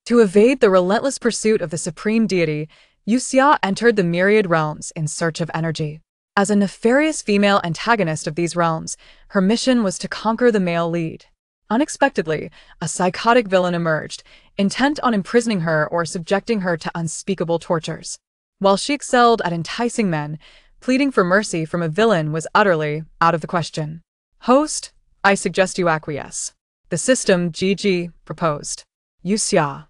To evade the relentless pursuit of the supreme deity, Yue Xia entered the myriad realms in search of energy. As a nefarious female antagonist of these realms, her mission was to conquer the male lead. Unexpectedly, a psychotic villain emerged, intent on imprisoning her or subjecting her to unspeakable tortures. While she excelled at enticing men, pleading for mercy from a villain was utterly out of the question. "Host, I suggest you acquiesce," the system GG proposed. Yue Xia.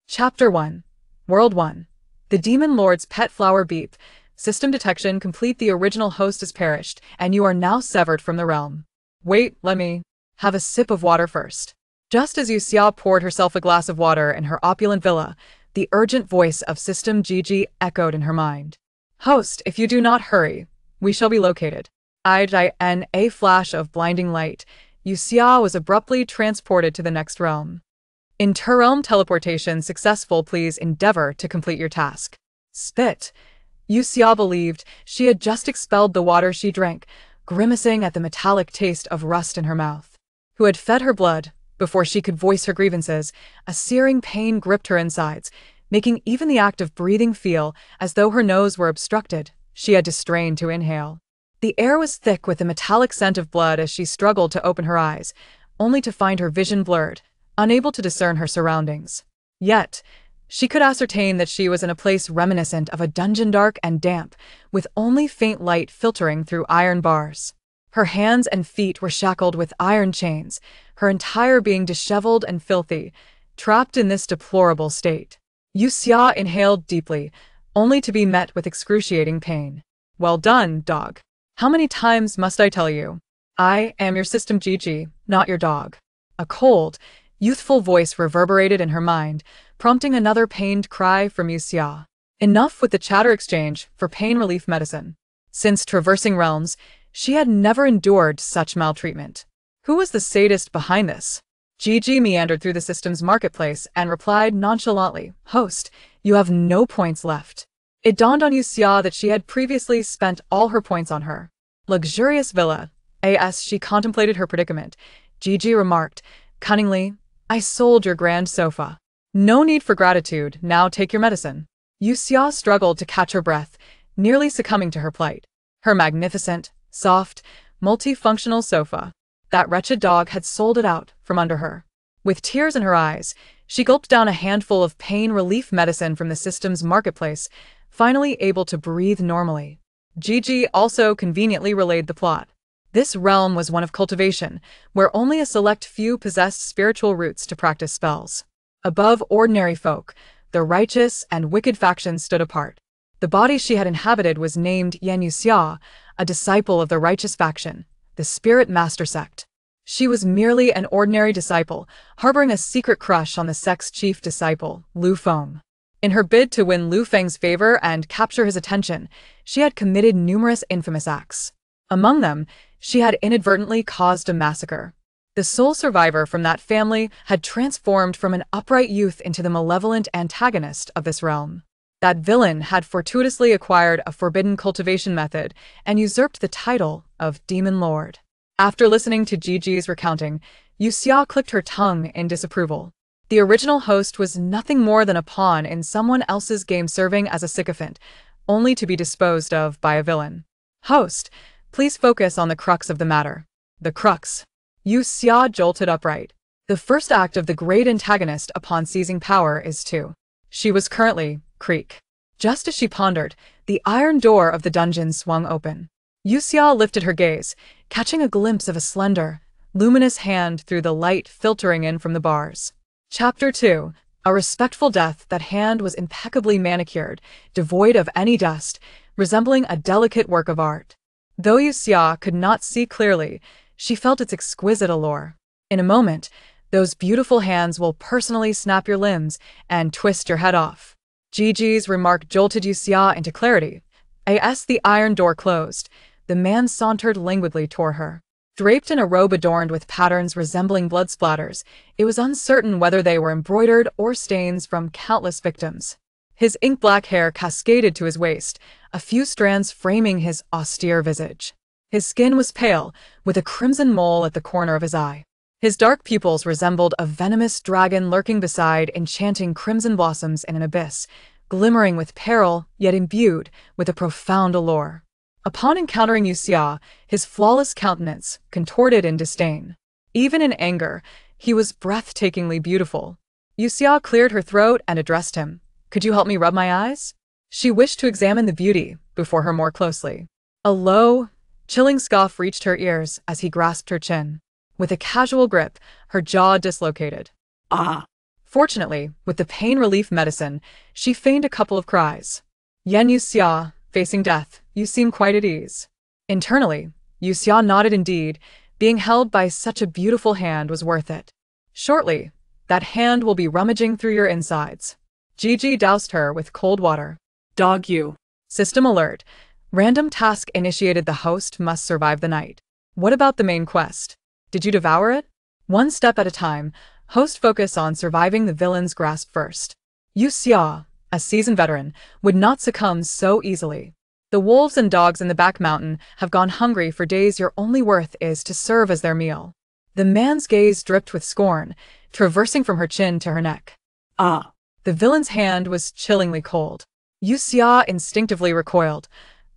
Chapter 1. World 1. The Demon Lord's Pet Flower Beep. System detection complete. The original host has perished, and you are now severed from the realm. Wait, let me have a sip of water first. Just as Yue Xia poured herself a glass of water in her opulent villa, the urgent voice of System GG echoed in her mind. "Host, if you do not hurry, we shall be located." In a flash of blinding light, Yue Xia was abruptly transported to the next realm. Inter-realm teleportation successful. Please endeavor to complete your task. Spit. Yue Xia believed she had just expelled the water she drank, grimacing at the metallic taste of rust in her mouth. Who had fed her blood? Before she could voice her grievances, a searing pain gripped her insides, making even the act of breathing feel as though her nose were obstructed. She had to strain to inhale. The air was thick with the metallic scent of blood as she struggled to open her eyes, only to find her vision blurred, unable to discern her surroundings. Yet, she could ascertain that she was in a place reminiscent of a dungeon, dark and damp, with only faint light filtering through iron bars. Her hands and feet were shackled with iron chains, her entire being disheveled and filthy, trapped in this deplorable state. Yue Xia inhaled deeply, only to be met with excruciating pain. "Well done, dog. How many times must I tell you? I am your system GG, not your dog." A cold, youthful voice reverberated in her mind, prompting another pained cry from Yue Xia. Enough with the chatter exchange for pain relief medicine. Since traversing realms, she had never endured such maltreatment. Who was the sadist behind this? GG meandered through the system's marketplace and replied nonchalantly, "Host, you have no points left." It dawned on Yue Xia that she had previously spent all her points on her luxurious villa. As she contemplated her predicament, GG remarked, cunningly, "I sold your grand sofa. No need for gratitude, now take your medicine." Yue Xia struggled to catch her breath, nearly succumbing to her plight. Her magnificent, soft, multifunctional sofa. That wretched dog had sold it out from under her. With tears in her eyes, she gulped down a handful of pain relief medicine from the system's marketplace, finally able to breathe normally. GG also conveniently relayed the plot. This realm was one of cultivation, where only a select few possessed spiritual roots to practice spells. Above ordinary folk, the righteous and wicked factions stood apart. The body she had inhabited was named Yue Xia, a disciple of the righteous faction, the Spirit Master sect. She was merely an ordinary disciple, harboring a secret crush on the sect's chief disciple, Lu Feng. In her bid to win Lu Feng's favor and capture his attention, she had committed numerous infamous acts. Among them, she had inadvertently caused a massacre. The sole survivor from that family had transformed from an upright youth into the malevolent antagonist of this realm. That villain had fortuitously acquired a forbidden cultivation method and usurped the title of Demon Lord. After listening to GG's recounting, Yue Xia clicked her tongue in disapproval. The original host was nothing more than a pawn in someone else's game, serving as a sycophant, only to be disposed of by a villain. "Host, please focus on the crux of the matter." The crux. Yue Xia jolted upright. The first act of the great antagonist upon seizing power is to. She was currently creak. Just as she pondered, the iron door of the dungeon swung open. Yue Xia lifted her gaze, catching a glimpse of a slender, luminous hand through the light filtering in from the bars. Chapter 2. A respectful death. That hand was impeccably manicured, devoid of any dust, resembling a delicate work of art. Though Yue Xia could not see clearly, she felt its exquisite allure. In a moment, those beautiful hands will personally snap your limbs and twist your head off. GG's remark jolted Yue Xia into clarity. As the iron door closed, the man sauntered languidly toward her. Draped in a robe adorned with patterns resembling blood splatters, it was uncertain whether they were embroidered or stains from countless victims. His ink-black hair cascaded to his waist, a few strands framing his austere visage. His skin was pale, with a crimson mole at the corner of his eye. His dark pupils resembled a venomous dragon lurking beside enchanting crimson blossoms in an abyss, glimmering with peril, yet imbued with a profound allure. Upon encountering Yue Xia, his flawless countenance contorted in disdain. Even in anger, he was breathtakingly beautiful. Yue Xia cleared her throat and addressed him. "Could you help me rub my eyes?" She wished to examine the beauty before her more closely. A low, chilling scoff reached her ears as he grasped her chin. With a casual grip, her jaw dislocated. Ah! Fortunately, with the pain relief medicine, she feigned a couple of cries. Yue Xia, facing death, you seem quite at ease. Internally, Yue Xia nodded indeed. Being held by such a beautiful hand was worth it. Shortly, that hand will be rummaging through your insides. Gigi doused her with cold water. Dog you. System alert. Random task initiated. The host must survive the night. What about the main quest? Did you devour it? One step at a time, host focus on surviving the villain's grasp first. Yue Xia, a seasoned veteran, would not succumb so easily. The wolves and dogs in the back mountain have gone hungry for days. Your only worth is to serve as their meal. The man's gaze dripped with scorn, traversing from her chin to her neck. Ah! The villain's hand was chillingly cold. Yue Xia instinctively recoiled.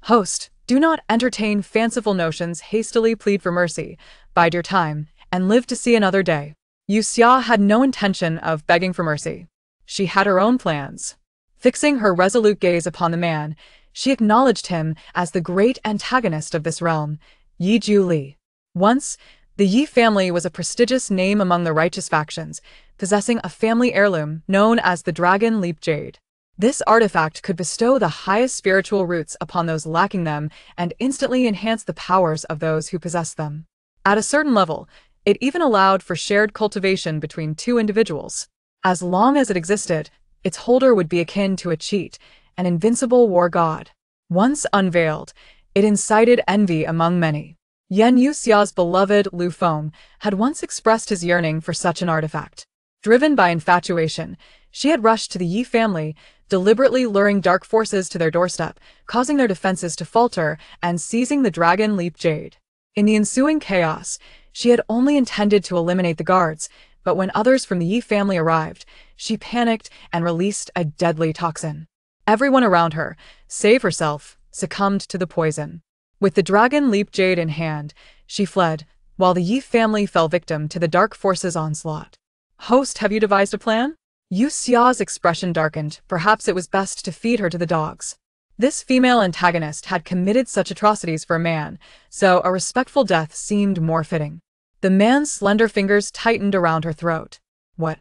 Host, do not entertain fanciful notions. Hastily plead for mercy. Bide your time, and live to see another day. Yue Xia had no intention of begging for mercy. She had her own plans. Fixing her resolute gaze upon the man, she acknowledged him as the great antagonist of this realm, Yi Li. Once, the Yi family was a prestigious name among the righteous factions, possessing a family heirloom known as the Dragon Leap Jade. This artifact could bestow the highest spiritual roots upon those lacking them and instantly enhance the powers of those who possess them. At a certain level, it even allowed for shared cultivation between two individuals. As long as it existed, its holder would be akin to a cheat, an invincible war god. Once unveiled, it incited envy among many. Yue Xia's beloved Lu Feng had once expressed his yearning for such an artifact. Driven by infatuation, she had rushed to the Yi family, deliberately luring dark forces to their doorstep, causing their defenses to falter and seizing the Dragon Leap Jade. In the ensuing chaos, she had only intended to eliminate the guards, but when others from the Yi family arrived, she panicked and released a deadly toxin. Everyone around her, save herself, succumbed to the poison. With the Dragon Leap Jade in hand, she fled, while the Yi family fell victim to the dark forces' onslaught. Host, have you devised a plan? Yue Xia's expression darkened. Perhaps it was best to feed her to the dogs. This female antagonist had committed such atrocities for a man, so a respectful death seemed more fitting. The man's slender fingers tightened around her throat. What?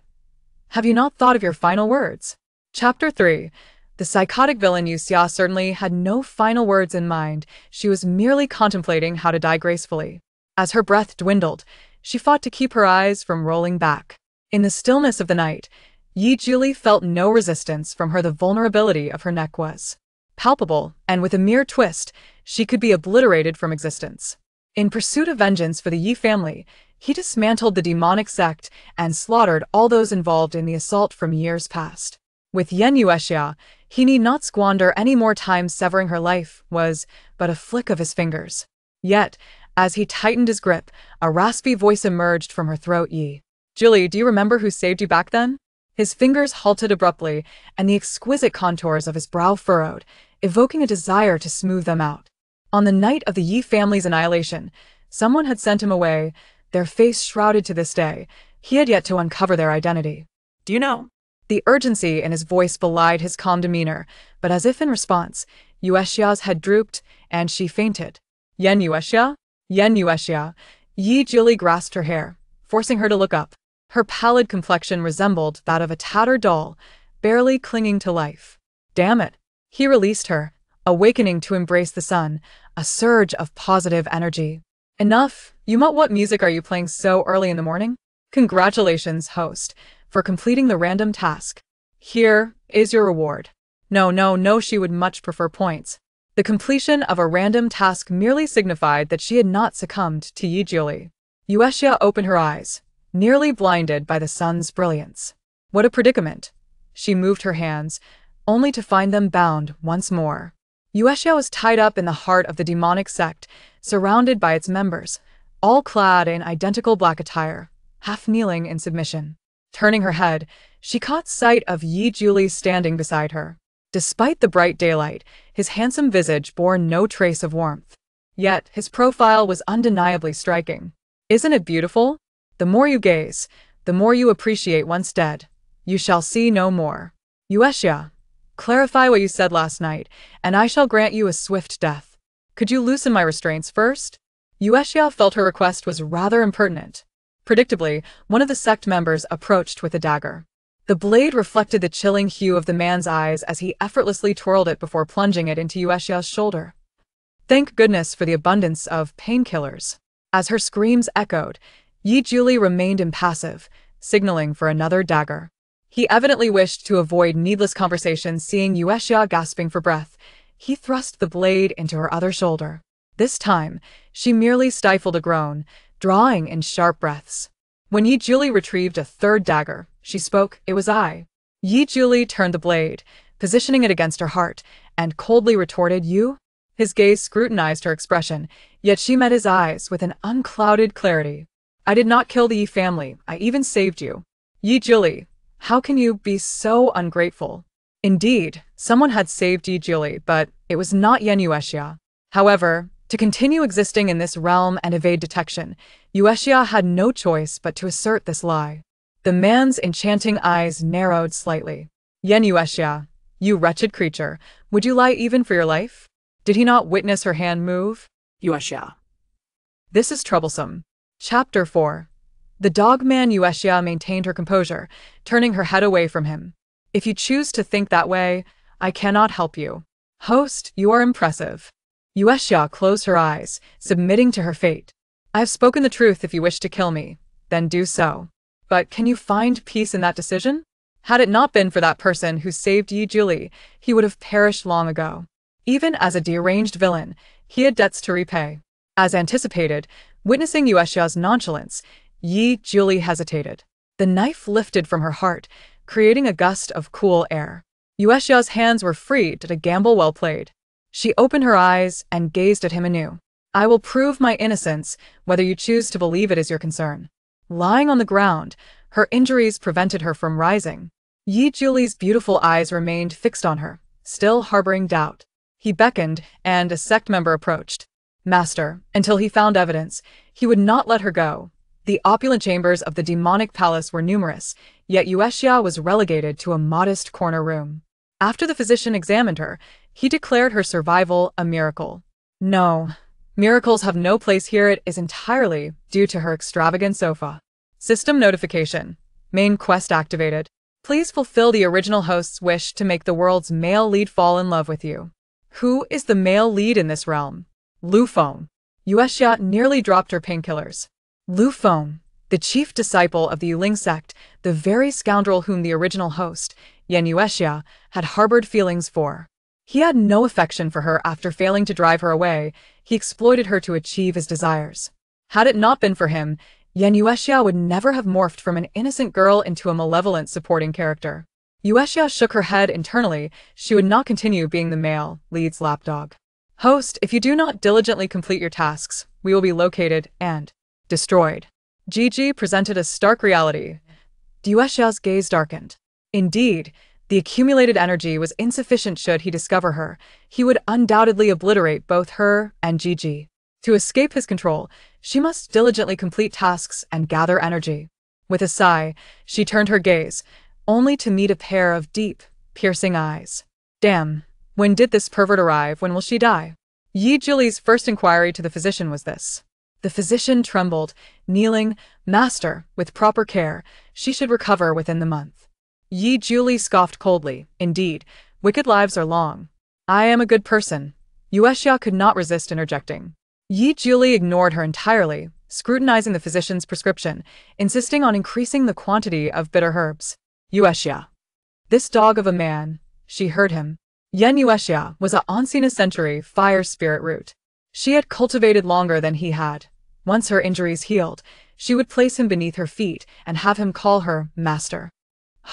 Have you not thought of your final words? Chapter 3. The psychotic villain Yue Xia certainly had no final words in mind. She was merely contemplating how to die gracefully. As her breath dwindled, she fought to keep her eyes from rolling back. In the stillness of the night, Yi Li felt no resistance from her. The vulnerability of her neck was palpable, and with a mere twist, she could be obliterated from existence. In pursuit of vengeance for the Yi family, he dismantled the demonic sect and slaughtered all those involved in the assault from years past. With Yue Xia, he need not squander any more time. Severing her life was but a flick of his fingers. Yet, as he tightened his grip, a raspy voice emerged from her throat. Yi. Julie, do you remember who saved you back then? His fingers halted abruptly, and the exquisite contours of his brow furrowed, evoking a desire to smooth them out. On the night of the Yi family's annihilation, someone had sent him away, their face shrouded to this day. He had yet to uncover their identity. Do you know? The urgency in his voice belied his calm demeanor, but as if in response, Yue Xia's head drooped, and she fainted. Yue Xia? Yue Xia. Yi Li grasped her hair, forcing her to look up. Her pallid complexion resembled that of a tattered doll, barely clinging to life. Damn it! He released her, awakening to embrace the sun, a surge of positive energy. Enough, Yuma. What music are you playing so early in the morning? Congratulations, host, for completing the random task. Here is your reward. No, she would much prefer points. The completion of a random task merely signified that she had not succumbed to Yi Li. Yue Xia opened her eyes, nearly blinded by the sun's brilliance. What a predicament! She moved her hands, only to find them bound once more. Yue Xia was tied up in the heart of the demonic sect, surrounded by its members, all clad in identical black attire. half kneeling in submission. Turning her head, she caught sight of Yi Julie standing beside her. Despite the bright daylight, his handsome visage bore no trace of warmth. Yet, his profile was undeniably striking. Isn't it beautiful? The more you gaze, the more you appreciate once dead. You shall see no more. Yue Xia, clarify what you said last night, and I shall grant you a swift death. Could you loosen my restraints first? Yue Xia felt her request was rather impertinent. Predictably, one of the sect members approached with a dagger. The blade reflected the chilling hue of the man's eyes as he effortlessly twirled it before plunging it into Yue Xia's shoulder. Thank goodness for the abundance of painkillers. As her screams echoed, Yi Julie remained impassive, signaling for another dagger. He evidently wished to avoid needless conversation. Seeing Yue Xia gasping for breath, he thrust the blade into her other shoulder. This time, she merely stifled a groan, drawing in sharp breaths. When Yi Julie retrieved a third dagger, she spoke, "It was I." Yi Julie turned the blade, positioning it against her heart, and coldly retorted, "You?" His gaze scrutinized her expression, yet she met his eyes with an unclouded clarity. "I did not kill the Yi family, I even saved you." Yi Julie, how can you be so ungrateful? Indeed, someone had saved Yi Julie, but it was not Yue Xia. However, to continue existing in this realm and evade detection, Yue Xia had no choice but to assert this lie. The man's enchanting eyes narrowed slightly. "Yue Xia, you wretched creature, would you lie even for your life? Did he not witness her hand move?" Yue Xia. This is troublesome. Chapter 4. The dogman Yue Xia maintained her composure, turning her head away from him. "If you choose to think that way, I cannot help you. Host, you are impressive." Yue Xia closed her eyes, submitting to her fate. "I have spoken the truth. If you wish to kill me, then do so. But can you find peace in that decision? Had it not been for that person who saved Yi Julie, he would have perished long ago. Even as a deranged villain, he had debts to repay." As anticipated, witnessing Yue Xia's nonchalance, Yi Julie hesitated. The knife lifted from her heart, creating a gust of cool air. Yue Xia's hands were freed at a gamble well played. She opened her eyes and gazed at him anew. "I will prove my innocence, whether you choose to believe it is your concern." Lying on the ground, her injuries prevented her from rising. Yi Julie's beautiful eyes remained fixed on her, still harboring doubt. He beckoned, and a sect member approached. "Master, until he found evidence, he would not let her go." The opulent chambers of the demonic palace were numerous, yet Yue Xia was relegated to a modest corner room. After the physician examined her, he declared her survival a miracle. "No, miracles have no place here. It is entirely due to her extravagant sofa." System notification. Main quest activated. Please fulfill the original host's wish to make the world's male lead fall in love with you. Who is the male lead in this realm? Lu Feng. Yue Xia nearly dropped her painkillers. Lu Feng, the chief disciple of the Yuling sect, the very scoundrel whom the original host, Yue Xia, had harbored feelings for. He had no affection for her after failing to drive her away. He exploited her to achieve his desires. Had it not been for him, Yue Xia would never have morphed from an innocent girl into a malevolent supporting character. Yue Xia shook her head internally. She would not continue being the male lead's lapdog. "Host, if you do not diligently complete your tasks, we will be located and destroyed." Gigi presented a stark reality. Yue Xia's gaze darkened. Indeed, the accumulated energy was insufficient. Should he discover her, he would undoubtedly obliterate both her and Gigi. To escape his control, she must diligently complete tasks and gather energy. With a sigh, she turned her gaze, only to meet a pair of deep, piercing eyes. "Damn, when did this pervert arrive? When will she die?" Yi Julie's first inquiry to the physician was this. The physician trembled, kneeling, "Master, with proper care, she should recover within the month." Yi Julie scoffed coldly. "Indeed, wicked lives are long. I am a good person." Yue Xia could not resist interjecting. Yi Julie ignored her entirely, scrutinizing the physician's prescription, insisting on increasing the quantity of bitter herbs. "Yue Xia. This dog of a man," she heard him. Yue Xia was an ancient century fire spirit root. She had cultivated longer than he had. Once her injuries healed, she would place him beneath her feet and have him call her master.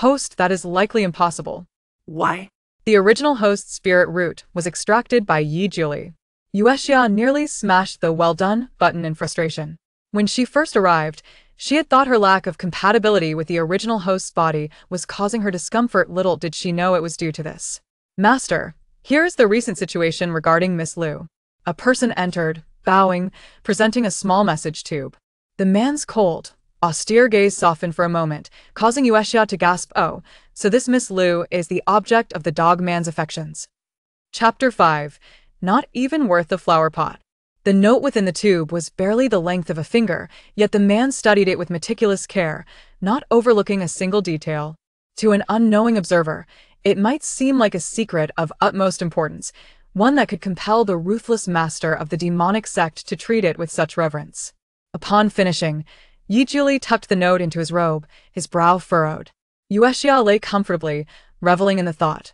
"Host, that is likely impossible." "Why?" The original host's spirit root was extracted by Yi Julie. Yue Xia nearly smashed the "well done" button in frustration. When she first arrived, She had thought her lack of compatibility with the original host's body was causing her discomfort. Little did she know it was due to this. Master, here is the recent situation regarding Miss Liu. A person entered, bowing, presenting a small message tube. The man's cold, austere gaze softened for a moment, causing Yue Xia to gasp, "Oh, so this Miss Liu is the object of the dog man's affections." Chapter 5. Not even worth the flower pot. The note within the tube was barely the length of a finger, yet the man studied it with meticulous care, not overlooking a single detail. To an unknowing observer, it might seem like a secret of utmost importance, one that could compel the ruthless master of the demonic sect to treat it with such reverence. Upon finishing, Yi Juli tucked the note into his robe, his brow furrowed. Yue Xia lay comfortably, reveling in the thought.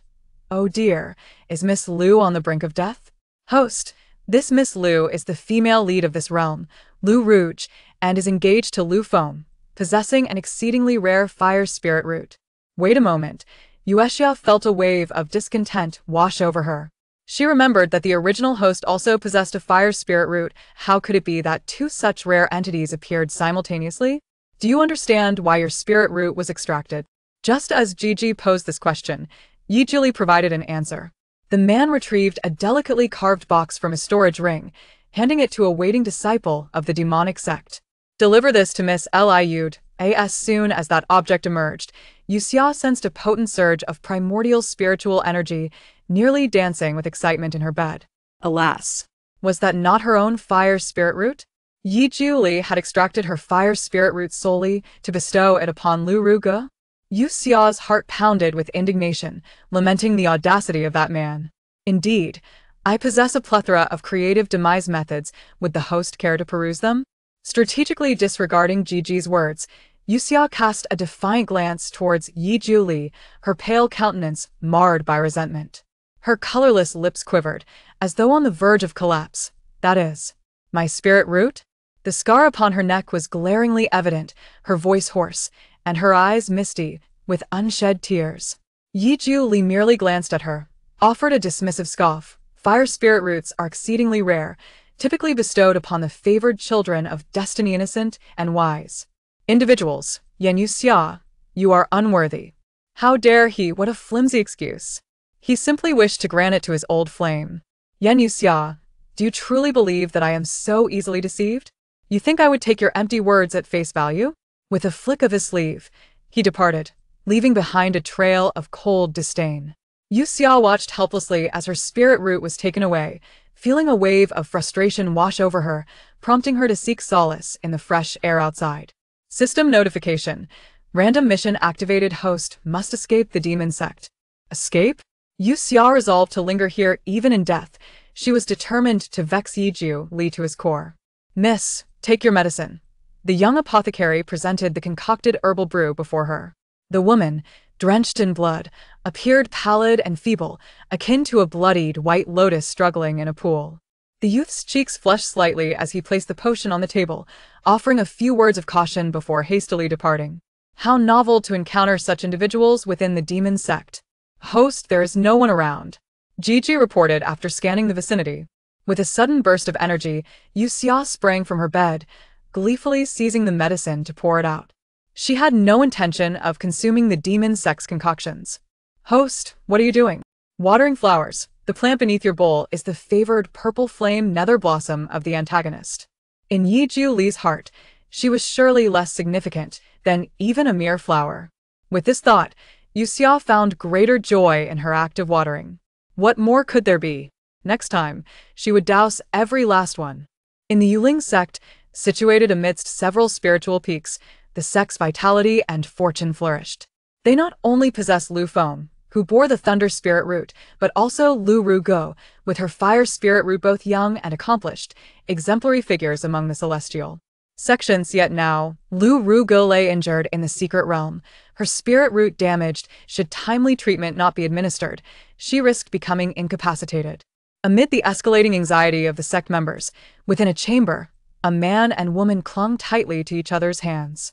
Oh dear, is Miss Liu on the brink of death? Host, this Miss Liu is the female lead of this realm, Lu Rouge, and is engaged to Lu Feng, possessing an exceedingly rare fire spirit root. Wait a moment. Yue Xia felt a wave of discontent wash over her. She remembered that the original host also possessed a fire spirit root. How could it be that two such rare entities appeared simultaneously? Do you understand why your spirit root was extracted? Just as Gigi posed this question, Yi Juli provided an answer. The man retrieved a delicately carved box from his storage ring, handing it to a waiting disciple of the demonic sect. Deliver this to Miss Liu. As soon as that object emerged, Yue Xia sensed a potent surge of primordial spiritual energy, nearly dancing with excitement in her bed. Alas, was that not her own fire spirit root? Yi Juli had extracted her fire spirit root solely to bestow it upon Lu Ruge? Yue Xia's heart pounded with indignation, lamenting the audacity of that man. Indeed, I possess a plethora of creative demise methods. Would the host care to peruse them? Strategically disregarding Gigi's words, Yue Xia cast a defiant glance towards Yi Juli, her pale countenance marred by resentment. Her colorless lips quivered, as though on the verge of collapse. That is, my spirit root? The scar upon her neck was glaringly evident, her voice hoarse, and her eyes misty, with unshed tears. Yi Juli merely glanced at her, offered a dismissive scoff. Fire spirit roots are exceedingly rare, typically bestowed upon the favored children of destiny innocent and wise individuals. Yue Xia, you are unworthy. How dare he? What a flimsy excuse. He simply wished to grant it to his old flame. Yue Xia, do you truly believe that I am so easily deceived? You think I would take your empty words at face value? With a flick of his sleeve, he departed, leaving behind a trail of cold disdain. Yue Xia watched helplessly as her spirit root was taken away, feeling a wave of frustration wash over her, prompting her to seek solace in the fresh air outside. System notification. Random mission activated. Host must escape the demon sect. Escape? Yue Xia resolved to linger here even in death. She was determined to vex Yi Juli to his core. Miss, take your medicine. The young apothecary presented the concocted herbal brew before her. The woman, drenched in blood, appeared pallid and feeble, akin to a bloodied white lotus struggling in a pool. The youth's cheeks flushed slightly as he placed the potion on the table, offering a few words of caution before hastily departing. How novel to encounter such individuals within the demon sect. Host, there is no one around, Gigi reported after scanning the vicinity. With a sudden burst of energy, Yue Xia sprang from her bed, gleefully seizing the medicine to pour it out. She had no intention of consuming the demon sect's concoctions. Host, what are you doing? Watering flowers. The plant beneath your bowl is the favored purple flame nether blossom of the antagonist. In Yi Juli's heart, she was surely less significant than even a mere flower. With this thought, Yue Xia found greater joy in her act of watering. What more could there be? Next time, she would douse every last one. In the Yuling sect, situated amidst several spiritual peaks, the sect's vitality and fortune flourished. They not only possessed Lu Feng, who bore the thunder spirit root, but also Lu Ruge, with her fire spirit root, both young and accomplished, exemplary figures among the celestial sections. Yet now, Lu Ruge lay injured in the secret realm, her spirit root damaged. Should timely treatment not be administered, she risked becoming incapacitated. Amid the escalating anxiety of the sect members, within a chamber, a man and woman clung tightly to each other's hands.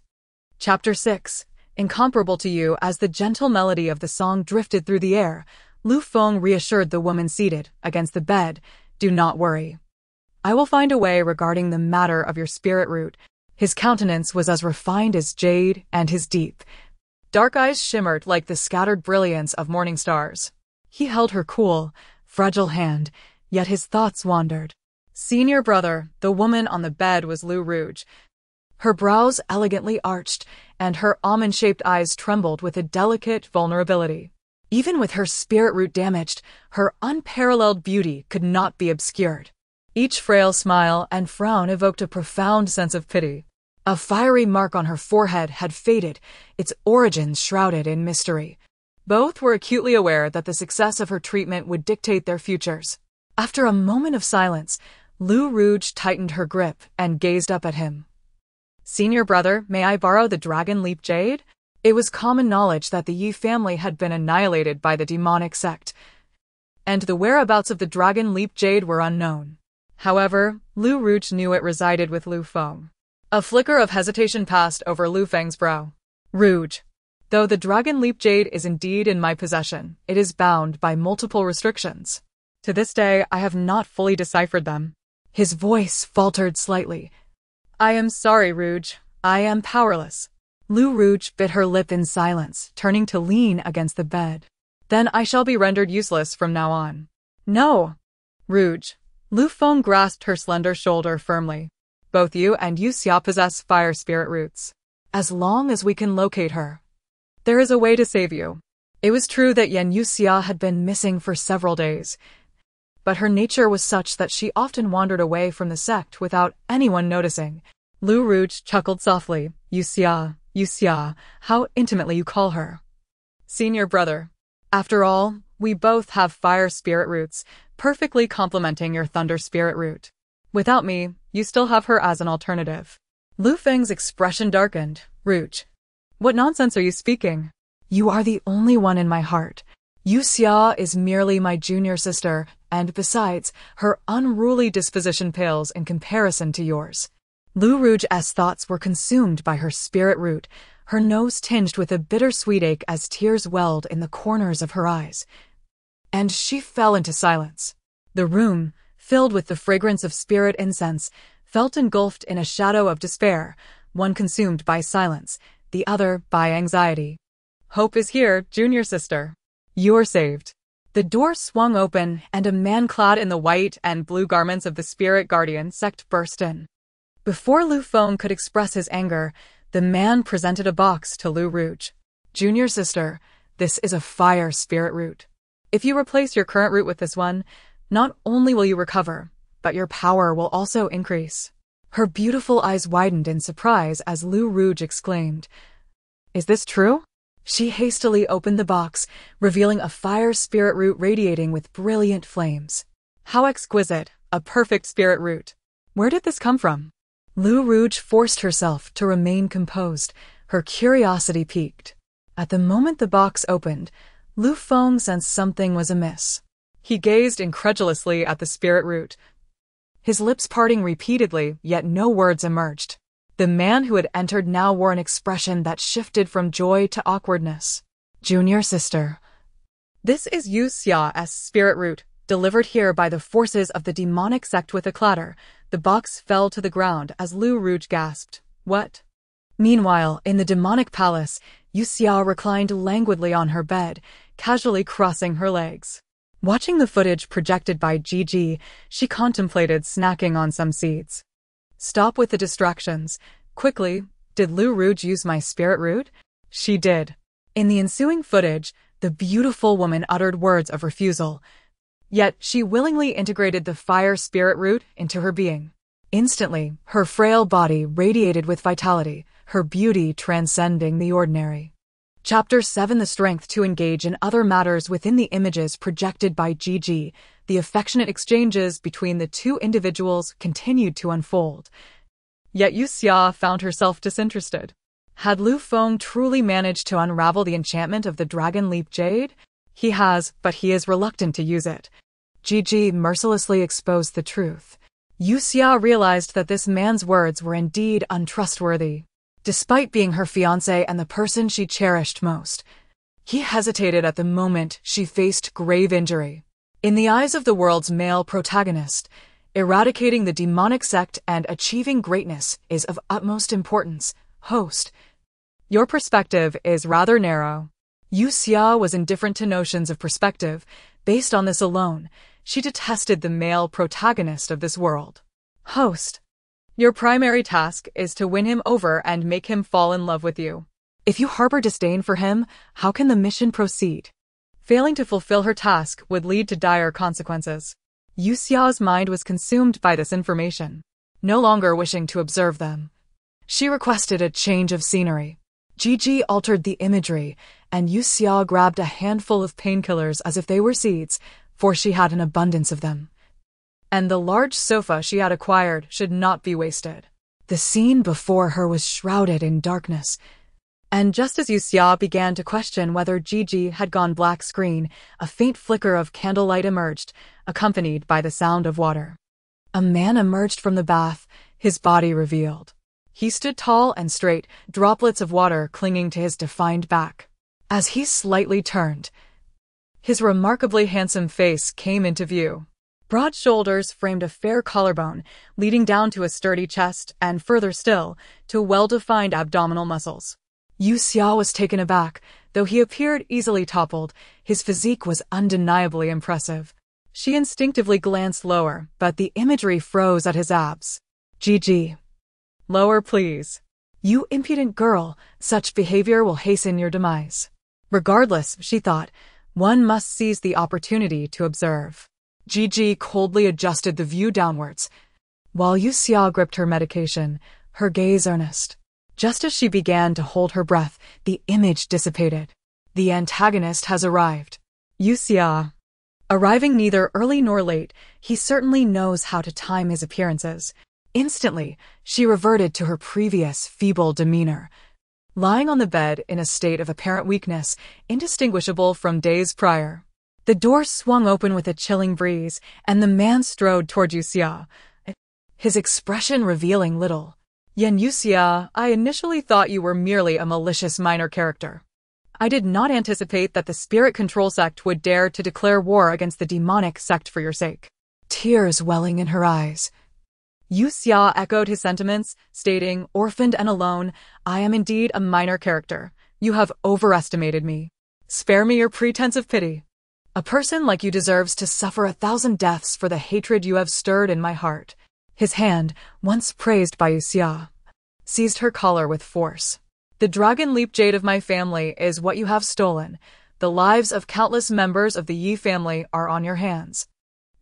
Chapter 6. Incomparable to you. As the gentle melody of the song drifted through the air, Lu Feng reassured the woman seated against the bed, "Do not worry. I will find a way regarding the matter of your spirit root. His countenance was as refined as jade, and his deep, dark eyes shimmered like the scattered brilliance of morning stars. He held her cool, fragile hand, yet his thoughts wandered. Senior brother, the woman on the bed was Lu Rouge. Her brows elegantly arched, and her almond-shaped eyes trembled with a delicate vulnerability. Even with her spirit root damaged, her unparalleled beauty could not be obscured. Each frail smile and frown evoked a profound sense of pity. A fiery mark on her forehead had faded, its origins shrouded in mystery. Both were acutely aware that the success of her treatment would dictate their futures. After a moment of silence, Lu Rouge tightened her grip and gazed up at him. "Senior brother, may I borrow the Dragon Leap Jade?" It was common knowledge that the Yi family had been annihilated by the demonic sect, and the whereabouts of the Dragon Leap Jade were unknown. However, Lu Rouge knew it resided with Lu Feng. A flicker of hesitation passed over Lu Feng's brow. "Rouge, though the Dragon Leap Jade is indeed in my possession, it is bound by multiple restrictions. To this day, I have not fully deciphered them." His voice faltered slightly. "I am sorry, Rouge. I am powerless." Lu Rouge bit her lip in silence, turning to lean against the bed. "Then I shall be rendered useless from now on." "No, Rouge." Lu Feng grasped her slender shoulder firmly. "Both you and Yue Xia possess fire spirit roots. As long as we can locate her, there is a way to save you." It was true that Yue Xia had been missing for several days, but her nature was such that she often wandered away from the sect without anyone noticing. Lu Rouge chuckled softly. Yue Xia, how intimately you call her." "Senior brother. After all, we both have fire spirit roots, perfectly complementing your thunder spirit root. Without me, you still have her as an alternative." Lu Feng's expression darkened. "Rouge, what nonsense are you speaking? You are the only one in my heart. Yue Xia is merely my junior sister, and besides, her unruly disposition pales in comparison to yours." Lu Rouge's thoughts were consumed by her spirit root, her nose tinged with a bittersweet ache as tears welled in the corners of her eyes. And she fell into silence. The room, filled with the fragrance of spirit incense, felt engulfed in a shadow of despair, one consumed by silence, the other by anxiety. "Hope is here, junior sister. You're saved." The door swung open, and a man clad in the white and blue garments of the Spirit Guardian sect burst in. Before Lu Feng could express his anger, the man presented a box to Lu Rouge. "Junior sister, this is a fire spirit root. If you replace your current root with this one, not only will you recover, but your power will also increase." Her beautiful eyes widened in surprise as Lu Rouge exclaimed, "Is this true?" She hastily opened the box, revealing a fire spirit root radiating with brilliant flames. "How exquisite, a perfect spirit root. Where did this come from?" Lu Rouge forced herself to remain composed, her curiosity piqued. At the moment the box opened, Lu Feng sensed something was amiss. He gazed incredulously at the spirit root, his lips parting repeatedly, yet no words emerged. The man who had entered now wore an expression that shifted from joy to awkwardness. "Junior sister, this is Yue Xia's spirit root, delivered here by the forces of the demonic sect." With a clatter, the box fell to the ground as Lu Rouge gasped, "What?" Meanwhile, in the demonic palace, Yue Xia reclined languidly on her bed, casually crossing her legs. Watching the footage projected by Gigi, she contemplated snacking on some seeds. "Stop with the distractions. Quickly, did Lu Rouge use my spirit root?" She did. In the ensuing footage, the beautiful woman uttered words of refusal. Yet she willingly integrated the fire spirit root into her being. Instantly, her frail body radiated with vitality, her beauty transcending the ordinary. Chapter 7: The strength to engage in other matters. Within the images projected by Gigi, the affectionate exchanges between the two individuals continued to unfold. Yet Yue Xia found herself disinterested. Had Lu Feng truly managed to unravel the enchantment of the Dragon Leap Jade? He has, but he is reluctant to use it. Gigi mercilessly exposed the truth. Yue Xia realized that this man's words were indeed untrustworthy. Despite being her fiancé and the person she cherished most, he hesitated at the moment she faced grave injury. In the eyes of the world's male protagonist, Eradicating the demonic sect and achieving greatness is of utmost importance. Host. Your perspective is rather narrow. Yue Xia was indifferent to notions of perspective. Based on this alone, she detested the male protagonist of this world. Host. Your primary task is to win him over and make him fall in love with you. If you harbor disdain for him, how can the mission proceed? Failing to fulfill her task would lead to dire consequences. Yue Xia's mind was consumed by this information. No longer wishing to observe them, she requested a change of scenery. Gigi altered the imagery, and Yue Xia grabbed a handful of painkillers as if they were seeds, for she had an abundance of them. And the large sofa she had acquired should not be wasted. The scene before her was shrouded in darkness, and just as Yue Xia began to question whether Gigi had gone black screen, a faint flicker of candlelight emerged, accompanied by the sound of water. A man emerged from the bath, his body revealed. He stood tall and straight, droplets of water clinging to his defined back. As he slightly turned, his remarkably handsome face came into view. Broad shoulders framed a fair collarbone, leading down to a sturdy chest, and further still, to well-defined abdominal muscles. Yue Xia was taken aback. Though he appeared easily toppled, his physique was undeniably impressive. She instinctively glanced lower, but the imagery froze at his abs. Gigi. Lower, please. You impudent girl, such behavior will hasten your demise. Regardless, she thought, one must seize the opportunity to observe. Gigi coldly adjusted the view downwards, while Yue Xia gripped her medication, her gaze earnest. Just as she began to hold her breath, the image dissipated. The antagonist has arrived. Yue Xia. Arriving neither early nor late, he certainly knows how to time his appearances. Instantly, she reverted to her previous feeble demeanor, lying on the bed in a state of apparent weakness, indistinguishable from days prior. The door swung open with a chilling breeze, and the man strode toward Yue Xia, his expression revealing little. Yue Xia, I initially thought you were merely a malicious minor character. I did not anticipate that the spirit control sect would dare to declare war against the demonic sect for your sake. Tears welling in her eyes, Yue Xia echoed his sentiments, stating, orphaned and alone, I am indeed a minor character. You have overestimated me. Spare me your pretense of pity. A person like you deserves to suffer 1,000 deaths for the hatred you have stirred in my heart. His hand, once praised by Yue Xia, seized her collar with force. The dragon leap jade of my family is what you have stolen. The lives of countless members of the Yi family are on your hands.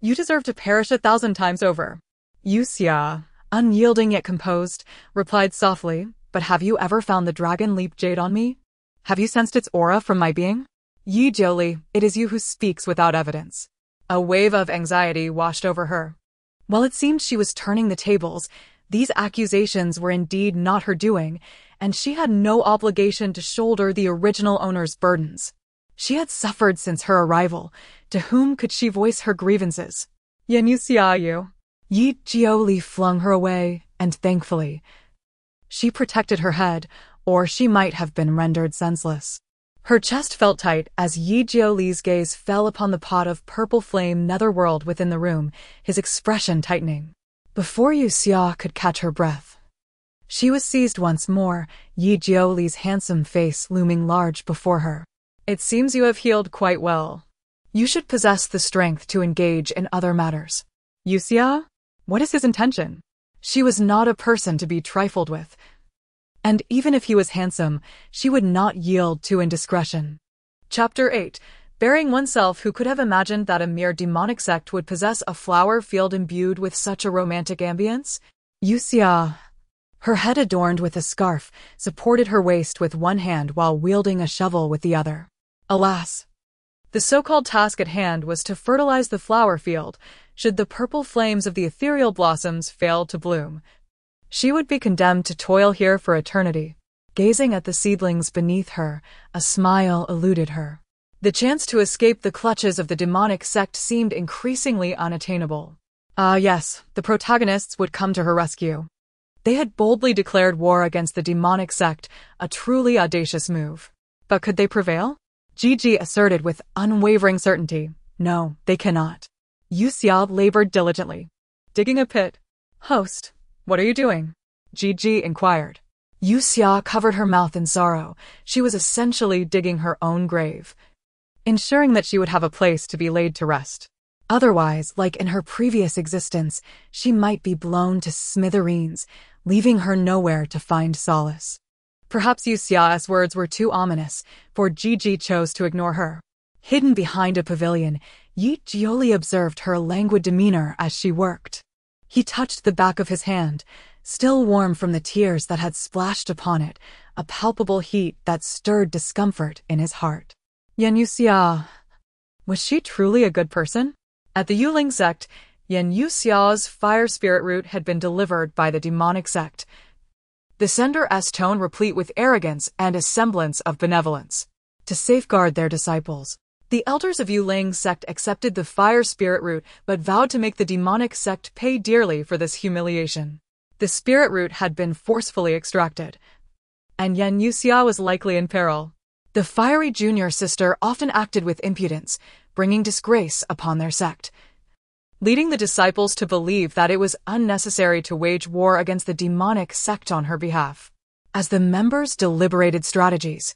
You deserve to perish 1,000 times over. Yue Xia, unyielding yet composed, replied softly, but have you ever found the dragon leap jade on me? Have you sensed its aura from my being? Yi Jiuli, it is you who speaks without evidence. A wave of anxiety washed over her. While it seemed she was turning the tables, these accusations were indeed not her doing, and she had no obligation to shoulder the original owner's burdens. She had suffered since her arrival. To whom could she voice her grievances? Yue Xia. Yi Jiuli flung her away, and thankfully, she protected her head, or she might have been rendered senseless. Her chest felt tight as Yi Jiuli's gaze fell upon the pot of purple flame netherworld within the room, his expression tightening. Before Yue Xia could catch her breath, she was seized once more, Yi Jiuli's handsome face looming large before her. It seems you have healed quite well. You should possess the strength to engage in other matters. Yue Xia? What is his intention? She was not a person to be trifled with. And even if he was handsome, she would not yield to indiscretion. Chapter 8. Burying oneself. Who could have imagined that a mere demonic sect would possess a flower field imbued with such a romantic ambience? Yue Xia, her head adorned with a scarf, supported her waist with one hand while wielding a shovel with the other. Alas! The so-called task at hand was to fertilize the flower field. Should the purple flames of the ethereal blossoms fail to bloom, she would be condemned to toil here for eternity. Gazing at the seedlings beneath her, a smile eluded her. The chance to escape the clutches of the demonic sect seemed increasingly unattainable. Yes, the protagonists would come to her rescue. They had boldly declared war against the demonic sect, a truly audacious move. But could they prevail? Gigi asserted with unwavering certainty, no, they cannot. Yue Xia labored diligently. digging a pit. Host, what are you doing? Gigi inquired. Yue Xia covered her mouth in sorrow. She was essentially digging her own grave, ensuring that she would have a place to be laid to rest. Otherwise, like in her previous existence, she might be blown to smithereens, leaving her nowhere to find solace. Perhaps Yue Xia's words were too ominous, for Gigi chose to ignore her. Hidden behind a pavilion, Yi Jioli observed her languid demeanor as she worked. He touched the back of his hand, still warm from the tears that had splashed upon it, a palpable heat that stirred discomfort in his heart. Yue Xia, was she truly a good person? At the Yuling sect, Yue Xia's fire spirit root had been delivered by the demonic sect, the sender's tone replete with arrogance and a semblance of benevolence. To safeguard their disciples, the elders of Yuling sect accepted the fire spirit root but vowed to make the demonic sect pay dearly for this humiliation. The spirit root had been forcefully extracted, and Yue Xia was likely in peril. The fiery junior sister often acted with impudence, bringing disgrace upon their sect, leading the disciples to believe that it was unnecessary to wage war against the demonic sect on her behalf. As the members deliberated strategies,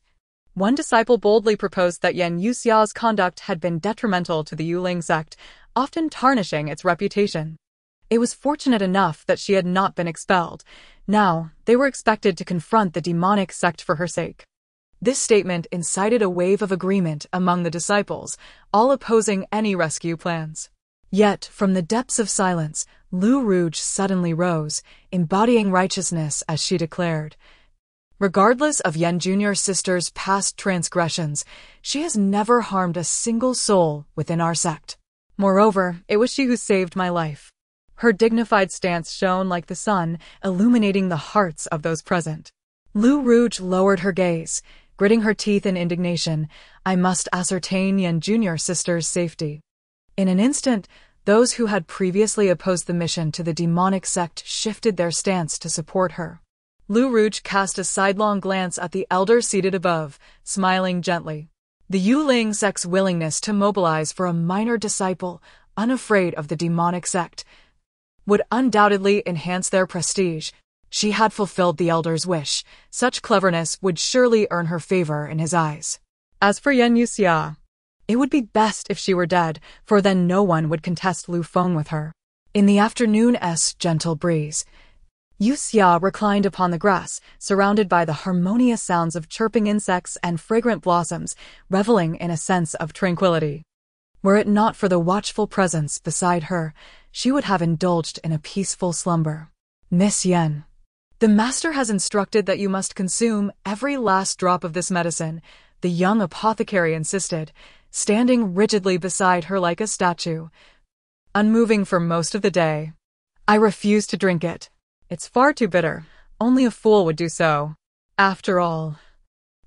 one disciple boldly proposed that Yue Xia's conduct had been detrimental to the Yuling sect, often tarnishing its reputation. It was fortunate enough that she had not been expelled. Now, they were expected to confront the demonic sect for her sake. This statement incited a wave of agreement among the disciples, all opposing any rescue plans. Yet, from the depths of silence, Lu Rouge suddenly rose, embodying righteousness as she declared, regardless of Yen Jr.'s sister's past transgressions, she has never harmed a single soul within our sect. Moreover, it was she who saved my life. Her dignified stance shone like the sun, illuminating the hearts of those present. Lu Rouge lowered her gaze, gritting her teeth in indignation. I must ascertain Yen Jr.'s sister's safety. In an instant, those who had previously opposed the mission to the demonic sect shifted their stance to support her. Lu Rouge cast a sidelong glance at the elder seated above, smiling gently. The Yuling sect's willingness to mobilize for a minor disciple, unafraid of the demonic sect, would undoubtedly enhance their prestige. She had fulfilled the elder's wish. Such cleverness would surely earn her favor in his eyes. As for Yue Xia, it would be best if she were dead, for then no one would contest Lu Feng with her. In the afternoon's gentle breeze, Yue Xia reclined upon the grass, surrounded by the harmonious sounds of chirping insects and fragrant blossoms, reveling in a sense of tranquility. Were it not for the watchful presence beside her, she would have indulged in a peaceful slumber. Miss Yen, the master has instructed that you must consume every last drop of this medicine, the young apothecary insisted, standing rigidly beside her like a statue, unmoving for most of the day. I refuse to drink it. It's far too bitter. Only a fool would do so. After all,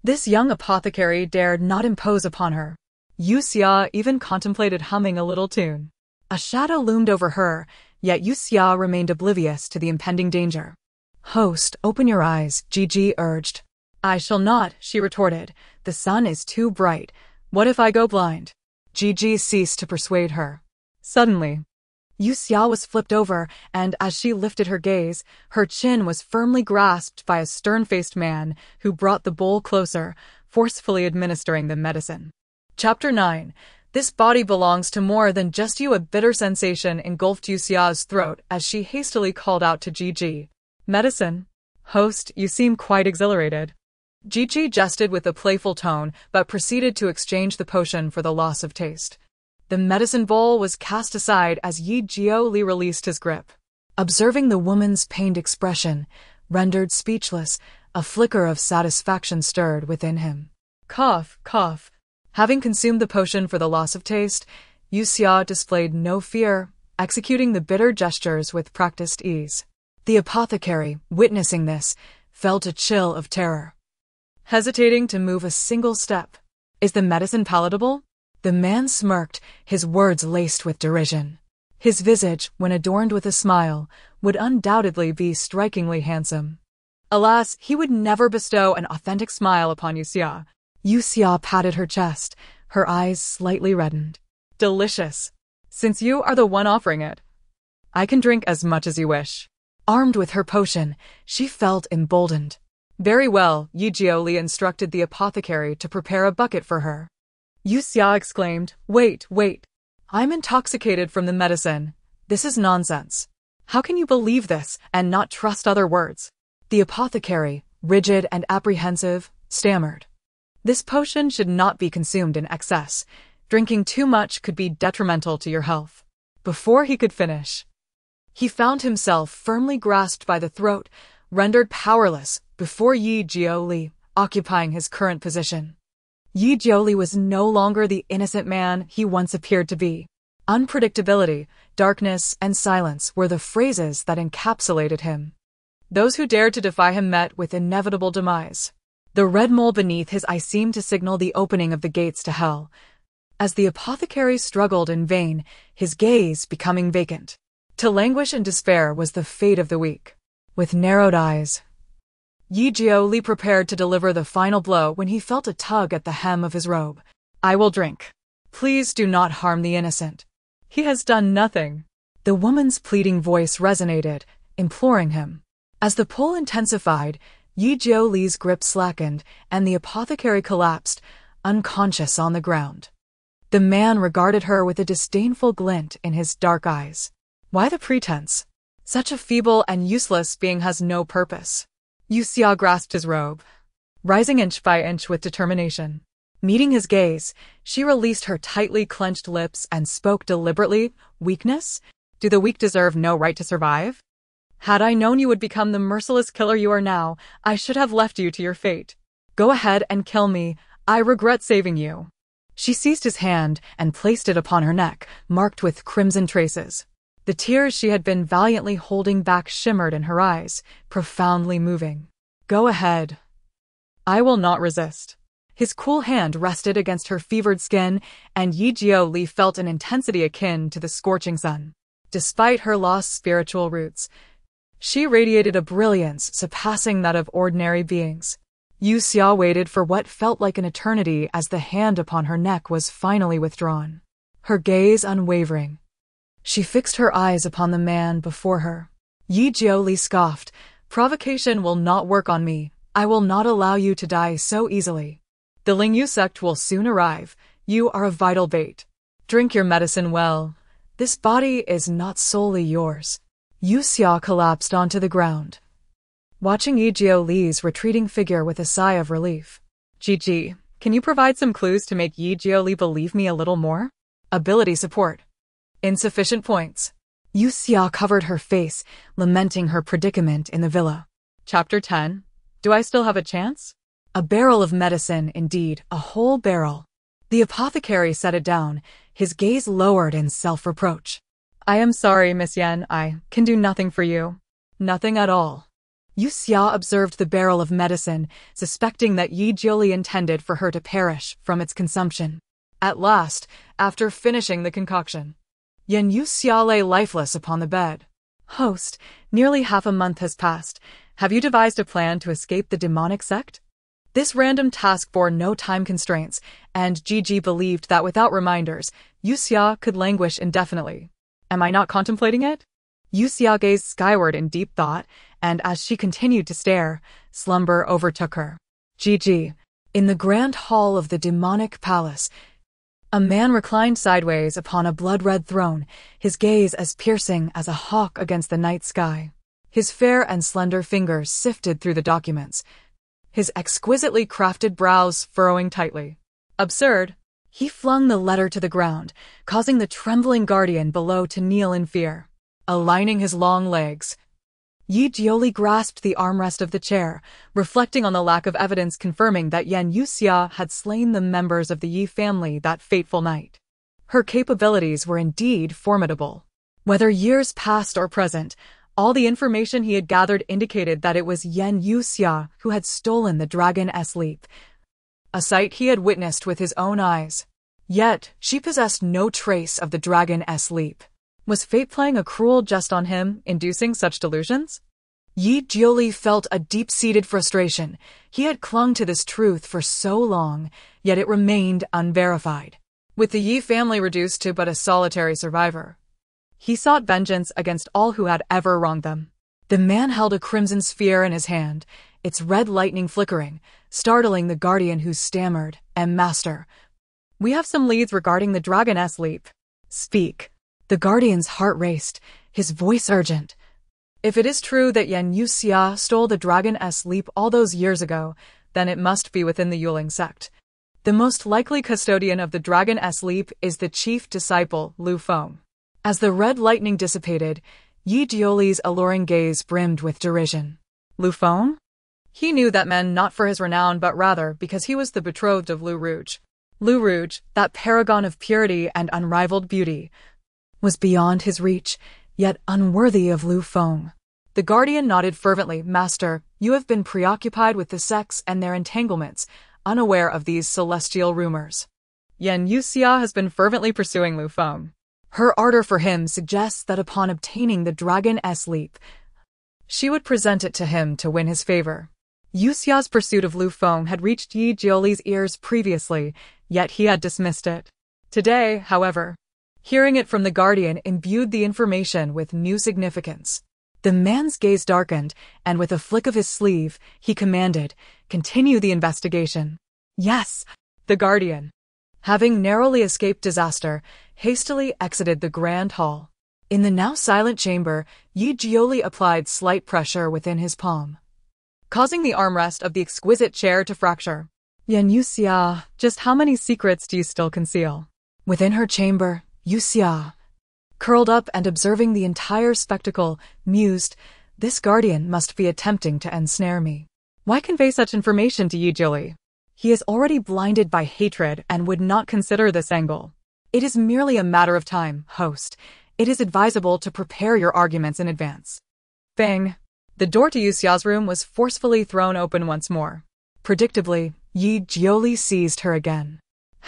this young apothecary dared not impose upon her. Yue Xia even contemplated humming a little tune. A shadow loomed over her, yet Yue Xia remained oblivious to the impending danger. Host, open your eyes, Gigi urged. I shall not, she retorted. The sun is too bright. What if I go blind? Gigi ceased to persuade her. Suddenly, Yue Xia was flipped over, and as she lifted her gaze, her chin was firmly grasped by a stern-faced man who brought the bowl closer, forcefully administering the medicine. Chapter 9. This body belongs to more than just you. A bitter sensation engulfed Yue Xia's throat as she hastily called out to Gigi. Medicine? Host, you seem quite exhilarated. Gigi jested with a playful tone, but proceeded to exchange the potion for the loss of taste. The medicine bowl was cast aside as Yi Jioli released his grip. Observing the woman's pained expression, rendered speechless, a flicker of satisfaction stirred within him. Cough, cough. Having consumed the potion for the loss of taste, Yue Xia displayed no fear, executing the bitter gestures with practiced ease. The apothecary, witnessing this, felt a chill of terror, hesitating to move a single step. Is the medicine palatable? The man smirked, his words laced with derision. His visage, when adorned with a smile, would undoubtedly be strikingly handsome. Alas, he would never bestow an authentic smile upon Yue Xia. Yue Xia patted her chest, her eyes slightly reddened. Delicious. Since you are the one offering it, I can drink as much as you wish. Armed with her potion, she felt emboldened. Very well, Yue Xia instructed the apothecary to prepare a bucket for her. Yue Xia exclaimed, Wait. I'm intoxicated from the medicine. This is nonsense. How can you believe this and not trust other words? The apothecary, rigid and apprehensive, stammered. This potion should not be consumed in excess. Drinking too much could be detrimental to your health. Before he could finish, he found himself firmly grasped by the throat, rendered powerless before Yue Xia, occupying his current position. Yue Xia was no longer the innocent man he once appeared to be. Unpredictability, darkness, and silence were the phrases that encapsulated him. Those who dared to defy him met with inevitable demise. The red mole beneath his eye seemed to signal the opening of the gates to hell. As the apothecary struggled in vain, his gaze becoming vacant. To languish in despair was the fate of the weak. With narrowed eyes, Yue Xia prepared to deliver the final blow when he felt a tug at the hem of his robe. I will drink. Please do not harm the innocent. He has done nothing. The woman's pleading voice resonated, imploring him. As the pull intensified, Yue Xia's grip slackened, and the apothecary collapsed, unconscious on the ground. The man regarded her with a disdainful glint in his dark eyes. Why the pretense? Such a feeble and useless being has no purpose. Yue Xia grasped his robe, rising inch by inch with determination. Meeting his gaze, she released her tightly clenched lips and spoke deliberately. Weakness? Do the weak deserve no right to survive? Had I known you would become the merciless killer you are now, I should have left you to your fate. Go ahead and kill me. I regret saving you. She seized his hand and placed it upon her neck, marked with crimson traces. The tears she had been valiantly holding back shimmered in her eyes, profoundly moving. Go ahead. I will not resist. His cool hand rested against her fevered skin, and Yue Xia felt an intensity akin to the scorching sun. Despite her lost spiritual roots, she radiated a brilliance surpassing that of ordinary beings. Yue Xia waited for what felt like an eternity as the hand upon her neck was finally withdrawn. Her gaze unwavering, she fixed her eyes upon the man before her. Yue Xia scoffed, Provocation will not work on me. I will not allow you to die so easily. The Lingyu sect will soon arrive. You are a vital bait. Drink your medicine well. This body is not solely yours. Yue Xia collapsed onto the ground, watching Yue Xia's retreating figure with a sigh of relief. GG, can you provide some clues to make Yue Xia believe me a little more? Ability support. Insufficient points. Yue Xia covered her face, lamenting her predicament in the villa. Chapter 10. Do I still have a chance? A barrel of medicine, indeed, a whole barrel. The apothecary set it down, his gaze lowered in self-reproach. I am sorry, Miss Yan, I can do nothing for you. Nothing at all. Yue Xia observed the barrel of medicine, suspecting that Yue Xia intended for her to perish from its consumption. At last, after finishing the concoction, Yue Xia lay lifeless upon the bed. Host, nearly half a month has passed. Have you devised a plan to escape the demonic sect? This random task bore no time constraints, and GG believed that without reminders, Yue Xia could languish indefinitely. Am I not contemplating it? Yue Xia gazed skyward in deep thought, and as she continued to stare, slumber overtook her. GG. In the grand hall of the demonic palace, a man reclined sideways upon a blood-red throne, his gaze as piercing as a hawk against the night sky. His fair and slender fingers sifted through the documents, his exquisitely crafted brows furrowing tightly. Absurd. He flung the letter to the ground, causing the trembling guardian below to kneel in fear. Aligning his long legs, Yue Xia grasped the armrest of the chair, reflecting on the lack of evidence confirming that Yue Xia had slain the members of the Yi family that fateful night. Her capabilities were indeed formidable. Whether years past or present, all the information he had gathered indicated that it was Yue Xia who had stolen the Dragon-S leap, a sight he had witnessed with his own eyes. Yet, she possessed no trace of the Dragon-S leap. Was fate playing a cruel jest on him, inducing such delusions? Yue Xia felt a deep-seated frustration. He had clung to this truth for so long, yet it remained unverified. With the Yi family reduced to but a solitary survivor, He sought vengeance against all who had ever wronged them. The man held a crimson sphere in his hand, its red lightning flickering, startling the guardian who stammered, Master, we have some leads regarding the Dragoness leap. Speak. The guardian's heart raced, his voice urgent. If it is true that Yue Xia stole the Dragoness leap all those years ago, then it must be within the Yuling sect. The most likely custodian of the Dragoness leap is the chief disciple, Lu Feng. As the red lightning dissipated, Yi Jioli's alluring gaze brimmed with derision. Lu Feng? He knew that man not for his renown but rather because he was the betrothed of Lu Rouge. Lu Rouge, that paragon of purity and unrivaled beauty, was beyond his reach, yet unworthy of Lu Feng. The guardian nodded fervently. Master, you have been preoccupied with the sects and their entanglements, unaware of these celestial rumors. Yue Xia has been fervently pursuing Lu Feng. Her ardor for him suggests that upon obtaining the Dragoness leap, she would present it to him to win his favor. Yue Xia's pursuit of Lu Feng had reached Yi Jioli's ears previously, yet he had dismissed it. Today, however, hearing it from the guardian imbued the information with new significance. The man's gaze darkened, and with a flick of his sleeve, he commanded, "Continue the investigation." Yes, the guardian, having narrowly escaped disaster, hastily exited the grand hall. In the now silent chamber, Yi Jioli applied slight pressure within his palm, causing the armrest of the exquisite chair to fracture. Yue Xia, just how many secrets do you still conceal? Within her chamber, Yue Xia, curled up and observing the entire spectacle, mused, "This guardian must be attempting to ensnare me. Why convey such information to Yi Jioli? He is already blinded by hatred and would not consider this angle. It is merely a matter of time, host. It is advisable to prepare your arguments in advance." Bang! The door to Yue Xia's room was forcefully thrown open once more. Predictably, Yi Jioli seized her again.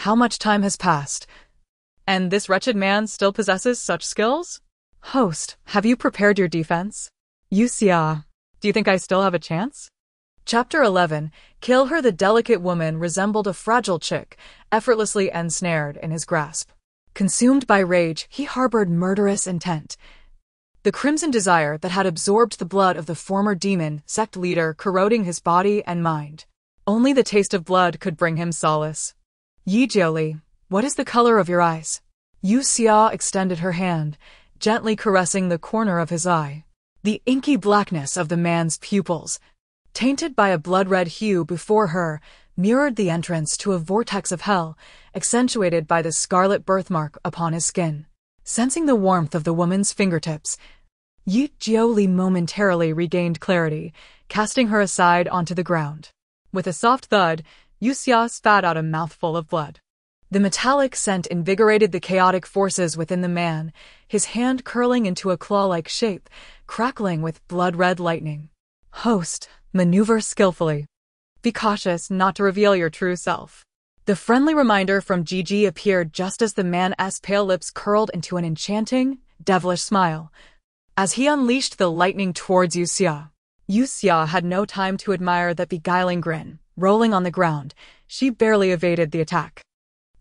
How much time has passed? And this wretched man still possesses such skills? Host, have you prepared your defense? Yue Xia, do you think I still have a chance? Chapter 11, Kill Her. The delicate woman resembled a fragile chick, effortlessly ensnared in his grasp. Consumed by rage, he harbored murderous intent. The crimson desire that had absorbed the blood of the former demon sect leader corroding his body and mind. Only the taste of blood could bring him solace. Yi Jioli, what is the color of your eyes? Yue Xia extended her hand, gently caressing the corner of his eye. The inky blackness of the man's pupils, tainted by a blood-red hue before her, mirrored the entrance to a vortex of hell, accentuated by the scarlet birthmark upon his skin. Sensing the warmth of the woman's fingertips, Yi Jioli momentarily regained clarity, casting her aside onto the ground. With a soft thud, Yue Xia spat out a mouthful of blood. The metallic scent invigorated the chaotic forces within the man, his hand curling into a claw-like shape, crackling with blood-red lightning. Host, maneuver skillfully. Be cautious not to reveal your true self. The friendly reminder from Gigi appeared just as the man's pale lips curled into an enchanting, devilish smile, as he unleashed the lightning towards Yue Xia. Yue Xia had no time to admire that beguiling grin. Rolling on the ground, she barely evaded the attack.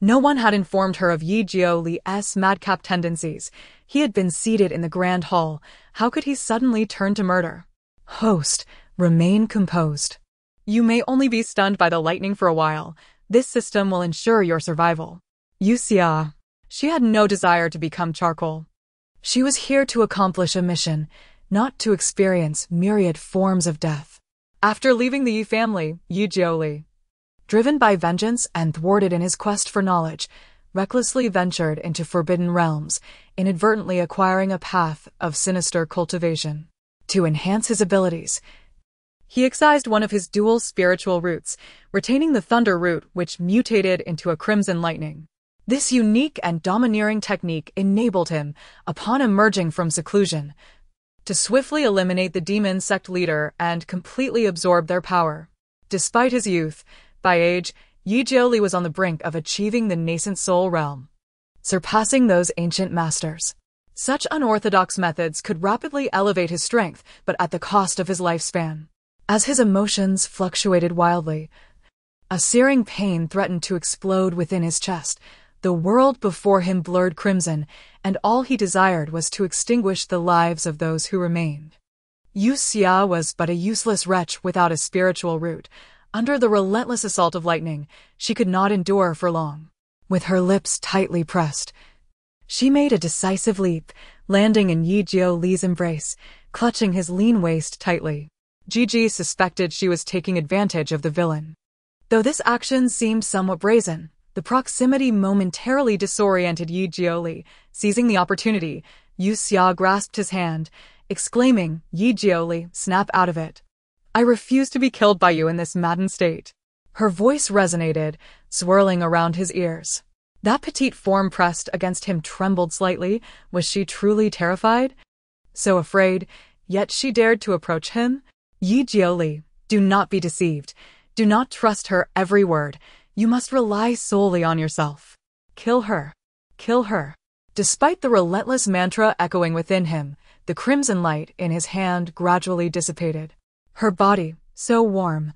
No one had informed her of Yi Jioli's madcap tendencies. He had been seated in the grand hall. How could he suddenly turn to murder? Host, remain composed. You may only be stunned by the lightning for a while. This system will ensure your survival. Yue Xia, she had no desire to become charcoal. She was here to accomplish a mission, not to experience myriad forms of death. After leaving the Yi family, Yi Jioli, driven by vengeance and thwarted in his quest for knowledge, recklessly ventured into forbidden realms, inadvertently acquiring a path of sinister cultivation. To enhance his abilities, he excised one of his dual spiritual roots, retaining the thunder root which mutated into a crimson lightning. This unique and domineering technique enabled him, upon emerging from seclusion, to swiftly eliminate the demon sect leader and completely absorb their power. Despite his youth, by age, Yi Jioli was on the brink of achieving the nascent soul realm, surpassing those ancient masters. Such unorthodox methods could rapidly elevate his strength, but at the cost of his lifespan. As his emotions fluctuated wildly, a searing pain threatened to explode within his chest, The world before him blurred crimson, and all he desired was to extinguish the lives of those who remained. Yue Xia was but a useless wretch without a spiritual root. Under the relentless assault of lightning, she could not endure for long. With her lips tightly pressed, she made a decisive leap, landing in Yi Jioli's embrace, clutching his lean waist tightly. Gigi suspected she was taking advantage of the villain. Though this action seemed somewhat brazen, the proximity momentarily disoriented Yi Jioli. Seizing the opportunity, Yue Xia grasped his hand, exclaiming, "Yi Jioli, snap out of it. I refuse to be killed by you in this maddened state." Her voice resonated, swirling around his ears. That petite form pressed against him trembled slightly. Was she truly terrified? So afraid, yet she dared to approach him? Yi Jioli, do not be deceived. Do not trust her every word. You must rely solely on yourself. Kill her. Kill her. Despite the relentless mantra echoing within him, the crimson light in his hand gradually dissipated. Her body, so warm.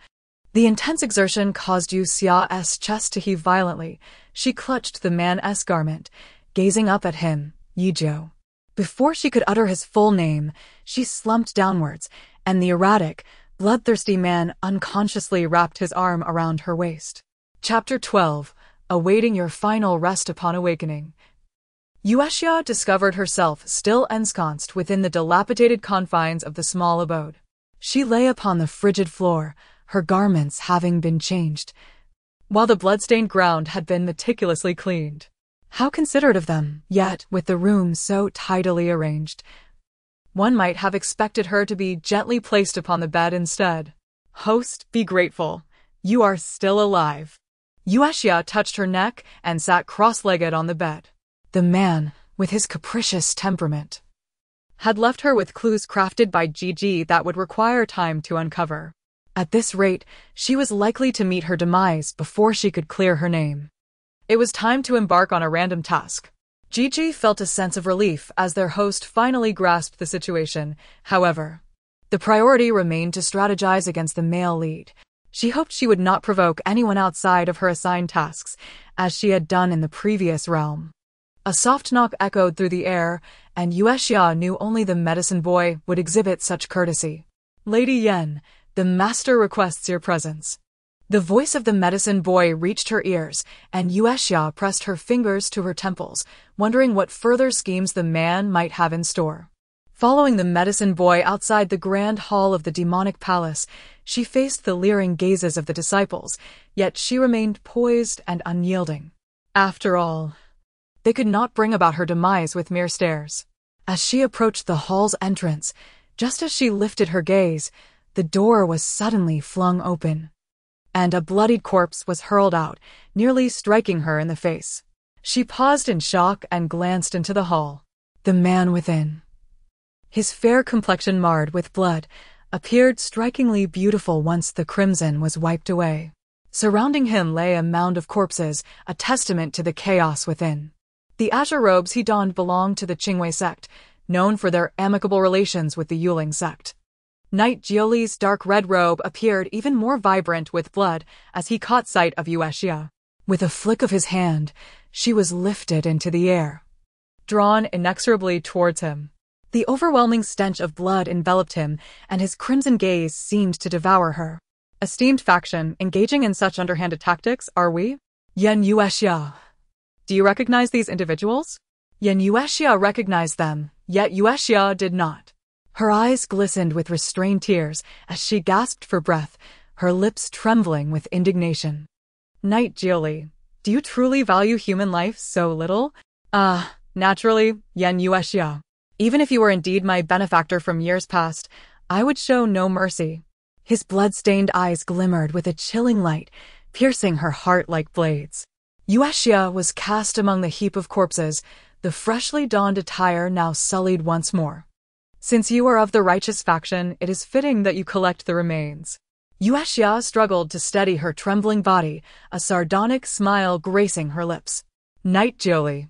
The intense exertion caused Yue Xia's chest to heave violently. She clutched the man's garment, gazing up at him, Yi Jiu. Before she could utter his full name, she slumped downwards, and the erratic, bloodthirsty man unconsciously wrapped his arm around her waist. Chapter 12. Awaiting your final rest upon awakening. Yue Xia discovered herself still ensconced within the dilapidated confines of the small abode. She lay upon the frigid floor, her garments having been changed, while the blood-stained ground had been meticulously cleaned. How considerate of them, yet, with the room so tidily arranged, one might have expected her to be gently placed upon the bed instead. Host, be grateful. You are still alive. Yue Xia touched her neck and sat cross-legged on the bed. The man, with his capricious temperament, had left her with clues crafted by Gigi that would require time to uncover. At this rate, she was likely to meet her demise before she could clear her name. It was time to embark on a random task. Gigi felt a sense of relief as their host finally grasped the situation. However, the priority remained to strategize against the male lead. She hoped she would not provoke anyone outside of her assigned tasks, as she had done in the previous realm. A soft knock echoed through the air, and Yue Xia knew only the medicine boy would exhibit such courtesy. "Lady Yen, the master requests your presence." The voice of the medicine boy reached her ears, and Yue Xia pressed her fingers to her temples, wondering what further schemes the man might have in store. Following the medicine boy outside the grand hall of the demonic palace, she faced the leering gazes of the disciples, yet she remained poised and unyielding. After all, they could not bring about her demise with mere stares. As she approached the hall's entrance, just as she lifted her gaze, the door was suddenly flung open, and a bloodied corpse was hurled out, nearly striking her in the face. She paused in shock and glanced into the hall. The man within, his fair complexion marred with blood, appeared strikingly beautiful once the crimson was wiped away. Surrounding him lay a mound of corpses, a testament to the chaos within. The azure robes he donned belonged to the Qingwei sect, known for their amicable relations with the Yuling sect. Knight Jioli's dark red robe appeared even more vibrant with blood as he caught sight of Yue Xia. With a flick of his hand, she was lifted into the air, drawn inexorably towards him. The overwhelming stench of blood enveloped him, and his crimson gaze seemed to devour her. "Esteemed faction, engaging in such underhanded tactics, are we?" "Yen Yue Xia. Do you recognize these individuals?" Yen Yue Xia recognized them, yet Yue Xia did not. Her eyes glistened with restrained tears as she gasped for breath, her lips trembling with indignation. "Knight Jioli, do you truly value human life so little?" Naturally, Yen Yue Xia. Even if you were indeed my benefactor from years past, I would show no mercy." His blood-stained eyes glimmered with a chilling light, piercing her heart like blades. Yue Xia was cast among the heap of corpses, the freshly donned attire now sullied once more. "Since you are of the righteous faction, it is fitting that you collect the remains." Yue Xia struggled to steady her trembling body, a sardonic smile gracing her lips. "Knight Jioli,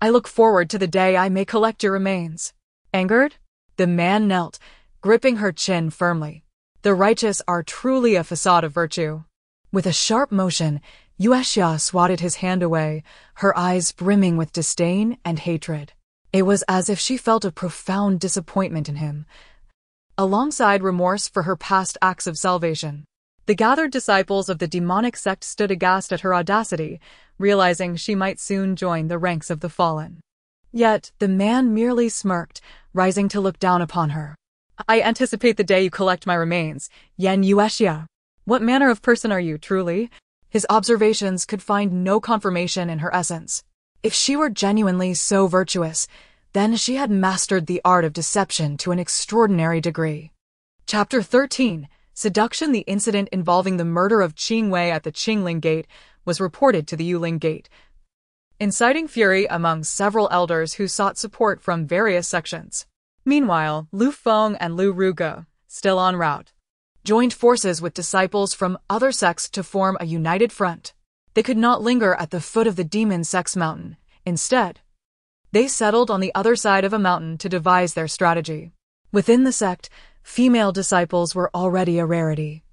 I look forward to the day I may collect your remains." Angered, the man knelt, gripping her chin firmly. "The righteous are truly a facade of virtue." With a sharp motion, Yue Xia swatted his hand away, her eyes brimming with disdain and hatred. It was as if she felt a profound disappointment in him, alongside remorse for her past acts of salvation. The gathered disciples of the demonic sect stood aghast at her audacity, realizing she might soon join the ranks of the fallen. Yet the man merely smirked, rising to look down upon her. I anticipate the day you collect my remains, Yue Xia. What manner of person are you, truly? His observations could find no confirmation in her essence. If she were genuinely so virtuous, then she had mastered the art of deception to an extraordinary degree. Chapter 13. Seduction. The incident involving the murder of Qing Wei at the Qingling Gate was reported to the Yuling Gate, inciting fury among several elders who sought support from various sections. Meanwhile, Lu Feng and Lu Ruge, still en route, joined forces with disciples from other sects to form a united front. They could not linger at the foot of the demon sect's mountain. Instead, they settled on the other side of a mountain to devise their strategy. Within the sect, female disciples were already a rarity,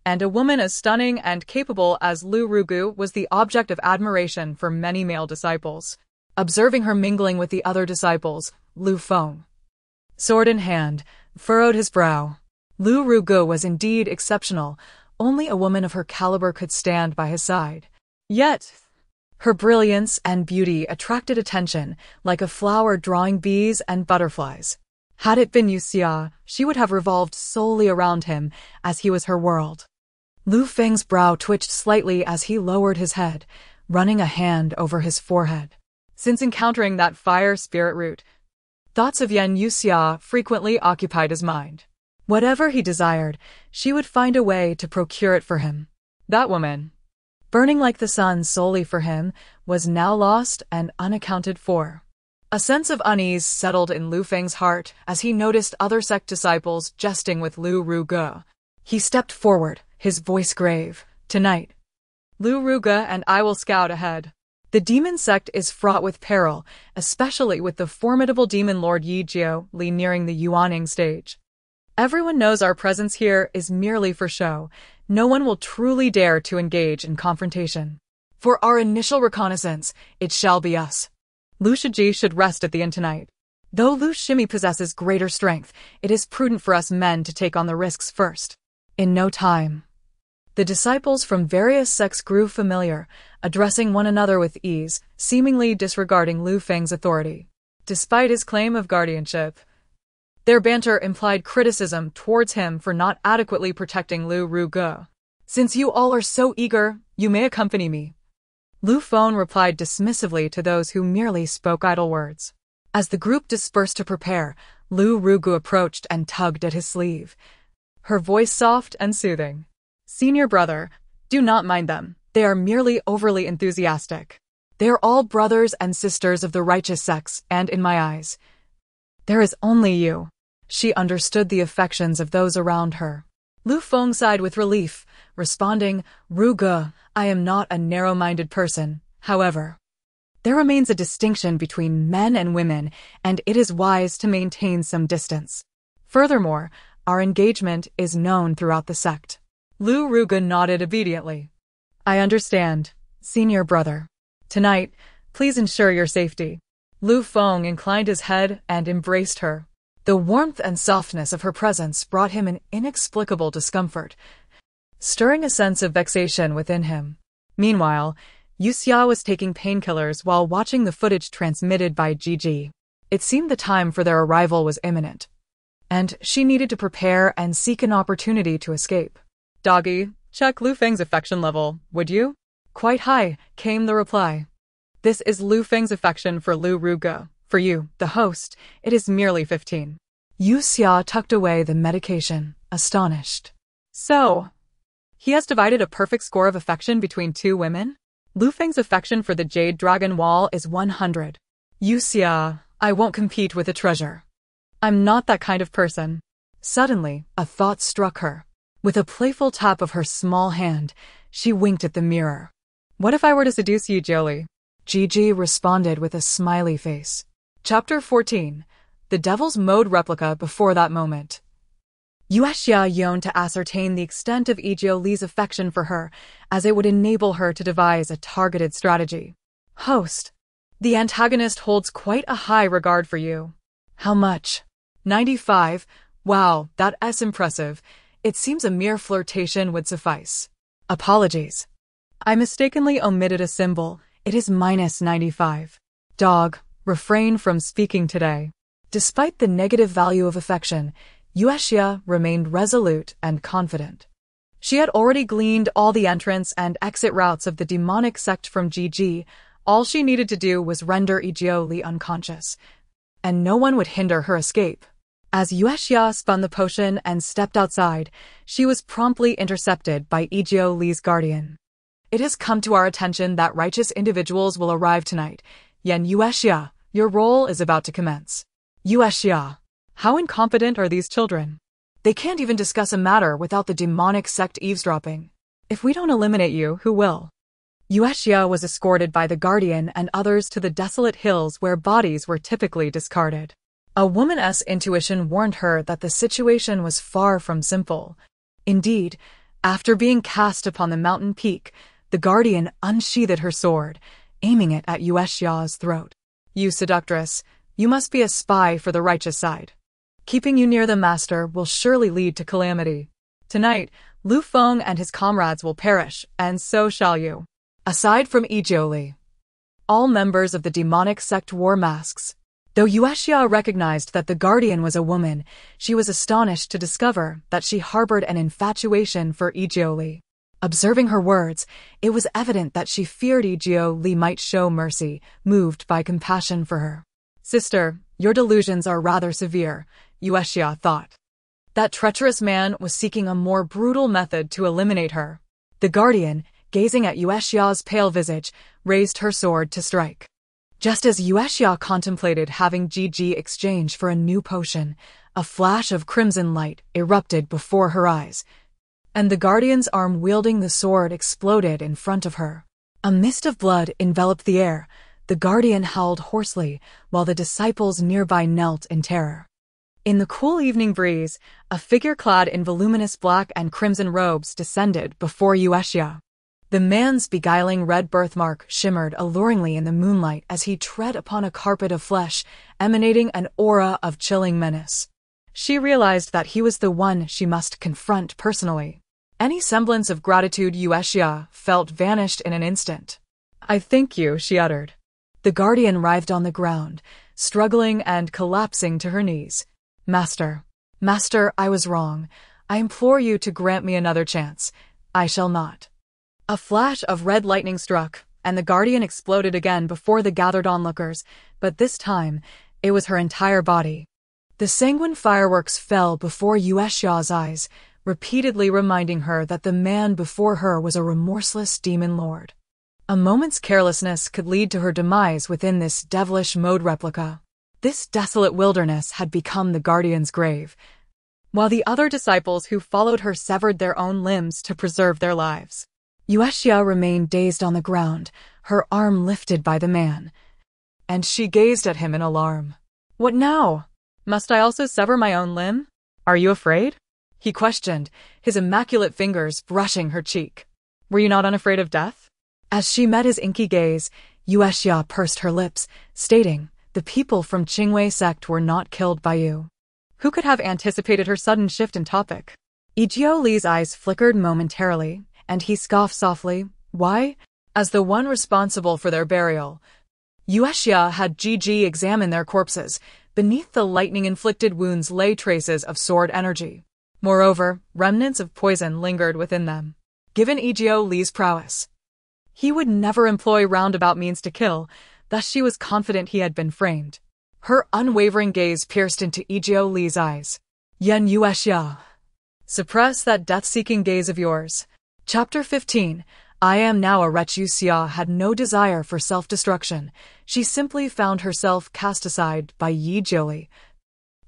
and a woman as stunning and capable as Lu Rugu was the object of admiration for many male disciples. Observing her mingling with the other disciples, Lu Feng, sword in hand, furrowed his brow. Lu Rugu was indeed exceptional. Only a woman of her caliber could stand by his side. Yet, her brilliance and beauty attracted attention, like a flower drawing bees and butterflies. Had it been Yue Xia, she would have revolved solely around him, as he was her world. Lu Feng's brow twitched slightly as he lowered his head, running a hand over his forehead. Since encountering that fire spirit root, thoughts of Yue Xia frequently occupied his mind. Whatever he desired, she would find a way to procure it for him. That woman, burning like the sun solely for him, was now lost and unaccounted for. A sense of unease settled in Lu Feng's heart as he noticed other sect disciples jesting with Lu Ruge. He stepped forward, his voice grave. Tonight, Lu Ruge and I will scout ahead. The demon sect is fraught with peril, especially with the formidable demon lord Yue Xia nearing the Yuaning stage. Everyone knows our presence here is merely for show. No one will truly dare to engage in confrontation. For our initial reconnaissance, it shall be us. Lu Shiji should rest at the inn tonight. Though Lu Shimi possesses greater strength, it is prudent for us men to take on the risks first. In no time, the disciples from various sects grew familiar, addressing one another with ease, seemingly disregarding Lu Feng's authority. Despite his claim of guardianship, their banter implied criticism towards him for not adequately protecting Lu Ruge. Since you all are so eager, you may accompany me. Lu Feng replied dismissively to those who merely spoke idle words. As the group dispersed to prepare, Lu Rugu approached and tugged at his sleeve, her voice soft and soothing. Senior brother, do not mind them. They are merely overly enthusiastic. They are all brothers and sisters of the righteous sects, and in my eyes, there is only you. She understood the affections of those around her. Lu Feng sighed with relief, responding, Ruge, I am not a narrow-minded person. However, there remains a distinction between men and women, and it is wise to maintain some distance. Furthermore, our engagement is known throughout the sect. Lu Ruge nodded obediently. I understand, senior brother. Tonight, please ensure your safety. Lu Feng inclined his head and embraced her. The warmth and softness of her presence brought him an inexplicable discomfort, stirring a sense of vexation within him. Meanwhile, Yue Xia was taking painkillers while watching the footage transmitted by Gigi. It seemed the time for their arrival was imminent, and she needed to prepare and seek an opportunity to escape. Doggy, check Lu Feng's affection level, would you? Quite high, came the reply. This is Lu Feng's affection for Lu Ruge. For you, the host, it is merely 15. Yue Xia tucked away the medication, astonished. So, he has divided a perfect score of affection between two women? Lu Feng's affection for the Jade Dragon Wall is 100. Yue Xia, I won't compete with a treasure. I'm not that kind of person. Suddenly, a thought struck her. With a playful tap of her small hand, she winked at the mirror. What if I were to seduce you, Jolie? Gigi responded with a smiley face. Chapter 14. The Devil's Mode replica. Before that moment, Yue Xia yearned to ascertain the extent of Ijio Li's affection for her, as it would enable her to devise a targeted strategy. Host. The antagonist holds quite a high regard for you. How much? 95. Wow, that's impressive. It seems a mere flirtation would suffice. Apologies. I mistakenly omitted a symbol. It is minus 95. Dog, refrain from speaking today. Despite the negative value of affection, Yue Xia remained resolute and confident. She had already gleaned all the entrance and exit routes of the demonic sect from GG. All she needed to do was render Ijio Li unconscious, and no one would hinder her escape. As Yue Xia spun the potion and stepped outside, she was promptly intercepted by Ijio Li's guardian. It has come to our attention that righteous individuals will arrive tonight. Yue Xia, your role is about to commence. Yue Xia, how incompetent are these children? They can't even discuss a matter without the demonic sect eavesdropping. If we don't eliminate you, who will? Yue Xia was escorted by the guardian and others to the desolate hills where bodies were typically discarded. A woman's intuition warned her that the situation was far from simple. Indeed, after being cast upon the mountain peak, the guardian unsheathed her sword, aiming it at Yue Xia's throat. You seductress, you must be a spy for the righteous side. Keeping you near the master will surely lead to calamity. Tonight, Lu Feng and his comrades will perish, and so shall you. Aside from Ijio Li, all members of the demonic sect wore masks. Though Yue Xia recognized that the guardian was a woman, she was astonished to discover that she harbored an infatuation for Ijio Li. Observing her words, it was evident that she feared Ijio Li might show mercy, moved by compassion for her. Sister, your delusions are rather severe, Yue Xia thought. That treacherous man was seeking a more brutal method to eliminate her. The guardian, gazing at Yue Xia's pale visage, raised her sword to strike. Just as Yue Xia contemplated having GG exchange for a new potion, a flash of crimson light erupted before her eyes, and the guardian's arm wielding the sword exploded in front of her. A mist of blood enveloped the air. The guardian howled hoarsely, while the disciples nearby knelt in terror. In the cool evening breeze, a figure clad in voluminous black and crimson robes descended before Yue Xia. The man's beguiling red birthmark shimmered alluringly in the moonlight as he tread upon a carpet of flesh, emanating an aura of chilling menace. She realized that he was the one she must confront personally. Any semblance of gratitude Yue Xia felt vanished in an instant. I thank you, she uttered. The guardian writhed on the ground, struggling and collapsing to her knees. Master, I was wrong. I implore you to grant me another chance. I shall not. A flash of red lightning struck, and the guardian exploded again before the gathered onlookers, but this time, it was her entire body. The sanguine fireworks fell before Yue Xia's eyes, repeatedly reminding her that the man before her was a remorseless demon lord. A moment's carelessness could lead to her demise within this devilish mode replica. This desolate wilderness had become the guardian's grave, while the other disciples who followed her severed their own limbs to preserve their lives. Yue Xia remained dazed on the ground, her arm lifted by the man, and she gazed at him in alarm. What now? Must I also sever my own limb? Are you afraid? He questioned, his immaculate fingers brushing her cheek. Were you not unafraid of death? As she met his inky gaze, Yue Xia pursed her lips, stating, the people from Qingwei sect were not killed by you. Who could have anticipated her sudden shift in topic? Ijio Li's eyes flickered momentarily, and he scoffed softly. Why? As the one responsible for their burial, Yue Xia had GG examine their corpses. Beneath the lightning-inflicted wounds lay traces of sword energy. Moreover, remnants of poison lingered within them. Given Ijio Li's prowess, he would never employ roundabout means to kill, thus she was confident he had been framed. Her unwavering gaze pierced into Ijio Li's eyes. Yue Xia, suppress that death-seeking gaze of yours. Chapter 15. I am now a wretch. Yue Xia had no desire for self-destruction. She simply found herself cast aside by Ijio Li,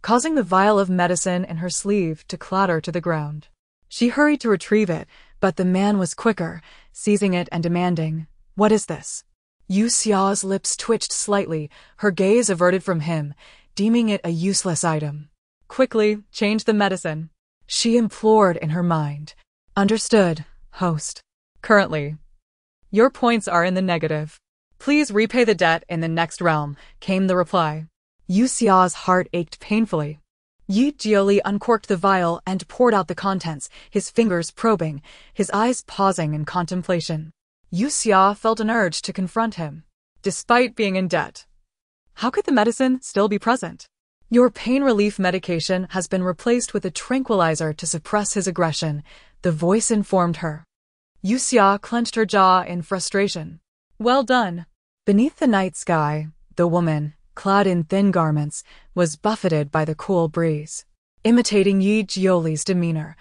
causing the vial of medicine in her sleeve to clatter to the ground. She hurried to retrieve it, but the man was quicker, seizing it and demanding, What is this? Yue Xia's lips twitched slightly, her gaze averted from him, deeming it a useless item. Quickly, change the medicine. She implored in her mind. Understood, host. Currently, your points are in the negative. Please repay the debt in the next realm, came the reply. Yue Xia's heart ached painfully. Yi Jioli uncorked the vial and poured out the contents, his fingers probing, his eyes pausing in contemplation. Yue Xia felt an urge to confront him. Despite being in debt, how could the medicine still be present? Your pain relief medication has been replaced with a tranquilizer to suppress his aggression, the voice informed her. Yue Xia clenched her jaw in frustration. Well done. Beneath the night sky, the woman, clad in thin garments, was buffeted by the cool breeze. Imitating Yi Jioli's demeanor,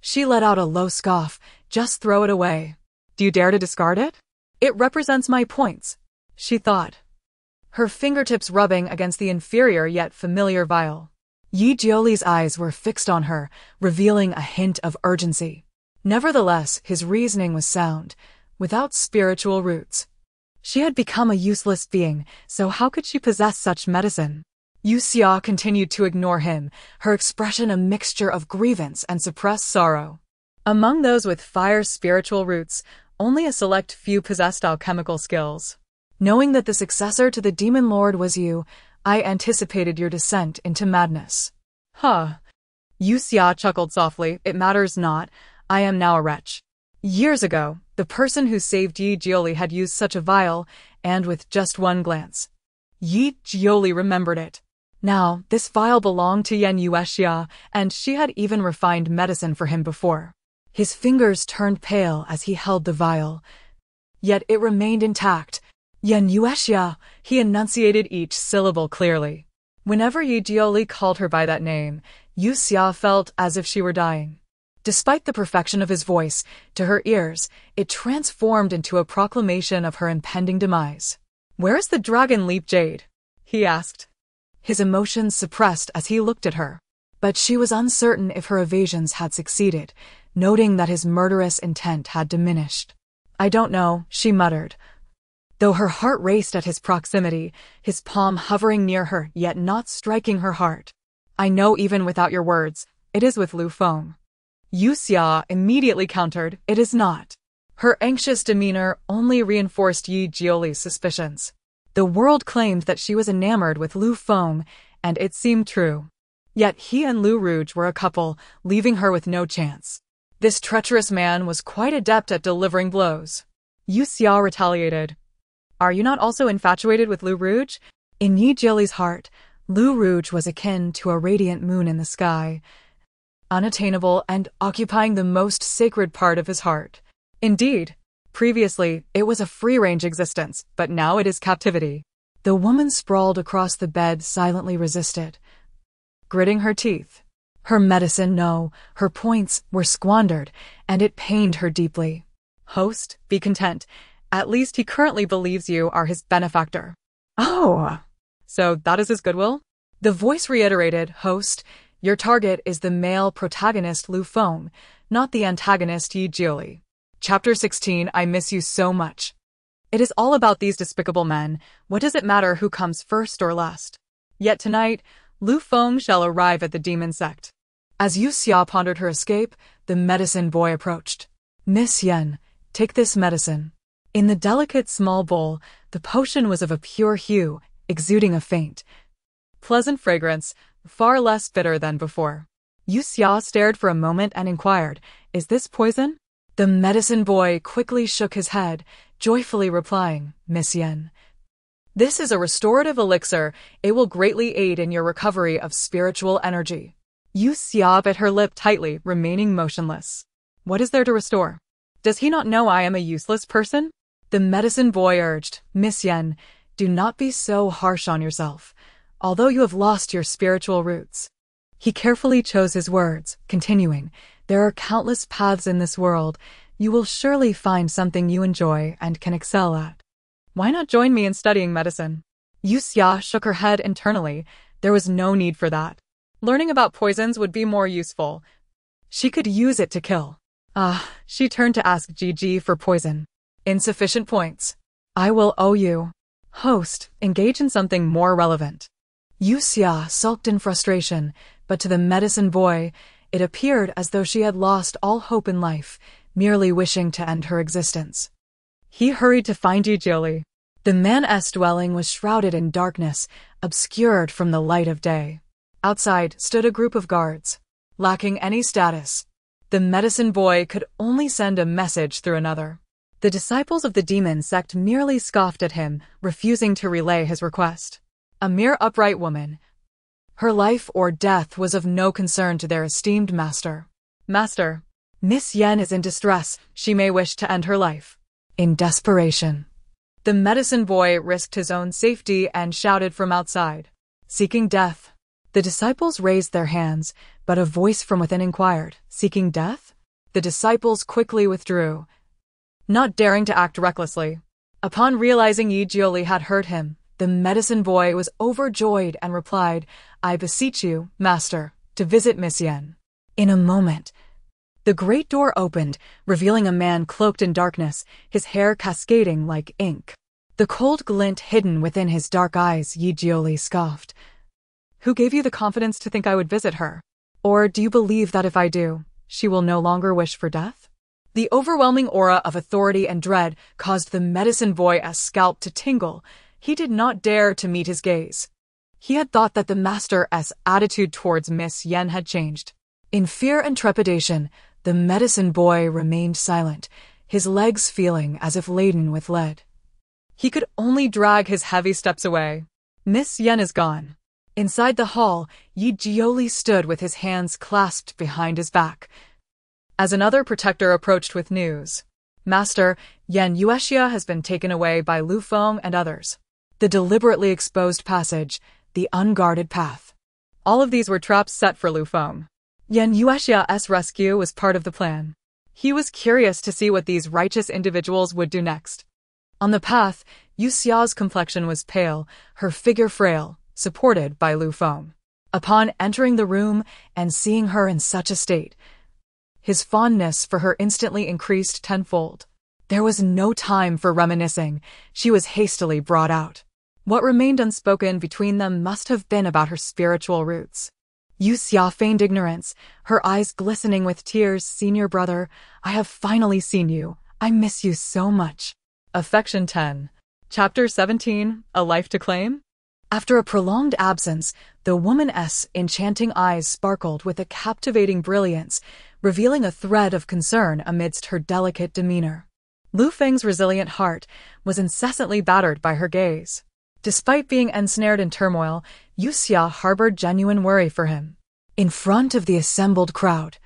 she let out a low scoff. Just throw it away. Do you dare to discard it? It represents my points, she thought, her fingertips rubbing against the inferior yet familiar vial. Yi Jioli's eyes were fixed on her, revealing a hint of urgency. Nevertheless, his reasoning was sound, without spiritual roots. She had become a useless being, so how could she possess such medicine? Yue Xia continued to ignore him, her expression a mixture of grievance and suppressed sorrow. Among those with fire spiritual roots, only a select few possessed alchemical skills. Knowing that the successor to the demon lord was you, I anticipated your descent into madness. Huh. Yue Xia chuckled softly. It matters not. I am now a wretch. Years ago, the person who saved Yi Jioli had used such a vial, and with just one glance, Yi Jioli remembered it. Now, this vial belonged to Yue Xia, and she had even refined medicine for him before. His fingers turned pale as he held the vial, yet it remained intact. Yue Xia, he enunciated each syllable clearly. Whenever Yi Jioli called her by that name, Yue Xia felt as if she were dying. Despite the perfection of his voice, to her ears, it transformed into a proclamation of her impending demise. Where is the dragon leap jade? He asked, his emotions suppressed as he looked at her. But she was uncertain if her evasions had succeeded, noting that his murderous intent had diminished. I don't know, she muttered, though her heart raced at his proximity, his palm hovering near her yet not striking her heart. I know even without your words, it is with Lu Feng. Yue Xia immediately countered, it is not. Her anxious demeanor only reinforced Yi Jioli's suspicions. The world claimed that she was enamored with Lu Feng, and it seemed true. Yet he and Lu Rouge were a couple, leaving her with no chance. This treacherous man was quite adept at delivering blows. Yue Xia retaliated. Are you not also infatuated with Lu Rouge? In Yi Jioli's heart, Lu Rouge was akin to a radiant moon in the sky, unattainable and occupying the most sacred part of his heart. Indeed, previously, it was a free-range existence, but now it is captivity. The woman sprawled across the bed silently resisted, gritting her teeth. Her medicine, no, her points were squandered, and it pained her deeply. Host, be content. At least he currently believes you are his benefactor. Oh, so that is his goodwill? The voice reiterated, host, your target is the male protagonist Lu Feng, not the antagonist Yi Jioli. Chapter 16, I miss you so much. It is all about these despicable men. What does it matter who comes first or last? Yet tonight, Lu Feng shall arrive at the demon sect. As Yue Xia pondered her escape, the medicine boy approached. Miss Yen, take this medicine. In the delicate small bowl, the potion was of a pure hue, exuding a faint, pleasant fragrance, far less bitter than before. Yue Xia stared for a moment and inquired, is this poison? The medicine boy quickly shook his head, joyfully replying, Miss Yen, this is a restorative elixir. It will greatly aid in your recovery of spiritual energy. Yue Xia bit her lip tightly, remaining motionless. What is there to restore? Does he not know I am a useless person? The medicine boy urged, Miss Yen, do not be so harsh on yourself, although you have lost your spiritual roots. He carefully chose his words, continuing, there are countless paths in this world. You will surely find something you enjoy and can excel at. Why not join me in studying medicine? Yue Xia shook her head internally. There was no need for that. Learning about poisons would be more useful. She could use it to kill. She turned to ask Gigi for poison. Insufficient points. I will owe you. Host, engage in something more relevant. Yue Xia sulked in frustration, but to the medicine boy, It appeared as though she had lost all hope in life, merely wishing to end her existence. He hurried to find Yue Xia. The man's dwelling was shrouded in darkness, obscured from the light of day. Outside stood a group of guards. Lacking any status, the medicine boy could only send a message through another. The disciples of the demon sect merely scoffed at him, refusing to relay his request. A mere upright woman. Her life or death was of no concern to their esteemed master. Master, Miss Yen is in distress. She may wish to end her life. In desperation, the medicine boy risked his own safety and shouted from outside, seeking death. The disciples raised their hands, but a voice from within inquired, seeking death? The disciples quickly withdrew, not daring to act recklessly. Upon realizing Yue Xia had heard him, the medicine boy was overjoyed and replied, I beseech you, master, to visit Miss Yen. In a moment, the great door opened, revealing a man cloaked in darkness, his hair cascading like ink. The cold glint hidden within his dark eyes, Yue Xia scoffed. Who gave you the confidence to think I would visit her? Or do you believe that if I do, she will no longer wish for death? The overwhelming aura of authority and dread caused the medicine boy's scalp to tingle. He did not dare to meet his gaze. He had thought that the master's attitude towards Miss Yen had changed. In fear and trepidation, the medicine boy remained silent, his legs feeling as if laden with lead. He could only drag his heavy steps away. Miss Yen is gone. Inside the hall, Yue Xia stood with his hands clasped behind his back. As another protector approached with news, Master, Yue Xia has been taken away by Lu Feng and others. The deliberately exposed passage, the unguarded path. All of these were traps set for Lu Feng. Yue Xia's rescue was part of the plan. He was curious to see what these righteous individuals would do next. On the path, Yue Xia's complexion was pale, her figure frail, supported by Lu Feng. Upon entering the room and seeing her in such a state, his fondness for her instantly increased tenfold. There was no time for reminiscing. She was hastily brought out. What remained unspoken between them must have been about her spiritual roots. Yue Xia feigned ignorance, her eyes glistening with tears. Senior brother, I have finally seen you. I miss you so much. Affection 10. Chapter 17, A Life to Claim? After a prolonged absence, the woman's enchanting eyes sparkled with a captivating brilliance, revealing a thread of concern amidst her delicate demeanor. Lu Feng's resilient heart was incessantly battered by her gaze. Despite being ensnared in turmoil, Yue Xia harbored genuine worry for him. In front of the assembled crowd,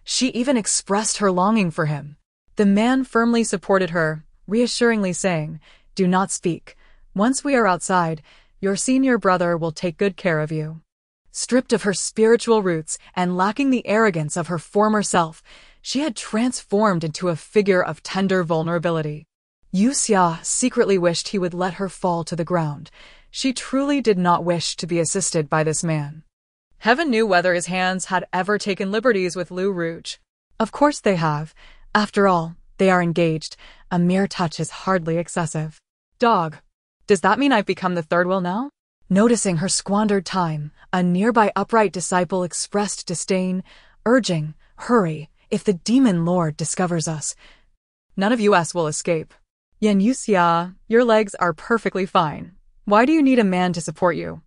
she even expressed her longing for him. The man firmly supported her, reassuringly saying, Do not speak. Once we are outside, your senior brother will take good care of you. Stripped of her spiritual roots and lacking the arrogance of her former self, she had transformed into a figure of tender vulnerability. Yue Xia secretly wished he would let her fall to the ground. She truly did not wish to be assisted by this man. Heaven knew whether his hands had ever taken liberties with Lu Rouge. Of course they have. After all, they are engaged. A mere touch is hardly excessive. Dog. Does that mean I've become the third wheel now? Noticing her squandered time, a nearby upright disciple expressed disdain, urging, Hurry, if the demon lord discovers us. None of us will escape. Yue Xia, your legs are perfectly fine. Why do you need a man to support you?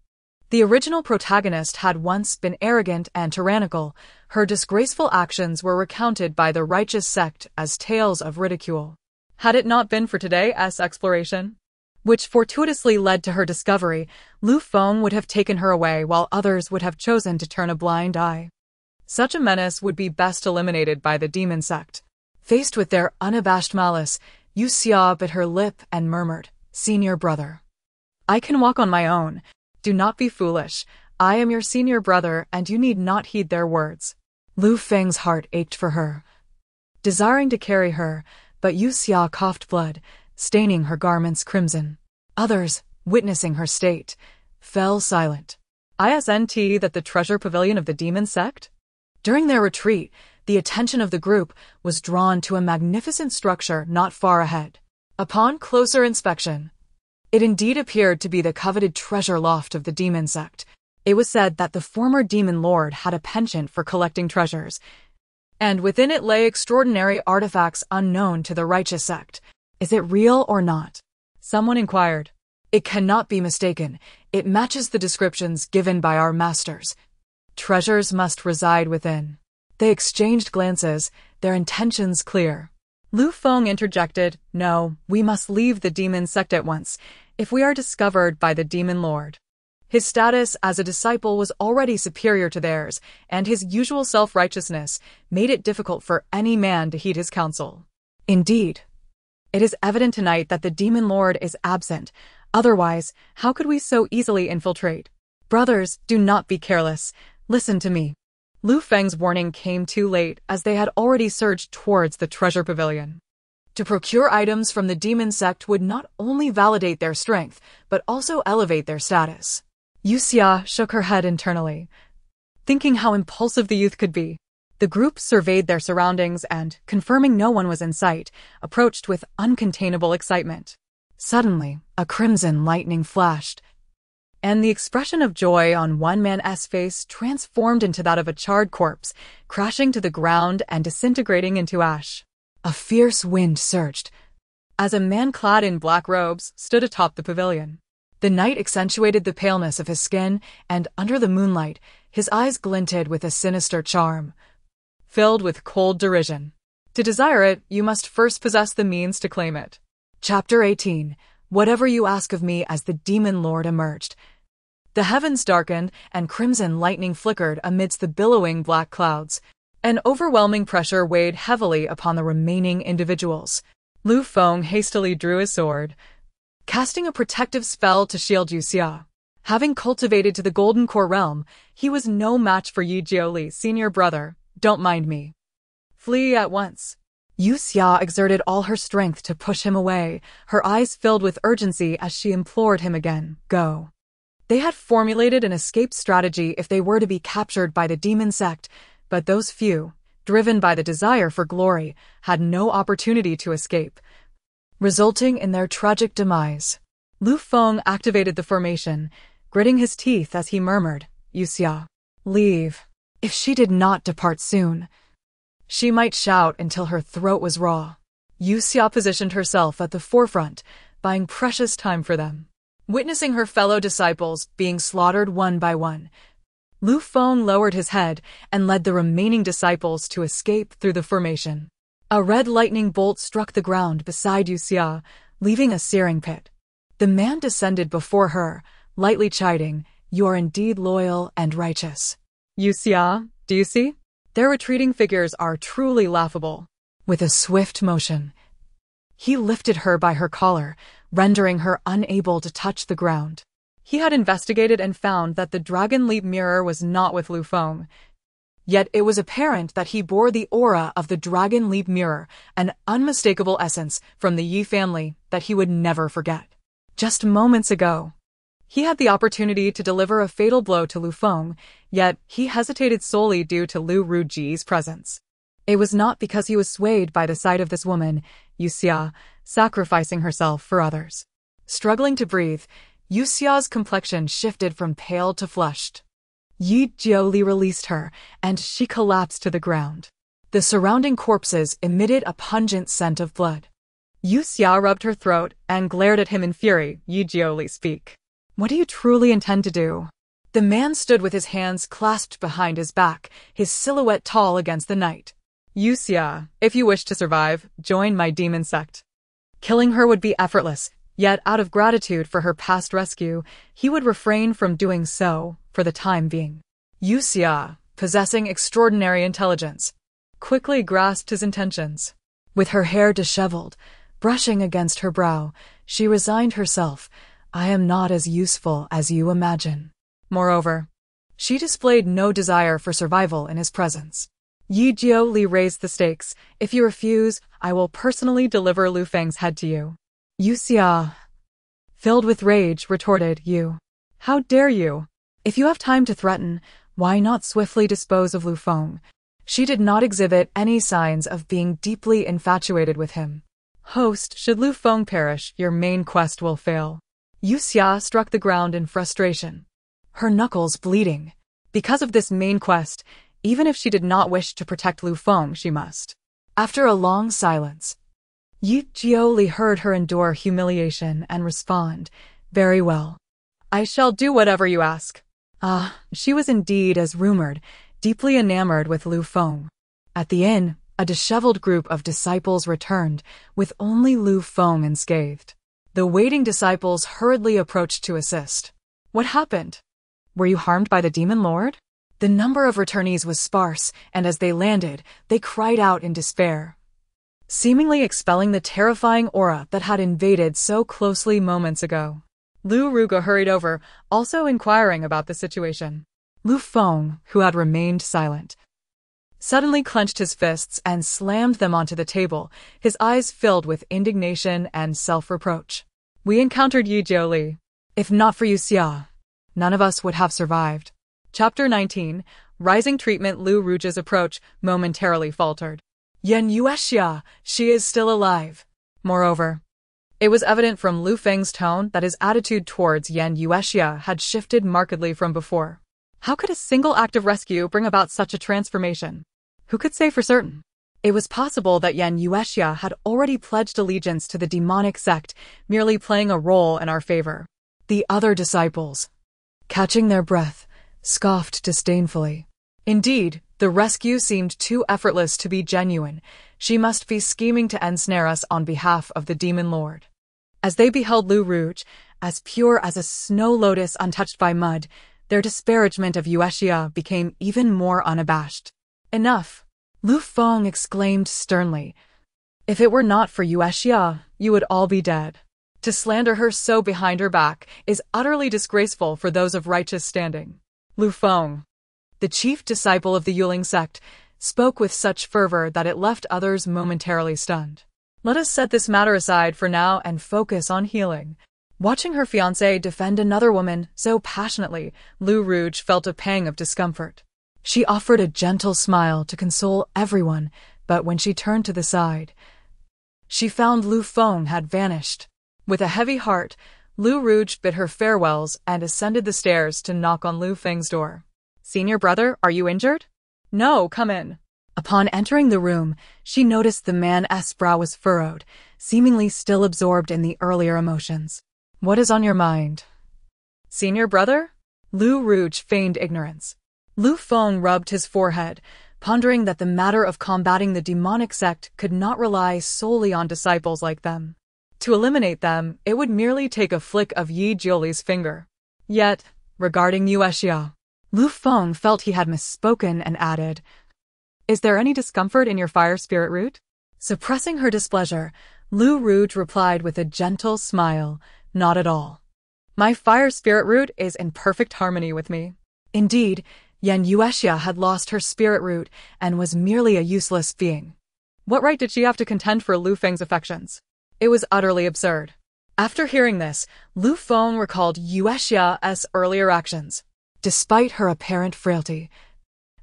The original protagonist had once been arrogant and tyrannical. Her disgraceful actions were recounted by the righteous sect as tales of ridicule. Had it not been for today's exploration, which fortuitously led to her discovery, Lu Feng would have taken her away while others would have chosen to turn a blind eye. Such a menace would be best eliminated by the demon sect. Faced with their unabashed malice, Yue Xia bit her lip and murmured, Senior brother. I can walk on my own. Do not be foolish. I am your senior brother and you need not heed their words. Lu Feng's heart ached for her, desiring to carry her, but Yue Xia coughed blood, staining her garments crimson. Others, witnessing her state, fell silent. Isn't that the treasure pavilion of the demon sect? During their retreat, the attention of the group was drawn to a magnificent structure not far ahead. Upon closer inspection, it indeed appeared to be the coveted treasure loft of the demon sect. It was said that the former demon lord had a penchant for collecting treasures, and within it lay extraordinary artifacts unknown to the righteous sect. Is it real or not? Someone inquired. It cannot be mistaken. It matches the descriptions given by our masters. Treasures must reside within. They exchanged glances, their intentions clear. Lu Feng interjected, "No, we must leave the demon sect at once, if we are discovered by the demon lord." His status as a disciple was already superior to theirs, and his usual self-righteousness made it difficult for any man to heed his counsel. Indeed, it is evident tonight that the demon lord is absent. Otherwise, how could we so easily infiltrate? Brothers, do not be careless. Listen to me. Lu Feng's warning came too late, as they had already surged towards the treasure pavilion. To procure items from the demon sect would not only validate their strength, but also elevate their status. Yue Xia shook her head internally, thinking how impulsive the youth could be. The group surveyed their surroundings and, confirming no one was in sight, approached with uncontainable excitement. Suddenly, a crimson lightning flashed, and the expression of joy on one man's face transformed into that of a charred corpse, crashing to the ground and disintegrating into ash. A fierce wind surged, as a man clad in black robes stood atop the pavilion. The night accentuated the paleness of his skin, and under the moonlight, his eyes glinted with a sinister charm, filled with cold derision. To desire it, you must first possess the means to claim it. Chapter 18. Whatever you ask of me. As the demon lord emerged, the heavens darkened and crimson lightning flickered amidst the billowing black clouds. An overwhelming pressure weighed heavily upon the remaining individuals. Lu Feng hastily drew his sword, casting a protective spell to shield Yue Xia. Having cultivated to the Golden Core realm, he was no match for Yi Jioli's senior brother. Don't mind me. Flee at once. Yue Xia exerted all her strength to push him away, her eyes filled with urgency as she implored him again, go. They had formulated an escape strategy if they were to be captured by the demon sect, but those few, driven by the desire for glory, had no opportunity to escape, resulting in their tragic demise. Lu Feng activated the formation, gritting his teeth as he murmured, Yue Xia, leave. If she did not depart soon, she might shout until her throat was raw. Yue Xia positioned herself at the forefront, buying precious time for them. Witnessing her fellow disciples being slaughtered one by one, Lu Feng lowered his head and led the remaining disciples to escape through the formation. A red lightning bolt struck the ground beside Yue Xia, leaving a searing pit. The man descended before her, lightly chiding, "You are indeed loyal and righteous." Yue Xia, do you see? Their retreating figures are truly laughable. With a swift motion, he lifted her by her collar, rendering her unable to touch the ground. He had investigated and found that the Dragon Leap mirror was not with Lu Feng. Yet it was apparent that he bore the aura of the Dragon Leap mirror, an unmistakable essence from the Yi family that he would never forget. Just moments ago, he had the opportunity to deliver a fatal blow to Lu Feng, yet he hesitated solely due to Lu Ruji's presence. It was not because he was swayed by the sight of this woman, Yue Xia, sacrificing herself for others. Struggling to breathe, Yue Xia's complexion shifted from pale to flushed. Yi Jioli released her, and she collapsed to the ground. The surrounding corpses emitted a pungent scent of blood. Yue Xia rubbed her throat and glared at him in fury. Yi Jioli, speak. What do you truly intend to do? The man stood with his hands clasped behind his back, his silhouette tall against the night. Yue Xia, if you wish to survive, join my demon sect. Killing her would be effortless, yet out of gratitude for her past rescue, he would refrain from doing so for the time being. Yue Xia, possessing extraordinary intelligence, quickly grasped his intentions. With her hair disheveled, brushing against her brow, she resigned herself. I am not as useful as you imagine. Moreover, she displayed no desire for survival in his presence. Yi Jioli raised the stakes. If you refuse, I will personally deliver Lu Feng's head to you. Yue Xia, filled with rage, retorted, You. How dare you? If you have time to threaten, why not swiftly dispose of Lu Feng? She did not exhibit any signs of being deeply infatuated with him. Host, should Lu Feng perish, your main quest will fail. Yue Xia struck the ground in frustration. her knuckles bleeding. Because of this main quest, even if she did not wish to protect Lu Feng, she must. After a long silence, Yue Xia heard her endure humiliation and respond, "Very well. I shall do whatever you ask." She was indeed, as rumored, deeply enamored with Lu Feng. At the inn, a disheveled group of disciples returned, with only Lu Feng unscathed. The waiting disciples hurriedly approached to assist. "What happened? Were you harmed by the demon lord?" The number of returnees was sparse, and as they landed, they cried out in despair, seemingly expelling the terrifying aura that had invaded so closely moments ago. Lu Ruga hurried over, also inquiring about the situation. Lu Feng, who had remained silent, suddenly clenched his fists and slammed them onto the table, his eyes filled with indignation and self-reproach. "We encountered Yue Xia. If not for Yue Xia, none of us would have survived." Chapter 19, Rising Treatment. Lu Ruja's approach momentarily faltered. "Yue Xia, she is still alive." Moreover, it was evident from Lu Feng's tone that his attitude towards Yue Xia had shifted markedly from before. How could a single act of rescue bring about such a transformation? Who could say for certain? It was possible that Yue Xia had already pledged allegiance to the demonic sect, merely playing a role in our favor. The other disciples, catching their breath, scoffed disdainfully. Indeed, the rescue seemed too effortless to be genuine. She must be scheming to ensnare us on behalf of the demon lord. As they beheld Lu Rouge, as pure as a snow lotus untouched by mud, their disparagement of Yue Xia became even more unabashed. "Enough!" Lu Feng exclaimed sternly. "If it were not for Yue Xia, you would all be dead. To slander her so behind her back is utterly disgraceful for those of righteous standing." Lu Feng, the chief disciple of the Yuling sect, spoke with such fervor that it left others momentarily stunned. "Let us set this matter aside for now and focus on healing." Watching her fiancé defend another woman so passionately, Lu Rouge felt a pang of discomfort. She offered a gentle smile to console everyone, but when she turned to the side, she found Lu Feng had vanished. With a heavy heart, Lu Rouge bid her farewells and ascended the stairs to knock on Lu Feng's door. "Senior brother, are you injured?" "No, come in." Upon entering the room, she noticed the man's brow was furrowed, seemingly still absorbed in the earlier emotions. "What is on your mind?" "Senior brother?" Lu Rouge feigned ignorance. Lu Feng rubbed his forehead, pondering that the matter of combating the demonic sect could not rely solely on disciples like them. To eliminate them, it would merely take a flick of Yue Xia's finger. Yet, regarding Yue Xia, Lu Feng felt he had misspoken and added, "Is there any discomfort in your fire spirit root?" Suppressing her displeasure, Lu Rouge replied with a gentle smile, "Not at all. My fire spirit root is in perfect harmony with me." Indeed, Yue Xia had lost her spirit root and was merely a useless being. What right did she have to contend for Lu Feng's affections? It was utterly absurd. After hearing this, Lu Feng recalled Yue Xia's earlier actions. Despite her apparent frailty,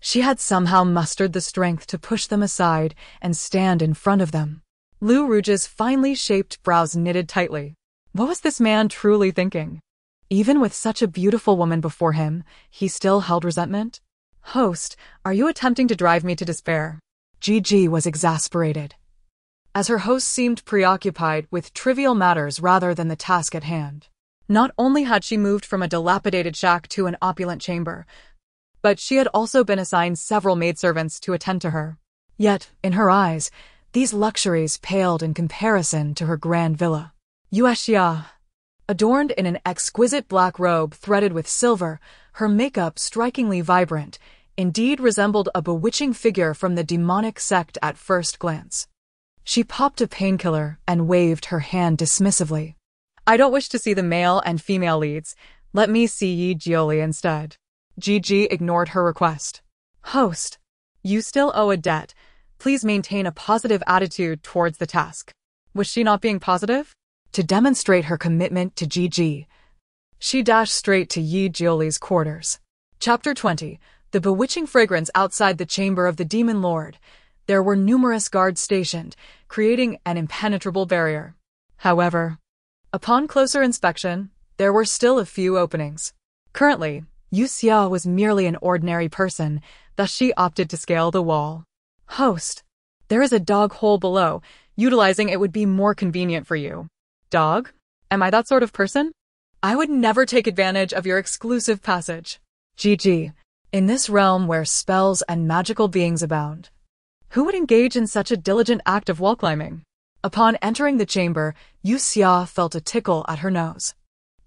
she had somehow mustered the strength to push them aside and stand in front of them. Lu Rouge's finely shaped brows knitted tightly. What was this man truly thinking? Even with such a beautiful woman before him, he still held resentment? "Host, are you attempting to drive me to despair?" Gigi was exasperated, as her host seemed preoccupied with trivial matters rather than the task at hand. Not only had she moved from a dilapidated shack to an opulent chamber, but she had also been assigned several maidservants to attend to her. Yet, in her eyes, these luxuries paled in comparison to her grand villa. Yue Xia, adorned in an exquisite black robe threaded with silver, her makeup strikingly vibrant, indeed resembled a bewitching figure from the demonic sect at first glance. She popped a painkiller and waved her hand dismissively. "I don't wish to see the male and female leads. Let me see Yue Xia instead." Gigi ignored her request. "Host, you still owe a debt. Please maintain a positive attitude towards the task." Was she not being positive? To demonstrate her commitment to Gigi, she dashed straight to Yue Xia's quarters. Chapter 20, The bewitching fragrance outside the chamber of the demon lord. There were numerous guards stationed, creating an impenetrable barrier. However, upon closer inspection, there were still a few openings. Currently, Yue Xia was merely an ordinary person, thus she opted to scale the wall. Host. There is a dog hole below. Utilizing it would be more convenient for you. Dog? Am I that sort of person? I would never take advantage of your exclusive passage. GG. In this realm where spells and magical beings abound, who would engage in such a diligent act of wall climbing? Upon entering the chamber, Yue Xia felt a tickle at her nose.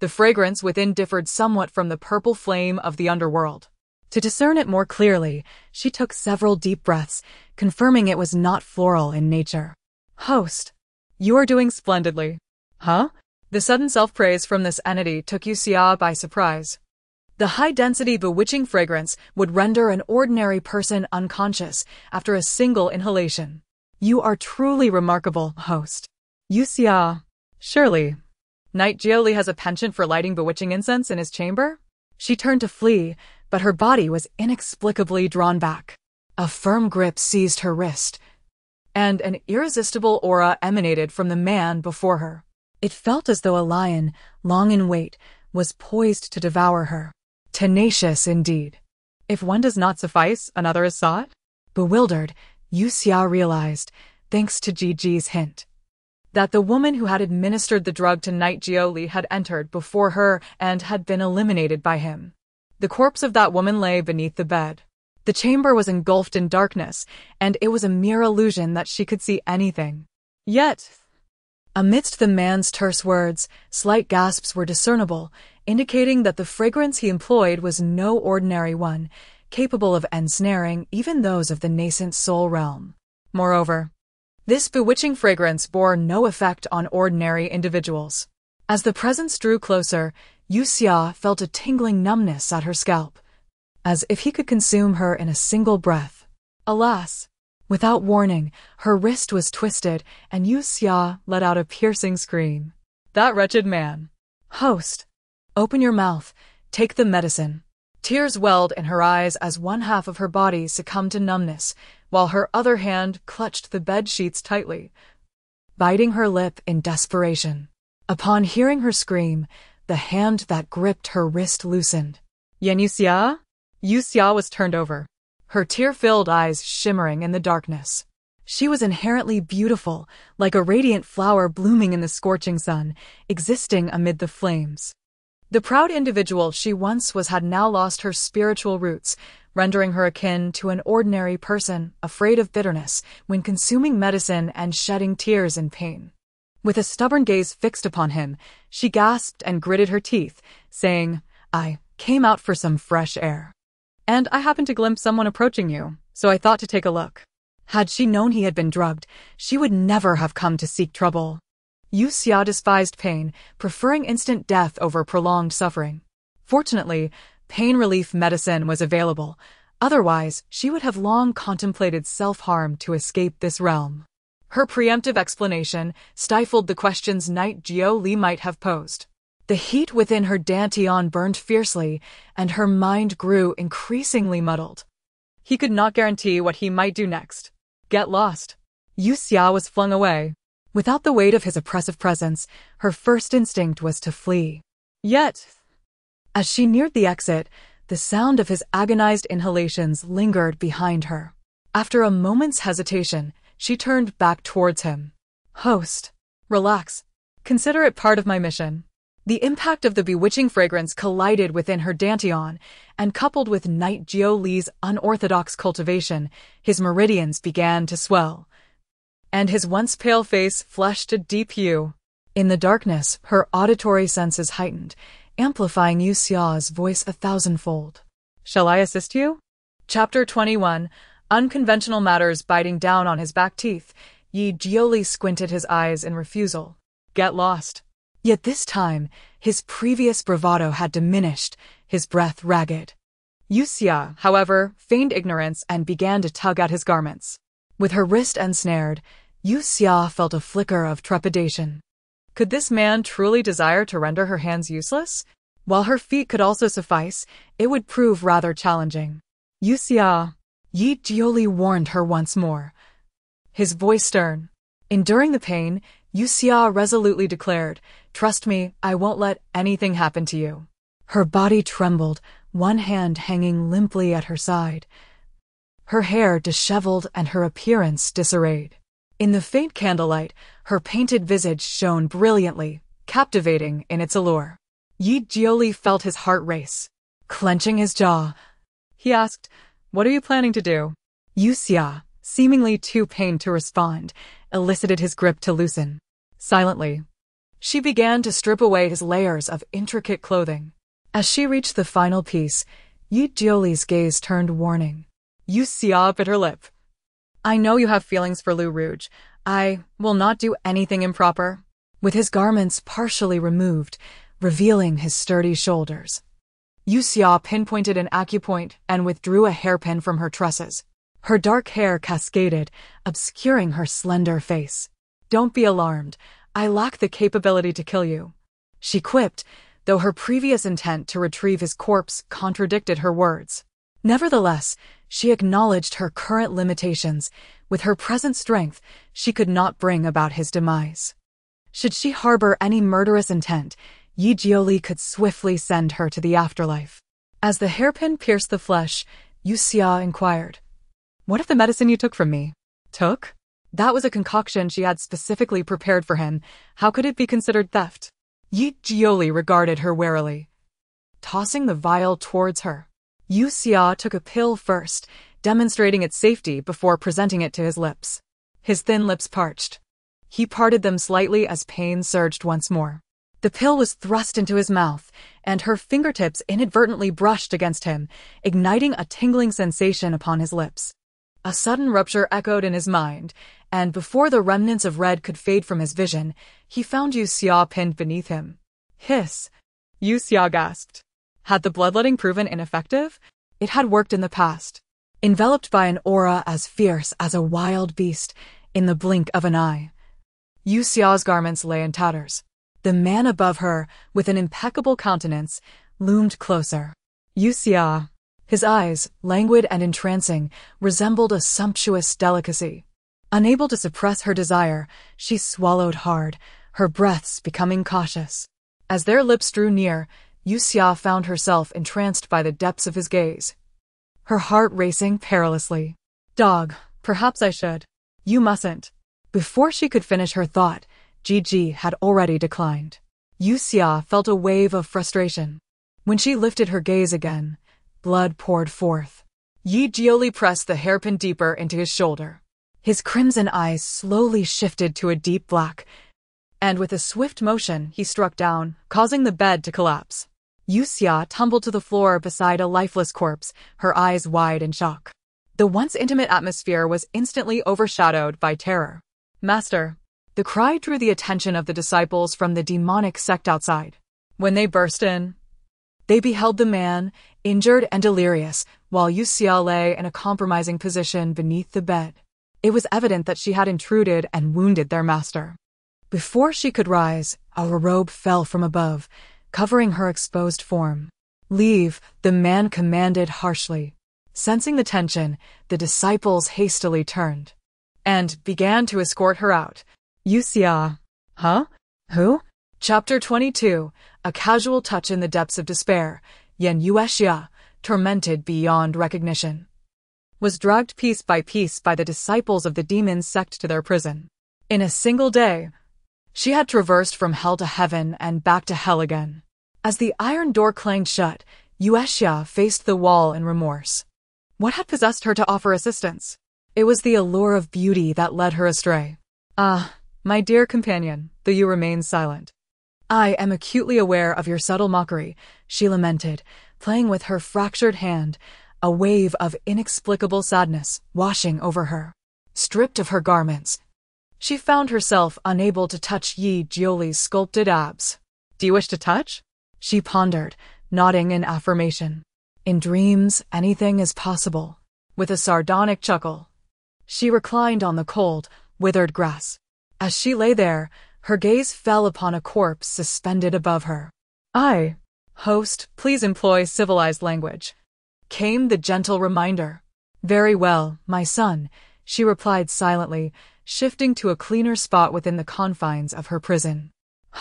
The fragrance within differed somewhat from the purple flame of the underworld. To discern it more clearly, she took several deep breaths, confirming it was not floral in nature. Host. You are doing splendidly. Huh? The sudden self-praise from this entity took Yue Xia by surprise. The high-density bewitching fragrance would render an ordinary person unconscious after a single inhalation. You are truly remarkable, host. Yue Xia. Surely. Knight Jiuli has a penchant for lighting bewitching incense in his chamber? She turned to flee, but her body was inexplicably drawn back. A firm grip seized her wrist, and an irresistible aura emanated from the man before her. It felt as though a lion, long in wait, was poised to devour her. Tenacious indeed. If one does not suffice, another is sought? Bewildered, Yue Xia realized, thanks to Gi's hint, that the woman who had administered the drug to Knight Jiuli had entered before her and had been eliminated by him. The corpse of that woman lay beneath the bed. The chamber was engulfed in darkness, and it was a mere illusion that she could see anything. Yet, amidst the man's terse words, slight gasps were discernible, indicating that the fragrance he employed was no ordinary one, capable of ensnaring even those of the nascent soul realm. Moreover, this bewitching fragrance bore no effect on ordinary individuals. As the presence drew closer, Yue Xia felt a tingling numbness at her scalp, as if he could consume her in a single breath. Alas! Without warning, her wrist was twisted, and Yue Xia let out a piercing scream. That wretched man. Host. Open your mouth. Take the medicine. Tears welled in her eyes as one half of her body succumbed to numbness, while her other hand clutched the bed sheets tightly, biting her lip in desperation. Upon hearing her scream, the hand that gripped her wrist loosened. Yen Yue Xia? Yue Xia was turned over, her tear-filled eyes shimmering in the darkness. She was inherently beautiful, like a radiant flower blooming in the scorching sun, existing amid the flames. The proud individual she once was had now lost her spiritual roots, rendering her akin to an ordinary person, afraid of bitterness, when consuming medicine and shedding tears in pain. With a stubborn gaze fixed upon him, she gasped and gritted her teeth, saying, I came out for some fresh air. And I happened to glimpse someone approaching you, so I thought to take a look. Had she known he had been drugged, she would never have come to seek trouble. Yue Xia despised pain, preferring instant death over prolonged suffering. Fortunately, pain relief medicine was available. Otherwise, she would have long contemplated self-harm to escape this realm. Her preemptive explanation stifled the questions Knight Jiuli might have posed. The heat within her dantian burned fiercely, and her mind grew increasingly muddled. He could not guarantee what he might do next. Get lost. Yue Xia was flung away. Without the weight of his oppressive presence, her first instinct was to flee. Yet, as she neared the exit, the sound of his agonized inhalations lingered behind her. After a moment's hesitation, she turned back towards him. Host, relax. Consider it part of my mission. The impact of the bewitching fragrance collided within her dantian, and coupled with Knight Jiuli's unorthodox cultivation, his meridians began to swell, and his once pale face flushed a deep hue. In the darkness, her auditory senses heightened, amplifying Yue Xia's voice 1,000-fold. Shall I assist you? Chapter 21. Unconventional matters biting down on his back teeth. Yi Jiuli squinted his eyes in refusal. Get lost. Yet this time, his previous bravado had diminished, his breath ragged. Yue Xia, however, feigned ignorance and began to tug at his garments. With her wrist ensnared, Yue Xia felt a flicker of trepidation. Could this man truly desire to render her hands useless? While her feet could also suffice, it would prove rather challenging. Yue Xia, Yi Jiuli warned her once more, his voice stern. Enduring the pain, Yue Xia resolutely declared, Trust me, I won't let anything happen to you. Her body trembled, one hand hanging limply at her side, her hair disheveled and her appearance disarrayed. In the faint candlelight, her painted visage shone brilliantly, captivating in its allure. Yi Jioli felt his heart race. Clenching his jaw, he asked, "What are you planning to do?" Yue Xia, seemingly too pained to respond, elicited his grip to loosen. Silently, she began to strip away his layers of intricate clothing. As she reached the final piece, Yi Jioli's gaze turned warning. Yue Xia bit her lip. "I know you have feelings for Lu Rouge. I will not do anything improper." With his garments partially removed, revealing his sturdy shoulders, Yue Xia pinpointed an acupoint and withdrew a hairpin from her tresses. Her dark hair cascaded, obscuring her slender face. "Don't be alarmed. I lack the capability to kill you," she quipped, though her previous intent to retrieve his corpse contradicted her words. Nevertheless, she acknowledged her current limitations. With her present strength, she could not bring about his demise. Should she harbor any murderous intent, Yi Jioli could swiftly send her to the afterlife. As the hairpin pierced the flesh, Yue Xia inquired, "What if the medicine you took from me?" Took? That was a concoction she had specifically prepared for him. How could it be considered theft? Yi Jioli regarded her warily, tossing the vial towards her. Yue Xia took a pill first, demonstrating its safety before presenting it to his lips. His thin lips parched. He parted them slightly as pain surged once more. The pill was thrust into his mouth, and her fingertips inadvertently brushed against him, igniting a tingling sensation upon his lips. A sudden rupture echoed in his mind, and before the remnants of red could fade from his vision, he found Yue Xia pinned beneath him. Hiss! Yue Xia gasped. Had the bloodletting proven ineffective? It had worked in the past. Enveloped by an aura as fierce as a wild beast, in the blink of an eye, Yue Xia's garments lay in tatters. The man above her, with an impeccable countenance, loomed closer. Yue Xia, his eyes, languid and entrancing, resembled a sumptuous delicacy. Unable to suppress her desire, she swallowed hard, her breaths becoming cautious. As their lips drew near, Yue Xia found herself entranced by the depths of his gaze, her heart racing perilously. "Dog, perhaps I should." "You mustn't." Before she could finish her thought, Ji had already declined. Yue Xia felt a wave of frustration. When she lifted her gaze again, blood poured forth. Yi Jioli pressed the hairpin deeper into his shoulder. His crimson eyes slowly shifted to a deep black, and with a swift motion he struck down, causing the bed to collapse. Yue Xia tumbled to the floor beside a lifeless corpse, her eyes wide in shock. The once intimate atmosphere was instantly overshadowed by terror. "Master!" The cry drew the attention of the disciples from the demonic sect outside. When they burst in, they beheld the man, injured and delirious, while Yue Xia lay in a compromising position beneath the bed. It was evident that she had intruded and wounded their master. Before she could rise, a robe fell from above, covering her exposed form. "Leave," the man commanded harshly. Sensing the tension, the disciples hastily turned and began to escort her out. Yue Xia. Huh? Who? Chapter 22, a casual touch in the depths of despair. Yue Xia, tormented beyond recognition, was dragged piece by the disciples of the demon sect to their prison. In a single day, she had traversed from hell to heaven and back to hell again. As the iron door clanged shut, Yue Xia faced the wall in remorse. What had possessed her to offer assistance? It was the allure of beauty that led her astray. "Ah, my dear companion," though you remained silent. "I am acutely aware of your subtle mockery," she lamented, playing with her fractured hand, a wave of inexplicable sadness washing over her. Stripped of her garments, she found herself unable to touch Yi Jioli's sculpted abs. "Do you wish to touch?" she pondered, nodding in affirmation. "In dreams, anything is possible." With a sardonic chuckle, she reclined on the cold, withered grass. As she lay there, her gaze fell upon a corpse suspended above her. "Host, please employ civilized language," came the gentle reminder. "Very well, my son," she replied silently, shifting to a cleaner spot within the confines of her prison.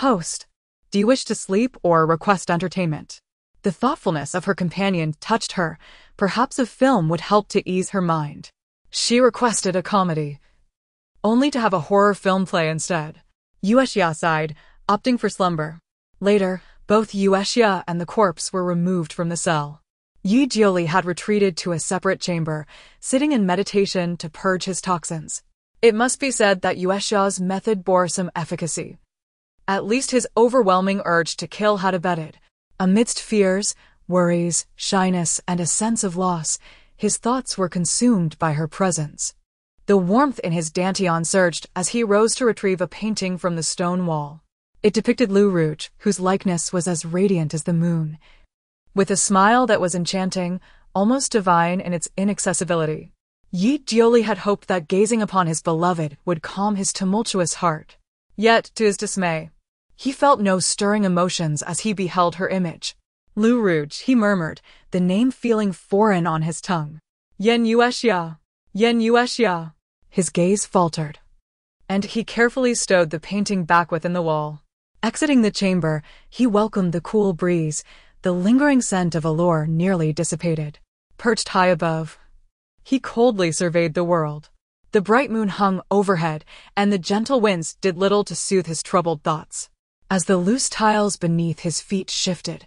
"Host, do you wish to sleep or request entertainment?" The thoughtfulness of her companion touched her. Perhaps a film would help to ease her mind. She requested a comedy, only to have a horror film play instead. Yue Xia sighed, opting for slumber. Later, both Yue Xia and the corpse were removed from the cell. Yi Jiuli had retreated to a separate chamber, sitting in meditation to purge his toxins. It must be said that Yue Xia's method bore some efficacy. At least his overwhelming urge to kill had abated. Amidst fears, worries, shyness, and a sense of loss, his thoughts were consumed by her presence. The warmth in his dantian surged as he rose to retrieve a painting from the stone wall. It depicted Lu Rouge, whose likeness was as radiant as the moon, with a smile that was enchanting, almost divine in its inaccessibility. Yi Jiuli had hoped that gazing upon his beloved would calm his tumultuous heart. Yet, to his dismay, he felt no stirring emotions as he beheld her image. Lu Rouge, he murmured, the name feeling foreign on his tongue. Yen Yue Xia. Yen Yue Xia. His gaze faltered, and he carefully stowed the painting back within the wall. Exiting the chamber, he welcomed the cool breeze. The lingering scent of allure nearly dissipated. Perched high above, he coldly surveyed the world. The bright moon hung overhead, and the gentle winds did little to soothe his troubled thoughts. As the loose tiles beneath his feet shifted,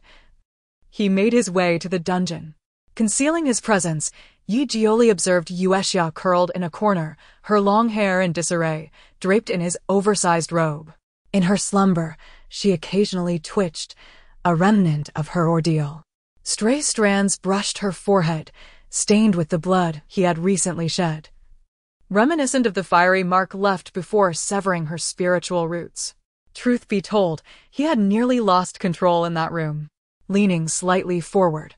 he made his way to the dungeon. Concealing his presence, Yi Jiuli observed Yue Xia curled in a corner, her long hair in disarray, draped in his oversized robe. In her slumber, she occasionally twitched, a remnant of her ordeal. Stray strands brushed her forehead, stained with the blood he had recently shed, reminiscent of the fiery mark left before severing her spiritual roots. Truth be told, he had nearly lost control in that room. Leaning slightly forward,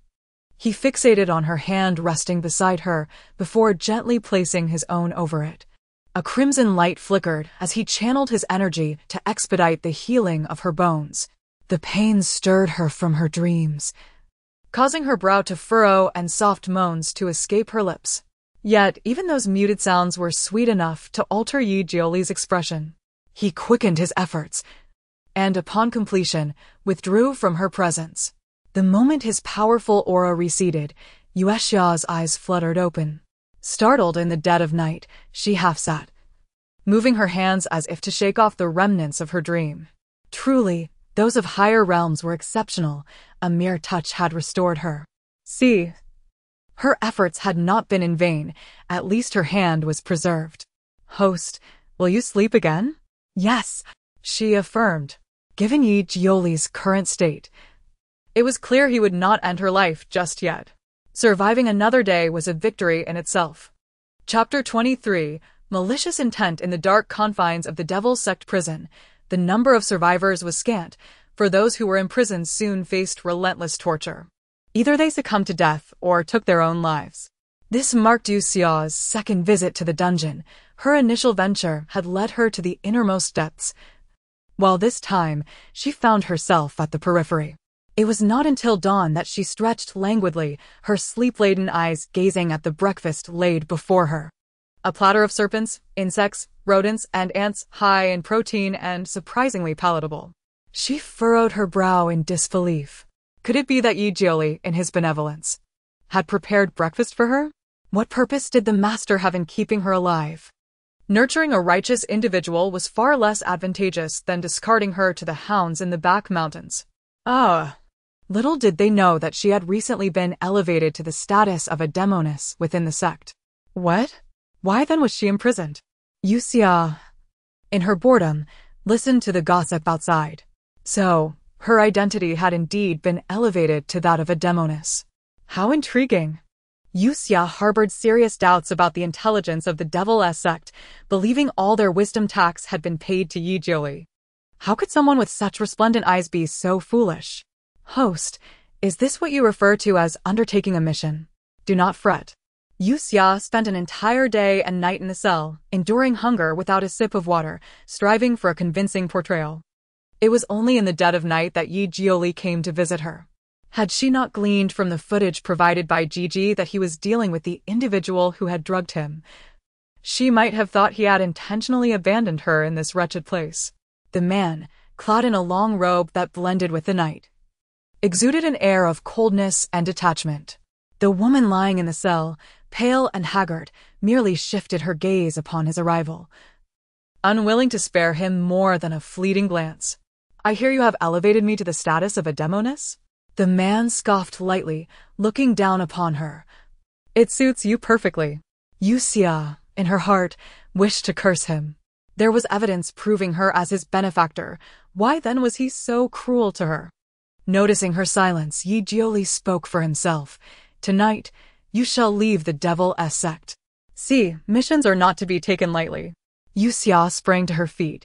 he fixated on her hand resting beside her before gently placing his own over it. A crimson light flickered as he channeled his energy to expedite the healing of her bones. The pain stirred her from her dreams, causing her brow to furrow and soft moans to escape her lips. Yet, even those muted sounds were sweet enough to alter Yi Jiuli's expression. He quickened his efforts, and upon completion, withdrew from her presence. The moment his powerful aura receded, Yue Xia's eyes fluttered open. Startled in the dead of night, she half sat, moving her hands as if to shake off the remnants of her dream. Truly, those of higher realms were exceptional. A mere touch had restored her. See, her efforts had not been in vain. At least her hand was preserved. Host, will you sleep again? Yes, she affirmed. Given Yi Jiuli's current state, it was clear he would not end her life just yet. Surviving another day was a victory in itself. Chapter 23, Malicious Intent. In the dark confines of the Devil's Sect prison, the number of survivors was scant, for those who were imprisoned soon faced relentless torture. Either they succumbed to death or took their own lives. This marked Yue Xia's second visit to the dungeon. Her initial venture had led her to the innermost depths, while this time she found herself at the periphery. It was not until dawn that she stretched languidly, her sleep-laden eyes gazing at the breakfast laid before her. A platter of serpents, insects, rodents, and ants, high in protein and surprisingly palatable. She furrowed her brow in disbelief. Could it be that Yi Jiuli, in his benevolence, had prepared breakfast for her? What purpose did the master have in keeping her alive? Nurturing a righteous individual was far less advantageous than discarding her to the hounds in the back mountains. Little did they know that she had recently been elevated to the status of a demoness within the sect. What? Why then was she imprisoned? Yue Xia, in her boredom, listened to the gossip outside. So, her identity had indeed been elevated to that of a demoness. How intriguing. Yue Xia harbored serious doubts about the intelligence of the Devil's Sect, believing all their wisdom tax had been paid to Yi Jiuli. How could someone with such resplendent eyes be so foolish? Host, is this what you refer to as undertaking a mission? Do not fret. Yue Xia spent an entire day and night in the cell, enduring hunger without a sip of water, striving for a convincing portrayal. It was only in the dead of night that Yi Jiuli came to visit her. Had she not gleaned from the footage provided by Gigi that he was dealing with the individual who had drugged him, she might have thought he had intentionally abandoned her in this wretched place. The man, clad in a long robe that blended with the night, exuded an air of coldness and detachment. The woman lying in the cell, pale and haggard, merely shifted her gaze upon his arrival, unwilling to spare him more than a fleeting glance. "I hear you have elevated me to the status of a demoness?" The man scoffed lightly, looking down upon her. "It suits you perfectly." Yue Xia, in her heart, wished to curse him. There was evidence proving her as his benefactor. Why then was he so cruel to her? Noticing her silence, Yi Jiuli spoke for himself. "Tonight, you shall leave the Devil's sect. See, missions are not to be taken lightly." Yue Xia sprang to her feet,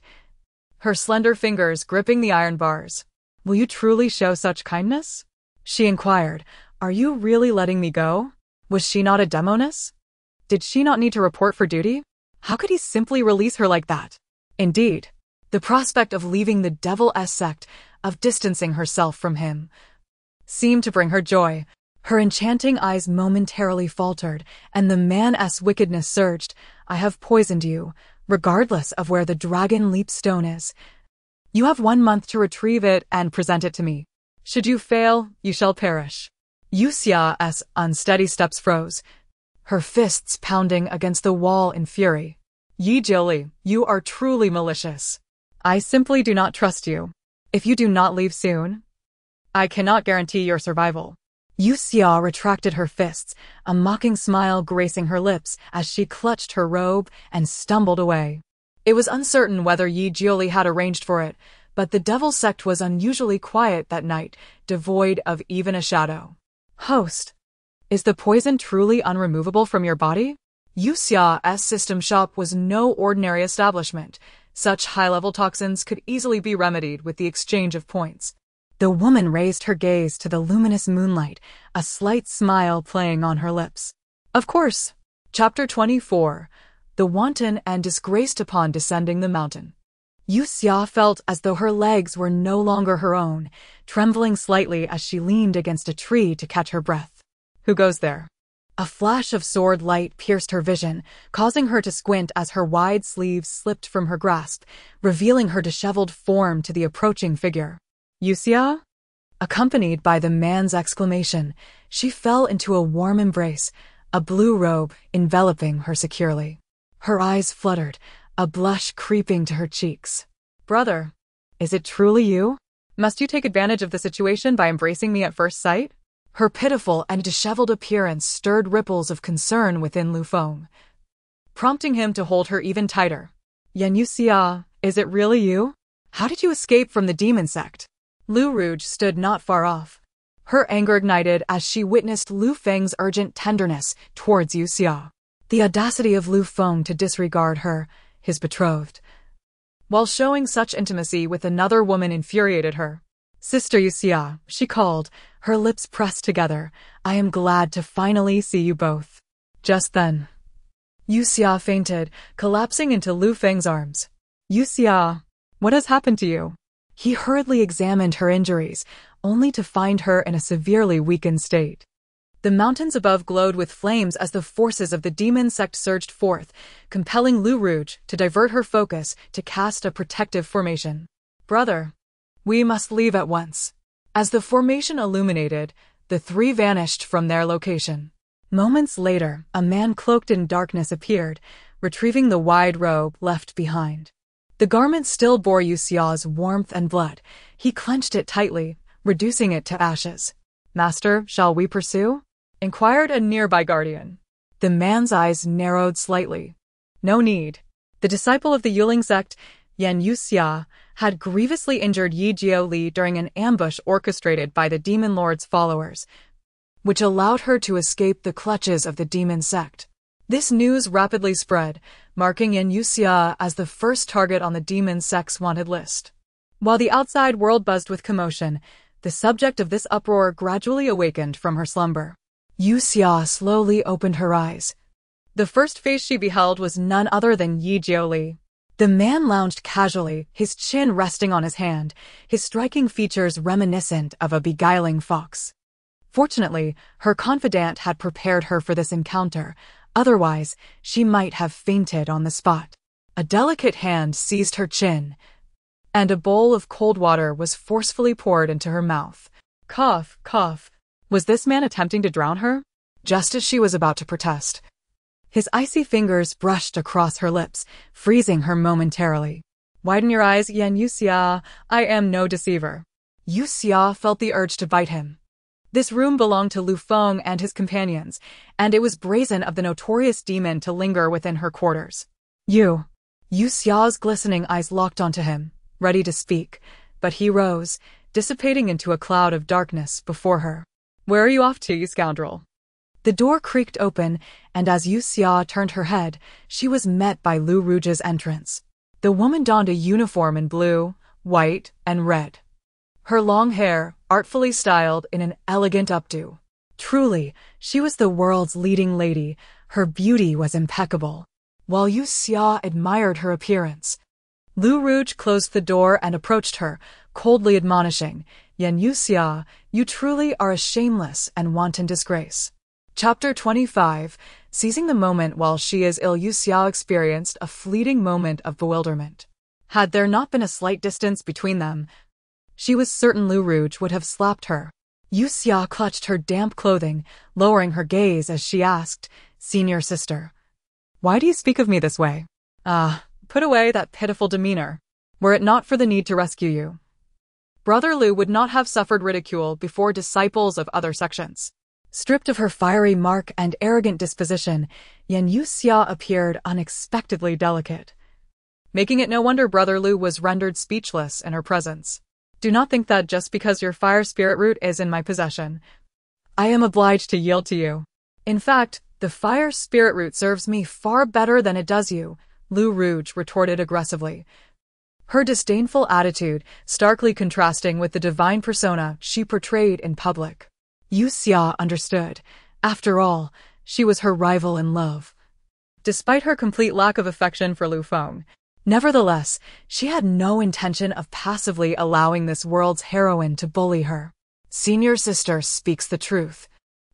her slender fingers gripping the iron bars. "Will you truly show such kindness?" she inquired. "Are you really letting me go? Was she not a demoness? Did she not need to report for duty? How could he simply release her like that?" Indeed, the prospect of leaving the Devil's sect, of distancing herself from him, seemed to bring her joy. Her enchanting eyes momentarily faltered, and the man's wickedness surged. "I have poisoned you, regardless of where the dragon leap stone is. You have 1 month to retrieve it and present it to me. Should you fail, you shall perish." Yue Xia's unsteady steps froze, her fists pounding against the wall in fury. "Yi Jiuli, you are truly malicious. I simply do not trust you. If you do not leave soon, I cannot guarantee your survival." Yue Xia retracted her fists, a mocking smile gracing her lips as she clutched her robe and stumbled away. It was uncertain whether Yi Jiuli had arranged for it, but the Devil sect was unusually quiet that night, devoid of even a shadow. "Host, is the poison truly unremovable from your body?" Yue Xia's system shop was no ordinary establishment. Such high-level toxins could easily be remedied with the exchange of points. The woman raised her gaze to the luminous moonlight, a slight smile playing on her lips. "Of course." Chapter 24. The Wanton and Disgraced Upon Descending the Mountain. Yue Xia felt as though her legs were no longer her own, trembling slightly as she leaned against a tree to catch her breath. "Who goes there?" A flash of sword light pierced her vision, causing her to squint as her wide sleeves slipped from her grasp, revealing her disheveled form to the approaching figure. "Yue Xia?" Accompanied by the man's exclamation, she fell into a warm embrace, a blue robe enveloping her securely. Her eyes fluttered, a blush creeping to her cheeks. "Brother, is it truly you? Must you take advantage of the situation by embracing me at first sight?" Her pitiful and disheveled appearance stirred ripples of concern within Lu Feng, prompting him to hold her even tighter. "Yue Xia, is it really you? How did you escape from the demon sect?" Lu Rouge stood not far off. Her anger ignited as she witnessed Lu Feng's urgent tenderness towards Yue Xia. The audacity of Lu Feng to disregard her, his betrothed, while showing such intimacy with another woman infuriated her. "Sister Yue Xia," she called, her lips pressed together. "I am glad to finally see you both." Just then, Yue Xia fainted, collapsing into Lu Feng's arms. "Yue Xia, what has happened to you?" He hurriedly examined her injuries, only to find her in a severely weakened state. The mountains above glowed with flames as the forces of the demon sect surged forth, compelling Lu Rouge to divert her focus to cast a protective formation. "Brother, we must leave at once." As the formation illuminated, the three vanished from their location. Moments later, a man cloaked in darkness appeared, retrieving the wide robe left behind. The garment still bore Yue Xia's warmth and blood. He clenched it tightly, reducing it to ashes. "Master, shall we pursue?" inquired a nearby guardian. The man's eyes narrowed slightly. "No need." The disciple of the Yuling sect, Yue Xia, had grievously injured Yi Jiuli during an ambush orchestrated by the demon lord's followers, which allowed her to escape the clutches of the demon sect. This news rapidly spread, marking Yue Xia as the first target on the demon sect's wanted list. While the outside world buzzed with commotion, the subject of this uproar gradually awakened from her slumber. Yue Xia slowly opened her eyes. The first face she beheld was none other than Yi Jiuli. The man lounged casually, his chin resting on his hand, his striking features reminiscent of a beguiling fox. Fortunately, her confidant had prepared her for this encounter. Otherwise, she might have fainted on the spot. A delicate hand seized her chin, and a bowl of cold water was forcefully poured into her mouth. Cough, cough. Was this man attempting to drown her? Just as she was about to protest, his icy fingers brushed across her lips, freezing her momentarily. Widen your eyes, Yue Xia. I am no deceiver. Yue Xia felt the urge to bite him. This room belonged to Lu Feng and his companions, and it was brazen of the notorious demon to linger within her quarters. Yue Xia's glistening eyes locked onto him, ready to speak, but he rose, dissipating into a cloud of darkness before her. Where are you off to, you scoundrel? The door creaked open, and as Yue Xia turned her head, she was met by Lu Rouge's entrance. The woman donned a uniform in blue, white, and red. Her long hair, artfully styled in an elegant updo. Truly, she was the world's leading lady. Her beauty was impeccable. While Yue Xia admired her appearance, Lu Rouge closed the door and approached her, coldly admonishing, Yue Xia, you truly are a shameless and wanton disgrace. Chapter 25. Seizing the moment while she is ill, Yue Xia experienced a fleeting moment of bewilderment. Had there not been a slight distance between them, she was certain Lu Rouge would have slapped her. Yue Xia clutched her damp clothing, lowering her gaze as she asked, Senior sister, why do you speak of me this way? Put away that pitiful demeanor. Were it not for the need to rescue you, Brother Lu would not have suffered ridicule before disciples of other sections. Stripped of her fiery mark and arrogant disposition, Yue Xia appeared unexpectedly delicate, making it no wonder Brother Lu was rendered speechless in her presence. Do not think that just because your fire spirit root is in my possession, I am obliged to yield to you. In fact, the fire spirit root serves me far better than it does you, Lu Rouge retorted aggressively, her disdainful attitude starkly contrasting with the divine persona she portrayed in public. Yue Xia understood. After all, she was her rival in love. Despite her complete lack of affection for Lu Feng, nevertheless, she had no intention of passively allowing this world's heroine to bully her. Senior sister speaks the truth.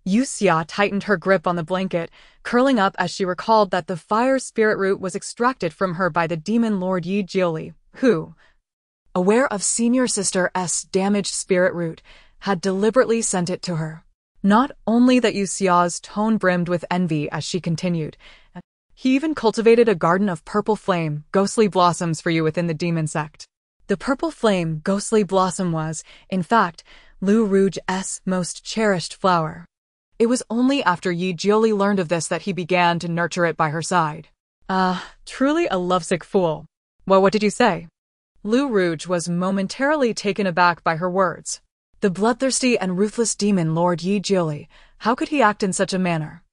Yue Xia tightened her grip on the blanket, curling up as she recalled that the fire spirit root was extracted from her by the demon lord Yi Jiuli, who, aware of senior sister's damaged spirit root, had deliberately sent it to her. Not only that, Yue Xia's tone brimmed with envy as she continued, he even cultivated a garden of purple flame, ghostly blossoms for you within the demon sect. The purple flame, ghostly blossom was, in fact, Lu Rouge's most cherished flower. It was only after Yi Jiuli learned of this that he began to nurture it by her side. Truly a lovesick fool. Well, what did you say? Lu Rouge was momentarily taken aback by her words. The bloodthirsty and ruthless demon Lord Yi Jiuli, how could he act in such a manner?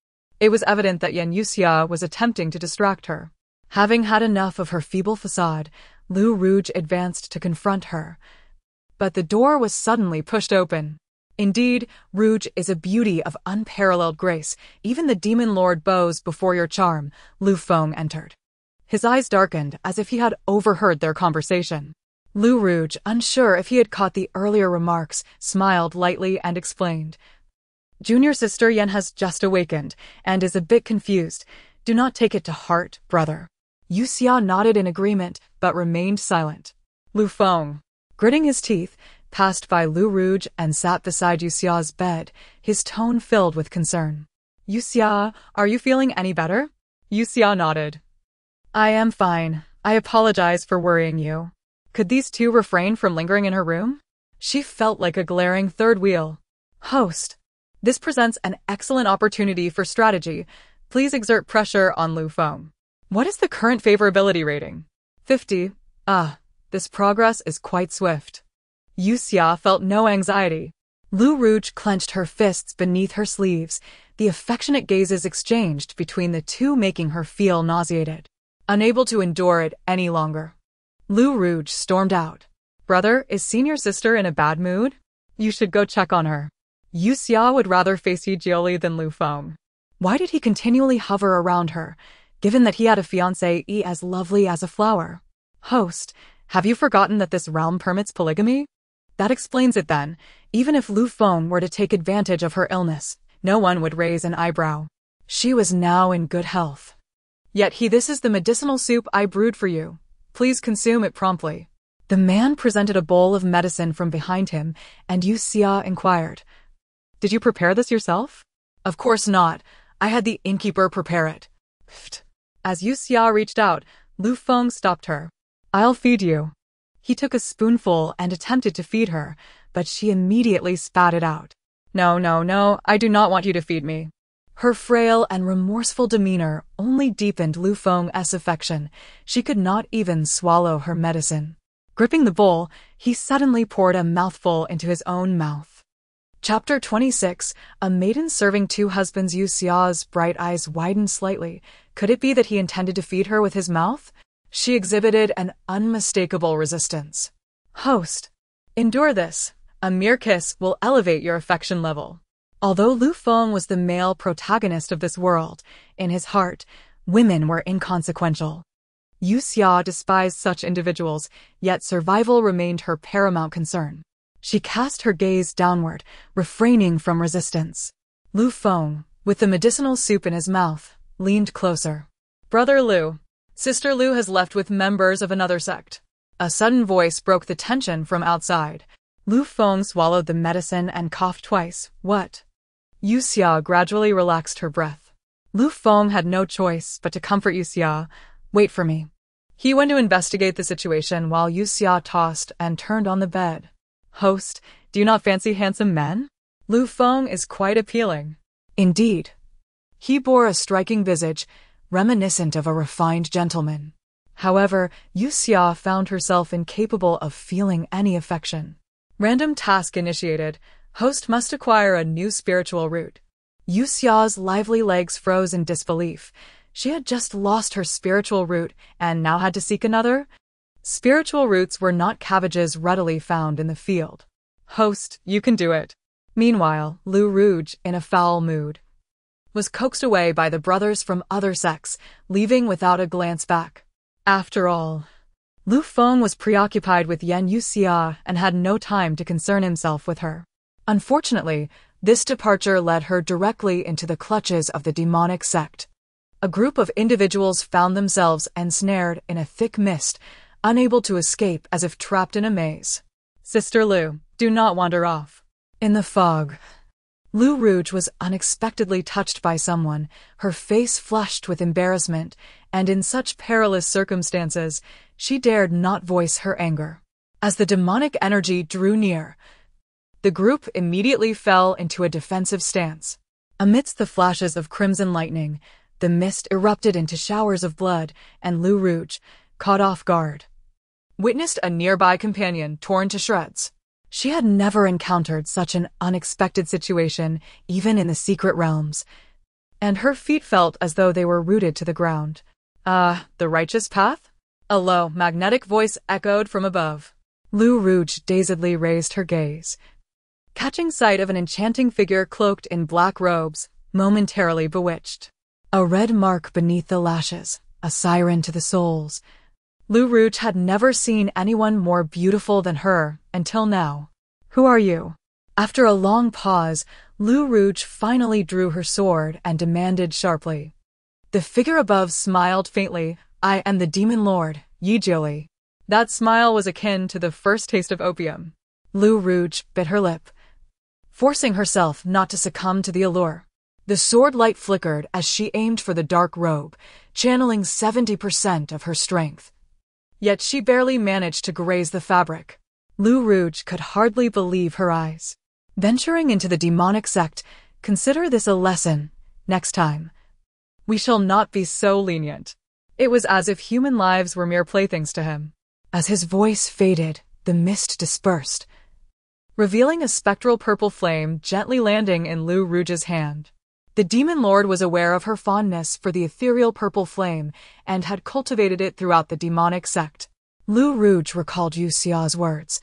It was evident that Yue Xia was attempting to distract her. Having had enough of her feeble facade, Lu Rouge advanced to confront her. But the door was suddenly pushed open. Indeed, Rouge is a beauty of unparalleled grace. Even the demon lord bows before your charm. Lu Feng entered. His eyes darkened as if he had overheard their conversation. Lu Rouge, unsure if he had caught the earlier remarks, smiled lightly and explained. Junior sister Yen has just awakened and is a bit confused. Do not take it to heart, brother. Yue Xia nodded in agreement, but remained silent. Lu Feng, gritting his teeth, passed by Lu Rouge and sat beside Yue Xia's bed, his tone filled with concern. Yue Xia, are you feeling any better? Yue Xia nodded. I am fine. I apologize for worrying you. Could these two refrain from lingering in her room? She felt like a glaring third wheel. Host, this presents an excellent opportunity for strategy. Please exert pressure on Lu Feng. What is the current favorability rating? 50. This progress is quite swift. Yue Xia felt no anxiety. Lu Rouge clenched her fists beneath her sleeves, the affectionate gazes exchanged between the two making her feel nauseated. Unable to endure it any longer, Lu Rouge stormed out. Brother, is senior sister in a bad mood? You should go check on her. Yue Xia would rather face Yi Jiuli than Lu Feng. Why did he continually hover around her, given that he had a fiancée as lovely as a flower? Host, have you forgotten that this realm permits polygamy? That explains it then. Even if Lu Feng were to take advantage of her illness, no one would raise an eyebrow. She was now in good health. Yet this is the medicinal soup I brewed for you. Please consume it promptly. The man presented a bowl of medicine from behind him, and Yue Xia inquired, "Did you prepare this yourself?" "Of course not. I had the innkeeper prepare it." Pfft. As Yue Xia reached out, Lu Feng stopped her. "I'll feed you." He took a spoonful and attempted to feed her, but she immediately spat it out. "No, no, no, I do not want you to feed me." Her frail and remorseful demeanor only deepened Lu Feng's affection. She could not even swallow her medicine. Gripping the bowl, he suddenly poured a mouthful into his own mouth. Chapter 26. A maiden serving two husbands. Yue Xia's bright eyes widened slightly. Could it be that he intended to feed her with his mouth? She exhibited an unmistakable resistance. "Host, endure this. A mere kiss will elevate your affection level." Although Lu Feng was the male protagonist of this world, in his heart, women were inconsequential. Yue Xia despised such individuals, yet survival remained her paramount concern. She cast her gaze downward, refraining from resistance. Lu Feng, with the medicinal soup in his mouth, leaned closer. "Brother Lu, Sister Lu has left with members of another sect." A sudden voice broke the tension from outside. Lu Feng swallowed the medicine and coughed twice. "What?" Yue Xia gradually relaxed her breath. Lu Feng had no choice but to comfort Yue Xia. "Wait for me." He went to investigate the situation while Yue Xia tossed and turned on the bed. "Host, do you not fancy handsome men? Lu Feng is quite appealing." Indeed. He bore a striking visage, reminiscent of a refined gentleman. However, Yue Xia found herself incapable of feeling any affection. Random task initiated. Host must acquire a new spiritual root. Yue Xia's lively legs froze in disbelief. She had just lost her spiritual root and now had to seek another? Spiritual roots were not cabbages readily found in the field. "Host, you can do it." Meanwhile, Lu Rouge, in a foul mood, was coaxed away by the brothers from other sects, leaving without a glance back. After all, Lu Feng was preoccupied with Yue Xia and had no time to concern himself with her. Unfortunately, this departure led her directly into the clutches of the demonic sect. A group of individuals found themselves ensnared in a thick mist, unable to escape as if trapped in a maze. "Sister Lu, do not wander off." In the fog, Lu Rouge was unexpectedly touched by someone, her face flushed with embarrassment, and in such perilous circumstances, she dared not voice her anger. As the demonic energy drew near, the group immediately fell into a defensive stance. Amidst the flashes of crimson lightning, the mist erupted into showers of blood, and Lu Rouge, caught off guard, witnessed a nearby companion torn to shreds. She had never encountered such an unexpected situation, even in the secret realms, and her feet felt as though they were rooted to the ground. The righteous path?" A low, magnetic voice echoed from above. Lu Rouge dazedly raised her gaze, catching sight of an enchanting figure cloaked in black robes, momentarily bewitched. A red mark beneath the lashes, a siren to the souls. Lu Rouge had never seen anyone more beautiful than her, until now. "Who are you?" After a long pause, Lu Rouge finally drew her sword and demanded sharply. The figure above smiled faintly. "I am the demon lord, Yue. That smile was akin to the first taste of opium. Lu Rouge bit her lip, forcing herself not to succumb to the allure. The sword light flickered as she aimed for the dark robe, channeling 70% of her strength. Yet she barely managed to graze the fabric. Lu Rouge could hardly believe her eyes. Venturing into the demonic sect, consider this a lesson. Next time, we shall not be so lenient. It was as if human lives were mere playthings to him. As his voice faded, the mist dispersed, revealing a spectral purple flame gently landing in Lu Rouge's hand. The demon lord was aware of her fondness for the ethereal purple flame and had cultivated it throughout the demonic sect. Lu Rouge recalled Yue Xia's words,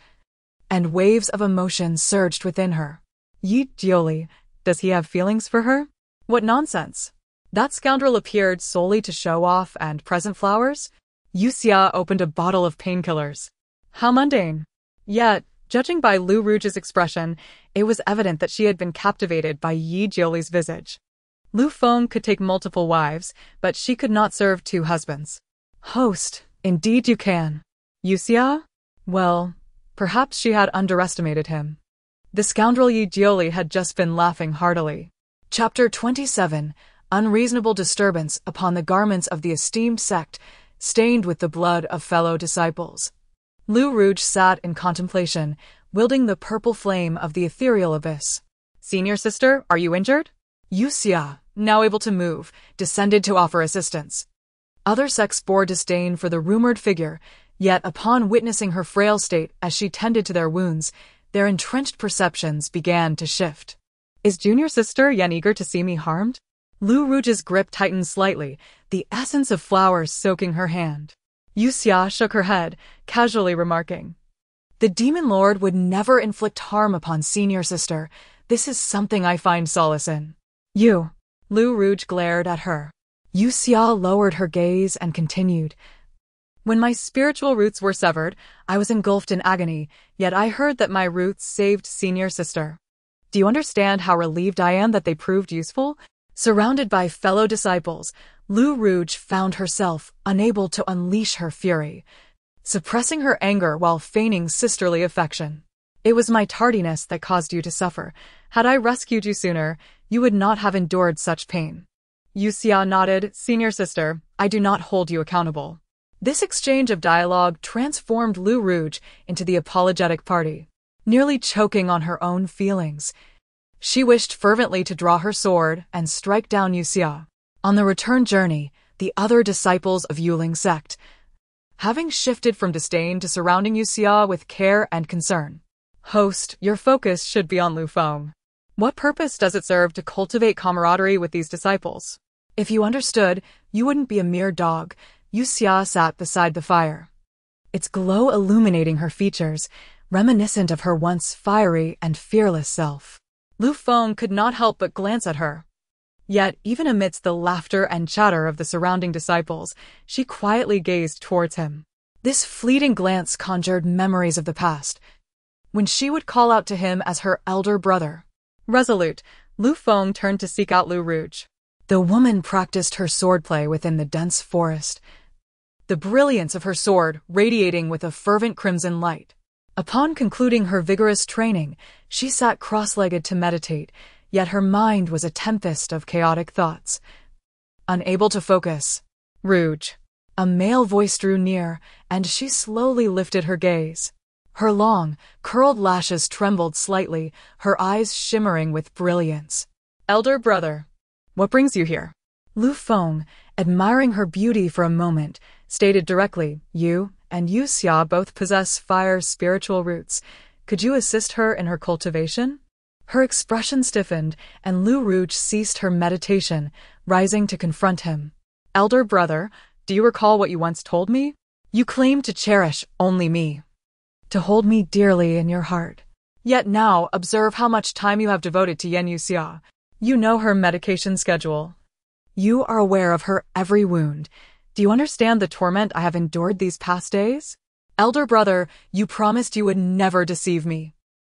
and waves of emotion surged within her. Yi Jioli, does he have feelings for her? What nonsense! That scoundrel appeared solely to show off and present flowers? Yue Xia opened a bottle of painkillers. How mundane. Yet, judging by Lu Rouge's expression, it was evident that she had been captivated by Yi Jioli's visage. Lu Feng could take multiple wives, but she could not serve two husbands. Host, indeed you can. Yue Xia? Well, perhaps she had underestimated him. The scoundrel Yi Jioli had just been laughing heartily. Chapter 27. Unreasonable disturbance upon the garments of the esteemed sect, stained with the blood of fellow disciples. Lu Rouge sat in contemplation, wielding the purple flame of the ethereal abyss. Senior sister, are you injured? Yue Xia, now able to move, descended to offer assistance. Other sects bore disdain for the rumored figure, yet upon witnessing her frail state as she tended to their wounds, their entrenched perceptions began to shift. Is junior sister Yen eager to see me harmed? Lu Rouge's grip tightened slightly, the essence of flowers soaking her hand. Yue Xia shook her head, casually remarking, "The demon lord would never inflict harm upon senior sister. This is something I find solace in." You. Lu Rouge glared at her. Yue Xia lowered her gaze and continued, "When my spiritual roots were severed, I was engulfed in agony, yet I heard that my roots saved senior sister. Do you understand how relieved I am that they proved useful?" Surrounded by fellow disciples, Lu Rouge found herself unable to unleash her fury, suppressing her anger while feigning sisterly affection. "It was my tardiness that caused you to suffer. Had I rescued you sooner, you would not have endured such pain." Yue Xia nodded. "Senior sister, I do not hold you accountable." This exchange of dialogue transformed Lu Rouge into the apologetic party. Nearly choking on her own feelings, she wished fervently to draw her sword and strike down Yue Xia. On the return journey, the other disciples of Yuling sect, having shifted from disdain to surrounding Yue Xia with care and concern. "Host, your focus should be on Lu Feng. What purpose does it serve to cultivate camaraderie with these disciples? If you understood, you wouldn't be a mere dog." Yue Xia sat beside the fire, its glow illuminating her features, reminiscent of her once fiery and fearless self. Lu Feng could not help but glance at her. Yet, even amidst the laughter and chatter of the surrounding disciples, she quietly gazed towards him. This fleeting glance conjured memories of the past, when she would call out to him as her elder brother. Resolute, Lu Feng turned to seek out Lu Rouge. The woman practiced her swordplay within the dense forest, the brilliance of her sword radiating with a fervent crimson light. Upon concluding her vigorous training, she sat cross-legged to meditate, yet her mind was a tempest of chaotic thoughts. Unable to focus, "Rouge." A male voice drew near, and she slowly lifted her gaze. Her long, curled lashes trembled slightly, her eyes shimmering with brilliance. "Elder brother, what brings you here?" Lu Feng, admiring her beauty for a moment, stated directly, "You and Yue Xia both possess fire spiritual roots. Could you assist her in her cultivation?" Her expression stiffened, and Lu Rouge ceased her meditation, rising to confront him. "Elder brother, do you recall what you once told me? You claimed to cherish only me, to hold me dearly in your heart. Yet now observe how much time you have devoted to Yue Xia. You know her medication schedule. You are aware of her every wound. Do you understand the torment I have endured these past days? Elder brother, you promised you would never deceive me.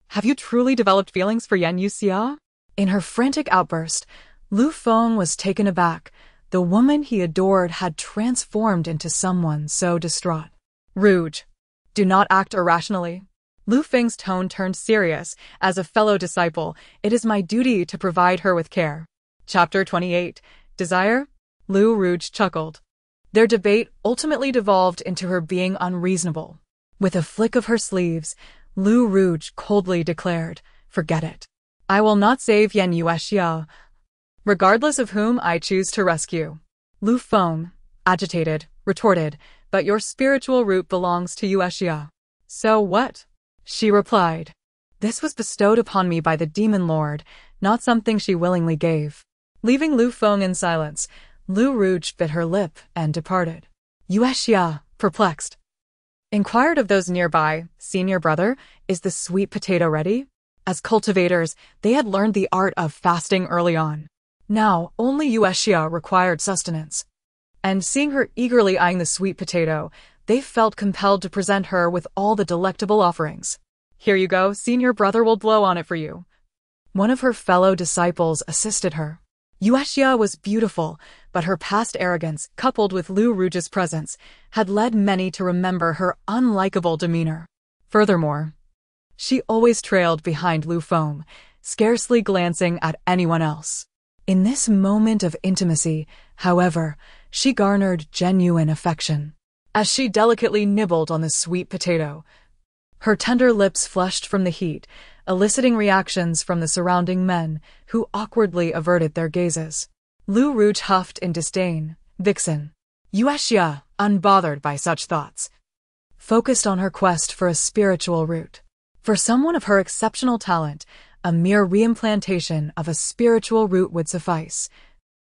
Have you truly developed feelings for Yue Xia?" In her frantic outburst, Lu Feng was taken aback. The woman he adored had transformed into someone so distraught. "Rouge, do not act irrationally." Lu Feng's tone turned serious. "As a fellow disciple, it is my duty to provide her with care." Chapter 28. Desire? Lu Rouge chuckled. Their debate ultimately devolved into her being unreasonable. With a flick of her sleeves, Lu Rouge coldly declared, "Forget it. I will not save Yue Xia, regardless of whom I choose to rescue." Lu Feng, agitated, retorted, "But your spiritual root belongs to Yue Xia." "So what?" she replied. "This was bestowed upon me by the demon lord, not something she willingly gave." Leaving Lu Feng in silence, Lu Rouge bit her lip and departed. Yue Xia, perplexed, inquired of those nearby, "Senior brother, is the sweet potato ready?" As cultivators, they had learned the art of fasting early on. Now, only Yue Xia required sustenance. And seeing her eagerly eyeing the sweet potato, they felt compelled to present her with all the delectable offerings. "Here you go, senior brother will blow on it for you." One of her fellow disciples assisted her. Yue Xia was beautiful, but her past arrogance, coupled with Lu Rouge's presence, had led many to remember her unlikable demeanor. Furthermore, she always trailed behind Lu Feng, scarcely glancing at anyone else. In this moment of intimacy, however, she garnered genuine affection. As she delicately nibbled on the sweet potato, her tender lips flushed from the heat, eliciting reactions from the surrounding men, who awkwardly averted their gazes. Lu Rouge huffed in disdain. Vixen. Yue Xia, unbothered by such thoughts, focused on her quest for a spiritual root. For someone of her exceptional talent, a mere reimplantation of a spiritual root would suffice,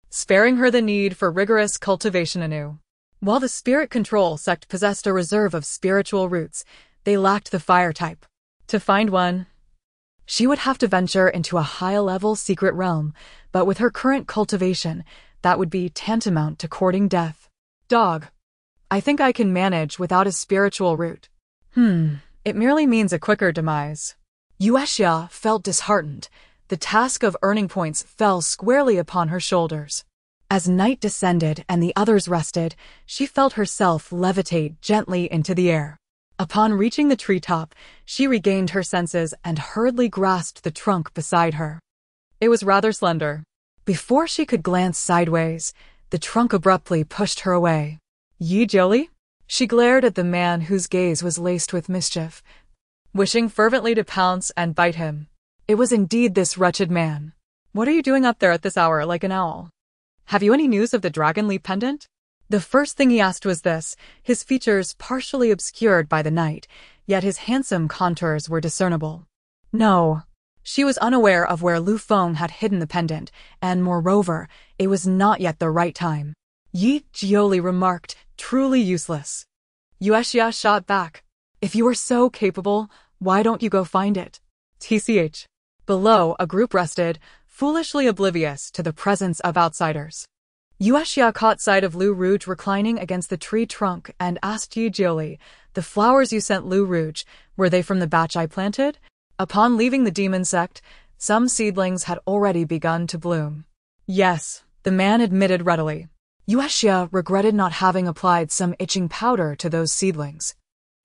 sparing her the need for rigorous cultivation anew. While the spirit control sect possessed a reserve of spiritual roots, they lacked the fire type. To find one, she would have to venture into a high-level secret realm, but with her current cultivation, that would be tantamount to courting death. Dog. I think I can manage without a spiritual root. It merely means a quicker demise. Yue Xia felt disheartened. The task of earning points fell squarely upon her shoulders. As night descended and the others rested, she felt herself levitate gently into the air. Upon reaching the treetop, she regained her senses and hurriedly grasped the trunk beside her. It was rather slender. Before she could glance sideways, the trunk abruptly pushed her away. Yi Jiuli? She glared at the man whose gaze was laced with mischief, wishing fervently to pounce and bite him. It was indeed this wretched man. What are you doing up there at this hour like an owl? Have you any news of the dragon leaf pendant? The first thing he asked was this, his features partially obscured by the night, yet his handsome contours were discernible. No. She was unaware of where Lu Feng had hidden the pendant, and moreover, it was not yet the right time. Yi Jiuli remarked, truly useless. Yue Xia shot back. If you are so capable, why don't you go find it? TCH. Below, a group rested, foolishly oblivious to the presence of outsiders. Yue Xia caught sight of Lu Rouge reclining against the tree trunk and asked Yi Jiuli, the flowers you sent Lu Rouge, were they from the batch I planted? Upon leaving the demon sect, some seedlings had already begun to bloom. Yes, the man admitted readily. Yue Xia regretted not having applied some itching powder to those seedlings.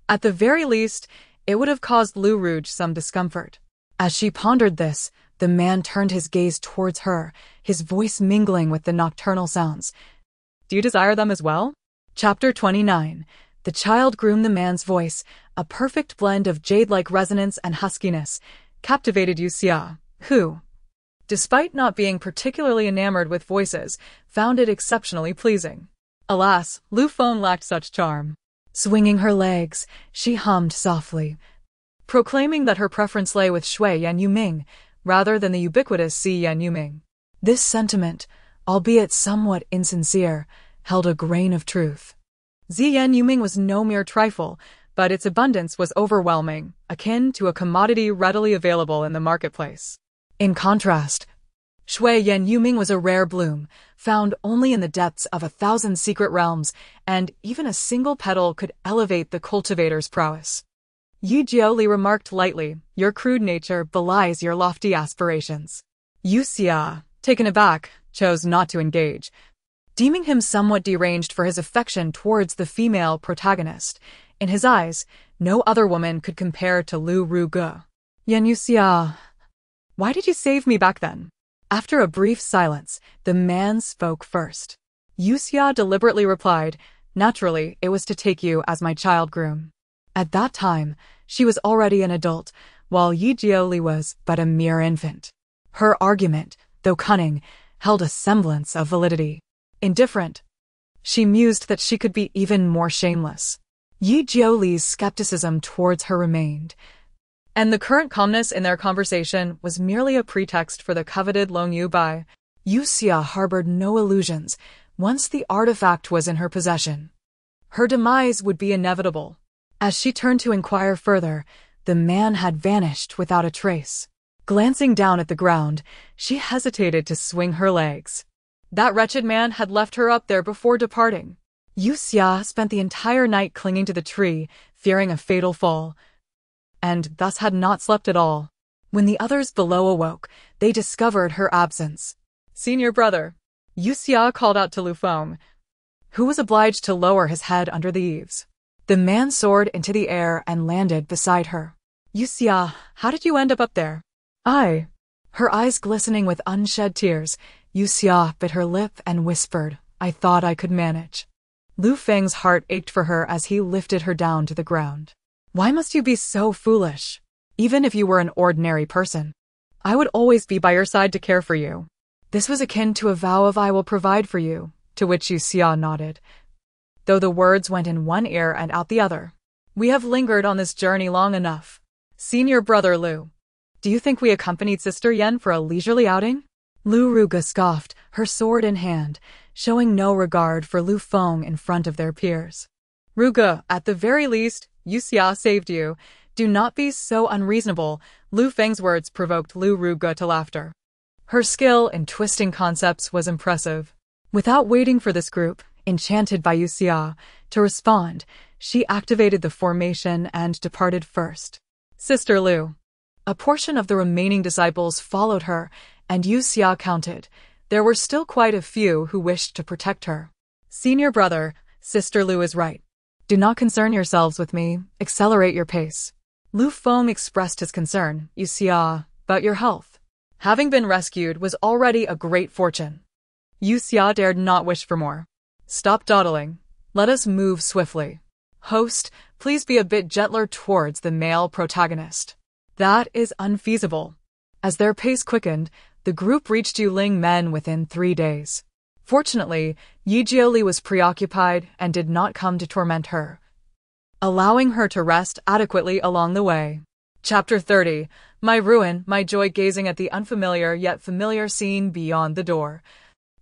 At the very least, it would have caused Lu Rouge some discomfort. As she pondered this, the man turned his gaze towards her, his voice mingling with the nocturnal sounds. Do you desire them as well? Chapter 29. The child groomed the man's voice, a perfect blend of jade-like resonance and huskiness, captivated Yue Xia, who, despite not being particularly enamored with voices, found it exceptionally pleasing. Alas, Lu Feng lacked such charm. Swinging her legs, she hummed softly, proclaiming that her preference lay with Shui Yan Yuming, rather than the ubiquitous Si Yan Yuming. This sentiment, albeit somewhat insincere, held a grain of truth. Zi Yan Yuming was no mere trifle, but its abundance was overwhelming, akin to a commodity readily available in the marketplace. In contrast, Shui Yan Yuming was a rare bloom, found only in the depths of 1,000 secret realms, and even a single petal could elevate the cultivator's prowess. Yi Jiuli remarked lightly, your crude nature belies your lofty aspirations. Yue Xia, taken aback, chose not to engage, deeming him somewhat deranged for his affection towards the female protagonist. In his eyes, no other woman could compare to Lu Rouge. Yan Yue Xia, why did you save me back then? After a brief silence, the man spoke first. Yue Xia deliberately replied, naturally, it was to take you as my child groom. At that time, she was already an adult, while Yi Jiuli was but a mere infant. Her argument, though cunning, held a semblance of validity. Indifferent, she mused that she could be even more shameless. Yi Jiuli's skepticism towards her remained, and the current calmness in their conversation was merely a pretext for the coveted Longyu Bai. Yue Xia harbored no illusions. Once the artifact was in her possession, her demise would be inevitable. As she turned to inquire further, the man had vanished without a trace. Glancing down at the ground, she hesitated to swing her legs. That wretched man had left her up there before departing. Yue Xia spent the entire night clinging to the tree, fearing a fatal fall, and thus had not slept at all. When the others below awoke, they discovered her absence. Senior brother, Yue Xia called out to Lu Feng, who was obliged to lower his head under the eaves. The man soared into the air and landed beside her. Yue Xia, how did you end up there? Her eyes glistening with unshed tears, Yue Xia bit her lip and whispered, I thought I could manage. Lu Feng's heart ached for her as he lifted her down to the ground. Why must you be so foolish? Even if you were an ordinary person, I would always be by your side to care for you. This was akin to a vow of I will provide for you, to which Yue Xia nodded, though the words went in one ear and out the other. We have lingered on this journey long enough. Senior brother Lu, do you think we accompanied Sister Yan for a leisurely outing? Lu Ruga scoffed, her sword in hand, showing no regard for Lu Feng in front of their peers. Ruga, at the very least, Yue Xia saved you. Do not be so unreasonable. Lu Feng's words provoked Lu Ruga to laughter. Her skill in twisting concepts was impressive. Without waiting for this group, enchanted by Yue Xia, to respond, she activated the formation and departed first. Sister Lu. A portion of the remaining disciples followed her, and Yue Xia counted. There were still quite a few who wished to protect her. Senior brother, Sister Lu is right. Do not concern yourselves with me. Accelerate your pace. Lu Feng expressed his concern, Yue Xia, about your health. Having been rescued was already a great fortune. Yue Xia dared not wish for more. Stop dawdling. Let us move swiftly. Host, please be a bit gentler towards the male protagonist. That is unfeasible. As their pace quickened, the group reached Yuling Men within 3 days. Fortunately, Yi Jioli was preoccupied and did not come to torment her, allowing her to rest adequately along the way. Chapter 30. My ruin, my joy gazing at the unfamiliar yet familiar scene beyond the door.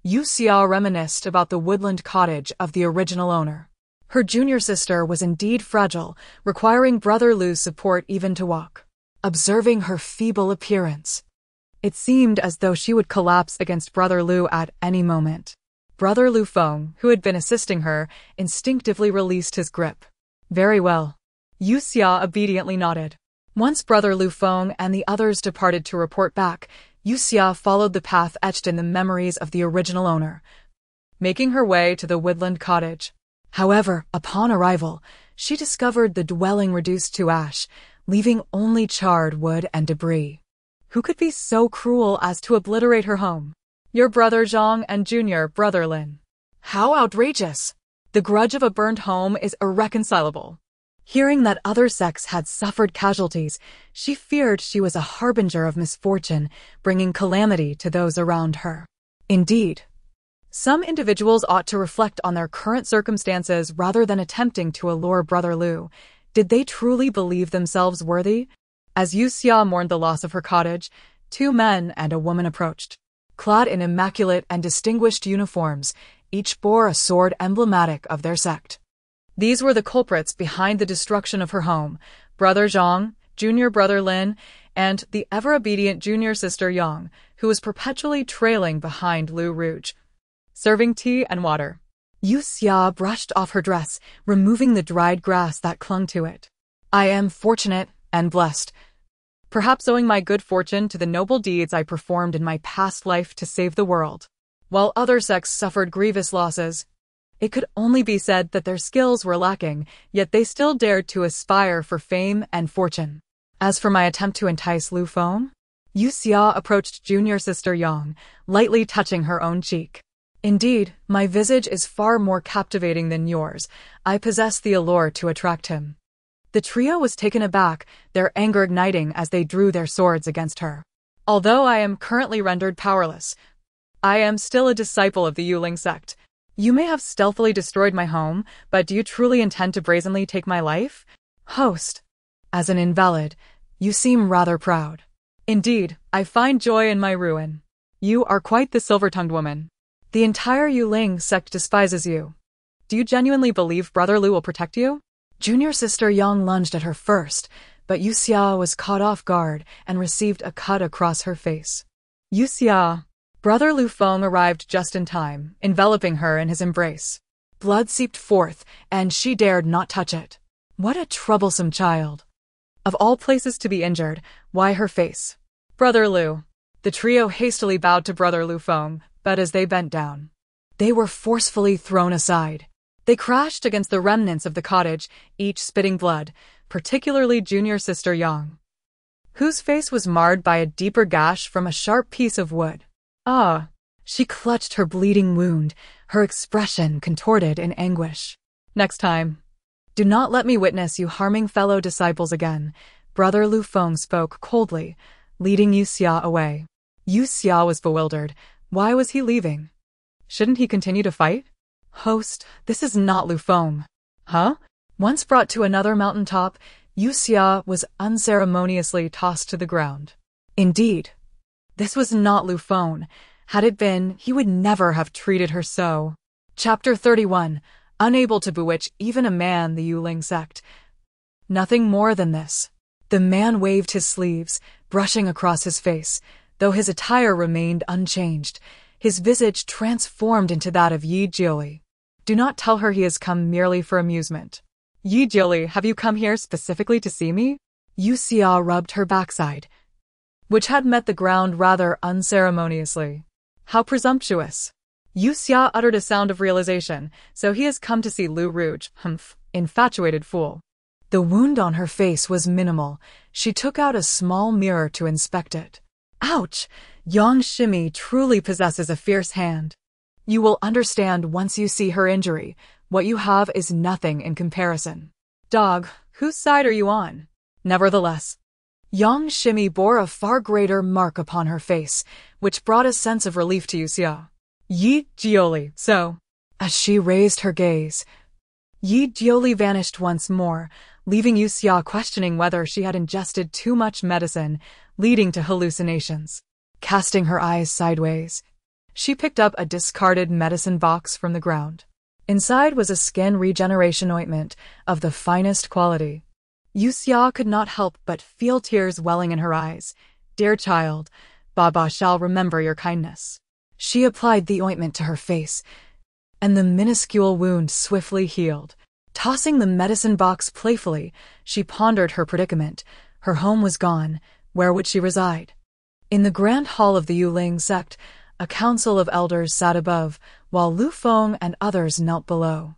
Yue Xia reminisced about the woodland cottage of the original owner. Her junior sister was indeed fragile, requiring Brother Lu's support even to walk. Observing her feeble appearance, it seemed as though she would collapse against Brother Lu at any moment. Brother Lu Feng, who had been assisting her, instinctively released his grip. Very well. Yue Xia obediently nodded. Once Brother Lu Feng and the others departed to report back, Yue Xia followed the path etched in the memories of the original owner, making her way to the woodland cottage. However, upon arrival, she discovered the dwelling reduced to ash, leaving only charred wood and debris. Who could be so cruel as to obliterate her home? Your brother Zhang and junior brother Lin. How outrageous! The grudge of a burned home is irreconcilable. Hearing that other sects had suffered casualties, she feared she was a harbinger of misfortune, bringing calamity to those around her. Indeed, some individuals ought to reflect on their current circumstances rather than attempting to allure Brother Lu. Did they truly believe themselves worthy? As Yue Xia mourned the loss of her cottage, 2 men and a woman approached. Clad in immaculate and distinguished uniforms, each bore a sword emblematic of their sect. These were the culprits behind the destruction of her home, Brother Zhang, junior brother Lin, and the ever-obedient junior sister Yang, who was perpetually trailing behind Lu Rouge, serving tea and water. Yue Xia brushed off her dress, removing the dried grass that clung to it. I am fortunate and blessed, perhaps owing my good fortune to the noble deeds I performed in my past life to save the world. While other sects suffered grievous losses, it could only be said that their skills were lacking, yet they still dared to aspire for fame and fortune. As for my attempt to entice Lu Feng, Yue Xia approached junior sister Yang, lightly touching her own cheek. Indeed, my visage is far more captivating than yours. I possess the allure to attract him. The trio was taken aback, their anger igniting as they drew their swords against her. Although I am currently rendered powerless, I am still a disciple of the Yuling sect. You may have stealthily destroyed my home, but do you truly intend to brazenly take my life? Host. As an invalid, you seem rather proud. Indeed, I find joy in my ruin. You are quite the silver-tongued woman. The entire Yuling sect despises you. Do you genuinely believe Brother Lu will protect you? Junior sister Yang lunged at her first, but Yue Xia was caught off guard and received a cut across her face. Yue Xia. Brother Lu Feng arrived just in time, enveloping her in his embrace. Blood seeped forth, and she dared not touch it. What a troublesome child. Of all places to be injured, why her face? Brother Lu. The trio hastily bowed to Brother Lu Feng, but as they bent down, they were forcefully thrown aside. They crashed against the remnants of the cottage, each spitting blood, particularly junior sister Yang, whose face was marred by a deeper gash from a sharp piece of wood. Ah! She clutched her bleeding wound, her expression contorted in anguish. Next time, do not let me witness you harming fellow disciples again, Brother Lu Feng spoke coldly, leading Yue Xia away. Yue Xia was bewildered. Why was he leaving? Shouldn't he continue to fight? Host, this is not Lu Feng. Huh? Once brought to another mountaintop, Yue Xia was unceremoniously tossed to the ground. Indeed, this was not Lu Feng. Had it been, he would never have treated her so. Chapter 31. Unable to bewitch even a man, the Yuling sect. Nothing more than this. The man waved his sleeves, brushing across his face, though his attire remained unchanged, his visage transformed into that of Yi Jiuli. Do not tell her he has come merely for amusement. Yi Jiuli, have you come here specifically to see me? Yue Xia rubbed her backside, which had met the ground rather unceremoniously. How presumptuous. Yue Xia uttered a sound of realization, so he has come to see Lu Rouge, humph, infatuated fool. The wound on her face was minimal. She took out a small mirror to inspect it. Ouch! Yang Shimi truly possesses a fierce hand. You will understand once you see her injury. What you have is nothing in comparison. Dog, whose side are you on? Nevertheless, Yang Shimi bore a far greater mark upon her face, which brought a sense of relief to Yue Xia. Yi Jiuli, so. As she raised her gaze, Yi Jiuli vanished once more, leaving Yue Xia questioning whether she had ingested too much medicine, leading to hallucinations. Casting her eyes sideways, she picked up a discarded medicine box from the ground. Inside was a skin regeneration ointment of the finest quality. Yue Xia could not help but feel tears welling in her eyes. Dear child, Baba shall remember your kindness. She applied the ointment to her face, and the minuscule wound swiftly healed. Tossing the medicine box playfully, she pondered her predicament. Her home was gone. Where would she reside? In the grand hall of the Yuling sect, a council of elders sat above, while Lu Feng and others knelt below.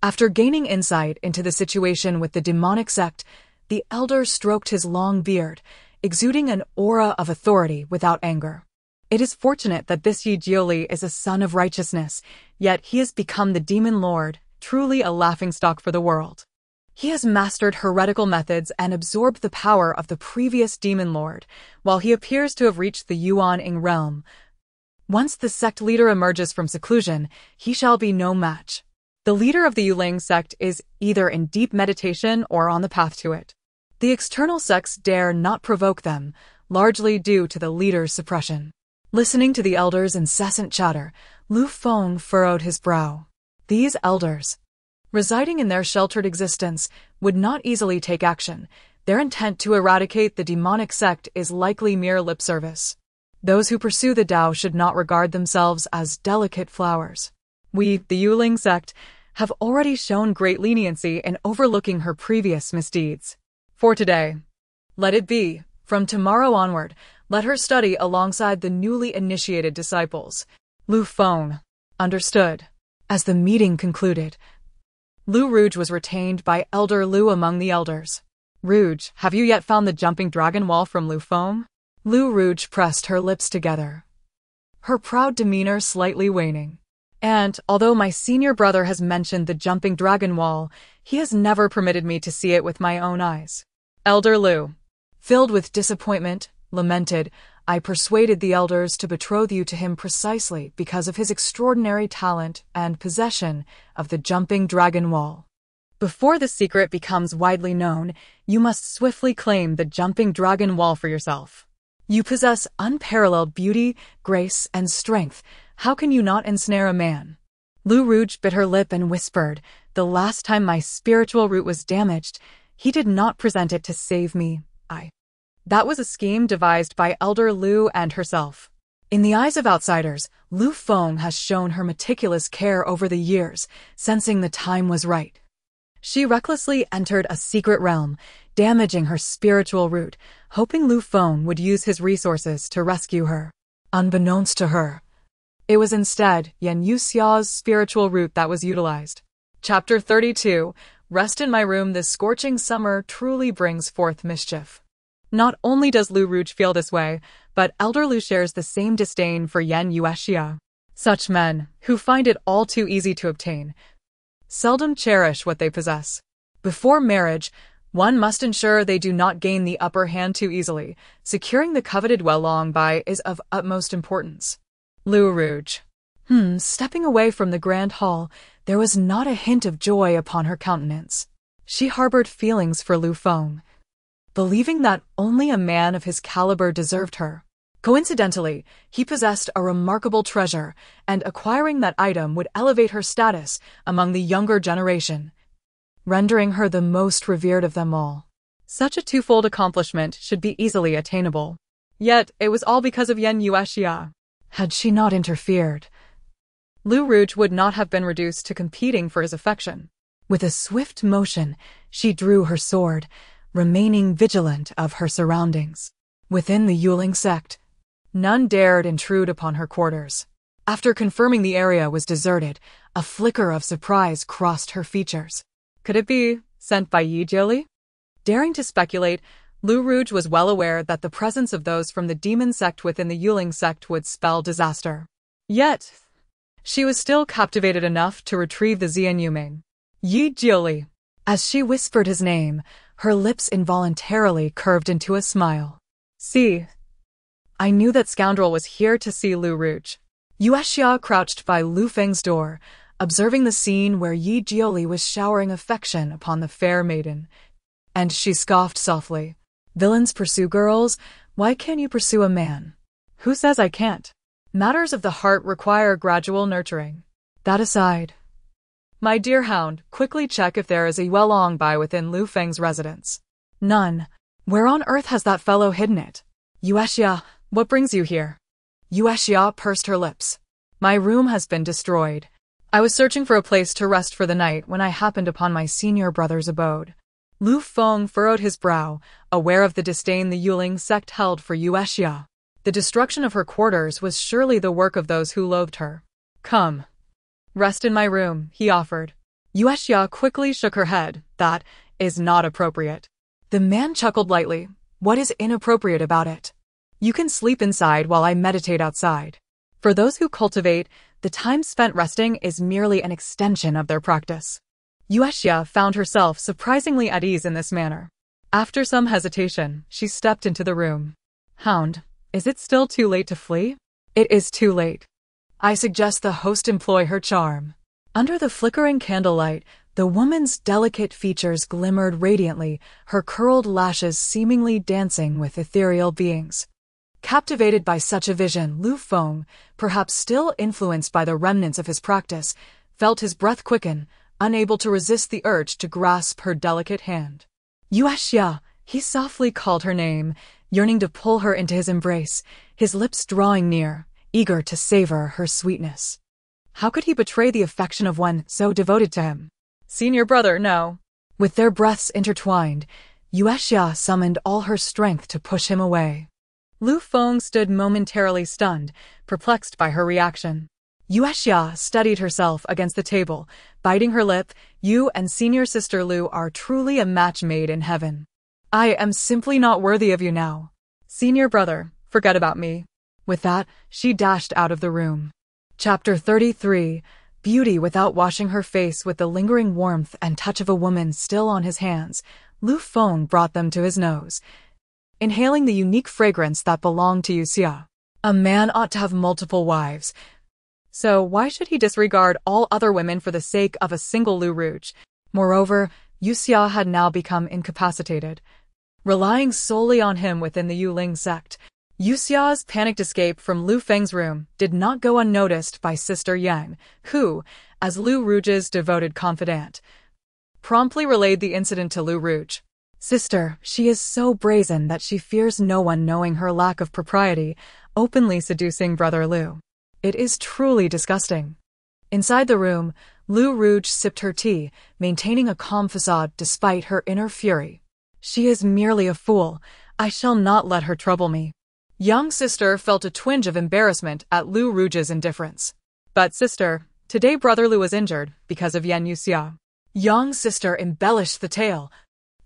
After gaining insight into the situation with the demonic sect, the elder stroked his long beard, exuding an aura of authority without anger. It is fortunate that this Yi Jiuli is a son of righteousness, yet he has become the demon lord, truly a laughingstock for the world. He has mastered heretical methods and absorbed the power of the previous demon lord, while he appears to have reached the Yuan-ing realm. Once the sect leader emerges from seclusion, he shall be no match. The leader of the Yuling sect is either in deep meditation or on the path to it. The external sects dare not provoke them, largely due to the leader's suppression. Listening to the elders' incessant chatter, Lu Feng furrowed his brow. These elders, residing in their sheltered existence, would not easily take action. Their intent to eradicate the demonic sect is likely mere lip service. Those who pursue the Tao should not regard themselves as delicate flowers. We, the Yuling sect, have already shown great leniency in overlooking her previous misdeeds. For today, let it be. From tomorrow onward, let her study alongside the newly initiated disciples. Lu Feng. Understood. As the meeting concluded, Lu Rouge was retained by Elder Lu among the elders. Rouge, have you yet found the jumping dragon wall from Lu Feng? Lu Rouge pressed her lips together, her proud demeanor slightly waning. And, although my senior brother has mentioned the jumping dragon wall, he has never permitted me to see it with my own eyes. Elder Lu, filled with disappointment, lamented, I persuaded the elders to betroth you to him precisely because of his extraordinary talent and possession of the jumping dragon wall. Before the secret becomes widely known, you must swiftly claim the jumping dragon wall for yourself. You possess unparalleled beauty, grace, and strength. How can you not ensnare a man? Lu Rouge bit her lip and whispered, the last time my spiritual root was damaged, he did not present it to save me. That was a scheme devised by Elder Lu and herself. In the eyes of outsiders, Lu Feng has shown her meticulous care over the years, sensing the time was right. She recklessly entered a secret realm, damaging her spiritual root, hoping Lu Feng would use his resources to rescue her. Unbeknownst to her, it was instead Yue Xia's spiritual root that was utilized. Chapter 32. Rest in my room. This scorching summer truly brings forth mischief. Not only does Lu Rouge feel this way, but Elder Lu shares the same disdain for Yue Xia. Such men, who find it all too easy to obtain, seldom cherish what they possess. Before marriage, one must ensure they do not gain the upper hand too easily. Securing the coveted well-long by is of utmost importance. Lu Rouge. Stepping away from the grand hall, there was not a hint of joy upon her countenance. She harbored feelings for Lu Feng, believing that only a man of his caliber deserved her. Coincidentally, he possessed a remarkable treasure, and acquiring that item would elevate her status among the younger generation, rendering her the most revered of them all. Such a twofold accomplishment should be easily attainable. Yet, it was all because of Yue Xia. Had she not interfered, Lu Rouge would not have been reduced to competing for his affection. With a swift motion, she drew her sword, remaining vigilant of her surroundings. Within the Yuling sect, none dared intrude upon her quarters. After confirming the area was deserted, a flicker of surprise crossed her features. Could it be sent by Yi Jiuli? Daring to speculate, Lu Rouge was well aware that the presence of those from the demon sect within the Yuling sect would spell disaster. Yet, she was still captivated enough to retrieve the Xian Yuming. Yi Jiuli. As she whispered his name, her lips involuntarily curved into a smile. See, I knew that scoundrel was here to see Lu Rouge. Yue Xia crouched by Lu Feng's door, observing the scene where Yi Jiuli was showering affection upon the fair maiden. And she scoffed softly. Villains pursue girls, why can't you pursue a man? Who says I can't? Matters of the heart require gradual nurturing. That aside, my dear hound, quickly check if there is a well-long by within Lu Feng's residence. None. Where on earth has that fellow hidden it? Yue Xia, what brings you here? Yue Xia pursed her lips. My room has been destroyed. I was searching for a place to rest for the night when I happened upon my senior brother's abode. Lu Feng furrowed his brow, aware of the disdain the Yuling sect held for Yue Xia. The destruction of her quarters was surely the work of those who loathed her. Come. Rest in my room, he offered. Yue Xia quickly shook her head. That is not appropriate. The man chuckled lightly. What is inappropriate about it? You can sleep inside while I meditate outside. For those who cultivate, the time spent resting is merely an extension of their practice. Yue Xia found herself surprisingly at ease in this manner. After some hesitation, she stepped into the room. Hound, is it still too late to flee? It is too late. I suggest the host employ her charm. Under the flickering candlelight, the woman's delicate features glimmered radiantly, her curled lashes seemingly dancing with ethereal beings. Captivated by such a vision, Lu Feng, perhaps still influenced by the remnants of his practice, felt his breath quicken, unable to resist the urge to grasp her delicate hand. Yue Xia, he softly called her name, yearning to pull her into his embrace, his lips drawing near, eager to savor her sweetness. How could he betray the affection of one so devoted to him? Senior brother, no. With their breaths intertwined, Yue Xia summoned all her strength to push him away. Lu Feng stood momentarily stunned, perplexed by her reaction. Yue Xia steadied herself against the table, biting her lip. You and senior sister Lu are truly a match made in heaven. I am simply not worthy of you now. Senior brother, forget about me. With that, she dashed out of the room. Chapter 33. Beauty without washing her face with the lingering warmth and touch of a woman still on his hands, Lu Feng brought them to his nose, inhaling the unique fragrance that belonged to Yue Xia. A man ought to have multiple wives. So why should he disregard all other women for the sake of a single Lu Rouge? Moreover, Yue Xia had now become incapacitated. Relying solely on him within the Yuling sect, Yue Xia's panicked escape from Lu Feng's room did not go unnoticed by Sister Yang, who, as Lu Rouge's devoted confidant, promptly relayed the incident to Lu Rouge. Sister, she is so brazen that she fears no one knowing her lack of propriety, openly seducing Brother Lu. It is truly disgusting. Inside the room, Lu Rouge sipped her tea, maintaining a calm facade despite her inner fury. She is merely a fool. I shall not let her trouble me. Young sister felt a twinge of embarrassment at Lu Rouge's indifference. But sister, Today Brother Lu was injured because of Yue Xia. Yang's sister embellished the tale,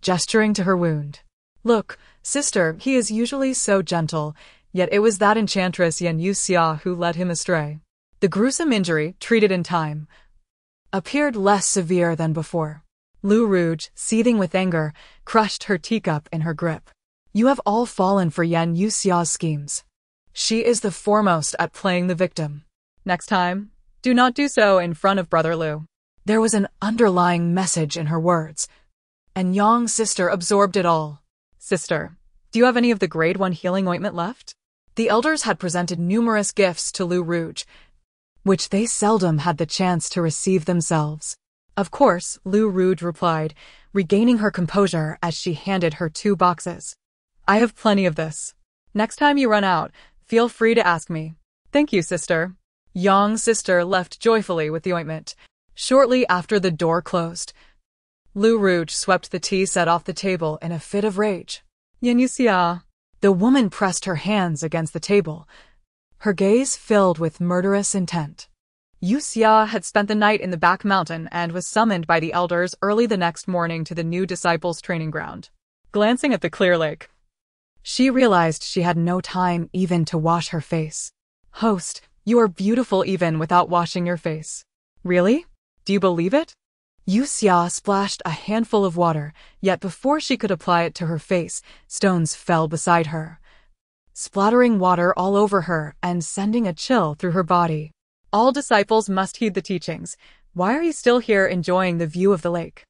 gesturing to her wound. Look, sister, he is usually so gentle, yet it was that enchantress Yue Xia who led him astray. The gruesome injury, treated in time, appeared less severe than before. Lu Rouge, seething with anger, crushed her teacup in her grip. You have all fallen for Yue Xia's schemes. She is the foremost at playing the victim. Next time, do not do so in front of Brother Lu. There was an underlying message in her words, and Yang's sister absorbed it all. Sister, do you have any of the grade 1 healing ointment left? The elders had presented numerous gifts to Lu Rouge, which they seldom had the chance to receive themselves. Of course, Lu Rouge replied, regaining her composure as she handed her 2 boxes. I have plenty of this. Next time you run out, feel free to ask me. Thank you, sister. Yang's sister left joyfully with the ointment. Shortly after the door closed, Lu Rouge swept the tea set off the table in a fit of rage. Yue Xia. The woman pressed her hands against the table, her gaze filled with murderous intent. Yue Xia had spent the night in the back mountain and was summoned by the elders early the next morning to the new disciples' training ground. Glancing at the clear lake, she realized she had no time even to wash her face. Host, you are beautiful even without washing your face. Really? Do you believe it? Yue Xia splashed a handful of water, yet before she could apply it to her face, stones fell beside her, splattering water all over her and sending a chill through her body. All disciples must heed the teachings. Why are you still here enjoying the view of the lake?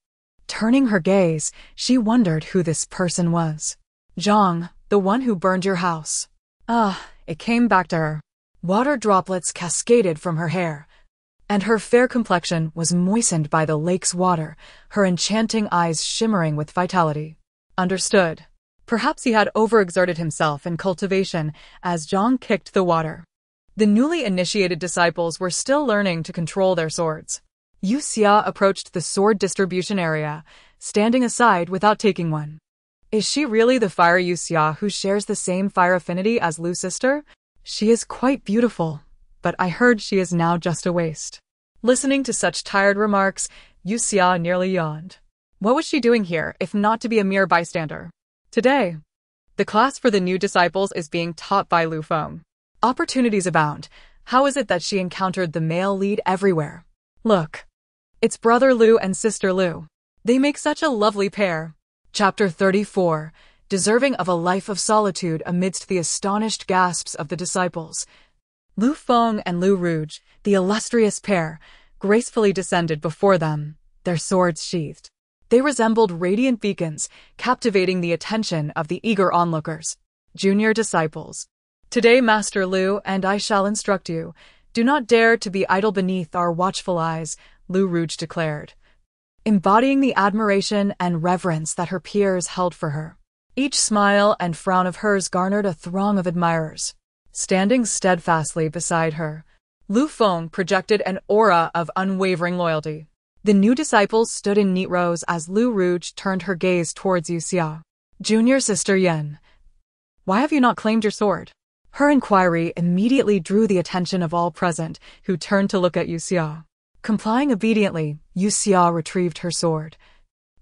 Turning her gaze, she wondered who this person was. Zhang, the one who burned your house. It came back to her. Water droplets cascaded from her hair, and her fair complexion was moistened by the lake's water, her enchanting eyes shimmering with vitality. Understood. Perhaps he had overexerted himself in cultivation as Zhang kicked the water. The newly initiated disciples were still learning to control their swords. Yue Xia approached the sword distribution area, standing aside without taking one. Is she really the fire Yue Xia who shares the same fire affinity as Lu's sister? She is quite beautiful, but I heard she is now just a waste. Listening to such tired remarks, Yue Xia nearly yawned. What was she doing here, if not to be a mere bystander? Today, the class for the new disciples is being taught by Lu Feng. Opportunities abound. How is it that she encountered the male lead everywhere? Look, it's Brother Lu and Sister Lu. They make such a lovely pair. Chapter 34, deserving of a life of solitude amidst the astonished gasps of the disciples. Lu Feng and Lu Rouge, the illustrious pair, gracefully descended before them, their swords sheathed. They resembled radiant beacons, captivating the attention of the eager onlookers. Junior disciples. Today, Master Lu and I shall instruct you. Do not dare to be idle beneath our watchful eyes, Lu Rouge declared, embodying the admiration and reverence that her peers held for her. Each smile and frown of hers garnered a throng of admirers. Standing steadfastly beside her, Lu Feng projected an aura of unwavering loyalty. The new disciples stood in neat rows as Lu Rouge turned her gaze towards Yue Xia. Junior Sister Yen, why have you not claimed your sword? Her inquiry immediately drew the attention of all present, who turned to look at Yue Xia. Complying obediently, Yue Xia retrieved her sword,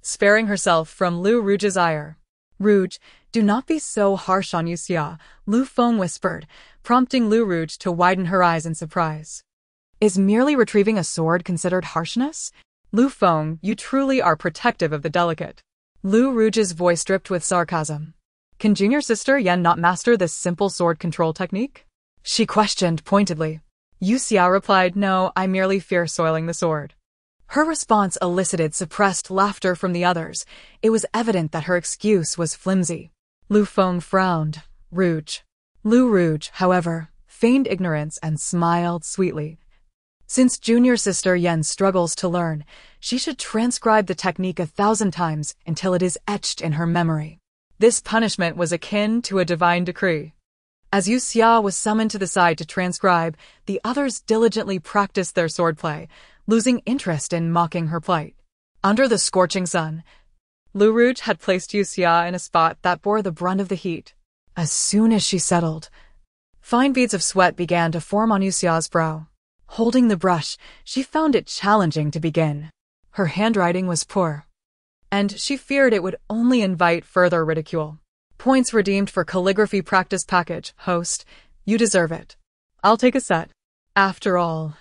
sparing herself from Lu Rouge's ire. Rouge, do not be so harsh on Yue Xia, Lu Feng whispered, prompting Lu Rouge to widen her eyes in surprise. Is merely retrieving a sword considered harshness? Lu Feng, you truly are protective of the delicate. Lu Rouge's voice dripped with sarcasm. Can junior sister Yen not master this simple sword control technique? She questioned pointedly. Yue Xia replied, no, I merely fear soiling the sword. Her response elicited suppressed laughter from the others. It was evident that her excuse was flimsy. Lu Feng frowned. Rouge. Lu Rouge, however, feigned ignorance and smiled sweetly. Since junior sister Yen struggles to learn, she should transcribe the technique 1,000 times until it is etched in her memory. This punishment was akin to a divine decree. As Yue Xia was summoned to the side to transcribe, the others diligently practiced their swordplay, losing interest in mocking her plight. Under the scorching sun, Lu Rouge had placed Yue Xia in a spot that bore the brunt of the heat. As soon as she settled, fine beads of sweat began to form on Yue Xia's brow. Holding the brush, she found it challenging to begin. Her handwriting was poor, and she feared it would only invite further ridicule. Points redeemed for calligraphy practice package. Host, you deserve it. I'll take a set. After all,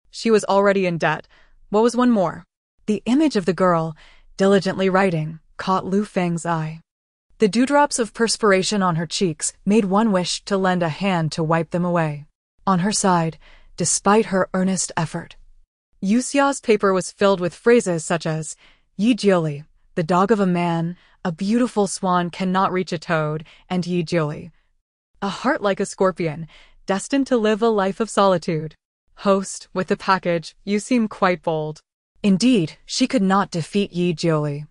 she was already in debt. What was one more? The image of the girl, diligently writing, caught Lu Feng's eye. The dewdrops of perspiration on her cheeks made one wish to lend a hand to wipe them away. On her side, despite her earnest effort, Yue Xia's paper was filled with phrases such as, Yi Jiuli, the dog of a man, a beautiful swan cannot reach a toad, and Yi Jiuli, a heart like a scorpion, destined to live a life of solitude. Host, with the package, you seem quite bold. Indeed, she could not defeat Yi Jiuli,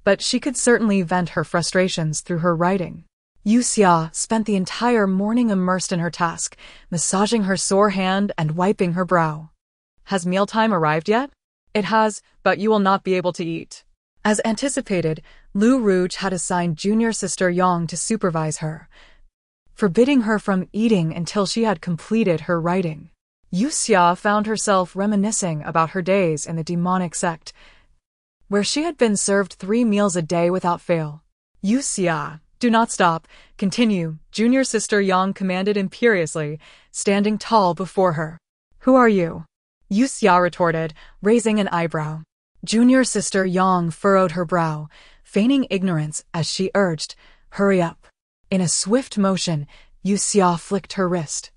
but she could certainly vent her frustrations through her writing. Yue Xia spent the entire morning immersed in her task, massaging her sore hand and wiping her brow. Has mealtime arrived yet? It has, but you will not be able to eat. As anticipated, Lu Rouge had assigned junior sister Yang to supervise her, forbidding her from eating until she had completed her writing. Yue Xia found herself reminiscing about her days in the demonic sect, where she had been served 3 meals a day without fail. Yue Xia, do not stop. Continue, junior sister Yang commanded imperiously, standing tall before her. Who are you? Yue Xia retorted, raising an eyebrow. Junior sister Yang furrowed her brow, feigning ignorance as she urged, hurry up. In a swift motion, Yue Xia flicked her wrist,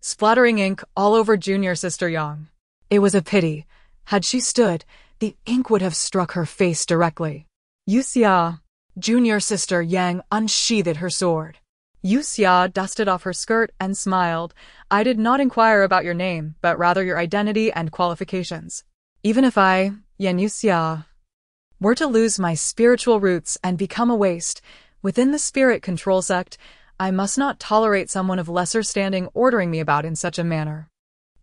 splattering ink all over junior sister Yang. It was a pity. Had she stood, the ink would have struck her face directly. Yue Xia. Junior sister Yang unsheathed her sword. Yue Xia dusted off her skirt and smiled. I did not inquire about your name, but rather your identity and qualifications. Even if I, Yue Xia, were to lose my spiritual roots and become a waste within the spirit control sect, I must not tolerate someone of lesser standing ordering me about in such a manner.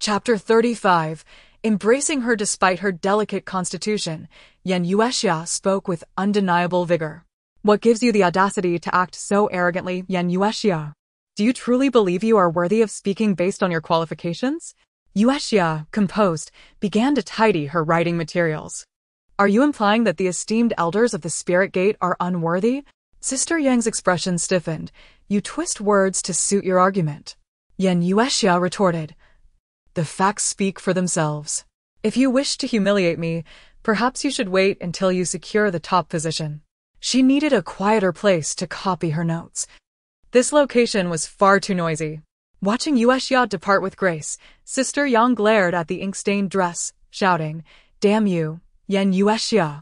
Chapter 35. Embracing her despite her delicate constitution, Yue Xia spoke with undeniable vigor. What gives you the audacity to act so arrogantly, Yue Xia? Do you truly believe you are worthy of speaking based on your qualifications? Yue Xia, composed, began to tidy her writing materials. Are you implying that the esteemed elders of the Spirit Gate are unworthy? Sister Yang's expression stiffened. You twist words to suit your argument. Yue Xia retorted. The facts speak for themselves. If you wish to humiliate me, perhaps you should wait until you secure the top position. She needed a quieter place to copy her notes. This location was far too noisy. Watching Yue Xia depart with grace, Sister Yang glared at the ink-stained dress, shouting, Damn you, Yue Xia.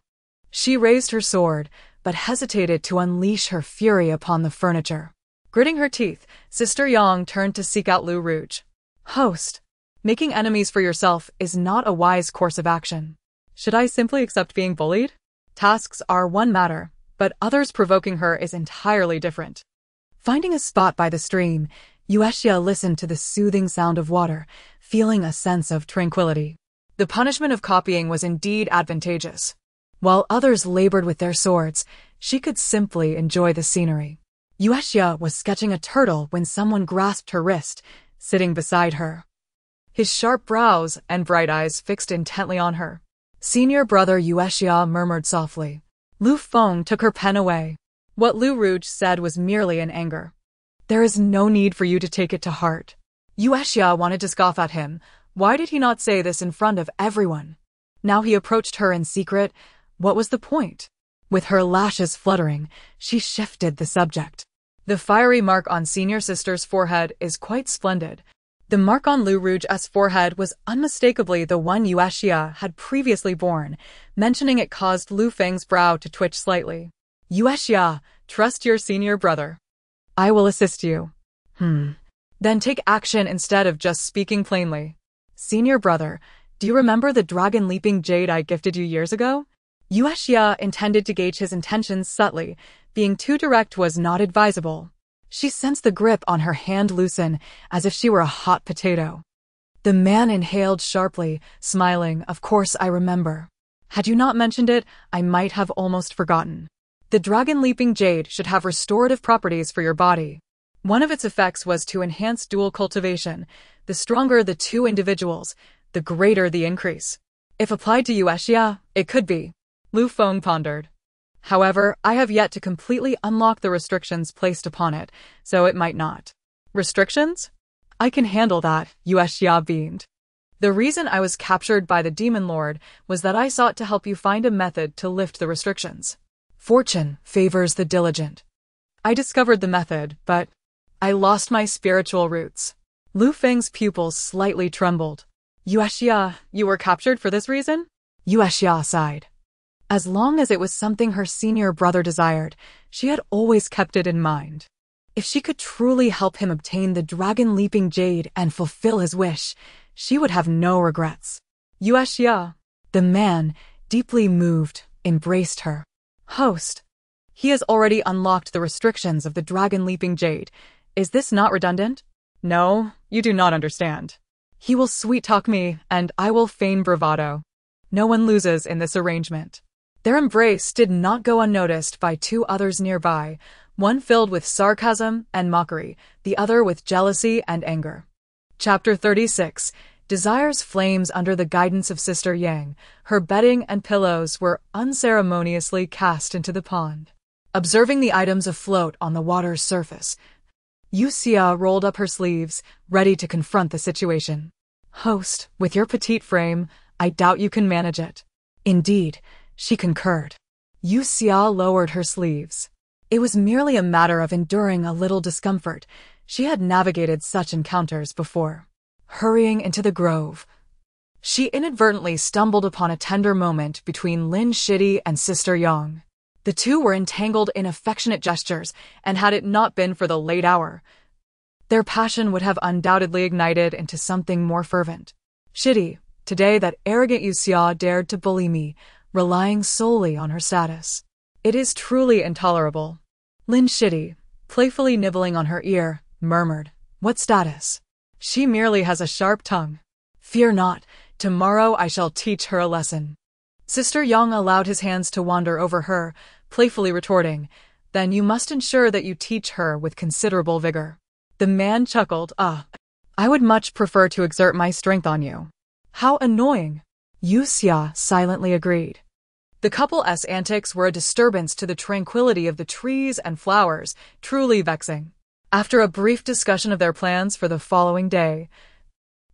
She raised her sword, but hesitated to unleash her fury upon the furniture. Gritting her teeth, Sister Yang turned to seek out Lu Rouge. Host, making enemies for yourself is not a wise course of action. Should I simply accept being bullied? Tasks are one matter, but others provoking her is entirely different. Finding a spot by the stream, Yue Xia listened to the soothing sound of water, feeling a sense of tranquility. The punishment of copying was indeed advantageous. While others labored with their swords, she could simply enjoy the scenery. Yue Xia was sketching a turtle when someone grasped her wrist, sitting beside her, his sharp brows and bright eyes fixed intently on her. Senior brother Yue Xia murmured softly. Lu Feng took her pen away. What Lu Rouge said was merely in anger. There is no need for you to take it to heart. Yue Xia wanted to scoff at him. Why did he not say this in front of everyone? Now he approached her in secret. What was the point? With her lashes fluttering, she shifted the subject. The fiery mark on senior sister's forehead is quite splendid. The mark on Lu Rouge's forehead was unmistakably the one Yue Xia had previously borne. Mentioning it caused Lu Feng's brow to twitch slightly. Yue Xia, trust your senior brother. I will assist you. Then take action instead of just speaking plainly. Senior brother, do you remember the dragon-leaping jade I gifted you years ago? Yue Xia intended to gauge his intentions subtly. Being too direct was not advisable. She sensed the grip on her hand loosen, as if she were a hot potato. The man inhaled sharply, smiling. Of course I remember. Had you not mentioned it, I might have almost forgotten. The dragon-leaping jade should have restorative properties for your body. One of its effects was to enhance dual cultivation. The stronger the two individuals, the greater the increase. If applied to Yue Xia, it could be. Lu Feng pondered. However, I have yet to completely unlock the restrictions placed upon it, so it might not. Restrictions? I can handle that, Yue Xia beamed. The reason I was captured by the Demon Lord was that I sought to help you find a method to lift the restrictions. Fortune favors the diligent. I discovered the method, but I lost my spiritual roots. Lu Feng's pupils slightly trembled. Yue Xia, you were captured for this reason? Yue Xia sighed. As long as it was something her senior brother desired, she had always kept it in mind. If she could truly help him obtain the dragon-leaping jade and fulfill his wish, she would have no regrets. Yue Xia, the man, deeply moved, embraced her. Host, he has already unlocked the restrictions of the dragon-leaping jade. Is this not redundant? No, you do not understand. He will sweet-talk me, and I will feign bravado. No one loses in this arrangement. Their embrace did not go unnoticed by two others nearby, one filled with sarcasm and mockery, the other with jealousy and anger. Chapter 36. Desire's flames under the guidance of Sister Yang. Her bedding and pillows were unceremoniously cast into the pond. Observing the items afloat on the water's surface, Yue Xia rolled up her sleeves, ready to confront the situation. Host, with your petite frame, I doubt you can manage it. Indeed, she concurred. Yue Xia lowered her sleeves. It was merely a matter of enduring a little discomfort. She had navigated such encounters before. Hurrying into the grove, she inadvertently stumbled upon a tender moment between Lin Shidi and Sister Yang. The two were entangled in affectionate gestures, and had it not been for the late hour, their passion would have undoubtedly ignited into something more fervent. Shidi, today that arrogant Yue Xia dared to bully me, relying solely on her status. It is truly intolerable. Lin Shidi, playfully nibbling on her ear, murmured, What status? She merely has a sharp tongue. Fear not, tomorrow I shall teach her a lesson. Sister Yang allowed his hands to wander over her, playfully retorting, Then you must ensure that you teach her with considerable vigor. The man chuckled, I would much prefer to exert my strength on you. How annoying. Yue Xia silently agreed. The couple's antics were a disturbance to the tranquility of the trees and flowers, truly vexing. After a brief discussion of their plans for the following day,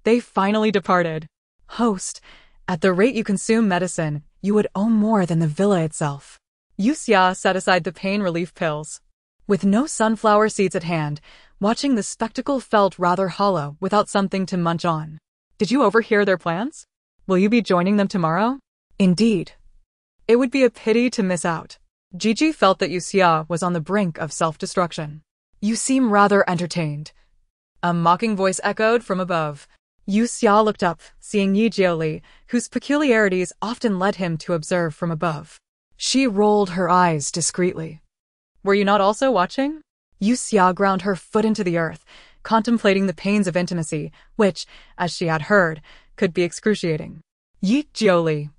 they finally departed. Host, at the rate you consume medicine, you would owe more than the villa itself. Yue Xia set aside the pain relief pills. With no sunflower seeds at hand, watching the spectacle felt rather hollow without something to munch on. Did you overhear their plans? Will you be joining them tomorrow? Indeed. It would be a pity to miss out. Gigi felt that Yue Xia was on the brink of self-destruction. You seem rather entertained. A mocking voice echoed from above. Yue Xia looked up, seeing Yi Jiuli, whose peculiarities often led him to observe from above. She rolled her eyes discreetly. Were you not also watching? Yue Xia ground her foot into the earth, contemplating the pains of intimacy, which, as she had heard, could be excruciating. Yi Jiuli.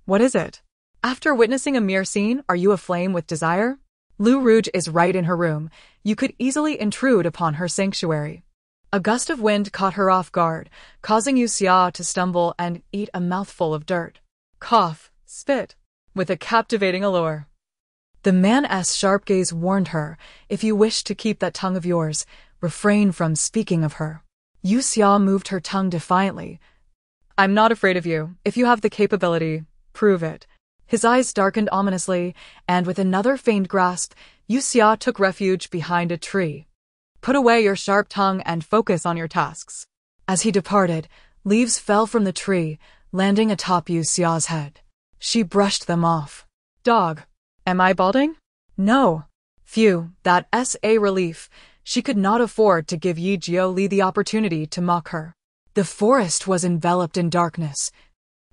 What is it? After witnessing a mere scene, are you aflame with desire? Lu Rouge is right in her room. You could easily intrude upon her sanctuary. A gust of wind caught her off guard, causing Yue Xia to stumble and eat a mouthful of dirt. Cough, spit, with a captivating allure. The man's sharp gaze warned her, if you wish to keep that tongue of yours, refrain from speaking of her. Yue Xia moved her tongue defiantly. I'm not afraid of you. If you have the capability, prove it. His eyes darkened ominously, and with another feigned grasp, Yue Xia took refuge behind a tree. Put away your sharp tongue and focus on your tasks. As he departed, leaves fell from the tree, landing atop Yue Xia's head. She brushed them off. Dog. Am I balding? No. Phew, that's a relief. She could not afford to give Yi Jiuli the opportunity to mock her. The forest was enveloped in darkness,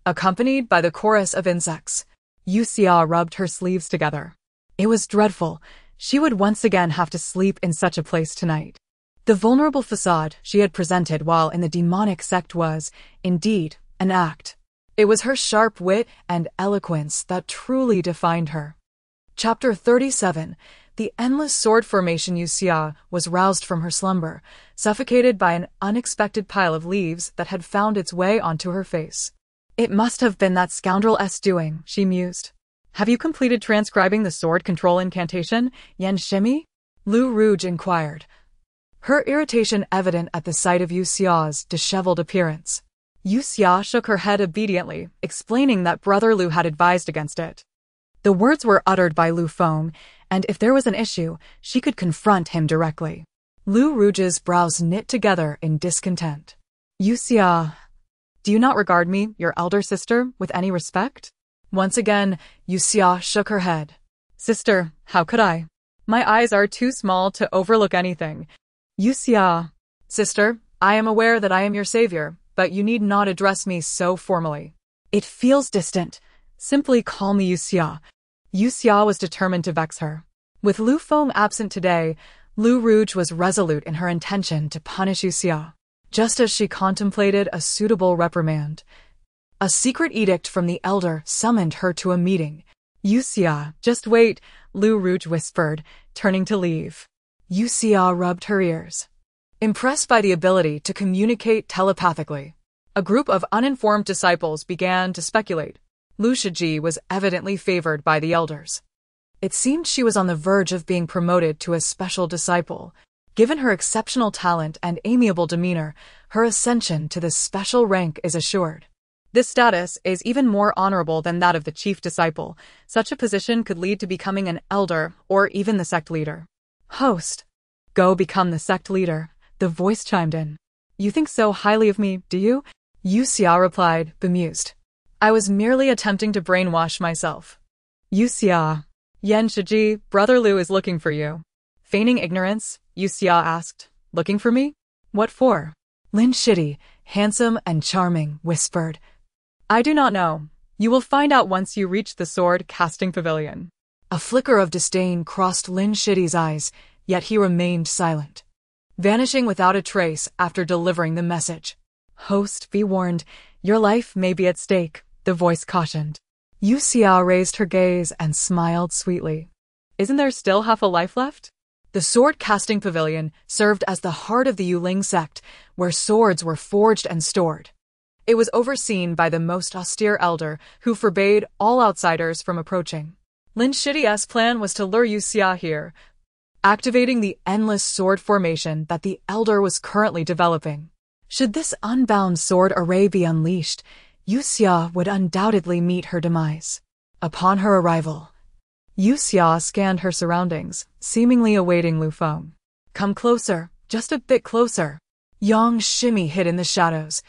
accompanied by the chorus of insects. Yue Xia rubbed her sleeves together. It was dreadful. She would once again have to sleep in such a place tonight. The vulnerable facade she had presented while in the demonic sect was, indeed, an act. It was her sharp wit and eloquence that truly defined her. Chapter 37. The endless sword formation Yue Xia was roused from her slumber, suffocated by an unexpected pile of leaves that had found its way onto her face. It must have been that scoundrel's doing, she mused. Have you completed transcribing the sword control incantation, Yen Shimi? Lu Rouge inquired, her irritation evident at the sight of Yue Xia's disheveled appearance. Yue Xia shook her head obediently, explaining that Brother Lu had advised against it. The words were uttered by Lu Feng, and if there was an issue, she could confront him directly. Lu Rouge's brows knit together in discontent. Yue Xia, do you not regard me, your elder sister, with any respect? Once again, Yue Xia shook her head. Sister, how could I? My eyes are too small to overlook anything. Yue Xia, sister, I am aware that I am your savior, but you need not address me so formally. It feels distant. Simply call me Yue Xia. Yue Xia was determined to vex her. With Lu Feng absent today, Lu Rouge was resolute in her intention to punish Yue Xia, just as she contemplated a suitable reprimand. A secret edict from the elder summoned her to a meeting. Yue Xia, just wait, Lu Rouge whispered, turning to leave. Yue Xia rubbed her ears. Impressed by the ability to communicate telepathically, a group of uninformed disciples began to speculate. Lu Shiji was evidently favored by the elders. It seemed she was on the verge of being promoted to a special disciple. Given her exceptional talent and amiable demeanor, her ascension to this special rank is assured. This status is even more honorable than that of the chief disciple. Such a position could lead to becoming an elder or even the sect leader. Host, go become the sect leader, the voice chimed in. You think so highly of me, do you? Yue Xia replied, bemused. I was merely attempting to brainwash myself. Yue Xia, Yen Shiji, Brother Lu is looking for you. Feigning ignorance, Yue Xia asked, looking for me? What for? Lin Shidi, handsome and charming, whispered. I do not know. You will find out once you reach the sword-casting pavilion. A flicker of disdain crossed Lin Shidi's eyes, yet he remained silent, vanishing without a trace after delivering the message. Host, be warned, your life may be at stake, the voice cautioned. Yue Xia raised her gaze and smiled sweetly. Isn't there still half a life left? The sword-casting pavilion served as the heart of the Yuling sect, where swords were forged and stored. It was overseen by the most austere elder, who forbade all outsiders from approaching. Lin Shidi's plan was to lure Yue Xia here, activating the endless sword formation that the elder was currently developing. Should this unbound sword array be unleashed, Yue Xia would undoubtedly meet her demise. Upon her arrival, Yue Xia scanned her surroundings, seemingly awaiting Lu Feng. Come closer, just a bit closer. Yang Shimi hid in the shadows,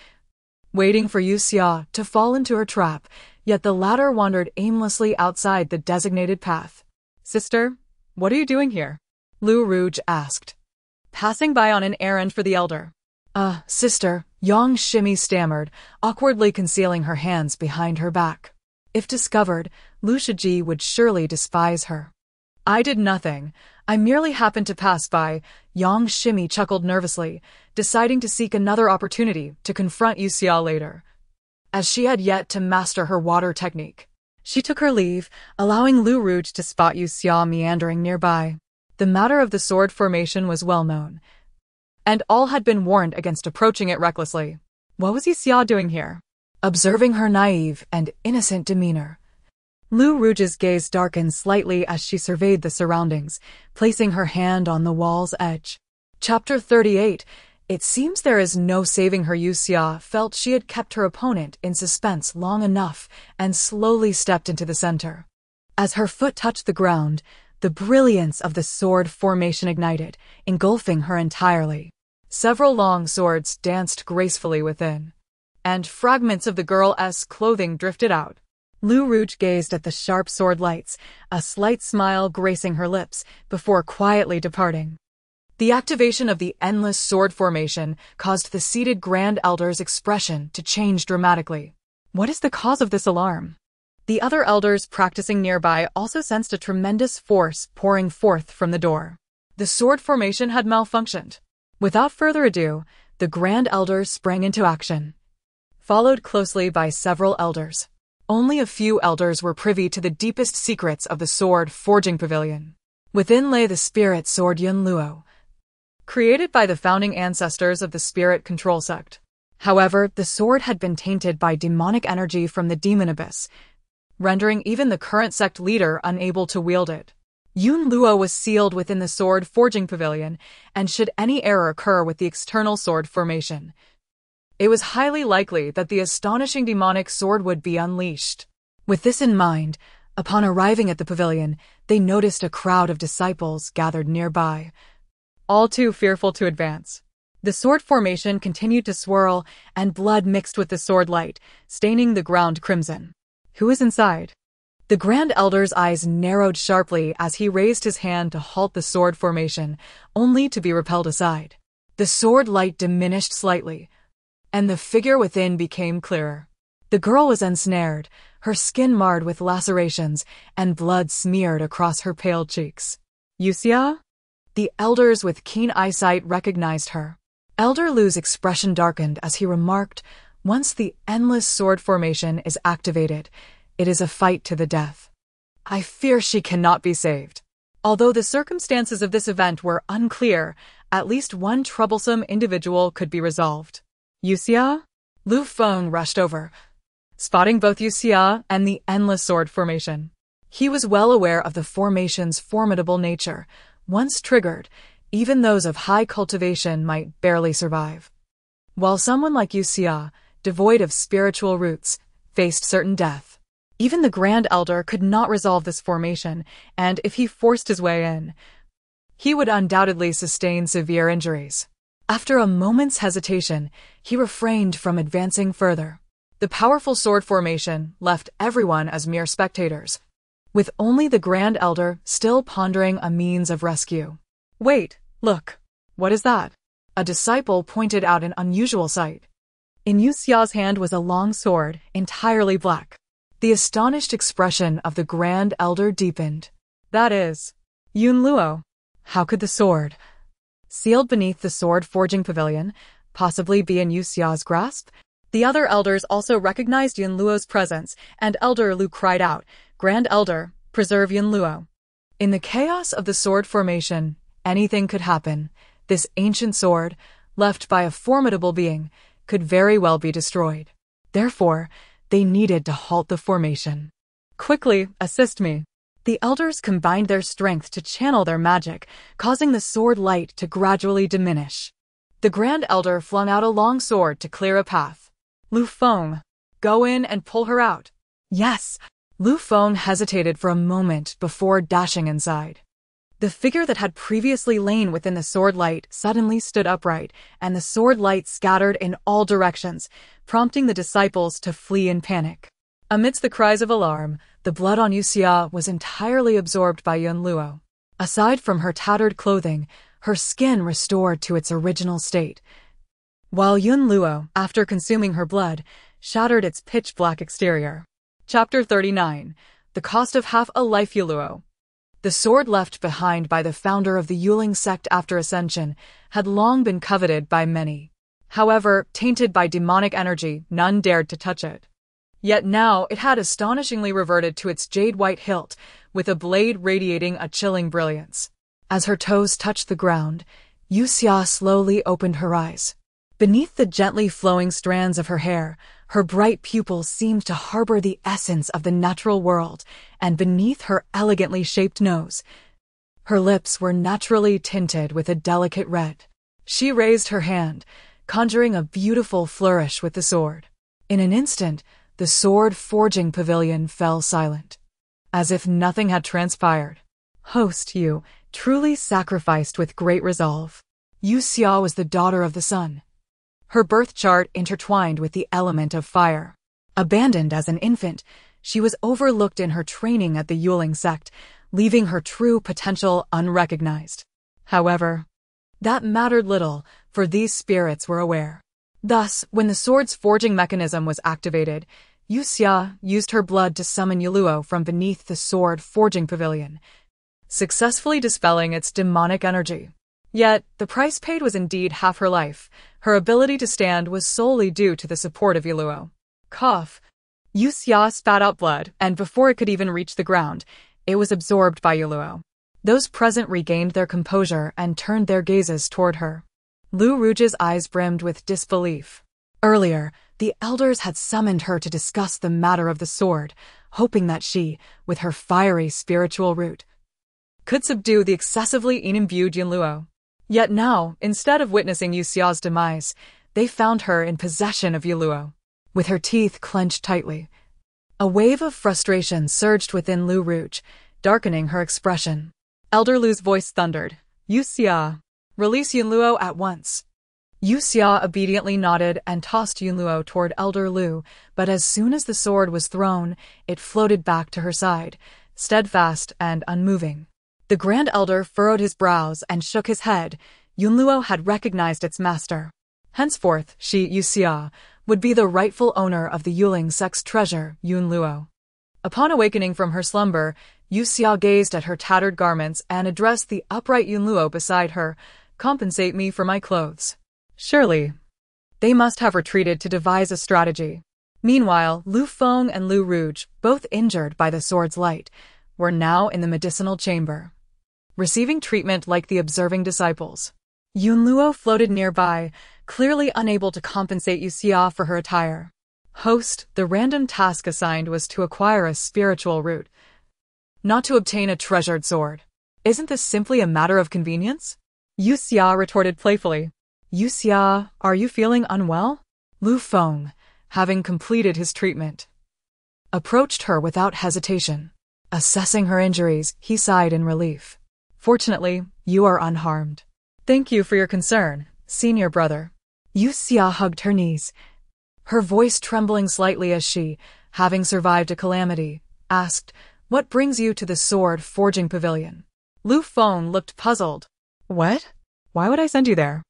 waiting for Yue Xia to fall into her trap, yet the latter wandered aimlessly outside the designated path. Sister, what are you doing here? Lu Rouge asked, passing by on an errand for the elder. Sister, Yang Shimi stammered, awkwardly concealing her hands behind her back. If discovered, Lu Shiji would surely despise her. I did nothing. I merely happened to pass by, Yang Shimi chuckled nervously, deciding to seek another opportunity to confront Yue Xia later, as she had yet to master her water technique. She took her leave, allowing Lu Rouge to spot Yue Xia meandering nearby. The matter of the sword formation was well known, and all had been warned against approaching it recklessly. What was Yue Xia doing here? Observing her naive and innocent demeanor, Lu Rouge's gaze darkened slightly as she surveyed the surroundings, placing her hand on the wall's edge. Chapter 38. It seems there is no saving her. Yue Xia felt she had kept her opponent in suspense long enough and slowly stepped into the center. As her foot touched the ground, the brilliance of the sword formation ignited, engulfing her entirely. Several long swords danced gracefully within, and fragments of the girl's clothing drifted out. Lu Rouge gazed at the sharp sword lights, a slight smile gracing her lips, before quietly departing. The activation of the endless sword formation caused the seated Grand Elder's expression to change dramatically. What is the cause of this alarm? The other elders practicing nearby also sensed a tremendous force pouring forth from the door. The sword formation had malfunctioned. Without further ado, the Grand Elder sprang into action, followed closely by several elders. Only a few elders were privy to the deepest secrets of the sword forging pavilion. Within lay the spirit sword Yun Luo, created by the founding ancestors of the spirit control sect. However, the sword had been tainted by demonic energy from the demon abyss, rendering even the current sect leader unable to wield it. Yun Luo was sealed within the sword forging pavilion, and should any error occur with the external sword formation, it was highly likely that the astonishing demonic sword would be unleashed. With this in mind, upon arriving at the pavilion, they noticed a crowd of disciples gathered nearby, all too fearful to advance. The sword formation continued to swirl, and blood mixed with the sword light, staining the ground crimson. Who is inside? The Grand Elder's eyes narrowed sharply as he raised his hand to halt the sword formation, only to be repelled aside. The sword light diminished slightly, and the figure within became clearer. The girl was ensnared, her skin marred with lacerations, and blood smeared across her pale cheeks. Yue Xia? The elders with keen eyesight recognized her. Elder Lu's expression darkened as he remarked, "Once the endless sword formation is activated, it is a fight to the death. I fear she cannot be saved." Although the circumstances of this event were unclear, at least one troublesome individual could be resolved. Yue Xia? Lu Feng rushed over, spotting both Yue Xia and the endless sword formation. He was well aware of the formation's formidable nature. Once triggered, even those of high cultivation might barely survive, while someone like Yue Xia, devoid of spiritual roots, faced certain death. Even the Grand Elder could not resolve this formation, and if he forced his way in, he would undoubtedly sustain severe injuries. After a moment's hesitation, he refrained from advancing further. The powerful sword formation left everyone as mere spectators, with only the Grand Elder still pondering a means of rescue. "Wait, look. What is that?" A disciple pointed out an unusual sight. In Yue Xia's hand was a long sword, entirely black. The astonished expression of the Grand Elder deepened. "That is Yun Luo. How could the sword, sealed beneath the sword forging pavilion, possibly be in Yue Xia's grasp?" The other elders also recognized Yun Luo's presence, and Elder Lu cried out, "Grand Elder, preserve Yun Luo." In the chaos of the sword formation, anything could happen. This ancient sword, left by a formidable being, could very well be destroyed. Therefore, they needed to halt the formation. "Quickly, assist me." The elders combined their strength to channel their magic, causing the sword light to gradually diminish. The Grand Elder flung out a long sword to clear a path. "Lu Feng, go in and pull her out." "Yes." Lu Feng hesitated for a moment before dashing inside. The figure that had previously lain within the sword light suddenly stood upright, and the sword light scattered in all directions, prompting the disciples to flee in panic. Amidst the cries of alarm, the blood on Yue Xia was entirely absorbed by Yun Luo. Aside from her tattered clothing, her skin restored to its original state, while Yun Luo, after consuming her blood, shattered its pitch-black exterior. Chapter 39. The Cost of Half a Life. Yue Luo. The sword left behind by the founder of the Yuling sect after ascension had long been coveted by many. However, tainted by demonic energy, none dared to touch it. Yet now it had astonishingly reverted to its jade-white hilt, with a blade radiating a chilling brilliance. As her toes touched the ground, Yue Xia slowly opened her eyes. Beneath the gently flowing strands of her hair, her bright pupils seemed to harbor the essence of the natural world, and beneath her elegantly shaped nose, her lips were naturally tinted with a delicate red. She raised her hand, conjuring a beautiful flourish with the sword. In an instant, the sword forging pavilion fell silent, as if nothing had transpired. "Host, you truly sacrificed with great resolve." Yue Xia was the daughter of the sun, her birth chart intertwined with the element of fire. Abandoned as an infant, she was overlooked in her training at the Yuling sect, leaving her true potential unrecognized. However, that mattered little, for these spirits were aware. Thus, when the sword's forging mechanism was activated, Yue Xia used her blood to summon Yue Luo from beneath the sword forging pavilion, successfully dispelling its demonic energy. Yet, the price paid was indeed half her life. Her ability to stand was solely due to the support of Yue Luo. Cough. Yue Xia spat out blood, and before it could even reach the ground, it was absorbed by Yue Luo. Those present regained their composure and turned their gazes toward her. Lu Ruge's eyes brimmed with disbelief. Earlier, the elders had summoned her to discuss the matter of the sword, hoping that she, with her fiery spiritual root, could subdue the excessively imbued Yunluo. Yet now, instead of witnessing Yue Xia's demise, they found her in possession of Yunluo, with her teeth clenched tightly. A wave of frustration surged within Lu Ruge, darkening her expression. Elder Lu's voice thundered, "Yue Xia, release Yunluo at once." Yue Xia obediently nodded and tossed Yunluo toward Elder Lu, but as soon as the sword was thrown, it floated back to her side, steadfast and unmoving. The Grand Elder furrowed his brows and shook his head. Yunluo had recognized its master. Henceforth, she, Yue Xia, would be the rightful owner of the Yuling sex treasure, Yunluo. Upon awakening from her slumber, Yue Xia gazed at her tattered garments and addressed the upright Yunluo beside her. "Compensate me for my clothes." Surely, they must have retreated to devise a strategy. Meanwhile, Lu Feng and Lu Ruge, both injured by the sword's light, were now in the medicinal chamber, receiving treatment like the observing disciples. Yunluo floated nearby, clearly unable to compensate Yue Xia for her attire. Host, the random task assigned was to acquire a spiritual root, not to obtain a treasured sword. Isn't this simply a matter of convenience? Yue Xia retorted playfully. Yue Xia, are you feeling unwell? Lu Feng, having completed his treatment, approached her without hesitation. Assessing her injuries, he sighed in relief. Fortunately, you are unharmed. Thank you for your concern, senior brother. Yue Xia hugged her knees, her voice trembling slightly as she, having survived a calamity, asked, "What brings you to the sword forging pavilion?" Lu Feng looked puzzled. What? Why would I send you there?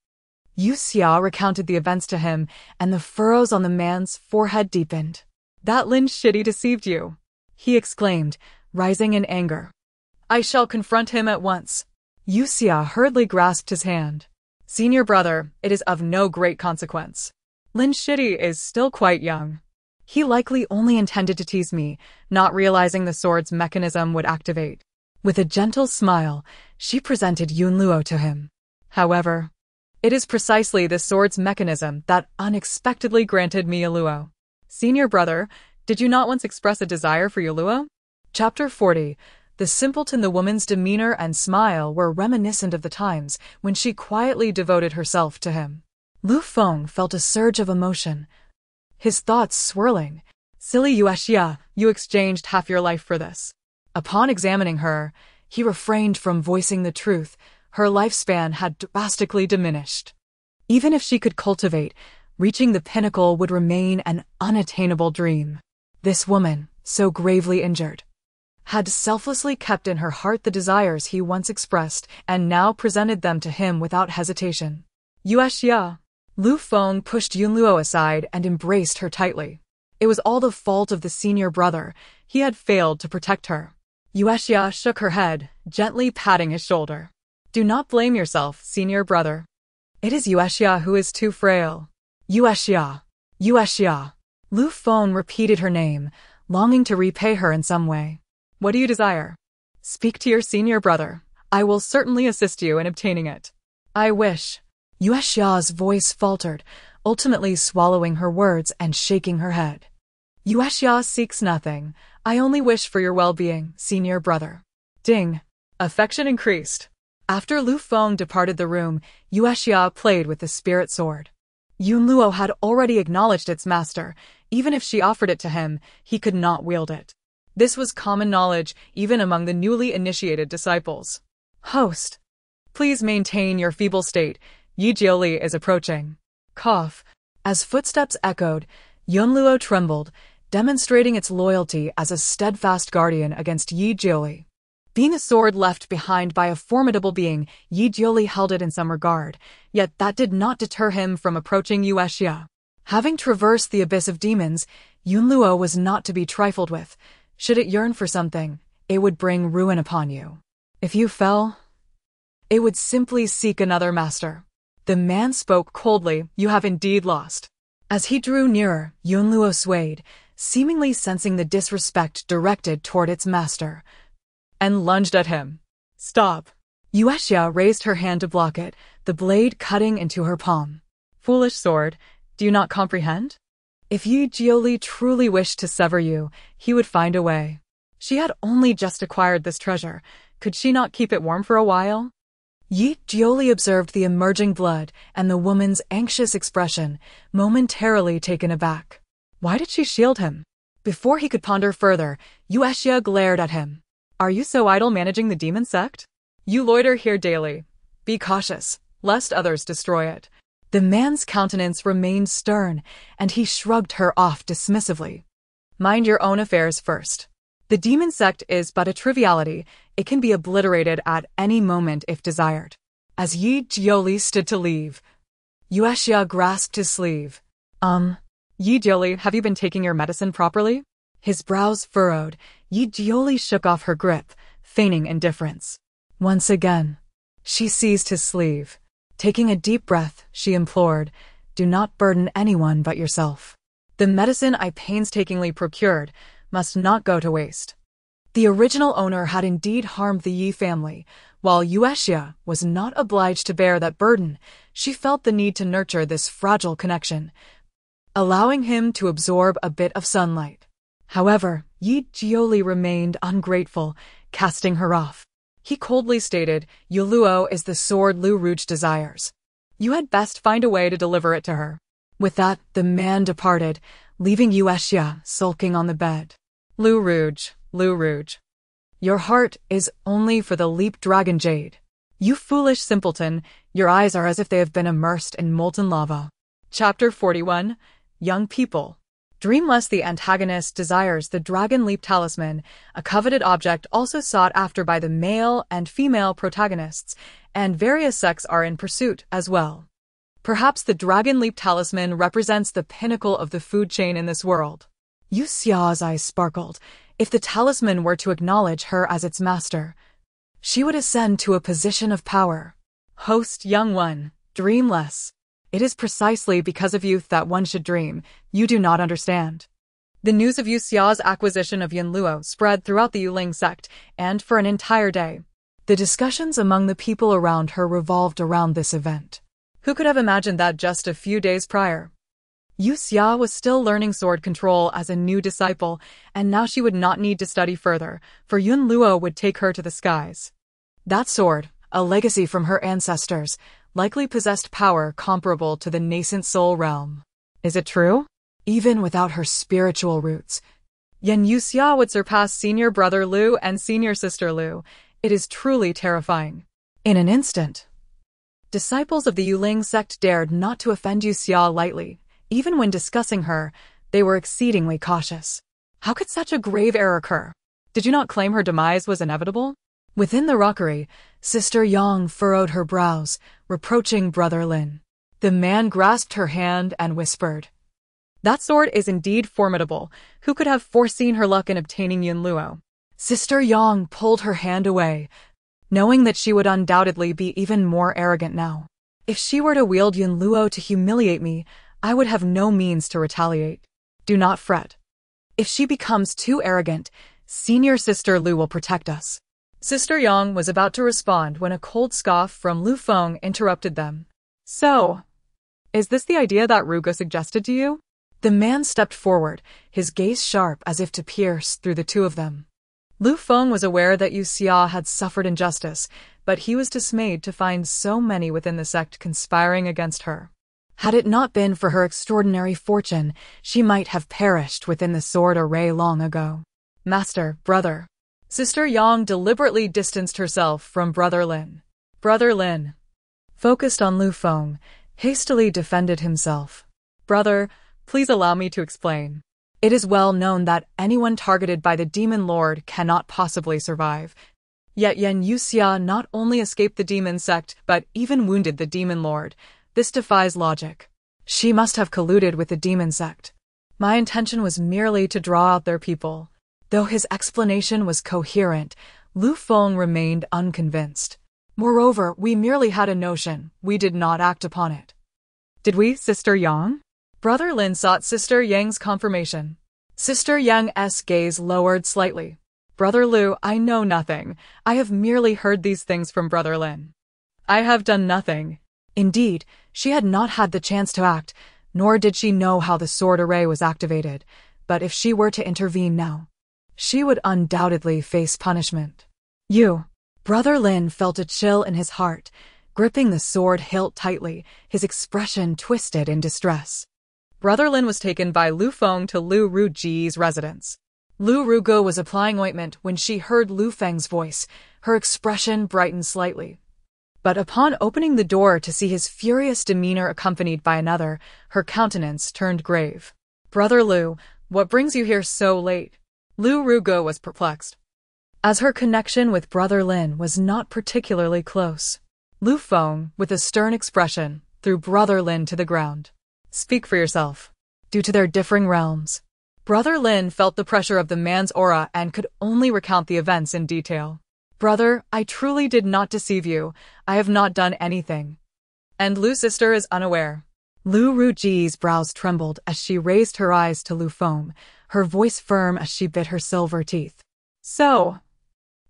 Yue Xia recounted the events to him, and the furrows on the man's forehead deepened. That Lin Shitty deceived you, he exclaimed, rising in anger. I shall confront him at once. Yue Xia hurriedly grasped his hand. Senior brother, it is of no great consequence. Lin Shitty is still quite young. He likely only intended to tease me, not realizing the sword's mechanism would activate. With a gentle smile, she presented Yunluo to him. However, it is precisely the sword's mechanism that unexpectedly granted me Yunluo. Senior brother, did you not once express a desire for Yunluo? Chapter 40. The simpleton. The woman's demeanor and smile were reminiscent of the times when she quietly devoted herself to him. Lu Feng felt a surge of emotion, his thoughts swirling. Silly Yue Xia, you exchanged half your life for this. Upon examining her, he refrained from voicing the truth. Her lifespan had drastically diminished. Even if she could cultivate, reaching the pinnacle would remain an unattainable dream. This woman, so gravely injured, had selflessly kept in her heart the desires he once expressed and now presented them to him without hesitation. Yue Xia. Lu Feng pushed Yunluo aside and embraced her tightly. It was all the fault of the senior brother. He had failed to protect her. Yue Xia shook her head, gently patting his shoulder. Do not blame yourself, senior brother. It is Yue Xia who is too frail. Yue Xia. Yue Xia. Lu Feng repeated her name, longing to repay her in some way. What do you desire? Speak to your senior brother. I will certainly assist you in obtaining it. I wish. Yue Xia's voice faltered, ultimately swallowing her words and shaking her head. Yue Xia seeks nothing. I only wish for your well-being, senior brother. Ding. Affection increased. After Lu Feng departed the room, Yue Xia played with the spirit sword. Yunluo had already acknowledged its master. Even if she offered it to him, he could not wield it. This was common knowledge, even among the newly initiated disciples. Host, please maintain your feeble state. Yi Jiuli is approaching. Cough. As footsteps echoed, Yunluo trembled, demonstrating its loyalty as a steadfast guardian against Yi Jiuli. Being a sword left behind by a formidable being, Yi Jiuli held it in some regard, yet that did not deter him from approaching Yue Xia. Having traversed the abyss of demons, Yunluo was not to be trifled with. Should it yearn for something, it would bring ruin upon you. If you fell, it would simply seek another master. The man spoke coldly. You have indeed lost. As he drew nearer, Yunluo swayed, seemingly sensing the disrespect directed toward its master, and lunged at him. Stop. Yue Xia raised her hand to block it, the blade cutting into her palm. Foolish sword, do you not comprehend? If Yi Jioli truly wished to sever you, he would find a way. She had only just acquired this treasure. Could she not keep it warm for a while? Yi Jioli observed the emerging blood and the woman's anxious expression, momentarily taken aback. Why did she shield him? Before he could ponder further, Yue Xia glared at him. Are you so idle managing the demon sect? You loiter here daily. Be cautious, lest others destroy it. The man's countenance remained stern, and he shrugged her off dismissively. Mind your own affairs first. The demon sect is but a triviality. It can be obliterated at any moment if desired. As Yi Jioli stood to leave, Yue Xia grasped his sleeve. Yi Jioli, have you been taking your medicine properly? His brows furrowed. Yi Jioli shook off her grip, feigning indifference. Once again, she seized his sleeve. Taking a deep breath, she implored, do not burden anyone but yourself. The medicine I painstakingly procured must not go to waste. The original owner had indeed harmed the Yi family. While Yue Xia was not obliged to bear that burden, she felt the need to nurture this fragile connection, allowing him to absorb a bit of sunlight. However, Yi Jioli remained ungrateful, casting her off. He coldly stated, Yu Luo is the sword Lu Rouge desires. You had best find a way to deliver it to her. With that, the man departed, leaving Yue Xia sulking on the bed. Lu Rouge, Lu Rouge. Your heart is only for the leap dragon jade. You foolish simpleton, your eyes are as if they have been immersed in molten lava. Chapter 41. Young People. Dreamless, the antagonist desires the Dragon Leap Talisman, a coveted object also sought after by the male and female protagonists, and various sects are in pursuit as well. Perhaps the Dragon Leap Talisman represents the pinnacle of the food chain in this world. Yue Xia's eyes sparkled. If the talisman were to acknowledge her as its master, she would ascend to a position of power. Host, young one, dream less. It is precisely because of youth that one should dream. You do not understand. The news of Yue Xia's acquisition of Yunluo spread throughout the Yuling sect, and for an entire day, the discussions among the people around her revolved around this event. Who could have imagined that just a few days prior, Yue Xia was still learning sword control as a new disciple, and now she would not need to study further, for Yunluo would take her to the skies. That sword, a legacy from her ancestors, likely possessed power comparable to the nascent soul realm. Is it true? Even without her spiritual roots, Yue Xia would surpass senior brother Lu and senior sister Lu. It is truly terrifying. In an instant, disciples of the Yuling sect dared not to offend Yue Xia lightly. Even when discussing her, they were exceedingly cautious. How could such a grave error occur? Did you not claim her demise was inevitable? Within the rockery, Sister Yang furrowed her brows, reproaching Brother Lin. The man grasped her hand and whispered, That sword is indeed formidable. Who could have foreseen her luck in obtaining Yunluo? Sister Yang pulled her hand away, knowing that she would undoubtedly be even more arrogant now. If she were to wield Yunluo to humiliate me, I would have no means to retaliate. Do not fret. If she becomes too arrogant, Senior Sister Lu will protect us. Sister Yang was about to respond when a cold scoff from Lu Feng interrupted them. So, is this the idea that Rugo suggested to you? The man stepped forward, his gaze sharp as if to pierce through the two of them. Lu Feng was aware that Yue Xia had suffered injustice, but he was dismayed to find so many within the sect conspiring against her. Had it not been for her extraordinary fortune, she might have perished within the sword array long ago. Master, brother. Sister Yang deliberately distanced herself from Brother Lin. Brother Lin, focused on Lu Feng, hastily defended himself. Brother, please allow me to explain. It is well known that anyone targeted by the Demon Lord cannot possibly survive. Yet Yue Xia not only escaped the demon sect, but even wounded the Demon Lord. This defies logic. She must have colluded with the demon sect. My intention was merely to draw out their people. Though his explanation was coherent, Lu Feng remained unconvinced. Moreover, we merely had a notion. We did not act upon it. Did we, Sister Yang? Brother Lin sought Sister Yang's confirmation. Sister Yang's gaze lowered slightly. Brother Lu, I know nothing. I have merely heard these things from Brother Lin. I have done nothing. Indeed, she had not had the chance to act, nor did she know how the sword array was activated, but if she were to intervene now, she would undoubtedly face punishment. Brother Lin felt a chill in his heart, gripping the sword hilt tightly, his expression twisted in distress. Brother Lin was taken by Lu Feng to Lu Ruji's residence. Lu Rugo was applying ointment when she heard Lu Feng's voice. Her expression brightened slightly. But upon opening the door to see his furious demeanor accompanied by another, her countenance turned grave. Brother Lu, what brings you here so late? Lu Rugo was perplexed, as her connection with Brother Lin was not particularly close. Lu Feng, with a stern expression, threw Brother Lin to the ground. Speak for yourself. Due to their differing realms, Brother Lin felt the pressure of the man's aura and could only recount the events in detail. Brother, I truly did not deceive you. I have not done anything. And Lu's sister is unaware. Lu Ruji's brows trembled as she raised her eyes to Lu Feng, her voice firm as she bit her silver teeth. So,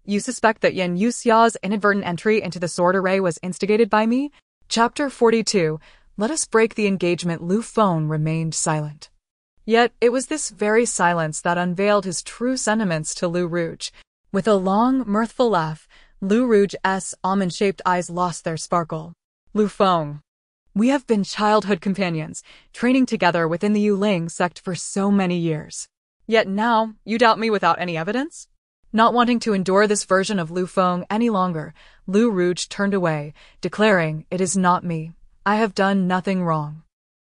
you suspect that Yue Xia's inadvertent entry into the sword array was instigated by me? Chapter 42. Let us break the engagement. Lu Feng remained silent. Yet it was this very silence that unveiled his true sentiments to Lu Ruj. With a long, mirthful laugh, Lu Ruj's almond-shaped eyes lost their sparkle. Lu Feng, we have been childhood companions, training together within the Yuling sect for so many years. Yet now, you doubt me without any evidence? Not wanting to endure this version of Lu Feng any longer, Lu Ruj turned away, declaring, "It is not me. I have done nothing wrong.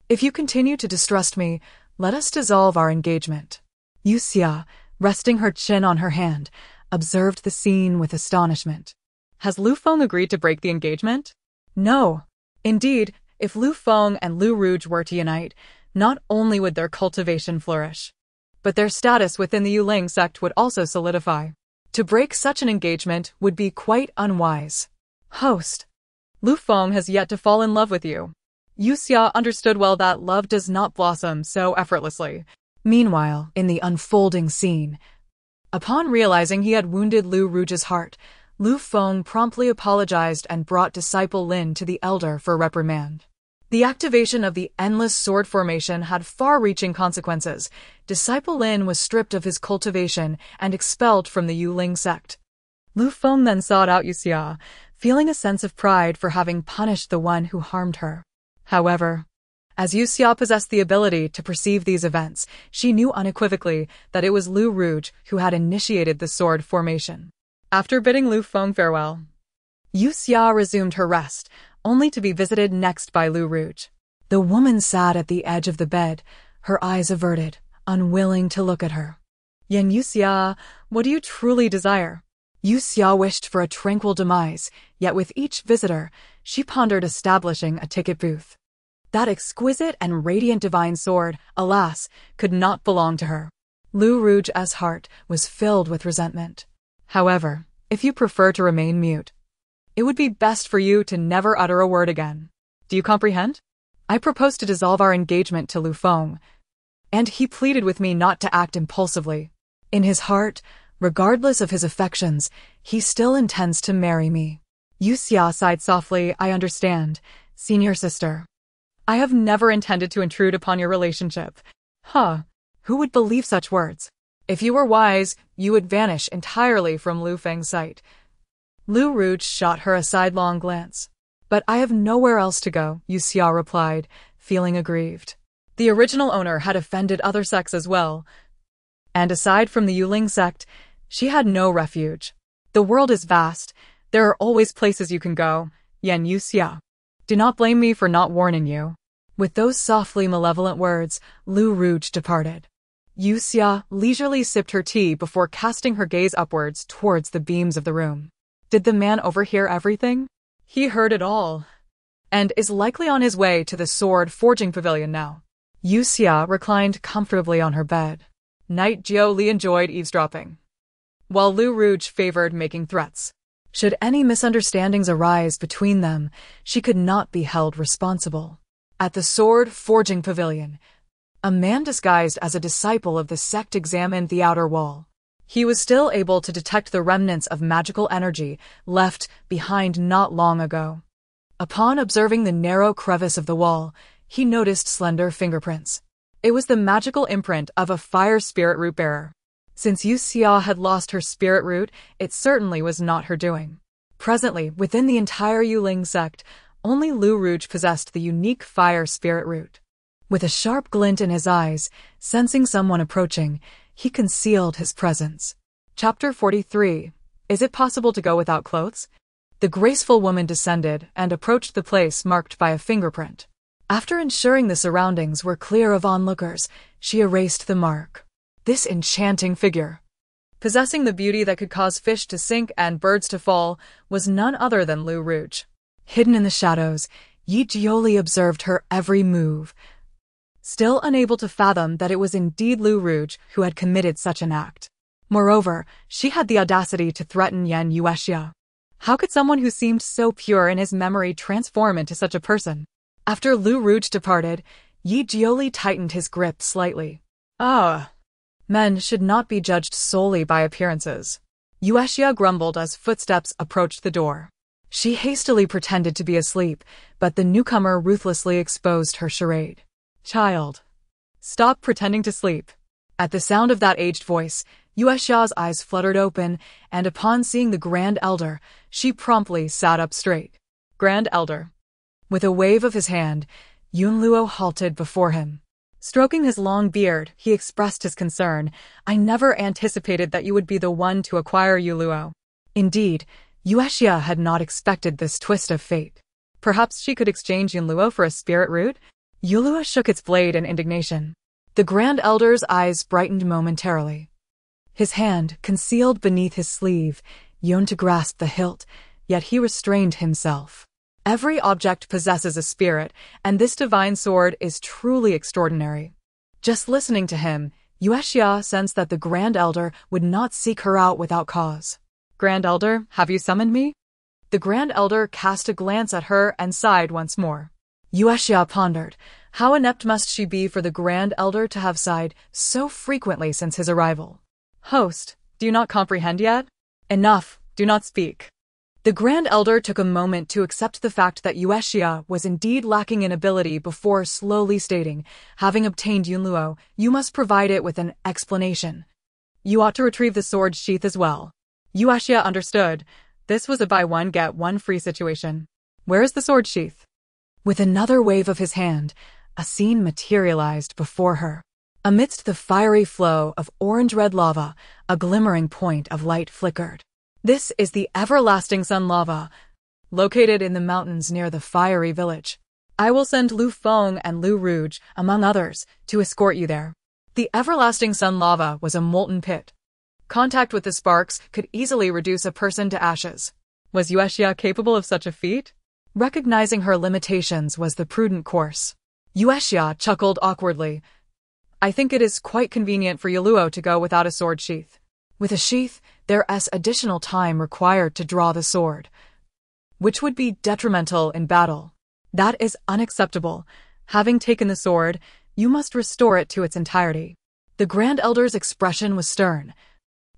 If you continue to distrust me, let us dissolve our engagement." Yue Xia, resting her chin on her hand, observed the scene with astonishment. Has Lu Feng agreed to break the engagement? No. Indeed, if Lu Feng and Lu Ruj were to unite, not only would their cultivation flourish, but their status within the Yuling sect would also solidify. To break such an engagement would be quite unwise. Host, Lu Feng has yet to fall in love with you. Yue Xia understood well that love does not blossom so effortlessly. Meanwhile, in the unfolding scene, upon realizing he had wounded Lu Ruj's heart, Lu Feng promptly apologized and brought disciple Lin to the elder for reprimand. The activation of the endless sword formation had far-reaching consequences. Disciple Lin was stripped of his cultivation and expelled from the Yuling sect. Lu Feng then sought out Yue Xia, feeling a sense of pride for having punished the one who harmed her. However, as Yue Xia possessed the ability to perceive these events, she knew unequivocally that it was Lu Ruj who had initiated the sword formation. After bidding Lu Feng farewell, Yue Xia resumed her rest, only to be visited next by Lu Ruj. The woman sat at the edge of the bed, her eyes averted, unwilling to look at her. Yue Xia, what do you truly desire? Yue Xia wished for a tranquil demise, yet with each visitor, she pondered establishing a ticket booth. That exquisite and radiant divine sword, alas, could not belong to her. Lu Ruj's heart was filled with resentment. However, if you prefer to remain mute, it would be best for you to never utter a word again. Do you comprehend? I propose to dissolve our engagement to Lu Feng, and he pleaded with me not to act impulsively. In his heart, regardless of his affections, he still intends to marry me. Yue Xia sighed softly. I understand, senior sister. I have never intended to intrude upon your relationship. Who would believe such words? If you were wise, you would vanish entirely from Lu Feng's sight. Lu Ruj shot her a sidelong glance. But I have nowhere else to go, Yue Xia replied, feeling aggrieved. The original owner had offended other sects as well, and aside from the Yuling sect, she had no refuge. The world is vast. There are always places you can go. Yue Xia. Do not blame me for not warning you. With those softly malevolent words, Lu Ruj departed. Yue Xia leisurely sipped her tea before casting her gaze upwards towards the beams of the room. Did the man overhear everything? He heard it all, and is likely on his way to the sword forging pavilion now. Yue Xia reclined comfortably on her bed. Knight Jiu Li enjoyed eavesdropping, while Lu Ruj favored making threats. Should any misunderstandings arise between them, she could not be held responsible. At the sword forging pavilion, a man disguised as a disciple of the sect examined the outer wall. He was still able to detect the remnants of magical energy left behind not long ago. Upon observing the narrow crevice of the wall, he noticed slender fingerprints. It was the magical imprint of a fire spirit root bearer. Since Yue Xia had lost her spirit root, it certainly was not her doing. Presently, within the entire Yuling sect, only Lu Rouge possessed the unique fire spirit root. With a sharp glint in his eyes, sensing someone approaching, he concealed his presence. Chapter 43. Is it possible to go without clothes? The graceful woman descended and approached the place marked by a fingerprint. After ensuring the surroundings were clear of onlookers, she erased the mark. This enchanting figure, possessing the beauty that could cause fish to sink and birds to fall, was none other than Lu Rouge. Hidden in the shadows, Yi Jioli observed her every move, still unable to fathom that it was indeed Lu Rouge who had committed such an act. Moreover, she had the audacity to threaten Yue Xia. How could someone who seemed so pure in his memory transform into such a person? After Lu Rouge departed, Yi Jioli tightened his grip slightly. Men should not be judged solely by appearances. Yue Xia grumbled as footsteps approached the door. She hastily pretended to be asleep, but the newcomer ruthlessly exposed her charade. Child, stop pretending to sleep. At the sound of that aged voice, Yue Xia's eyes fluttered open, and upon seeing the Grand Elder, she promptly sat up straight. Grand Elder. With a wave of his hand, Yunluo halted before him. Stroking his long beard, he expressed his concern. I never anticipated that you would be the one to acquire Yuluo. Indeed, Yue Xia had not expected this twist of fate. Perhaps she could exchange Yunluo for a spirit root? Yuluo shook its blade in indignation. The Grand Elder's eyes brightened momentarily. His hand, concealed beneath his sleeve, yearned to grasp the hilt, yet he restrained himself. Every object possesses a spirit, and this divine sword is truly extraordinary. Just listening to him, Yue Xia sensed that the Grand Elder would not seek her out without cause. Grand Elder, have you summoned me? The Grand Elder cast a glance at her and sighed once more. Yue Xia pondered. How inept must she be for the Grand Elder to have sighed so frequently since his arrival? Host, do you not comprehend yet? Enough, do not speak. The Grand Elder took a moment to accept the fact that Yue Xia was indeed lacking in ability before slowly stating, having obtained Yunluo, you must provide it with an explanation. You ought to retrieve the sword sheath as well. Yue Xia understood. This was a buy one get one free situation. Where is the sword sheath? With another wave of his hand, a scene materialized before her. Amidst the fiery flow of orange-red lava, a glimmering point of light flickered. This is the everlasting sun lava, located in the mountains near the fiery village. I will send Lu Feng and Lu Rouge, among others, to escort you there. The everlasting sun lava was a molten pit. Contact with the sparks could easily reduce a person to ashes. Was Yue Xia capable of such a feat? Recognizing her limitations was the prudent course. Yue Xia chuckled awkwardly. I think it is quite convenient for Yuluo to go without a sword sheath. With a sheath, there is additional time required to draw the sword, which would be detrimental in battle. That is unacceptable. Having taken the sword, you must restore it to its entirety. The Grand Elder's expression was stern,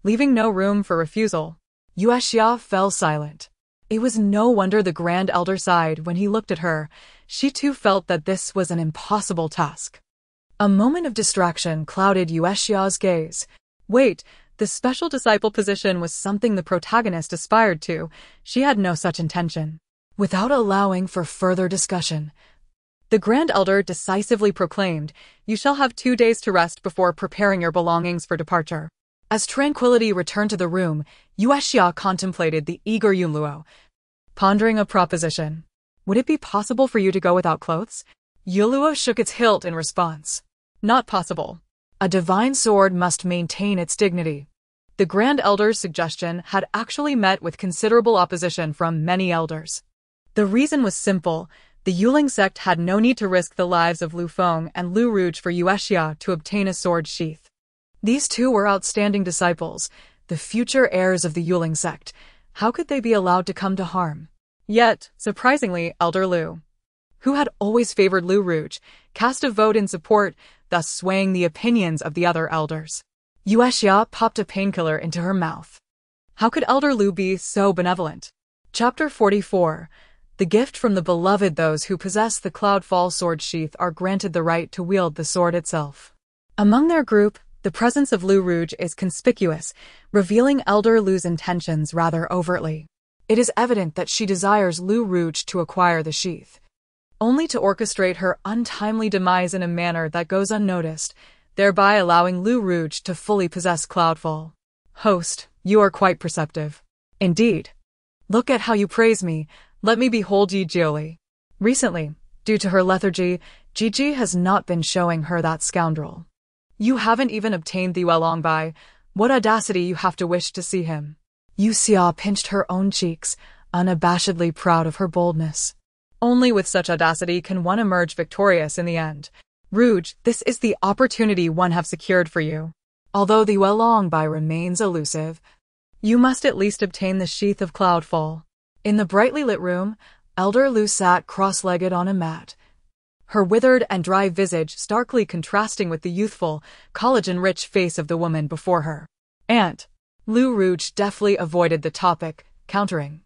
leaving no room for refusal. Yue Xia fell silent. It was no wonder the Grand Elder sighed when he looked at her. She too felt that this was an impossible task. A moment of distraction clouded Yue Xia's gaze. Wait, the special disciple position was something the protagonist aspired to. She had no such intention. Without allowing for further discussion, the Grand Elder decisively proclaimed, you shall have 2 days to rest before preparing your belongings for departure. As tranquility returned to the room, Yue Xia contemplated the eager Yunluo, pondering a proposition. Would it be possible for you to go without clothes? Yuluo shook its hilt in response. Not possible. A divine sword must maintain its dignity. The Grand Elder's suggestion had actually met with considerable opposition from many elders. The reason was simple. The Yuling sect had no need to risk the lives of Lu Feng and Lu Rouge for Yue Xia to obtain a sword sheath. These two were outstanding disciples, the future heirs of the Yuling sect. How could they be allowed to come to harm? Yet, surprisingly, Elder Lu, who had always favored Lu Rouge, cast a vote in support, thus swaying the opinions of the other elders. Yue Xia popped a painkiller into her mouth. How could Elder Lu be so benevolent? Chapter 44. The gift from the beloved. Those who possess the Cloudfall sword sheath are granted the right to wield the sword itself. Among their group, the presence of Lu Rouge is conspicuous, revealing Elder Lu's intentions rather overtly. It is evident that she desires Lu Rouge to acquire the sheath, only to orchestrate her untimely demise in a manner that goes unnoticed, thereby allowing Lu Rouge to fully possess Cloudfall. Host, you are quite perceptive. Indeed. Look at how you praise me. Let me behold Yi Jiuli. Recently, due to her lethargy, Gigi has not been showing her that scoundrel. You haven't even obtained the Welongbai. What audacity you have to wish to see him. Yue Xia pinched her own cheeks, unabashedly proud of her boldness. Only with such audacity can one emerge victorious in the end. Rouge, this is the opportunity one have secured for you. Although the Welongbai remains elusive, you must at least obtain the sheath of Cloudfall. In the brightly lit room, Elder Lu sat cross-legged on a mat, her withered and dry visage starkly contrasting with the youthful, collagen-rich face of the woman before her. And Lu Rouge deftly avoided the topic, countering.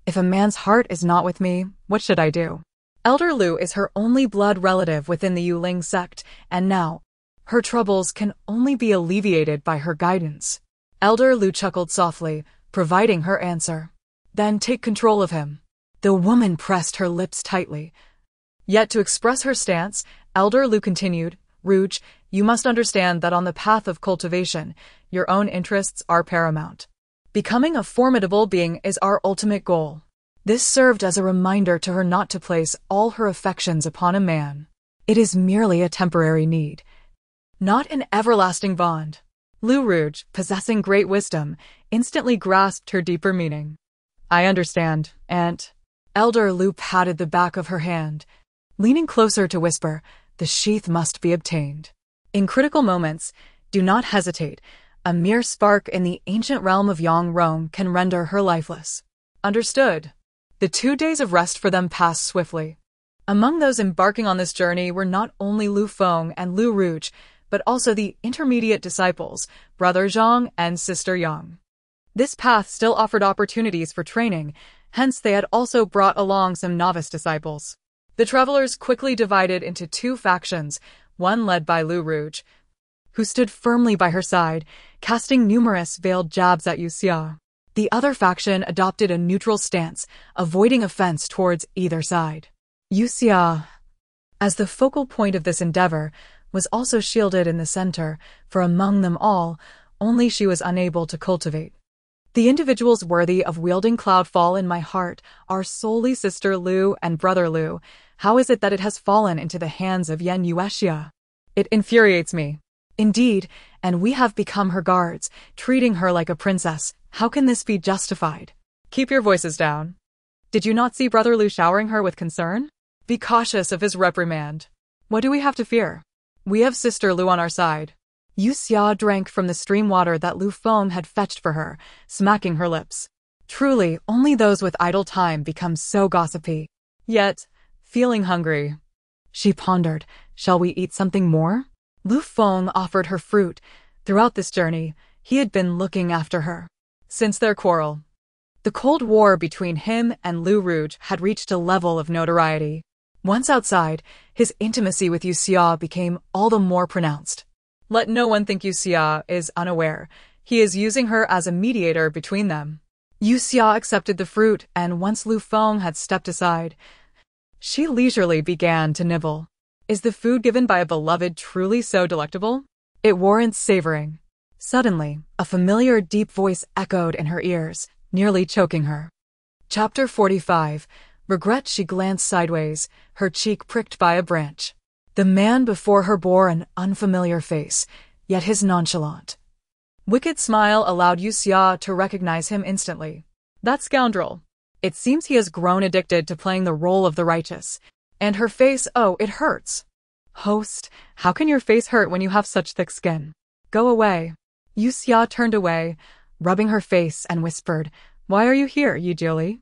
If a man's heart is not with me, what should I do? Elder Lu is her only blood relative within the Yuling sect, and now, her troubles can only be alleviated by her guidance. Elder Lu chuckled softly, providing her answer. Then take control of him. The woman pressed her lips tightly. Yet to express her stance, Elder Lu continued, Rouge, you must understand that on the path of cultivation, your own interests are paramount. Becoming a formidable being is our ultimate goal. This served as a reminder to her not to place all her affections upon a man. It is merely a temporary need, not an everlasting bond. Lu Rouge, possessing great wisdom, instantly grasped her deeper meaning. I understand, Aunt. Elder Lu patted the back of her hand, leaning closer to whisper, the sheath must be obtained. In critical moments, do not hesitate. A mere spark in the ancient realm of Yang Rong can render her lifeless. Understood. The 2 days of rest for them passed swiftly. Among those embarking on this journey were not only Lu Feng and Lu Rouge, but also the intermediate disciples, Brother Zhang and Sister Yang. This path still offered opportunities for training, hence they had also brought along some novice disciples. The travelers quickly divided into 2 factions, one led by Lu Rouge, who stood firmly by her side, casting numerous veiled jabs at Yue Xia. The other faction adopted a neutral stance, avoiding offense towards either side. Yue Xia, as the focal point of this endeavor, was also shielded in the center, for among them all, only she was unable to cultivate. The individuals worthy of wielding Cloudfall in my heart are solely Sister Lu and Brother Lu. How is it that it has fallen into the hands of Yue Xia? It infuriates me. Indeed, and we have become her guards, treating her like a princess. How can this be justified? Keep your voices down. Did you not see Brother Lu showering her with concern? Be cautious of his reprimand. What do we have to fear? We have Sister Lu on our side. Yue Xia drank from the stream water that Lu Feng had fetched for her, smacking her lips. Truly, only those with idle time become so gossipy. Yet, feeling hungry, she pondered, shall we eat something more? Lu Feng offered her fruit. Throughout this journey, he had been looking after her. Since their quarrel, the Cold War between him and Lu Rouge had reached a level of notoriety. Once outside, his intimacy with Yue Xia became all the more pronounced. Let no one think Yue Xia is unaware. He is using her as a mediator between them. Yue Xia accepted the fruit, and once Lu Feng had stepped aside, she leisurely began to nibble. Is the food given by a beloved truly so delectable? It warrants savoring. Suddenly, a familiar deep voice echoed in her ears, nearly choking her. Chapter 45. Regret. She glanced sideways, her cheek pricked by a branch. The man before her bore an unfamiliar face, yet his nonchalant, wicked smile allowed Yue Xia to recognize him instantly. That scoundrel. It seems he has grown addicted to playing the role of the righteous. And her face, oh, it hurts. Host, how can your face hurt when you have such thick skin? Go away. Yue Xia turned away, rubbing her face, and whispered, Why are you here, Yi Jiuli?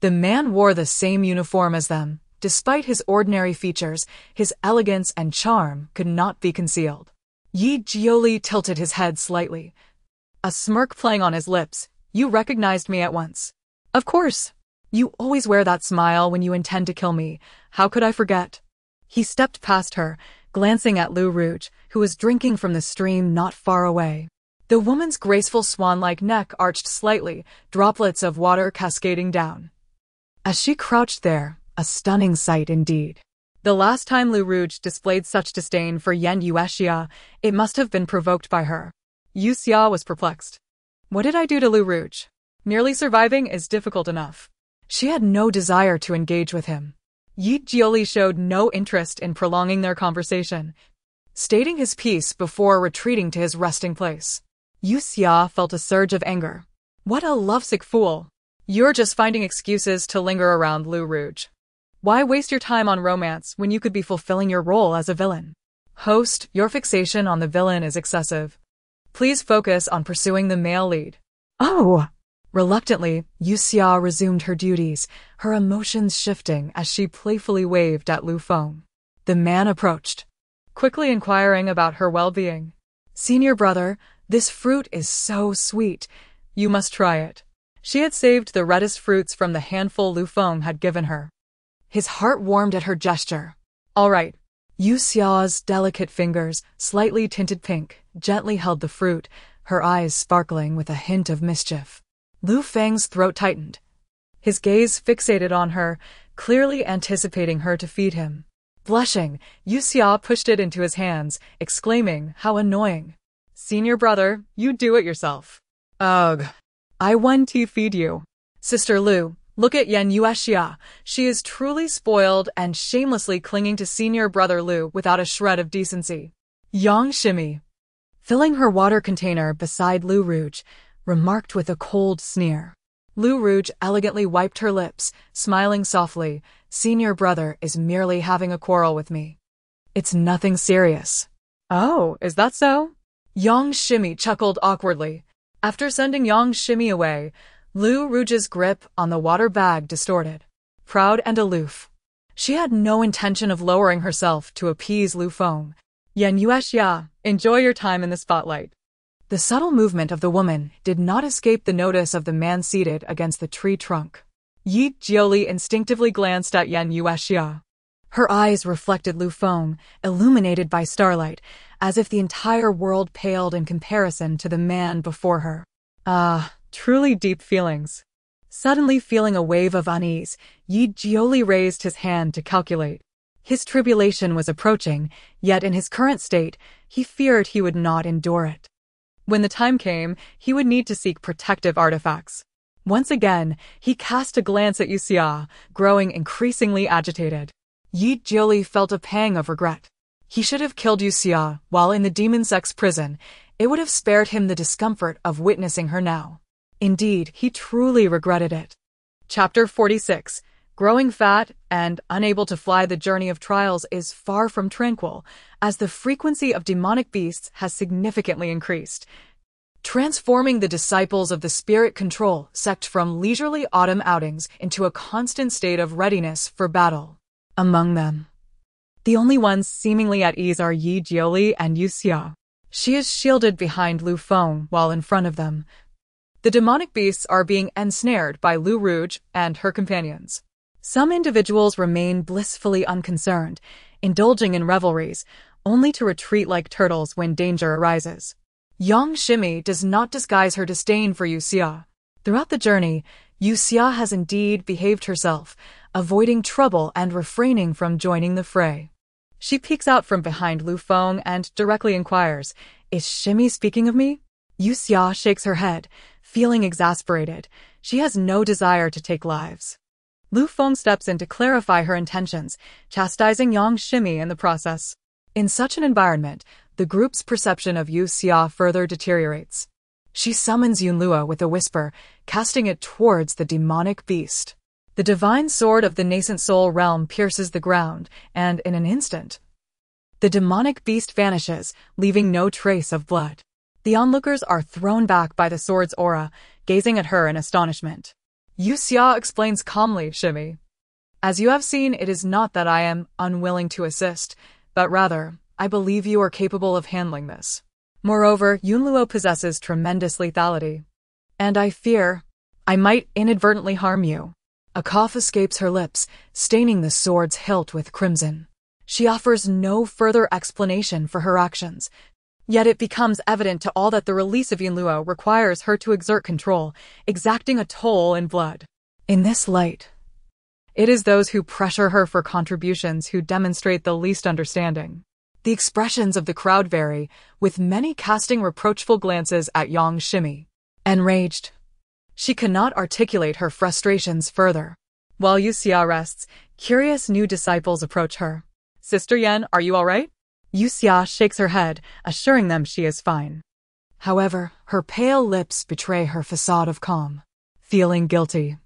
The man wore the same uniform as them. Despite his ordinary features, his elegance and charm could not be concealed. Yi Jioli tilted his head slightly, a smirk playing on his lips. You recognized me at once. Of course. You always wear that smile when you intend to kill me. How could I forget? He stepped past her, glancing at Lu Rouge, who was drinking from the stream not far away. The woman's graceful swan-like neck arched slightly, droplets of water cascading down. As she crouched there, a stunning sight indeed. The last time Lu Rouge displayed such disdain for Yue Xia, it must have been provoked by her. Yue Xia was perplexed. What did I do to Lu Rouge? Merely surviving is difficult enough. She had no desire to engage with him. Yi Jioli showed no interest in prolonging their conversation, stating his piece before retreating to his resting place. Yue Xia felt a surge of anger. What a lovesick fool! You're just finding excuses to linger around Lu Rouge. Why waste your time on romance when you could be fulfilling your role as a villain? Host, your fixation on the villain is excessive. Please focus on pursuing the male lead. Oh! Reluctantly, Yue Xia resumed her duties, her emotions shifting as she playfully waved at Lu Feng. The man approached, quickly inquiring about her well-being. Senior brother, this fruit is so sweet. You must try it. She had saved the reddest fruits from the handful Lu Feng had given her. His heart warmed at her gesture. All right. Yue Xia's delicate fingers, slightly tinted pink, gently held the fruit, her eyes sparkling with a hint of mischief. Lu Feng's throat tightened. His gaze fixated on her, clearly anticipating her to feed him. Blushing, Yue Xia pushed it into his hands, exclaiming, "How annoying. Senior brother, you do it yourself." Ugh. I want to feed you. Sister Lu, look at Yue Xia. She is truly spoiled and shamelessly clinging to senior brother Lu without a shred of decency. Yang Shimi, filling her water container beside Lu Rouge, remarked with a cold sneer. Lu Rouge elegantly wiped her lips, smiling softly. Senior brother is merely having a quarrel with me. It's nothing serious. Oh, is that so? Yang Shimi chuckled awkwardly. After sending Yang Shimi away, Lu Rouge's grip on the water bag distorted. Proud and aloof, she had no intention of lowering herself to appease Lu Feng. Yue Xia, enjoy your time in the spotlight. The subtle movement of the woman did not escape the notice of the man seated against the tree trunk. Yi Jioli instinctively glanced at Yue Xia. Her eyes reflected Lu Feng, illuminated by starlight, as if the entire world paled in comparison to the man before her. Ah, truly deep feelings. Suddenly feeling a wave of unease, Yi Jioli raised his hand to calculate. His tribulation was approaching, yet in his current state, he feared he would not endure it. When the time came, he would need to seek protective artifacts. Once again, he cast a glance at Yue Xia, growing increasingly agitated. Yi Jioli felt a pang of regret. He should have killed Yue Xia while in the demon sex prison. It would have spared him the discomfort of witnessing her now. Indeed, he truly regretted it. Chapter 46. Growing fat and unable to fly, the journey of trials is far from tranquil, as the frequency of demonic beasts has significantly increased, transforming the disciples of the spirit control sect from leisurely autumn outings into a constant state of readiness for battle. Among them, the only ones seemingly at ease are Yi Jioli and Yue Xia. She is shielded behind Lu Feng, while in front of them, the demonic beasts are being ensnared by Lu Rouge and her companions. Some individuals remain blissfully unconcerned, indulging in revelries, only to retreat like turtles when danger arises. Yang Shimi does not disguise her disdain for Yue Xia. Throughout the journey, Yue Xia has indeed behaved herself, avoiding trouble and refraining from joining the fray. She peeks out from behind Lu Feng and directly inquires, "Is Shimi speaking of me?" Yue Xia shakes her head, feeling exasperated. She has no desire to take lives. Lu Feng steps in to clarify her intentions, chastising Yang Shimi in the process. In such an environment, the group's perception of Yue Xia further deteriorates. She summons Yunlua with a whisper, casting it towards the demonic beast. The divine sword of the nascent soul realm pierces the ground, and in an instant, the demonic beast vanishes, leaving no trace of blood. The onlookers are thrown back by the sword's aura, gazing at her in astonishment. Yue Xia explains calmly, "Shimi, as you have seen, it is not that I am unwilling to assist, but rather, I believe you are capable of handling this. Moreover, Yunluo possesses tremendous lethality. And I fear I might inadvertently harm you. A cough escapes her lips, staining the sword's hilt with crimson. She offers no further explanation for her actions. Yet it becomes evident to all that the release of Yunluo requires her to exert control, exacting a toll in blood. In this light, it is those who pressure her for contributions who demonstrate the least understanding. The expressions of the crowd vary, with many casting reproachful glances at Yang Shimi. Enraged, she cannot articulate her frustrations further. While Yue Xia rests, curious new disciples approach her. Sister Yan, are you all right? Yue Xia shakes her head, assuring them she is fine. However, her pale lips betray her facade of calm. Feeling guilty,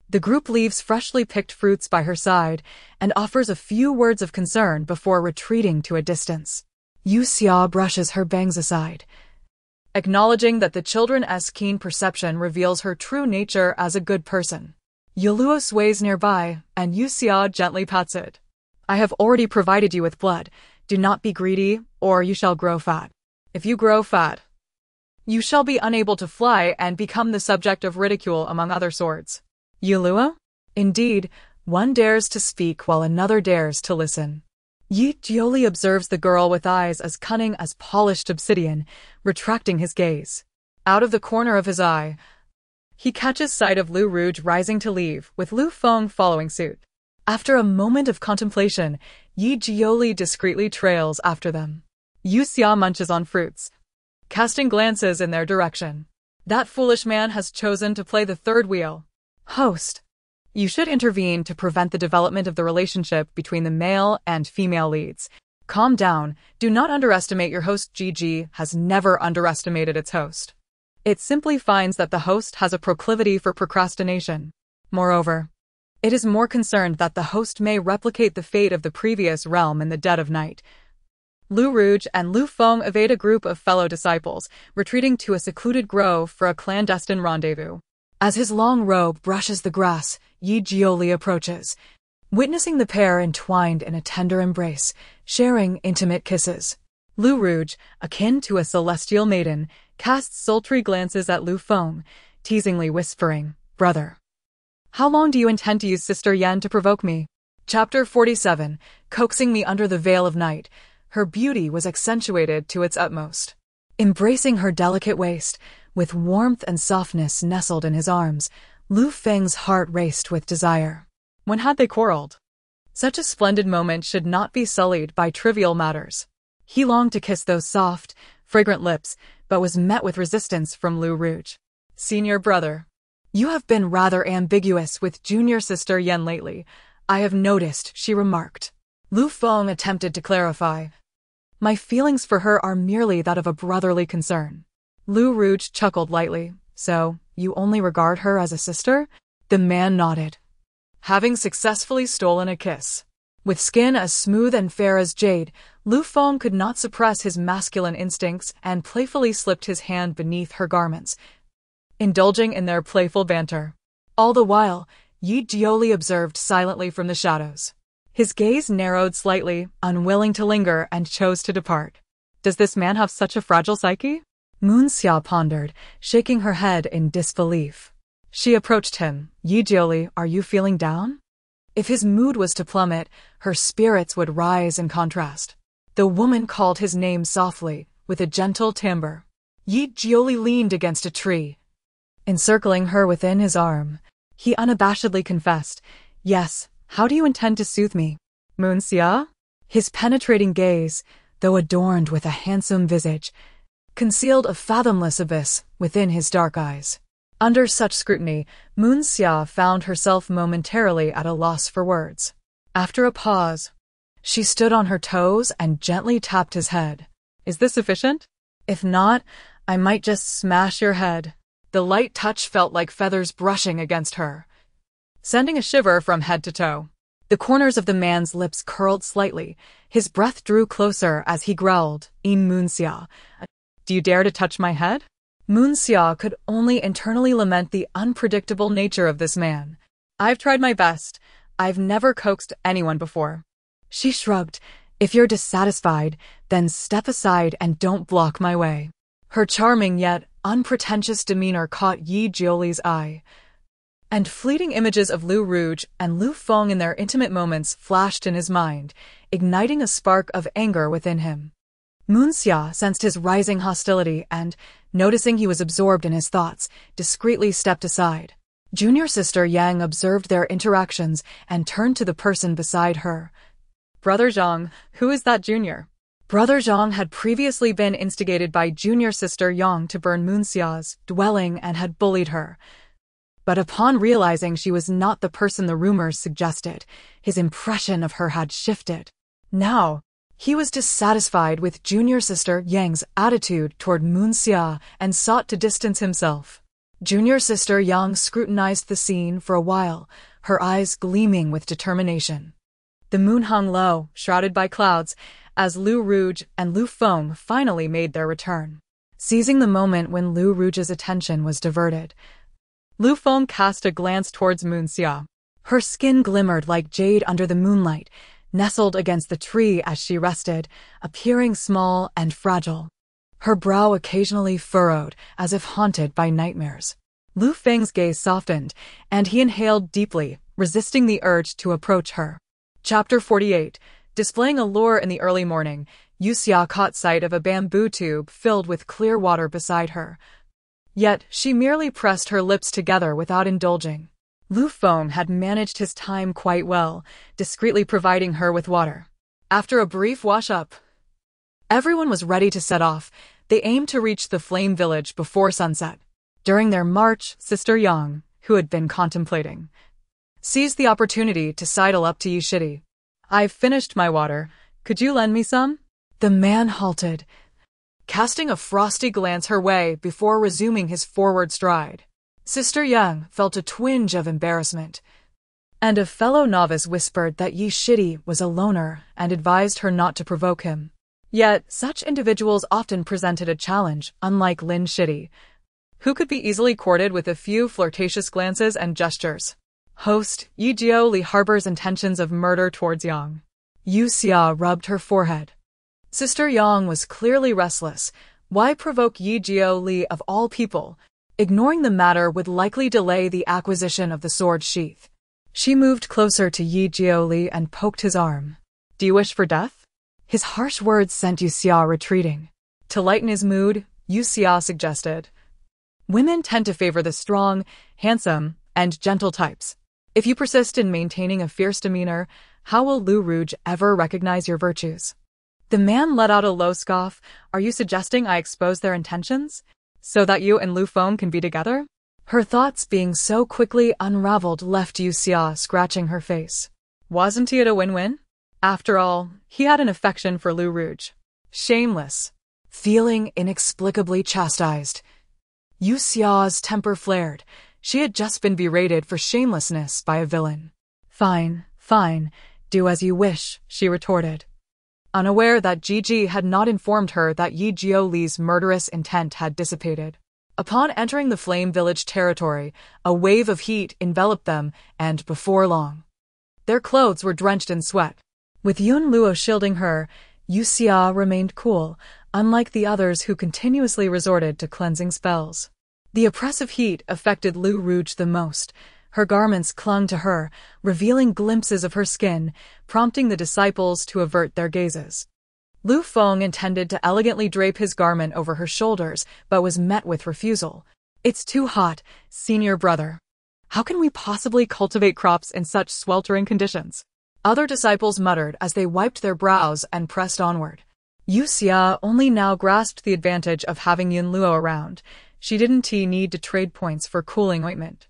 the group leaves freshly picked fruits by her side and offers a few words of concern before retreating to a distance. Yue Xia brushes her bangs aside, acknowledging that the children's keen perception reveals her true nature as a good person. Yuluo sways nearby, and Yue Xia gently pats it. I have already provided you with blood. Do not be greedy, or you shall grow fat. If you grow fat, you shall be unable to fly and become the subject of ridicule among other swords. Yuluo? Indeed, one dares to speak while another dares to listen. Yi Jioli observes the girl with eyes as cunning as polished obsidian, retracting his gaze. Out of the corner of his eye, he catches sight of Lu Rouge rising to leave, with Lu Feng following suit. After a moment of contemplation, Yi Jioli discreetly trails after them. Yue Xia munches on fruits, casting glances in their direction. That foolish man has chosen to play the third wheel. Host, you should intervene to prevent the development of the relationship between the male and female leads. Calm down. Do not underestimate your host. GG has never underestimated its host. It simply finds that the host has a proclivity for procrastination. Moreover, it is more concerned that the host may replicate the fate of the previous realm in the dead of night. Lu Rouge and Lu Feng evade a group of fellow disciples, retreating to a secluded grove for a clandestine rendezvous. As his long robe brushes the grass, Yi Jioli approaches, witnessing the pair entwined in a tender embrace, sharing intimate kisses. Lu Rouge, akin to a celestial maiden, casts sultry glances at Lu Feng, teasingly whispering, "Brother, how long do you intend to use Sister Yan to provoke me?" Chapter 47, Coaxing me under the veil of night. Her beauty was accentuated to its utmost. Embracing her delicate waist, with warmth and softness nestled in his arms, Lu Feng's heart raced with desire. When had they quarreled? Such a splendid moment should not be sullied by trivial matters. He longed to kiss those soft, fragrant lips, but was met with resistance from Lu Rouge. Senior brother, you have been rather ambiguous with junior sister Yan lately. I have noticed, she remarked. Lu Feng attempted to clarify. My feelings for her are merely that of a brotherly concern. Lu Rouge chuckled lightly. So, you only regard her as a sister? The man nodded. Having successfully stolen a kiss. With skin as smooth and fair as jade, Lu Feng could not suppress his masculine instincts and playfully slipped his hand beneath her garments, indulging in their playful banter. All the while, Yi Jioli observed silently from the shadows. His gaze narrowed slightly, unwilling to linger, and chose to depart. Does this man have such a fragile psyche? Moon Xia pondered, shaking her head in disbelief. She approached him. Yi Jioli, are you feeling down? If his mood was to plummet, her spirits would rise in contrast. The woman called his name softly, with a gentle timbre. Yi Jioli leaned against a tree. Encircling her within his arm, he unabashedly confessed, Yes, how do you intend to soothe me? Moon Xia? His penetrating gaze, though adorned with a handsome visage, concealed a fathomless abyss within his dark eyes. Under such scrutiny, Moon Xia found herself momentarily at a loss for words. After a pause, she stood on her toes and gently tapped his head. Is this sufficient? If not, I might just smash your head. The light touch felt like feathers brushing against her, sending a shiver from head to toe. The corners of the man's lips curled slightly. His breath drew closer as he growled, Moon Xia, do you dare to touch my head? Moon Xia could only internally lament the unpredictable nature of this man. I've tried my best. I've never coaxed anyone before. She shrugged, If you're dissatisfied, then step aside and don't block my way. Her charming yet unpretentious demeanor caught Yi Jioli's eye, and fleeting images of Lu Rouge and Lu Feng in their intimate moments flashed in his mind, igniting a spark of anger within him. Moon Xia sensed his rising hostility and, noticing he was absorbed in his thoughts, discreetly stepped aside. Junior sister Yang observed their interactions and turned to the person beside her. Brother Zhang, who is that junior? Brother Zhang had previously been instigated by junior sister Yang to burn Moon Xia's dwelling and had bullied her. But upon realizing she was not the person the rumors suggested, his impression of her had shifted. Now, he was dissatisfied with junior sister Yang's attitude toward Moon Xia and sought to distance himself. Junior sister Yang scrutinized the scene for a while, her eyes gleaming with determination. The moon hung low, shrouded by clouds, as Lu Rouge and Lu Feng finally made their return. Seizing the moment when Lu Rouge's attention was diverted, Lu Feng cast a glance towards Moon Xia. Her skin glimmered like jade under the moonlight, nestled against the tree as she rested, appearing small and fragile. Her brow occasionally furrowed, as if haunted by nightmares. Lu Feng's gaze softened, and he inhaled deeply, resisting the urge to approach her. Chapter 48. Displaying allure in the early morning, Yue Xia caught sight of a bamboo tube filled with clear water beside her. Yet she merely pressed her lips together without indulging. Lu Feng had managed his time quite well, discreetly providing her with water. After a brief wash-up, everyone was ready to set off. They aimed to reach the Flame Village before sunset. During their march, Sister Yang, who had been contemplating, seized the opportunity to sidle up to Yi Shidi. I've finished my water. Could you lend me some? The man halted, casting a frosty glance her way before resuming his forward stride. Sister Yang felt a twinge of embarrassment, and a fellow novice whispered that Yi Shidi was a loner and advised her not to provoke him. Yet, such individuals often presented a challenge, unlike Lin Shidi, who could be easily courted with a few flirtatious glances and gestures. Host Yi Jioli harbors intentions of murder towards Yang. Yue Xia rubbed her forehead. Sister Yang was clearly restless. Why provoke Yi Jioli of all people? Ignoring the matter would likely delay the acquisition of the sword sheath. She moved closer to Yi Jioli and poked his arm. Do you wish for death? His harsh words sent Yue Xia retreating. To lighten his mood, Yue Xia suggested, women tend to favor the strong, handsome, and gentle types. If you persist in maintaining a fierce demeanor, how will Lu Rouge ever recognize your virtues? The man let out a low scoff. Are you suggesting I expose their intentions, so that you and Lu Feng can be together? Her thoughts being so quickly unraveled left Yue Xia scratching her face. Wasn't it a win-win? After all, he had an affection for Lu Rouge. Shameless. Feeling inexplicably chastised, Yue Xia's temper flared. She had just been berated for shamelessness by a villain. Fine, fine, do as you wish, she retorted, unaware that Gigi had not informed her that Yi Jioli's murderous intent had dissipated. Upon entering the Flame Village territory, a wave of heat enveloped them, and before long, their clothes were drenched in sweat. With Yun Luo shielding her, Yue Xia remained cool, unlike the others who continuously resorted to cleansing spells. The oppressive heat affected Lu Rouge the most. Her garments clung to her, revealing glimpses of her skin, prompting the disciples to avert their gazes. Lu Feng intended to elegantly drape his garment over her shoulders, but was met with refusal. It's too hot, senior brother. How can we possibly cultivate crops in such sweltering conditions? Other disciples muttered as they wiped their brows and pressed onward. Yue Xia only now grasped the advantage of having Yun Luo around. She didn't need to trade points for cooling ointment.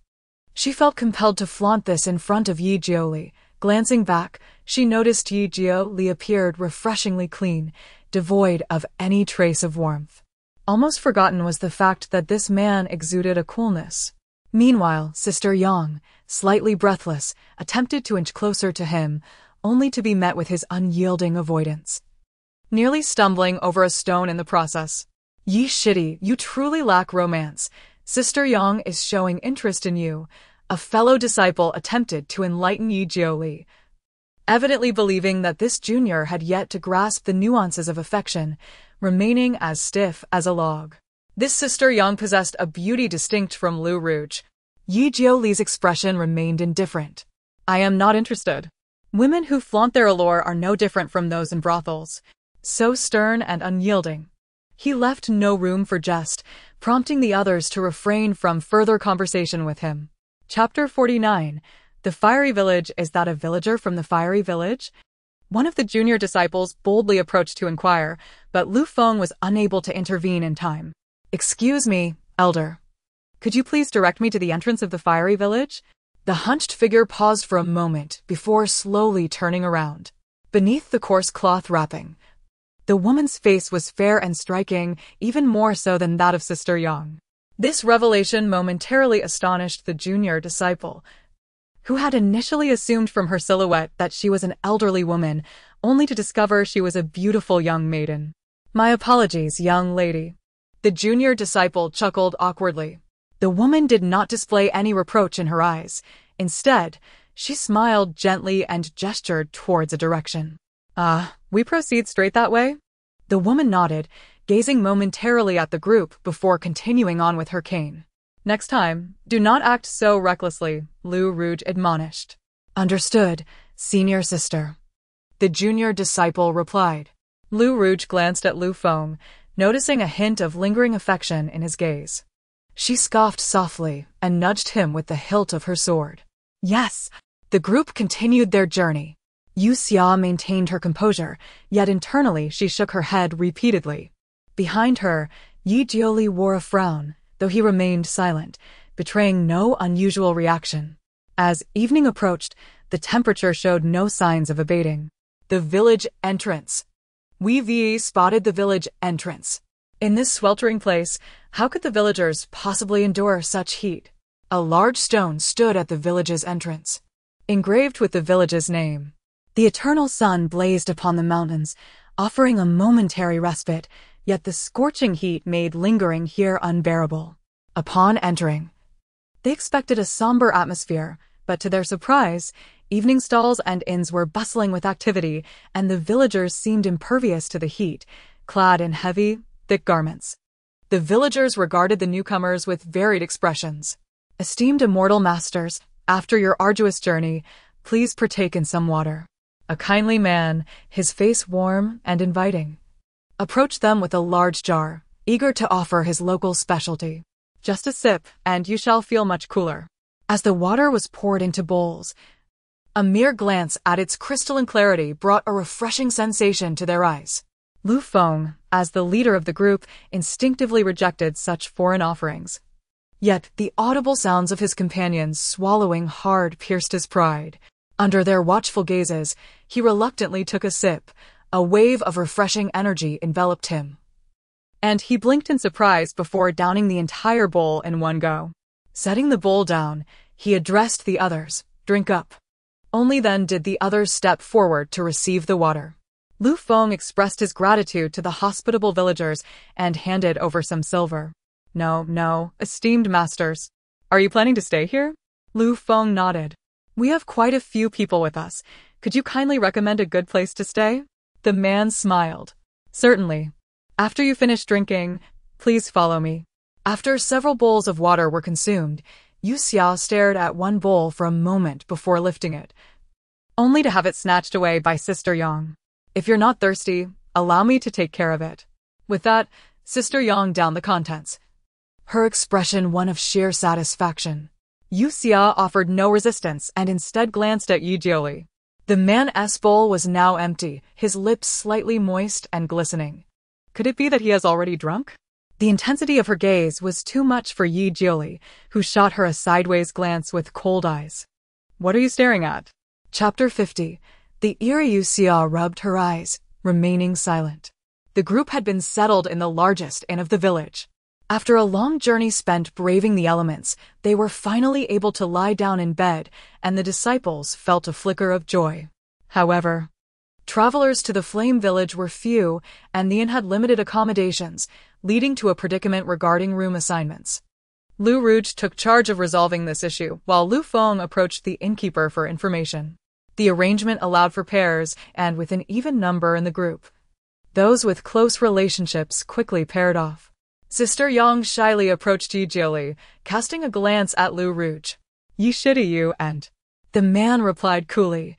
She felt compelled to flaunt this in front of Yi Jioli. Glancing back, she noticed Yi Jioli appeared refreshingly clean, devoid of any trace of warmth. Almost forgotten was the fact that this man exuded a coolness. Meanwhile, Sister Yang, slightly breathless, attempted to inch closer to him, only to be met with his unyielding avoidance, nearly stumbling over a stone in the process. Yi Shidi, you truly lack romance. Sister Yang is showing interest in you. A fellow disciple attempted to enlighten Yi Jioli. evidently believing that this junior had yet to grasp the nuances of affection, remaining as stiff as a log. This Sister Yang possessed a beauty distinct from Lu Rouge. Yi Jioli's expression remained indifferent. I am not interested. Women who flaunt their allure are no different from those in brothels, so stern and unyielding. He left no room for jest, prompting the others to refrain from further conversation with him. Chapter 49. The Fiery Village. Is that a villager from the Fiery Village? One of the junior disciples boldly approached to inquire, but Lu Feng was unable to intervene in time. Excuse me, elder. Could you please direct me to the entrance of the Fiery Village? The hunched figure paused for a moment before slowly turning around. Beneath the coarse cloth wrapping, the woman's face was fair and striking, even more so than that of Sister Yang. This revelation momentarily astonished the junior disciple, who had initially assumed from her silhouette that she was an elderly woman, only to discover she was a beautiful young maiden. My apologies, young lady. The junior disciple chuckled awkwardly. The woman did not display any reproach in her eyes. Instead, she smiled gently and gestured towards a direction. We proceed straight that way? The woman nodded, gazing momentarily at the group before continuing on with her cane. Next time, do not act so recklessly, Lu Rouge admonished. Understood, senior sister. The junior disciple replied. Lu Rouge glanced at Lu Feng, noticing a hint of lingering affection in his gaze. She scoffed softly and nudged him with the hilt of her sword. Yes, the group continued their journey. Yue Xia maintained her composure, yet internally she shook her head repeatedly. Behind her, Yi Jioli wore a frown, though he remained silent, betraying no unusual reaction. As evening approached, the temperature showed no signs of abating. The village entrance. Wei spotted the village entrance. In this sweltering place, how could the villagers possibly endure such heat? A large stone stood at the village's entrance, engraved with the village's name. The eternal sun blazed upon the mountains, offering a momentary respite, yet the scorching heat made lingering here unbearable. Upon entering, they expected a somber atmosphere, but to their surprise, evening stalls and inns were bustling with activity, and the villagers seemed impervious to the heat, clad in heavy, thick garments. The villagers regarded the newcomers with varied expressions. Esteemed immortal masters, after your arduous journey, please partake in some water. A kindly man, his face warm and inviting, approached them with a large jar, eager to offer his local specialty. Just a sip, and you shall feel much cooler. As the water was poured into bowls, a mere glance at its crystalline clarity brought a refreshing sensation to their eyes. Lu Feng, as the leader of the group, instinctively rejected such foreign offerings. Yet the audible sounds of his companions swallowing hard pierced his pride. Under their watchful gazes, he reluctantly took a sip. A wave of refreshing energy enveloped him, and he blinked in surprise before downing the entire bowl in one go. Setting the bowl down, he addressed the others, "Drink up." Only then did the others step forward to receive the water. Lu Feng expressed his gratitude to the hospitable villagers and handed over some silver. No, esteemed masters. Are you planning to stay here? Lu Feng nodded. We have quite a few people with us. Could you kindly recommend a good place to stay? The man smiled. Certainly. After you finish drinking, please follow me. After several bowls of water were consumed, Yue Xia stared at one bowl for a moment before lifting it, only to have it snatched away by Sister Yang. If you're not thirsty, allow me to take care of it. With that, Sister Yang downed the contents, her expression one of sheer satisfaction. Yue Xia offered no resistance and instead glanced at Yi Jioli. The man's bowl was now empty, his lips slightly moist and glistening. Could it be that he has already drunk? The intensity of her gaze was too much for Yi Jioli, who shot her a sideways glance with cold eyes. What are you staring at? Chapter 50. The eerie Yue Xia rubbed her eyes, remaining silent. The group had been settled in the largest inn of the village. After a long journey spent braving the elements, they were finally able to lie down in bed, and the disciples felt a flicker of joy. However, travelers to the Flame Village were few, and the inn had limited accommodations, leading to a predicament regarding room assignments. Lu Rouge took charge of resolving this issue, while Lu Feng approached the innkeeper for information. The arrangement allowed for pairs and with an even number in the group. Those with close relationships quickly paired off. Sister Yang shyly approached Yi Jiuli, casting a glance at Lu Rouge. "Yi shitty you and..." The man replied coolly,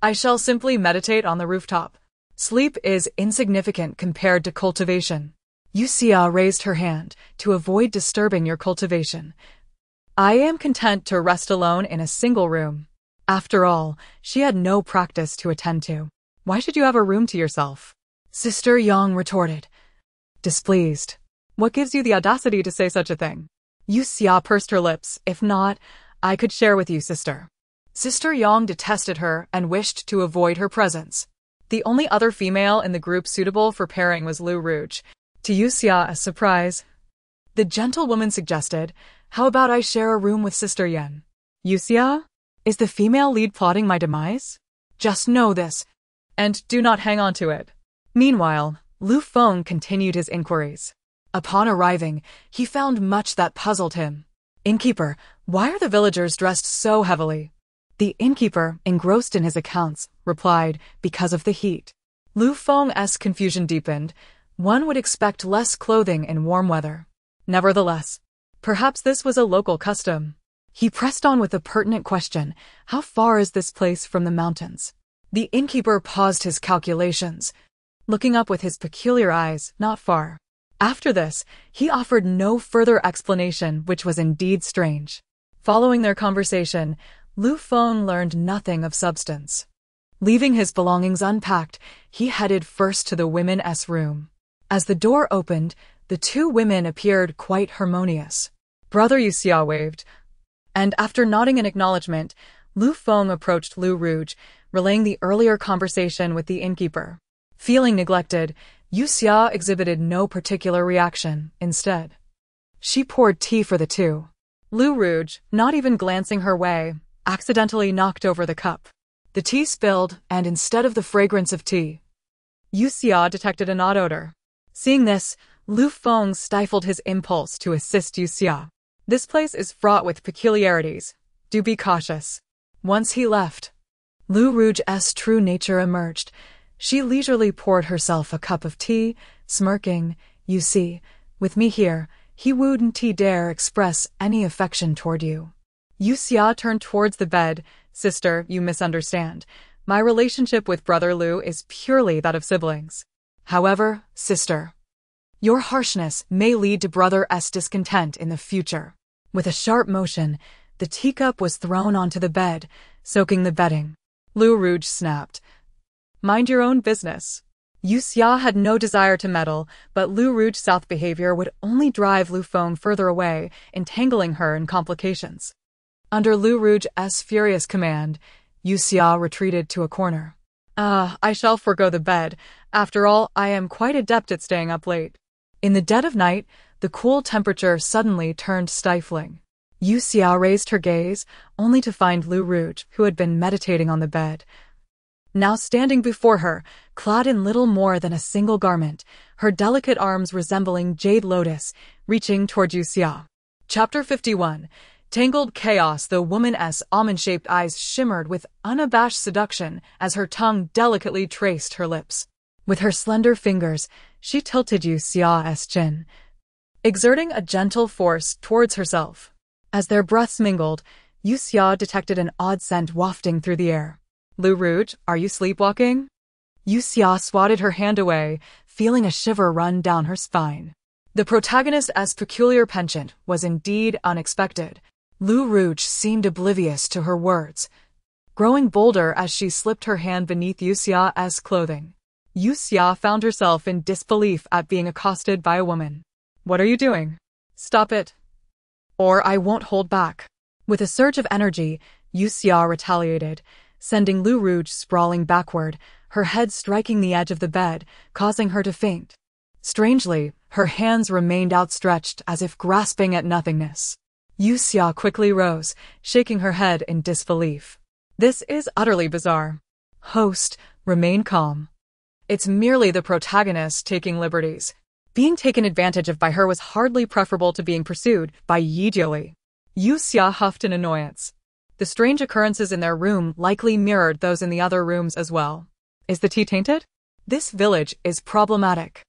"I shall simply meditate on the rooftop. Sleep is insignificant compared to cultivation." Yue Xia raised her hand to avoid disturbing your cultivation. "I am content to rest alone in a single room." After all, she had no practice to attend to. "Why should you have a room to yourself?" Sister Yang retorted, displeased. "What gives you the audacity to say such a thing?" Yue Xia pursed her lips. "If not, I could share with you, sister." Sister Yang detested her and wished to avoid her presence. The only other female in the group suitable for pairing was Lu Rouge. To Yue Xia as surprise, the gentlewoman suggested, "How about I share a room with Sister Yan?" "Yue Xia? Is the female lead plotting my demise? Just know this, and do not hang on to it." Meanwhile, Lu Feng continued his inquiries. Upon arriving, he found much that puzzled him. "Innkeeper, why are the villagers dressed so heavily?" The innkeeper, engrossed in his accounts, replied, "Because of the heat." Lu Feng's confusion deepened. One would expect less clothing in warm weather. Nevertheless, perhaps this was a local custom. He pressed on with a pertinent question, "How far is this place from the mountains?" The innkeeper paused his calculations, looking up with his peculiar eyes. "Not far." After this, he offered no further explanation, which was indeed strange. Following their conversation, Lu Feng learned nothing of substance. Leaving his belongings unpacked, he headed first to the women's room. As the door opened, the two women appeared quite harmonious. Brother Yue Xia waved, and after nodding in acknowledgement, Lu Feng approached Lu Rouge, relaying the earlier conversation with the innkeeper. Feeling neglected, Yue Xia exhibited no particular reaction. Instead, she poured tea for the two. Lu Rouge, not even glancing her way, accidentally knocked over the cup. The tea spilled, and instead of the fragrance of tea, Yue Xia detected an odd odor. Seeing this, Lu Feng stifled his impulse to assist Yue Xia. "This place is fraught with peculiarities. Do be cautious." Once he left, Lu Rouge's true nature emerged. She leisurely poured herself a cup of tea, smirking, "You see, with me here, he wouldn't dare express any affection toward you." Yue Xia turned towards the bed. "Sister, you misunderstand. My relationship with Brother Lu is purely that of siblings. However, sister, your harshness may lead to Brother's discontent in the future." With a sharp motion, the teacup was thrown onto the bed, soaking the bedding. Lu Rouge snapped, "Mind your own business." Yue Xia had no desire to meddle, but Lu Rouge's south behavior would only drive Lu Feng further away, entangling her in complications. Under Lu Rouge's furious command, Yue Xia retreated to a corner. I shall forego the bed. After all, I am quite adept at staying up late." In the dead of night, the cool temperature suddenly turned stifling. Yue Xia raised her gaze, only to find Lu Rouge, who had been meditating on the bed, now standing before her, clad in little more than a single garment, her delicate arms resembling jade lotus, reaching toward Yue Xia. Chapter 51. Tangled chaos. The woman's almond-shaped eyes shimmered with unabashed seduction as her tongue delicately traced her lips. With her slender fingers, she tilted Yue Xia's chin, exerting a gentle force towards herself. As their breaths mingled, Yue Xia detected an odd scent wafting through the air. "Lu Rouge, are you sleepwalking?" Yue Xia swatted her hand away, feeling a shiver run down her spine. The protagonist's peculiar penchant was indeed unexpected. Lu Rouge seemed oblivious to her words, growing bolder as she slipped her hand beneath Yue Xia's clothing. Yue Xia found herself in disbelief at being accosted by a woman. "What are you doing? Stop it, or I won't hold back." With a surge of energy, Yue Xia retaliated, sending Lu Rouge sprawling backward, her head striking the edge of the bed, causing her to faint. Strangely, her hands remained outstretched as if grasping at nothingness. Yue Xia quickly rose, shaking her head in disbelief. "This is utterly bizarre." "Host, remain calm. It's merely the protagonist taking liberties. Being taken advantage of by her was hardly preferable to being pursued by Yi Jiuli." Yue Xia huffed in annoyance. The strange occurrences in their room likely mirrored those in the other rooms as well. Is the tea tainted? This village is problematic.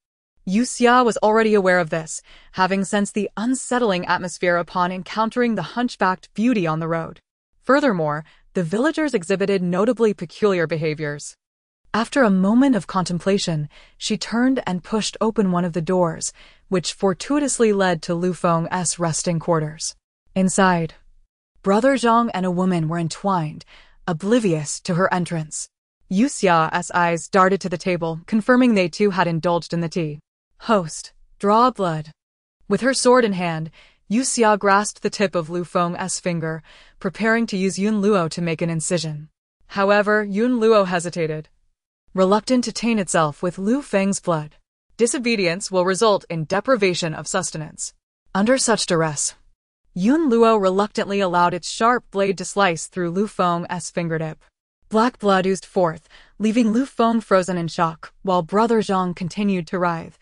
Yue Xia was already aware of this, having sensed the unsettling atmosphere upon encountering the hunchbacked beauty on the road. Furthermore, the villagers exhibited notably peculiar behaviors. After a moment of contemplation, she turned and pushed open one of the doors, which fortuitously led to Lu Feng's resting quarters. Inside, Brother Zhang and a woman were entwined, oblivious to her entrance. Yue Xia's eyes darted to the table, confirming they too had indulged in the tea. Host, draw blood. With her sword in hand, Yue Xia grasped the tip of Lu Feng's finger, preparing to use Yun Luo to make an incision. However, Yun Luo hesitated, reluctant to taint itself with Lu Feng's blood. Disobedience will result in deprivation of sustenance. Under such duress, Yun Luo reluctantly allowed its sharp blade to slice through Lu Feng's fingertip. Black blood oozed forth, leaving Lu Feng frozen in shock, while Brother Zhang continued to writhe,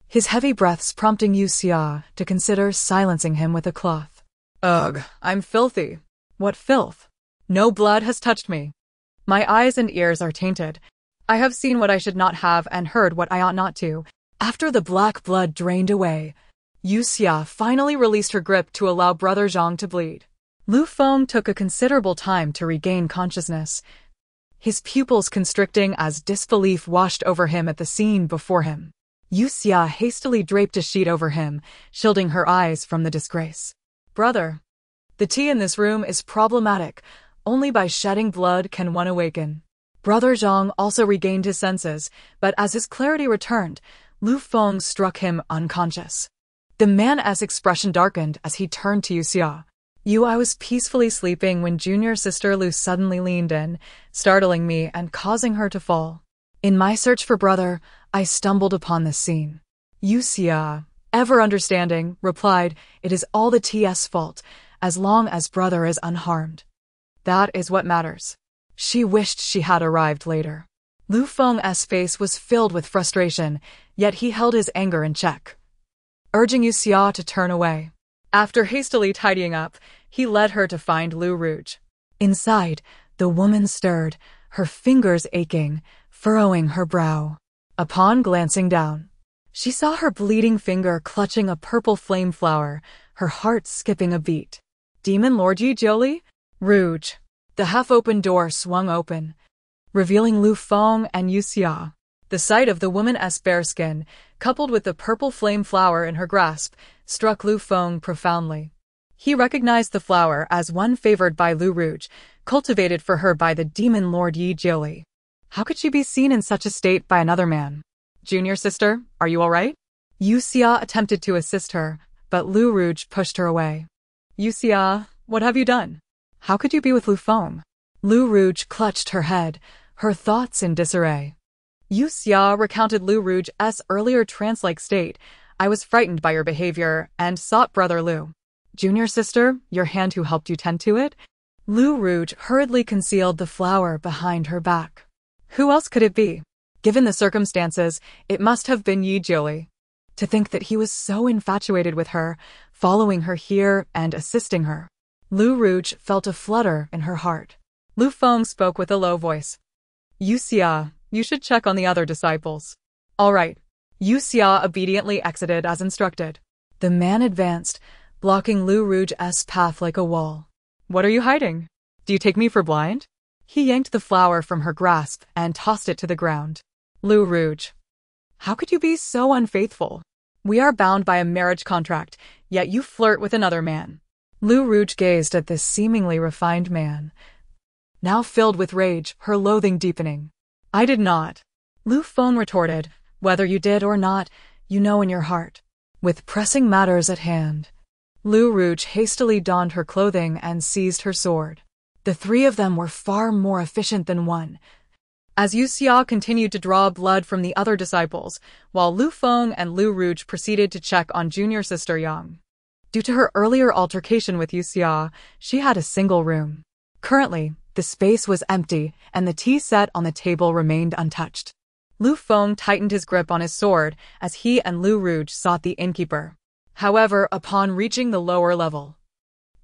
his heavy breaths prompting Yue Xia to consider silencing him with a cloth. Ugh, I'm filthy. What filth? No blood has touched me. My eyes and ears are tainted. I have seen what I should not have and heard what I ought not to. After the black blood drained away, Yue Xia finally released her grip to allow Brother Zhang to bleed. Lu Feng took a considerable time to regain consciousness, his pupils constricting as disbelief washed over him at the scene before him. Yue Xia hastily draped a sheet over him, shielding her eyes from the disgrace. Brother, the tea in this room is problematic. Only by shedding blood can one awaken. Brother Zhang also regained his senses, but as his clarity returned, Lu Feng struck him unconscious. The man's expression darkened as he turned to Yue Xia. I was peacefully sleeping when junior sister Lu suddenly leaned in, startling me and causing her to fall. In my search for brother, I stumbled upon this scene. Yue Xia, ever understanding, replied, "It is all the TS fault, as long as brother is unharmed. That is what matters." She wished she had arrived later. Lu Feng's face was filled with frustration, yet he held his anger in check, urging Yue Xia to turn away. After hastily tidying up, he led her to find Lu Rouge. Inside, the woman stirred, her fingers aching, furrowing her brow. Upon glancing down, she saw her bleeding finger clutching a purple flame flower, her heart skipping a beat. Demon Lord Yi Jiuli? Rouge. The half-open door swung open, revealing Lu Feng and Yue Xia. The sight of the woman's bare skin, coupled with the purple flame flower in her grasp, struck Lu Feng profoundly. He recognized the flower as one favored by Lu Rouge, cultivated for her by the demon lord Yi Jiuli. How could she be seen in such a state by another man? Junior sister, are you all right? Yue Xia attempted to assist her, but Lu Rouge pushed her away. Yue Xia, what have you done? How could you be with Lu Feng? Lu Rouge clutched her head, her thoughts in disarray. Yue Xia recounted Lu Rouge's earlier trance-like state. I was frightened by your behavior and sought Brother Lu. Junior sister, your hand who helped you tend to it? Lu Rouge hurriedly concealed the flower behind her back. Who else could it be? Given the circumstances, it must have been Yi Jiuli. To think that he was so infatuated with her, following her here and assisting her. Lu Rouge felt a flutter in her heart. Lu Feng spoke with a low voice. Yue Xia, you should check on the other disciples. All right. Yue Xia obediently exited as instructed. The man advanced, blocking Lu Rouge's path like a wall. What are you hiding? Do you take me for blind? He yanked the flower from her grasp and tossed it to the ground. Lu Rouge, how could you be so unfaithful? We are bound by a marriage contract, yet you flirt with another man. Lu Rouge gazed at this seemingly refined man, now filled with rage, her loathing deepening. I did not. Lu Feng retorted, whether you did or not, you know in your heart. With pressing matters at hand, Lu Rouge hastily donned her clothing and seized her sword. The three of them were far more efficient than one. As Yue Xia continued to draw blood from the other disciples, while Lu Feng and Lu Rouge proceeded to check on junior sister Yang. Due to her earlier altercation with Yue Xia, she had a single room. Currently, the space was empty, and the tea set on the table remained untouched. Lu Feng tightened his grip on his sword as he and Lu Rouge sought the innkeeper. However, upon reaching the lower level,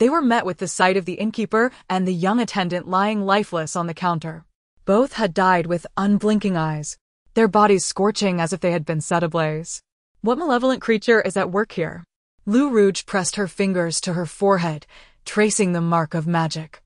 They were met with the sight of the innkeeper and the young attendant lying lifeless on the counter. Both had died with unblinking eyes, their bodies scorching as if they had been set ablaze. What malevolent creature is at work here? Lu Rouge pressed her fingers to her forehead, tracing the mark of magic.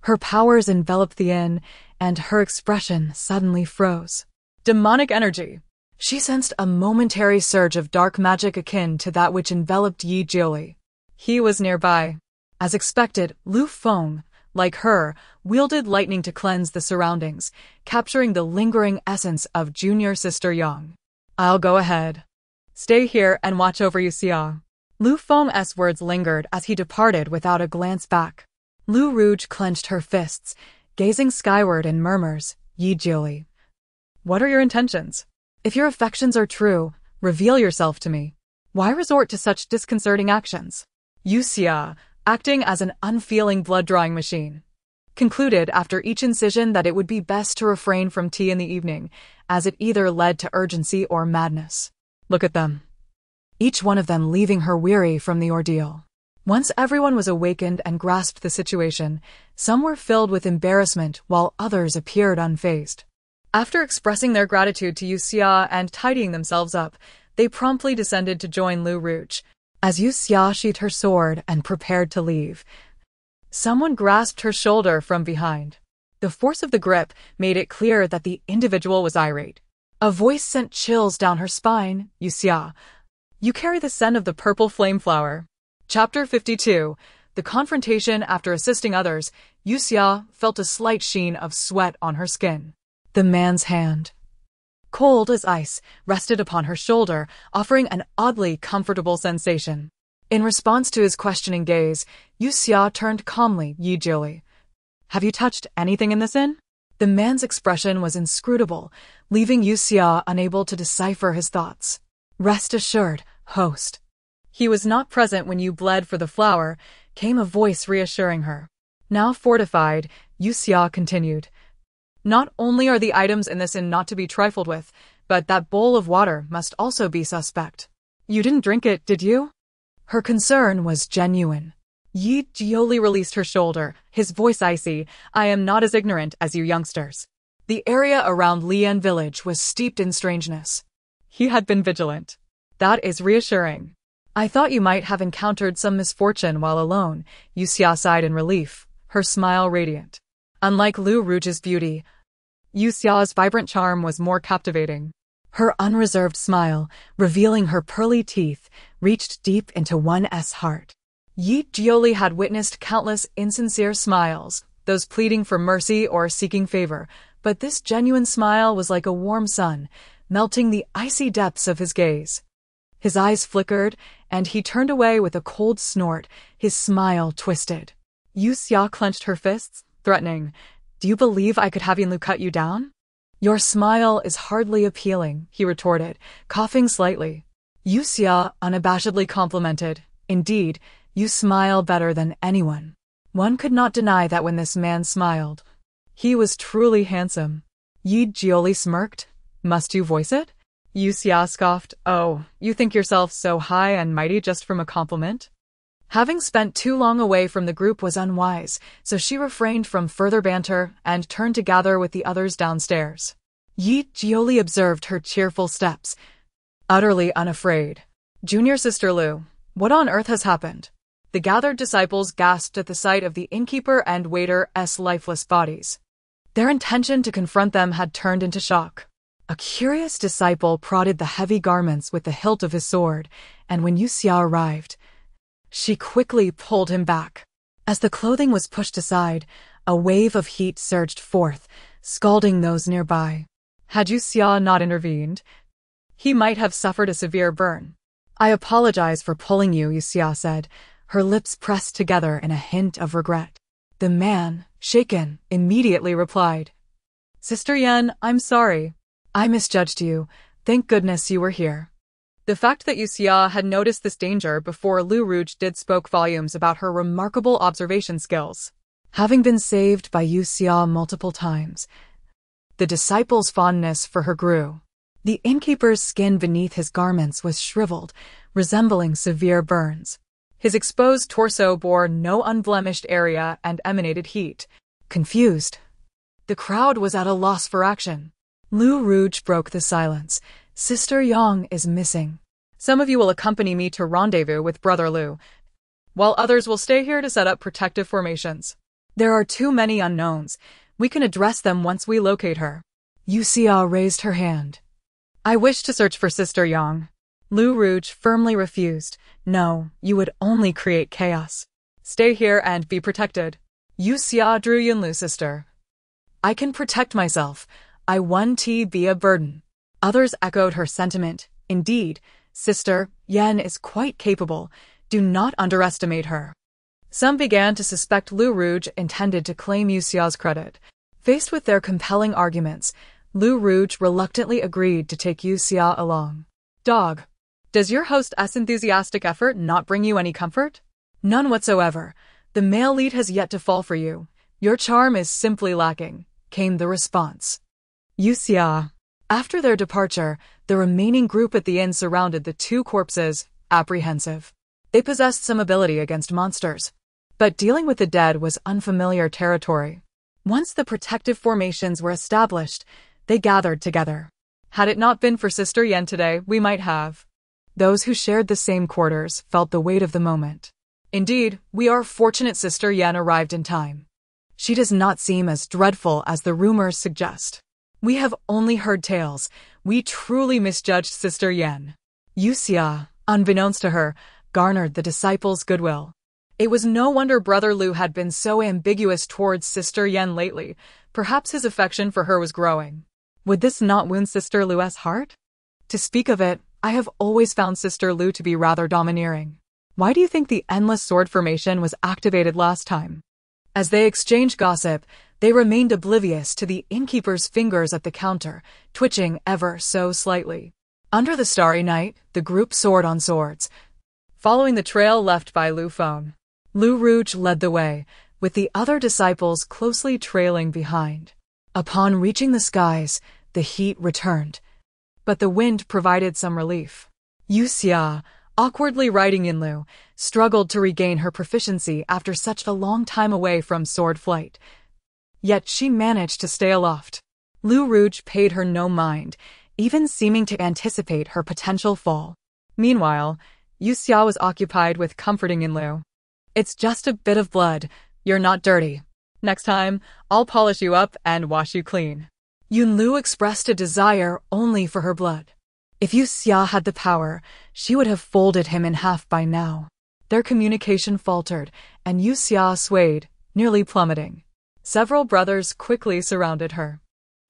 Her powers enveloped the inn, and her expression suddenly froze. Demonic energy. She sensed a momentary surge of dark magic akin to that which enveloped Yi Jiuli. He was nearby. As expected, Lu Feng, like her, wielded lightning to cleanse the surroundings, capturing the lingering essence of junior sister Yang. I'll go ahead. Stay here and watch over Yue Xia. Lu Feng's words lingered as he departed without a glance back. Lu Rouge clenched her fists, gazing skyward in murmurs, Yi Jiuli. What are your intentions? If your affections are true, reveal yourself to me. Why resort to such disconcerting actions? Yue Xia, acting as an unfeeling blood-drawing machine, concluded after each incision that it would be best to refrain from tea in the evening, as it either led to urgency or madness. Look at them. Each one of them leaving her weary from the ordeal. Once everyone was awakened and grasped the situation, some were filled with embarrassment while others appeared unfazed. After expressing their gratitude to Yue Xia and tidying themselves up, they promptly descended to join Lu Rouge. As Yue Xia sheathed her sword and prepared to leave, someone grasped her shoulder from behind. The force of the grip made it clear that the individual was irate. A voice sent chills down her spine. Yue Xia, you carry the scent of the purple flame flower. Chapter 52. The confrontation. After assisting others, Yue Xia felt a slight sheen of sweat on her skin. The man's hand, cold as ice, rested upon her shoulder, offering an oddly comfortable sensation. In response to his questioning gaze, Yue Xia turned calmly. Yi Jiuli, have you touched anything in this inn? The man's expression was inscrutable, leaving Yue Xia unable to decipher his thoughts. Rest assured, host. He was not present when you bled for the flower, came a voice reassuring her. Now fortified, Yue Xia continued. Not only are the items in this inn not to be trifled with, but that bowl of water must also be suspect. You didn't drink it, did you? Her concern was genuine. Yi Jiuli released her shoulder, his voice icy. I am not as ignorant as you youngsters. The area around Lian village was steeped in strangeness. He had been vigilant. That is reassuring. I thought you might have encountered some misfortune while alone. Yue Xia sighed in relief, her smile radiant. Unlike Lu Rouge's beauty, Yue Xia's vibrant charm was more captivating. Her unreserved smile, revealing her pearly teeth, reached deep into one's heart. Yi Jiuli had witnessed countless insincere smiles, those pleading for mercy or seeking favor, but this genuine smile was like a warm sun, melting the icy depths of his gaze. His eyes flickered, and he turned away with a cold snort, his smile twisted. Yue Xia clenched her fists, threatening, Do you believe I could have Yanlu cut you down? Your smile is hardly appealing, he retorted, coughing slightly. Yue Xia unabashedly complimented. Indeed, you smile better than anyone. One could not deny that when this man smiled. He was truly handsome. Yi Jiuli smirked. Must you voice it? Yue Xia scoffed. Oh, you think yourself so high and mighty just from a compliment? Having spent too long away from the group was unwise, so she refrained from further banter and turned to gather with the others downstairs. Yi Jiuli observed her cheerful steps, utterly unafraid. Junior Sister Lu, what on earth has happened? The gathered disciples gasped at the sight of the innkeeper and waiter's lifeless bodies. Their intention to confront them had turned into shock. A curious disciple prodded the heavy garments with the hilt of his sword, and when Yue Xia arrived, she quickly pulled him back. As the clothing was pushed aside, a wave of heat surged forth, scalding those nearby. Had Yue Xia not intervened, he might have suffered a severe burn. I apologize for pulling you, Yue Xia said, her lips pressed together in a hint of regret. The man, shaken, immediately replied, Sister Yan, I'm sorry. I misjudged you. Thank goodness you were here. The fact that Yue Xia had noticed this danger before Lu Rouge did spoke volumes about her remarkable observation skills. Having been saved by Yue Xia multiple times, the disciple's fondness for her grew. The innkeeper's skin beneath his garments was shriveled, resembling severe burns. His exposed torso bore no unblemished area and emanated heat. Confused, the crowd was at a loss for action. Lu Rouge broke the silence. Sister Yang is missing. Some of you will accompany me to rendezvous with Brother Lu, while others will stay here to set up protective formations. There are too many unknowns. We can address them once we locate her. Yue Xia raised her hand. I wish to search for Sister Yang. Lu Rouge firmly refused. No, you would only create chaos. Stay here and be protected. Yue Xia drew Yunlu's sister. I can protect myself. I won't be a burden. Others echoed her sentiment. Indeed, Sister Yan is quite capable. Do not underestimate her. Some began to suspect Lu Rouge intended to claim Yue Xia's credit. Faced with their compelling arguments, Lu Rouge reluctantly agreed to take Yue Xia along. Dog, does your host's enthusiastic effort not bring you any comfort? None whatsoever. The male lead has yet to fall for you. Your charm is simply lacking, came the response. Yue Xia. After their departure, the remaining group at the inn surrounded the two corpses, apprehensive. They possessed some ability against monsters, but dealing with the dead was unfamiliar territory. Once the protective formations were established, they gathered together. Had it not been for Sister Yan today, we might have. Those who shared the same quarters felt the weight of the moment. Indeed, we are fortunate Sister Yan arrived in time. She does not seem as dreadful as the rumors suggest. We have only heard tales. We truly misjudged Sister Yan. Yue Xia, unbeknownst to her, garnered the disciples' goodwill. It was no wonder Brother Lu had been so ambiguous towards Sister Yan lately. Perhaps his affection for her was growing. Would this not wound Sister Lu's heart? To speak of it, I have always found Sister Lu to be rather domineering. Why do you think the endless sword formation was activated last time? As they exchanged gossip, they remained oblivious to the innkeeper's fingers at the counter, twitching ever so slightly. Under the starry night, the group soared on swords, following the trail left by Lu Feng. Lu Rouge led the way, with the other disciples closely trailing behind. Upon reaching the skies, the heat returned, but the wind provided some relief. Yue Xia, awkwardly riding Yunlu, struggled to regain her proficiency after such a long time away from sword flight. Yet she managed to stay aloft. Lu Rouge paid her no mind, even seeming to anticipate her potential fall. Meanwhile, Yue Xia was occupied with comforting Yunlu. It's just a bit of blood. You're not dirty. Next time, I'll polish you up and wash you clean. Yunlu expressed a desire only for her blood. If Yue Xia had the power, she would have folded him in half by now. Their communication faltered, and Yue Xia swayed, nearly plummeting. Several brothers quickly surrounded her.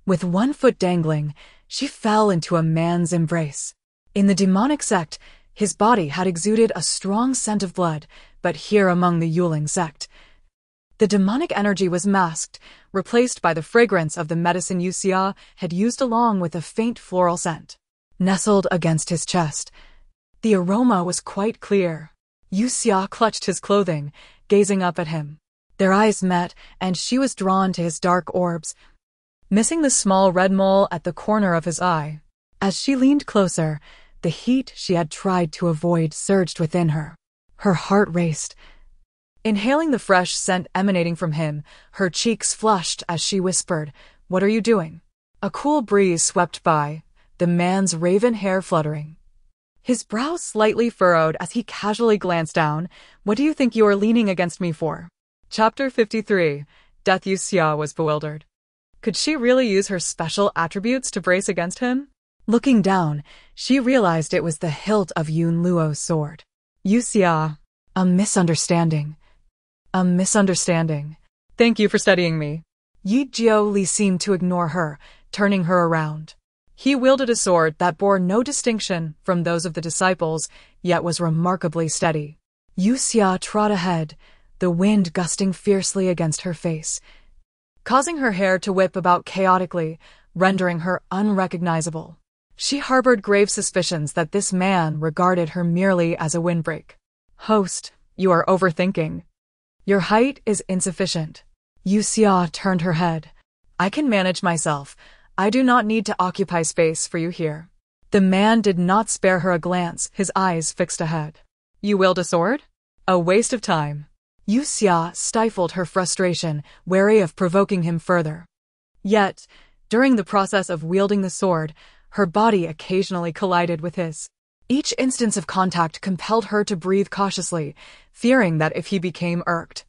With one foot dangling, she fell into a man's embrace. In the demonic sect, his body had exuded a strong scent of blood, but here among the Yuling sect, the demonic energy was masked, replaced by the fragrance of the medicine Yue Xia had used along with a faint floral scent. Nestled against his chest, the aroma was quite clear. Yue Xia clutched his clothing, gazing up at him. Their eyes met, and she was drawn to his dark orbs, missing the small red mole at the corner of his eye. As she leaned closer, the heat she had tried to avoid surged within her. Her heart raced. Inhaling the fresh scent emanating from him, her cheeks flushed as she whispered, "What are you doing?" A cool breeze swept by, the man's raven hair fluttering. His brow slightly furrowed as he casually glanced down. "What do you think you are leaning against me for?" Chapter 53. Death. Yue Xia was bewildered. Could she really use her special attributes to brace against him? Looking down, she realized it was the hilt of Yun Luo's sword. Yue Xia. A misunderstanding. A misunderstanding. Thank you for studying me. Yi Jiao Li seemed to ignore her, turning her around. He wielded a sword that bore no distinction from those of the disciples, yet was remarkably steady. Yue Xia trod ahead, the wind gusting fiercely against her face, causing her hair to whip about chaotically, rendering her unrecognizable. She harbored grave suspicions that this man regarded her merely as a windbreak. Host, you are overthinking. Your height is insufficient. Yue Xia turned her head. I can manage myself. I do not need to occupy space for you here. The man did not spare her a glance, his eyes fixed ahead. You wield a sword? A waste of time. Yue Xia stifled her frustration, wary of provoking him further. Yet, during the process of wielding the sword, her body occasionally collided with his. Each instance of contact compelled her to breathe cautiously, fearing that if he became irked,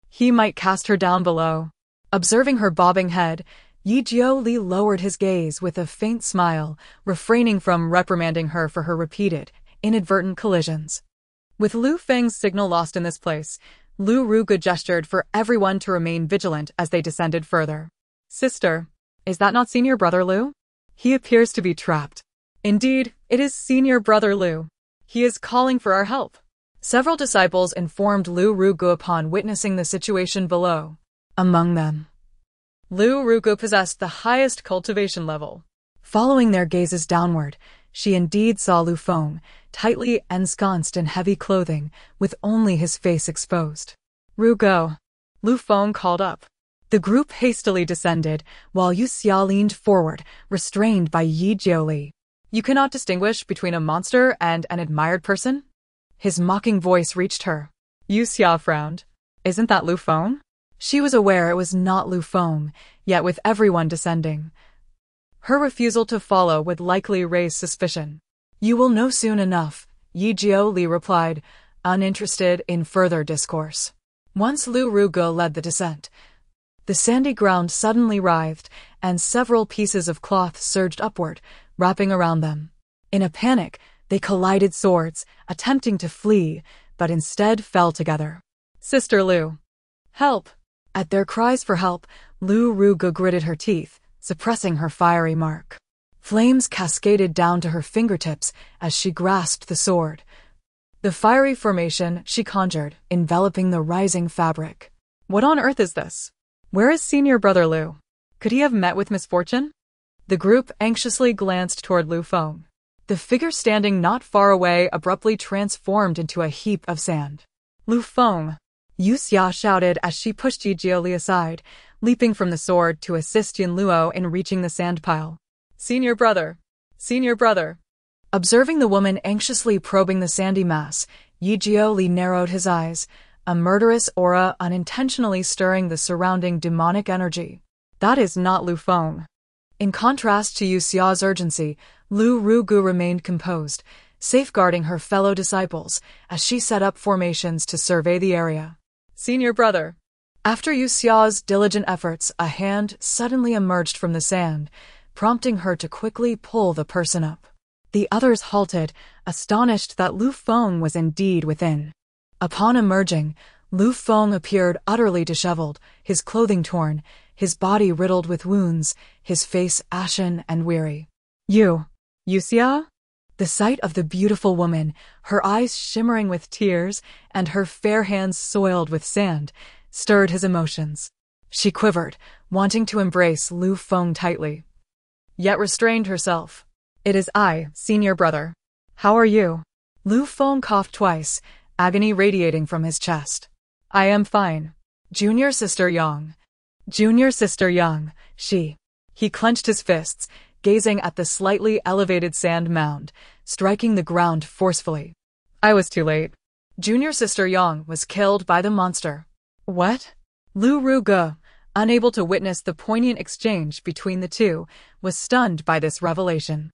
he might cast her down below. Observing her bobbing head, Yi Jiuli lowered his gaze with a faint smile, refraining from reprimanding her for her repeated, inadvertent collisions. With Lu Feng's signal lost in this place, Lu Ruge gestured for everyone to remain vigilant as they descended further. Sister, is that not senior brother Lu? He appears to be trapped. Indeed, it is senior brother Lu. He is calling for our help. Several disciples informed Lu Ruge upon witnessing the situation below. Among them, Lu Ruge possessed the highest cultivation level. Following their gazes downward, she indeed saw Lu Feng, tightly ensconced in heavy clothing, with only his face exposed. Ruge, Lu Feng called up. The group hastily descended, while Yue Xia leaned forward, restrained by Yi Jiuli. You cannot distinguish between a monster and an admired person? His mocking voice reached her. Yue Xia frowned. Isn't that Lu Feng? She was aware it was not Lu Feng, yet with everyone descending, her refusal to follow would likely raise suspicion. You will know soon enough, Yi Jiuli replied, uninterested in further discourse. Once Lu Ruge led the descent, the sandy ground suddenly writhed, and several pieces of cloth surged upward, wrapping around them. In a panic, they collided swords, attempting to flee, but instead fell together. Sister Lu, help! At their cries for help, Lu Ruge gritted her teeth, suppressing her fiery mark. Flames cascaded down to her fingertips as she grasped the sword. The fiery formation she conjured, enveloping the rising fabric. What on earth is this? Where is senior brother Lu? Could he have met with misfortune? The group anxiously glanced toward Lu Feng. The figure standing not far away abruptly transformed into a heap of sand. Lu Feng, Yue Xia shouted as she pushed Yi Jiuli aside, leaping from the sword to assist Yun Luo in reaching the sand pile. Senior brother! Senior brother! Observing the woman anxiously probing the sandy mass, Yi Jiuli narrowed his eyes, a murderous aura unintentionally stirring the surrounding demonic energy. That is not Lu Feng. In contrast to Yue Xia's urgency, Lu Ruge remained composed, safeguarding her fellow disciples as she set up formations to survey the area. Senior brother! After Yue Xia's diligent efforts, a hand suddenly emerged from the sand, prompting her to quickly pull the person up. The others halted, astonished that Lu Feng was indeed within. Upon emerging, Lu Feng appeared utterly disheveled, his clothing torn, his body riddled with wounds, his face ashen and weary. Yue Xia? The sight of the beautiful woman, her eyes shimmering with tears and her fair hands soiled with sand, stirred his emotions. She quivered, wanting to embrace Lu Feng tightly, yet restrained herself. It is I, senior brother. How are you? Lu Feng coughed twice, agony radiating from his chest. I am fine. Junior sister Yang. Junior sister Yang, she. He clenched his fists, gazing at the slightly elevated sand mound, striking the ground forcefully. I was too late. Junior sister Yang was killed by the monster. What? Lu Ruge, unable to witness the poignant exchange between the two, was stunned by this revelation.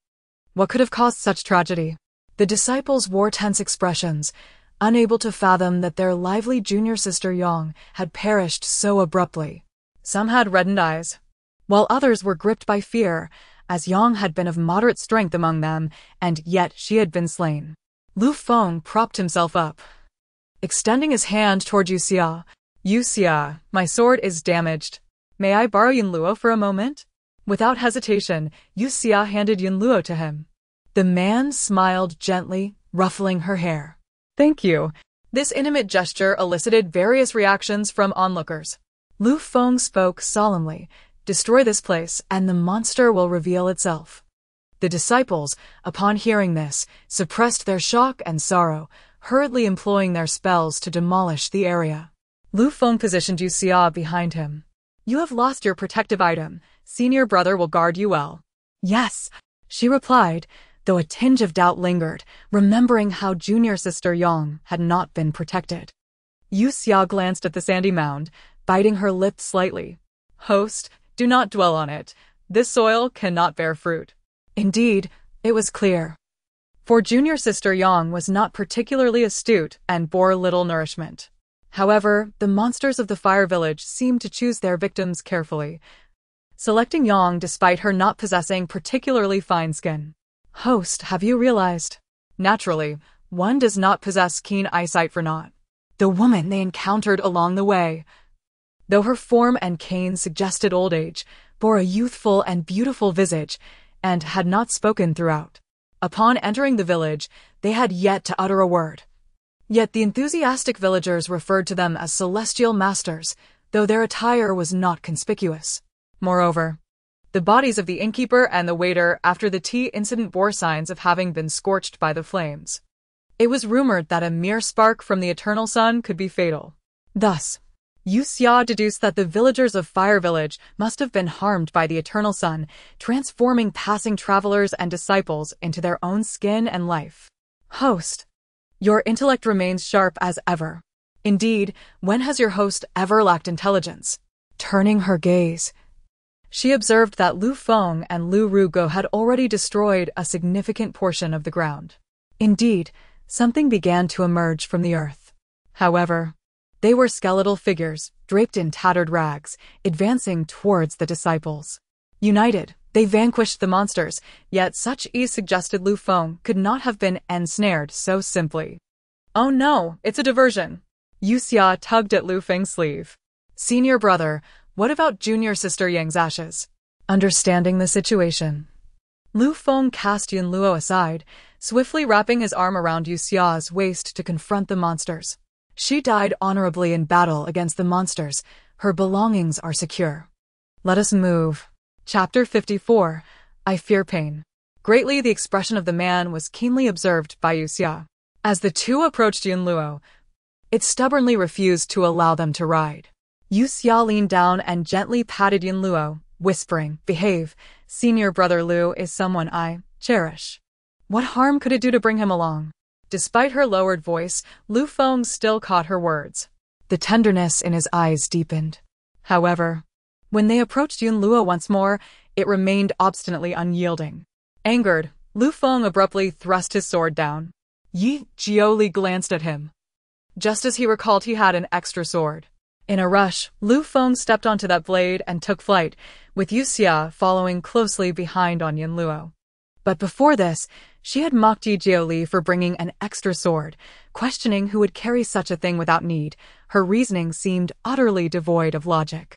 What could have caused such tragedy? The disciples wore tense expressions, unable to fathom that their lively junior sister Yang had perished so abruptly. Some had reddened eyes, while others were gripped by fear, as Yang had been of moderate strength among them, and yet she had been slain. Lu Feng propped himself up, extending his hand toward Yue Xia. Yue Xia, my sword is damaged. May I borrow Yun Luo for a moment? Without hesitation, Yue Xia handed Yun Luo to him. The man smiled gently, ruffling her hair. Thank you. This intimate gesture elicited various reactions from onlookers. Lu Feng spoke solemnly. Destroy this place, and the monster will reveal itself. The disciples, upon hearing this, suppressed their shock and sorrow, hurriedly employing their spells to demolish the area. Lu Feng positioned Yue Xia behind him. You have lost your protective item. Senior brother will guard you well. Yes, she replied, though a tinge of doubt lingered, remembering how junior sister Yang had not been protected. Yue Xia glanced at the sandy mound, biting her lip slightly. "Host, do not dwell on it. This soil cannot bear fruit." Indeed, it was clear. For junior sister Yang was not particularly astute and bore little nourishment. However, the monsters of the fire village seemed to choose their victims carefully, selecting Yang despite her not possessing particularly fine skin. "Host, have you realized? Naturally, one does not possess keen eyesight for naught. The woman they encountered along the way, though her form and cane suggested old age, bore a youthful and beautiful visage, and had not spoken throughout. Upon entering the village, they had yet to utter a word. Yet the enthusiastic villagers referred to them as celestial masters, though their attire was not conspicuous. Moreover, the bodies of the innkeeper and the waiter after the tea incident bore signs of having been scorched by the flames. It was rumored that a mere spark from the eternal sun could be fatal. Thus, Yue Xia deduced that the villagers of Fire Village must have been harmed by the eternal sun, transforming passing travelers and disciples into their own skin and life. "Host, your intellect remains sharp as ever. Indeed, when has your host ever lacked intelligence?" Turning her gaze, she observed that Lu Feng and Lu Rugo had already destroyed a significant portion of the ground. Indeed, something began to emerge from the earth. However, they were skeletal figures, draped in tattered rags, advancing towards the disciples. United, they vanquished the monsters, yet such ease suggested Lu Feng could not have been ensnared so simply. "Oh no, it's a diversion." Yue Xia tugged at Lu Feng's sleeve. "Senior brother, what about junior sister Yang's ashes?" Understanding the situation, Lu Feng cast Yun Luo aside, swiftly wrapping his arm around Yue Xia's waist to confront the monsters. "She died honorably in battle against the monsters. Her belongings are secure. Let us move." Chapter 54. I Fear Pain. Greatly the expression of the man was keenly observed by Yue Xia. As the two approached Yun Luo, it stubbornly refused to allow them to ride. Yue Xia leaned down and gently patted Yun Luo, whispering, "Behave. Senior brother Lu is someone I cherish. What harm could it do to bring him along?" Despite her lowered voice, Lu Feng still caught her words. The tenderness in his eyes deepened. However, when they approached Yun Luo once more, it remained obstinately unyielding. Angered, Lu Feng abruptly thrust his sword down. Yi Jioli glanced at him, just as he recalled he had an extra sword. In a rush, Lu Feng stepped onto that blade and took flight, with Yue Xia following closely behind on Yun Luo. But before this, she had mocked Yi Jioli for bringing an extra sword, questioning who would carry such a thing without need. Her reasoning seemed utterly devoid of logic.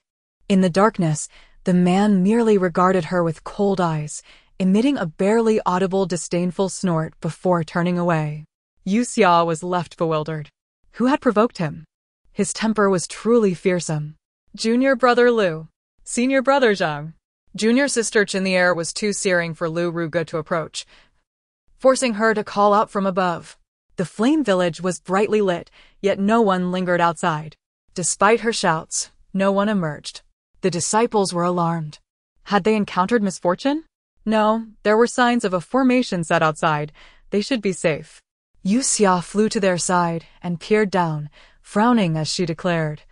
In the darkness, the man merely regarded her with cold eyes, emitting a barely audible disdainful snort before turning away. Yue Xia was left bewildered. Who had provoked him? His temper was truly fearsome. Junior brother Lu. Senior brother Zhang. Junior sister Chen. The air was too searing for Lu Ruga to approach, forcing her to call out from above. The flame village was brightly lit, yet no one lingered outside. Despite her shouts, no one emerged. The disciples were alarmed. Had they encountered misfortune? No, there were signs of a formation set outside. They should be safe. Yue Xia flew to their side and peered down, frowning as she declared,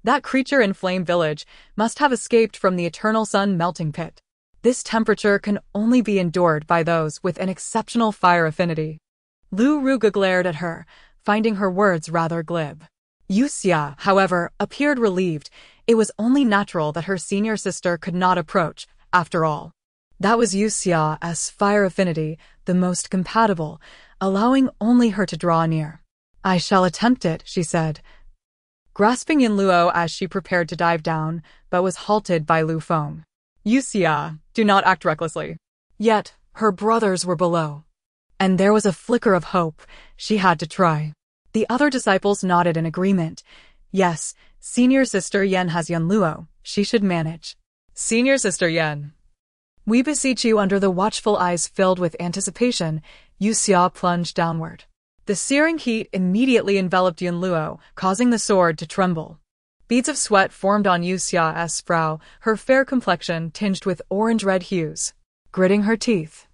"That creature in Flame Village must have escaped from the eternal sun melting pit. This temperature can only be endured by those with an exceptional fire affinity." Lu Ruga glared at her, finding her words rather glib. Yue Xia, however, appeared relieved. It was only natural that her senior sister could not approach, after all. That was Yue Xia's fire affinity, the most compatible, allowing only her to draw near. "I shall attempt it," she said, grasping Yun Luo as she prepared to dive down, but was halted by Lu Feng. "Yue Xia, do not act recklessly." Yet, her brothers were below, and there was a flicker of hope. She had to try. The other disciples nodded in agreement. Yes, senior sister Yen has Yun Luo. She should manage. "Senior sister Yen, we beseech you." Under the watchful eyes filled with anticipation, Yue Xia plunged downward. The searing heat immediately enveloped Yun Luo, causing the sword to tremble. Beads of sweat formed on Yue Xia's brow, her fair complexion tinged with orange-red hues. Gritting her teeth,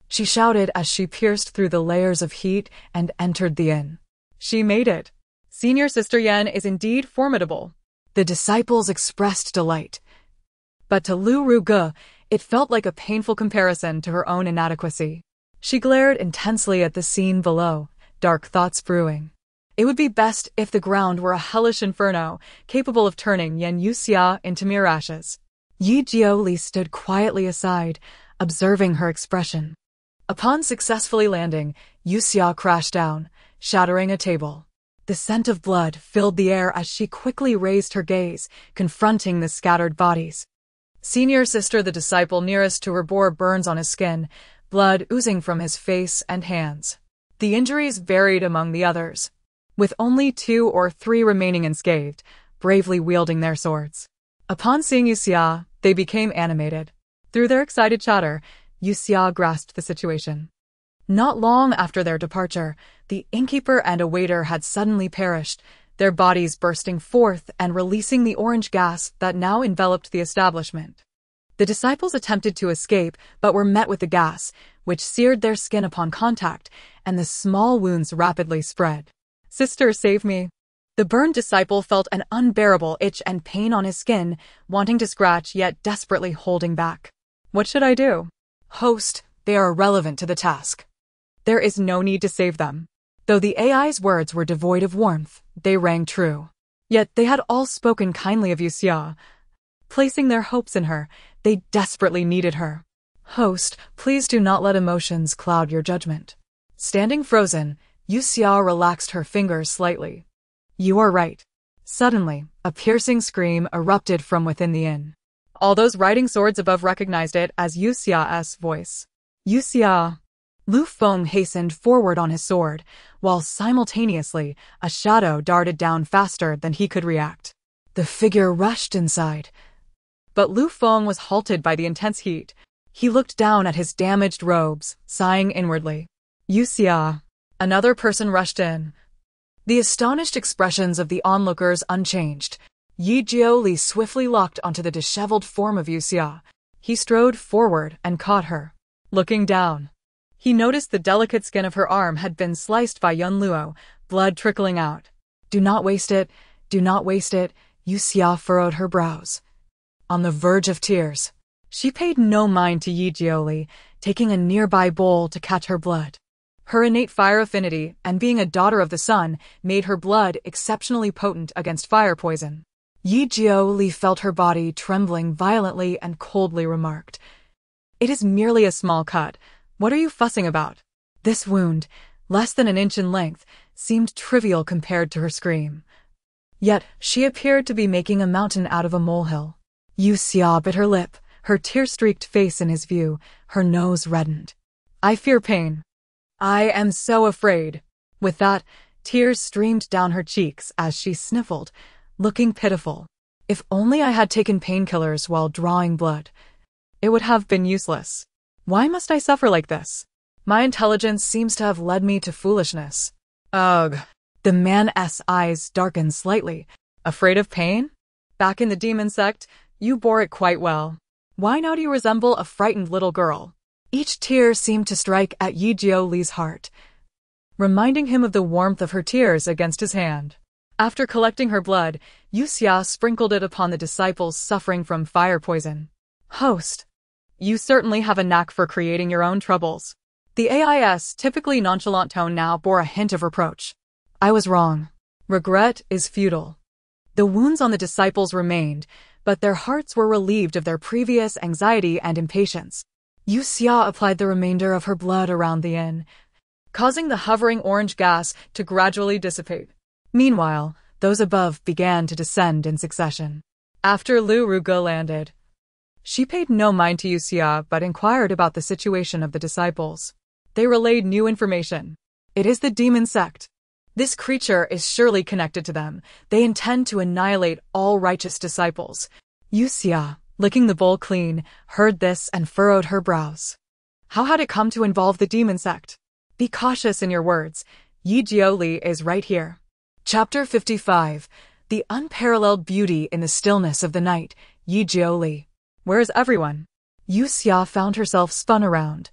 she shouted as she pierced through the layers of heat and entered the inn. She made it. Senior Sister Yan is indeed formidable. The disciples expressed delight. But to Lu Ruge, it felt like a painful comparison to her own inadequacy. She glared intensely at the scene below, dark thoughts brewing. It would be best if the ground were a hellish inferno, capable of turning Yue Xia into mere ashes. Yi Jiuli stood quietly aside, observing her expression. Upon successfully landing, Yue Xia crashed down, shattering a table. The scent of blood filled the air as she quickly raised her gaze, confronting the scattered bodies. Senior Sister, the disciple nearest to her, bore burns on his skin, blood oozing from his face and hands. The injuries varied among the others, with only 2 or 3 remaining unscathed, bravely wielding their swords. Upon seeing Yue Xia, they became animated. Through their excited chatter, Yue Xia grasped the situation. Not long after their departure, the innkeeper and a waiter had suddenly perished, their bodies bursting forth and releasing the orange gas that now enveloped the establishment. The disciples attempted to escape, but were met with the gas, which seared their skin upon contact, and the small wounds rapidly spread. "Sister, save me." The burned disciple felt an unbearable itch and pain on his skin, wanting to scratch yet desperately holding back. "What should I do?" "Host, they are irrelevant to the task. There is no need to save them." Though the AI's words were devoid of warmth, they rang true. Yet they had all spoken kindly of Yue Xia. Placing their hopes in her, they desperately needed her. "Host, please do not let emotions cloud your judgment." Standing frozen, Yue Xia relaxed her fingers slightly. "You are right." Suddenly, a piercing scream erupted from within the inn. All those riding swords above recognized it as Yue Xia's voice. "Yue Xia." Lu Feng hastened forward on his sword, while simultaneously a shadow darted down faster than he could react. The figure rushed inside. But Lu Feng was halted by the intense heat. He looked down at his damaged robes, sighing inwardly. "Yue Xia." Another person rushed in. The astonished expressions of the onlookers unchanged. Yi Jiuli swiftly locked onto the disheveled form of Yue Xia. He strode forward and caught her. Looking down, he noticed the delicate skin of her arm had been sliced by Yun Luo, blood trickling out. "Do not waste it, do not waste it," Yue Xia furrowed her brows. On the verge of tears, she paid no mind to Yi Jiuli, taking a nearby bowl to catch her blood. Her innate fire affinity and being a daughter of the sun made her blood exceptionally potent against fire poison. Yi Jiuli felt her body trembling violently and coldly remarked, "It is merely a small cut. What are you fussing about?" This wound, less than an inch in length, seemed trivial compared to her scream. Yet she appeared to be making a mountain out of a molehill. Yue Xia bit her lip, her tear-streaked face in his view, her nose reddened. "I fear pain. I am so afraid." With that, tears streamed down her cheeks as she sniffled, looking pitiful. "If only I had taken painkillers while drawing blood. It would have been useless. Why must I suffer like this? My intelligence seems to have led me to foolishness." "Ugh." The man's eyes darkened slightly. "Afraid of pain? Back in the demon sect, you bore it quite well. Why now do you resemble a frightened little girl?" Each tear seemed to strike at Yi Jiuli's heart, reminding him of the warmth of her tears against his hand. After collecting her blood, Yue Xia sprinkled it upon the disciples suffering from fire poison. "Host, you certainly have a knack for creating your own troubles." The AI's typically nonchalant tone now bore a hint of reproach. "I was wrong. Regret is futile." The wounds on the disciples remained, but their hearts were relieved of their previous anxiety and impatience. Yue Xia applied the remainder of her blood around the inn, causing the hovering orange gas to gradually dissipate. Meanwhile, those above began to descend in succession. After Lu Ruge landed, she paid no mind to Yue Xia but inquired about the situation of the disciples. They relayed new information. "It is the demon sect. This creature is surely connected to them. They intend to annihilate all righteous disciples." Yue Xia, licking the bowl clean, heard this and furrowed her brows. How had it come to involve the demon sect? Be cautious in your words. Yi Jiuli is right here. Chapter 55. The unparalleled beauty in the stillness of the night. Yi Jiuli. Where is everyone? Yue Xia found herself spun around.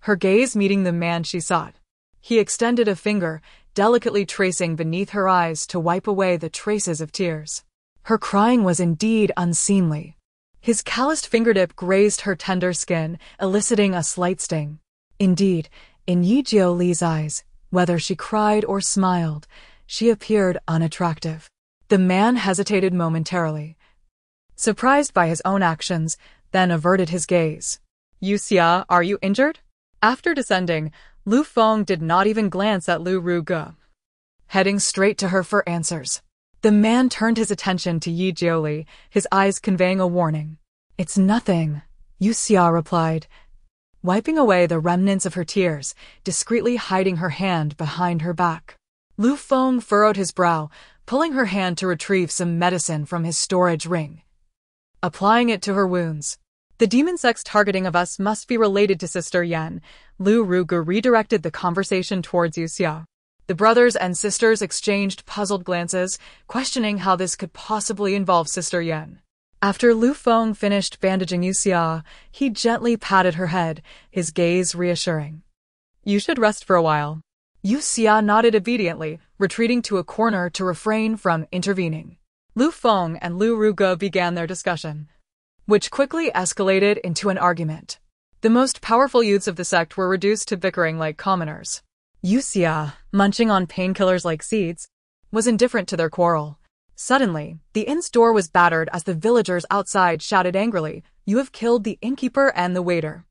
her gaze meeting the man she sought. He extended a finger, delicately tracing beneath her eyes to wipe away the traces of tears. Her crying was indeed unseemly. His calloused fingertip grazed her tender skin, eliciting a slight sting. Indeed, in Yue Xia's eyes, whether she cried or smiled, she appeared unattractive. The man hesitated momentarily, surprised by his own actions, then averted his gaze. Yue Xia, are you injured? After descending, Lu Feng did not even glance at Lu Ruge, heading straight to her for answers. The man turned his attention to Yue Xia, his eyes conveying a warning. It's nothing, Yue Xia replied, wiping away the remnants of her tears, discreetly hiding her hand behind her back. Lu Feng furrowed his brow, pulling her hand to retrieve some medicine from his storage ring, applying it to her wounds. The demon sex targeting of us must be related to Sister Yan. Lu Ruge redirected the conversation towards Yue Xia. The brothers and sisters exchanged puzzled glances, questioning how this could possibly involve Sister Yan. After Lu Feng finished bandaging Yue Xia, he gently patted her head, his gaze reassuring. You should rest for a while. Yue Xia nodded obediently, retreating to a corner to refrain from intervening. Lu Feng and Lu Ruge began their discussion, which quickly escalated into an argument. The most powerful youths of the sect were reduced to bickering like commoners. Yue Xia, munching on painkillers like seeds, was indifferent to their quarrel. Suddenly, the inn's door was battered as the villagers outside shouted angrily, "You have killed the innkeeper and the waiter.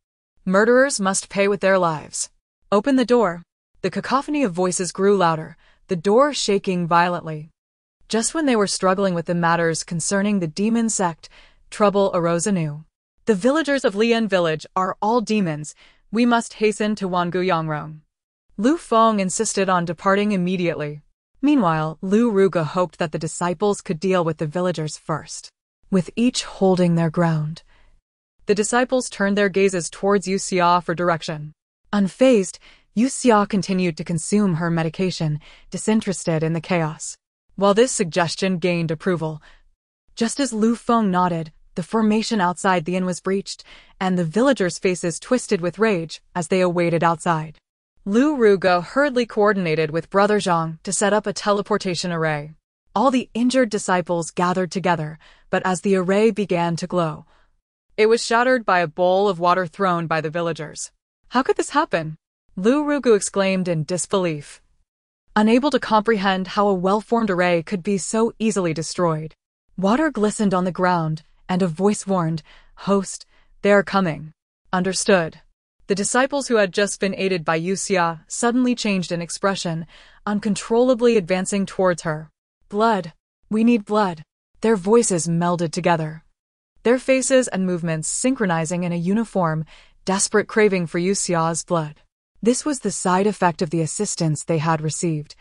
Murderers must pay with their lives. Open the door." The cacophony of voices grew louder, the door shaking violently. Just when they were struggling with the matters concerning the demon sect, trouble arose anew. The villagers of Lian village are all demons. We must hasten to Wangu Yangrong. Lu Feng insisted on departing immediately. Meanwhile, Lu Ruge hoped that the disciples could deal with the villagers first, with each holding their ground. The disciples turned their gazes towards Yue Xia for direction. Unfazed, Yue Xia continued to consume her medication, disinterested in the chaos. While this suggestion gained approval, just as Lu Feng nodded, the formation outside the inn was breached, and the villagers' faces twisted with rage as they awaited outside. Lu Ruge hurriedly coordinated with Brother Zhang to set up a teleportation array. All the injured disciples gathered together, but as the array began to glow, it was shattered by a bowl of water thrown by the villagers. How could this happen? Lu Ruge exclaimed in disbelief, unable to comprehend how a well-formed array could be so easily destroyed. Water glistened on the ground, and a voice warned, "Host, they are coming." Understood. The disciples who had just been aided by Yue Xia suddenly changed in expression, uncontrollably advancing towards her. Blood. We need blood. Their voices melded together, their faces and movements synchronizing in a uniform, desperate craving for Yue Xia's blood. This was the side effect of the assistance they had received.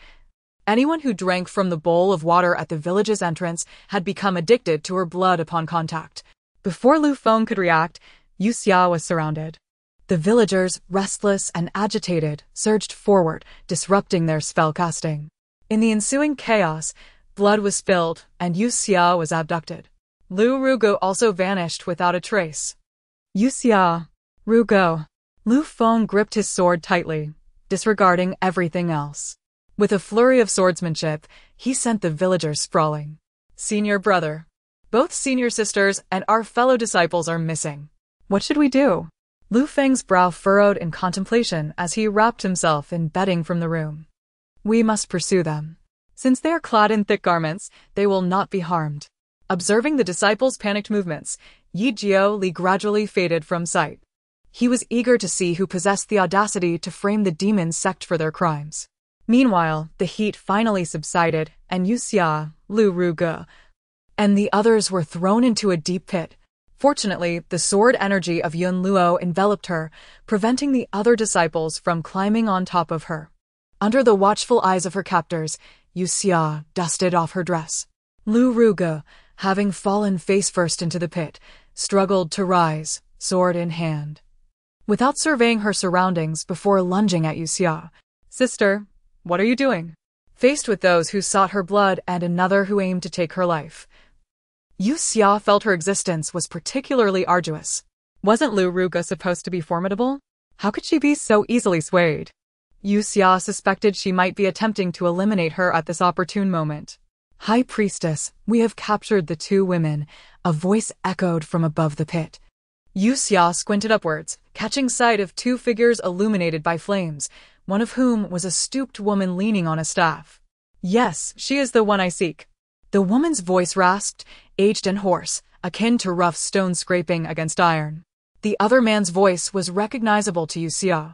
Anyone who drank from the bowl of water at the village's entrance had become addicted to her blood upon contact. Before Lu Feng could react, Yue Xia was surrounded. The villagers, restless and agitated, surged forward, disrupting their spellcasting. In the ensuing chaos, blood was spilled, and Yue Xia was abducted. Lu Ruge also vanished without a trace. Yue Xia, Ruge. Lu Feng gripped his sword tightly, disregarding everything else. With a flurry of swordsmanship, he sent the villagers sprawling. Senior brother. Both senior sisters and our fellow disciples are missing. What should we do? Lu Feng's brow furrowed in contemplation as he wrapped himself in bedding from the room. We must pursue them. Since they are clad in thick garments, they will not be harmed. Observing the disciples' panicked movements, Yue Xia gradually faded from sight. He was eager to see who possessed the audacity to frame the demon sect for their crimes. Meanwhile, the heat finally subsided, and Yue Xia, Lu Ruge, and the others were thrown into a deep pit. Fortunately, the sword energy of Yun Luo enveloped her, preventing the other disciples from climbing on top of her. Under the watchful eyes of her captors, Yue Xia dusted off her dress. Lu Ruge, having fallen face first into the pit, struggled to rise, sword in hand, without surveying her surroundings before lunging at Yue Xia. Sister, what are you doing? Faced with those who sought her blood and another who aimed to take her life, Yue Xia felt her existence was particularly arduous. Wasn't Lu Ruge supposed to be formidable? How could she be so easily swayed? Yue Xia suspected she might be attempting to eliminate her at this opportune moment. High Priestess, we have captured the two women, a voice echoed from above the pit. Yue Xia squinted upwards, catching sight of two figures illuminated by flames, one of whom was a stooped woman leaning on a staff. Yes, she is the one I seek. The woman's voice rasped, aged and hoarse, akin to rough stone scraping against iron. The other man's voice was recognizable to Yue Xia.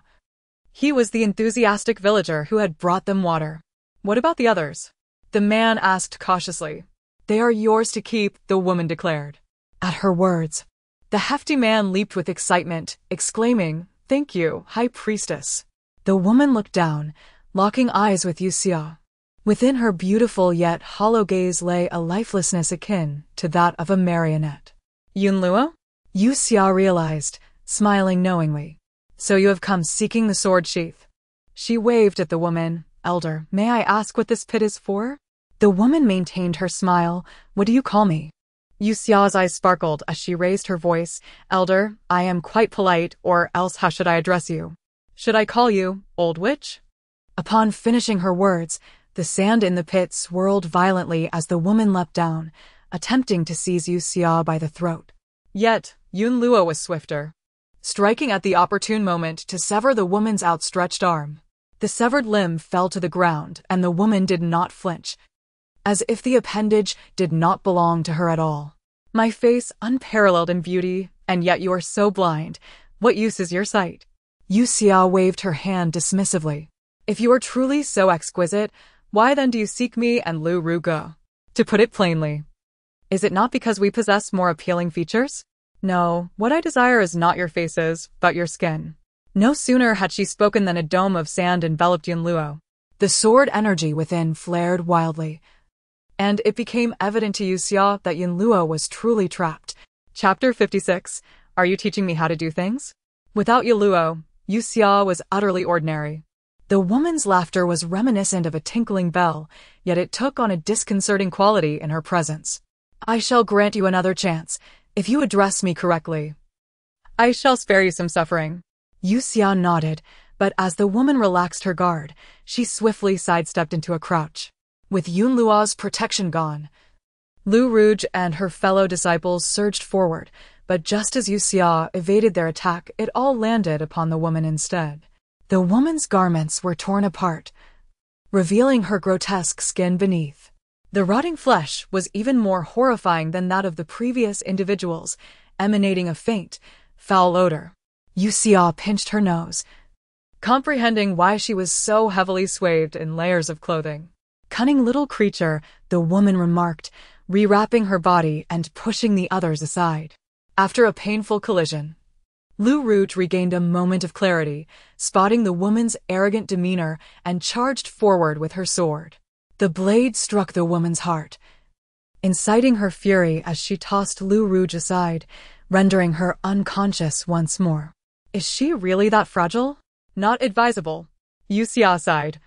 He was the enthusiastic villager who had brought them water. What about the others? The man asked cautiously. They are yours to keep, the woman declared. At her words, the hefty man leaped with excitement, exclaiming, Thank you, High Priestess. The woman looked down, locking eyes with Yue Xia. Within her beautiful yet hollow gaze lay a lifelessness akin to that of a marionette. Yunluo? Yue Xia realized, smiling knowingly. So you have come seeking the sword sheath. She waved at the woman. Elder, may I ask what this pit is for? The woman maintained her smile. What do you call me? Yue Xia's eyes sparkled as she raised her voice. Elder, I am quite polite, or else how should I address you? Should I call you Old Witch? Upon finishing her words, the sand in the pit swirled violently as the woman leapt down, attempting to seize Yue Xia by the throat. Yet, Yunluo was swifter, striking at the opportune moment to sever the woman's outstretched arm. The severed limb fell to the ground, and the woman did not flinch, as if the appendage did not belong to her at all. My face unparalleled in beauty, and yet you are so blind. What use is your sight? Yue Xia waved her hand dismissively. If you are truly so exquisite, why then do you seek me and Lu Ruge? To put it plainly, is it not because we possess more appealing features? No, what I desire is not your faces, but your skin. No sooner had she spoken than a dome of sand enveloped Yunluo. The sword energy within flared wildly, and it became evident to Yue Xia that Yunluo was truly trapped. Chapter 56. Are you teaching me how to do things? Without Yunluo, Yue Xia was utterly ordinary. The woman's laughter was reminiscent of a tinkling bell, yet it took on a disconcerting quality in her presence. I shall grant you another chance, if you address me correctly. I shall spare you some suffering. Yue Xia nodded, but as the woman relaxed her guard, she swiftly sidestepped into a crouch. With Yunluo's protection gone, Lu Ruge and her fellow disciples surged forward, but just as Yue Xia evaded their attack, it all landed upon the woman instead. The woman's garments were torn apart, revealing her grotesque skin beneath. The rotting flesh was even more horrifying than that of the previous individuals, emanating a faint, foul odor. Yue Xia pinched her nose, comprehending why she was so heavily swathed in layers of clothing. Cunning little creature, the woman remarked, rewrapping her body and pushing the others aside. After a painful collision, Lu Ruge regained a moment of clarity, spotting the woman's arrogant demeanor, and charged forward with her sword. The blade struck the woman's heart, inciting her fury as she tossed Lu Ruge aside, rendering her unconscious once more. Is she really that fragile? Not advisable. Yue Xia sighed,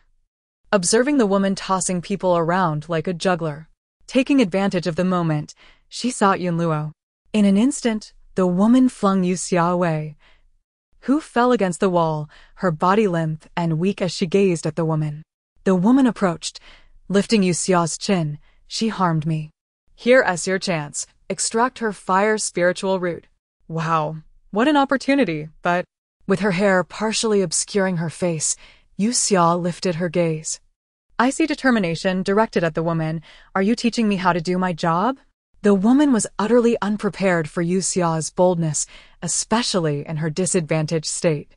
observing the woman tossing people around like a juggler. Taking advantage of the moment, she sought Yunluo. In an instant, the woman flung Yue Xia away, who fell against the wall, her body limp and weak as she gazed at the woman. The woman approached, lifting Yue Xia's chin. She harmed me. Here is your chance. Extract her fire spiritual root. Wow, what an opportunity, but... With her hair partially obscuring her face, Yue Xia lifted her gaze. I see determination directed at the woman. Are you teaching me how to do my job? The woman was utterly unprepared for Yue Xia's boldness, especially in her disadvantaged state.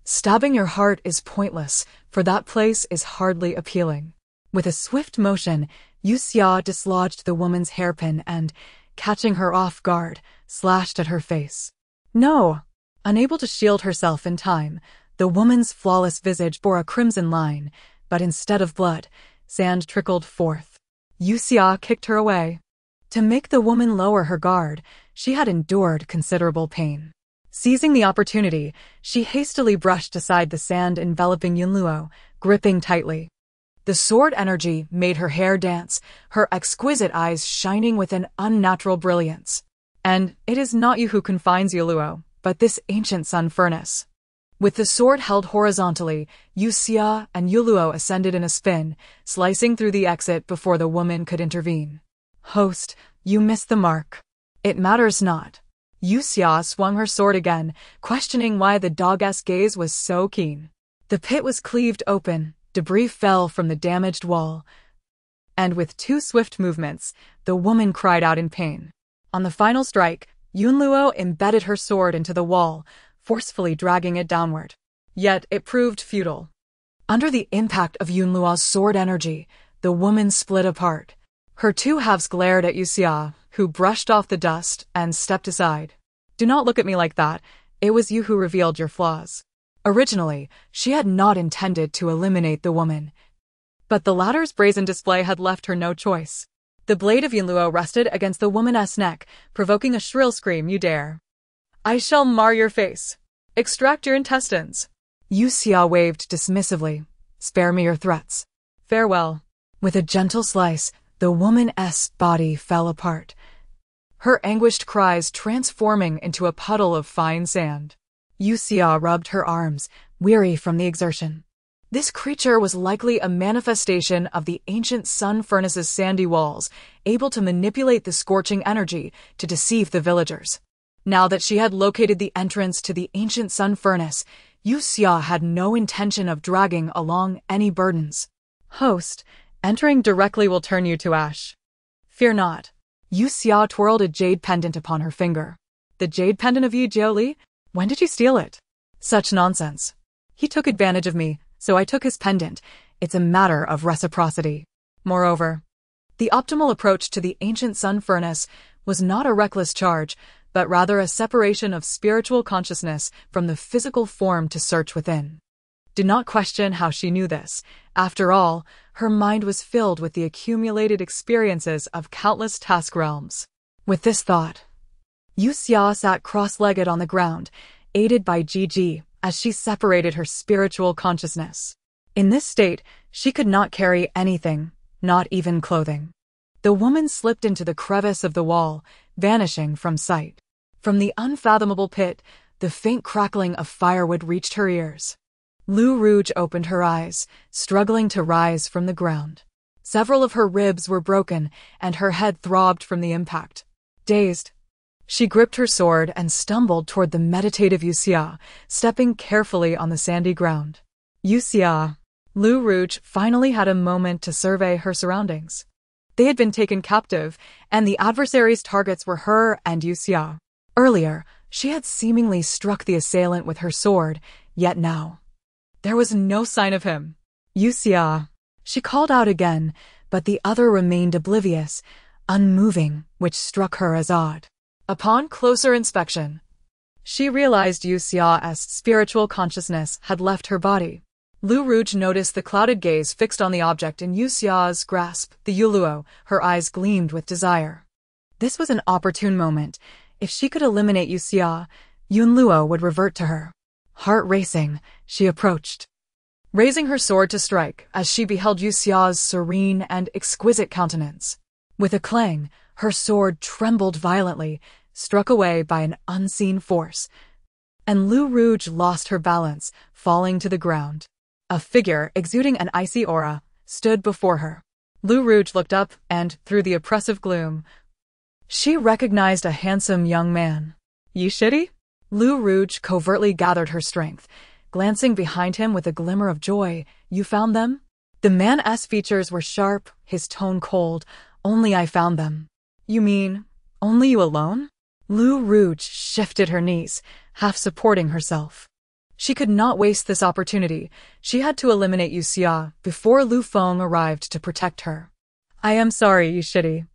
Stabbing your heart is pointless, for that place is hardly appealing. With a swift motion, Yue Xia dislodged the woman's hairpin and, catching her off guard, slashed at her face. No! Unable to shield herself in time, the woman's flawless visage bore a crimson line, but instead of blood, sand trickled forth. Yue Xia kicked her away. To make the woman lower her guard, she had endured considerable pain. Seizing the opportunity, she hastily brushed aside the sand enveloping Yunluo, gripping tightly. The sword energy made her hair dance, her exquisite eyes shining with an unnatural brilliance. And it is not you who confines Yunluo, but this ancient sun furnace. With the sword held horizontally, Yue Xia and Yue Luo ascended in a spin, slicing through the exit before the woman could intervene. Host, you missed the mark. It matters not. Yue Xia swung her sword again, questioning why the dog-esque gaze was so keen. The pit was cleaved open, debris fell from the damaged wall, and with 2 swift movements, the woman cried out in pain. On the final strike, Yun Luo embedded her sword into the wall, forcefully dragging it downward. Yet it proved futile. Under the impact of Yun Luo's sword energy, the woman split apart. Her 2 halves glared at Yue Xia, who brushed off the dust and stepped aside. Do not look at me like that. It was you who revealed your flaws. Originally, she had not intended to eliminate the woman, but the latter's brazen display had left her no choice. The blade of Yun Luo rested against the woman's neck, provoking a shrill scream. You dare. I shall mar your face. Extract your intestines. Yue Xia waved dismissively. Spare me your threats. Farewell. With a gentle slice, the woman's body fell apart, her anguished cries transforming into a puddle of fine sand. Yue Xia rubbed her arms, weary from the exertion. This creature was likely a manifestation of the ancient sun furnace's sandy walls, able to manipulate the scorching energy to deceive the villagers. Now that she had located the entrance to the ancient sun furnace, Yue Xia had no intention of dragging along any burdens. Host, entering directly will turn you to ash. Fear not. Yue Xia twirled a jade pendant upon her finger. The jade pendant of Yi Jiuli? When did you steal it? Such nonsense. He took advantage of me, so I took his pendant. It's a matter of reciprocity. Moreover, the optimal approach to the ancient sun furnace was not a reckless charge, but rather a separation of spiritual consciousness from the physical form to search within. Do not question how she knew this. After all, her mind was filled with the accumulated experiences of countless task realms. With this thought, Yue Xia sat cross-legged on the ground, aided by Ji, as she separated her spiritual consciousness. In this state, she could not carry anything, not even clothing. The woman slipped into the crevice of the wall, vanishing from sight. From the unfathomable pit, the faint crackling of firewood reached her ears. Lu Rouge opened her eyes, struggling to rise from the ground. Several of her ribs were broken, and her head throbbed from the impact. Dazed, she gripped her sword and stumbled toward the meditative Yue Xia, stepping carefully on the sandy ground. Yue Xia. Lu Rouge finally had a moment to survey her surroundings. They had been taken captive, and the adversary's targets were her and Yue Xia. Earlier, she had seemingly struck the assailant with her sword, yet now there was no sign of him. Yue Xia. She called out again, but the other remained oblivious, unmoving, which struck her as odd. Upon closer inspection, she realized Yue Xia's spiritual consciousness had left her body. Lu Rouge noticed the clouded gaze fixed on the object in Yue Xia's grasp, the Yue Luo. Her eyes gleamed with desire. This was an opportune moment. If she could eliminate Yue Xia, Yun Luo would revert to her. Heart racing, she approached, raising her sword to strike as she beheld Yue Xia's serene and exquisite countenance. With a clang, her sword trembled violently, struck away by an unseen force, and Lu Rouge lost her balance, falling to the ground. A figure exuding an icy aura stood before her. Lu Rouge looked up, and, through the oppressive gloom, she recognized a handsome young man. You shitty? Lu Rouge covertly gathered her strength, glancing behind him with a glimmer of joy. You found them? The man's features were sharp, his tone cold. Only I found them. You mean, only you alone? Lu Rouge shifted her knees, half supporting herself. She could not waste this opportunity. She had to eliminate Yue Xia before Lu Feng arrived to protect her. I am sorry, you shitty.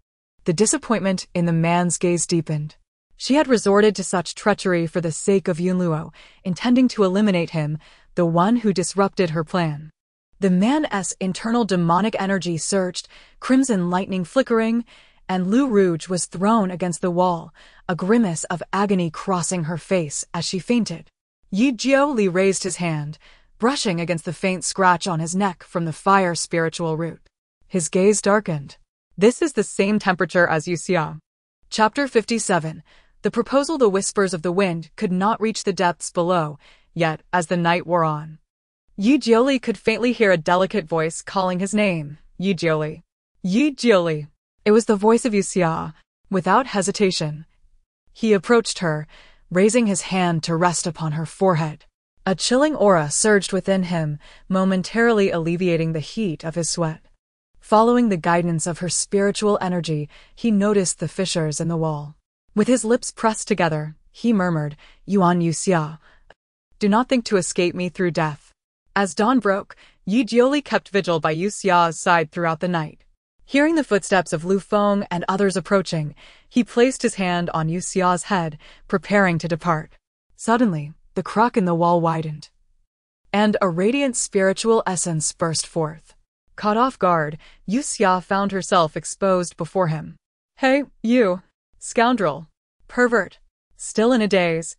The disappointment in the man's gaze deepened. She had resorted to such treachery for the sake of Yun Luo, intending to eliminate him, the one who disrupted her plan. The man's internal demonic energy surged, crimson lightning flickering, and Lu Rouge was thrown against the wall, a grimace of agony crossing her face as she fainted. Yi Jiuli raised his hand, brushing against the faint scratch on his neck from the fire spiritual root. His gaze darkened. This is the same temperature as Yue Xia. Chapter 57. The proposal. The whispers of the wind could not reach the depths below, Yet, as the night wore on, Yi Jiuli could faintly hear a delicate voice calling his name. Yi Jiuli. Yi Jiuli. It was the voice of Yue Xia. Without hesitation, he approached her, raising his hand to rest upon her forehead. A chilling aura surged within him, momentarily alleviating the heat of his sweat. Following the guidance of her spiritual energy, he noticed the fissures in the wall. With his lips pressed together, he murmured, Yuan Yue Xia, do not think to escape me through death. As dawn broke, Yi Jiuli kept vigil by Yue Xia's side throughout the night. Hearing the footsteps of Lu Feng and others approaching, he placed his hand on Yue Xia's head, preparing to depart. Suddenly, the crack in the wall widened, and a radiant spiritual essence burst forth. Caught off guard, Yue Xia found herself exposed before him. Hey, you! Scoundrel! Pervert! Still in a daze.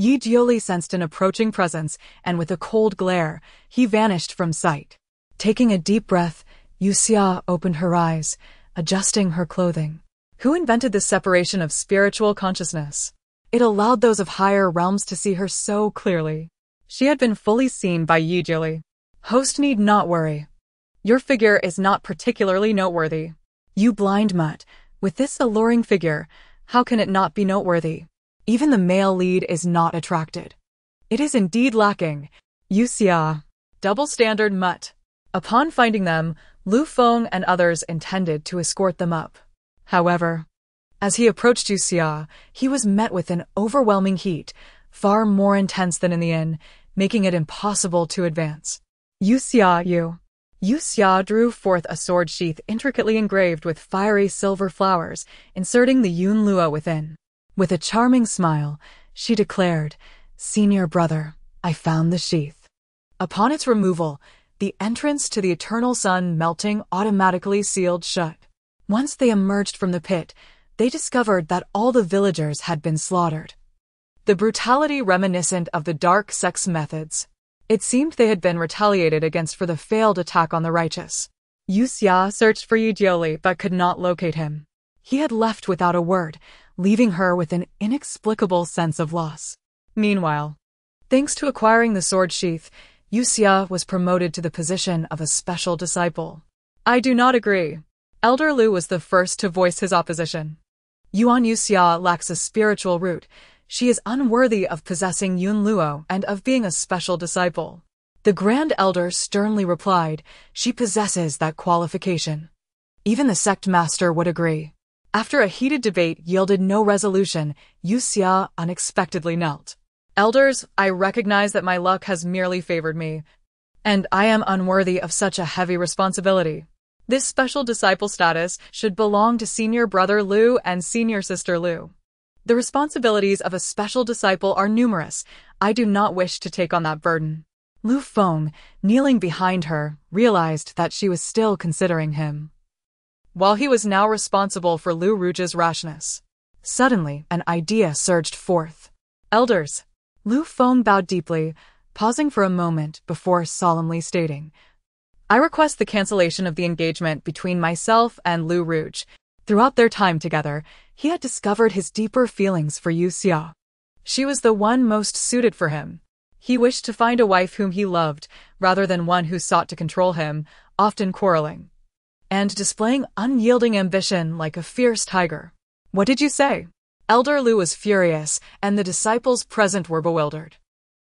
Yi Jiuli sensed an approaching presence, and with a cold glare, he vanished from sight. Taking a deep breath, Yue Xia opened her eyes, adjusting her clothing. Who invented this separation of spiritual consciousness? It allowed those of higher realms to see her so clearly. She had been fully seen by Yi Jiuli. Host need not worry. Your figure is not particularly noteworthy. You blind mutt, with this alluring figure, how can it not be noteworthy? Even the male lead is not attracted. It is indeed lacking. Yue Xia. Double standard mutt. Upon finding them, Lu Feng and others intended to escort them up. However, as he approached Yue Xia, he was met with an overwhelming heat, far more intense than in the inn, making it impossible to advance. Yue Xia, you. Yue Xia drew forth a sword sheath intricately engraved with fiery silver flowers, inserting the Yun Luo within. With a charming smile, she declared, Senior brother, I found the sheath. Upon its removal, the entrance to the eternal sun melting automatically sealed shut. Once they emerged from the pit, they discovered that all the villagers had been slaughtered. The brutality reminiscent of the dark sex methods. It seemed they had been retaliated against for the failed attack on the righteous. Yue Xia searched for Yi Jiuli but could not locate him. He had left without a word, leaving her with an inexplicable sense of loss. Meanwhile, thanks to acquiring the sword sheath, Yue Xia was promoted to the position of a special disciple. I do not agree. Elder Lu was the first to voice his opposition. Yuan Yue Xia lacks a spiritual root. She is unworthy of possessing Yun Luo and of being a special disciple. The Grand Elder sternly replied, she possesses that qualification. Even the sect master would agree. After a heated debate yielded no resolution, Yue Xia unexpectedly knelt. Elders, I recognize that my luck has merely favored me, and I am unworthy of such a heavy responsibility. This special disciple status should belong to Senior Brother Lu and Senior Sister Lu. The responsibilities of a special disciple are numerous. I do not wish to take on that burden. Lu Feng, kneeling behind her, realized that she was still considering him, while he was now responsible for Lu Ruge's rashness. Suddenly, an idea surged forth. Elders. Lu Feng bowed deeply, pausing for a moment before solemnly stating, I request the cancellation of the engagement between myself and Lu Ruge. Throughout their time together, he had discovered his deeper feelings for Yue Xia. She was the one most suited for him. He wished to find a wife whom he loved, rather than one who sought to control him, often quarreling and displaying unyielding ambition like a fierce tiger. What did you say? Elder Lu was furious, and the disciples present were bewildered.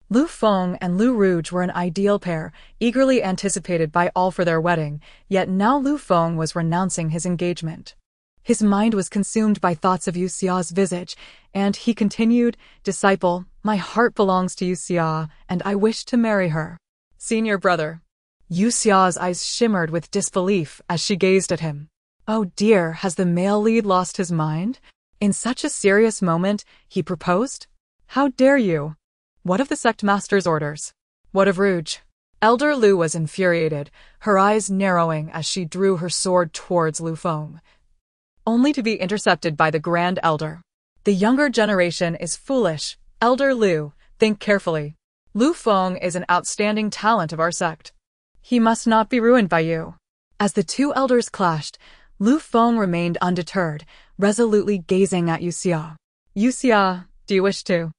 Lu Feng and Lu Ruge were an ideal pair, eagerly anticipated by all for their wedding, yet now Lu Feng was renouncing his engagement. His mind was consumed by thoughts of Yue Xia's visage, and he continued, Disciple, my heart belongs to Yue Xia, and I wish to marry her. Senior brother. Yue Xia's eyes shimmered with disbelief as she gazed at him. Oh dear, has the male lead lost his mind? In such a serious moment, he proposed? How dare you? What of the sect master's orders? What of Ruge? Elder Lu was infuriated, her eyes narrowing as she drew her sword towards Lu Feng, only to be intercepted by the Grand Elder. The younger generation is foolish. Elder Lu, think carefully. Lu Feng is an outstanding talent of our sect. He must not be ruined by you. As the two elders clashed, Lu Feng remained undeterred, resolutely gazing at Yue Xia. Yue Xia, do you wish to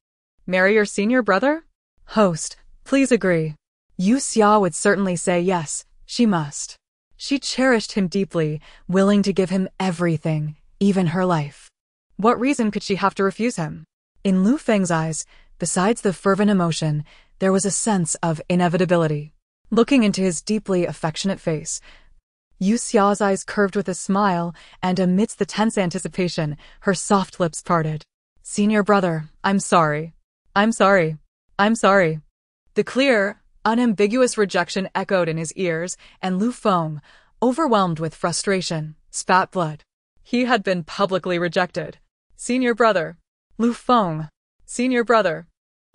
marry your senior brother? Host, please agree. Yue Xia would certainly say yes, she must. She cherished him deeply, willing to give him everything, even her life. What reason could she have to refuse him? In Lu Feng's eyes, besides the fervent emotion, there was a sense of inevitability. Looking into his deeply affectionate face, Yue Xia's eyes curved with a smile, and amidst the tense anticipation, her soft lips parted. Senior brother, I'm sorry. I'm sorry. I'm sorry. The clear, unambiguous rejection echoed in his ears, and Lu Feng, overwhelmed with frustration, spat blood. He had been publicly rejected. Senior brother. Lu Feng. Senior brother.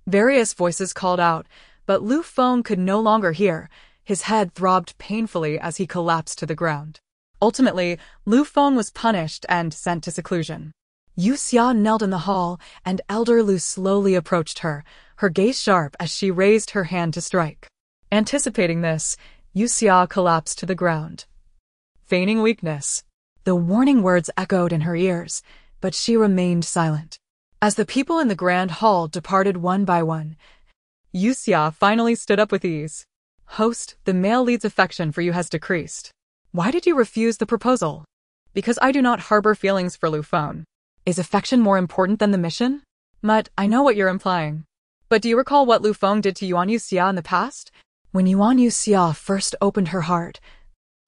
Various voices called out, but Lu Feng could no longer hear. His head throbbed painfully as he collapsed to the ground. Ultimately, Lu Feng was punished and sent to seclusion. Yue Xia knelt in the hall, and Elder Lu slowly approached her, her gaze sharp as she raised her hand to strike. Anticipating this, Yue Xia collapsed to the ground. Feigning weakness. The warning words echoed in her ears, but she remained silent. As the people in the grand hall departed one by one, Yue Xia finally stood up with ease. Host, the male lead's affection for you has decreased. Why did you refuse the proposal? Because I do not harbor feelings for Lu Feng. Is affection more important than the mission? Mutt, I know what you're implying. But do you recall what Lu Feng did to Yue Xia in the past? When Yue Xia first opened her heart,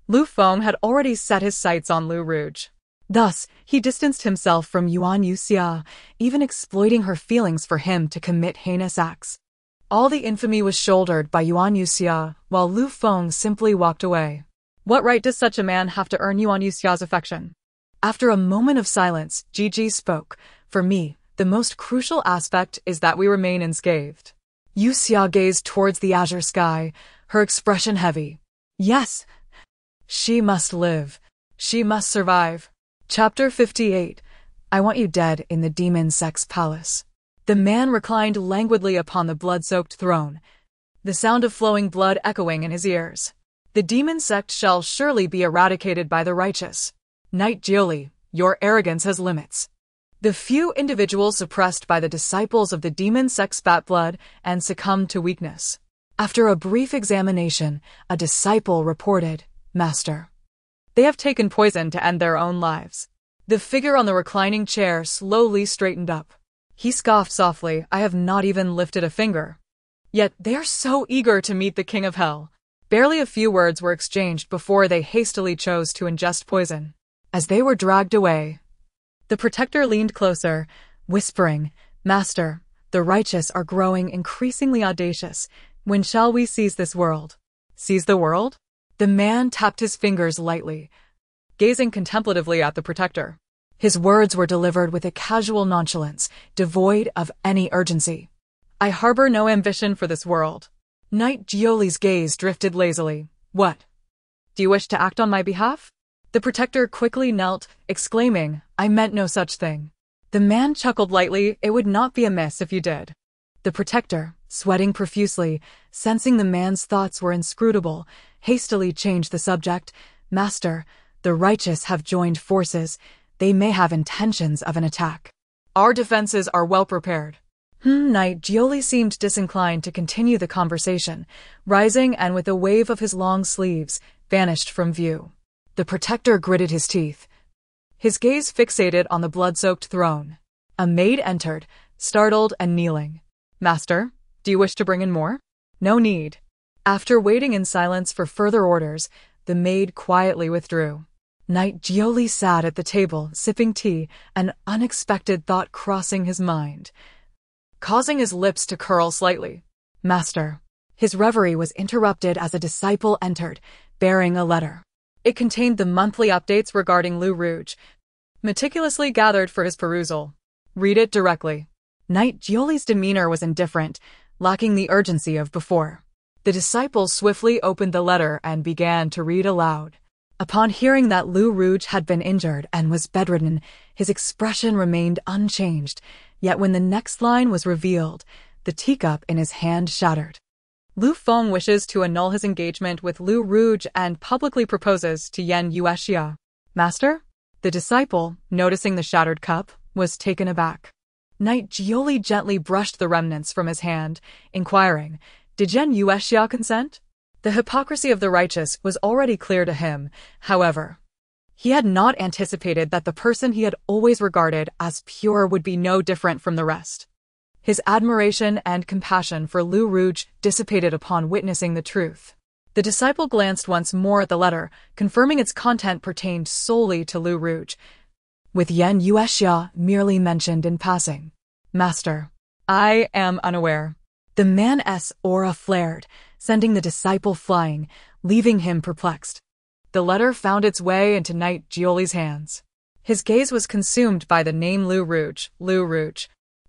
Lu Feng had already set his sights on Lu Rouge. Thus, he distanced himself from Yue Xia, even exploiting her feelings for him to commit heinous acts. All the infamy was shouldered by Yue Xia, while Lu Feng simply walked away. What right does such a man have to earn Yue Xia's affection? After a moment of silence, Gigi spoke. For me, the most crucial aspect is that we remain unscathed. Yue Xia gazed towards the azure sky, her expression heavy. Yes, she must live. She must survive. Chapter 58. I want you dead in the demon sex palace. The man reclined languidly upon the blood-soaked throne, the sound of flowing blood echoing in his ears. The demon sect shall surely be eradicated by the righteous. Knight Jiuli, your arrogance has limits. The few individuals suppressed by the disciples of the demon sect spat blood and succumbed to weakness. After a brief examination, a disciple reported, Master, they have taken poison to end their own lives. The figure on the reclining chair slowly straightened up. He scoffed softly, I have not even lifted a finger. Yet they are so eager to meet the King of Hell. Barely a few words were exchanged before they hastily chose to ingest poison. As they were dragged away, the protector leaned closer, whispering, Master, the righteous are growing increasingly audacious. When shall we seize this world? Seize the world? The man tapped his fingers lightly, gazing contemplatively at the protector. His words were delivered with a casual nonchalance, devoid of any urgency. I harbor no ambition for this world. Knight Jioli's gaze drifted lazily. What? Do you wish to act on my behalf? The protector quickly knelt, exclaiming, I meant no such thing. The man chuckled lightly, it would not be amiss if you did. The protector, sweating profusely, sensing the man's thoughts were inscrutable, hastily changed the subject. Master, the righteous have joined forces. They may have intentions of an attack. Our defenses are well prepared. Knight Jioli seemed disinclined to continue the conversation, rising and with a wave of his long sleeves, vanished from view. The protector gritted his teeth, his gaze fixated on the blood-soaked throne. A maid entered, startled and kneeling. Master, do you wish to bring in more? No need. After waiting in silence for further orders, the maid quietly withdrew. Knight Jioli sat at the table, sipping tea, an unexpected thought crossing his mind, causing his lips to curl slightly. Master. His reverie was interrupted as a disciple entered, bearing a letter. It contained the monthly updates regarding Lu Rouge, meticulously gathered for his perusal. Read it directly. Knight Jioli's demeanor was indifferent, lacking the urgency of before. The disciple swiftly opened the letter and began to read aloud. Upon hearing that Lu Rouge had been injured and was bedridden, his expression remained unchanged, yet when the next line was revealed, the teacup in his hand shattered. Lu Feng wishes to annul his engagement with Lu Rouge and publicly proposes to Yue Xia. Master? The disciple, noticing the shattered cup, was taken aback. Knight Jioli gently brushed the remnants from his hand, inquiring, "Did Yue Xia consent?" The hypocrisy of the righteous was already clear to him, however. He had not anticipated that the person he had always regarded as pure would be no different from the rest. His admiration and compassion for Lu Rouge dissipated upon witnessing the truth. The disciple glanced once more at the letter, confirming its content pertained solely to Lu Rouge, with Yue Xia merely mentioned in passing. "Master, I am unaware." The man's aura flared, sending the disciple flying, leaving him perplexed. The letter found its way into Knight Jioli's hands. His gaze was consumed by the name Lu Rouge,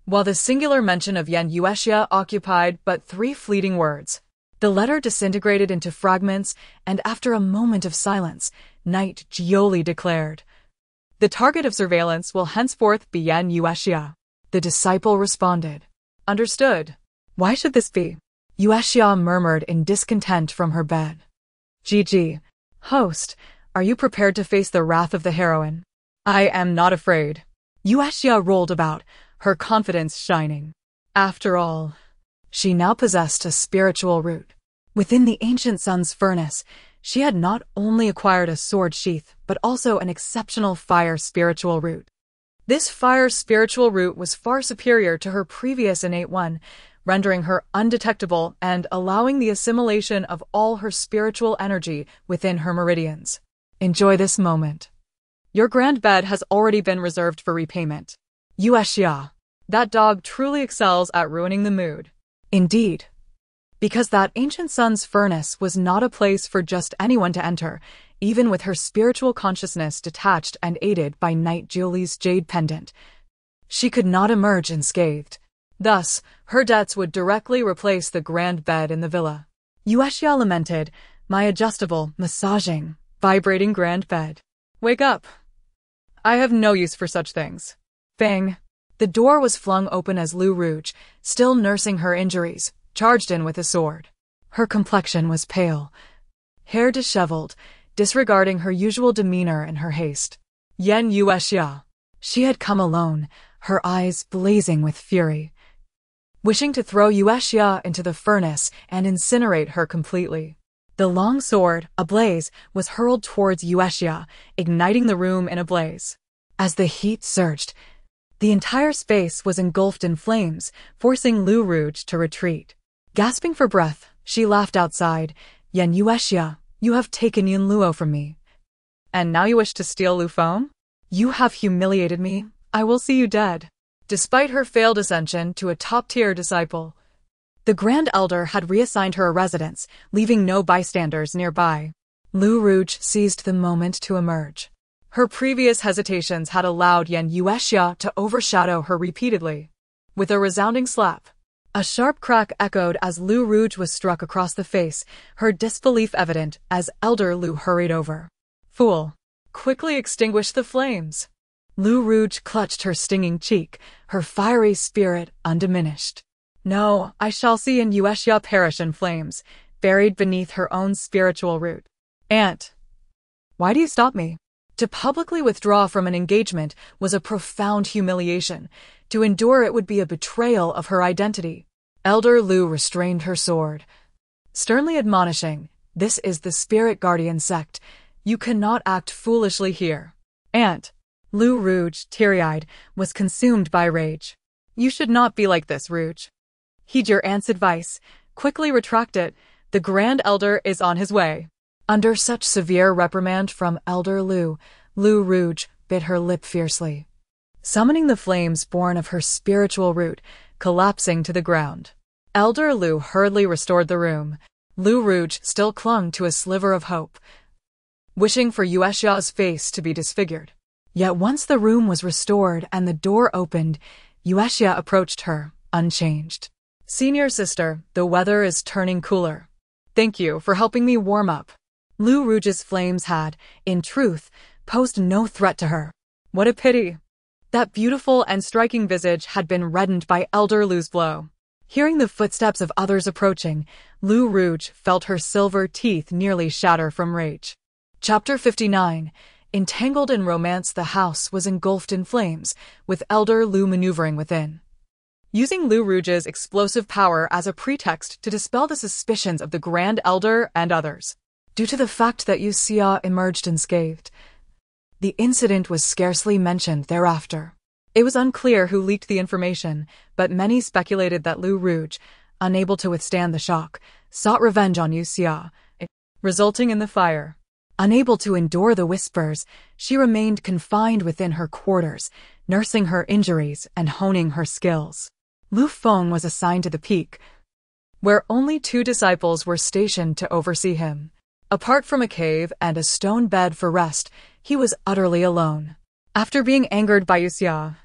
while the singular mention of Yue Xia occupied but 3 fleeting words. The letter disintegrated into fragments, and after a moment of silence, Knight Jioli declared, "The target of surveillance will henceforth be Yue Xia." The disciple responded, "Understood. Why should this be?" Yue Xia murmured in discontent from her bed. "GG. Host, are you prepared to face the wrath of the heroine?" "I am not afraid." Yue Xia rolled about, her confidence shining. After all, she now possessed a spiritual root. Within the ancient sun's furnace, she had not only acquired a sword sheath, but also an exceptional fire spiritual root. This fire spiritual root was far superior to her previous innate one, rendering her undetectable and allowing the assimilation of all her spiritual energy within her meridians. Enjoy this moment. Your grand bed has already been reserved for repayment. Yue Xia. That dog truly excels at ruining the mood. Indeed. Because that ancient sun's furnace was not a place for just anyone to enter, even with her spiritual consciousness detached and aided by Knight Jioli's jade pendant. She could not emerge unscathed. Thus, her debts would directly replace the grand bed in the villa. Yue Xia lamented, "My adjustable, massaging, vibrating grand bed. Wake up. I have no use for such things." Bang! The door was flung open as Lu Rouge, still nursing her injuries, charged in with a sword. Her complexion was pale, hair disheveled, disregarding her usual demeanor in her haste. Yue Xia. She had come alone, her eyes blazing with fury, wishing to throw Yue Xia into the furnace and incinerate her completely. The long sword, ablaze, was hurled towards Yue Xia, igniting the room in a blaze. As the heat surged, the entire space was engulfed in flames, forcing Lu Rouge to retreat. Gasping for breath, she laughed outside, "Yue Xia, you have taken Yun Luo from me. And now you wish to steal Lu Feng? You have humiliated me. I will see you dead." Despite her failed ascension to a top-tier disciple, the Grand Elder had reassigned her a residence, leaving no bystanders nearby. Lu Rouge seized the moment to emerge. Her previous hesitations had allowed Yue Xia to overshadow her repeatedly. With a resounding slap, a sharp crack echoed as Lu Rouge was struck across the face, her disbelief evident as Elder Lu hurried over. "Fool! Quickly extinguish the flames." Lu Rouge clutched her stinging cheek, her fiery spirit undiminished. "No, I shall see Yue Xia perish in flames, buried beneath her own spiritual root." "Aunt, why do you stop me?" To publicly withdraw from an engagement was a profound humiliation. To endure it would be a betrayal of her identity. Elder Lu restrained her sword, sternly admonishing, "This is the Spirit Guardian sect. You cannot act foolishly here." "Aunt." Lu Rouge, teary-eyed, was consumed by rage. "You should not be like this, Rouge. Heed your aunt's advice. Quickly retract it. The Grand Elder is on his way." Under such severe reprimand from Elder Lu, Lu Rouge bit her lip fiercely, summoning the flames born of her spiritual root, collapsing to the ground. Elder Lu hurriedly restored the room. Lu Rouge still clung to a sliver of hope, wishing for Yue Xia's face to be disfigured. Yet once the room was restored and the door opened, Yue Xia approached her, unchanged. "Senior sister, the weather is turning cooler. Thank you for helping me warm up." Lu Rouge's flames had, in truth, posed no threat to her. What a pity. That beautiful and striking visage had been reddened by Elder Lu's blow. Hearing the footsteps of others approaching, Lu Rouge felt her silver teeth nearly shatter from rage. Chapter 59. Entangled in romance, the house was engulfed in flames, with Elder Lu maneuvering within, using Lu Rouge's explosive power as a pretext to dispel the suspicions of the Grand Elder and others. Due to the fact that Yue Xia emerged unscathed, the incident was scarcely mentioned thereafter. It was unclear who leaked the information, but many speculated that Lu Rouge, unable to withstand the shock, sought revenge on Yue Xia, resulting in the fire. Unable to endure the whispers, she remained confined within her quarters, nursing her injuries and honing her skills. Lu Feng was assigned to the peak, where only 2 disciples were stationed to oversee him. Apart from a cave and a stone bed for rest, he was utterly alone. After being angered by Yue Xia,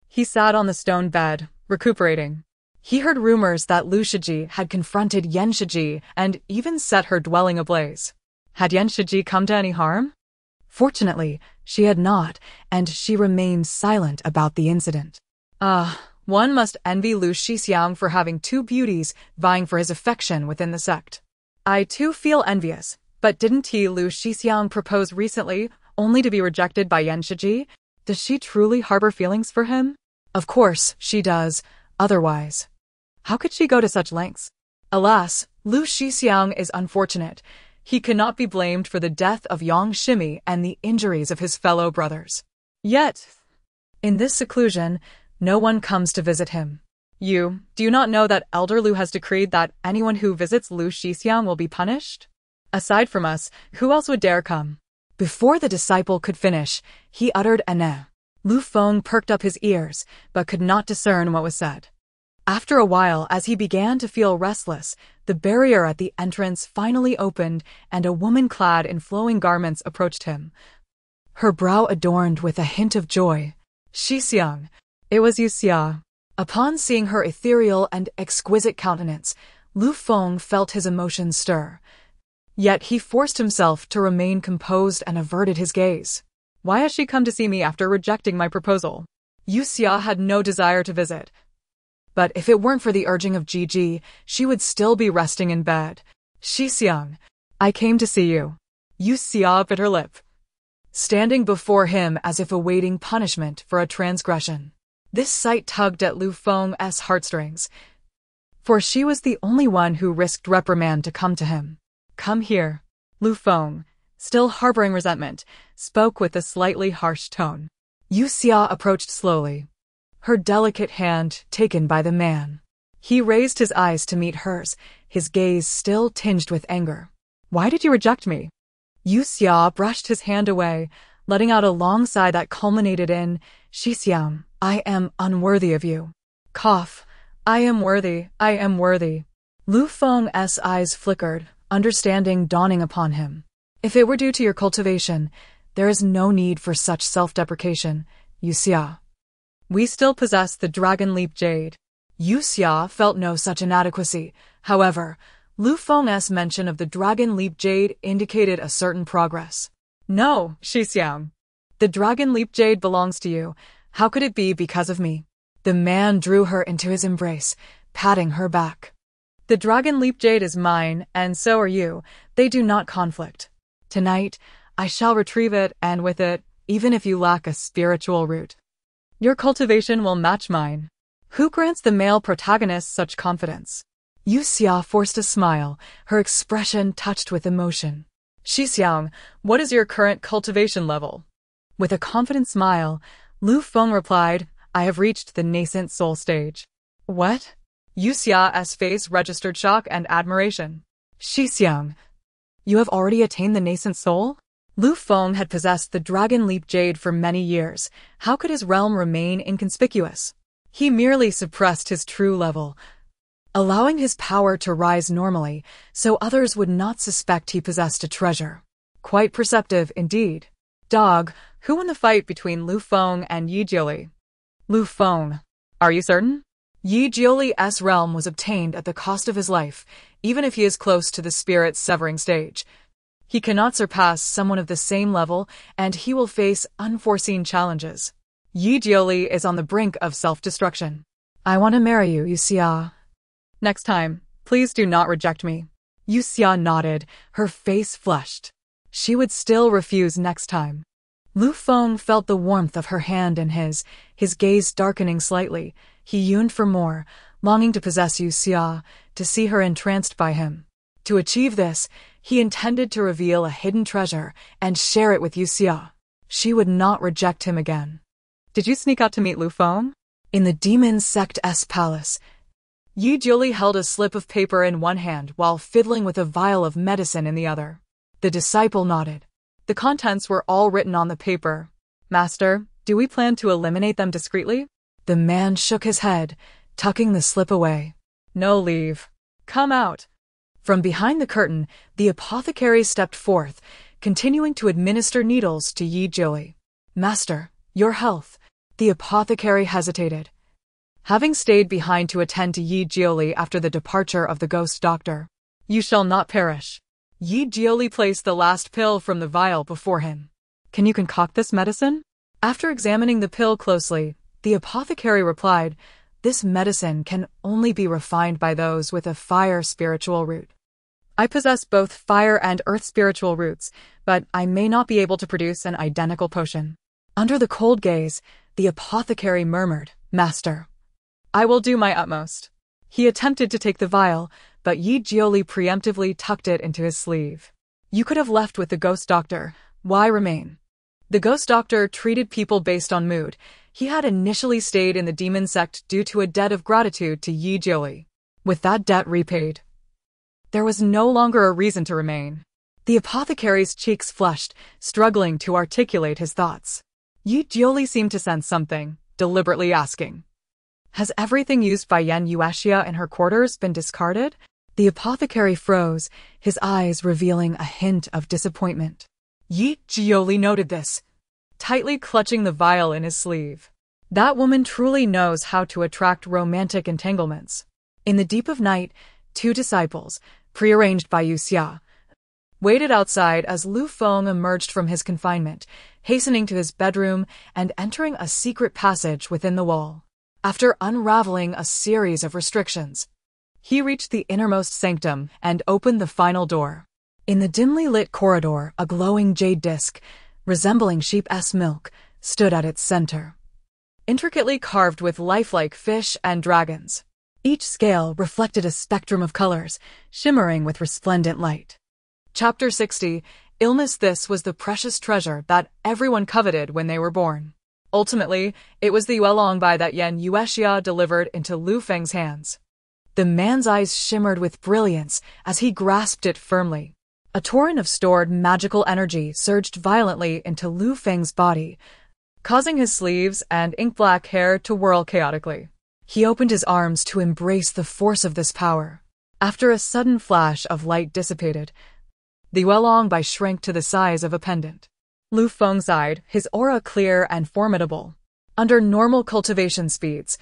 he sat on the stone bed, recuperating. He heard rumors that Lu Shiji had confronted Yan Shiji and even set her dwelling ablaze. Had Yan Shiji come to any harm? Fortunately, she had not, and she remained silent about the incident. One must envy Lu Shixiang for having 2 beauties vying for his affection within the sect. I too feel envious, but didn't Lu Shixiang propose recently, only to be rejected by Yan Shiji? Does she truly harbor feelings for him? Of course, she does. Otherwise, how could she go to such lengths? Alas, Lu Shixiang is unfortunate. He cannot be blamed for the death of Yang Shimi and the injuries of his fellow brothers. Yet, in this seclusion, no one comes to visit him. Do you not know that Elder Lu has decreed that anyone who visits Lu Shixiang will be punished? Aside from us, who else would dare come? Before the disciple could finish, he uttered a "ne." Lu Feng perked up his ears, but could not discern what was said. After a while, as he began to feel restless, the barrier at the entrance finally opened and a woman clad in flowing garments approached him, her brow adorned with a hint of joy. Shixiang. It was Yue Xia. Upon seeing her ethereal and exquisite countenance, Lu Feng felt his emotions stir. Yet he forced himself to remain composed and averted his gaze. Why has she come to see me after rejecting my proposal? Yue Xia had no desire to visit. But if it weren't for the urging of Gigi, she would still be resting in bed. Shixiang, I came to see you. Yue Xia bit her lip, standing before him as if awaiting punishment for a transgression. This sight tugged at Lu Feng's heartstrings, for she was the only one who risked reprimand to come to him. Come here. Lu Feng, still harboring resentment, spoke with a slightly harsh tone. Yue Xia approached slowly, her delicate hand taken by the man. He raised his eyes to meet hers, his gaze still tinged with anger. Why did you reject me? Yue Xia brushed his hand away, letting out a long sigh that culminated in, Shixiang, I am unworthy of you. Cough. I am worthy. Lu Feng's eyes flickered, understanding dawning upon him. If it were due to your cultivation, there is no need for such self-deprecation, Yue Xia. We still possess the Dragon Leap Jade. Yue Xia felt no such inadequacy. However, Lu Feng's mention of the Dragon Leap Jade indicated a certain progress. No, Shixiang. The Dragon Leap Jade belongs to you. How could it be because of me? The man drew her into his embrace, patting her back. The Dragon Leap Jade is mine, and so are you. They do not conflict. Tonight, I shall retrieve it, and with it, even if you lack a spiritual root, your cultivation will match mine. Who grants the male protagonist such confidence? Yue Xia forced a smile, her expression touched with emotion. Shixiang, what is your current cultivation level? With a confident smile, Lu Feng replied, I have reached the nascent soul stage. What? Yue Xia's face registered shock and admiration. Shixiang, you have already attained the nascent soul? Lu Feng had possessed the Dragon Leap Jade for many years. How could his realm remain inconspicuous? He merely suppressed his true level, allowing his power to rise normally, so others would not suspect he possessed a treasure. Quite perceptive indeed. Dog, who won the fight between Lu Feng and Yi Jiuli? Lu Feng. Are you certain? Yi Jiuli's realm was obtained at the cost of his life, even if he is close to the spirit's severing stage. He cannot surpass someone of the same level, and he will face unforeseen challenges. Yi Jiuli is on the brink of self-destruction. I want to marry you, Yue Xia. Next time, please do not reject me. Yue Xia nodded, her face flushed. She would still refuse next time. Lu Feng felt the warmth of her hand in his gaze darkening slightly. He yearned for more, longing to possess Yue Xia, to see her entranced by him. To achieve this, he intended to reveal a hidden treasure and share it with Yue Xia. She would not reject him again. Did you sneak out to meet Lu Feng? In the demon sect's palace, Yi Jiuli held a slip of paper in one hand while fiddling with a vial of medicine in the other. The disciple nodded. The contents were all written on the paper. Master, do we plan to eliminate them discreetly? The man shook his head, tucking the slip away. No leave. Come out. From behind the curtain, the apothecary stepped forth, continuing to administer needles to Yi Jiuli. Master, your health. The apothecary hesitated. Having stayed behind to attend to Yi Jiuli after the departure of the ghost doctor. You shall not perish. Yi Jiuli placed the last pill from the vial before him. Can you concoct this medicine? After examining the pill closely, the apothecary replied, this medicine can only be refined by those with a fire spiritual root. I possess both fire and earth spiritual roots, but I may not be able to produce an identical potion. Under the cold gaze, the apothecary murmured, Master, I will do my utmost. He attempted to take the vial, but Yi Jiuli preemptively tucked it into his sleeve. You could have left with the ghost doctor. Why remain? The ghost doctor treated people based on mood. He had initially stayed in the demon sect due to a debt of gratitude to Yi Jiuli. With that debt repaid, there was no longer a reason to remain. The apothecary's cheeks flushed, struggling to articulate his thoughts. Yi Jiuli seemed to sense something, deliberately asking, has everything used by Yue Xia in her quarters been discarded? The apothecary froze, his eyes revealing a hint of disappointment. Yi Jiuli noted this, tightly clutching the vial in his sleeve. That woman truly knows how to attract romantic entanglements. In the deep of night, two disciples, prearranged by Yue Xia, waited outside as Lu Feng emerged from his confinement, hastening to his bedroom and entering a secret passage within the wall. After unraveling a series of restrictions, he reached the innermost sanctum and opened the final door. In the dimly lit corridor, a glowing jade disc, resembling sheep's milk, stood at its center, intricately carved with lifelike fish and dragons. Each scale reflected a spectrum of colors, shimmering with resplendent light. Chapter 60, Illness. This was the precious treasure that everyone coveted when they were born. Ultimately, it was the Yuelongbai that Yue Xia delivered into Lu Feng's hands. The man's eyes shimmered with brilliance as he grasped it firmly. A torrent of stored magical energy surged violently into Lu Feng's body, causing his sleeves and ink-black hair to whirl chaotically. He opened his arms to embrace the force of this power. After a sudden flash of light dissipated, the Yuelongbai shrank to the size of a pendant. Lu Feng sighed, his aura clear and formidable. Under normal cultivation speeds,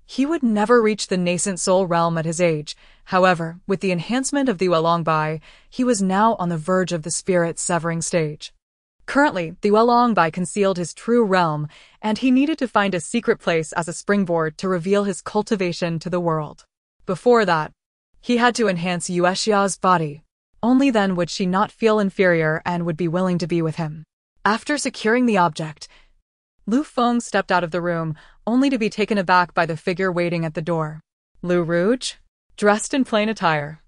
he would never reach the nascent soul realm at his age. However, with the enhancement of the Yuelongbai, he was now on the verge of the spirit-severing stage. Currently, the Yuelongbai concealed his true realm, and he needed to find a secret place as a springboard to reveal his cultivation to the world. Before that, he had to enhance Yue Xia's body. Only then would she not feel inferior and would be willing to be with him. After securing the object, Lu Feng stepped out of the room, only to be taken aback by the figure waiting at the door. Lu Rouge, dressed in plain attire.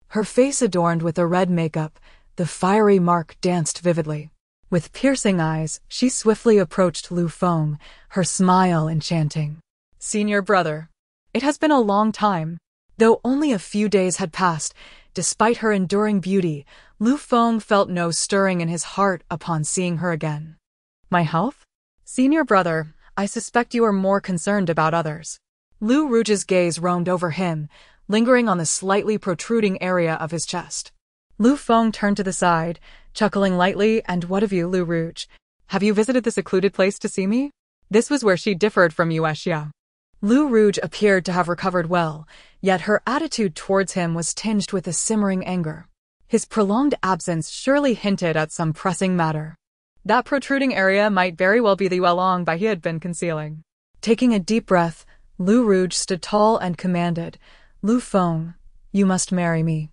Her face adorned with a red makeup, the fiery mark danced vividly. With piercing eyes, she swiftly approached Lu Feng, her smile enchanting. Senior brother, it has been a long time. Though only a few days had passed, despite her enduring beauty, Lu Feng felt no stirring in his heart upon seeing her again. My health? Senior brother, I suspect you are more concerned about others. Lu Rouge's gaze roamed over him, lingering on the slightly protruding area of his chest. Lu Feng turned to the side, chuckling lightly. And what of you, Lu Rouge? Have you visited the secluded place to see me? This was where she differed from Yue Xia. Lu Rouge appeared to have recovered well, yet her attitude towards him was tinged with a simmering anger. His prolonged absence surely hinted at some pressing matter. That protruding area might very well be the Yuelongbai he had been concealing. Taking a deep breath, Lu Rouge stood tall and commanded, Lu Feng, you must marry me.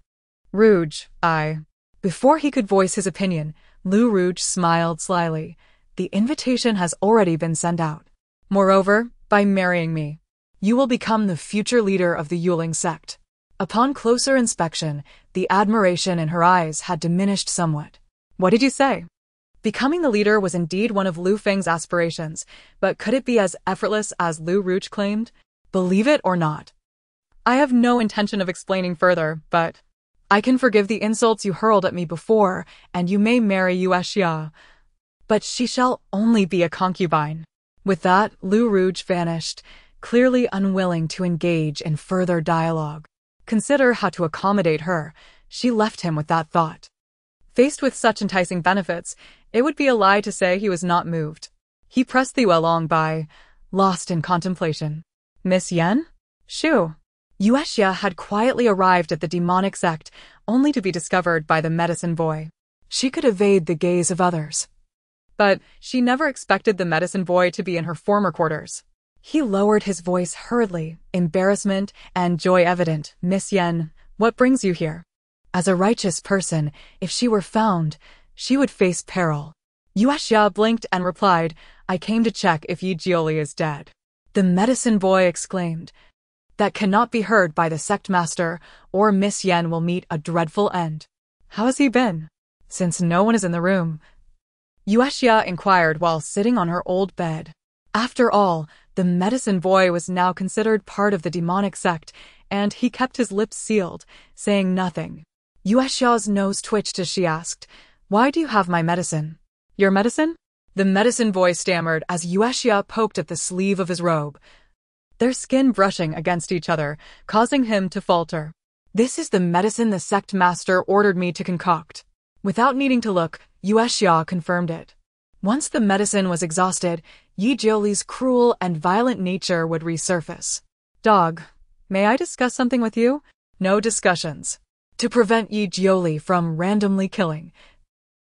Rouge, I. Before he could voice his opinion, Lu Rouge smiled slyly. The invitation has already been sent out. Moreover, by marrying me, you will become the future leader of the Yuling sect. Upon closer inspection, the admiration in her eyes had diminished somewhat. What did you say? Becoming the leader was indeed one of Lu Feng's aspirations, but could it be as effortless as Lu Ruch claimed? Believe it or not. I have no intention of explaining further, but I can forgive the insults you hurled at me before, and you may marry Yue Xia. But she shall only be a concubine. With that, Lu Rouge vanished, clearly unwilling to engage in further dialogue. Consider how to accommodate her. She left him with that thought. Faced with such enticing benefits, it would be a lie to say he was not moved. He pressed the way along by, lost in contemplation. Miss Yen? Shoo. Yue Xia had quietly arrived at the demonic sect, only to be discovered by the medicine boy. She could evade the gaze of others. But she never expected the medicine boy to be in her former quarters. He lowered his voice hurriedly, embarrassment and joy evident. Miss Yen, what brings you here? As a righteous person, if she were found, she would face peril. Yue Xia blinked and replied, I came to check if Yi Jioli is dead. The medicine boy exclaimed, that cannot be heard by the sect master, or Miss Yen will meet a dreadful end. How has he been? Since no one is in the room, Yue Xia inquired while sitting on her old bed. After all, the medicine boy was now considered part of the demonic sect, and he kept his lips sealed, saying nothing. Yue Xia's nose twitched as she asked, Why do you have my medicine? Your medicine? The medicine boy stammered as Yue Xia poked at the sleeve of his robe, their skin brushing against each other, causing him to falter. This is the medicine the sect master ordered me to concoct. Without needing to look, Yue Xia confirmed it. Once the medicine was exhausted, Yi Jioli's cruel and violent nature would resurface. Dog, may I discuss something with you? No discussions. To prevent Yi Jioli from randomly killing,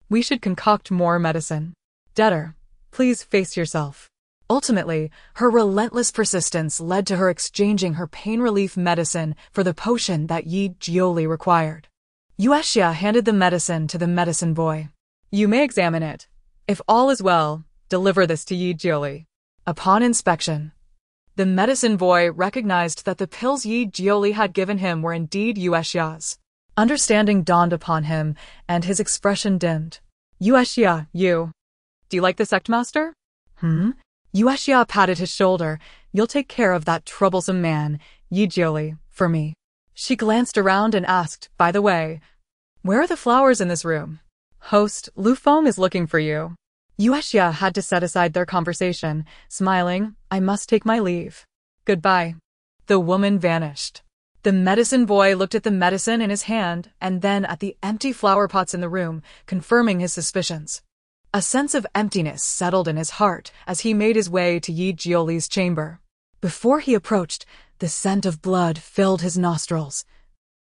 we should concoct more medicine. Debtor, please face yourself. Ultimately, her relentless persistence led to her exchanging her pain relief medicine for the potion that Yi Jioli required. Yue Xia handed the medicine to the medicine boy. You may examine it. If all is well, deliver this to Yi Jioli. Upon inspection, the medicine boy recognized that the pills Yi Jioli had given him were indeed Yue Xia's. Understanding dawned upon him, and his expression dimmed. Yue Xia, you. Do you like the sect master? Yue Xia patted his shoulder. You'll take care of that troublesome man, Yi Jioli, for me. She glanced around and asked, by the way, where are the flowers in this room? Host, Lu Feng is looking for you. Yue Xia had to set aside their conversation, smiling, I must take my leave. Goodbye. The woman vanished. The medicine boy looked at the medicine in his hand and then at the empty flower pots in the room, confirming his suspicions. A sense of emptiness settled in his heart as he made his way to Yi Jioli's chamber. Before he approached, the scent of blood filled his nostrils,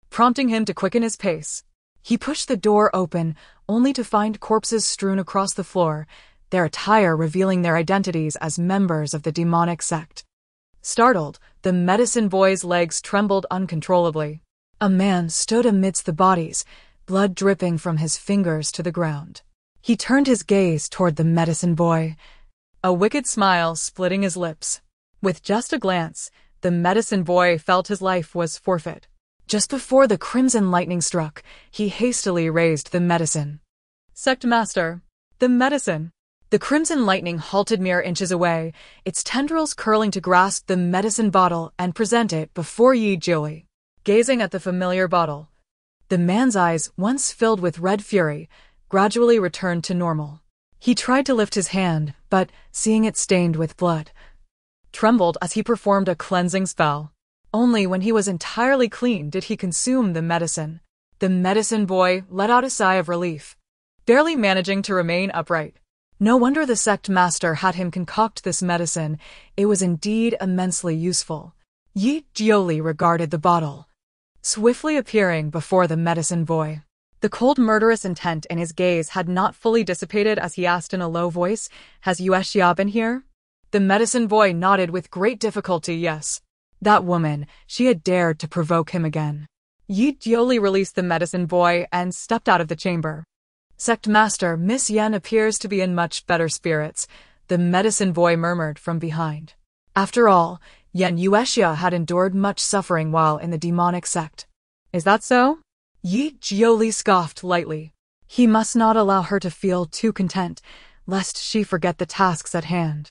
prompting him to quicken his pace. He pushed the door open, only to find corpses strewn across the floor, their attire revealing their identities as members of the demonic sect. Startled, the medicine boy's legs trembled uncontrollably. A man stood amidst the bodies, blood dripping from his fingers to the ground. He turned his gaze toward the medicine boy, a wicked smile splitting his lips. With just a glance, the medicine boy felt his life was forfeit. Just before the crimson lightning struck, he hastily raised the medicine. Sect Master, the medicine. The crimson lightning halted mere inches away, its tendrils curling to grasp the medicine bottle and present it before Yi Jioli. Gazing at the familiar bottle, the man's eyes, once filled with red fury, gradually returned to normal. He tried to lift his hand, but, seeing it stained with blood, trembled as he performed a cleansing spell. Only when he was entirely clean did he consume the medicine. The medicine boy let out a sigh of relief, barely managing to remain upright. No wonder the sect master had him concoct this medicine. It was indeed immensely useful. Yi Jioli regarded the bottle, swiftly appearing before the medicine boy. The cold murderous intent in his gaze had not fully dissipated as he asked in a low voice, Has Yue Xia been here? The medicine boy nodded with great difficulty, yes. That woman, she had dared to provoke him again. Yi Jioli released the medicine boy and stepped out of the chamber. Sect Master Miss Yen appears to be in much better spirits, the medicine boy murmured from behind. After all, Yue Xia had endured much suffering while in the demonic sect. Is that so? Yi Jioli scoffed lightly. He must not allow her to feel too content, lest she forget the tasks at hand.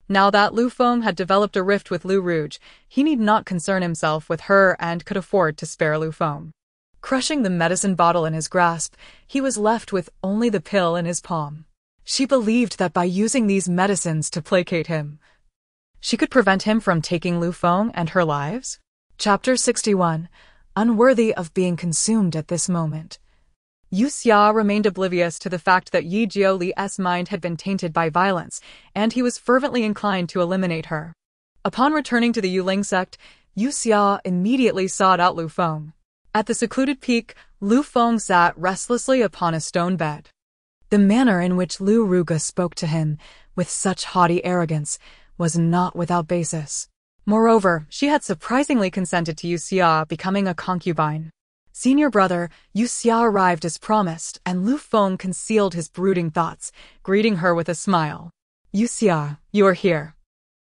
Now that Lu Feng had developed a rift with Lu Rouge, he need not concern himself with her and could afford to spare Lu Feng. Crushing the medicine bottle in his grasp, he was left with only the pill in his palm. She believed that by using these medicines to placate him, she could prevent him from taking Lu Feng and her lives. Chapter 61. Unworthy of being consumed at this moment. Yue Xia remained oblivious to the fact that Yi Jioli's mind had been tainted by violence, and he was fervently inclined to eliminate her. Upon returning to the Yuling sect, Yue Xia immediately sought out Lu Feng. At the secluded peak, Lu Feng sat restlessly upon a stone bed. The manner in which Lu Ruga spoke to him, with such haughty arrogance, was not without basis. Moreover, she had surprisingly consented to Yue Xia becoming a concubine. Senior brother, Yue Xia arrived as promised, and Lu Feng concealed his brooding thoughts, greeting her with a smile. Yue Xia, you are here.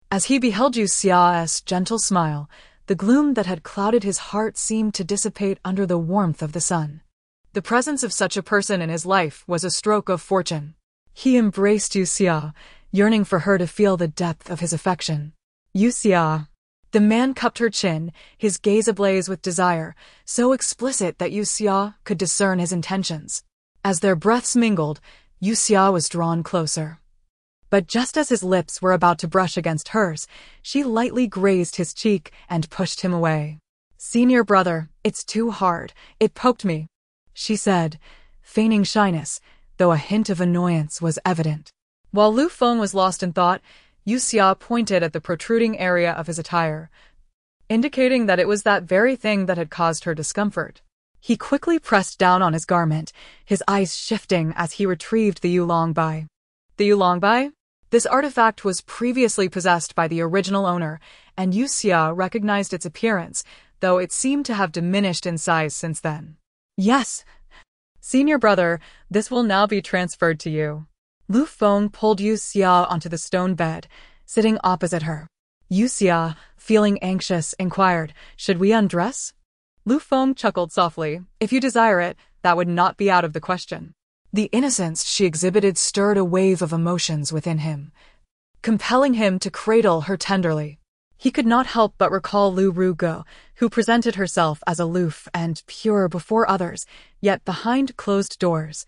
As he beheld Yue Xia's gentle smile, the gloom that had clouded his heart seemed to dissipate under the warmth of the sun. The presence of such a person in his life was a stroke of fortune. He embraced Yue Xia, yearning for her to feel the depth of his affection. Yue Xia. The man cupped her chin, his gaze ablaze with desire, so explicit that Yue Xia could discern his intentions. As their breaths mingled, Yue Xia was drawn closer. But just as his lips were about to brush against hers, she lightly grazed his cheek and pushed him away. Senior brother, it's too hard, it poked me, she said, feigning shyness, though a hint of annoyance was evident. While Lu Feng was lost in thought, Yue Xia pointed at the protruding area of his attire, indicating that it was that very thing that had caused her discomfort. He quickly pressed down on his garment, his eyes shifting as he retrieved the Yulongbai. The Yulongbai? This artifact was previously possessed by the original owner, and Yue Xia recognized its appearance, though it seemed to have diminished in size since then. Yes. Senior brother, this will now be transferred to you. Lu Feng pulled Yue Xia onto the stone bed, sitting opposite her. Yue Xia, feeling anxious, inquired, should we undress? Lu Feng chuckled softly. If you desire it, that would not be out of the question. The innocence she exhibited stirred a wave of emotions within him, compelling him to cradle her tenderly. He could not help but recall Lu Rugo, who presented herself as aloof and pure before others, yet behind closed doors,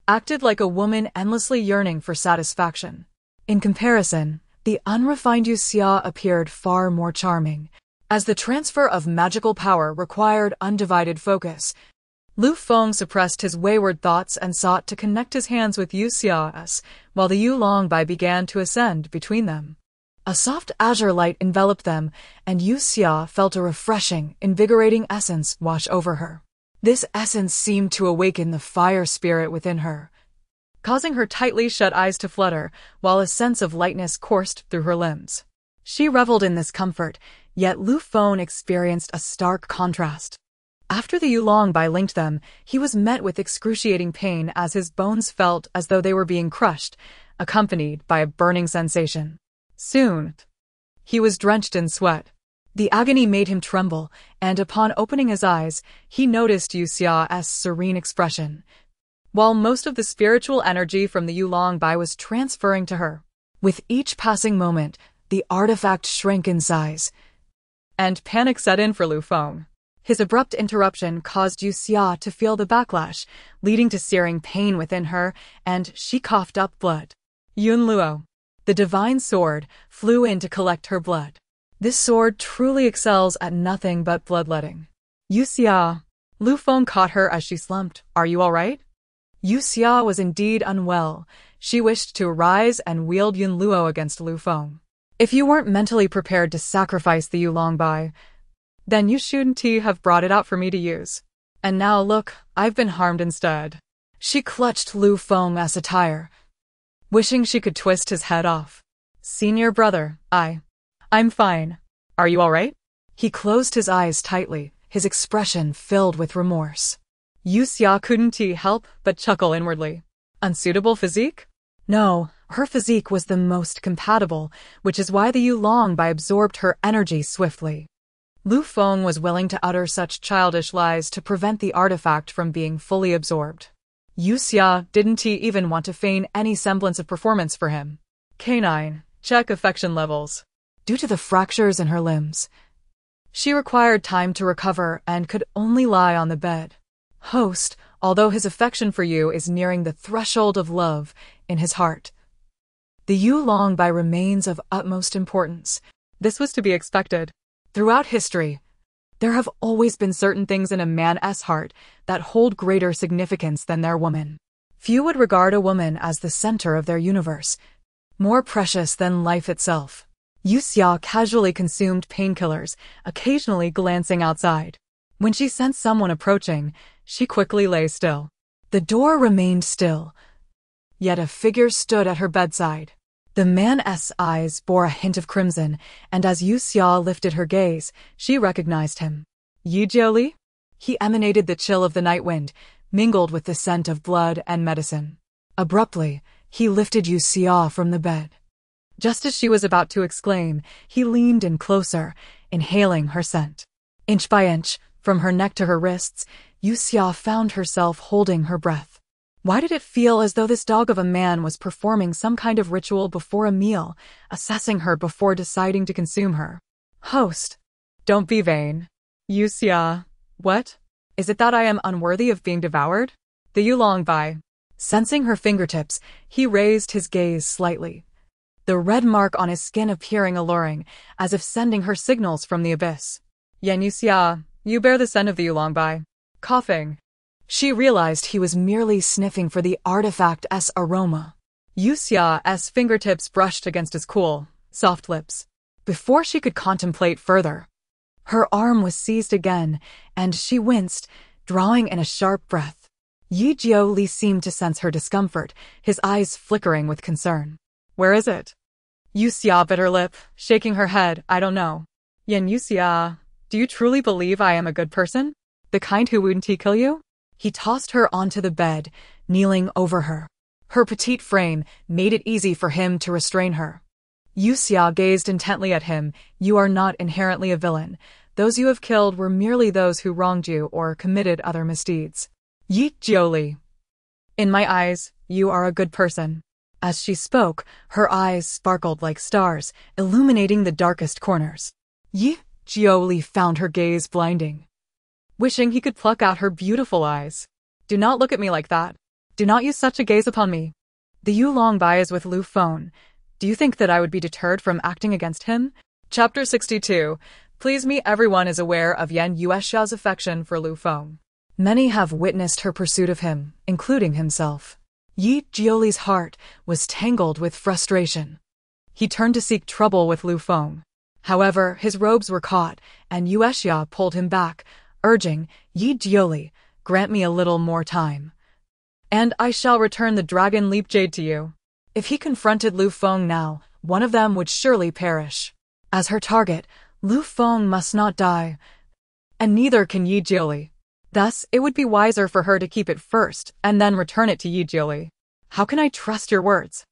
acted like a woman endlessly yearning for satisfaction. In comparison, the unrefined Yue Xia appeared far more charming. As the transfer of magical power required undivided focus, Lu Feng suppressed his wayward thoughts and sought to connect his hands with Yue Xia's, while the Yulongbai began to ascend between them. A soft azure light enveloped them, and Yue Xia felt a refreshing, invigorating essence wash over her. This essence seemed to awaken the fire spirit within her, causing her tightly shut eyes to flutter, while a sense of lightness coursed through her limbs. She reveled in this comfort, yet Lu Feng experienced a stark contrast. After the Yulongbai linked them, he was met with excruciating pain as his bones felt as though they were being crushed, accompanied by a burning sensation. Soon, he was drenched in sweat. The agony made him tremble, and upon opening his eyes, he noticed Yue Xia's serene expression, while most of the spiritual energy from the Yulongbai was transferring to her. With each passing moment, the artifact shrank in size, and panic set in for Lu Feng. His abrupt interruption caused Yue Xia to feel the backlash, leading to searing pain within her, and she coughed up blood. Yun Luo, the divine sword, flew in to collect her blood. This sword truly excels at nothing but bloodletting. Yue Xia. Lu Feng caught her as she slumped. Are you all right? Yue Xia was indeed unwell. She wished to rise and wield Yun Luo against Lu Feng. If you weren't mentally prepared to sacrifice the Yulongbai, then you shouldn't have brought it out for me to use. And now look, I've been harmed instead. She clutched Lu Feng's attire, wishing she could twist his head off. Senior brother, I'm fine. Are you all right? He closed his eyes tightly, his expression filled with remorse. Yue Xia couldn't help but chuckle inwardly. Unsuitable physique? No, her physique was the most compatible, which is why the Yulongbai absorbed her energy swiftly. Lu Feng was willing to utter such childish lies to prevent the artifact from being fully absorbed. Yue Xia didn't even want to feign any semblance of performance for him. K9, check affection levels. Due to the fractures in her limbs, she required time to recover and could only lie on the bed. Host, although his affection for you is nearing the threshold of love in his heart, the Yulongbai remains of utmost importance. This was to be expected. Throughout history, there have always been certain things in a man's heart that hold greater significance than their woman. Few would regard a woman as the center of their universe, more precious than life itself. Yue Xia casually consumed painkillers, occasionally glancing outside. When she sensed someone approaching, she quickly lay still. The door remained still, yet a figure stood at her bedside. The man's eyes bore a hint of crimson, and as Yue Xia lifted her gaze, she recognized him. Yi Jiuli? He emanated the chill of the night wind, mingled with the scent of blood and medicine. Abruptly, he lifted Yue Xia from the bed. Just as she was about to exclaim, he leaned in closer, inhaling her scent. Inch by inch, from her neck to her wrists, Yue Xia found herself holding her breath. Why did it feel as though this dog of a man was performing some kind of ritual before a meal, assessing her before deciding to consume her? Host, don't be vain. Yue Xia, what? Is it that I am unworthy of being devoured? The Yulongbai. Sensing her fingertips, he raised his gaze slightly, the red mark on his skin appearing alluring, as if sending her signals from the abyss. Yan Yue Xia, you bear the scent of the Yulongbai. Coughing. She realized he was merely sniffing for the artifact's aroma. Yue Xia's fingertips brushed against his cool, soft lips. Before she could contemplate further, her arm was seized again, and she winced, drawing in a sharp breath. Yi Jiuli seemed to sense her discomfort, his eyes flickering with concern. Where is it? Yue Xia bit her lip, shaking her head. I don't know. Yan Yue Xia, do you truly believe I am a good person? The kind who wouldn't kill you? He tossed her onto the bed, kneeling over her. Her petite frame made it easy for him to restrain her. Yue Xia gazed intently at him. You are not inherently a villain. Those you have killed were merely those who wronged you or committed other misdeeds. Yi Jiuli. In my eyes, you are a good person. As she spoke, her eyes sparkled like stars, illuminating the darkest corners. Yi Jiuli found her gaze blinding, wishing he could pluck out her beautiful eyes. Do not look at me like that. Do not use such a gaze upon me. The Yulongbai is with Lu Feng. Do you think that I would be deterred from acting against him? Chapter 62. Please me, everyone is aware of Yue Xia's affection for Lu Feng. Many have witnessed her pursuit of him, including himself. Yi Jiuli's heart was tangled with frustration. He turned to seek trouble with Lu Feng. However, his robes were caught, and Yue Xia pulled him back, urging, Yi Jiuli, grant me a little more time, and I shall return the dragon leap jade to you. If he confronted Lu Feng now, one of them would surely perish. As her target, Lu Feng must not die, and neither can Yi Jiuli. Thus, it would be wiser for her to keep it first, and then return it to Yi Jiuli. How can I trust your words?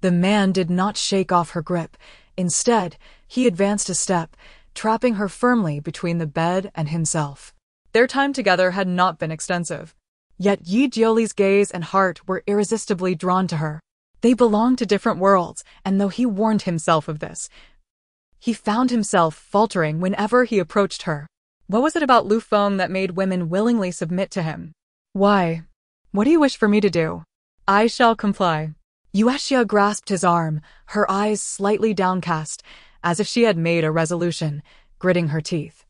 The man did not shake off her grip. Instead, he advanced a step, trapping her firmly between the bed and himself. Their time together had not been extensive. Yet Yi Jiuli's gaze and heart were irresistibly drawn to her. They belonged to different worlds, and though he warned himself of this, he found himself faltering whenever he approached her. What was it about Lu Feng that made women willingly submit to him? Why? What do you wish for me to do? I shall comply. Yue Xia grasped his arm, her eyes slightly downcast, as if she had made a resolution, gritting her teeth.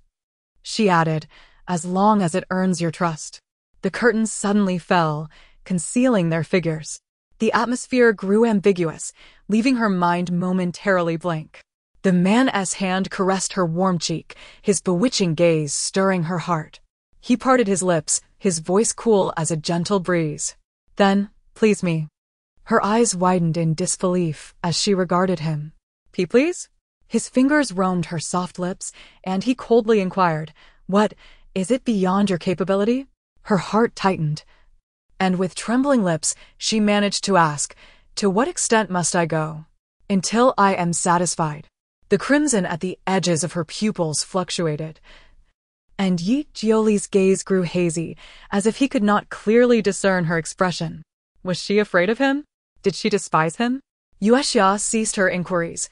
She added, as long as it earns your trust. The curtains suddenly fell, concealing their figures. The atmosphere grew ambiguous, leaving her mind momentarily blank. The man's hand caressed her warm cheek, his bewitching gaze stirring her heart. He parted his lips, his voice cool as a gentle breeze. Then, please me. Her eyes widened in disbelief as she regarded him. Please? His fingers roamed her soft lips, and he coldly inquired, What, is it beyond your capability? Her heart tightened, and with trembling lips, she managed to ask, "To what extent must I go?" "Until I am satisfied." The crimson at the edges of her pupils fluctuated, and Yi Jioli's gaze grew hazy, as if he could not clearly discern her expression. Was she afraid of him? Did she despise him? Yue Xia ceased her inquiries,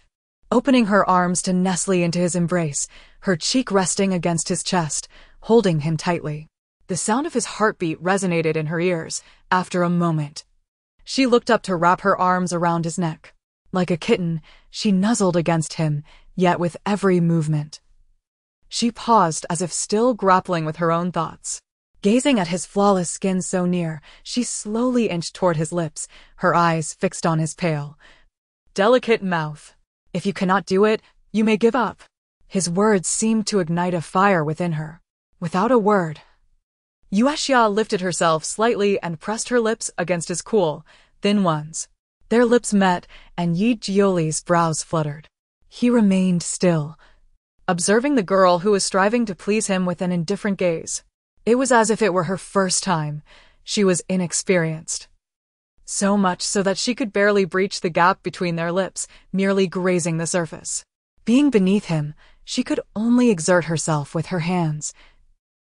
opening her arms to nestle into his embrace, her cheek resting against his chest, holding him tightly. The sound of his heartbeat resonated in her ears. After a moment, she looked up to wrap her arms around his neck. Like a kitten, she nuzzled against him, yet with every movement she paused, as if still grappling with her own thoughts. Gazing at his flawless skin so near, she slowly inched toward his lips, her eyes fixed on his pale, delicate mouth. "If you cannot do it, you may give up." His words seemed to ignite a fire within her. Without a word, Yue Xia lifted herself slightly and pressed her lips against his cool, thin ones. Their lips met, and Yi Jioli's brows fluttered. He remained still, observing the girl who was striving to please him with an indifferent gaze. It was as if it were her first time. She was inexperienced, so much so that she could barely breach the gap between their lips, merely grazing the surface. Being beneath him, she could only exert herself with her hands,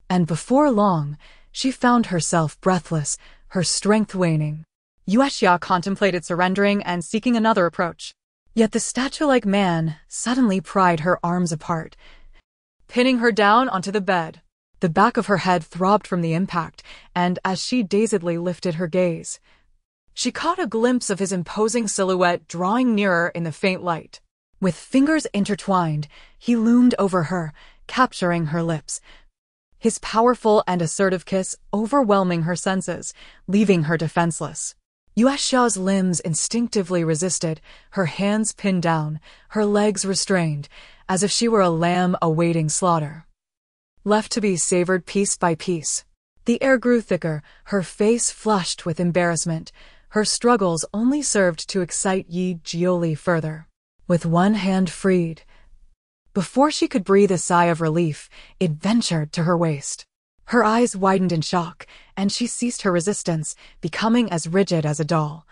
and before long, she found herself breathless, her strength waning. Yue Xia contemplated surrendering and seeking another approach. Yet the statue-like man suddenly pried her arms apart, pinning her down onto the bed. The back of her head throbbed from the impact, and as she dazedly lifted her gaze, she caught a glimpse of his imposing silhouette drawing nearer in the faint light. With fingers intertwined, he loomed over her, capturing her lips, his powerful and assertive kiss overwhelming her senses, leaving her defenseless. Yue Xia's limbs instinctively resisted, her hands pinned down, her legs restrained, as if she were a lamb awaiting slaughter, left to be savored piece by piece. The air grew thicker, her face flushed with embarrassment. Her struggles only served to excite Yi Jioli further. With one hand freed, before she could breathe a sigh of relief, it ventured to her waist. Her eyes widened in shock, and she ceased her resistance, becoming as rigid as a doll,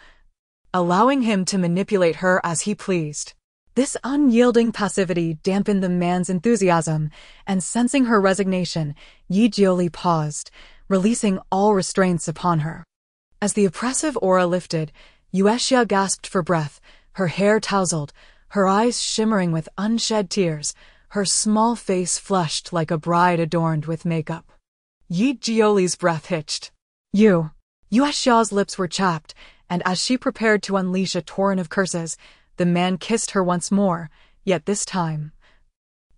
allowing him to manipulate her as he pleased. This unyielding passivity dampened the man's enthusiasm, and sensing her resignation, Yi Jioli paused, releasing all restraints upon her. As the oppressive aura lifted, Yue Xia gasped for breath, her hair tousled, her eyes shimmering with unshed tears, her small face flushed like a bride adorned with makeup. Yi Jioli's breath hitched. Yue Xia's lips were chapped, and as she prepared to unleash a torrent of curses, the man kissed her once more, yet this time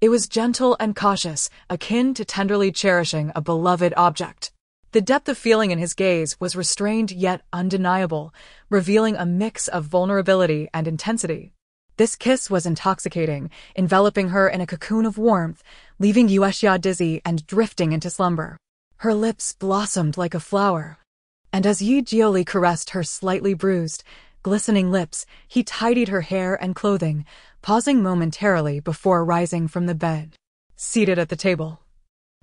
it was gentle and cautious, akin to tenderly cherishing a beloved object. The depth of feeling in his gaze was restrained yet undeniable, revealing a mix of vulnerability and intensity. This kiss was intoxicating, enveloping her in a cocoon of warmth, leaving Yue Xia dizzy and drifting into slumber. Her lips blossomed like a flower, and as Yi Jioli caressed her slightly bruised, glistening lips, he tidied her hair and clothing, pausing momentarily before rising from the bed. Seated at the table,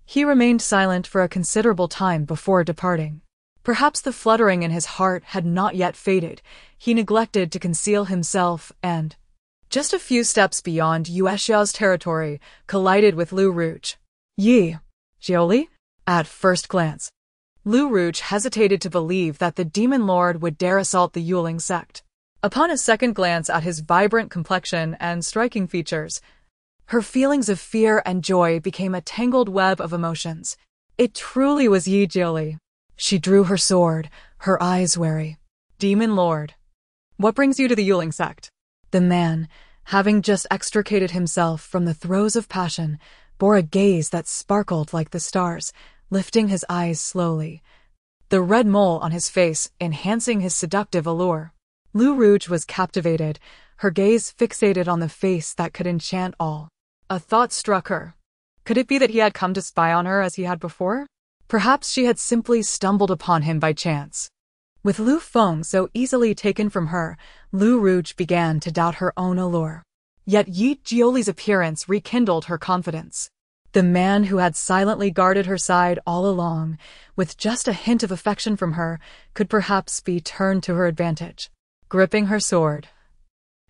he remained silent for a considerable time before departing. Perhaps the fluttering in his heart had not yet faded. He neglected to conceal himself and, just a few steps beyond Yue Xia's territory, collided with Lu Rouge. Yi Jioli? At first glance, Lu Rouge hesitated to believe that the demon lord would dare assault the Yuling sect. Upon a second glance at his vibrant complexion and striking features, her feelings of fear and joy became a tangled web of emotions. It truly was Yi Jioli. She drew her sword, her eyes wary. Demon Lord, what brings you to the Yuling sect? The man, having just extricated himself from the throes of passion, bore a gaze that sparkled like the stars, lifting his eyes slowly, the red mole on his face enhancing his seductive allure. Lu Rouge was captivated, her gaze fixated on the face that could enchant all. A thought struck her. Could it be that he had come to spy on her as he had before? Perhaps she had simply stumbled upon him by chance. With Lu Feng so easily taken from her, Lu Rouge began to doubt her own allure. Yet Yi Jioli's appearance rekindled her confidence. The man who had silently guarded her side all along, with just a hint of affection from her, could perhaps be turned to her advantage. Gripping her sword,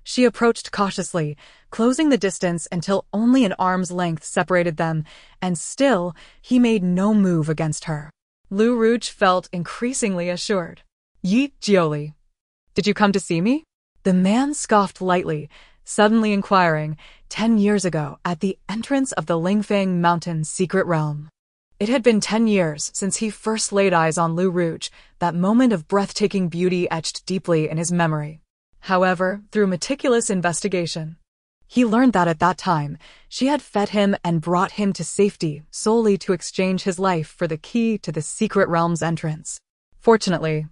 she approached cautiously, closing the distance until only an arm's length separated them, and still he made no move against her. Lu Rouge felt increasingly assured. "Yue Xia, did you come to see me?" The man scoffed lightly, suddenly inquiring, 10 years ago, at the entrance of the Lingfang Mountain's secret realm. It had been 10 years since he first laid eyes on Lu Rouge, that moment of breathtaking beauty etched deeply in his memory. However, through meticulous investigation, he learned that at that time, she had fed him and brought him to safety solely to exchange his life for the key to the secret realm's entrance. Fortunately,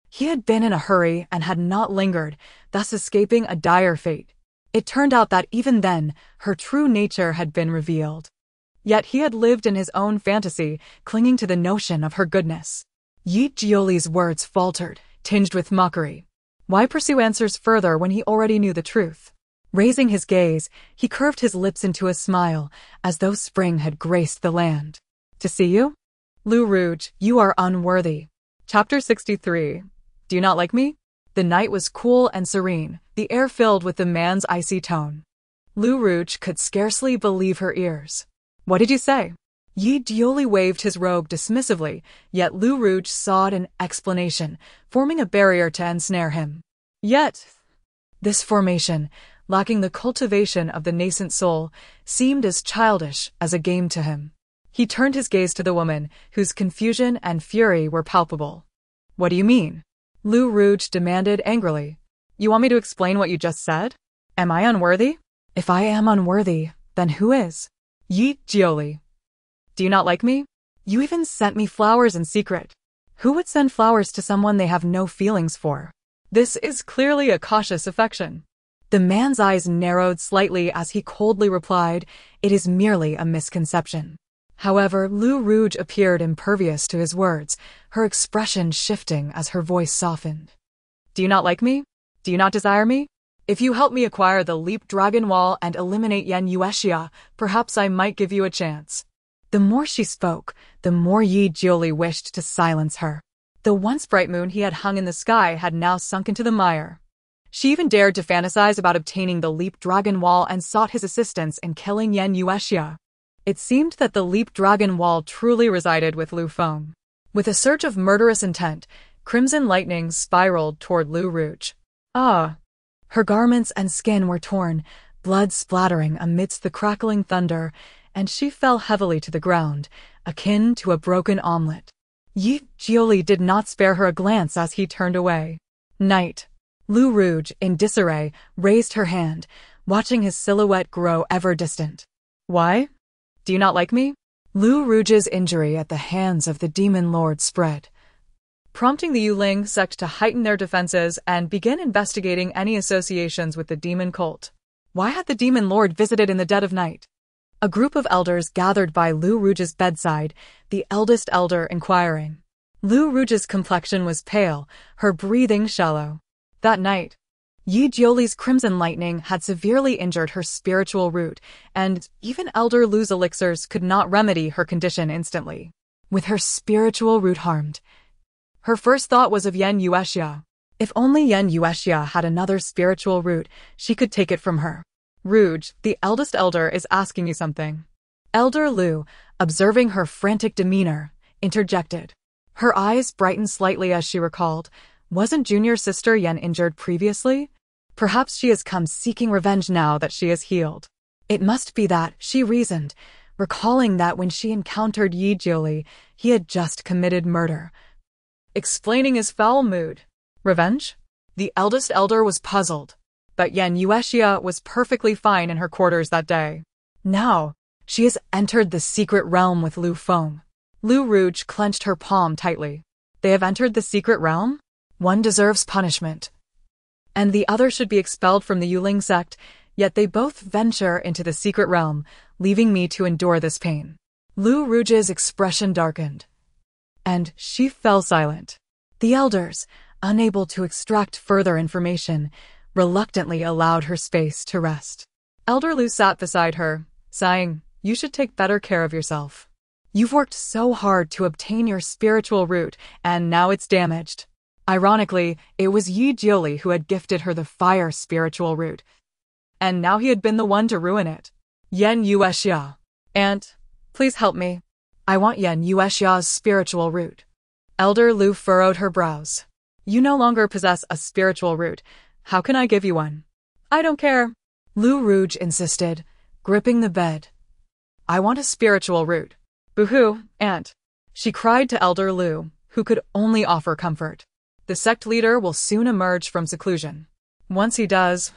he had been in a hurry and had not lingered, thus escaping a dire fate. It turned out that even then, her true nature had been revealed. Yet he had lived in his own fantasy, clinging to the notion of her goodness. Yue Xia's words faltered, tinged with mockery. Why pursue answers further when he already knew the truth? Raising his gaze, he curved his lips into a smile, as though spring had graced the land. "To see you? Lu Rouge, you are unworthy." Chapter 63. Do you not like me? The night was cool and serene, the air filled with the man's icy tone. Lu Rouge could scarcely believe her ears. "What did you say?" Yue Xia waved his robe dismissively, yet Lu Rouge sought an explanation, forming a barrier to ensnare him. Yet, this formation, lacking the cultivation of the nascent soul, seemed as childish as a game to him. He turned his gaze to the woman, whose confusion and fury were palpable. "What do you mean?" Lu Rouge demanded angrily. "You want me to explain what you just said? Am I unworthy?" "If I am unworthy, then who is?" "Yue Xia. Do you not like me? You even sent me flowers in secret. Who would send flowers to someone they have no feelings for? This is clearly a cautious affection." The man's eyes narrowed slightly as he coldly replied, "It is merely a misconception." However, Lu Rouge appeared impervious to his words, her expression shifting as her voice softened. "Do you not like me? Do you not desire me? If you help me acquire the Leap Dragon Wall and eliminate Yue Xia, perhaps I might give you a chance." The more she spoke, the more Yue Xia wished to silence her. The once bright moon he had hung in the sky had now sunk into the mire. She even dared to fantasize about obtaining the Leap Dragon Wall and sought his assistance in killing Yue Xia. It seemed that the Leap Dragon Wall truly resided with Lu Feng. With a surge of murderous intent, crimson lightning spiraled toward Lu Rouge. Ah! Her garments and skin were torn, blood splattering amidst the crackling thunder, and she fell heavily to the ground, akin to a broken omelet. Yue Xia did not spare her a glance as he turned away. "Night." Lu Rouge, in disarray, raised her hand, watching his silhouette grow ever distant. "Why? Do you not like me?" Lu Rouge's injury at the hands of the Demon Lord spread, prompting the Yuling sect to heighten their defenses and begin investigating any associations with the demon cult. Why had the Demon Lord visited in the dead of night? A group of elders gathered by Lu Rouge's bedside, the eldest elder inquiring. Lu Rouge's complexion was pale, her breathing shallow. That night, Yue Xia's crimson lightning had severely injured her spiritual root, and even Elder Lu's elixirs could not remedy her condition instantly. With her spiritual root harmed, her first thought was of Yue Xia. If only Yue Xia had another spiritual root, she could take it from her. "Rouge, the eldest elder is asking you something." Elder Lu, observing her frantic demeanor, interjected. Her eyes brightened slightly as she recalled, wasn't junior sister Yen injured previously? Perhaps she has come seeking revenge now that she is healed. It must be that, she reasoned, recalling that when she encountered Yue Xia, he had just committed murder. Explaining his foul mood. Revenge? The eldest elder was puzzled, but Yue Xia was perfectly fine in her quarters that day. Now, she has entered the secret realm with Lu Feng. Lu Rouge clenched her palm tightly. They have entered the secret realm? One deserves punishment, and the other should be expelled from the Yuling sect, yet they both venture into the secret realm, leaving me to endure this pain. Lu Rouge's expression darkened, and she fell silent. The elders, unable to extract further information, reluctantly allowed her space to rest. Elder Lu sat beside her, sighing, You should take better care of yourself. You've worked so hard to obtain your spiritual root, and now it's damaged. Ironically, it was Yue Xia who had gifted her the fire spiritual root, and now he had been the one to ruin it. Yue Xia. Aunt, please help me. I want Yue Xia's spiritual root. Elder Lu furrowed her brows. You no longer possess a spiritual root. How can I give you one? I don't care. Lu Rouge insisted, gripping the bed. I want a spiritual root. Boo-hoo, Aunt. She cried to Elder Lu, who could only offer comfort. The sect leader will soon emerge from seclusion. Once he does,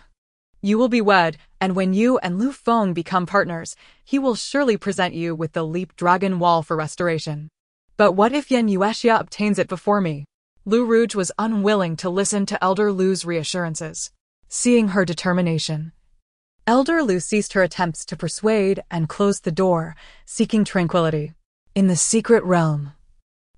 you will be wed, and when you and Lu Feng become partners, he will surely present you with the Leap Dragon Wall for restoration. But what if Yue Xia obtains it before me? Lu Rouge was unwilling to listen to Elder Lu's reassurances. Seeing her determination, Elder Lu ceased her attempts to persuade and closed the door, seeking tranquility. In the secret realm,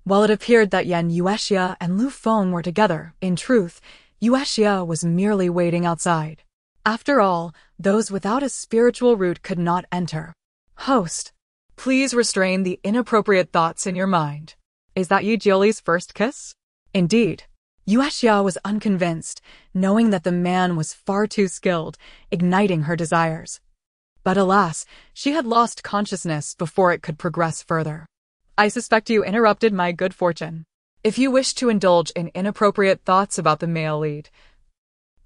while it appeared that Yue Xia and Lu Feng were together, in truth, Yue Xia was merely waiting outside. After all, those without a spiritual root could not enter. Host, please restrain the inappropriate thoughts in your mind. Is that Yue Xia's first kiss? Indeed. Yue Xia was unconvinced, knowing that the man was far too skilled, igniting her desires. But alas, she had lost consciousness before it could progress further. I suspect you interrupted my good fortune. If you wish to indulge in inappropriate thoughts about the male lead,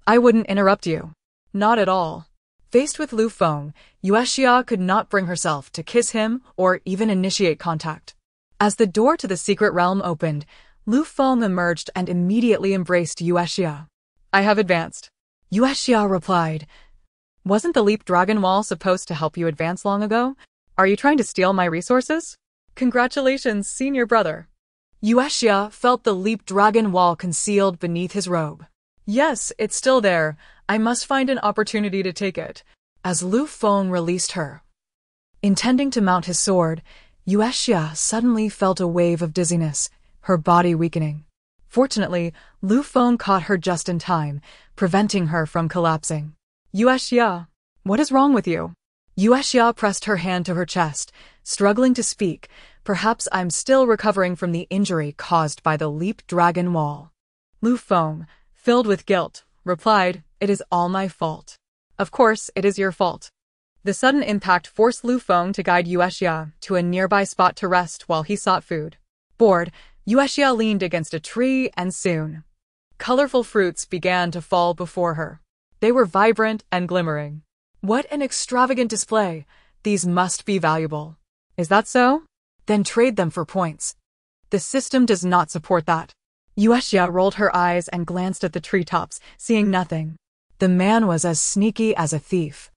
I wouldn't interrupt you. Not at all. Faced with Lu Feng, Yue Xia could not bring herself to kiss him or even initiate contact. As the door to the secret realm opened, Lu Feng emerged and immediately embraced Yue Xia. I have advanced. Yue Xia replied, Wasn't the Leap Dragon Wall supposed to help you advance long ago? Are you trying to steal my resources? Congratulations, senior brother. Yue Xia felt the Leap Dragon Wall concealed beneath his robe. Yes, it's still there. I must find an opportunity to take it. As Lu Feng released her, intending to mount his sword, Yue Xia suddenly felt a wave of dizziness, her body weakening. Fortunately, Lu Feng caught her just in time, preventing her from collapsing. Yue Xia, what is wrong with you? Yue Xia pressed her hand to her chest, struggling to speak. Perhaps I'm still recovering from the injury caused by the Leap Dragon Wall. Lu Feng, filled with guilt, replied, It is all my fault. Of course, it is your fault. The sudden impact forced Lu Feng to guide Yue Xia to a nearby spot to rest while he sought food. Bored, Yue Xia leaned against a tree and soon, colorful fruits began to fall before her. They were vibrant and glimmering. What an extravagant display! These must be valuable. Is that so? Then trade them for points. The system does not support that. Yue Xia rolled her eyes and glanced at the treetops, seeing nothing. The man was as sneaky as a thief.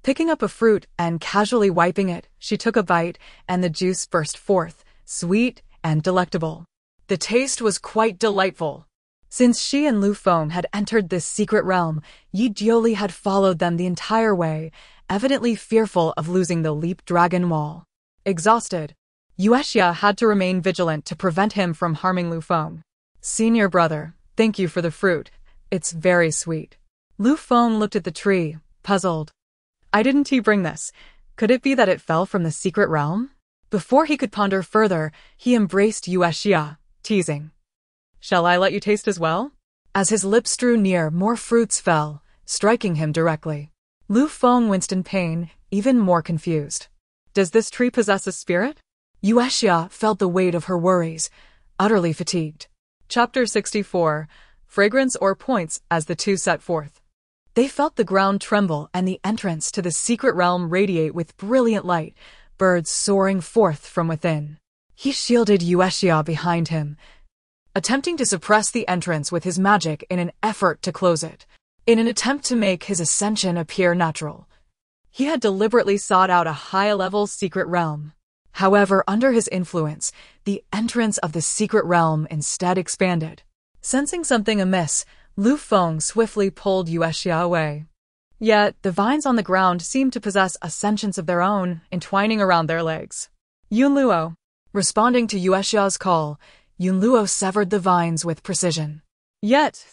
Picking up a fruit and casually wiping it, she took a bite, and the juice burst forth, sweet and delectable. The taste was quite delightful. Since she and Lu Feng had entered this secret realm, Yue Xia had followed them the entire way, evidently fearful of losing the Leap Dragon Wall. Exhausted, Yue Xia had to remain vigilant to prevent him from harming Lu Feng. Senior brother, thank you for the fruit. It's very sweet. Lu Feng looked at the tree, puzzled. I didn't bring this. Could it be that it fell from the secret realm? Before he could ponder further, he embraced Yue Xia, teasing. Shall I let you taste as well? As his lips drew near, more fruits fell, striking him directly. Lu Feng winced in pain, even more confused. Does this tree possess a spirit? Yue Xia felt the weight of her worries, utterly fatigued. Chapter 64. Fragrance or points as the two set forth. They felt the ground tremble and the entrance to the secret realm radiate with brilliant light, birds soaring forth from within. He shielded Yue Xia behind him, attempting to suppress the entrance with his magic in an effort to close it. In an attempt to make his ascension appear natural, he had deliberately sought out a high-level secret realm. However, under his influence, the entrance of the secret realm instead expanded. Sensing something amiss, Lu Feng swiftly pulled Yue Xia away. Yet, the vines on the ground seemed to possess a sentience of their own, entwining around their legs. Yunluo. Responding to Yue Xia's call, Yunluo severed the vines with precision. Yet,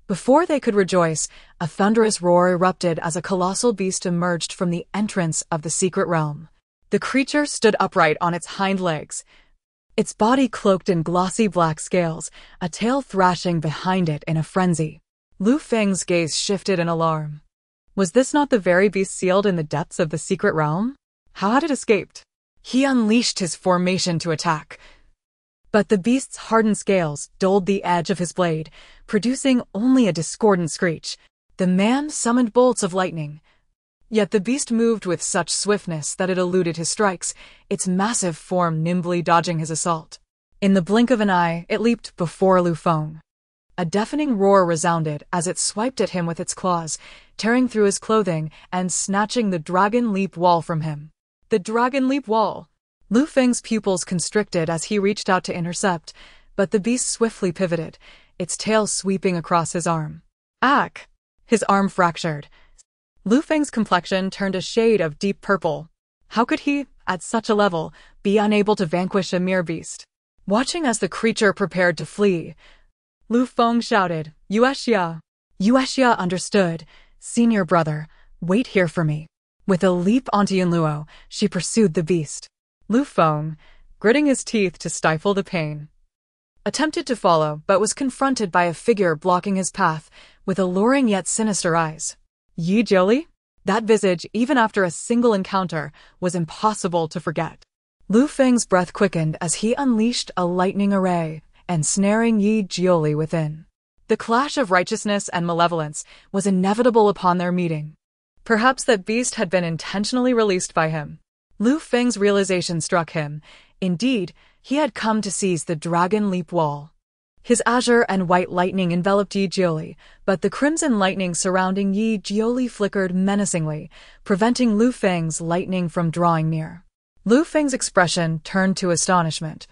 before they could rejoice, a thunderous roar erupted as a colossal beast emerged from the entrance of the secret realm. The creature stood upright on its hind legs, its body cloaked in glossy black scales, a tail thrashing behind it in a frenzy. Lu Feng's gaze shifted in alarm. Was this not the very beast sealed in the depths of the secret realm? How had it escaped? He unleashed his formation to attack. But the beast's hardened scales dulled the edge of his blade, producing only a discordant screech. The man summoned bolts of lightning. Yet the beast moved with such swiftness that it eluded his strikes, its massive form nimbly dodging his assault. In the blink of an eye, it leaped before Lu Feng. A deafening roar resounded as it swiped at him with its claws, tearing through his clothing and snatching the Dragon Leap Wall from him. The Dragon Leap Wall! Lu Feng's pupils constricted as he reached out to intercept, but the beast swiftly pivoted, its tail sweeping across his arm. Ack! His arm fractured. Lu Feng's complexion turned a shade of deep purple. How could he, at such a level, be unable to vanquish a mere beast? Watching as the creature prepared to flee, Lu Feng shouted, "Yue Xia!" Yue Xia understood. "Senior brother, wait here for me." With a leap onto Yunluo, she pursued the beast. Lu Feng, gritting his teeth to stifle the pain, attempted to follow but was confronted by a figure blocking his path with alluring yet sinister eyes. Yi Jiuli? That visage, even after a single encounter, was impossible to forget. Lu Feng's breath quickened as he unleashed a lightning array, ensnaring Yi Jiuli within. The clash of righteousness and malevolence was inevitable upon their meeting. Perhaps that beast had been intentionally released by him. Lu Feng's realization struck him. Indeed, he had come to seize the Dragon Leap Wall. His azure and white lightning enveloped Yi Jiuli, but the crimson lightning surrounding Yi Jiuli flickered menacingly, preventing Lu Feng's lightning from drawing near. Lu Feng's expression turned to astonishment.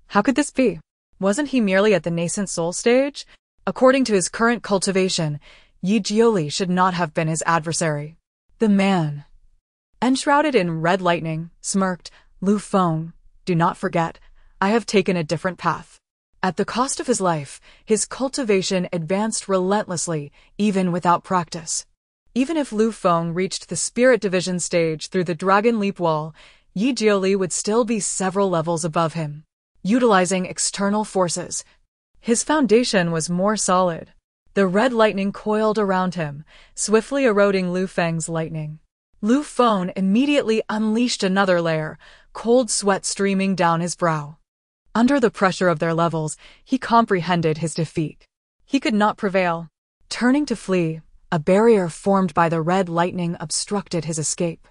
How could this be? Wasn't he merely at the nascent soul stage? According to his current cultivation, Yi Jiuli should not have been his adversary. The man, enshrouded in red lightning, smirked. "Lu Feng, do not forget, I have taken a different path." At the cost of his life, his cultivation advanced relentlessly, even without practice. Even if Lu Feng reached the Spirit Division stage through the Dragon Leap Wall, Yi Jiuli would still be several levels above him. Utilizing external forces, his foundation was more solid. The red lightning coiled around him, swiftly eroding Lu Feng's lightning. Lu Feng immediately unleashed another layer, cold sweat streaming down his brow. Under the pressure of their levels, he comprehended his defeat. He could not prevail. Turning to flee, a barrier formed by the red lightning obstructed his escape.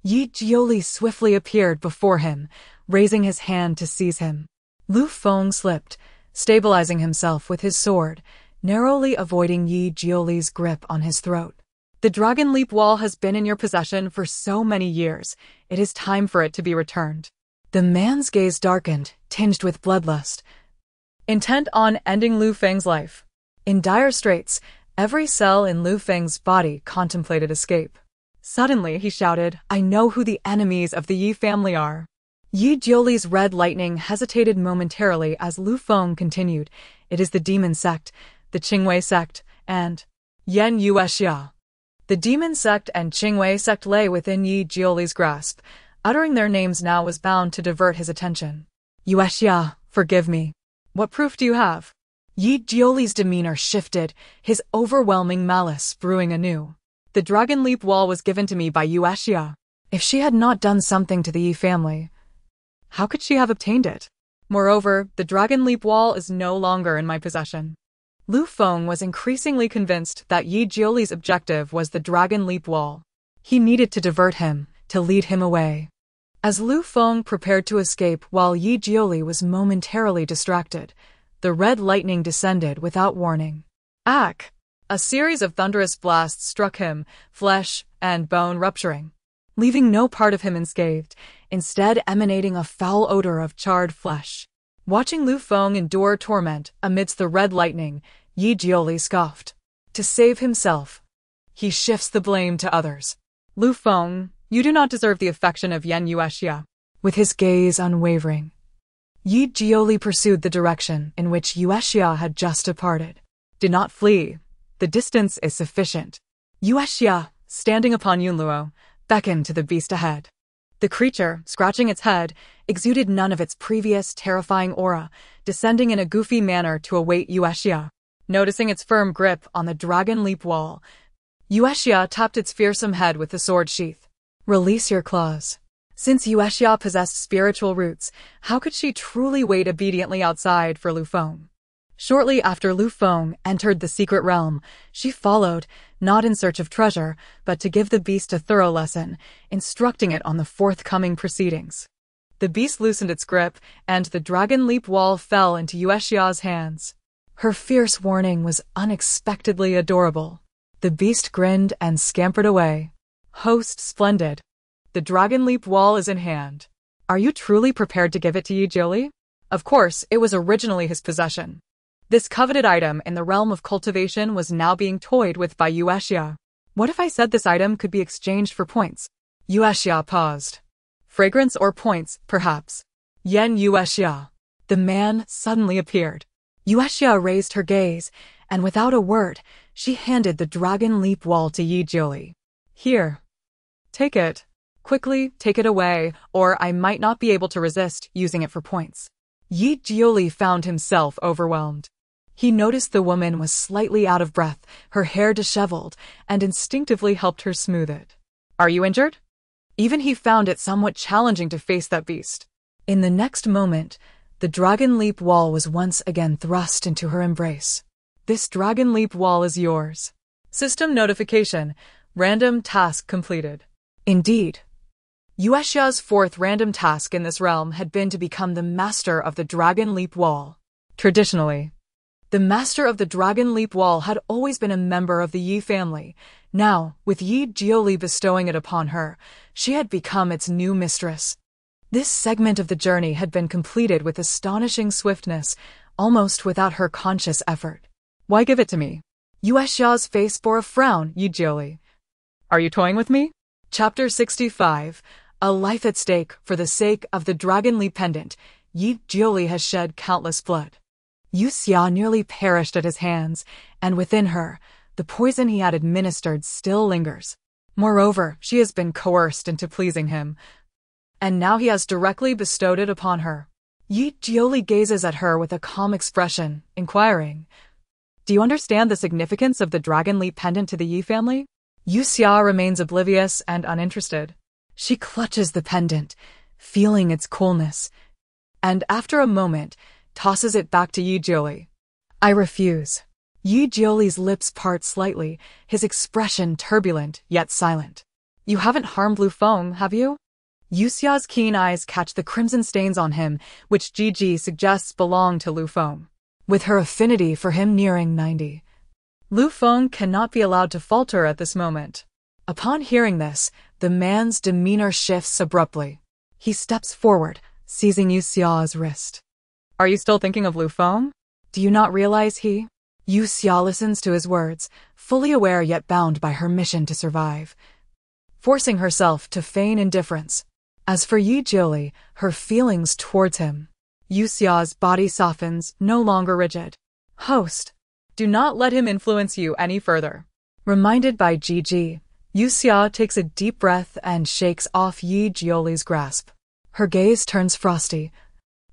Yi Jiuli swiftly appeared before him, raising his hand to seize him. Lu Feng slipped, stabilizing himself with his sword, narrowly avoiding Yi Jiuli's grip on his throat. The Dragon Leap Wall has been in your possession for so many years. It is time for it to be returned. The man's gaze darkened, tinged with bloodlust, intent on ending Lu Feng's life. In dire straits, every cell in Lu Feng's body contemplated escape. Suddenly, he shouted, "I know who the enemies of the Yi family are." Yi Jiuli's red lightning hesitated momentarily as Lu Feng continued. "It is the demon sect, the Qingwei sect, and Yue Xia." The demon sect and Qingwei sect lay within Yi Jiuli's grasp. Uttering their names now was bound to divert his attention. "Yue Xia, forgive me. What proof do you have?" Yi Jiuli's demeanor shifted, his overwhelming malice brewing anew. "The Dragon Leap Wall was given to me by Yue Xia. If she had not done something to the Yi family, how could she have obtained it? Moreover, the Dragon Leap Wall is no longer in my possession." Lu Feng was increasingly convinced that Yi Jiuli's objective was the Dragon Leap Wall. He needed to divert him, to lead him away. As Lu Feng prepared to escape while Yi Jiuli was momentarily distracted, the red lightning descended without warning. Ack! A series of thunderous blasts struck him, flesh and bone rupturing, leaving no part of him unscathed, instead emanating a foul odor of charred flesh. Watching Lu Feng endure torment amidst the red lightning, Yi Jiuli scoffed. To save himself, he shifts the blame to others. "Lu Feng, you do not deserve the affection of Yue Xia." With his gaze unwavering, Yi Jiuli pursued the direction in which Yue Xia had just departed. "Do not flee. The distance is sufficient." Yue Xia, standing upon Yunluo, beckoned to the beast ahead. The creature, scratching its head, exuded none of its previous terrifying aura, descending in a goofy manner to await Yue Xia. Noticing its firm grip on the dragon leap wall, Yue Xia tapped its fearsome head with the sword sheath. Release your claws. Since Yue Xia possessed spiritual roots, how could she truly wait obediently outside for Lu Feng? Shortly after Lu Feng entered the secret realm, she followed, not in search of treasure, but to give the beast a thorough lesson, instructing it on the forthcoming proceedings. The beast loosened its grip, and the dragon leap wall fell into Yue Xia's hands. Her fierce warning was unexpectedly adorable. The beast grinned and scampered away. Host splendid. The dragon leap wall is in hand. Are you truly prepared to give it to Yi Jiuli? Of course, it was originally his possession. This coveted item in the realm of cultivation was now being toyed with by Yue Xia. What if I said this item could be exchanged for points? Yue Xia paused. Fragrance or points, perhaps. Yue Xia. The man suddenly appeared. Yue Xia raised her gaze, and without a word, she handed the dragon leap wall to Yi Jiuli. Here. Take it. Quickly, take it away, or I might not be able to resist using it for points. Yi Jiuli found himself overwhelmed. He noticed the woman was slightly out of breath, her hair disheveled, and instinctively helped her smooth it. Are you injured? Even he found it somewhat challenging to face that beast. In the next moment, the dragon leap wall was once again thrust into her embrace. This dragon leap wall is yours. System notification. Random task completed. Indeed. Yue Xia's fourth random task in this realm had been to become the master of the dragon leap wall. Traditionally, the master of the dragon leap wall had always been a member of the Yi family. Now, with Yi Jiuli bestowing it upon her, she had become its new mistress. This segment of the journey had been completed with astonishing swiftness, almost without her conscious effort. Why give it to me? Yue Xia's face bore a frown. Yi Jiuli. Are you toying with me? Chapter 65. A life at stake for the sake of the dragon leap pendant. Yi Jiuli has shed countless blood. Yue Xia nearly perished at his hands, and within her, the poison he had administered still lingers. Moreover, she has been coerced into pleasing him, and now he has directly bestowed it upon her. Yi Jiuli gazes at her with a calm expression, inquiring, Do you understand the significance of the dragon leap pendant to the Yi family? Yue Xia remains oblivious and uninterested. She clutches the pendant, feeling its coolness, and after a moment, tosses it back to Yi Jiuli. I refuse. Yi Jiuli's lips part slightly, his expression turbulent yet silent. You haven't harmed Lu Feng, have you? Yue Xia's keen eyes catch the crimson stains on him, which Gigi suggests belong to Lu Feng. With her affinity for him nearing 90, Lu Feng cannot be allowed to falter at this moment. Upon hearing this, the man's demeanor shifts abruptly. He steps forward, seizing Yue Xia's wrist. Are you still thinking of Lu Feng? Do you not realize Yue Xia listens to his words, fully aware yet bound by her mission to survive, forcing herself to feign indifference. As for Yi Jiuli, her feelings towards him. Yue Xia's body softens, no longer rigid. Host, do not let him influence you any further. Reminded by Gigi, Yue Xia takes a deep breath and shakes off Yi Jiuli's grasp. Her gaze turns frosty.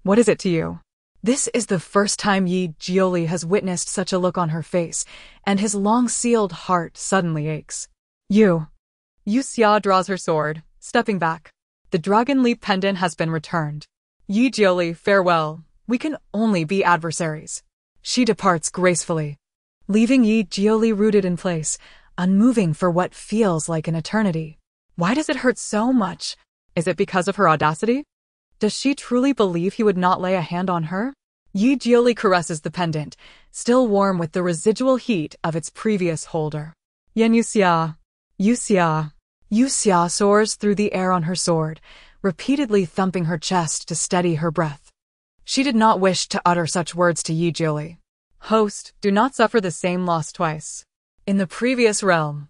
What is it to you? This is the first time Yi Jiuli has witnessed such a look on her face, and his long-sealed heart suddenly aches. Yue Xia draws her sword, stepping back. The dragon leap pendant has been returned. Yi Jiuli, farewell. We can only be adversaries. She departs gracefully, leaving Yi Jiuli rooted in place, unmoving for what feels like an eternity. Why does it hurt so much? Is it because of her audacity? Does she truly believe he would not lay a hand on her? Yi Jiuli caresses the pendant, still warm with the residual heat of its previous holder. Yue Xia. Yue Xia soars through the air on her sword, repeatedly thumping her chest to steady her breath. She did not wish to utter such words to Yi Jiuli. Host, do not suffer the same loss twice. In the previous realm,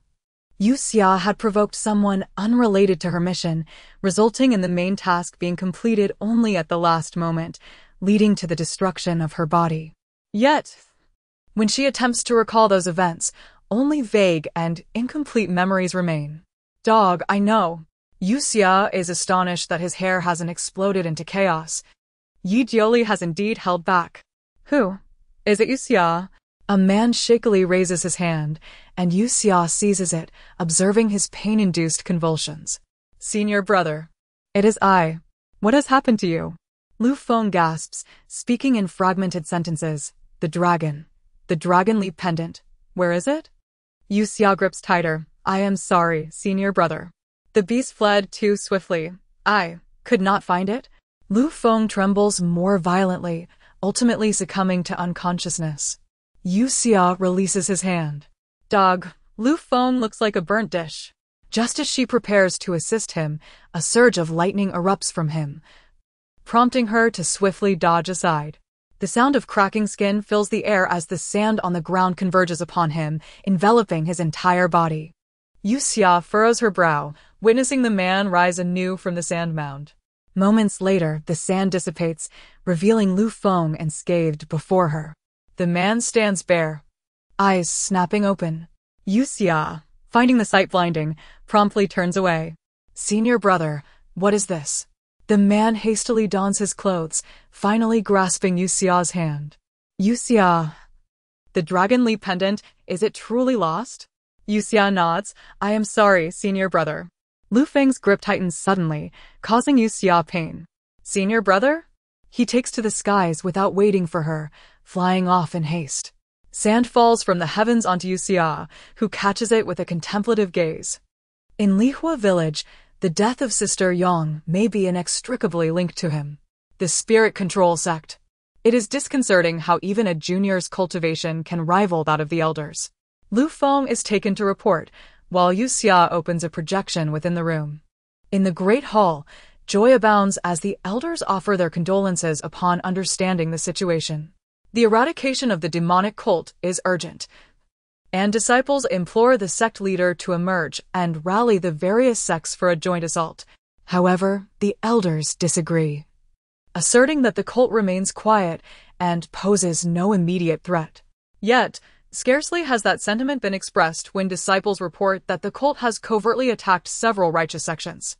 Yue Xia had provoked someone unrelated to her mission, resulting in the main task being completed only at the last moment, leading to the destruction of her body. Yet, when she attempts to recall those events, only vague and incomplete memories remain. Dog, I know. Yue Xia is astonished that his hair hasn't exploded into chaos. Yi Jiuli has indeed held back. Who? Is it Yue Xia? A man shakily raises his hand, and Yue Xia seizes it, observing his pain-induced convulsions. Senior brother. It is I. What has happened to you? Lu Feng gasps, speaking in fragmented sentences. The dragon leap pendant. Where is it? Yue Xia grips tighter. I am sorry, senior brother. The beast fled too swiftly. I could not find it. Lu Feng trembles more violently, ultimately succumbing to unconsciousness. Yue Xia releases his hand. Dog, Lu Feng looks like a burnt dish. Just as she prepares to assist him, a surge of lightning erupts from him, prompting her to swiftly dodge aside. The sound of cracking skin fills the air as the sand on the ground converges upon him, enveloping his entire body. Yue Xia furrows her brow, witnessing the man rise anew from the sand mound. Moments later, the sand dissipates, revealing Lu Feng unscathed before her. The man stands bare, eyes snapping open. Yue Xia, finding the sight blinding, promptly turns away. Senior brother, what is this? The man hastily dons his clothes, finally grasping Yue Xia's hand. Yue Xia. The dragon leap pendant, is it truly lost? Yue Xia nods. I am sorry, senior brother. Lu Feng's grip tightens suddenly, causing Yue Xia pain. Senior brother? He takes to the skies without waiting for her, flying off in haste. Sand falls from the heavens onto Yue Xia, who catches it with a contemplative gaze. In Lihua village, the death of Sister Yang may be inextricably linked to him. The spirit control sect. It is disconcerting how even a junior's cultivation can rival that of the elders. Lu Feng is taken to report, while Yue Xia opens a projection within the room. In the great hall, joy abounds as the elders offer their condolences upon understanding the situation. The eradication of the demonic cult is urgent, and disciples implore the sect leader to emerge and rally the various sects for a joint assault. However, the elders disagree, asserting that the cult remains quiet and poses no immediate threat. Yet, scarcely has that sentiment been expressed when disciples report that the cult has covertly attacked several righteous sections.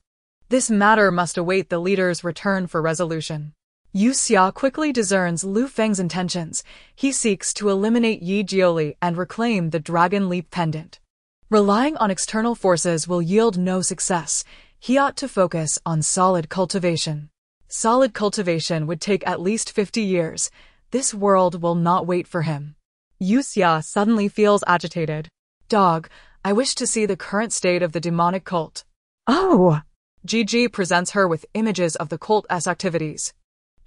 This matter must await the leader's return for resolution. Yue Xia quickly discerns Lu Feng's intentions. He seeks to eliminate Yi Jiuli and reclaim the dragon leap pendant. Relying on external forces will yield no success. He ought to focus on solid cultivation. Solid cultivation would take at least 50 years. This world will not wait for him. Yue Xia suddenly feels agitated. Dog, I wish to see the current state of the demonic cult. Oh! Gigi presents her with images of the cult's activities.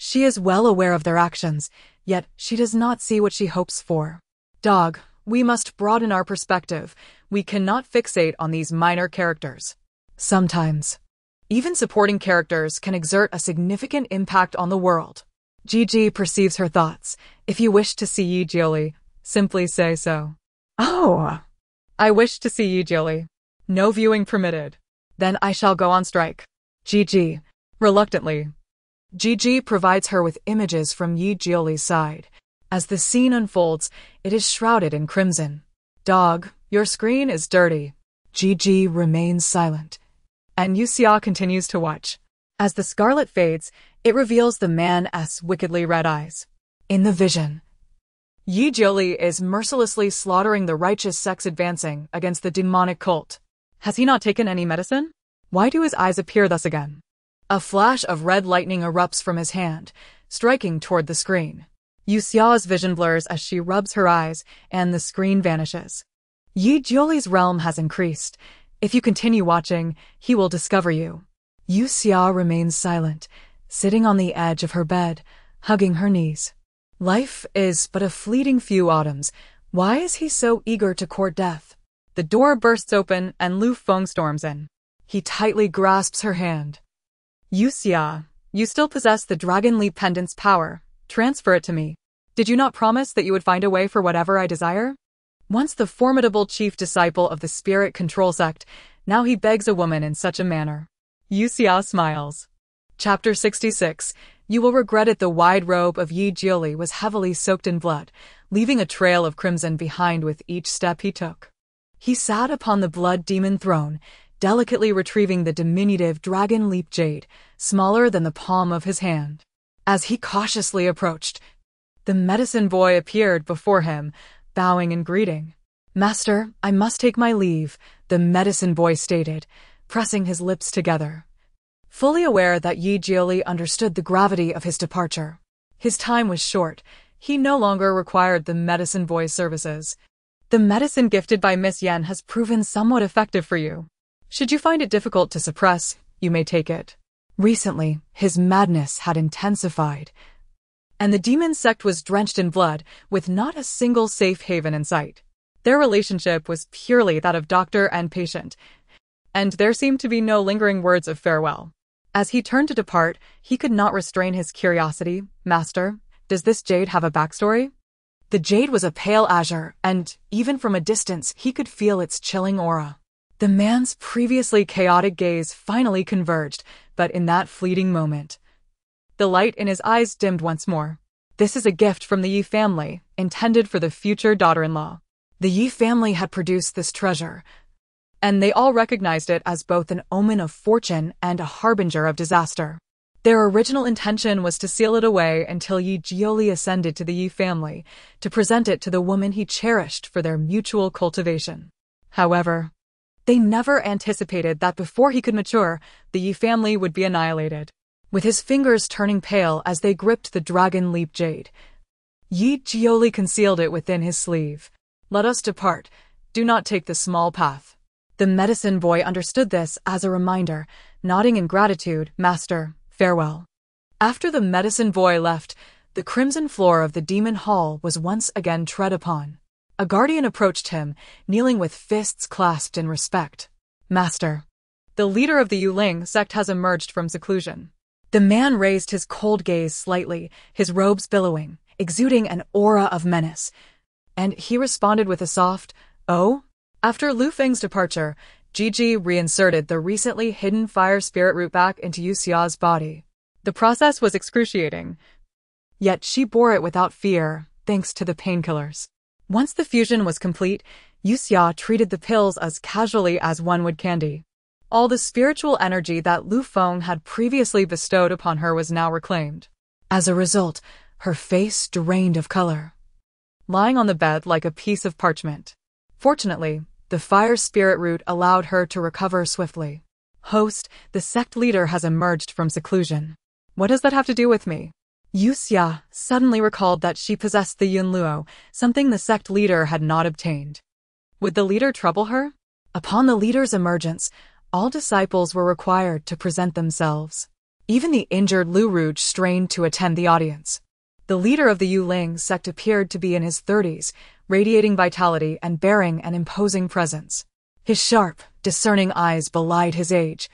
She is well aware of their actions, yet she does not see what she hopes for. Dog, we must broaden our perspective. We cannot fixate on these minor characters. Sometimes, even supporting characters can exert a significant impact on the world. Gigi perceives her thoughts. If you wish to see Yi Jiuli, simply say so. Oh! I wish to see Yi Jiuli. No viewing permitted. Then I shall go on strike. Gigi, reluctantly. Gigi provides her with images from Yi Jiuli's side. As the scene unfolds, it is shrouded in crimson. Dog, your screen is dirty. Gigi remains silent, and Yue Xia continues to watch. As the scarlet fades, it reveals the man's wickedly red eyes. In the vision, Yi Jiuli is mercilessly slaughtering the righteous sects advancing against the demonic cult. Has he not taken any medicine? Why do his eyes appear thus again? A flash of red lightning erupts from his hand, striking toward the screen. Yue Xia's vision blurs as she rubs her eyes, and the screen vanishes. Yi Jiuli's realm has increased. If you continue watching, he will discover you. Yue Xia remains silent, sitting on the edge of her bed, hugging her knees. Life is but a fleeting few autumns. Why is he so eager to court death? The door bursts open and Lu Feng storms in. He tightly grasps her hand. Yue Xia, you still possess the dragon leap pendant's power. Transfer it to me. Did you not promise that you would find a way for whatever I desire? Once the formidable chief disciple of the spirit control sect, now he begs a woman in such a manner. Yue Xia smiles. Chapter 66. You will regret it. The wide robe of Yi Jiuli was heavily soaked in blood, leaving a trail of crimson behind with each step he took. He sat upon the blood demon throne, delicately retrieving the diminutive dragon leap jade, smaller than the palm of his hand. As he cautiously approached, the medicine boy appeared before him, bowing in greeting. "Master, I must take my leave," the medicine boy stated, pressing his lips together. Fully aware that Yi Jioli understood the gravity of his departure. His time was short. He no longer required the medicine boy's services. "The medicine gifted by Miss Yen has proven somewhat effective for you. Should you find it difficult to suppress, you may take it." Recently, his madness had intensified, and the demon sect was drenched in blood, with not a single safe haven in sight. Their relationship was purely that of doctor and patient, and there seemed to be no lingering words of farewell. As he turned to depart, he could not restrain his curiosity. "Master, does this jade have a backstory?" The jade was a pale azure, and, even from a distance, he could feel its chilling aura. The man's previously chaotic gaze finally converged, but in that fleeting moment, the light in his eyes dimmed once more. "This is a gift from the Yi family, intended for the future daughter-in-law." The Yi family had produced this treasure, and they all recognized it as both an omen of fortune and a harbinger of disaster. Their original intention was to seal it away until Yi Jioli ascended to the Yi family, to present it to the woman he cherished for their mutual cultivation. However, they never anticipated that before he could mature, the Yi family would be annihilated. With his fingers turning pale as they gripped the dragon leap jade, Yi Jioli concealed it within his sleeve. "Let us depart. Do not take the small path." The medicine boy understood this as a reminder, nodding in gratitude. "Master, farewell." After the medicine boy left, the crimson floor of the demon hall was once again tread upon. A guardian approached him, kneeling with fists clasped in respect. "Master, the leader of the Yuling sect has emerged from seclusion." The man raised his cold gaze slightly, his robes billowing, exuding an aura of menace, and he responded with a soft, "Oh?" After Lu Feng's departure, Gigi reinserted the recently hidden fire spirit root back into Yue Xia's body. The process was excruciating, yet she bore it without fear, thanks to the painkillers. Once the fusion was complete, Yue Xia treated the pills as casually as one would candy. All the spiritual energy that Lu Feng had previously bestowed upon her was now reclaimed. As a result, her face drained of color, lying on the bed like a piece of parchment. Fortunately, the fire spirit root allowed her to recover swiftly. "Host, the sect leader has emerged from seclusion. What does that have to do with me?" Yue Xia suddenly recalled that she possessed the Yun Luo, something the sect leader had not obtained. Would the leader trouble her? Upon the leader's emergence, all disciples were required to present themselves. Even the injured Lu Rouge strained to attend the audience. The leader of the Yuling sect appeared to be in his 30s, radiating vitality and bearing an imposing presence. His sharp, discerning eyes belied his age,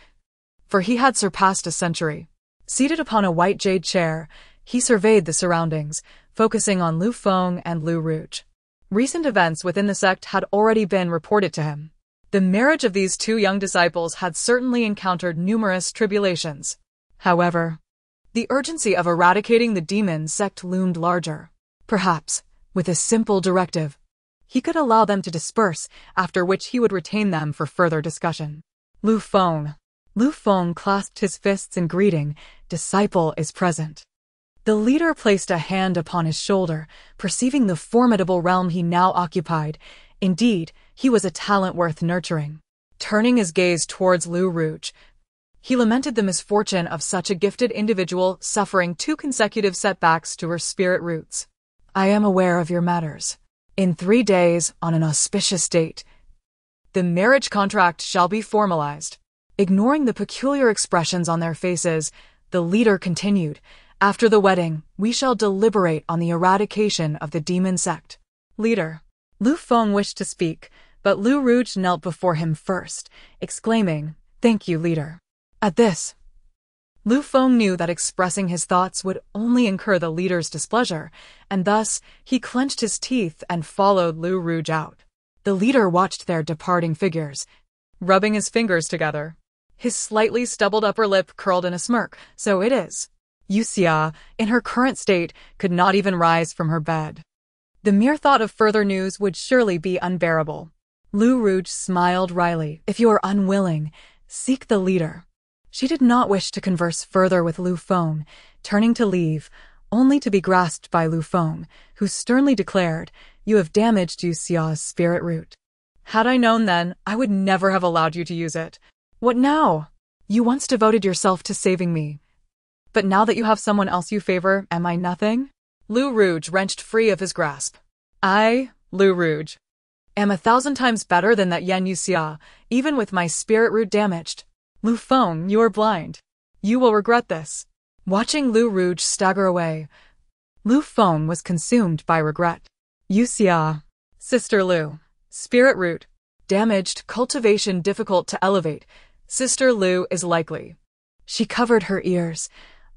for he had surpassed a century. Seated upon a white jade chair, he surveyed the surroundings, focusing on Lu Feng and Lu Rouge. Recent events within the sect had already been reported to him. The marriage of these two young disciples had certainly encountered numerous tribulations. However, the urgency of eradicating the demon sect loomed larger. Perhaps, with a simple directive, he could allow them to disperse, after which he would retain them for further discussion. Lu Feng. Lu Feng clasped his fists in greeting. "Disciple is present." The leader placed a hand upon his shoulder, perceiving the formidable realm he now occupied. Indeed, he was a talent worth nurturing. Turning his gaze towards Lu Rouge, he lamented the misfortune of such a gifted individual suffering 2 consecutive setbacks to her spirit roots. "I am aware of your matters. In 3 days, on an auspicious date, the marriage contract shall be formalized." Ignoring the peculiar expressions on their faces, the leader continued, "After the wedding, we shall deliberate on the eradication of the demon sect." "Leader." Lu Feng wished to speak, but Lu Rouge knelt before him first, exclaiming, "Thank you, leader." At this, Lu Feng knew that expressing his thoughts would only incur the leader's displeasure, and thus he clenched his teeth and followed Lu Rouge out. The leader watched their departing figures, rubbing his fingers together. His slightly stubbled upper lip curled in a smirk. "So it is." Yue Xia, in her current state, could not even rise from her bed. The mere thought of further news would surely be unbearable. Lu Rouge smiled wryly. If you are unwilling, seek the leader. She did not wish to converse further with Lu Feng, turning to leave, only to be grasped by Lu Feng, who sternly declared, "You have damaged Yue Xia's spirit root. Had I known then, I would never have allowed you to use it. What now? You once devoted yourself to saving me. But now that you have someone else you favor, am I nothing?" Lu Rouge wrenched free of his grasp. "I, Lu Rouge, am 1,000 times better than that Yue Xia, even with my spirit root damaged. Lu Feng, you are blind. You will regret this." Watching Lu Rouge stagger away, Lu Feng was consumed by regret. Yue Xia, Sister Lu, spirit root, damaged, cultivation difficult to elevate. Sister Lu is likely. She covered her ears,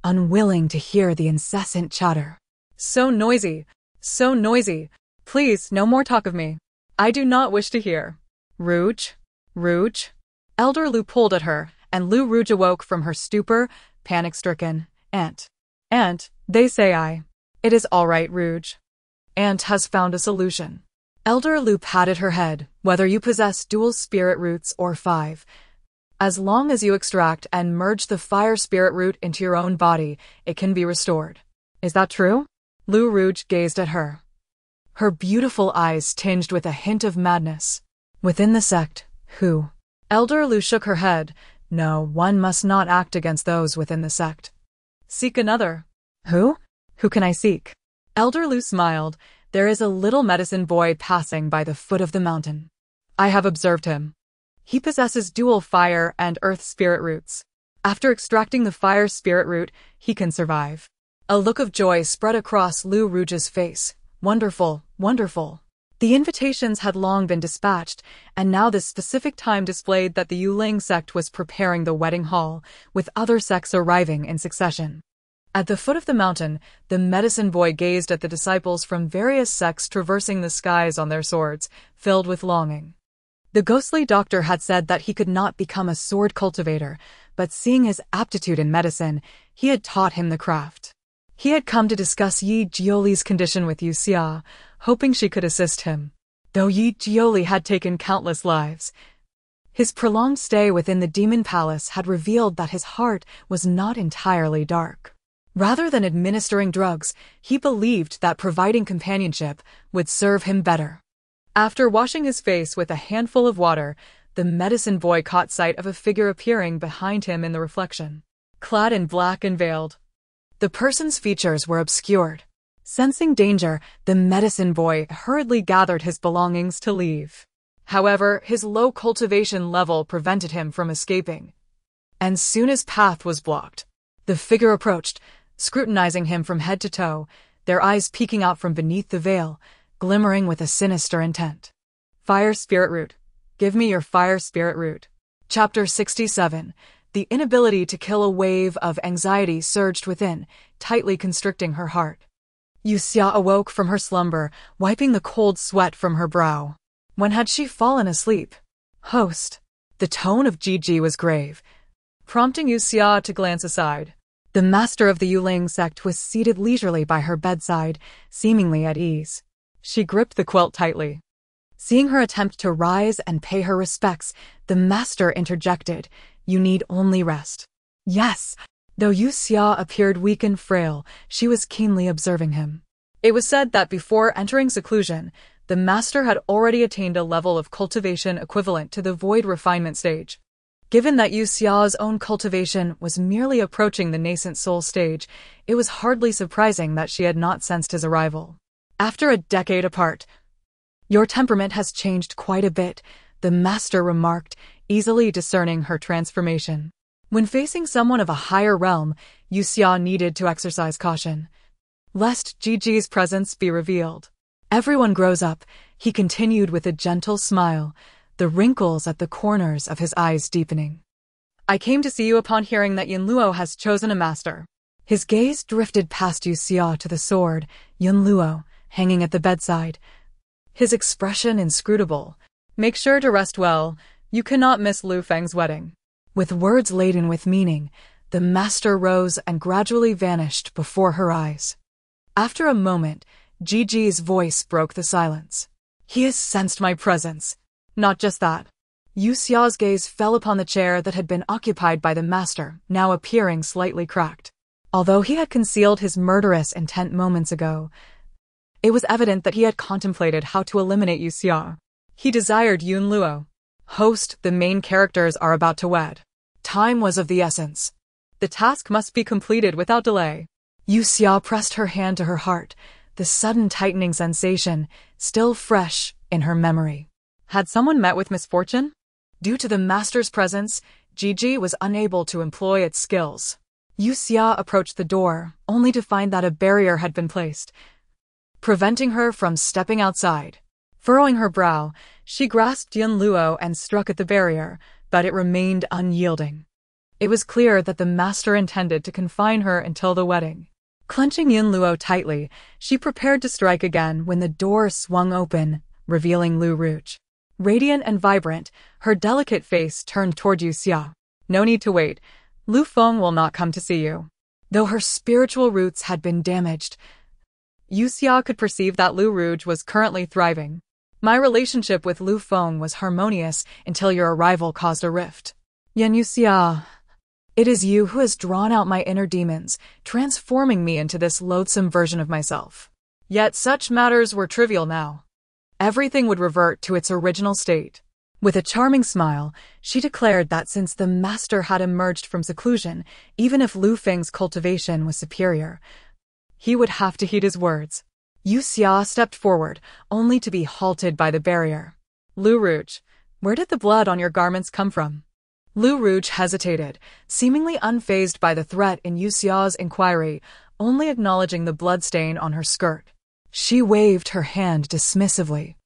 unwilling to hear the incessant chatter. So noisy, so noisy. Please, no more talk of me. I do not wish to hear. Rouge, Rouge. Elder Lu pulled at her, and Lu Rouge awoke from her stupor, panic-stricken. Aunt, they say It is all right, Rouge. Aunt has found a solution. Elder Lu patted her head. Whether you possess dual spirit roots or 5, as long as you extract and merge the fire spirit root into your own body, it can be restored. Is that true? Lu Rouge gazed at her, her beautiful eyes tinged with a hint of madness. Within the sect, who? Elder Lu shook her head. No, one must not act against those within the sect. Seek another. Who? Who can I seek? Elder Lu smiled. There is a little medicine boy passing by the foot of the mountain. I have observed him. He possesses dual fire and earth spirit roots. After extracting the fire spirit root, he can survive. A look of joy spread across Lu Rouge's face. Wonderful, wonderful. The invitations had long been dispatched, and now this specific time displayed that the Yuling sect was preparing the wedding hall, with other sects arriving in succession. At the foot of the mountain, the medicine boy gazed at the disciples from various sects traversing the skies on their swords, filled with longing. The ghostly doctor had said that he could not become a sword cultivator, but seeing his aptitude in medicine, he had taught him the craft. He had come to discuss Yi Jioli's condition with Yue Xia, hoping she could assist him. Though Yi Jioli had taken countless lives, his prolonged stay within the demon palace had revealed that his heart was not entirely dark. Rather than administering drugs, he believed that providing companionship would serve him better. After washing his face with a handful of water, the medicine boy caught sight of a figure appearing behind him in the reflection. Clad in black and veiled, the person's features were obscured. Sensing danger, the medicine boy hurriedly gathered his belongings to leave. However, his low cultivation level prevented him from escaping. And soon his path was blocked. The figure approached, scrutinizing him from head to toe, their eyes peeking out from beneath the veil, glimmering with a sinister intent. Fire Spirit Root. Give me your Fire Spirit Root. Chapter 67. The inability to kill a wave of anxiety surged within, tightly constricting her heart. Yue Xia awoke from her slumber, wiping the cold sweat from her brow. When had she fallen asleep? Host. The tone of Gigi was grave, prompting Yue Xia to glance aside. The master of the Yuling sect was seated leisurely by her bedside, seemingly at ease. She gripped the quilt tightly. Seeing her attempt to rise and pay her respects, the master interjected, "You need only rest." Yes. Though Yue Xia appeared weak and frail, she was keenly observing him. It was said that before entering seclusion, the master had already attained a level of cultivation equivalent to the void refinement stage. Given that Yue Xia's own cultivation was merely approaching the nascent soul stage, it was hardly surprising that she had not sensed his arrival. After a decade apart, "Your temperament has changed quite a bit," the master remarked, easily discerning her transformation. When facing someone of a higher realm, Yue Xia needed to exercise caution, lest Gigi's presence be revealed. "Everyone grows up," he continued with a gentle smile, the wrinkles at the corners of his eyes deepening. "I came to see you upon hearing that Yunluo has chosen a master." His gaze drifted past Yue Xia to the sword, Yunluo, hanging at the bedside, his expression inscrutable. "Make sure to rest well. You cannot miss Lu Feng's wedding." With words laden with meaning, the master rose and gradually vanished before her eyes. After a moment, Gigi's voice broke the silence. "He has sensed my presence. Not just that. Yue Xia's gaze fell upon the chair that had been occupied by the master, now appearing slightly cracked. Although he had concealed his murderous intent moments ago, it was evident that he had contemplated how to eliminate Yue Xia. He desired Yun Luo. Host, the main characters are about to wed. Time was of the essence. The task must be completed without delay. Yue Xia pressed her hand to her heart, the sudden tightening sensation still fresh in her memory. Had someone met with misfortune? Due to the master's presence, Gigi was unable to employ its skills. Yue Xia approached the door, only to find that a barrier had been placed, preventing her from stepping outside. Furrowing her brow, she grasped Yun Luo and struck at the barrier, but it remained unyielding. It was clear that the master intended to confine her until the wedding. Clenching Yun Luo tightly, she prepared to strike again when the door swung open, revealing Lu Rouge. Radiant and vibrant, her delicate face turned toward Yue Xia. No need to wait. Lu Feng will not come to see you. Though her spiritual roots had been damaged, Yue Xia could perceive that Lu Rouge was currently thriving. My relationship with Lu Feng was harmonious until your arrival caused a rift. Yue Xia, it is you who has drawn out my inner demons, transforming me into this loathsome version of myself. Yet such matters were trivial now. Everything would revert to its original state. With a charming smile, she declared that since the master had emerged from seclusion, even if Lu Feng's cultivation was superior, he would have to heed his words. Yue Xia stepped forward, only to be halted by the barrier. Lu Rouge, where did the blood on your garments come from? Lu Rouge hesitated, seemingly unfazed by the threat in Yue Xia's inquiry, only acknowledging the bloodstain on her skirt. She waved her hand dismissively.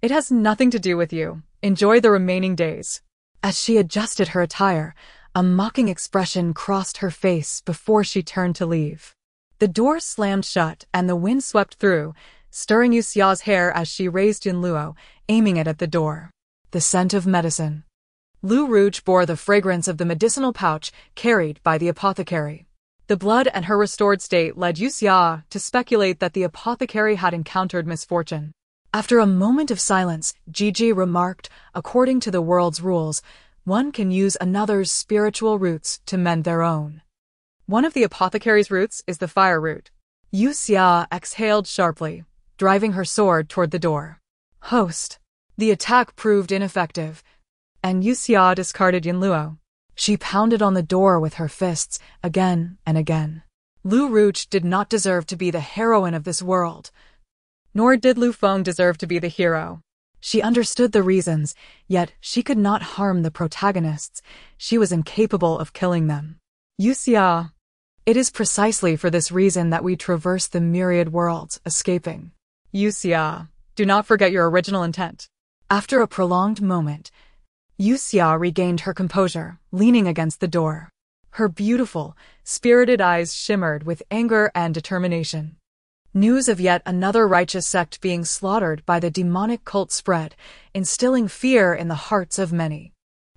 It has nothing to do with you. Enjoy the remaining days. As she adjusted her attire, a mocking expression crossed her face before she turned to leave. The door slammed shut and the wind swept through, stirring Yue Xia's hair as she raised Yun Luo, aiming it at the door. The scent of medicine. Lu Rouge bore the fragrance of the medicinal pouch carried by the apothecary. The blood and her restored state led Yue Xia to speculate that the apothecary had encountered misfortune. After a moment of silence, Gigi remarked, according to the world's rules, one can use another's spiritual roots to mend their own. One of the apothecary's roots is the fire root. Yue Xia exhaled sharply, driving her sword toward the door. Host. The attack proved ineffective, and Yue Xia discarded Yun Luo. She pounded on the door with her fists, again and again. Lu Rouge did not deserve to be the heroine of this world, nor did Lu Feng deserve to be the hero. She understood the reasons, yet she could not harm the protagonists. She was incapable of killing them. Yue Xia, it is precisely for this reason that we traverse the myriad worlds, escaping. Yue Xia, do not forget your original intent. After a prolonged moment, Yue Xia regained her composure, leaning against the door. Her beautiful, spirited eyes shimmered with anger and determination. News of yet another righteous sect being slaughtered by the demonic cult spread, instilling fear in the hearts of many.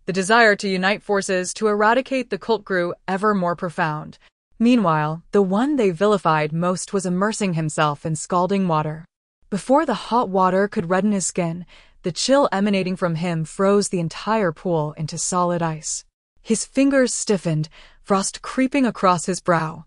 The desire to unite forces to eradicate the cult grew ever more profound. Meanwhile, the one they vilified most was immersing himself in scalding water. Before the hot water could redden his skin, the chill emanating from him froze the entire pool into solid ice. His fingers stiffened, frost creeping across his brow,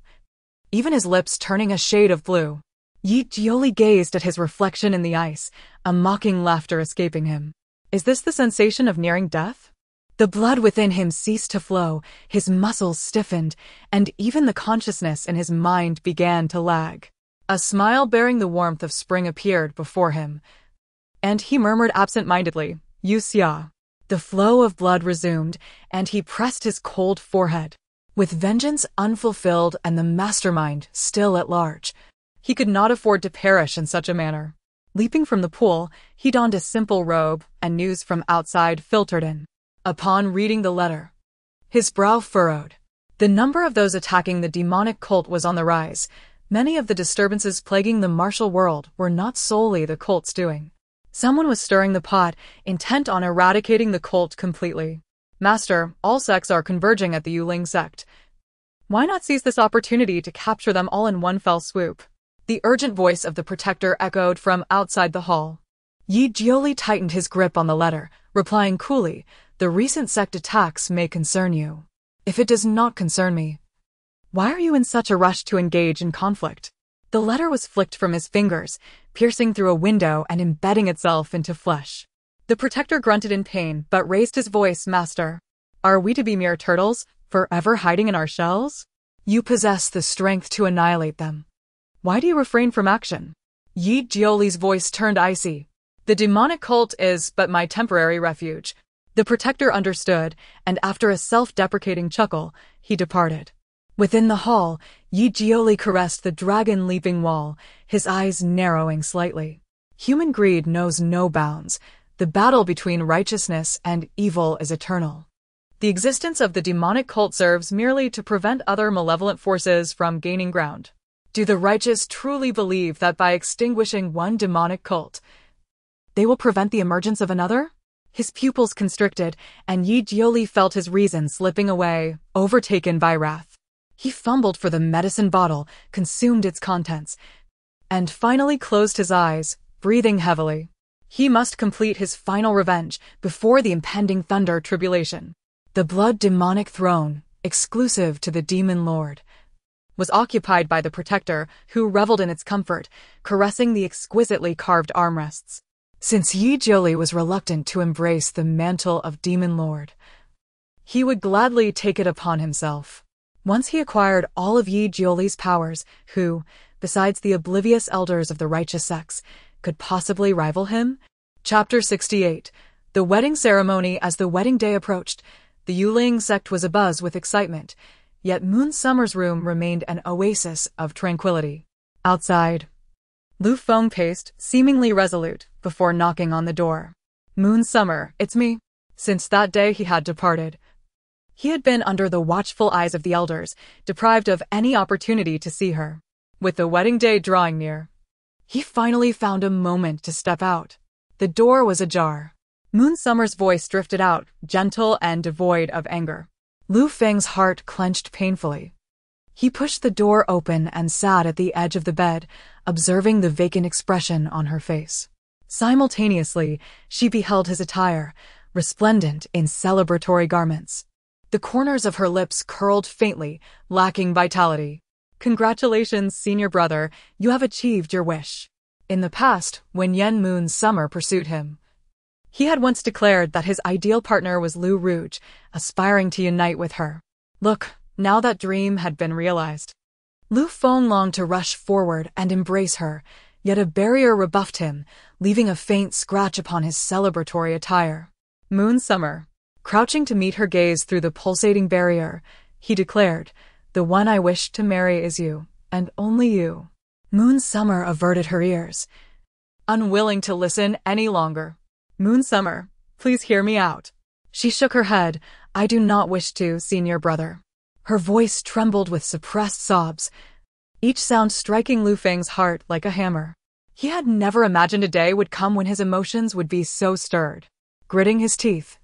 even his lips turning a shade of blue. Yi Jioli gazed at his reflection in the ice, a mocking laughter escaping him. Is this the sensation of nearing death? The blood within him ceased to flow, his muscles stiffened, and even the consciousness in his mind began to lag. A smile bearing the warmth of spring appeared before him, and he murmured absent-mindedly, Yue Xia. The flow of blood resumed, and he pressed his cold forehead. With vengeance unfulfilled and the mastermind still at large, he could not afford to perish in such a manner. Leaping from the pool, he donned a simple robe, and news from outside filtered in. Upon reading the letter, his brow furrowed. The number of those attacking the demonic cult was on the rise. Many of the disturbances plaguing the martial world were not solely the cult's doing. Someone was stirring the pot, intent on eradicating the cult completely. Master, all sects are converging at the Yuling sect. Why not seize this opportunity to capture them all in one fell swoop? The urgent voice of the protector echoed from outside the hall. Yi Jioli tightened his grip on the letter, replying coolly, "The recent sect attacks may concern you. If it does not concern me, why are you in such a rush to engage in conflict?" The letter was flicked from his fingers, piercing through a window and embedding itself into flesh. The protector grunted in pain but raised his voice, "Master, are we to be mere turtles, forever hiding in our shells? You possess the strength to annihilate them. Why do you refrain from action?" Yi Jioli's voice turned icy. "The demonic cult is but my temporary refuge." The protector understood, and after a self-deprecating chuckle, he departed. Within the hall, Yi Jioli caressed the dragon-leaping wall, his eyes narrowing slightly. Human greed knows no bounds. The battle between righteousness and evil is eternal. The existence of the demonic cult serves merely to prevent other malevolent forces from gaining ground. Do the righteous truly believe that by extinguishing one demonic cult, they will prevent the emergence of another? His pupils constricted, and Yi Jioli felt his reason slipping away, overtaken by wrath. He fumbled for the medicine bottle, consumed its contents, and finally closed his eyes, breathing heavily. He must complete his final revenge before the impending thunder tribulation. The blood demonic throne, exclusive to the demon lord, was occupied by the protector, who reveled in its comfort, caressing the exquisitely carved armrests. Since Yi Jioli was reluctant to embrace the mantle of demon lord, he would gladly take it upon himself. Once he acquired all of Yi Jioli's powers, who, besides the oblivious elders of the righteous sects, could possibly rival him? Chapter 68. The wedding ceremony. As the wedding day approached, the Yuling sect was abuzz with excitement, yet Moon Summer's room remained an oasis of tranquility. Outside, Lu Feng paced, seemingly resolute, before knocking on the door. "Moon Summer, it's me." Since that day he had departed, he had been under the watchful eyes of the elders, deprived of any opportunity to see her. With the wedding day drawing near, he finally found a moment to step out. The door was ajar. Moon Summer's voice drifted out, gentle and devoid of anger. Lu Feng's heart clenched painfully. He pushed the door open and sat at the edge of the bed, observing the vacant expression on her face. Simultaneously, she beheld his attire, resplendent in celebratory garments. The corners of her lips curled faintly, lacking vitality. "Congratulations, senior brother, you have achieved your wish." In the past, when Yen Moon Summer pursued him, he had once declared that his ideal partner was Lu Rouge, aspiring to unite with her. Look, now that dream had been realized. Lu Feng longed to rush forward and embrace her, yet a barrier rebuffed him, leaving a faint scratch upon his celebratory attire. "Moon Summer." Crouching to meet her gaze through the pulsating barrier, he declared, "The one I wish to marry is you, and only you." Moon Summer averted her ears, unwilling to listen any longer. "Moon Summer, please hear me out." She shook her head. "I do not wish to, senior brother." Her voice trembled with suppressed sobs, each sound striking Lu Feng's heart like a hammer. He had never imagined a day would come when his emotions would be so stirred. Gritting his teeth,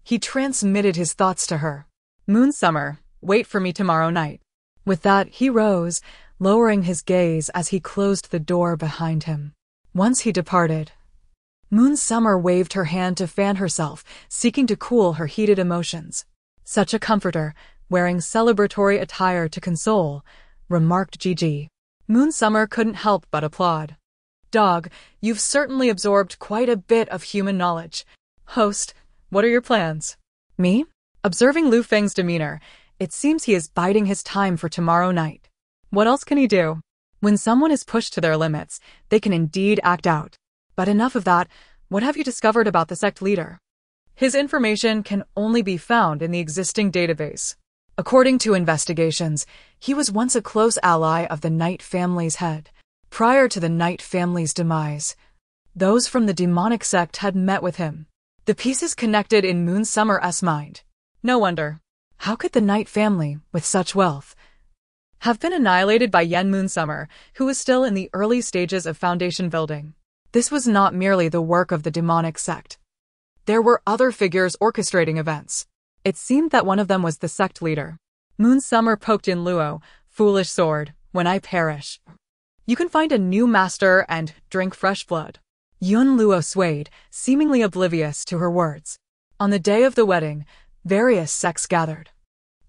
he transmitted his thoughts to her. "Moon Summer, wait for me tomorrow night." With that, he rose, lowering his gaze as he closed the door behind him. Once he departed, Moon Summer waved her hand to fan herself, seeking to cool her heated emotions. "Such a comforter, wearing celebratory attire to console," remarked Gigi. Moon Summer couldn't help but applaud. "Dog, you've certainly absorbed quite a bit of human knowledge. Host, what are your plans?" "Me?" Observing Lu Feng's demeanor, it seems he is biding his time for tomorrow night. What else can he do? When someone is pushed to their limits, they can indeed act out. But enough of that. What have you discovered about the sect leader? His information can only be found in the existing database. According to investigations, he was once a close ally of the Knight family's head. Prior to the Knight family's demise, those from the demonic sect had met with him. The pieces connected in Moon Summer's mind. No wonder. How could the Knight family, with such wealth, have been annihilated by Yen Moon Summer, who was still in the early stages of foundation building? This was not merely the work of the demonic sect. There were other figures orchestrating events. It seemed that one of them was the sect leader. Moon Summer poked in Luo, "Foolish sword, when I perish, you can find a new master and drink fresh blood." Yun Luo swayed, seemingly oblivious to her words. On the day of the wedding, various sects gathered,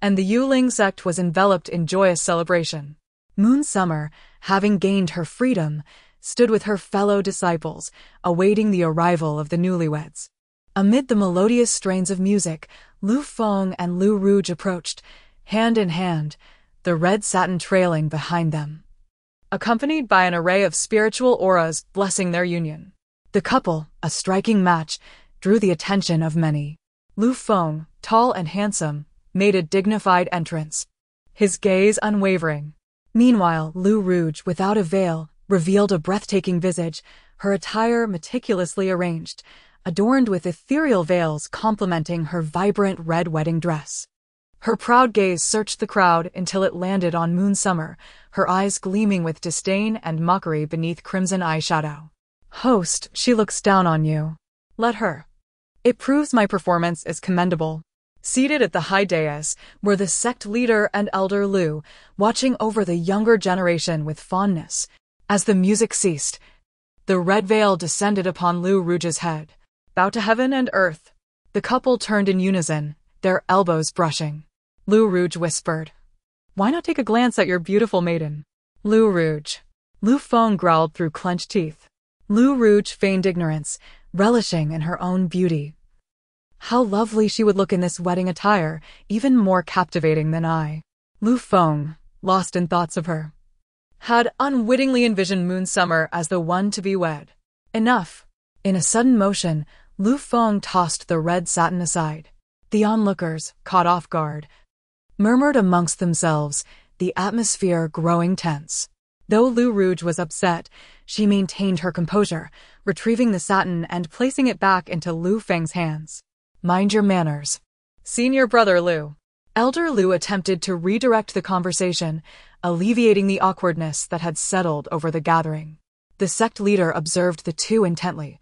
and the Yuling sect was enveloped in joyous celebration. Moon Summer, having gained her freedom, stood with her fellow disciples, awaiting the arrival of the newlyweds. Amid the melodious strains of music, Lu Feng and Lu Rouge approached, hand in hand, the red satin trailing behind them, accompanied by an array of spiritual auras blessing their union. The couple, a striking match, drew the attention of many. Lu Feng, tall and handsome, made a dignified entrance, his gaze unwavering. Meanwhile, Lu Rouge, without a veil, revealed a breathtaking visage, her attire meticulously arranged, adorned with ethereal veils complementing her vibrant red wedding dress. Her proud gaze searched the crowd until it landed on Moon Summer, her eyes gleaming with disdain and mockery beneath crimson eyeshadow. "Host, she looks down on you. Let her. It proves my performance is commendable." Seated at the high dais were the sect leader and elder Lu, watching over the younger generation with fondness. As the music ceased, the red veil descended upon Lu Rouge's head. "Bow to heaven and earth." The couple turned in unison, their elbows brushing. Lu Rouge whispered, "Why not take a glance at your beautiful maiden?" Lu Rouge. Lu Feng growled through clenched teeth. Lu Rouge feigned ignorance, relishing in her own beauty. How lovely she would look in this wedding attire, even more captivating than I. Lu Feng, lost in thoughts of her, had unwittingly envisioned Moon Summer as the one to be wed. Enough. In a sudden motion, Lu Feng tossed the red satin aside. The onlookers, caught off guard, murmured amongst themselves, the atmosphere growing tense. Though Lu Rouge was upset, she maintained her composure, retrieving the satin and placing it back into Lu Feng's hands. "Mind your manners. Senior brother Lu." Elder Lu attempted to redirect the conversation, alleviating the awkwardness that had settled over the gathering. The sect leader observed the two intently,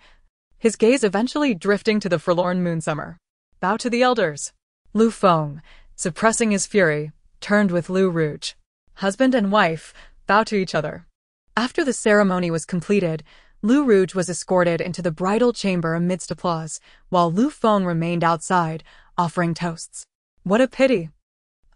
his gaze eventually drifting to the forlorn Moon Summer. "Bow to the elders." Lu Feng, suppressing his fury, turned with Lu Rouge. "Husband and wife, bow to each other." After the ceremony was completed, Lu Rouge was escorted into the bridal chamber amidst applause, while Lu Feng remained outside, offering toasts. What a pity.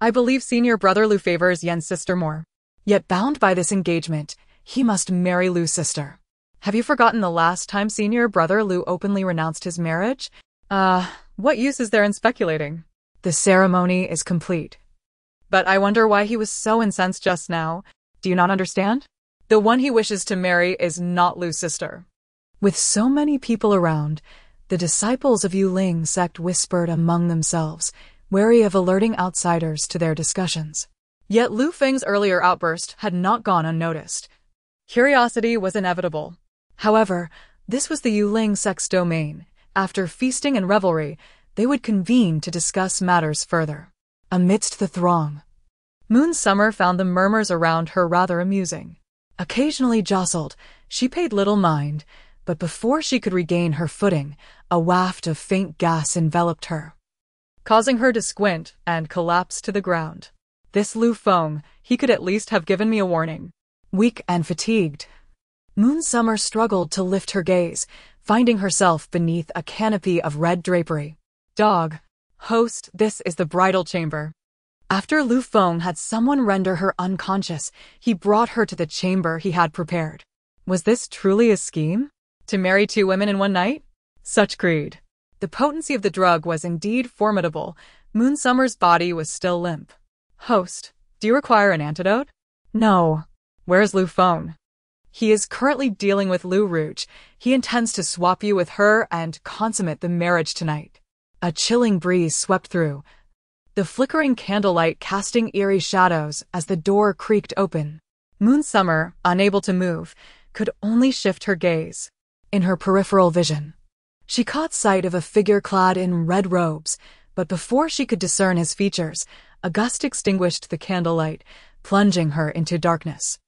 I believe senior brother Lu favors Yen's sister more. Yet bound by this engagement, he must marry Lu's sister. Have you forgotten the last time senior brother Lu openly renounced his marriage? What use is there in speculating? The ceremony is complete. But I wonder why he was so incensed just now. Do you not understand? The one he wishes to marry is not Lu's sister. With so many people around, the disciples of Yuling sect whispered among themselves, wary of alerting outsiders to their discussions. Yet Lu Feng's earlier outburst had not gone unnoticed. Curiosity was inevitable. However, this was the Yuling sect's domain. After feasting and revelry, they would convene to discuss matters further. Amidst the throng, Moon Summer found the murmurs around her rather amusing. Occasionally jostled, she paid little mind, but before she could regain her footing, a waft of faint gas enveloped her, causing her to squint and collapse to the ground. This Lu Feng, he could at least have given me a warning. Weak and fatigued, Moon Summer struggled to lift her gaze, finding herself beneath a canopy of red drapery. Dog. Host, this is the bridal chamber. After Lu Feng had someone render her unconscious, he brought her to the chamber he had prepared. Was this truly a scheme? To marry two women in one night? Such greed. The potency of the drug was indeed formidable. Moon Summer's body was still limp. Host, do you require an antidote? No. Where's Lu Feng? He is currently dealing with Lu Rouge. He intends to swap you with her and consummate the marriage tonight. A chilling breeze swept through, the flickering candlelight casting eerie shadows as the door creaked open. Moon Summer, unable to move, could only shift her gaze. In her peripheral vision, she caught sight of a figure clad in red robes, but before she could discern his features, a gust extinguished the candlelight, plunging her into darkness.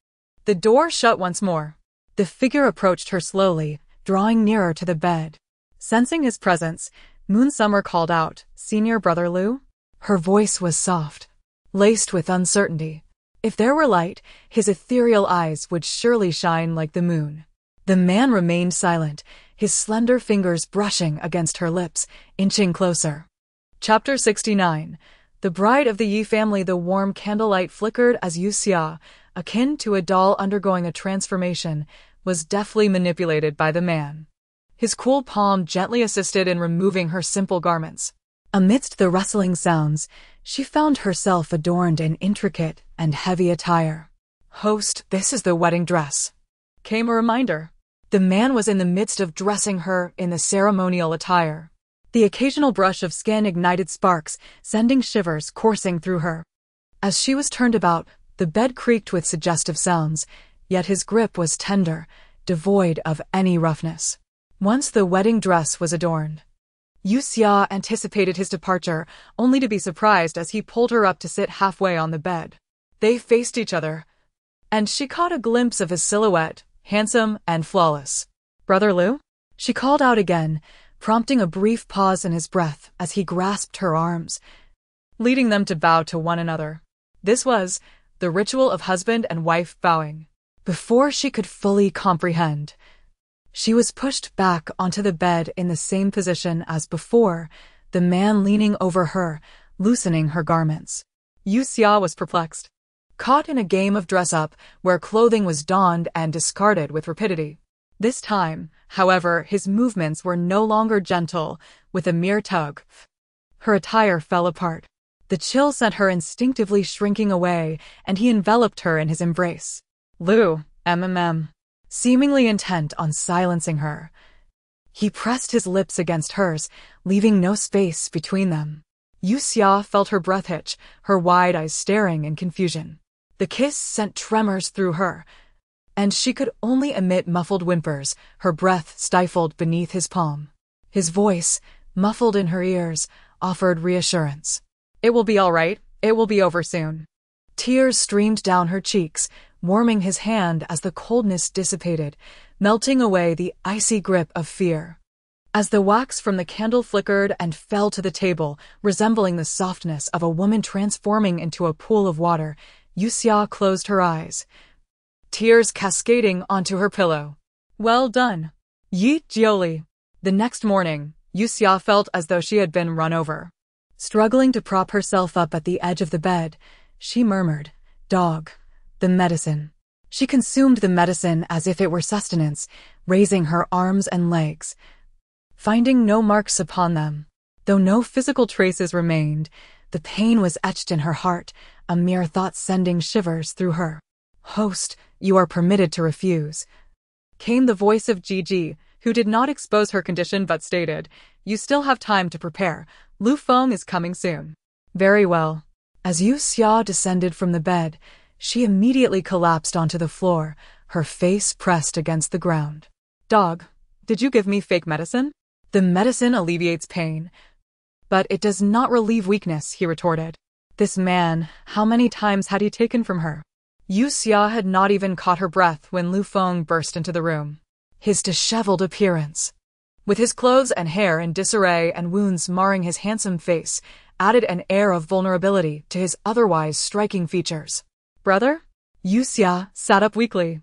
The door shut once more. The figure approached her slowly, drawing nearer to the bed. Sensing his presence, Moon Summer called out, "Senior brother Lu?" Her voice was soft, laced with uncertainty. If there were light, his ethereal eyes would surely shine like the moon. The man remained silent, his slender fingers brushing against her lips, inching closer. Chapter 69. The bride of the Yi family. The warm candlelight flickered as Yue Xia, akin to a doll undergoing a transformation, was deftly manipulated by the man. His cool palm gently assisted in removing her simple garments. Amidst the rustling sounds, she found herself adorned in intricate and heavy attire. "Host, this is the wedding dress," came a reminder. The man was in the midst of dressing her in the ceremonial attire. The occasional brush of skin ignited sparks, sending shivers coursing through her. As she was turned about, the bed creaked with suggestive sounds, yet his grip was tender, devoid of any roughness. Once the wedding dress was adorned, Yue Xia anticipated his departure, only to be surprised as he pulled her up to sit halfway on the bed. They faced each other, and she caught a glimpse of his silhouette, handsome and flawless. "Brother Lu?" She called out again, prompting a brief pause in his breath as he grasped her arms, leading them to bow to one another. This was the ritual of husband and wife bowing. Before she could fully comprehend, she was pushed back onto the bed in the same position as before, the man leaning over her, loosening her garments. Yue Xia was perplexed, caught in a game of dress-up where clothing was donned and discarded with rapidity. This time, however, his movements were no longer gentle, with a mere tug. Her attire fell apart. The chill sent her instinctively shrinking away, and he enveloped her in his embrace. "Lu, seemingly intent on silencing her. He pressed his lips against hers, leaving no space between them. Yue Xia felt her breath hitch, her wide eyes staring in confusion. The kiss sent tremors through her, and she could only emit muffled whimpers, her breath stifled beneath his palm. His voice, muffled in her ears, offered reassurance. "It will be all right. It will be over soon." Tears streamed down her cheeks, warming his hand as the coldness dissipated, melting away the icy grip of fear. As the wax from the candle flickered and fell to the table, resembling the softness of a woman transforming into a pool of water, Yue Xia closed her eyes, tears cascading onto her pillow. "Well done, Yi Jioli." The next morning, Yue Xia felt as though she had been run over. Struggling to prop herself up at the edge of the bed, she murmured, "Dog, the medicine." She consumed the medicine as if it were sustenance, raising her arms and legs, finding no marks upon them. Though no physical traces remained, the pain was etched in her heart, a mere thought sending shivers through her. "Host, you are permitted to refuse," came the voice of Gigi, who did not expose her condition but stated, "You still have time to prepare. Lu Feng is coming soon." "Very well." As Yue Xia descended from the bed, she immediately collapsed onto the floor, her face pressed against the ground. "Dog, did you give me fake medicine?" "The medicine alleviates pain, but it does not relieve weakness," he retorted. This man, how many times had he taken from her? Yue Xia had not even caught her breath when Lu Feng burst into the room. His disheveled appearance, with his clothes and hair in disarray and wounds marring his handsome face, added an air of vulnerability to his otherwise striking features. "Brother?" Yue Xia sat up weakly,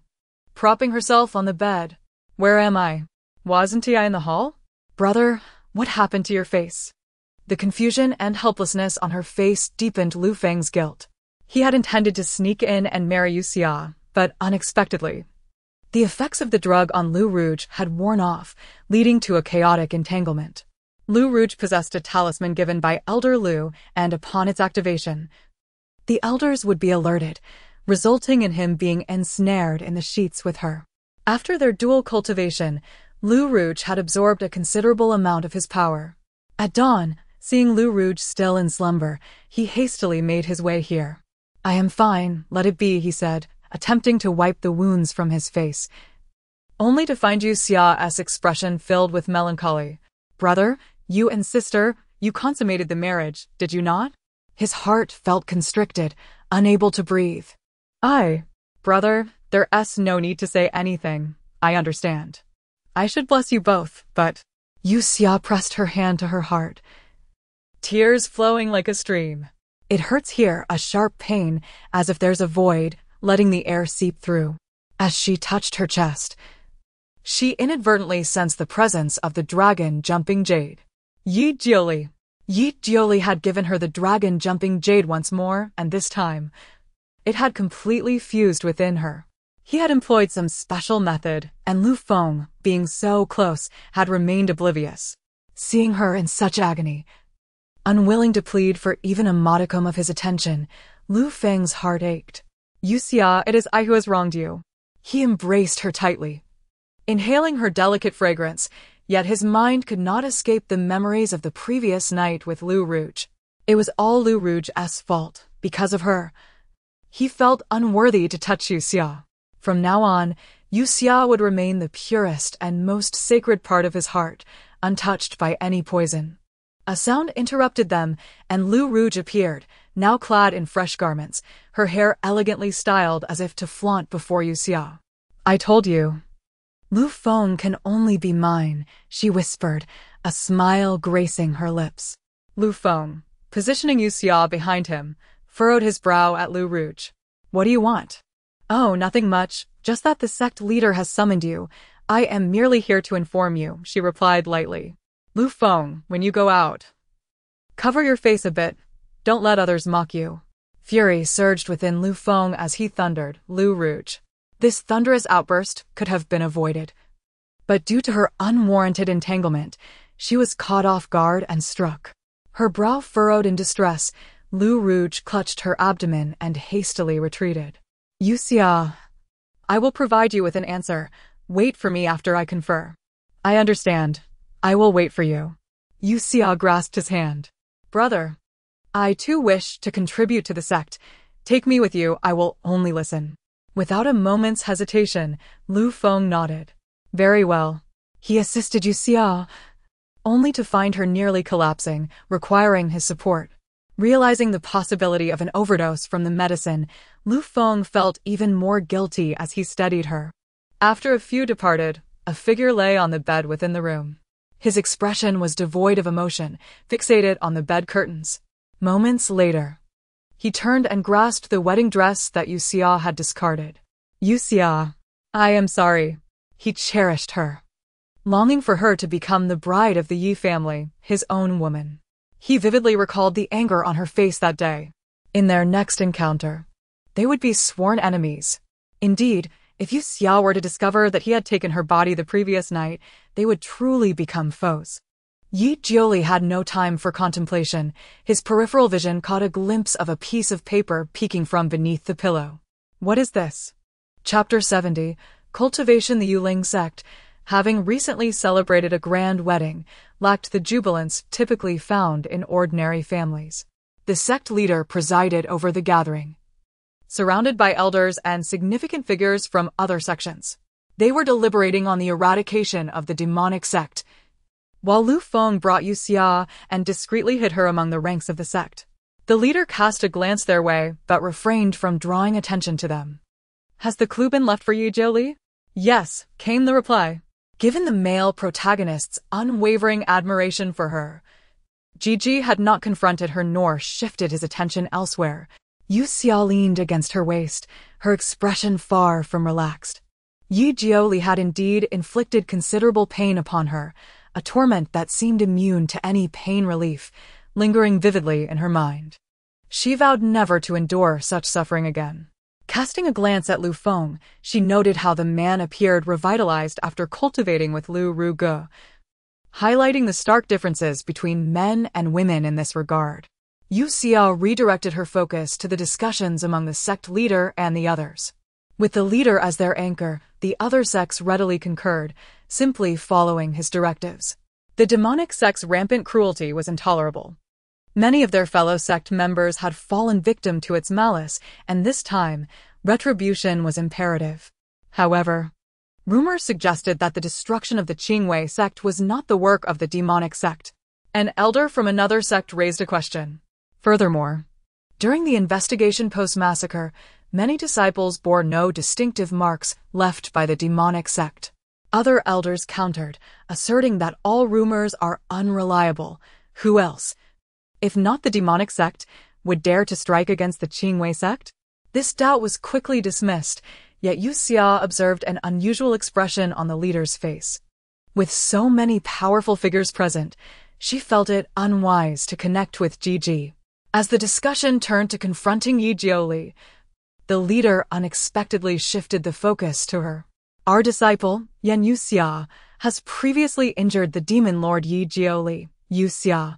propping herself on the bed. "Where am I? Wasn't I in the hall?" "Brother, what happened to your face?" The confusion and helplessness on her face deepened Lu Feng's guilt. He had intended to sneak in and marry Yue Xia, but unexpectedly, the effects of the drug on Lu Rouge had worn off, leading to a chaotic entanglement. Lu Rouge possessed a talisman given by Elder Lu, and upon its activation, the elders would be alerted, resulting in him being ensnared in the sheets with her. After their dual cultivation, Lu Rouge had absorbed a considerable amount of his power. At dawn, seeing Lu Rouge still in slumber, he hastily made his way here. "I am fine, let it be," he said, attempting to wipe the wounds from his face, only to find Yue Xia's expression filled with melancholy. "Brother, you and sister, you consummated the marriage, did you not?" His heart felt constricted, unable to breathe. Brother, there's no need to say anything, I understand. I should bless you both, but..." Yue Xia pressed her hand to her heart, tears flowing like a stream. "It hurts here, a sharp pain, as if there's a void, letting the air seep through." As she touched her chest, She inadvertently sensed the presence of the dragon-jumping jade. Yue Xia had given her the dragon-jumping jade once more, and this time, it had completely fused within her. He had employed some special method, and Lu Feng, being so close, had remained oblivious. Seeing her in such agony, unwilling to plead for even a modicum of his attention, Lu Feng's heart ached. Yue Xia, it is I who has wronged you. He embraced her tightly, inhaling her delicate fragrance, yet his mind could not escape the memories of the previous night with Lu Rouge. It was all Lu Rouge's fault. Because of her, he felt unworthy to touch Yue Xia. From now on, Yue Xia would remain the purest and most sacred part of his heart, untouched by any poison. A sound interrupted them, and Lu Rouge appeared, now clad in fresh garments, her hair elegantly styled as if to flaunt before Yue Xia. I told you. Lu Feng can only be mine, she whispered, a smile gracing her lips. Lu Feng, positioning Yue Xia behind him, furrowed his brow at Lu Rouge. What do you want? Oh, nothing much, just that the sect leader has summoned you. I am merely here to inform you, she replied lightly. Lu Feng, when you go out, cover your face a bit. Don't let others mock you. Fury surged within Lu Feng as he thundered, Lu Rouge. This thunderous outburst could have been avoided. But due to her unwarranted entanglement, she was caught off guard and struck. Her brow furrowed in distress, Lu Rouge clutched her abdomen and hastily retreated. Yue Xia, I will provide you with an answer. Wait for me after I confer. I understand. I will wait for you. Yue Xia grasped his hand. Brother, I too wish to contribute to the sect. Take me with you, I will only listen. Without a moment's hesitation, Lu Feng nodded. Very well. He assisted Yue Xia, only to find her nearly collapsing, requiring his support. Realizing the possibility of an overdose from the medicine, Lu Feng felt even more guilty as he steadied her. After a few departed, a figure lay on the bed within the room. His expression was devoid of emotion, fixated on the bed curtains. Moments later, he turned and grasped the wedding dress that Yue Xia had discarded. Yue Xia, I am sorry. He cherished her, longing for her to become the bride of the Yi family, his own woman. He vividly recalled the anger on her face that day. In their next encounter, they would be sworn enemies. Indeed, if Yue Xia were to discover that he had taken her body the previous night, they would truly become foes. Yue Xia had no time for contemplation. His peripheral vision caught a glimpse of a piece of paper peeking from beneath the pillow. What is this? Chapter 70, Cultivation. The Yuling sect, having recently celebrated a grand wedding, lacked the jubilance typically found in ordinary families. The sect leader presided over the gathering, surrounded by elders and significant figures from other sections. They were deliberating on the eradication of the demonic sect, while Lu Feng brought Yue Xia and discreetly hid her among the ranks of the sect. The leader cast a glance their way, but refrained from drawing attention to them. Has the clue been left for Yue Xia? Yes, came the reply. Given the male protagonist's unwavering admiration for her, Gigi had not confronted her nor shifted his attention elsewhere. Yue Xia leaned against her waist, her expression far from relaxed. Yue Xia had indeed inflicted considerable pain upon her, a torment that seemed immune to any pain relief, lingering vividly in her mind. She vowed never to endure such suffering again. Casting a glance at Lu Feng, she noted how the man appeared revitalized after cultivating with Lu Rouge, highlighting the stark differences between men and women in this regard. Yue Xia redirected her focus to the discussions among the sect leader and the others. With the leader as their anchor, the other sects readily concurred, simply following his directives. The demonic sect's rampant cruelty was intolerable. Many of their fellow sect members had fallen victim to its malice, and this time, retribution was imperative. However, rumors suggested that the destruction of the Qingwei sect was not the work of the demonic sect. An elder from another sect raised a question. Furthermore, during the investigation post-massacre, many disciples bore no distinctive marks left by the demonic sect. Other elders countered, asserting that all rumors are unreliable. Who else, if not the demonic sect, would dare to strike against the Qingwei sect? This doubt was quickly dismissed, yet Yue Xia observed an unusual expression on the leader's face. With so many powerful figures present, she felt it unwise to connect with Gigi. As the discussion turned to confronting Yi Jioli, the leader unexpectedly shifted the focus to her. Our disciple, Yue Xia, has previously injured the demon lord Yi Jioli. Yue Xia,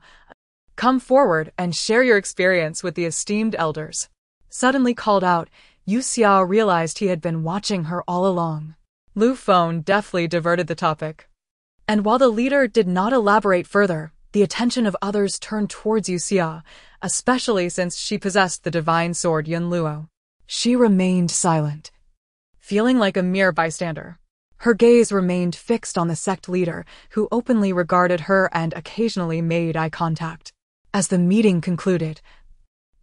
come forward and share your experience with the esteemed elders. Suddenly called out, Yue Xia realized he had been watching her all along. Lu Feng deftly diverted the topic. And while the leader did not elaborate further, the attention of others turned towards Yue Xia, especially since she possessed the divine sword Yun Luo. She remained silent, feeling like a mere bystander. Her gaze remained fixed on the sect leader, who openly regarded her and occasionally made eye contact. As the meeting concluded,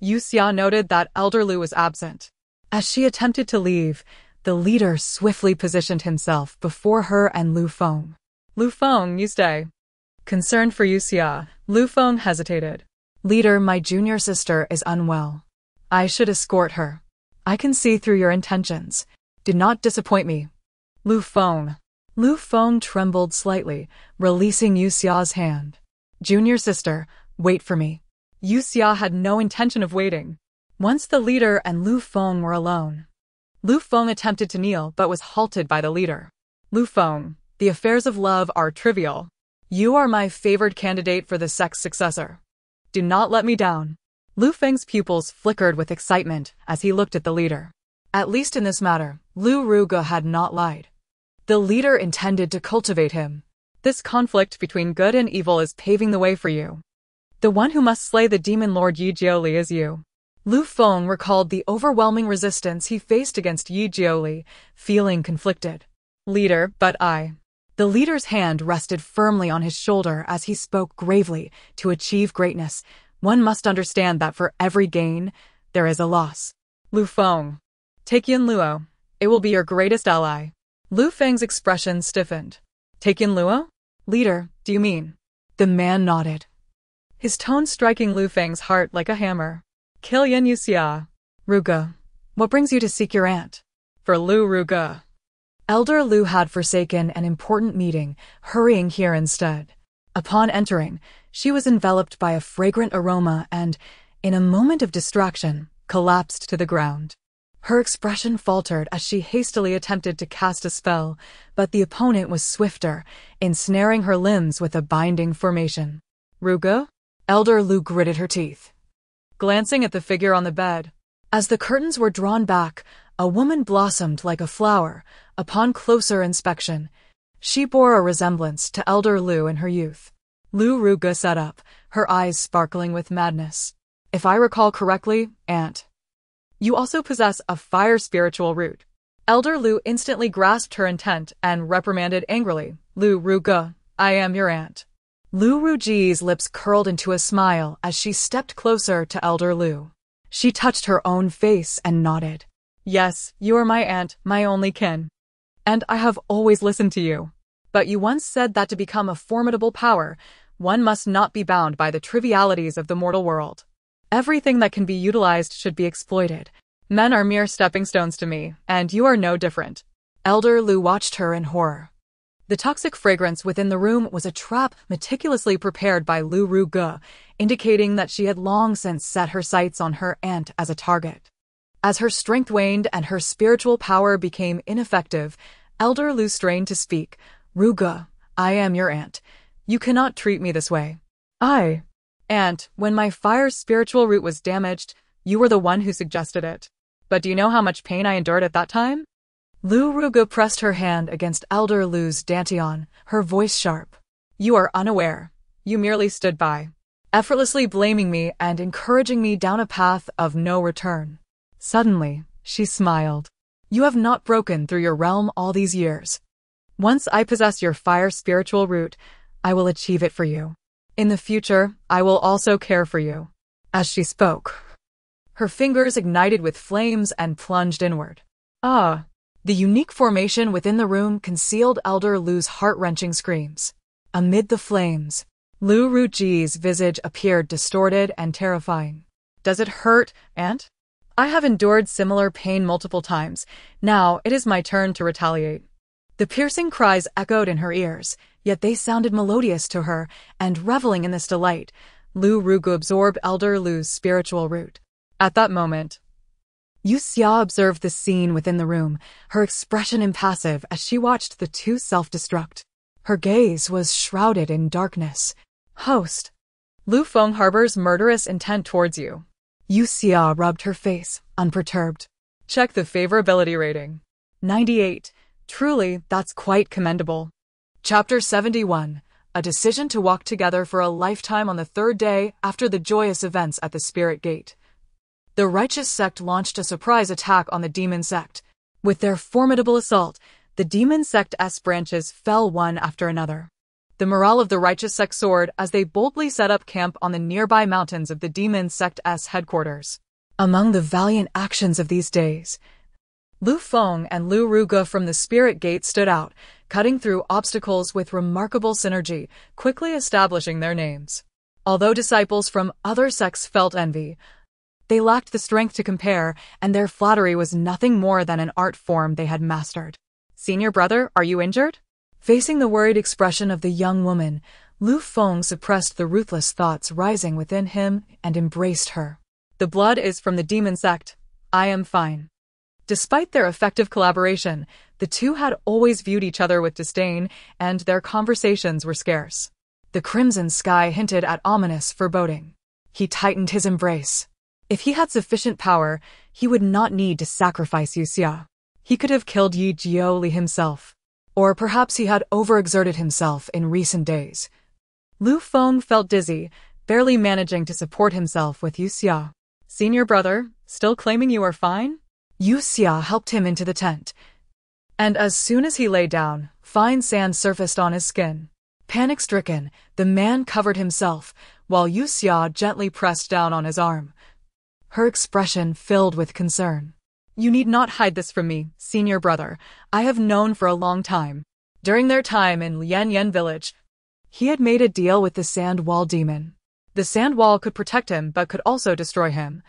Yue Xia noted that Elder Lu was absent. As she attempted to leave, the leader swiftly positioned himself before her and Lu Feng. Lu Feng, you stay. Concerned for Yue Xia, Lu Feng hesitated. Leader, my junior sister is unwell. I should escort her. I can see through your intentions. Do not disappoint me. Lu Feng. Lu Feng trembled slightly, releasing Yue Xia's hand. Junior sister, wait for me. Yue Xia had no intention of waiting. Once the leader and Lu Feng were alone, Lu Feng attempted to kneel but was halted by the leader. Lu Feng, the affairs of love are trivial. You are my favored candidate for the sect's successor. Do not let me down. Lu Feng's pupils flickered with excitement as he looked at the leader. At least in this matter, Lu Ruge had not lied. The leader intended to cultivate him. This conflict between good and evil is paving the way for you. The one who must slay the demon lord Yi Jioli is you. Lu Feng recalled the overwhelming resistance he faced against Yi Jioli, feeling conflicted. Leader, but I. The leader's hand rested firmly on his shoulder as he spoke gravely. To achieve greatness, one must understand that for every gain, there is a loss. Lu Feng. Take Yun Luo. It will be your greatest ally. Lu Feng's expression stiffened. Take Yun Luo? Leader, do you mean? The man nodded, his tone striking Lu Feng's heart like a hammer. Kill Yue Xia. Ruge, what brings you to seek your aunt? For Lu Ruge. Elder Lu had forsaken an important meeting, hurrying here instead. Upon entering, she was enveloped by a fragrant aroma and, in a moment of distraction, collapsed to the ground. Her expression faltered as she hastily attempted to cast a spell, but the opponent was swifter, ensnaring her limbs with a binding formation. Ruge? Elder Lu gritted her teeth, glancing at the figure on the bed. As the curtains were drawn back, a woman blossomed like a flower. Upon closer inspection, she bore a resemblance to Elder Lu in her youth. Lu Ruge sat up, her eyes sparkling with madness. If I recall correctly, Aunt, you also possess a fire spiritual root. Elder Lu instantly grasped her intent and reprimanded angrily. Lu Ruge, I am your aunt. Lu Ruji's lips curled into a smile as she stepped closer to Elder Lu. She touched her own face and nodded. Yes, you are my aunt, my only kin. And I have always listened to you. But you once said that to become a formidable power, one must not be bound by the trivialities of the mortal world. Everything that can be utilized should be exploited. Men are mere stepping stones to me, and you are no different. Elder Lu watched her in horror. The toxic fragrance within the room was a trap meticulously prepared by Lu Ruge, indicating that she had long since set her sights on her aunt as a target. As her strength waned and her spiritual power became ineffective, Elder Lu strained to speak. Ruge, I am your aunt. You cannot treat me this way. Aunt, when my fire spiritual root was damaged, you were the one who suggested it. But do you know how much pain I endured at that time? Lu Ruge pressed her hand against Elder Lu's dantian, her voice sharp. You are unaware. You merely stood by, effortlessly blaming me and encouraging me down a path of no return. Suddenly, she smiled. You have not broken through your realm all these years. Once I possess your fire spiritual root, I will achieve it for you. In the future, I will also care for you. As she spoke, her fingers ignited with flames and plunged inward. The unique formation within the room concealed Elder Lu's heart-wrenching screams. Amid the flames, Lu Ruji's visage appeared distorted and terrifying. Does it hurt, Aunt? I have endured similar pain multiple times. Now it is my turn to retaliate. The piercing cries echoed in her ears, yet they sounded melodious to her, and reveling in this delight, Lu Rugu absorbed Elder Lu's spiritual root. At that moment, Yue Xia observed the scene within the room, her expression impassive as she watched the two self-destruct. Her gaze was shrouded in darkness. Host, Lu Feng harbors murderous intent towards you. Yue Xia rubbed her face, unperturbed. Check the favorability rating. 98. Truly, that's quite commendable. Chapter 71. A decision to walk together for a lifetime on the third day after the joyous events at the Spirit Gate. The righteous sect launched a surprise attack on the demon sect. With their formidable assault, the demon sect's branches fell one after another. The morale of the righteous sect soared as they boldly set up camp on the nearby mountains of the demon sect's headquarters. Among the valiant actions of these days, Lu Feng and Lu Rugu from the Spirit Gate stood out, cutting through obstacles with remarkable synergy, quickly establishing their names. Although disciples from other sects felt envy, they lacked the strength to compare, and their flattery was nothing more than an art form they had mastered. Senior brother, are you injured? Facing the worried expression of the young woman, Lu Feng suppressed the ruthless thoughts rising within him and embraced her. The blood is from the demon sect. I am fine. Despite their effective collaboration, the two had always viewed each other with disdain, and their conversations were scarce. The crimson sky hinted at ominous foreboding. He tightened his embrace. If he had sufficient power, he would not need to sacrifice Yue Xia. He could have killed Yi Jioli himself. Or perhaps he had overexerted himself in recent days. Lu Feng felt dizzy, barely managing to support himself with Yue Xia. Senior brother, still claiming you are fine? Yue Xia helped him into the tent. And as soon as he lay down, fine sand surfaced on his skin. Panic-stricken, the man covered himself, while Yue Xia gently pressed down on his arm. Her expression filled with concern. You need not hide this from me, senior brother. I have known for a long time. During their time in Lian Yan village, he had made a deal with the sand wall demon. The sand wall could protect him but could also destroy him.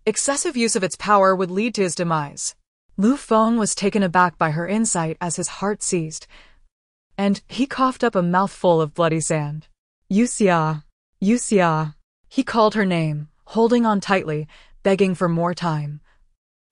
Excessive use of its power would lead to his demise. Lu Feng was taken aback by her insight as his heart seized, and he coughed up a mouthful of bloody sand. Yue Xia, Yue Xia. He called her name, holding on tightly, begging for more time.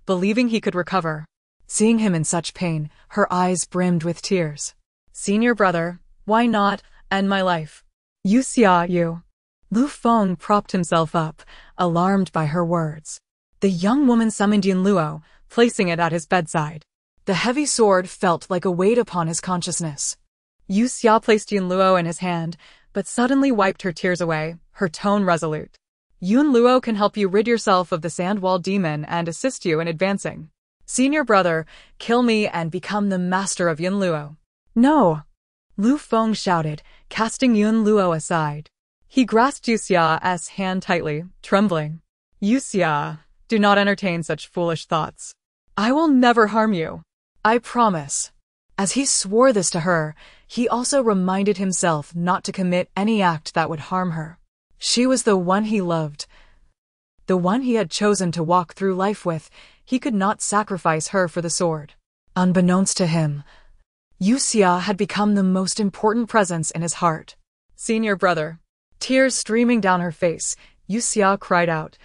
Believing he could recover. Seeing him in such pain, her eyes brimmed with tears. Senior brother, why not end my life? Yue Xia, you. Lu Feng propped himself up, alarmed by her words. The young woman summoned Yun Luo, placing it at his bedside. The heavy sword felt like a weight upon his consciousness. Yue Xia placed Yun Luo in his hand, but suddenly wiped her tears away, her tone resolute. Yun Luo can help you rid yourself of the sandwall demon and assist you in advancing. Senior brother, kill me and become the master of Yun Luo. No! Lu Feng shouted, casting Yun Luo aside. He grasped Yue Xia's hand tightly, trembling. Yue Xia, do not entertain such foolish thoughts. I will never harm you. I promise. As he swore this to her, he also reminded himself not to commit any act that would harm her. She was the one he loved, the one he had chosen to walk through life with. He could not sacrifice her for the sword. Unbeknownst to him, Yue Xia had become the most important presence in his heart. Senior brother. Tears streaming down her face, Yue Xia cried out.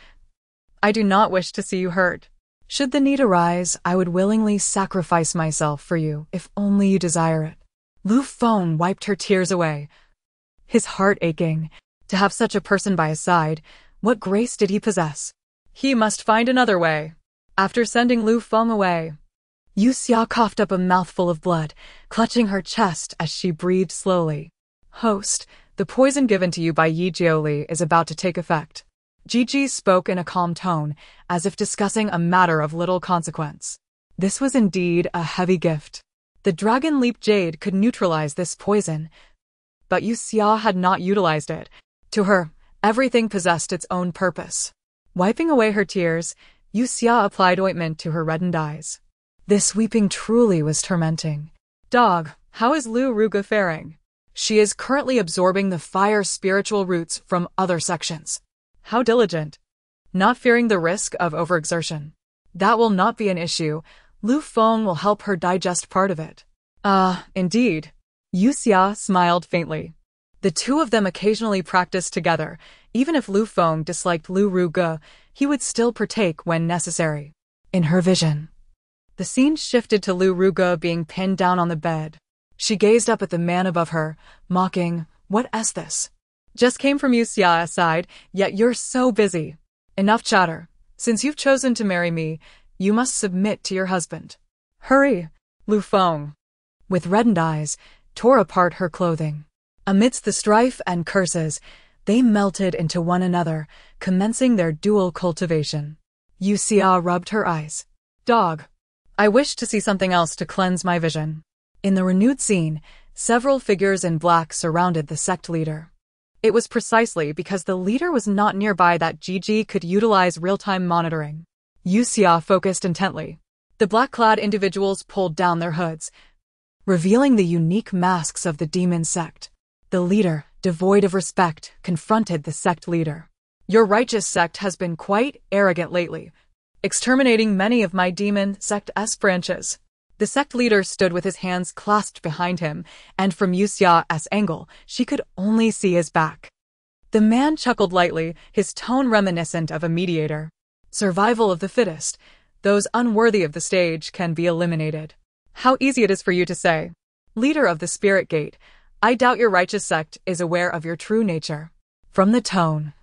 I do not wish to see you hurt. Should the need arise, I would willingly sacrifice myself for you, if only you desire it. Lu Feng wiped her tears away, his heart aching. To have such a person by his side, what grace did he possess? He must find another way. After sending Lu Feng away, Yue Xia coughed up a mouthful of blood, clutching her chest as she breathed slowly. Host, the poison given to you by Yi Jioli is about to take effect. Gigi spoke in a calm tone, as if discussing a matter of little consequence. This was indeed a heavy gift. The Dragon Leap Jade could neutralize this poison, but Yue Xia had not utilized it. To her, everything possessed its own purpose. Wiping away her tears, Yue Xia applied ointment to her reddened eyes. This weeping truly was tormenting. Dog, how is Lu Rugu faring? She is currently absorbing the fire spiritual roots from other sections. How diligent. not fearing the risk of overexertion. That will not be an issue. Lu Feng will help her digest part of it. Indeed. Yue Xia smiled faintly. The two of them occasionally practiced together. Even if Lu Feng disliked Lu Ruge, he would still partake when necessary. In her vision, the scene shifted to Lu Ruge being pinned down on the bed. She gazed up at the man above her, mocking, "What is this?" "Just came from Yue Xia's side, yet you're so busy." "Enough chatter. Since you've chosen to marry me, you must submit to your husband." "Hurry!" Lu Feng, with reddened eyes, tore apart her clothing. Amidst the strife and curses, they melted into one another, commencing their dual cultivation. Yue Xia rubbed her eyes. "Dog. I wish to see something else to cleanse my vision." In the renewed scene, several figures in black surrounded the sect leader. It was precisely because the leader was not nearby that Gigi could utilize real-time monitoring. Yue Xia focused intently. The black-clad individuals pulled down their hoods, revealing the unique masks of the demon sect. The leader, devoid of respect, confronted the sect leader. "Your righteous sect has been quite arrogant lately, exterminating many of my demon sect's branches." The sect leader stood with his hands clasped behind him, and from Yue Xia's angle, she could only see his back. The man chuckled lightly, his tone reminiscent of a mediator. "Survival of the fittest. Those unworthy of the stage can be eliminated." "How easy it is for you to say. Leader of the Spirit Gate, I doubt your righteous sect is aware of your true nature." From the tone,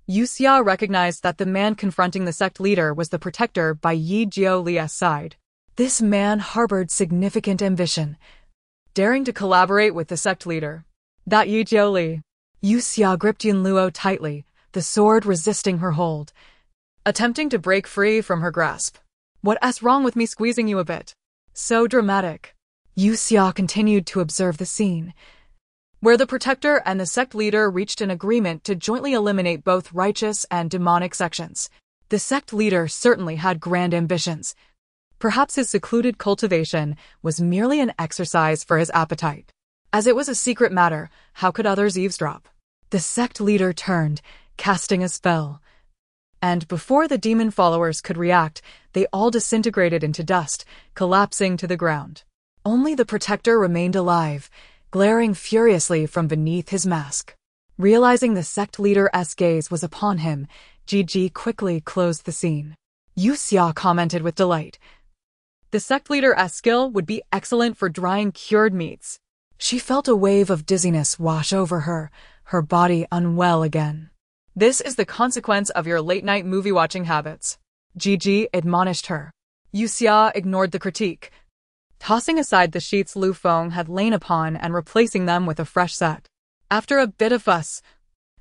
Yue Xia recognized that the man confronting the sect leader was the protector by Yi Jioli's side. This man harbored significant ambition, daring to collaborate with the sect leader. That Yi Jioli. Yue Xia gripped Yun Luo tightly, the sword resisting her hold, attempting to break free from her grasp. "What's wrong with me squeezing you a bit? So dramatic." Yue Xia continued to observe the scene, where the protector and the sect leader reached an agreement to jointly eliminate both righteous and demonic sections. The sect leader certainly had grand ambitions. Perhaps his secluded cultivation was merely an exercise for his appetite. As it was a secret matter, how could others eavesdrop? The sect leader turned, casting a spell, and before the demon followers could react, they all disintegrated into dust, collapsing to the ground. Only the protector remained alive, glaring furiously from beneath his mask. Realizing the sect leader's gaze was upon him, Gigi quickly closed the scene. Yue Xia commented with delight. The sect leader's skill would be excellent for drying cured meats. She felt a wave of dizziness wash over her, her body unwell again. "This is the consequence of your late-night movie-watching habits," Gigi admonished her. Yue Xia ignored the critique, tossing aside the sheets Lu Feng had lain upon and replacing them with a fresh set. After a bit of fuss,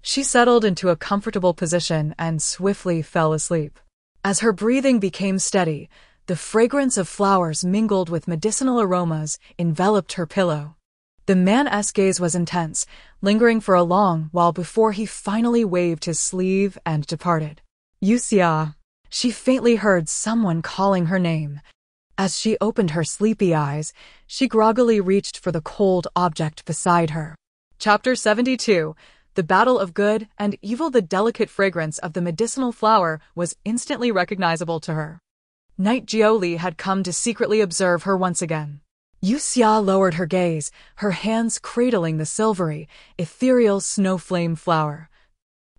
she settled into a comfortable position and swiftly fell asleep. As her breathing became steady, the fragrance of flowers mingled with medicinal aromas enveloped her pillow. The man's gaze was intense, lingering for a long while before he finally waved his sleeve and departed. Yue Xia. She faintly heard someone calling her name. As she opened her sleepy eyes, she groggily reached for the cold object beside her. Chapter 72. The Battle of Good and Evil. The delicate fragrance of the medicinal flower was instantly recognizable to her. Night Jioli had come to secretly observe her once again. Yue Xia lowered her gaze, her hands cradling the silvery, ethereal snowflame flower,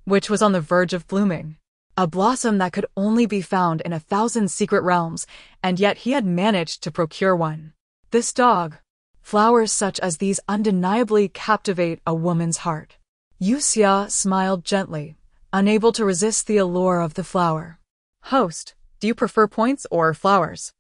which was on the verge of blooming. A blossom that could only be found in 1,000 secret realms, and yet he had managed to procure one. This dog. Flowers such as these undeniably captivate a woman's heart. Yue Xia smiled gently, unable to resist the allure of the flower. "Host, do you prefer points or flowers?"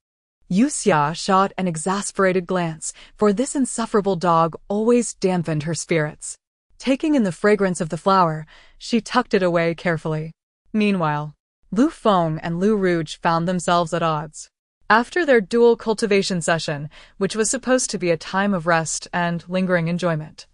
Yue Xia shot an exasperated glance, for this insufferable dog always dampened her spirits. Taking in the fragrance of the flower, she tucked it away carefully. Meanwhile, Lu Feng and Lu Rouge found themselves at odds. After their dual cultivation session, which was supposed to be a time of rest and lingering enjoyment,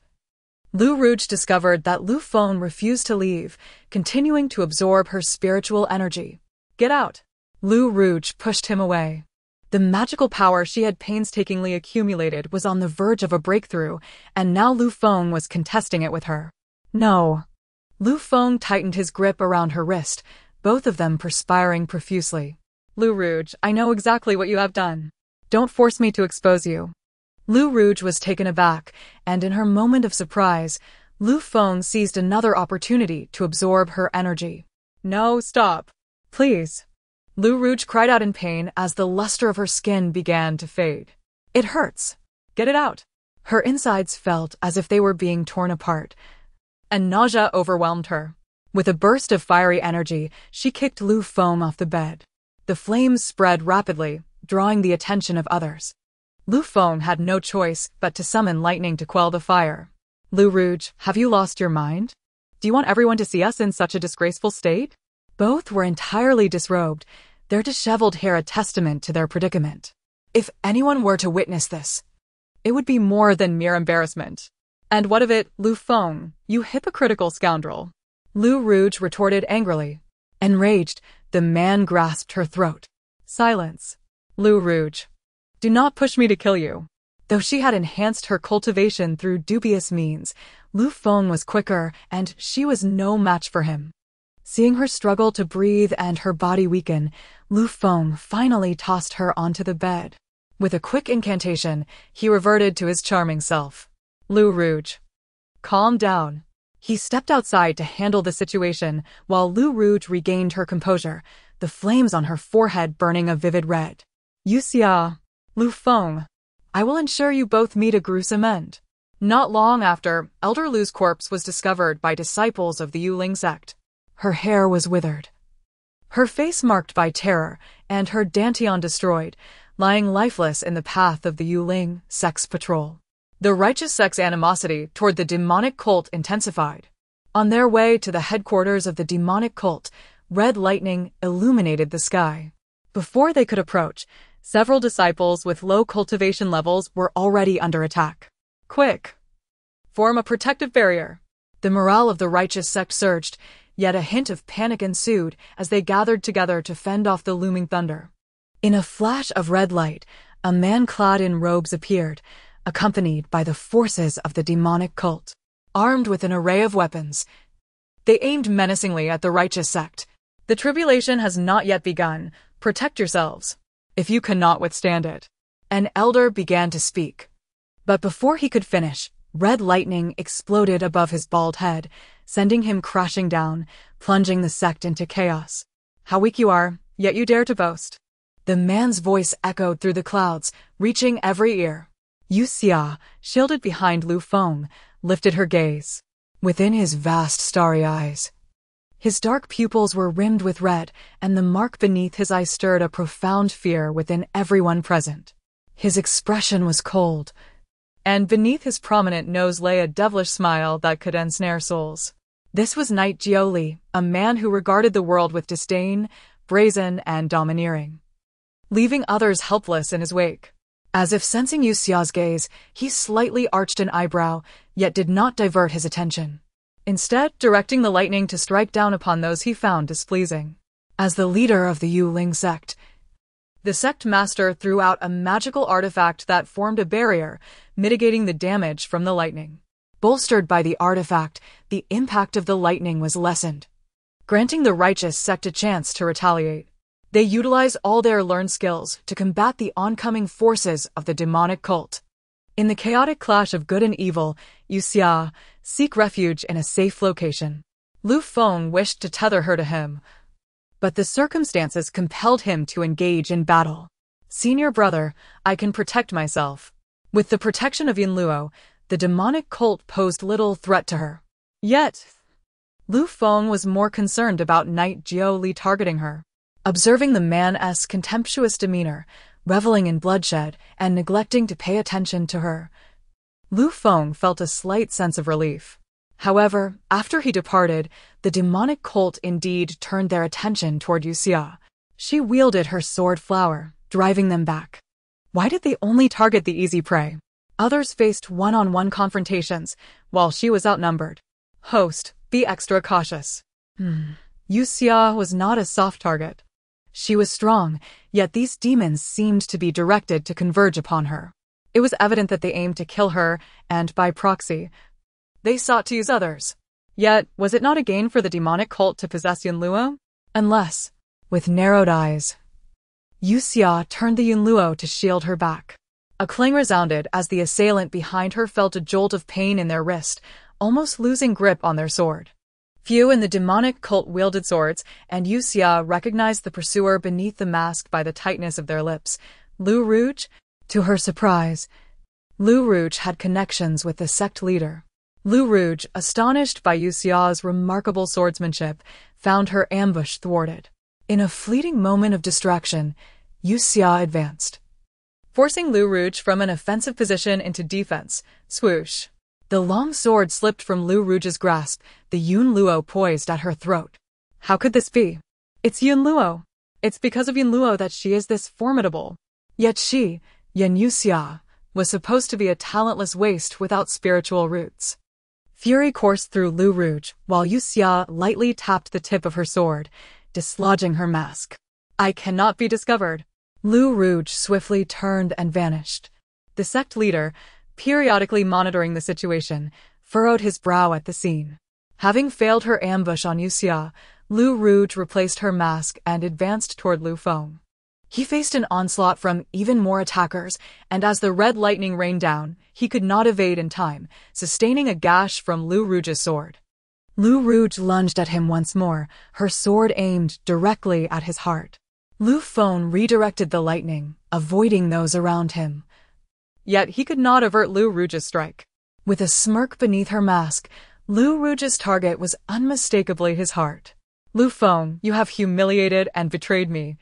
Lu Rouge discovered that Lu Feng refused to leave, continuing to absorb her spiritual energy. "Get out!" Lu Rouge pushed him away. The magical power she had painstakingly accumulated was on the verge of a breakthrough, and now Lu Feng was contesting it with her. "No." Lu Feng tightened his grip around her wrist, both of them perspiring profusely. Lu Rouge, I know exactly what you have done. Don't force me to expose you. Lu Rouge was taken aback, and in her moment of surprise, Lu Feng seized another opportunity to absorb her energy. No, stop. Please. Lu Rouge cried out in pain as the luster of her skin began to fade. It hurts. Get it out. Her insides felt as if they were being torn apart, and nausea overwhelmed her. With a burst of fiery energy, she kicked Lu Feng off the bed. The flames spread rapidly, drawing the attention of others. Lu Feng had no choice but to summon lightning to quell the fire. Lu Rouge, have you lost your mind? Do you want everyone to see us in such a disgraceful state? Both were entirely disrobed, their disheveled hair a testament to their predicament. If anyone were to witness this, it would be more than mere embarrassment. And what of it, Lu Feng, you hypocritical scoundrel? Lu Rouge retorted angrily. Enraged, the man grasped her throat. Silence. Lu Rouge. Do not push me to kill you. Though she had enhanced her cultivation through dubious means, Lu Feng was quicker, and she was no match for him. Seeing her struggle to breathe and her body weaken, Lu Feng finally tossed her onto the bed. With a quick incantation, he reverted to his charming self. Lu Rouge. Calm down. He stepped outside to handle the situation, while Lu Rouge regained her composure, the flames on her forehead burning a vivid red. Yue Xia, Lu Feng, I will ensure you both meet a gruesome end. Not long after, Elder Lu's corpse was discovered by disciples of the Yuling sect. Her hair was withered, her face marked by terror, and her dantian destroyed, lying lifeless in the path of the Yuling sect's patrol. The righteous sect's animosity toward the demonic cult intensified. On their way to the headquarters of the demonic cult, red lightning illuminated the sky. Before they could approach, several disciples with low cultivation levels were already under attack. Quick! Form a protective barrier. The morale of the righteous sect surged, yet a hint of panic ensued as they gathered together to fend off the looming thunder. In a flash of red light, a man clad in robes appeared, accompanied by the forces of the demonic cult. Armed with an array of weapons, they aimed menacingly at the righteous sect. The tribulation has not yet begun. Protect yourselves, if you cannot withstand it. An elder began to speak. But before he could finish, red lightning exploded above his bald head, sending him crashing down, plunging the sect into chaos. How weak you are, yet you dare to boast. The man's voice echoed through the clouds, reaching every ear. Yue Xia, shielded behind Lu Feng, lifted her gaze. Within his vast starry eyes, his dark pupils were rimmed with red, and the mark beneath his eye stirred a profound fear within everyone present. His expression was cold, and beneath his prominent nose lay a devilish smile that could ensnare souls. This was Knight Jiuli, a man who regarded the world with disdain, brazen and domineering, leaving others helpless in his wake. As if sensing Yue Xia's gaze, he slightly arched an eyebrow, yet did not divert his attention, instead directing the lightning to strike down upon those he found displeasing. As the leader of the Yuling sect, the sect master threw out a magical artifact that formed a barrier, mitigating the damage from the lightning. Bolstered by the artifact, the impact of the lightning was lessened, granting the righteous sect a chance to retaliate. They utilize all their learned skills to combat the oncoming forces of the demonic cult. In the chaotic clash of good and evil, Yue Xia, seek refuge in a safe location. Lu Feng wished to tether her to him, but the circumstances compelled him to engage in battle. Senior brother, I can protect myself. With the protection of Yinluo, the demonic cult posed little threat to her. Yet, Lu Feng was more concerned about Knight Jiuli targeting her. Observing the man's contemptuous demeanor, reveling in bloodshed, and neglecting to pay attention to her, Lu Feng felt a slight sense of relief. However, after he departed, the demonic cult indeed turned their attention toward Yue Xia. She wielded her sword flower, driving them back. Why did they only target the easy prey? Others faced one-on-one confrontations, while she was outnumbered. Host, be extra cautious. Yue Xia was not a soft target. She was strong, yet these demons seemed to be directed to converge upon her. It was evident that they aimed to kill her, and by proxy, they sought to use others. Yet, was it not a gain for the demonic cult to possess Yinluo? Unless, with narrowed eyes, Yue Xia turned the Yunluo to shield her back. A clang resounded as the assailant behind her felt a jolt of pain in their wrist, almost losing grip on their sword. Few in the demonic cult wielded swords, and Yue Xia recognized the pursuer beneath the mask by the tightness of their lips. Lu Rouge? To her surprise, Lu Rouge had connections with the sect leader. Lu Rouge, astonished by Yue Xia's remarkable swordsmanship, found her ambush thwarted. In a fleeting moment of distraction, Yue Xia advanced, forcing Lu Rouge from an offensive position into defense. Swoosh! The long sword slipped from Lu Rouge's grasp, the Yunluo poised at her throat. How could this be? It's Yunluo. It's because of Yunluo that she is this formidable. Yet she, Yue Xia, was supposed to be a talentless waste without spiritual roots. Fury coursed through Lu Rouge, while Yue Xia lightly tapped the tip of her sword, dislodging her mask. I cannot be discovered. Lu Rouge swiftly turned and vanished. The sect leader, periodically monitoring the situation, furrowed his brow at the scene. Having failed her ambush on Yue Xia, Lu Rouge replaced her mask and advanced toward Lu Feng. He faced an onslaught from even more attackers, and as the red lightning rained down, he could not evade in time, sustaining a gash from Lu Rouge's sword. Lu Rouge lunged at him once more, her sword aimed directly at his heart. Lu Feng redirected the lightning, avoiding those around him. Yet he could not avert Lu Rouge's strike. With a smirk beneath her mask, Lu Rouge's target was unmistakably his heart. Lu Feng, you have humiliated and betrayed me.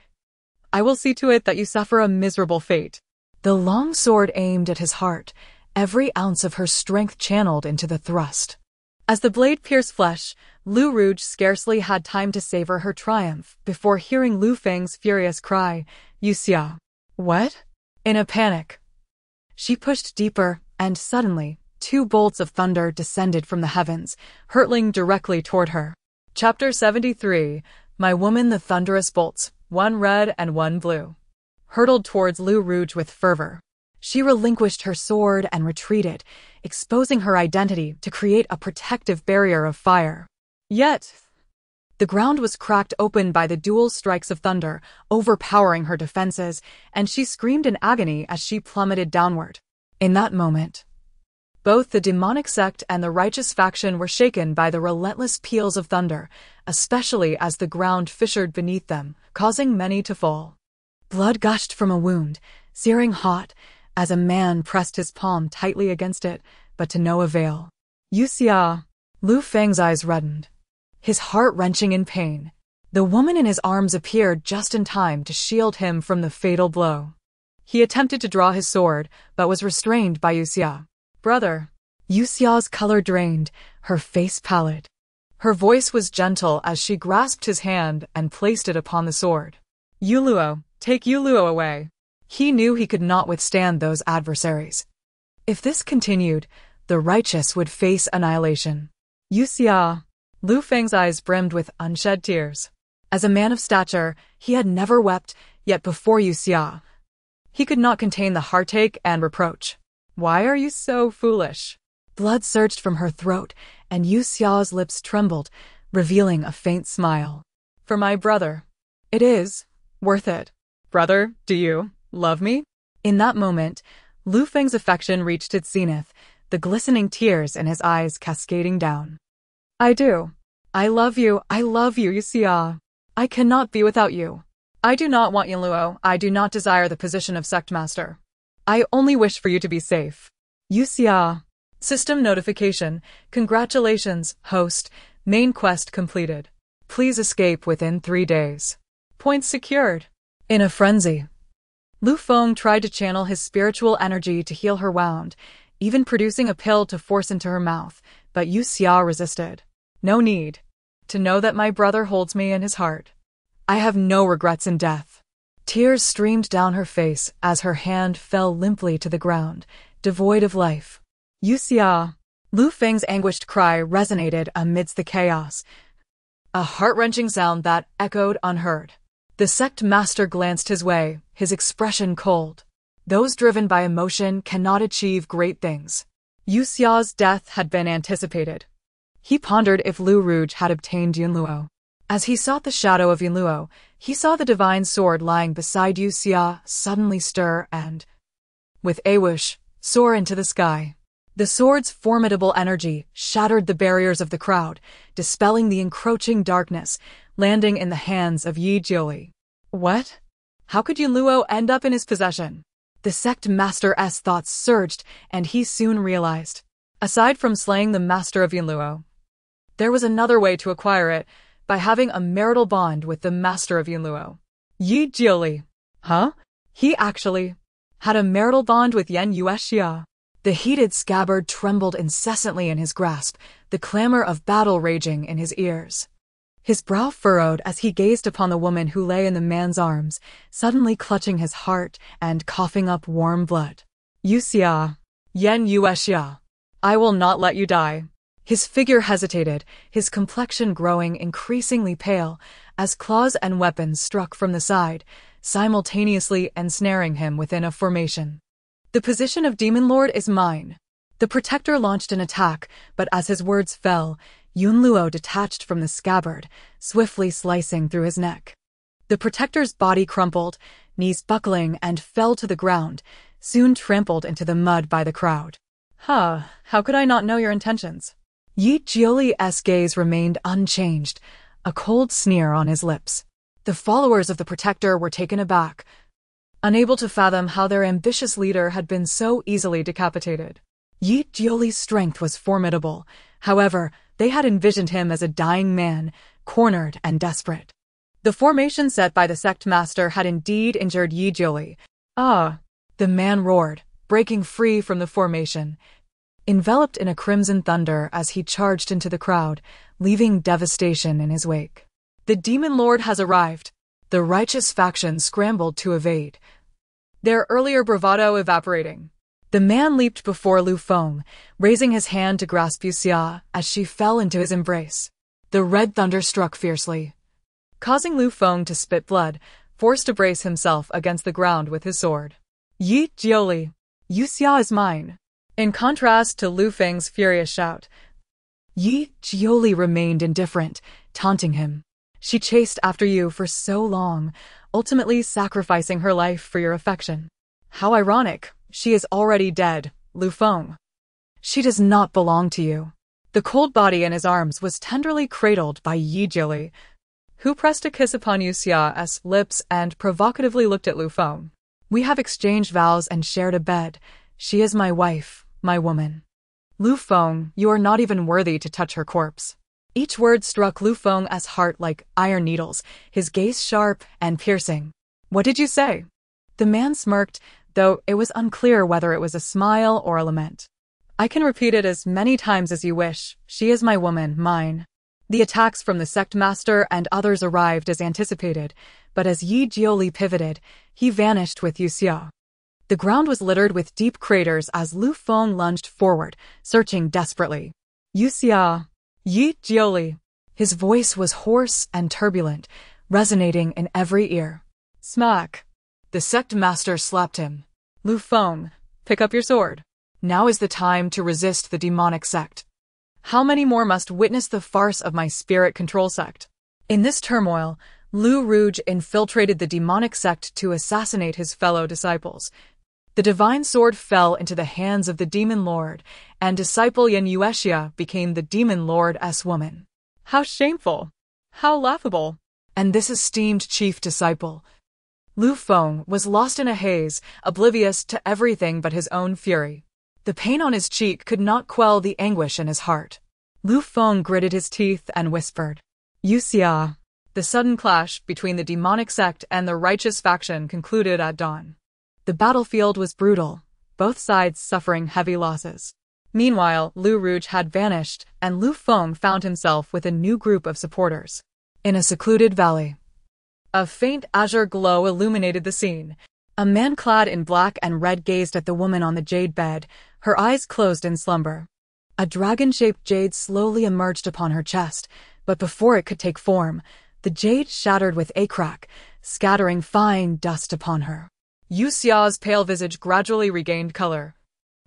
I will see to it that you suffer a miserable fate. The long sword aimed at his heart, every ounce of her strength channeled into the thrust. As the blade pierced flesh, Lu Rouge scarcely had time to savor her triumph before hearing Lu Feng's furious cry, Yue Xia. What? In a panic, she pushed deeper, and suddenly, 2 bolts of thunder descended from the heavens, hurtling directly toward her. Chapter 73, My Woman the Thunderous Bolts, one red and one blue, hurtled towards Lu Rouge with fervor. She relinquished her sword and retreated, exposing her identity to create a protective barrier of fire. Yet, the ground was cracked open by the dual strikes of thunder, overpowering her defenses, and she screamed in agony as she plummeted downward. In that moment, both the demonic sect and the righteous faction were shaken by the relentless peals of thunder, especially as the ground fissured beneath them, causing many to fall. Blood gushed from a wound, searing hot, as a man pressed his palm tightly against it, but to no avail. Yue Xia. Lu Feng's eyes reddened, his heart wrenching in pain. The woman in his arms appeared just in time to shield him from the fatal blow. He attempted to draw his sword, but was restrained by Yue Xia. Brother. Yue Xia's color drained, her face pallid. Her voice was gentle as she grasped his hand and placed it upon the sword. Yuluo, take Yuluo away. He knew he could not withstand those adversaries. If this continued, the righteous would face annihilation. Yue Xia. Lu Feng's eyes brimmed with unshed tears. As a man of stature, he had never wept, yet before Yue Xia, he could not contain the heartache and reproach. Why are you so foolish? Blood surged from her throat, and Yue Xia's lips trembled, revealing a faint smile. For my brother. It is worth it. Brother, do you love me? In that moment, Lu Feng's affection reached its zenith, the glistening tears in his eyes cascading down. I do. I love you, Yue Xia. I cannot be without you. I do not want Yunluo, I do not desire the position of sect master. I only wish for you to be safe. Yue Xia. System notification. Congratulations, host. Main quest completed. Please escape within 3 days. Points secured. In a frenzy, Lu Feng tried to channel his spiritual energy to heal her wound, even producing a pill to force into her mouth, but Yue Xia resisted. No need. To know that my brother holds me in his heart. I have no regrets in death. Tears streamed down her face as her hand fell limply to the ground, devoid of life. Yue Xia. Lu Feng's anguished cry resonated amidst the chaos, a heart-wrenching sound that echoed unheard. The sect master glanced his way, his expression cold. Those driven by emotion cannot achieve great things. Yue Xia's death had been anticipated. He pondered if Lu Rouge had obtained Yunluo. As he sought the shadow of Yunluo, he saw the divine sword lying beside Yue Xia suddenly stir and, with a whoosh, soar into the sky. The sword's formidable energy shattered the barriers of the crowd, dispelling the encroaching darkness, landing in the hands of Yi Jiuli. What? How could Yunluo end up in his possession? The sect master's thoughts surged, and he soon realized. Aside from slaying the master of Yunluo, there was another way to acquire it, by having a marital bond with the master of Yunluo. Yi Jiuli. Huh? He actually had a marital bond with Yue Xia. The heated scabbard trembled incessantly in his grasp, the clamor of battle raging in his ears. His brow furrowed as he gazed upon the woman who lay in the man's arms, suddenly clutching his heart and coughing up warm blood. Yue Xia. Yue Xia. I will not let you die. His figure hesitated, his complexion growing increasingly pale, as claws and weapons struck from the side, simultaneously ensnaring him within a formation. The position of Demon Lord is mine. The protector launched an attack, but as his words fell, Yunluo detached from the scabbard, swiftly slicing through his neck. The protector's body crumpled, knees buckling, and fell to the ground, soon trampled into the mud by the crowd. How could I not know your intentions? Yi Jiuli's gaze remained unchanged, a cold sneer on his lips. The followers of the protector were taken aback, unable to fathom how their ambitious leader had been so easily decapitated. Yi Jiuli's strength was formidable. However, they had envisioned him as a dying man, cornered and desperate. The formation set by the sect master had indeed injured Yi Jiuli. The man roared, breaking free from the formation, enveloped in a crimson thunder as he charged into the crowd, leaving devastation in his wake. The Demon Lord has arrived. The righteous faction scrambled to evade, their earlier bravado evaporating. The man leaped before Lu Feng, raising his hand to grasp Yue Xia as she fell into his embrace. The red thunder struck fiercely, causing Lu Feng to spit blood, forced to brace himself against the ground with his sword. Yi Jiuli. Yue Xia is mine. In contrast to Lu Feng's furious shout, Yi Jiuli remained indifferent, taunting him. She chased after you for so long, ultimately sacrificing her life for your affection. How ironic. She is already dead, Lu Feng. She does not belong to you. The cold body in his arms was tenderly cradled by Yi Jiuli, who pressed a kiss upon Yue Xia's lips and provocatively looked at Lu Feng. We have exchanged vows and shared a bed. She is my wife, my woman. Lu Feng, you are not even worthy to touch her corpse. Each word struck Lu Feng's heart like iron needles, his gaze sharp and piercing. What did you say? The man smirked, though it was unclear whether it was a smile or a lament. I can repeat it as many times as you wish. She is my woman, mine. The attacks from the sect master and others arrived as anticipated, but as Yi Jiuli pivoted, he vanished with Yue Xia. The ground was littered with deep craters as Lu Feng lunged forward, searching desperately. Yue Xia. Yi Jiuli. His voice was hoarse and turbulent, resonating in every ear. Smack. The sect master slapped him. Lu Feng, pick up your sword. Now is the time to resist the demonic sect. How many more must witness the farce of my spirit control sect? In this turmoil, Lu Rouge infiltrated the demonic sect to assassinate his fellow disciples. The divine sword fell into the hands of the Demon Lord, and disciple Yue Xia became the Demon Lord's woman. How shameful! How laughable! And this esteemed chief disciple, Lu Feng, was lost in a haze, oblivious to everything but his own fury. The pain on his cheek could not quell the anguish in his heart. Lu Feng gritted his teeth and whispered, Yue Xia. The sudden clash between the demonic sect and the righteous faction concluded at dawn. The battlefield was brutal, both sides suffering heavy losses. Meanwhile, Lu Rouge had vanished, and Lu Feng found himself with a new group of supporters. In a secluded valley, a faint azure glow illuminated the scene. A man clad in black and red gazed at the woman on the jade bed, her eyes closed in slumber. A dragon-shaped jade slowly emerged upon her chest, but before it could take form, the jade shattered with a crack, scattering fine dust upon her. Yue Xia's pale visage gradually regained color,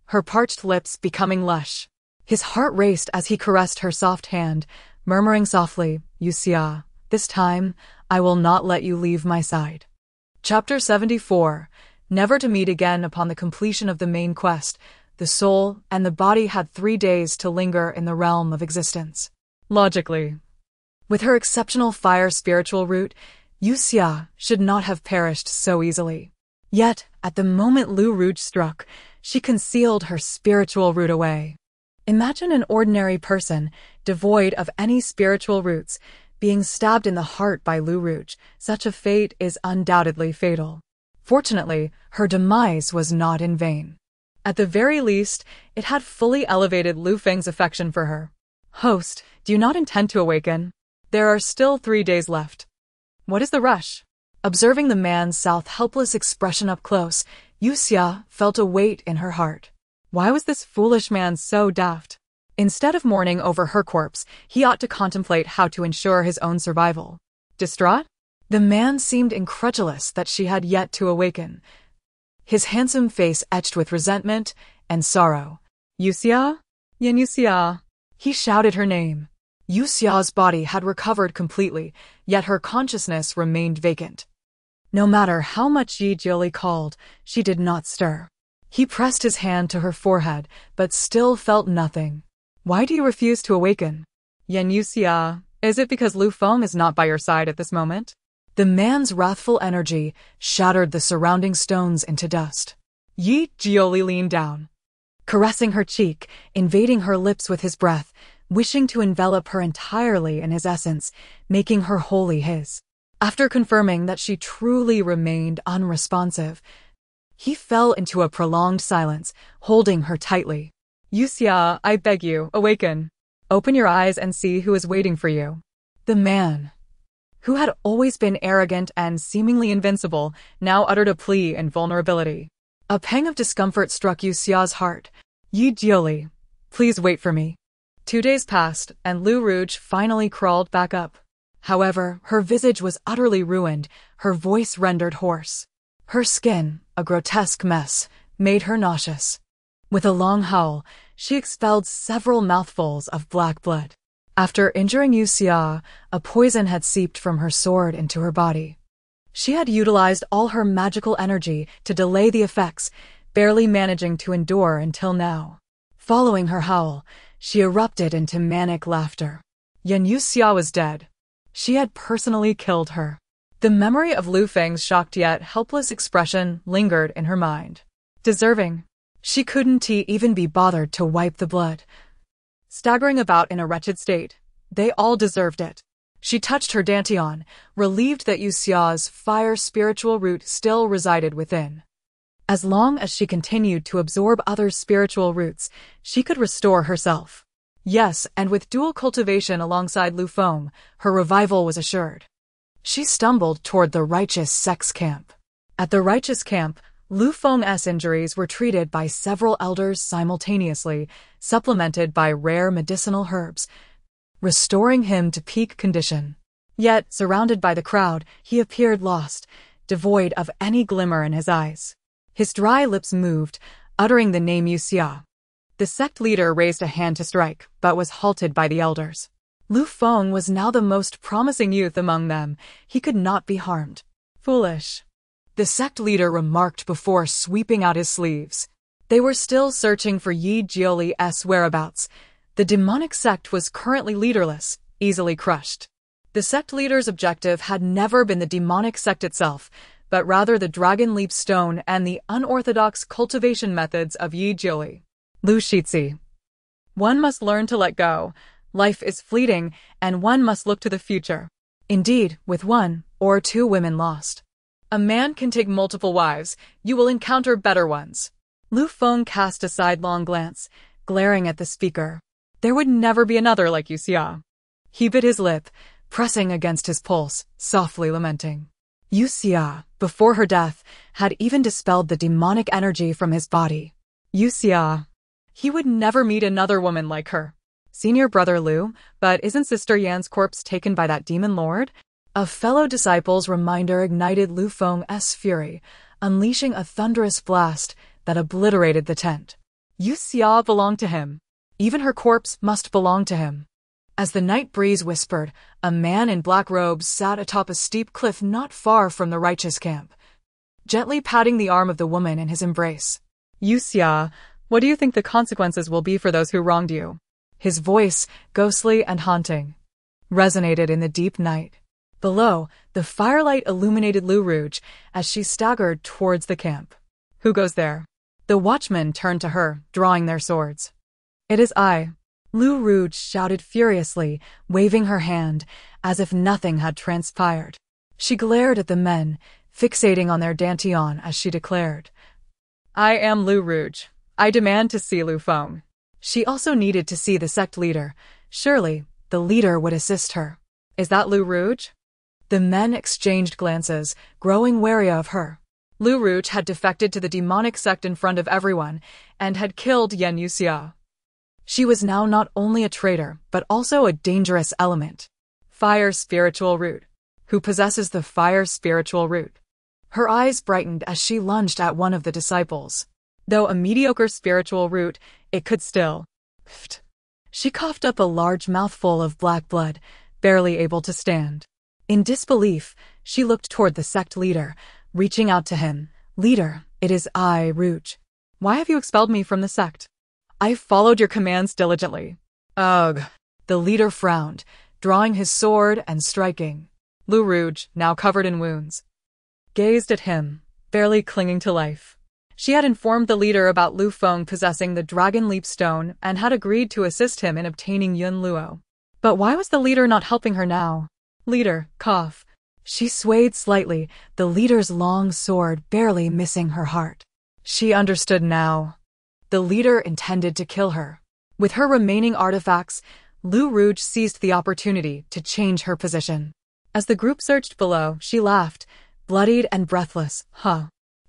her parched lips becoming lush. His heart raced as he caressed her soft hand, murmuring softly, Yue Xia, This time, I will not let you leave my side. Chapter 74. Never to meet again. Upon the completion of the main quest, the soul and the body had 3 days to linger in the realm of existence. Logically, with her exceptional fire spiritual root, Yue Xia should not have perished so easily. Yet, at the moment Lu Rouge struck, she concealed her spiritual root away. Imagine an ordinary person, devoid of any spiritual roots, being stabbed in the heart by Lu Rouge. Such a fate is undoubtedly fatal. Fortunately, her demise was not in vain. At the very least, it had fully elevated Lu Feng's affection for her. Host, do you not intend to awaken? There are still 3 days left. What is the rush? Observing the man's helpless expression up close, Yue Xia felt a weight in her heart. Why was this foolish man so daft? Instead of mourning over her corpse, he ought to contemplate how to ensure his own survival. Distraught? The man seemed incredulous that she had yet to awaken, his handsome face etched with resentment and sorrow. Yue Xia? Yue Xia. He shouted her name. Yue Xia's body had recovered completely, yet her consciousness remained vacant. No matter how much Yi Jiuli called, she did not stir. He pressed his hand to her forehead, but still felt nothing. Why do you refuse to awaken? Yue Xia, is it because Lu Feng is not by your side at this moment? The man's wrathful energy shattered the surrounding stones into dust. Yi Jiuli leaned down, caressing her cheek, invading her lips with his breath, wishing to envelop her entirely in his essence, making her wholly his. After confirming that she truly remained unresponsive, he fell into a prolonged silence, holding her tightly. Yue Xia, I beg you, awaken. Open your eyes and see who is waiting for you. The man, who had always been arrogant and seemingly invincible, now uttered a plea in vulnerability. A pang of discomfort struck Yue Xia's heart. Yi Jiuli, please wait for me. 2 days passed, and Lu Rouge finally crawled back up. However, her visage was utterly ruined, her voice rendered hoarse. Her skin, a grotesque mess, made her nauseous. With a long howl, she expelled several mouthfuls of black blood. After injuring Yue Xia, a poison had seeped from her sword into her body. She had utilized all her magical energy to delay the effects, barely managing to endure until now. Following her howl, she erupted into manic laughter. Yue Xia was dead. She had personally killed her. The memory of Lu Feng's shocked yet helpless expression lingered in her mind. Deserving. She couldn't even be bothered to wipe the blood. Staggering about in a wretched state, they all deserved it. She touched her dantian, relieved that Yue Xia's fire spiritual root still resided within. As long as she continued to absorb others' spiritual roots, she could restore herself. Yes, and with dual cultivation alongside Lu Feng, her revival was assured. She stumbled toward the righteous sex camp. At the righteous camp, Lu Feng's injuries were treated by several elders simultaneously, supplemented by rare medicinal herbs, restoring him to peak condition. Yet, surrounded by the crowd, he appeared lost, devoid of any glimmer in his eyes. His dry lips moved, uttering the name Yue Xia. The sect leader raised a hand to strike, but was halted by the elders. Lu Feng was now the most promising youth among them. He could not be harmed. Foolish, the sect leader remarked before sweeping out his sleeves. They were still searching for Yi Jiuli's whereabouts. The demonic sect was currently leaderless, easily crushed. The sect leader's objective had never been the demonic sect itself, but rather the Dragon Leap Stone and the unorthodox cultivation methods of Yi Jiuli. Lu Shizhi. One must learn to let go. Life is fleeting, and one must look to the future. Indeed, with 1 or 2 women lost, a man can take multiple wives. You will encounter better ones. Lu Feng cast a sidelong glance, glaring at the speaker. There would never be another like Yue Xia. He bit his lip, pressing against his pulse, softly lamenting. Yue Xia, before her death, had even dispelled the demonic energy from his body. Yue Xia. He would never meet another woman like her. Senior brother Lu, but isn't Sister Yan's corpse taken by that demon lord? A fellow disciple's reminder ignited Lu Feng's fury, unleashing a thunderous blast that obliterated the tent. Yue Xia belonged to him. Even her corpse must belong to him. As the night breeze whispered, a man in black robes sat atop a steep cliff not far from the righteous camp, gently patting the arm of the woman in his embrace. Yue Xia, what do you think the consequences will be for those who wronged you? His voice, ghostly and haunting, resonated in the deep night. Below, the firelight illuminated Lu Rouge as she staggered towards the camp. Who goes there? The watchmen turned to her, drawing their swords. It is I. Lu Rouge shouted furiously, waving her hand, as if nothing had transpired. She glared at the men, fixating on their dantian as she declared, I am Lu Rouge. I demand to see Lu Feng. She also needed to see the sect leader. Surely, the leader would assist her. Is that Lu Rouge? The men exchanged glances, growing wary of her. Lu Rouge had defected to the demonic sect in front of everyone, and had killed Yue Xia. She was now not only a traitor, but also a dangerous element. Fire spiritual root. Who possesses the fire spiritual root? Her eyes brightened as she lunged at one of the disciples. Though a mediocre spiritual root, it could still. Pfft. She coughed up a large mouthful of black blood, barely able to stand. In disbelief, she looked toward the sect leader, reaching out to him. Leader, it is I, Rouge. Why have you expelled me from the sect? I followed your commands diligently. Ugh. The leader frowned, drawing his sword and striking. Lu Rouge, now covered in wounds, gazed at him, barely clinging to life. She had informed the leader about Lu Feng possessing the Dragon Leap Stone and had agreed to assist him in obtaining Yun Luo. But why was the leader not helping her now? Leader, cough. She swayed slightly, the leader's long sword barely missing her heart. She understood now. The leader intended to kill her. With her remaining artifacts, Lu Rouge seized the opportunity to change her position. As the group searched below, she laughed, bloodied and breathless.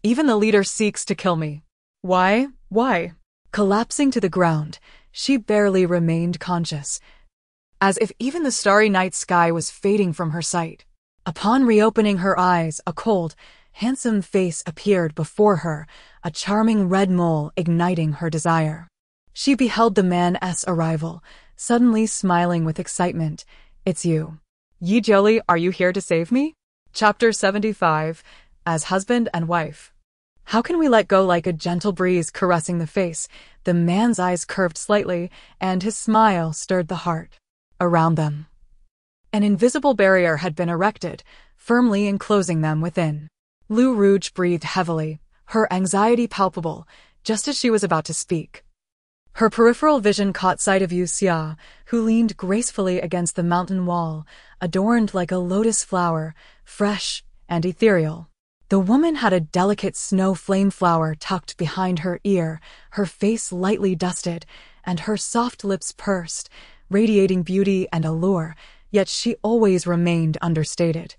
Even the leader seeks to kill me. Why? Why? Collapsing to the ground, she barely remained conscious, as if even the starry night sky was fading from her sight. Upon reopening her eyes, a cold, handsome face appeared before her, a charming red mole igniting her desire. She beheld the man's arrival, suddenly smiling with excitement. It's you. Yi Jiuli, are you here to save me? Chapter 75, As Husband and Wife. How can we let go like a gentle breeze caressing the face? The man's eyes curved slightly, and his smile stirred the heart. Around them, an invisible barrier had been erected, firmly enclosing them within. Lu Rouge breathed heavily, her anxiety palpable, just as she was about to speak. Her peripheral vision caught sight of Yue Xia, who leaned gracefully against the mountain wall, adorned like a lotus flower, fresh and ethereal. The woman had a delicate snow flame flower tucked behind her ear, her face lightly dusted, and her soft lips pursed, radiating beauty and allure, yet she always remained understated,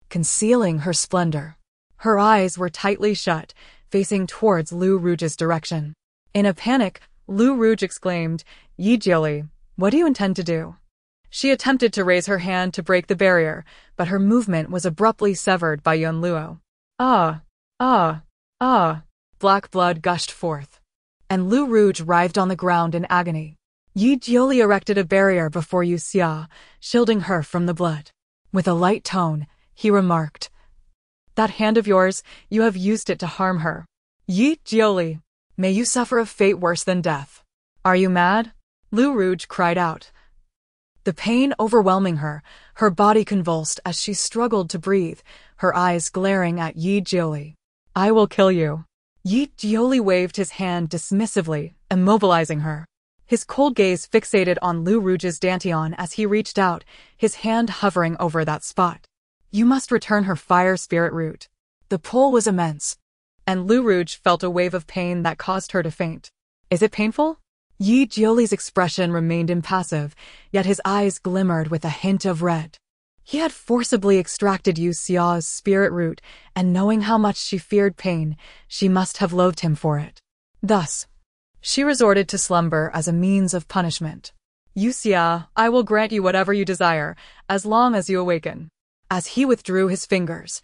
concealing her splendor. Her eyes were tightly shut, facing towards Lu Rouge's direction. In a panic, Lu Rouge exclaimed, Yi Jiuli, what do you intend to do? She attempted to raise her hand to break the barrier, but her movement was abruptly severed by Yun Luo. Black blood gushed forth, and Lu Rouge writhed on the ground in agony. Yi Jiuli erected a barrier before Yue Xia, shielding her from the blood. With a light tone, he remarked, That hand of yours, you have used it to harm her. Yi Jiuli, may you suffer a fate worse than death. Are you mad? Lu Rouge cried out, the pain overwhelming her, her body convulsed as she struggled to breathe, her eyes glaring at Yi Jiuli. I will kill you. Yi Jiuli waved his hand dismissively, immobilizing her. His cold gaze fixated on Lu Rouge's dantian as he reached out, his hand hovering over that spot. You must return her fire spirit root. The pull was immense, and Lu Rouge felt a wave of pain that caused her to faint. Is it painful? Yi Jiuli's expression remained impassive, yet his eyes glimmered with a hint of red. He had forcibly extracted Yue Xia's spirit root, and knowing how much she feared pain, she must have loathed him for it. Thus, she resorted to slumber as a means of punishment. Yue Xia, I will grant you whatever you desire, as long as you awaken. As he withdrew his fingers,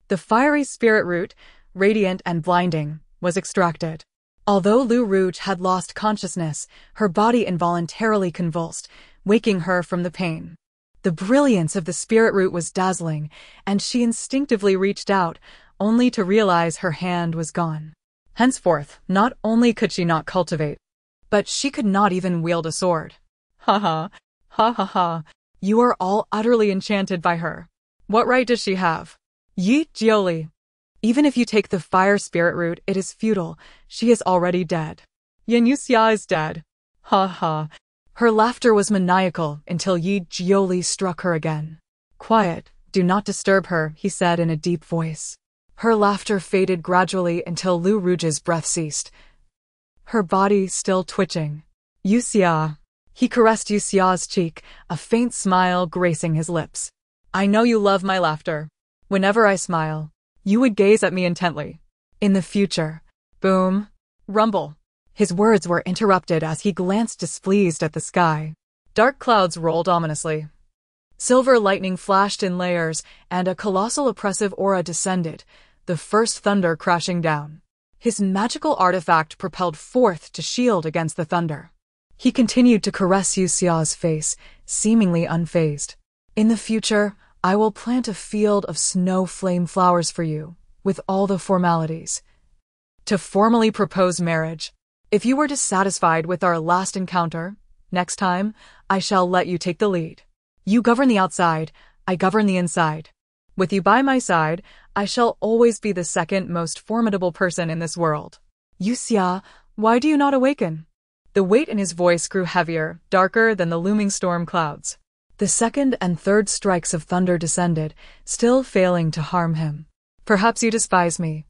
the fiery spirit root, radiant and blinding, was extracted. Although Lu Rouge had lost consciousness, her body involuntarily convulsed, waking her from the pain. The brilliance of the spirit root was dazzling, and she instinctively reached out, only to realize her hand was gone. Henceforth, not only could she not cultivate, but she could not even wield a sword. Ha ha, ha ha ha, you are all utterly enchanted by her. What right does she have? Yi Jiuli. Even if you take the fire spirit root, it is futile. She is already dead. Yue Xia is dead. Ha ha. Her laughter was maniacal until Yi Jiuli struck her again. Quiet, do not disturb her, he said in a deep voice. Her laughter faded gradually until Lu Ruge's breath ceased, her body still twitching. Yue Xia. He caressed Yue Xia's cheek, a faint smile gracing his lips. I know you love my laughter. Whenever I smile, you would gaze at me intently. In the future. Boom. Rumble. His words were interrupted as he glanced displeased at the sky. Dark clouds rolled ominously. Silver lightning flashed in layers, and a colossal oppressive aura descended, the first thunder crashing down. His magical artifact propelled forth to shield against the thunder. He continued to caress Yue Xia's face, seemingly unfazed. In the future, I will plant a field of snow flame flowers for you, with all the formalities. To formally propose marriage. If you were dissatisfied with our last encounter, next time, I shall let you take the lead. You govern the outside, I govern the inside. With you by my side, I shall always be the second most formidable person in this world. Yue Xia, why do you not awaken? The weight in his voice grew heavier, darker than the looming storm clouds. The second and third strikes of thunder descended, still failing to harm him. Perhaps you despise me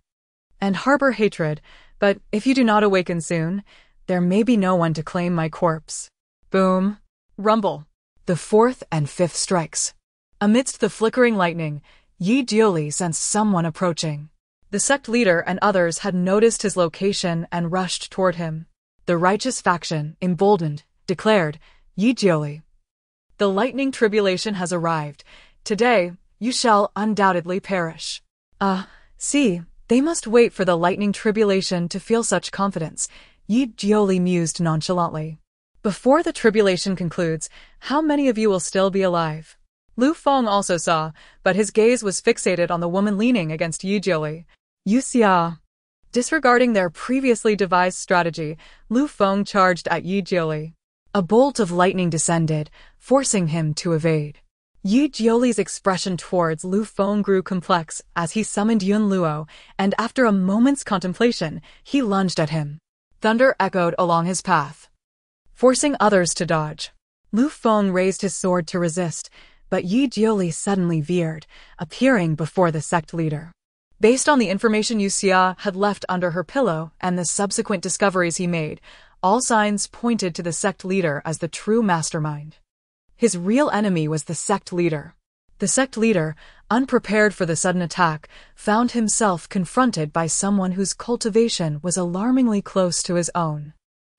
and harbor hatred, but if you do not awaken soon, there may be no one to claim my corpse. Boom. Rumble. The fourth and fifth strikes. Amidst the flickering lightning, Yi Jiuli sensed someone approaching. The sect leader and others had noticed his location and rushed toward him. The righteous faction, emboldened, declared, Yi Jiuli, the lightning tribulation has arrived. Today, you shall undoubtedly perish. See, they must wait for the lightning tribulation to feel such confidence, Yi Jiuli mused nonchalantly. Before the tribulation concludes, how many of you will still be alive? Lu Feng also saw, but his gaze was fixated on the woman leaning against Yi Jiuli. Yue Xia. Disregarding their previously devised strategy, Lu Feng charged at Yi Jiuli. A bolt of lightning descended, forcing him to evade. Yi Jiuli's expression towards Lu Feng grew complex as he summoned Yun Luo, and after a moment's contemplation, he lunged at him. Thunder echoed along his path, forcing others to dodge. Lu Feng raised his sword to resist, but Yi Jiuli suddenly veered, appearing before the sect leader. Based on the information Yue Xia had left under her pillow and the subsequent discoveries he made, all signs pointed to the sect leader as the true mastermind. His real enemy was the sect leader. The sect leader, unprepared for the sudden attack, found himself confronted by someone whose cultivation was alarmingly close to his own.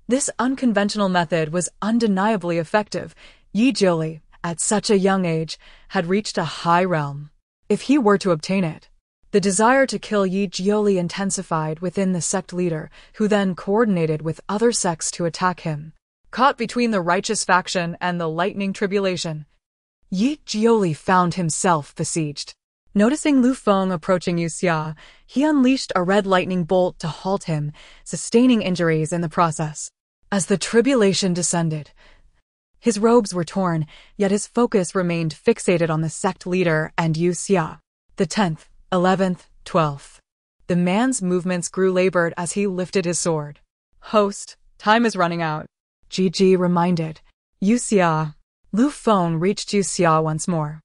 This unconventional method was undeniably effective. Yi Jiuli, at such a young age, had reached a high realm. If he were to obtain it, the desire to kill Yi Jiuli intensified within the sect leader, who then coordinated with other sects to attack him. Caught between the righteous faction and the lightning tribulation, Yi Jiuli found himself besieged. Noticing Lu Feng approaching Yue Xia, he unleashed a red lightning bolt to halt him, sustaining injuries in the process. As the tribulation descended, his robes were torn, yet his focus remained fixated on the sect leader and Yue Xia. The 10th, 11th, 12th. The man's movements grew labored as he lifted his sword. Host, time is running out. GG reminded. Yue Xia. Lu Feng reached Yue Xia once more.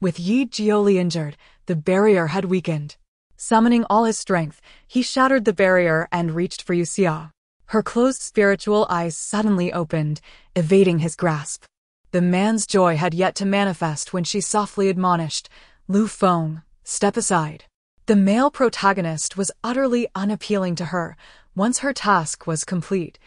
With Yi Jiuli injured, the barrier had weakened. Summoning all his strength, he shattered the barrier and reached for Yue Xia. Her closed spiritual eyes suddenly opened, evading his grasp. The man's joy had yet to manifest when she softly admonished, Lu Feng, step aside. The male protagonist was utterly unappealing to her. Once her task was complete,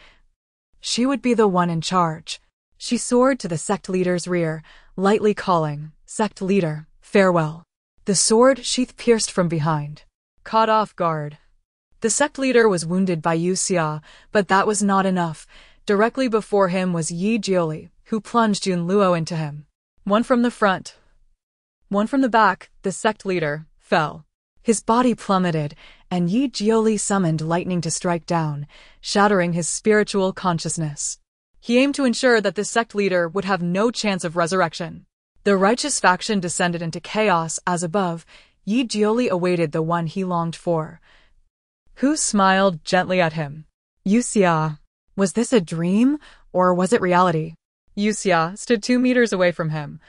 she would be the one in charge. She soared to the sect leader's rear, lightly calling, Sect leader, farewell. The sword sheath pierced from behind. Caught off guard. The sect leader was wounded by Yue Xia, but that was not enough. Directly before him was Yi Jiuli, who plunged Yun Luo into him. One from the front, one from the back, the sect leader fell. His body plummeted, and Yi Jioli summoned lightning to strike down, shattering his spiritual consciousness. He aimed to ensure that the sect leader would have no chance of resurrection. The righteous faction descended into chaos as above. Yi Jioli awaited the one he longed for, who smiled gently at him. Yue Xia. Was this a dream, or was it reality? Yue Xia stood 2 meters away from him,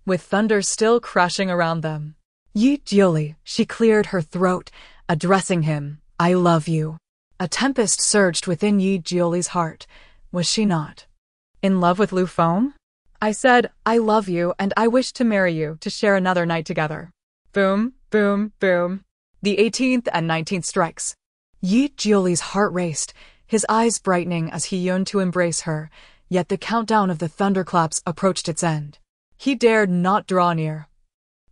with thunder still crashing around them. Yi Jioli, she cleared her throat, addressing him. I love you. A tempest surged within Yi Jioli's heart. Was she not in love with Lu Feng? I said, I love you and I wish to marry you to share another night together. Boom, boom, boom. The 18th and 19th strikes. Yi Jioli's heart raced, his eyes brightening as he yearned to embrace her, yet the countdown of the thunderclaps approached its end. He dared not draw near,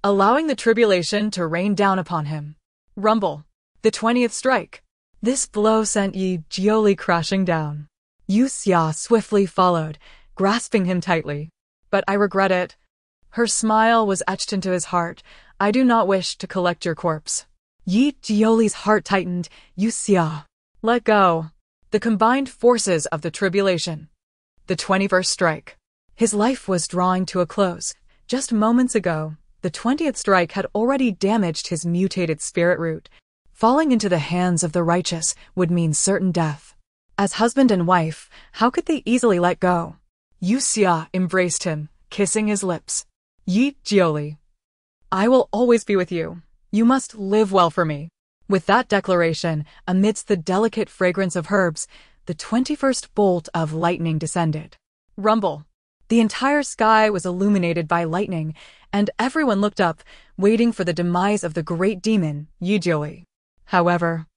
allowing the tribulation to rain down upon him. Rumble. The 20th strike. This blow sent Yi Jioli crashing down. Yue Xia swiftly followed, grasping him tightly. But I regret it. Her smile was etched into his heart. I do not wish to collect your corpse. Yi Jioli's heart tightened. Yue Xia. Let go. The combined forces of the tribulation. The 21st strike. His life was drawing to a close. Just moments ago, the 20th strike had already damaged his mutated spirit root. Falling into the hands of the righteous would mean certain death. As husband and wife, how could they easily let go? Yue Xia embraced him, kissing his lips. Yi Jioli. I will always be with you. You must live well for me. With that declaration, amidst the delicate fragrance of herbs, the 21st bolt of lightning descended. Rumble. The entire sky was illuminated by lightning, and everyone looked up, waiting for the demise of the great demon, Yi Jioli. However,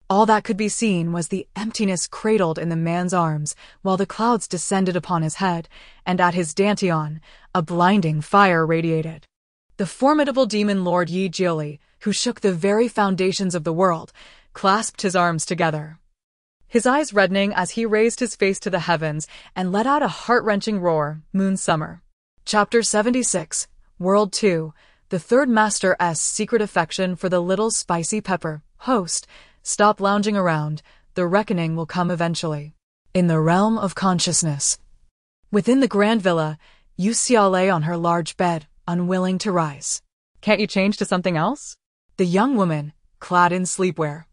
all that could be seen was the emptiness cradled in the man's arms, while the clouds descended upon his head, and at his dantian, a blinding fire radiated. The formidable demon Lord Yi Jioli, who shook the very foundations of the world, clasped his arms together, his eyes reddening as he raised his face to the heavens and let out a heart-wrenching roar. Moon Summer. Chapter 76. World 2. The Third Master's Secret Affection for the Little Spicy Pepper. Host. Stop lounging around. The reckoning will come eventually. In the realm of consciousness. Within the grand villa, Yue Xia lay on her large bed, unwilling to rise. Can't you change to something else? The young woman, clad in sleepwear,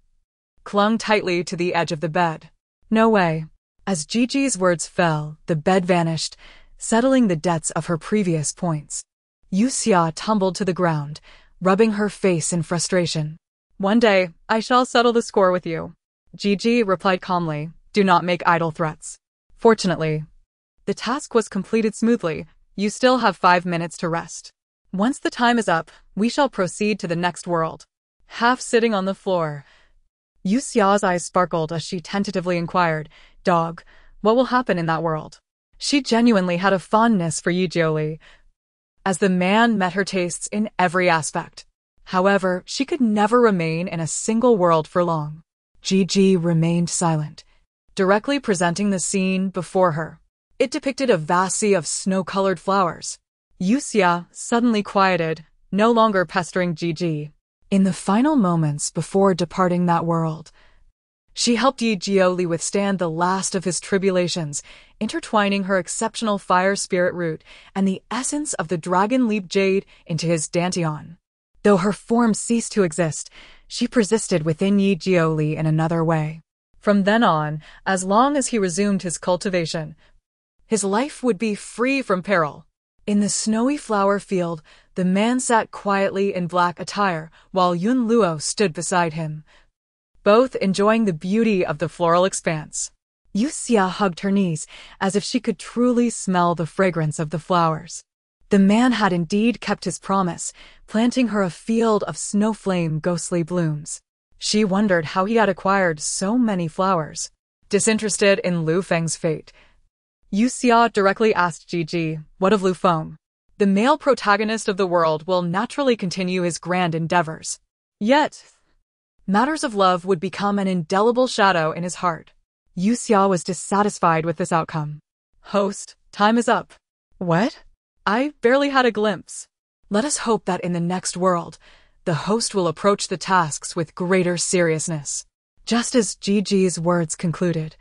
clung tightly to the edge of the bed. No way. As Gigi's words fell, the bed vanished, settling the debts of her previous points. Yue Xia tumbled to the ground, rubbing her face in frustration. One day, I shall settle the score with you. Gigi replied calmly, do not make idle threats. Fortunately, the task was completed smoothly. You still have 5 minutes to rest. Once the time is up, we shall proceed to the next world. Half sitting on the floor, Yue Xia's eyes sparkled as she tentatively inquired, Dog, what will happen in that world? She genuinely had a fondness for Yi Jioli, as the man met her tastes in every aspect. However, she could never remain in a single world for long. Gigi remained silent, directly presenting the scene before her. It depicted a vast sea of snow-colored flowers. Yue Xia suddenly quieted, no longer pestering Gigi. In the final moments before departing that world, she helped Yi Jioli withstand the last of his tribulations, intertwining her exceptional fire spirit root and the essence of the dragon leap jade into his dantian. Though her form ceased to exist, she persisted within Yi Jioli in another way. From then on, as long as he resumed his cultivation, his life would be free from peril. In the snowy flower field, the man sat quietly in black attire, while Yun Luo stood beside him, both enjoying the beauty of the floral expanse. Yue Xia hugged her knees, as if she could truly smell the fragrance of the flowers. The man had indeed kept his promise, planting her a field of snowflame ghostly blooms. She wondered how he had acquired so many flowers. Disinterested in Lu Feng's fate, Yue Xia directly asked Gigi, what of Lu Feng? The male protagonist of the world will naturally continue his grand endeavors. Yet, matters of love would become an indelible shadow in his heart. Yue Xia was dissatisfied with this outcome. Host, Time is up. What? I barely had a glimpse. Let us hope that in the next world, the host will approach the tasks with greater seriousness. Just as Gigi's words concluded,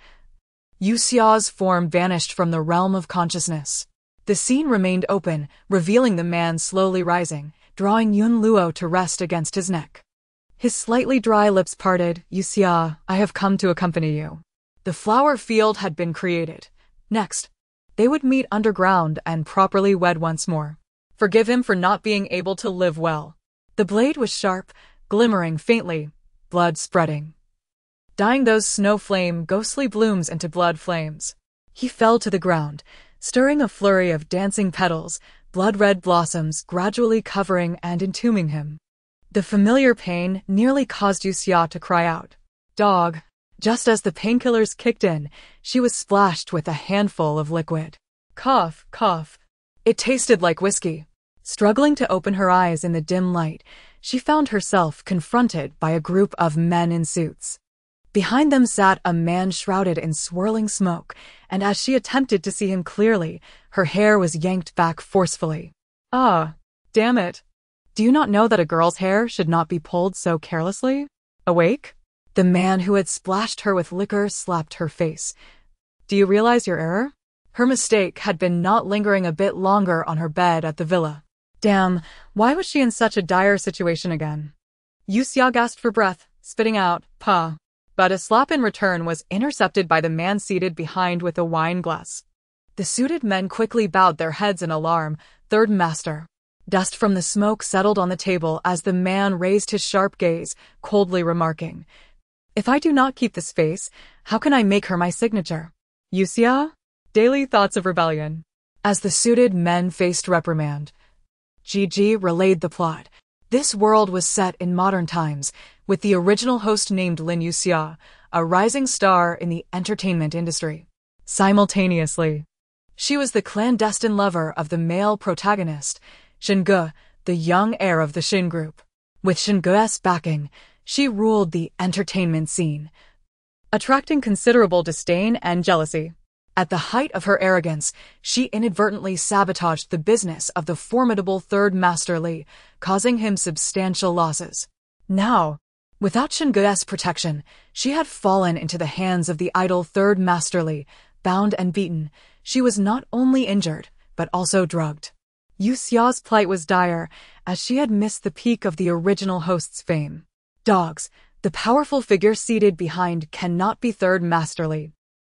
Yue Xia's form vanished from the realm of consciousness. The scene remained open, revealing the man slowly rising, drawing Yun Luo to rest against his neck. His slightly dry lips parted. Yue Xia, I have come to accompany you. The flower field had been created. Next, they would meet underground and properly wed once more. Forgive him for not being able to live well. The blade was sharp, glimmering faintly, blood spreading, dyeing those snow flame ghostly blooms into blood flames. He fell to the ground, stirring a flurry of dancing petals, blood-red blossoms gradually covering and entombing him. The familiar pain nearly caused Yue Xia to cry out. Dog. Just as the painkillers kicked in, she was splashed with a handful of liquid. Cough, cough. It tasted like whiskey. Struggling to open her eyes in the dim light, she found herself confronted by a group of men in suits. Behind them sat a man shrouded in swirling smoke, and as she attempted to see him clearly, her hair was yanked back forcefully. Ah, damn it. Do you not know that a girl's hair should not be pulled so carelessly? Awake? The man who had splashed her with liquor slapped her face. Do you realize your error? Her mistake had been not lingering a bit longer on her bed at the villa. Damn, why was she in such a dire situation again? Yue Xia gasped for breath, spitting out, "Pa." But a slap in return was intercepted by the man seated behind with a wine glass. The suited men quickly bowed their heads in alarm. Third master. Dust from the smoke settled on the table as the man raised his sharp gaze, coldly remarking, If I do not keep this face, how can I make her my signature? Yue Xia? Daily thoughts of rebellion. As the suited men faced reprimand, Gigi relayed the plot. This world was set in modern times, with the original host named Lin Yue Xia, a rising star in the entertainment industry. Simultaneously, she was the clandestine lover of the male protagonist, Xinge, the young heir of the Xin group. With Xinge's backing, she ruled the entertainment scene, attracting considerable disdain and jealousy. At the height of her arrogance, she inadvertently sabotaged the business of the formidable Third Master Li, causing him substantial losses. Now, without Xinge's protection, she had fallen into the hands of the idle Third Master Li. Bound and beaten, she was not only injured, but also drugged. Yue Xia's plight was dire, as she had missed the peak of the original host's fame. Dogs, the powerful figure seated behind cannot be Third Master Li.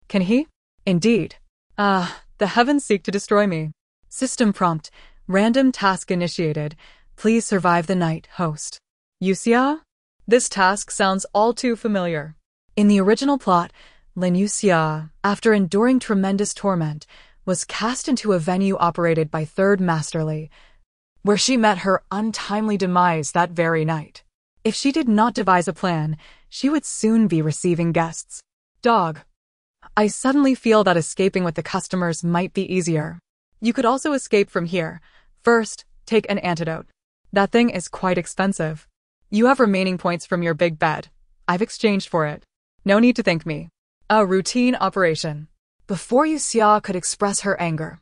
Can he? Indeed. The heavens seek to destroy me. System prompt. Random task initiated. Please survive the night, host. Yue Xia? This task sounds all too familiar. In the original plot, Lin Yue Xia, after enduring tremendous torment, was cast into a venue operated by Third Master Li, where she met her untimely demise that very night. If she did not devise a plan, she would soon be receiving guests. Dog. I suddenly feel that escaping with the customers might be easier. You could also escape from here. First, take an antidote. That thing is quite expensive. You have remaining points from your big bet. I've exchanged for it. No need to thank me. A routine operation. Before Yue Xia could express her anger,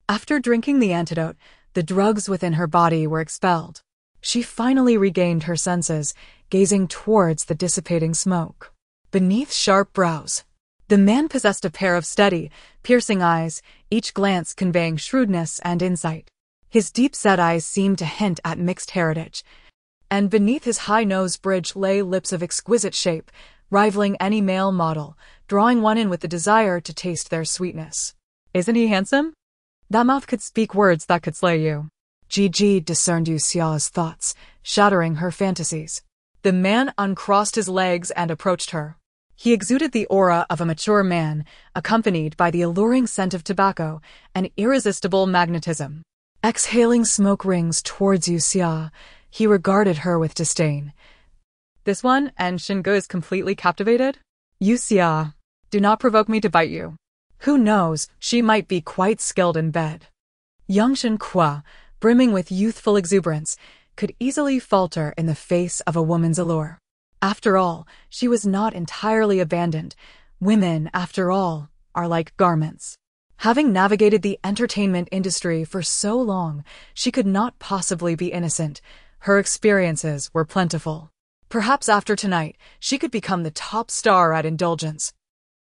after drinking the antidote, the drugs within her body were expelled. She finally regained her senses, gazing towards the dissipating smoke. Beneath sharp brows, the man possessed a pair of steady, piercing eyes, each glance conveying shrewdness and insight. His deep-set eyes seemed to hint at mixed heritage, and beneath his high nose bridge lay lips of exquisite shape, rivaling any male model, drawing one in with the desire to taste their sweetness. Isn't he handsome? That mouth could speak words that could slay you. Gigi discerned Yue Xia's thoughts, shattering her fantasies. The man uncrossed his legs and approached her. He exuded the aura of a mature man, accompanied by the alluring scent of tobacco and irresistible magnetism. Exhaling smoke rings towards Yue Xia, he regarded her with disdain. This one, and Xinge is completely captivated? Yue Xia, do not provoke me to bite you. Who knows, she might be quite skilled in bed. Young Xinque, brimming with youthful exuberance, could easily falter in the face of a woman's allure. After all, she was not entirely abandoned. Women, after all, are like garments. Having navigated the entertainment industry for so long, she could not possibly be innocent. Her experiences were plentiful. Perhaps after tonight, she could become the top star at Indulgence.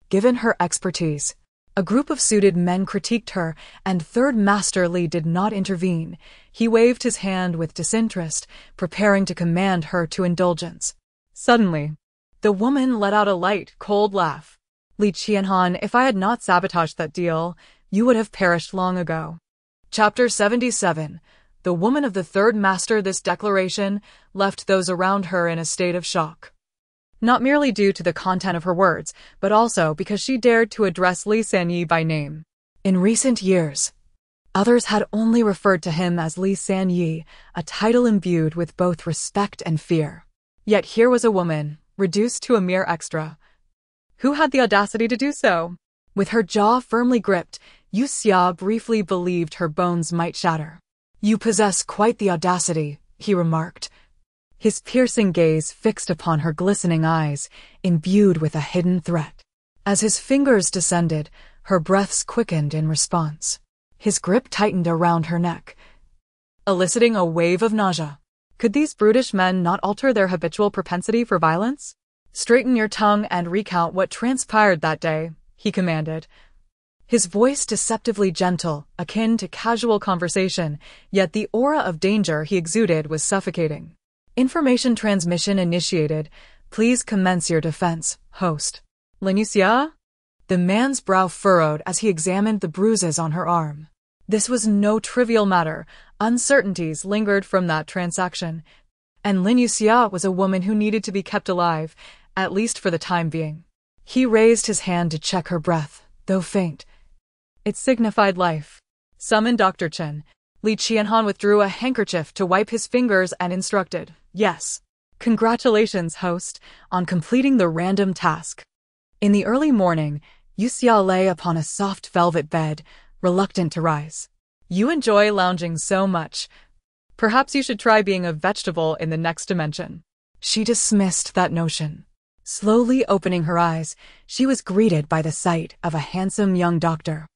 Given her expertise, a group of suited men critiqued her, and Third Master Li did not intervene. He waved his hand with disinterest, preparing to command her to Indulgence. Suddenly, the woman let out a light, cold laugh. Li Qianhan, if I had not sabotaged that deal, you would have perished long ago. Chapter 77. The woman of the Third Master. This declaration left those around her in a state of shock. Not merely due to the content of her words, but also because she dared to address Li Sanyi by name. In recent years, others had only referred to him as Li Sanyi, a title imbued with both respect and fear. Yet here was a woman, reduced to a mere extra. Who had the audacity to do so? With her jaw firmly gripped, Yue Xia briefly believed her bones might shatter. You possess quite the audacity, he remarked, his piercing gaze fixed upon her glistening eyes, imbued with a hidden threat. As his fingers descended, her breaths quickened in response. His grip tightened around her neck, eliciting a wave of nausea. Could these brutish men not alter their habitual propensity for violence? Straighten your tongue and recount what transpired that day, he commanded. His voice deceptively gentle, akin to casual conversation, yet the aura of danger he exuded was suffocating. Information transmission initiated. Please commence your defense, host. Yue Xia? The man's brow furrowed as he examined the bruises on her arm. This was no trivial matter. Uncertainties lingered from that transaction, and Yue Xia was a woman who needed to be kept alive, at least for the time being. He raised his hand to check her breath, though faint. It signified life. Summon Dr. Chen. Li Qianhan withdrew a handkerchief to wipe his fingers and instructed, Yes. Congratulations, host, on completing the random task. In the early morning, Yue Xia lay upon a soft velvet bed, reluctant to rise. You enjoy lounging so much. Perhaps you should try being a vegetable in the next dimension. She dismissed that notion. Slowly opening her eyes, she was greeted by the sight of a handsome young doctor.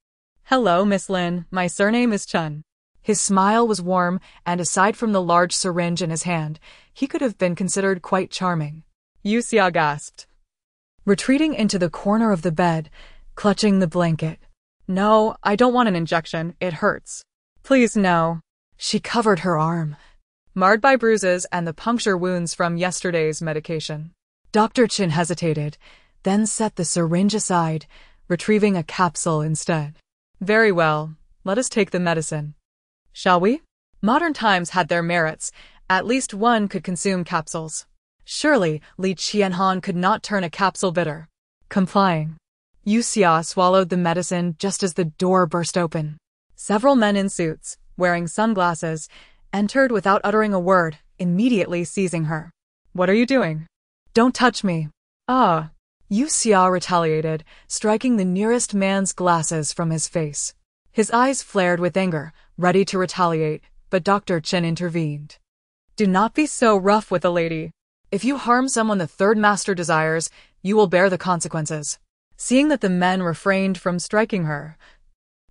Hello, Miss Lin. My surname is Chen. His smile was warm, and aside from the large syringe in his hand, he could have been considered quite charming. Yue Xia gasped, retreating into the corner of the bed, clutching the blanket. No, I don't want an injection. It hurts. Please, no. She covered her arm, marred by bruises and the puncture wounds from yesterday's medication. Dr. Chen hesitated, then set the syringe aside, retrieving a capsule instead. Very well. Let us take the medicine. Shall we? Modern times had their merits. At least one could consume capsules. Surely, Li Qianhan could not turn a capsule bitter. Complying, Yue Xia swallowed the medicine just as the door burst open. Several men in suits, wearing sunglasses, entered without uttering a word, immediately seizing her. What are you doing? Don't touch me. Ah. Yue Xia retaliated, striking the nearest man's glasses from his face. His eyes flared with anger, ready to retaliate, but Dr. Chen intervened. Do not be so rough with a lady. If you harm someone the Third Master desires, you will bear the consequences. Seeing that the men refrained from striking her,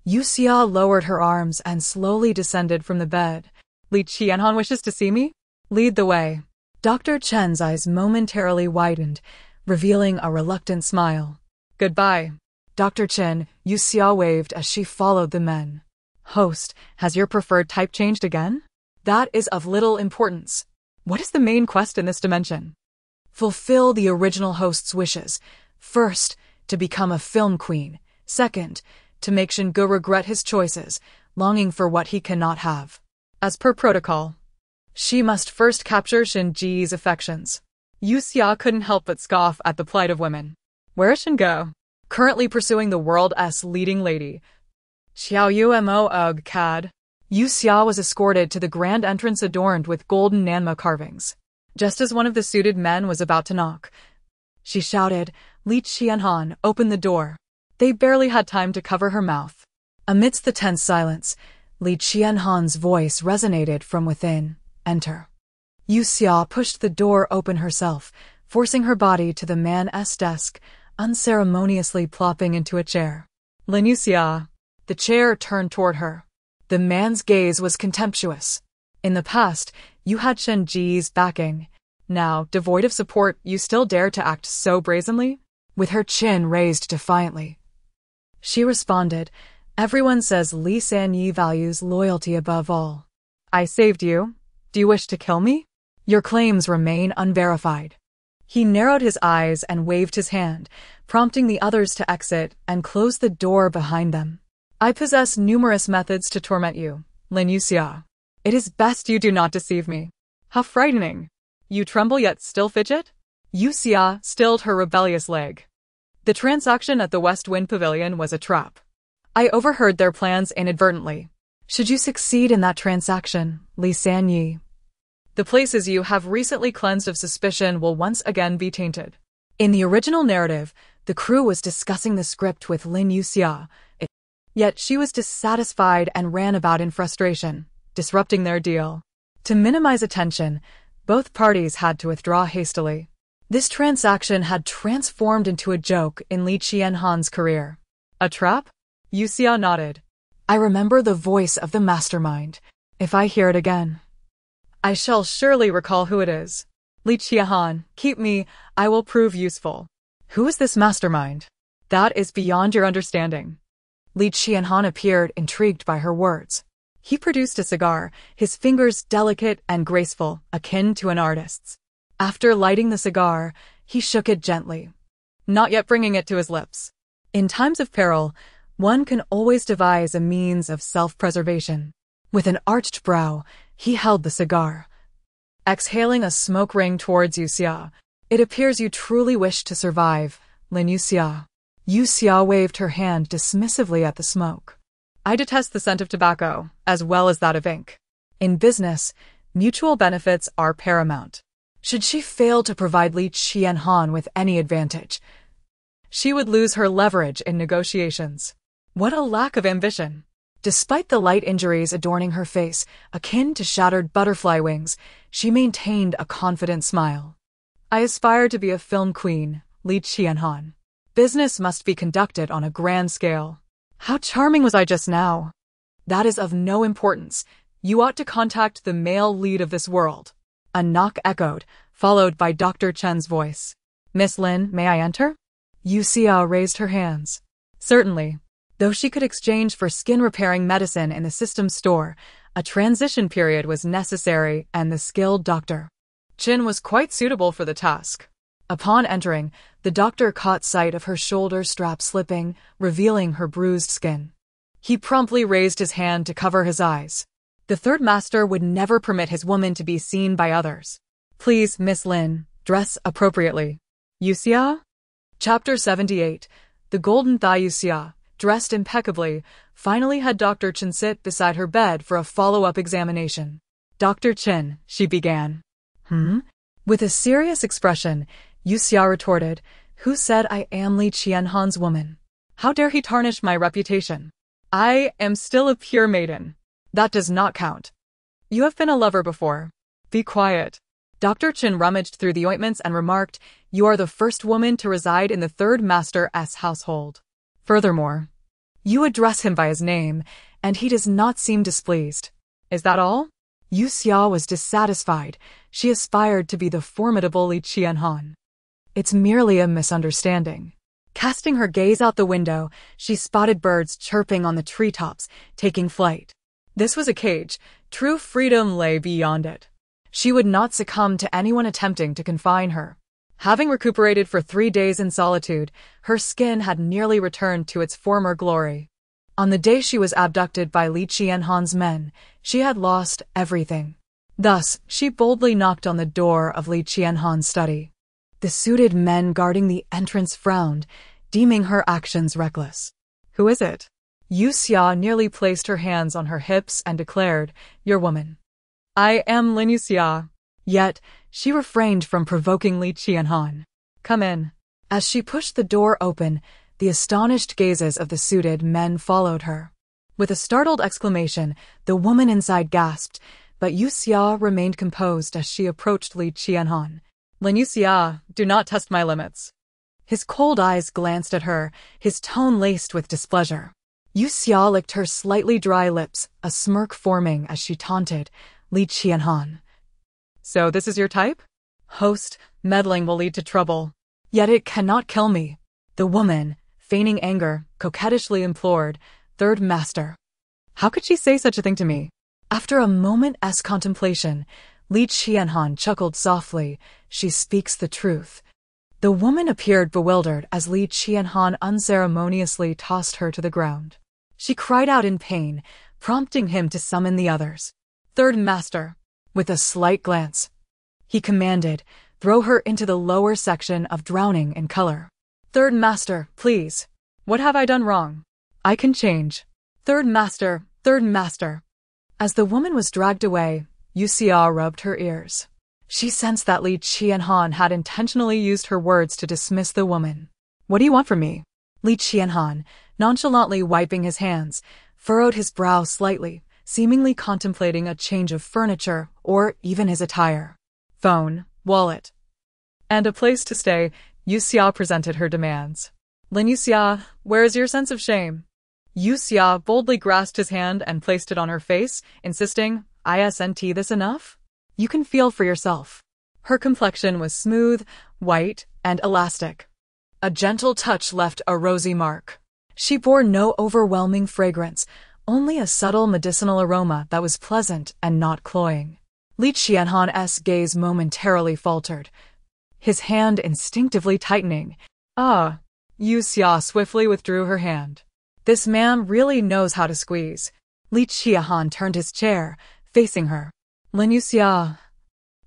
Yue Xia lowered her arms and slowly descended from the bed. Li Qianhan wishes to see me? Lead the way. Dr. Chen's eyes momentarily widened, revealing a reluctant smile. Goodbye. Dr. Chen, Yue Xia waved as she followed the men. Host, has your preferred type changed again? That is of little importance. What is the main quest in this dimension? Fulfill the original host's wishes. First, to become a film queen. Second, to make Shingu regret his choices, longing for what he cannot have. As per protocol, she must first capture Shinji's affections. Yue Xia couldn't help but scoff at the plight of women. Where is Shingu? Currently pursuing the world's leading lady. Xiao Yu Mo Ugh Cad. Yue Xia was escorted to the grand entrance adorned with golden Nanma carvings. Just as one of the suited men was about to knock, she shouted, Li Qianhan, open the door. They barely had time to cover her mouth. Amidst the tense silence, Li Qianhan's voice resonated from within. Enter. Yue Xia pushed the door open herself, forcing her body to the man's desk, unceremoniously plopping into a chair. Yue Xia. The chair turned toward her. The man's gaze was contemptuous. In the past, you had Shen Ji's backing. Now, devoid of support, you still dare to act so brazenly? With her chin raised defiantly. She responded, "Everyone says Li Sanyi values loyalty above all. I saved you. Do you wish to kill me? Your claims remain unverified." He narrowed his eyes and waved his hand, prompting the others to exit and close the door behind them. "I possess numerous methods to torment you, Yue Xia. It is best you do not deceive me." "How frightening. You tremble yet still fidget?" Yue Xia stilled her rebellious leg. The transaction at the West Wind Pavilion was a trap. I overheard their plans inadvertently. Should you succeed in that transaction, Li Sanyi, the places you have recently cleansed of suspicion will once again be tainted. In the original narrative, the crew was discussing the script with Yue Xia, yet she was dissatisfied and ran about in frustration, disrupting their deal. To minimize attention, both parties had to withdraw hastily. This transaction had transformed into a joke in Li Qianhan's career. A trap? Yue Xia nodded. I remember the voice of the mastermind. If I hear it again, I shall surely recall who it is. Li Qianhan, keep me, I will prove useful. Who is this mastermind? That is beyond your understanding. Li Qianhan appeared intrigued by her words. He produced a cigar, his fingers delicate and graceful, akin to an artist's. After lighting the cigar, he shook it gently, not yet bringing it to his lips. In times of peril, one can always devise a means of self-preservation. With an arched brow, he held the cigar, exhaling a smoke ring towards Yue Xia. It appears you truly wish to survive, Yue Xia. Yue Xia waved her hand dismissively at the smoke. I detest the scent of tobacco, as well as that of ink. In business, mutual benefits are paramount. Should she fail to provide Li Qianhan with any advantage, she would lose her leverage in negotiations. What a lack of ambition! Despite the light injuries adorning her face, akin to shattered butterfly wings, she maintained a confident smile. I aspire to be a film queen, Li Qianhan. Business must be conducted on a grand scale. How charming was I just now? That is of no importance. You ought to contact the male lead of this world. A knock echoed, followed by Dr. Chen's voice. Miss Lin, may I enter? Yue Xia raised her hands. Certainly. Though she could exchange for skin-repairing medicine in the system store, a transition period was necessary and the skilled Dr. Chen was quite suitable for the task. Upon entering, the doctor caught sight of her shoulder strap slipping, revealing her bruised skin. He promptly raised his hand to cover his eyes. The third master would never permit his woman to be seen by others. Please, Miss Lin, dress appropriately. Yue Xia? Chapter 78. The Golden Thigh. Yue Xia, dressed impeccably, finally had Dr. Chen sit beside her bed for a follow-up examination. Dr. Chen, she began. With a serious expression, Yue Xia retorted, Who said I am Li Qianhan's woman? How dare he tarnish my reputation? I am still a pure maiden. That does not count. You have been a lover before. Be quiet. Dr. Chen rummaged through the ointments and remarked, You are the first woman to reside in the third master's household. Furthermore, you address him by his name, and he does not seem displeased. Is that all? Yue Xia was dissatisfied. She aspired to be the formidable Li Qianhan. It's merely a misunderstanding. Casting her gaze out the window, she spotted birds chirping on the treetops, taking flight. This was a cage. True freedom lay beyond it. She would not succumb to anyone attempting to confine her. Having recuperated for 3 days in solitude, her skin had nearly returned to its former glory. On the day she was abducted by Li Qianhan's men, she had lost everything. Thus, she boldly knocked on the door of Li Qianhan's study. The suited men guarding the entrance frowned, deeming her actions reckless. Who is it? Yue Xia nearly placed her hands on her hips and declared, Your woman. I am Yue Xia. Yet, she refrained from provoking Li Qianhan. Come in. As she pushed the door open, the astonished gazes of the suited men followed her. With a startled exclamation, the woman inside gasped, but Yue Xia remained composed as she approached Li Qianhan. Yue Xia, do not test my limits. His cold eyes glanced at her, his tone laced with displeasure. Yue Xia licked her slightly dry lips, a smirk forming as she taunted Li Qianhan. So this is your type? Host, meddling will lead to trouble. Yet it cannot kill me. The woman, feigning anger, coquettishly implored, Third Master. How could she say such a thing to me? After a moment's contemplation, Li Qianhan chuckled softly. She speaks the truth. The woman appeared bewildered as Li Qianhan unceremoniously tossed her to the ground. She cried out in pain, prompting him to summon the others. Third Master. With a slight glance, he commanded, throw her into the lower section of drowning in color. Third Master, please. What have I done wrong? I can change. Third Master, Third Master. As the woman was dragged away, Yue Xia rubbed her ears. She sensed that Li Qianhan had intentionally used her words to dismiss the woman. What do you want from me? Li Qianhan, nonchalantly wiping his hands, furrowed his brow slightly, seemingly contemplating a change of furniture or even his attire. Phone, wallet, and a place to stay. Yue Xia presented her demands. Lin Yue Xia, where is your sense of shame? Yue Xia boldly grasped his hand and placed it on her face, insisting, Isn't this enough? You can feel for yourself. Her complexion was smooth, white, and elastic. A gentle touch left a rosy mark. She bore no overwhelming fragrance, only a subtle medicinal aroma that was pleasant and not cloying. Li Qianhan's gaze momentarily faltered, his hand instinctively tightening. Yue Xia swiftly withdrew her hand. This man really knows how to squeeze. Li Qianhan turned his chair, facing her. Lin Yue Xia,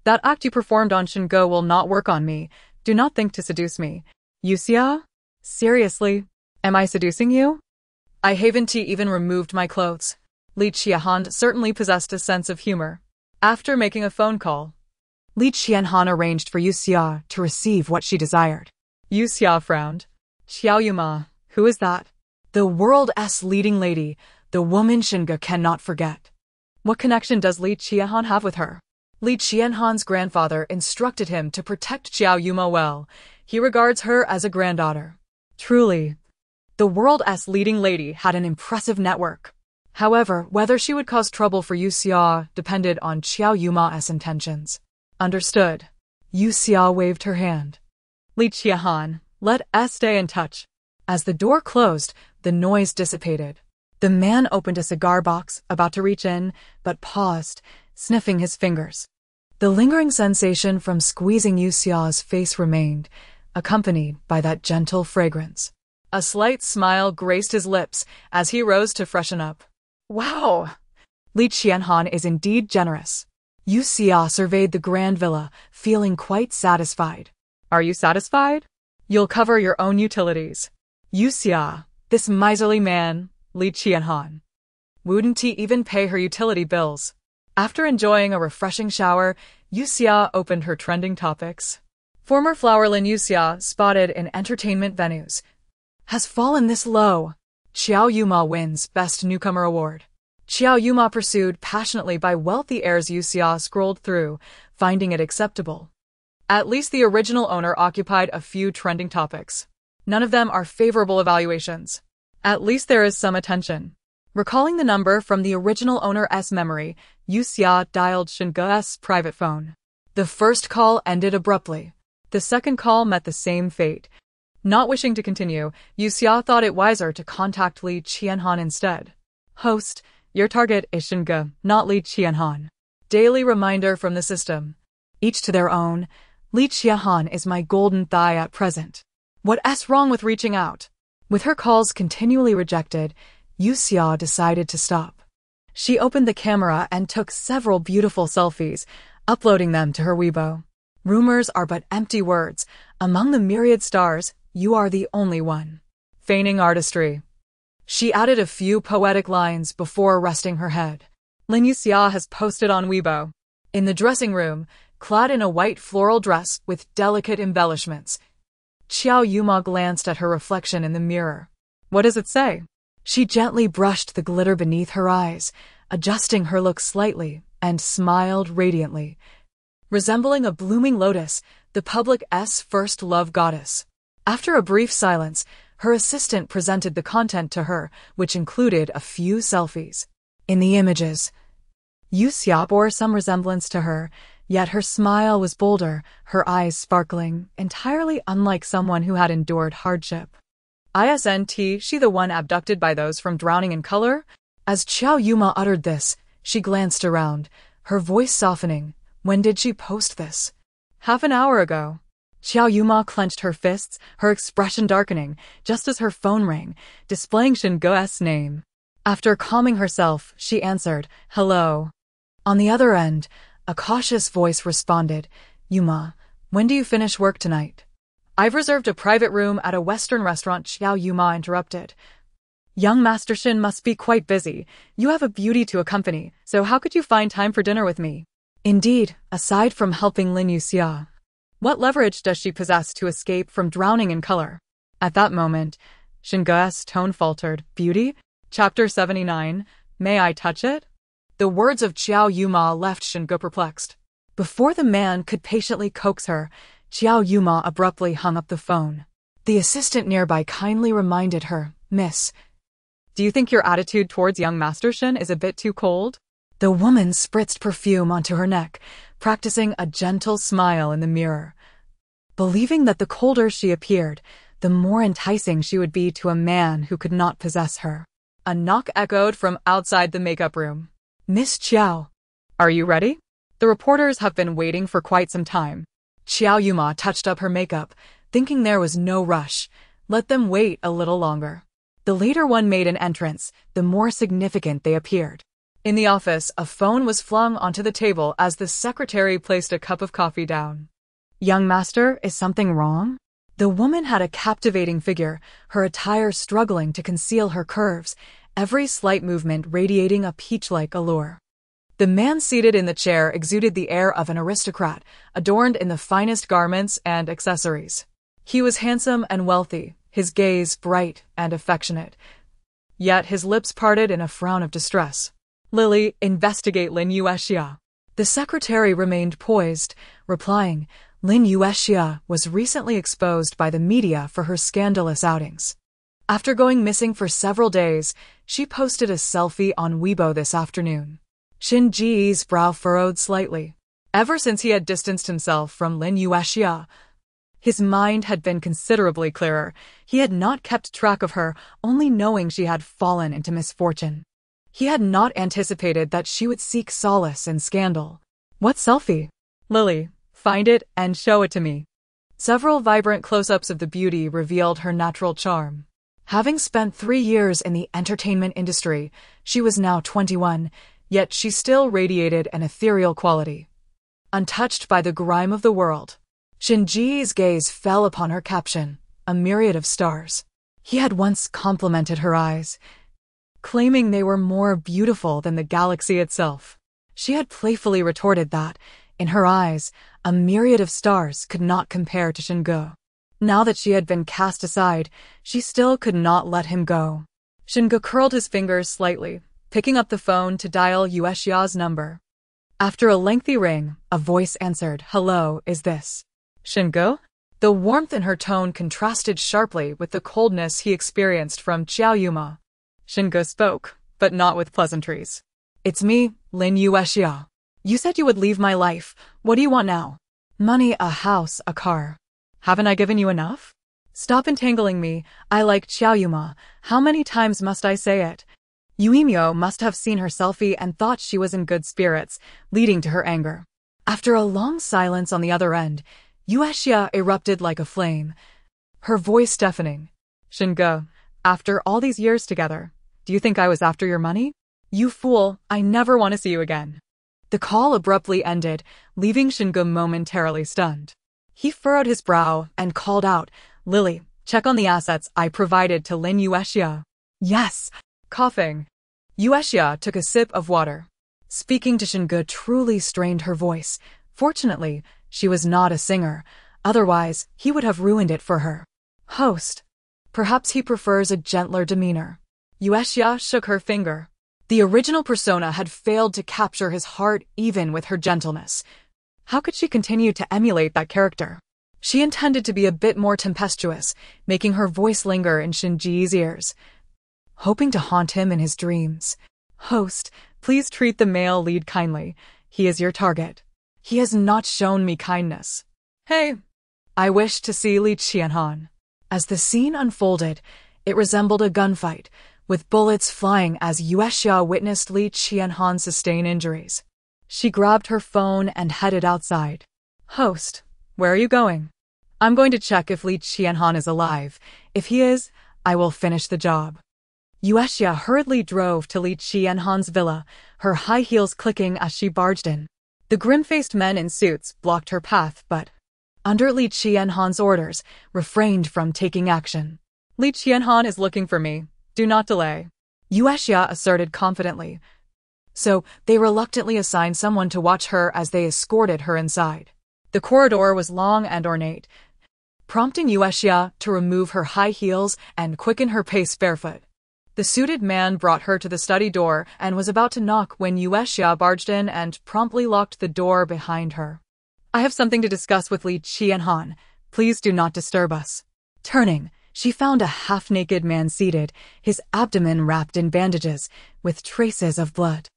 that act you performed on Shingo will not work on me. Do not think to seduce me. Yue Xia? Seriously? Am I seducing you? I haven't even removed my clothes. Li Qianhan certainly possessed a sense of humor. After making a phone call, Li Qianhan arranged for Yue Xia to receive what she desired. Yue Xia frowned. Xiao Yuma, who is that? The world's leading lady, the woman Shingo cannot forget. What connection does Li Qianhan have with her? Li Qianhan's grandfather instructed him to protect Xiao Yuma well. He regards her as a granddaughter. Truly, the world's leading lady had an impressive network. However, whether she would cause trouble for Yue Xia depended on Xiao Yuma's intentions. Understood. Yue Xia waved her hand. Li Qianhan, let us stay in touch. As the door closed, the noise dissipated. The man opened a cigar box, about to reach in, but paused, sniffing his fingers. The lingering sensation from squeezing Yue Xia's face remained, accompanied by that gentle fragrance. A slight smile graced his lips as he rose to freshen up. Wow! Li Qianhan is indeed generous. Yue Xia surveyed the grand villa, feeling quite satisfied. Are you satisfied? You'll cover your own utilities. Yue Xia, this miserly man, Li Qianhan. Wouldn't he even pay her utility bills? After enjoying a refreshing shower, Yue Xia opened her trending topics. Former flower Lin Yue Xia, spotted in entertainment venues, has fallen this low. Xiao Yuma wins Best Newcomer Award. Xiao Yuma pursued passionately by wealthy heirs. Yue Xia scrolled through, finding it acceptable. At least the original owner occupied a few trending topics. None of them are favorable evaluations. At least there is some attention. Recalling the number from the original owner's memory, Yue Xia dialed Shingo's private phone. The first call ended abruptly. The second call met the same fate. Not wishing to continue, Yue Xia thought it wiser to contact Li Qianhan instead. Host, your target is Shingo, not Li Qianhan. Daily reminder from the system. Each to their own. Li Qianhan is my golden thigh at present. What's wrong with reaching out? With her calls continually rejected, Yue Xia decided to stop. She opened the camera and took several beautiful selfies, uploading them to her Weibo. Rumors are but empty words. Among the myriad stars, you are the only one. Feigning artistry. She added a few poetic lines before resting her head. Lin Yue Xia has posted on Weibo. In the dressing room, clad in a white floral dress with delicate embellishments, Xiao Yuma glanced at her reflection in the mirror. What does it say? She gently brushed the glitter beneath her eyes, adjusting her look slightly, and smiled radiantly. Resembling a blooming lotus, the public's first love goddess. After a brief silence, Her assistant presented the content to her, which included a few selfies. In the images, Yue Xia bore some resemblance to her, yet her smile was bolder, her eyes sparkling, entirely unlike someone who had endured hardship. Isn't she the one abducted by those from Drowning in Color? As Xiao Yuma uttered this, she glanced around, her voice softening. When did she post this? Half an hour ago. Xiao Yuma clenched her fists, her expression darkening, just as her phone rang, displaying Shingo's name. After calming herself, she answered, "Hello." On the other end, a cautious voice responded, "Yuma, when do you finish work tonight?" "I've reserved a private room at a Western restaurant," Xiao Yuma interrupted. "Young Master Shin must be quite busy. You have a beauty to accompany, so how could you find time for dinner with me?" Indeed, aside from helping Yue Xia, what leverage does she possess to escape from Drowning in Color? At that moment, Shingo's tone faltered. "Beauty? Chapter 79, may I touch it?" The words of Xiao Yuma left Shingo perplexed. Before the man could patiently coax her, Xiao Yuma abruptly hung up the phone. The assistant nearby kindly reminded her, "Miss, do you think your attitude towards young Master Shin is a bit too cold?" The woman spritzed perfume onto her neck, practicing a gentle smile in the mirror. Believing that the colder she appeared, the more enticing she would be to a man who could not possess her. A knock echoed from outside the makeup room. "Miss Qiao, are you ready? The reporters have been waiting for quite some time." Xiao Yuma touched up her makeup, thinking there was no rush. Let them wait a little longer. The later one made an entrance, the more significant they appeared. In the office, a phone was flung onto the table as the secretary placed a cup of coffee down. "Young master, is something wrong?" The woman had a captivating figure, her attire struggling to conceal her curves, every slight movement radiating a peach-like allure. The man seated in the chair exuded the air of an aristocrat, adorned in the finest garments and accessories. He was handsome and wealthy, his gaze bright and affectionate. Yet his lips parted in a frown of distress. "Lily, investigate Yue Xia." The secretary remained poised, replying, Yue Xia was recently exposed by the media for her scandalous outings. After going missing for several days, she posted a selfie on Weibo this afternoon. Shin Ji's brow furrowed slightly. Ever since he had distanced himself from Yue Xia, his mind had been considerably clearer. He had not kept track of her, only knowing she had fallen into misfortune. He had not anticipated that she would seek solace in scandal. "What selfie? Lily, find it and show it to me." Several vibrant close-ups of the beauty revealed her natural charm. Having spent 3 years in the entertainment industry, she was now 21, yet she still radiated an ethereal quality. Untouched by the grime of the world, Shinji's gaze fell upon her caption, a myriad of stars. He had once complimented her eyes, claiming they were more beautiful than the galaxy itself. She had playfully retorted that, in her eyes, a myriad of stars could not compare to Shingo. Now that she had been cast aside, she still could not let him go. Shingo curled his fingers slightly, picking up the phone to dial Yue Xia's number. After a lengthy ring, a voice answered, "Hello, is this Shingo?" The warmth in her tone contrasted sharply with the coldness he experienced from Xiao Yuma. Shingo spoke, but not with pleasantries. "It's me, Yue Xia. You said you would leave my life. What do you want now?" "Money, a house, a car." "Haven't I given you enough?" "Stop entangling me. I like Xiao Yuma. How many times must I say it?" Yuimyo must have seen her selfie and thought she was in good spirits, leading to her anger. After a long silence on the other end, Yue Xia erupted like a flame, her voice deafening. "Shingo, after all these years together, do you think I was after your money? You fool, I never want to see you again." The call abruptly ended, leaving Shingo momentarily stunned. He furrowed his brow and called out, "Lily, check on the assets I provided to Yue Xia." "Yes." Coughing, Yue Xia took a sip of water. Speaking to Shingo truly strained her voice. Fortunately, she was not a singer, otherwise he would have ruined it for her. "Host. Perhaps he prefers a gentler demeanor." Yue Xia shook her finger. The original persona had failed to capture his heart even with her gentleness. How could she continue to emulate that character? She intended to be a bit more tempestuous, making her voice linger in Shinji's ears, hoping to haunt him in his dreams. Host, please treat the male lead kindly. He is your target. He has not shown me kindness. Hey, I wish to see Li Qianhan. As the scene unfolded, it resembled a gunfight, with bullets flying as Yue Xia witnessed Li Qianhan sustain injuries. She grabbed her phone and headed outside. Host, where are you going? I'm going to check if Li Qianhan is alive. If he is, I will finish the job. Yue Xia hurriedly drove to Li Qianhan's villa, her high heels clicking as she barged in. The grim-faced men in suits blocked her path, but, under Li Qianhan's orders, refrained from taking action. Li Qianhan is looking for me. Do not delay, Yue Xia asserted confidently. So, they reluctantly assigned someone to watch her as they escorted her inside. The corridor was long and ornate, prompting Yue Xia to remove her high heels and quicken her pace barefoot. The suited man brought her to the study door and was about to knock when Yue Xia barged in and promptly locked the door behind her. I have something to discuss with Li Qianhan. Please do not disturb us. Turning, she found a half-naked man seated, his abdomen wrapped in bandages, with traces of blood.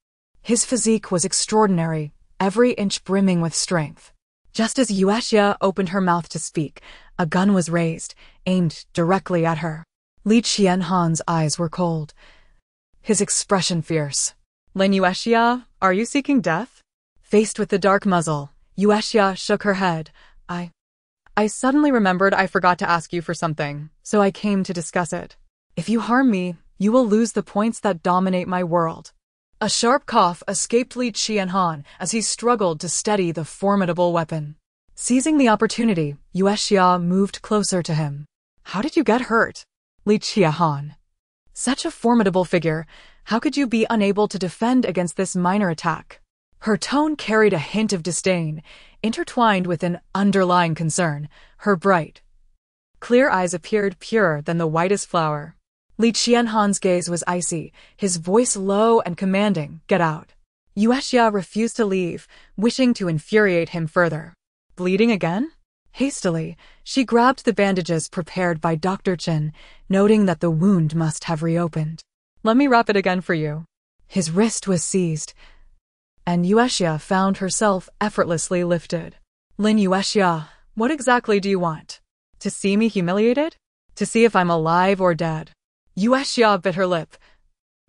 His physique was extraordinary, every inch brimming with strength. Just as Yue Xia opened her mouth to speak, a gun was raised, aimed directly at her. Li Qianhan's eyes were cold, his expression fierce. Lin Yue Xia, are you seeking death? Faced with the dark muzzle, Yue Xia shook her head. I suddenly remembered I forgot to ask you for something, so I came to discuss it. If you harm me, you will lose the points that dominate my world. A sharp cough escaped Li Qianhan as he struggled to steady the formidable weapon. Seizing the opportunity, Yue Xia moved closer to him. How did you get hurt? Li Qianhan. Such a formidable figure, how could you be unable to defend against this minor attack? Her tone carried a hint of disdain, intertwined with an underlying concern. Her bright, clear eyes appeared purer than the whitest flower. Li Qianhan's gaze was icy, his voice low and commanding. Get out. Yue Xia refused to leave, wishing to infuriate him further. Bleeding again? Hastily, she grabbed the bandages prepared by Dr. Chen, noting that the wound must have reopened. Let me wrap it again for you. His wrist was seized, and Yue Xia found herself effortlessly lifted. Lin Yue Xia, what exactly do you want? To see me humiliated? To see if I'm alive or dead? Yue Xia bit her lip.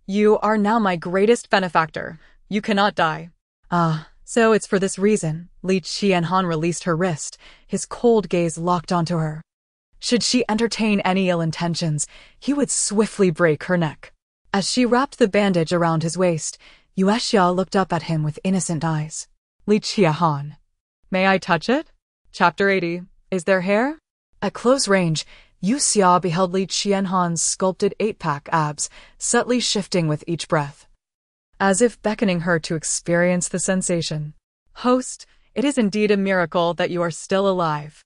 You are now my greatest benefactor. You cannot die. So it's for this reason. Li Qianhan released her wrist, his cold gaze locked onto her. Should she entertain any ill intentions, he would swiftly break her neck. As she wrapped the bandage around his waist, Yue Xia looked up at him with innocent eyes. Li Qianhan. May I touch it? Chapter 80. Is there hair? At close range, Yue Xia beheld Li Qianhan's sculpted 8-pack abs, subtly shifting with each breath, as if beckoning her to experience the sensation. Host, it is indeed a miracle that you are still alive.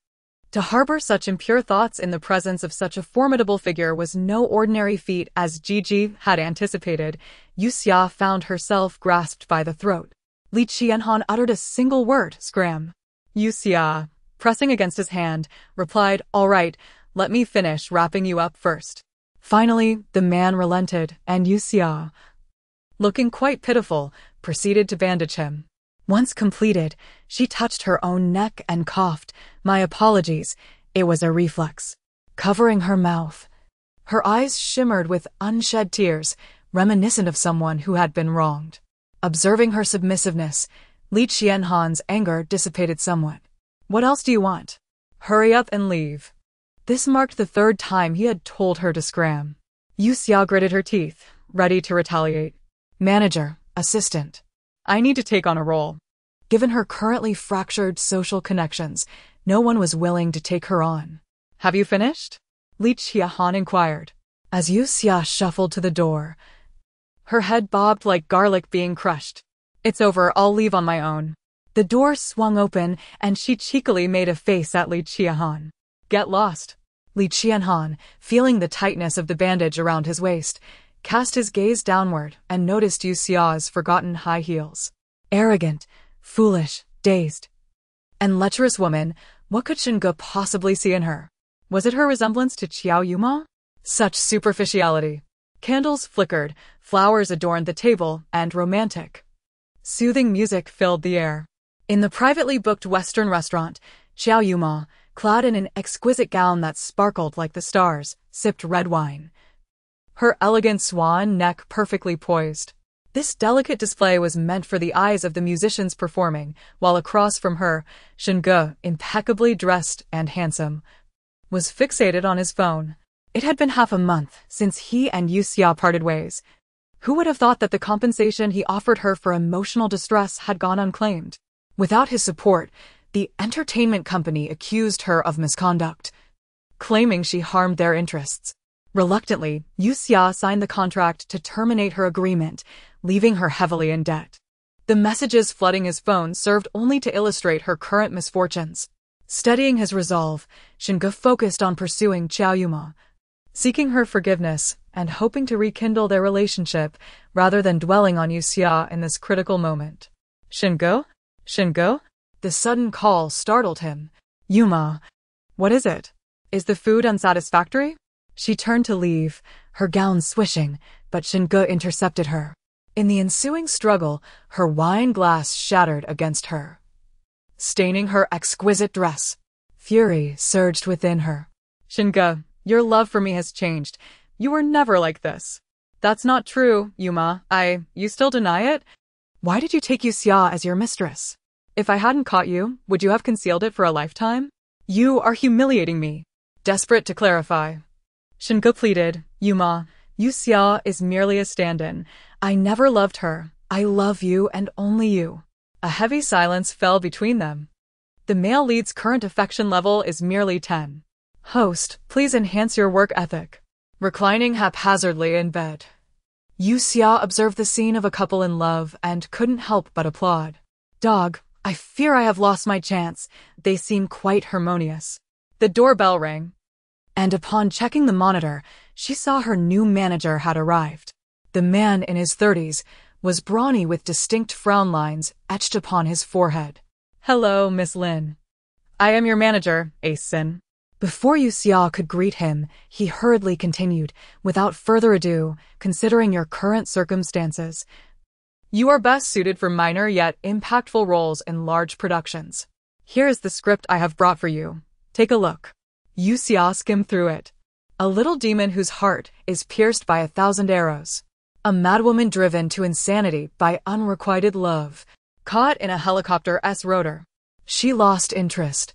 To harbor such impure thoughts in the presence of such a formidable figure was no ordinary feat. As Gigi had anticipated, Yue Xia found herself grasped by the throat. Li Qianhan uttered a single word, scram. Yue Xia, pressing against his hand, replied, all right, let me finish wrapping you up first. Finally, the man relented, and Yue Xia, looking quite pitiful, proceeded to bandage him. Once completed, she touched her own neck and coughed. My apologies, it was a reflex. Covering her mouth, her eyes shimmered with unshed tears, reminiscent of someone who had been wronged. Observing her submissiveness, Li Qianhan's anger dissipated somewhat. What else do you want? Hurry up and leave. This marked the third time he had told her to scram. Yue Xia gritted her teeth, ready to retaliate. Manager, assistant. I need to take on a role. Given her currently fractured social connections, no one was willing to take her on. Have you finished? Li Qianhan inquired. As Yue Xia shuffled to the door, her head bobbed like garlic being crushed. It's over, I'll leave on my own. The door swung open, and she cheekily made a face at Li Qianhan. Get lost. Li Qianhan, feeling the tightness of the bandage around his waist, cast his gaze downward and noticed Yue Xia's forgotten high heels. Arrogant, foolish, dazed, and lecherous woman, What could Shinge possibly see in her? Was it her resemblance to Xiao Yuma? Such superficiality. Candles flickered, flowers adorned the table, and romantic, soothing music filled the air. In the privately booked Western restaurant, Xiao Yuma, clad in an exquisite gown that sparkled like the stars, sipped red wine, her elegant swan neck perfectly poised. This delicate display was meant for the eyes of the musicians performing, while across from her, Shinge, impeccably dressed and handsome, was fixated on his phone. It had been half a month since he and Yue Xia parted ways. Who would have thought that the compensation he offered her for emotional distress had gone unclaimed? Without his support, the entertainment company accused her of misconduct, claiming she harmed their interests. Reluctantly, Yue Xia signed the contract to terminate her agreement, leaving her heavily in debt. The messages flooding his phone served only to illustrate her current misfortunes. Steadying his resolve, Shinge focused on pursuing Xiao Yuma, seeking her forgiveness and hoping to rekindle their relationship rather than dwelling on Yue Xia in this critical moment. Shinge? Shinge? The sudden call startled him. Yuma. What is it? Is the food unsatisfactory? She turned to leave, her gown swishing, but Shinge intercepted her. In the ensuing struggle, her wine glass shattered against her, staining her exquisite dress. Fury surged within her. Shinge, your love for me has changed. You were never like this. That's not true, Yuma. You still deny it? Why did you take Yue Xia as your mistress? If I hadn't caught you, would you have concealed it for a lifetime? You are humiliating me. Desperate to clarify, Shinge pleaded, Yuma, Yue Xia is merely a stand-in. I never loved her. I love you and only you. A heavy silence fell between them. The male lead's current affection level is merely 10. Host, please enhance your work ethic. Reclining haphazardly in bed, Yue Xia observed the scene of a couple in love and couldn't help but applaud. Dog, I fear I have lost my chance. They seem quite harmonious. The doorbell rang, and upon checking the monitor, she saw her new manager had arrived. The man in his 30s was brawny with distinct frown lines etched upon his forehead. Hello, Miss Lin. I am your manager, Ace-san. Before Yue Xia could greet him, he hurriedly continued, without further ado, considering your current circumstances, you are best suited for minor yet impactful roles in large productions. Here is the script I have brought for you. Take a look. Yue Xia skimmed through it. A little demon whose heart is pierced by 1,000 arrows. A madwoman driven to insanity by unrequited love. Caught in a helicopter-esque rotor. She lost interest,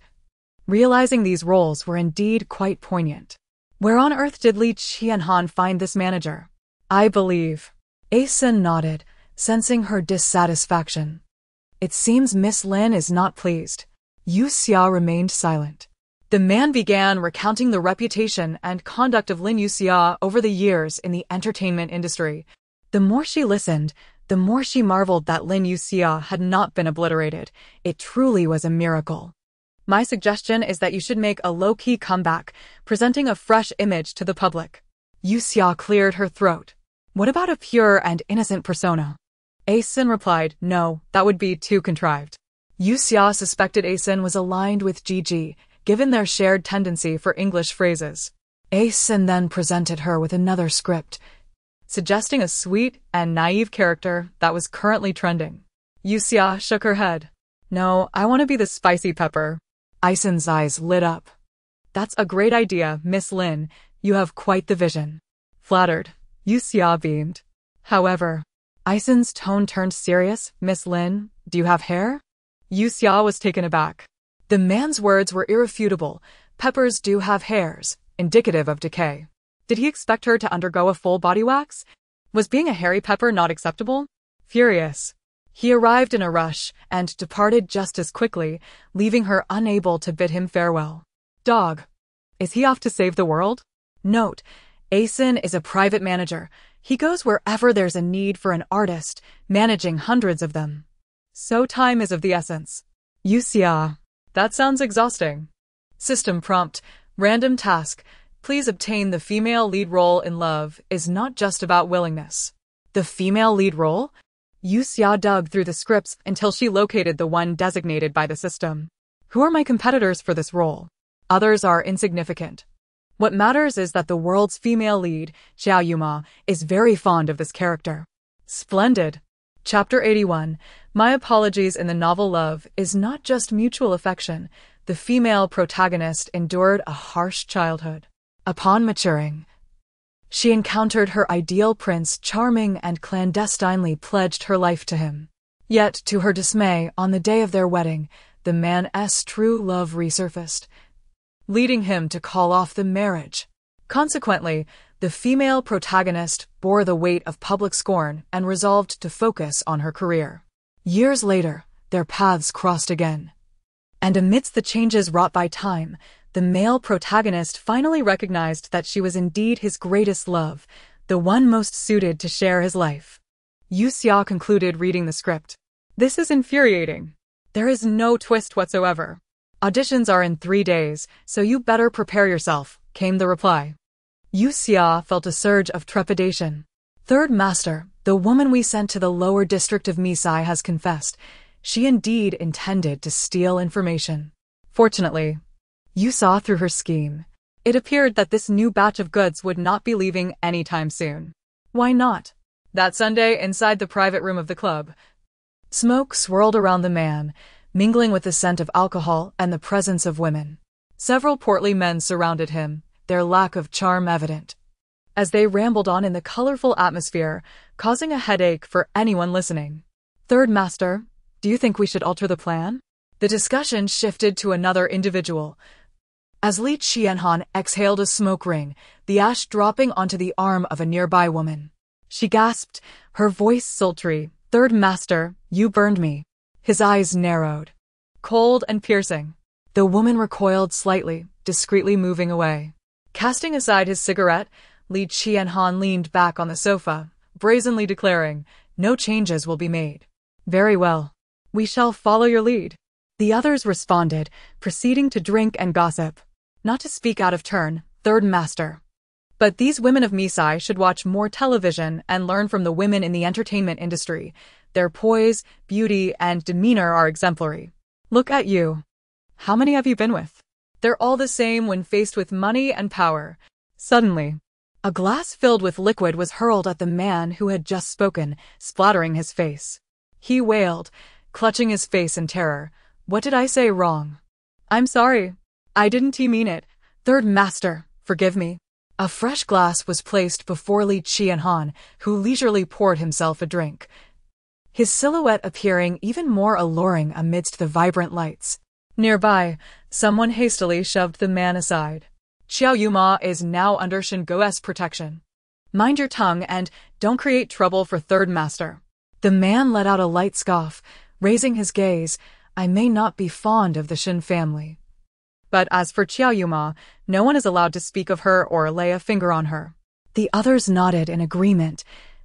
realizing these roles were indeed quite poignant. Where on earth did Li Qianhan find this manager? I believe. Asen nodded, sensing her dissatisfaction. It seems Miss Lin is not pleased. Yue Xia remained silent. The man began recounting the reputation and conduct of Lin Yue Xia over the years in the entertainment industry. The more she listened, the more she marveled that Lin Yue Xia had not been obliterated. It truly was a miracle. My suggestion is that you should make a low-key comeback, presenting a fresh image to the public. Yue Xia cleared her throat. What about a pure and innocent persona? Asen replied, no, that would be too contrived. Yue Xia suspected Asen was aligned with Gigi, given their shared tendency for English phrases. Asen then presented her with another script, suggesting a sweet and naive character that was currently trending. Yue Xia shook her head. No, I want to be the spicy pepper. Aisen's eyes lit up. That's a great idea, Miss Lin. You have quite the vision. Flattered, Yue Xia beamed. However, Aisen's tone turned serious. Miss Lin, do you have hair? Yue Xia was taken aback. The man's words were irrefutable. Peppers do have hairs, indicative of decay. Did he expect her to undergo a full body wax? Was being a hairy pepper not acceptable? Furious, he arrived in a rush and departed just as quickly, leaving her unable to bid him farewell. Dog. Is he off to save the world? Note, Asen is a private manager. He goes wherever there's a need for an artist, managing hundreds of them. So time is of the essence. Yue Xia. That sounds exhausting. System prompt. Random task. Please obtain the female lead role in Love is not just about willingness. The female lead role? Yue Xia dug through the scripts until she located the one designated by the system. Who are my competitors for this role? Others are insignificant. What matters is that the world's female lead, Xiao Yuma, is very fond of this character. Splendid. Chapter 81. My apologies in the novel Love is not just mutual affection. The female protagonist endured a harsh childhood. Upon maturing, she encountered her ideal prince, charming and clandestinely pledged her life to him. Yet, to her dismay, on the day of their wedding, the man's true love resurfaced, leading him to call off the marriage. Consequently, the female protagonist bore the weight of public scorn and resolved to focus on her career. Years later, their paths crossed again. And amidst the changes wrought by time, the male protagonist finally recognized that she was indeed his greatest love, the one most suited to share his life. Yue Xia concluded reading the script. This is infuriating. There is no twist whatsoever. Auditions are in 3 days, so you better prepare yourself, came the reply. Yue Xia felt a surge of trepidation. Third Master, the woman we sent to the lower district of Misai has confessed. She indeed intended to steal information. Fortunately, you saw through her scheme. It appeared that this new batch of goods would not be leaving anytime soon. Why not? That Sunday, inside the private room of the club, smoke swirled around the man, mingling with the scent of alcohol and the presence of women. Several portly men surrounded him, their lack of charm evident, as they rambled on in the colorful atmosphere, causing a headache for anyone listening. Third Master, do you think we should alter the plan? The discussion shifted to another individual. As Li Qianhan exhaled a smoke ring, the ash dropping onto the arm of a nearby woman. She gasped, her voice sultry. Third Master, you burned me. His eyes narrowed, cold and piercing. The woman recoiled slightly, discreetly moving away. Casting aside his cigarette, Li Qianhan leaned back on the sofa, brazenly declaring, no changes will be made. Very well. We shall follow your lead. The others responded, proceeding to drink and gossip. Not to speak out of turn, Third Master, but these women of Misai should watch more television and learn from the women in the entertainment industry. Their poise, beauty, and demeanor are exemplary. Look at you. How many have you been with? They're all the same when faced with money and power. Suddenly, a glass filled with liquid was hurled at the man who had just spoken, splattering his face. He wailed, clutching his face in terror. What did I say wrong? I'm sorry. I didn't mean it. Third Master, forgive me. A fresh glass was placed before Li Qianhan, who leisurely poured himself a drink, his silhouette appearing even more alluring amidst the vibrant lights. Nearby, someone hastily shoved the man aside. Xiao Yuma is now under Shen Go's protection. Mind your tongue and don't create trouble for Third Master. The man let out a light scoff, raising his gaze. I may not be fond of the Shen family, but as for Xiao Yuma, no one is allowed to speak of her or lay a finger on her. The others nodded in agreement,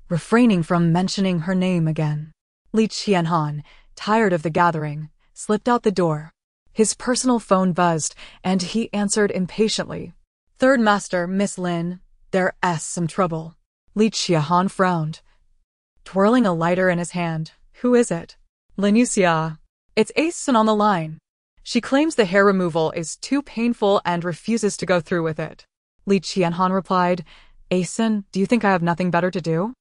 refraining from mentioning her name again. Li Qianhan, tired of the gathering, slipped out the door. His personal phone buzzed, and he answered impatiently. Third Master, Miss Lin, there's some trouble. Li Qianhan frowned, twirling a lighter in his hand. Who is it? Lin Yue Xia. It's Ace on the line. She claims the hair removal is too painful and refuses to go through with it. Li Qianhan replied, Asen, do you think I have nothing better to do?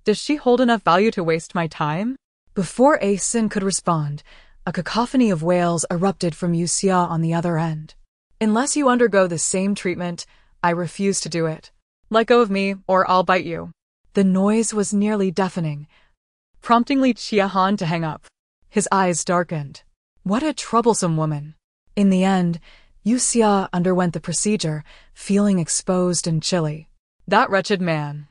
Does she hold enough value to waste my time? Before Asen could respond, a cacophony of wails erupted from Yue Xia on the other end. Unless you undergo the same treatment, I refuse to do it. Let go of me, or I'll bite you. The noise was nearly deafening, prompting Li Qianhan to hang up. His eyes darkened. What a troublesome woman. In the end, Yue Xia underwent the procedure, feeling exposed and chilly. That wretched man.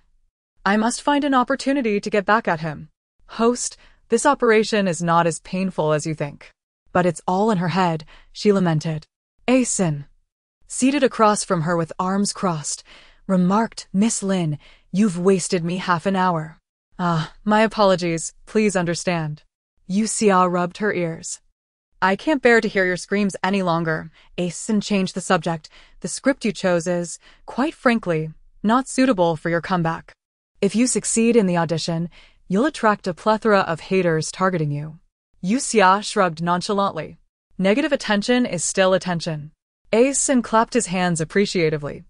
I must find an opportunity to get back at him. Host, this operation is not as painful as you think. But it's all in her head, she lamented. Asen, seated across from her with arms crossed, remarked, Miss Lin, you've wasted me half an hour. My apologies, please understand. Yue Xia rubbed her ears. I can't bear to hear your screams any longer. Asen changed the subject. The script you chose is, quite frankly, not suitable for your comeback. If you succeed in the audition, you'll attract a plethora of haters targeting you. Yue Xia shrugged nonchalantly. Negative attention is still attention. Asen clapped his hands appreciatively.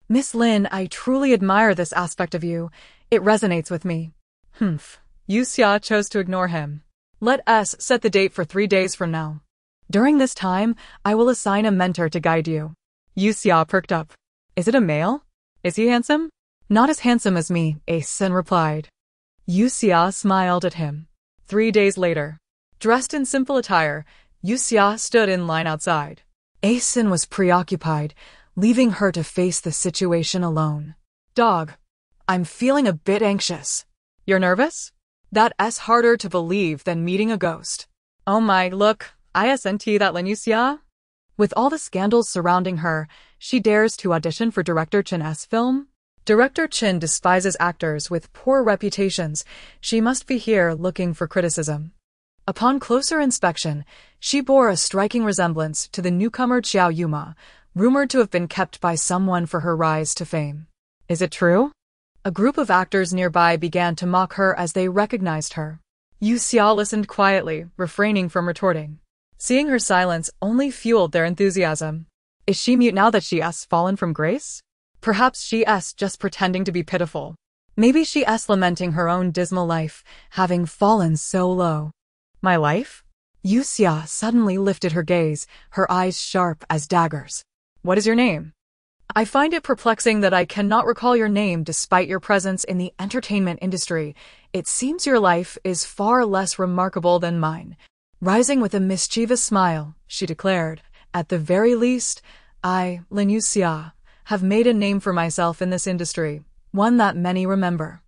Miss Lin, I truly admire this aspect of you. It resonates with me. Humph. Yue Xia chose to ignore him. Let us set the date for 3 days from now. During this time, I will assign a mentor to guide you. Yue Xia perked up. Is it a male? Is he handsome? Not as handsome as me, Asen replied. Yue Xia smiled at him. 3 days later. Dressed in simple attire, Yue Xia stood in line outside. Asen was preoccupied, leaving her to face the situation alone. Dog. I'm feeling a bit anxious. You're nervous? That's harder to believe than meeting a ghost. Oh my, look, isn't that Yue Xia? With all the scandals surrounding her, she dares to audition for Director Chen's film? Director Chen despises actors with poor reputations. She must be here looking for criticism. Upon closer inspection, she bore a striking resemblance to the newcomer Xiao Yuma, rumored to have been kept by someone for her rise to fame. Is it true? A group of actors nearby began to mock her as they recognized her. Yue Xia listened quietly, refraining from retorting. Seeing her silence only fueled their enthusiasm. Is she mute now that she's fallen from grace? Perhaps she's just pretending to be pitiful. Maybe she's lamenting her own dismal life, having fallen so low. My life? Yue Xia suddenly lifted her gaze, her eyes sharp as daggers. What is your name? I find it perplexing that I cannot recall your name despite your presence in the entertainment industry. It seems your life is far less remarkable than mine. Rising with a mischievous smile, she declared, at the very least, I, Yue Xia, have made a name for myself in this industry, one that many remember.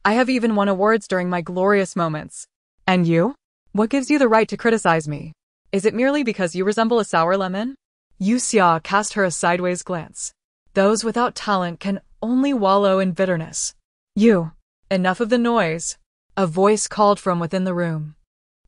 I have even won awards during my glorious moments. And you? What gives you the right to criticize me? Is it merely because you resemble a sour lemon? Yue Xia cast her a sideways glance. Those without talent can only wallow in bitterness. You. Enough of the noise. A voice called from within the room.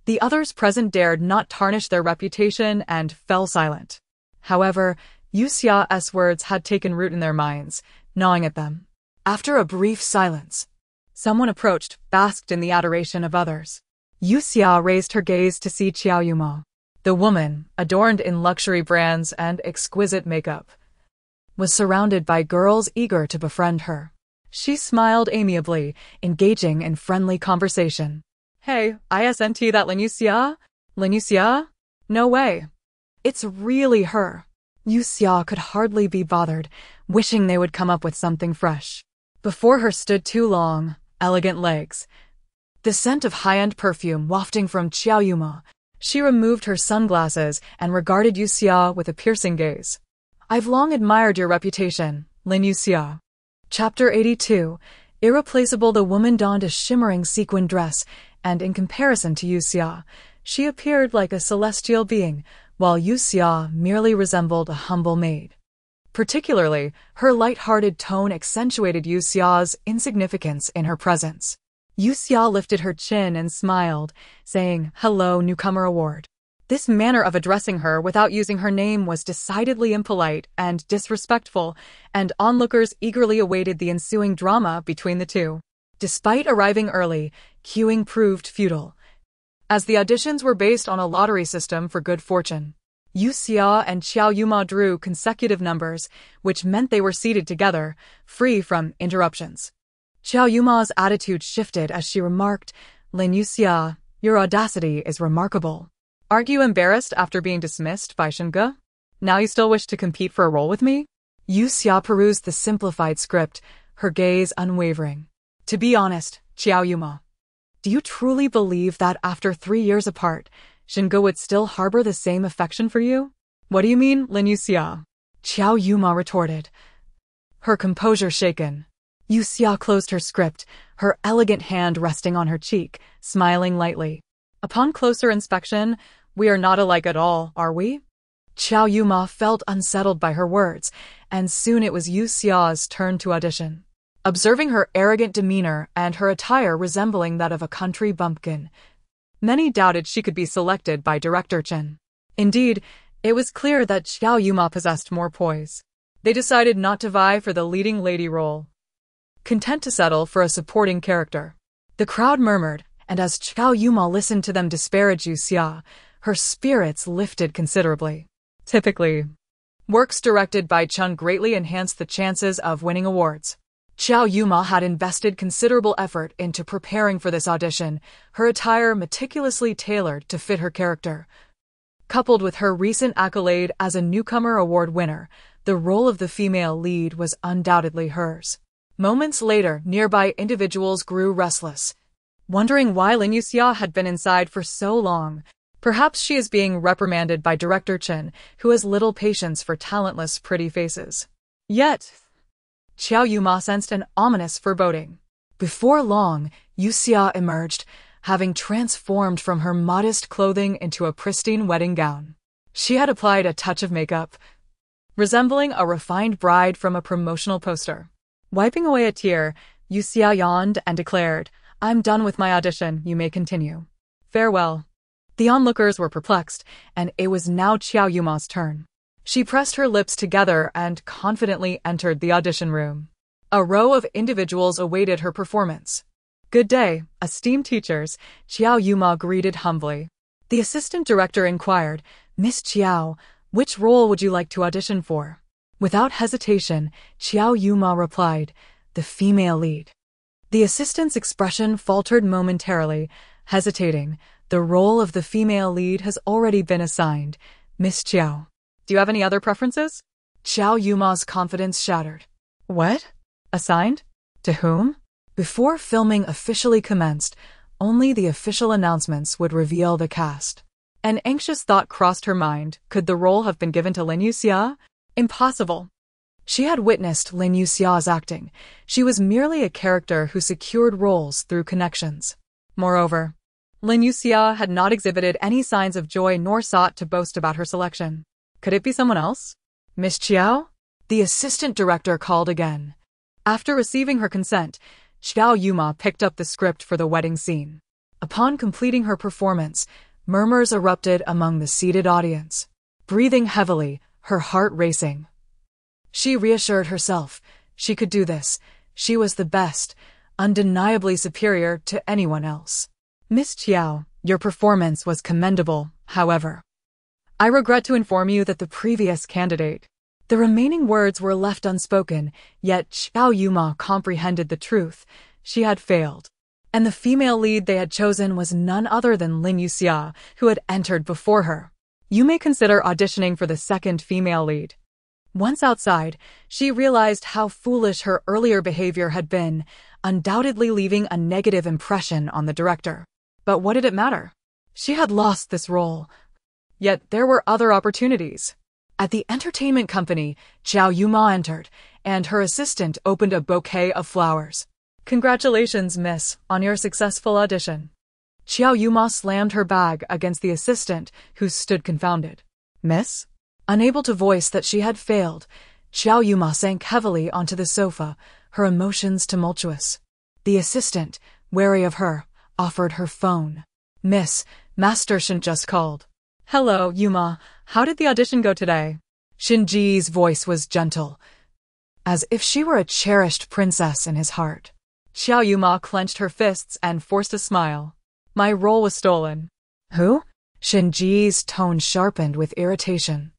The others present dared not tarnish their reputation and fell silent. However, Yue Xia's words had taken root in their minds, gnawing at them. After a brief silence, someone approached, basked in the adoration of others. Yue Xia raised her gaze to see Xiao Yuma. The woman, adorned in luxury brands and exquisite makeup, was surrounded by girls eager to befriend her. She smiled amiably, engaging in friendly conversation. Hey, isn't that Yue Xia? Yue Xia? No way. It's really her. Yue Xia could hardly be bothered, wishing they would come up with something fresh. Before her stood 2 long, elegant legs, the scent of high-end perfume wafting from Xiao Yuma. She removed her sunglasses and regarded Yue Xia with a piercing gaze. I've long admired your reputation, Yue Xia. Chapter 82. Irreplaceable. The woman donned a shimmering sequin dress, and in comparison to Yue Xia, she appeared like a celestial being, while Yue Xia merely resembled a humble maid. Particularly, her light-hearted tone accentuated Yue Xia's insignificance in her presence. Yue Xia lifted her chin and smiled, saying, "Hello, newcomer award." This manner of addressing her without using her name was decidedly impolite and disrespectful, and onlookers eagerly awaited the ensuing drama between the two. Despite arriving early, queuing proved futile, as the auditions were based on a lottery system for good fortune. Yue Xia and Xiao Yuma drew consecutive numbers, which meant they were seated together, free from interruptions. Xiao Yuma's attitude shifted as she remarked, "Yue Xia, your audacity is remarkable. Aren't you embarrassed after being dismissed by Shenge? Now you still wish to compete for a role with me?" Yue Xia perused the simplified script, her gaze unwavering. To be honest, Xiao Yuma, do you truly believe that after 3 years apart, Shenge would still harbor the same affection for you? What do you mean, Yue Xia? Xiao Yuma retorted, her composure shaken. Yue Xia closed her script, her elegant hand resting on her cheek, smiling lightly. Upon closer inspection, we are not alike at all, are we? Xiao Yuma felt unsettled by her words, and soon it was Yue Xia's turn to audition. Observing her arrogant demeanor and her attire resembling that of a country bumpkin, many doubted she could be selected by Director Chen. Indeed, it was clear that Xiao Yuma possessed more poise. They decided not to vie for the leading lady role, content to settle for a supporting character. The crowd murmured, and as Xiao Yuma listened to them disparage Yue Xia, her spirits lifted considerably. Typically, works directed by Chun greatly enhanced the chances of winning awards. Xiao Yuma had invested considerable effort into preparing for this audition, her attire meticulously tailored to fit her character. Coupled with her recent accolade as a newcomer award winner, the role of the female lead was undoubtedly hers. Moments later, nearby individuals grew restless, wondering why Yue Xia had been inside for so long. Perhaps she is being reprimanded by Director Chen, who has little patience for talentless, pretty faces. Yet, Xiao Yuma sensed an ominous foreboding. Before long, Yue Xia emerged, having transformed from her modest clothing into a pristine wedding gown. She had applied a touch of makeup, resembling a refined bride from a promotional poster. Wiping away a tear, Yue Xia yawned and declared, "I'm done with my audition, you may continue. Farewell." The onlookers were perplexed, and it was now Xiao Yuma's turn. She pressed her lips together and confidently entered the audition room. A row of individuals awaited her performance. "Good day, esteemed teachers," Xiao Yuma greeted humbly. The assistant director inquired, "Miss Xiao, which role would you like to audition for?" Without hesitation, Xiao Yuma replied, "The female lead." The assistant's expression faltered momentarily, hesitating. "The role of the female lead has already been assigned, Miss Xiao. Do you have any other preferences?" Xiao Yuma's confidence shattered. "What? Assigned? To whom?" Before filming officially commenced, only the official announcements would reveal the cast. An anxious thought crossed her mind. Could the role have been given to Yue Xia? Impossible. She had witnessed Yue Xia's acting. She was merely a character who secured roles through connections. Moreover, Yue Xia had not exhibited any signs of joy nor sought to boast about her selection. Could it be someone else? "Miss Xiao?" The assistant director called again. After receiving her consent, Xiao Yuma picked up the script for the wedding scene. Upon completing her performance, murmurs erupted among the seated audience. Breathing heavily, her heart racing, she reassured herself she could do this. She was the best, undeniably superior to anyone else. "Miss Xiao, your performance was commendable, however. I regret to inform you that the previous candidate..." The remaining words were left unspoken, yet Xiao Yuma comprehended the truth. She had failed. And the female lead they had chosen was none other than Yue Xia, who had entered before her. "You may consider auditioning for the second female lead." Once outside, she realized how foolish her earlier behavior had been, undoubtedly leaving a negative impression on the director. But what did it matter? She had lost this role. Yet there were other opportunities. At the entertainment company, Xiao Yuma entered, and her assistant opened a bouquet of flowers. "Congratulations, miss, on your successful audition." Xiao Yuma slammed her bag against the assistant, who stood confounded. "Miss?" Unable to voice that she had failed, Xiao Yuma sank heavily onto the sofa, her emotions tumultuous. The assistant, wary of her, offered her phone. "Miss, Master Shin just called." "Hello, Yuma. How did the audition go today?" Shinji's voice was gentle, as if she were a cherished princess in his heart. Xiao Yuma clenched her fists and forced a smile. "My role was stolen." "Who?" Shinji's tone sharpened with irritation.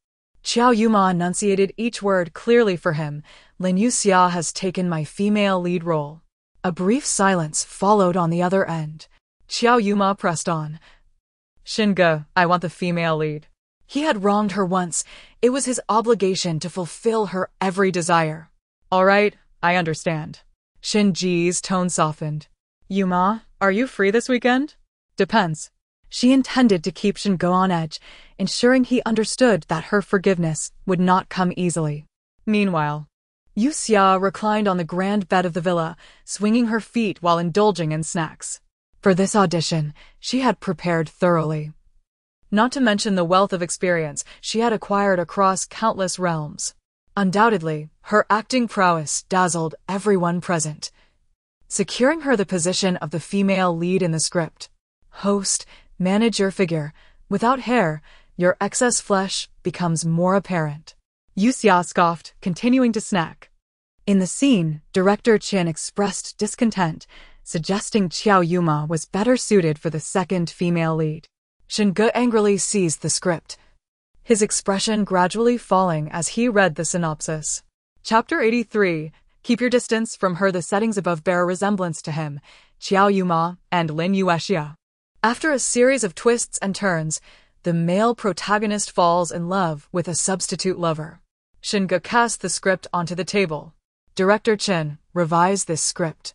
Xiao Yuma enunciated each word clearly for him. "Yue Xia has taken my female lead role." A brief silence followed on the other end. Xiao Yuma pressed on. "Shinge, I want the female lead." He had wronged her once. It was his obligation to fulfill her every desire. "All right, I understand." Shinji's tone softened. "Yuma, are you free this weekend?" "Depends." She intended to keep Shingo on edge, ensuring he understood that her forgiveness would not come easily. Meanwhile, Yue Xia reclined on the grand bed of the villa, swinging her feet while indulging in snacks. For this audition, she had prepared thoroughly. Not to mention the wealth of experience she had acquired across countless realms. Undoubtedly, her acting prowess dazzled everyone present, securing her the position of the female lead in the script. Host, manage your figure. Without hair, your excess flesh becomes more apparent. Yue Xia scoffed, continuing to snack. In the scene, Director Chen expressed discontent, suggesting Xiao Yuma was better suited for the second female lead. Shinge angrily seized the script, his expression gradually falling as he read the synopsis. Chapter 83. Keep your distance from her. The settings above bear a resemblance to him, Qiao Yuma, and Lin Yue Xia. After a series of twists and turns, the male protagonist falls in love with a substitute lover. Shinge cast the script onto the table. Director Chin, revise this script.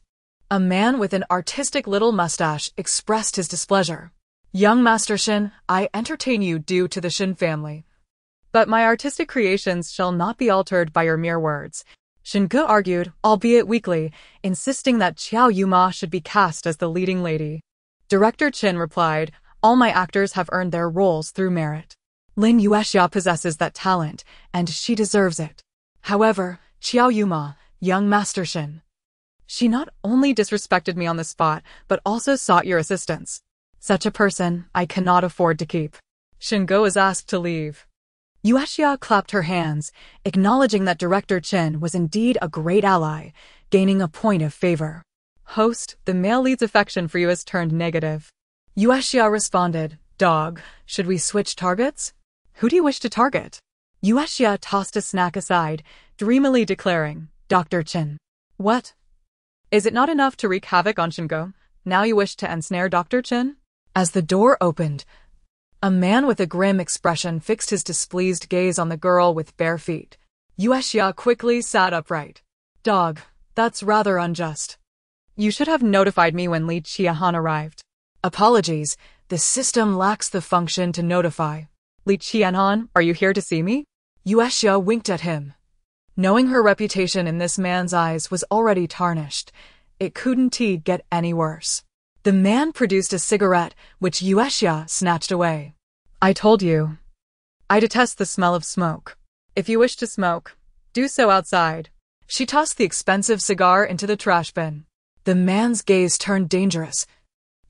A man with an artistic little mustache expressed his displeasure. Young Master Shin, I entertain you due to the Shin family. But my artistic creations shall not be altered by your mere words. Shinge argued, albeit weakly, insisting that Qiao Yuma should be cast as the leading lady. Director Chin replied, all my actors have earned their roles through merit. Lin Yue Xia possesses that talent, and she deserves it. However, Qiao Yuma, young Master Shin, she not only disrespected me on the spot, but also sought your assistance. Such a person I cannot afford to keep. Shinge was asked to leave. Yue Xia clapped her hands, acknowledging that Director Chin was indeed a great ally, gaining a point of favor. Host, the male lead's affection for you has turned negative. Yue Xia responded, dog, should we switch targets? Who do you wish to target? Yue Xia tossed a snack aside, dreamily declaring, Dr. Chin. What? Is it not enough to wreak havoc on Shinge? Now you wish to ensnare Dr. Chin? As the door opened, a man with a grim expression fixed his displeased gaze on the girl with bare feet. Yue Xia quickly sat upright. Dog, that's rather unjust. You should have notified me when Li Qiahan arrived. Apologies, the system lacks the function to notify. Li Qiahan, are you here to see me? Yue Xia winked at him. Knowing her reputation in this man's eyes was already tarnished, it couldn't get any worse. The man produced a cigarette, which Yue Xia snatched away. I told you. I detest the smell of smoke. If you wish to smoke, do so outside. She tossed the expensive cigar into the trash bin. The man's gaze turned dangerous,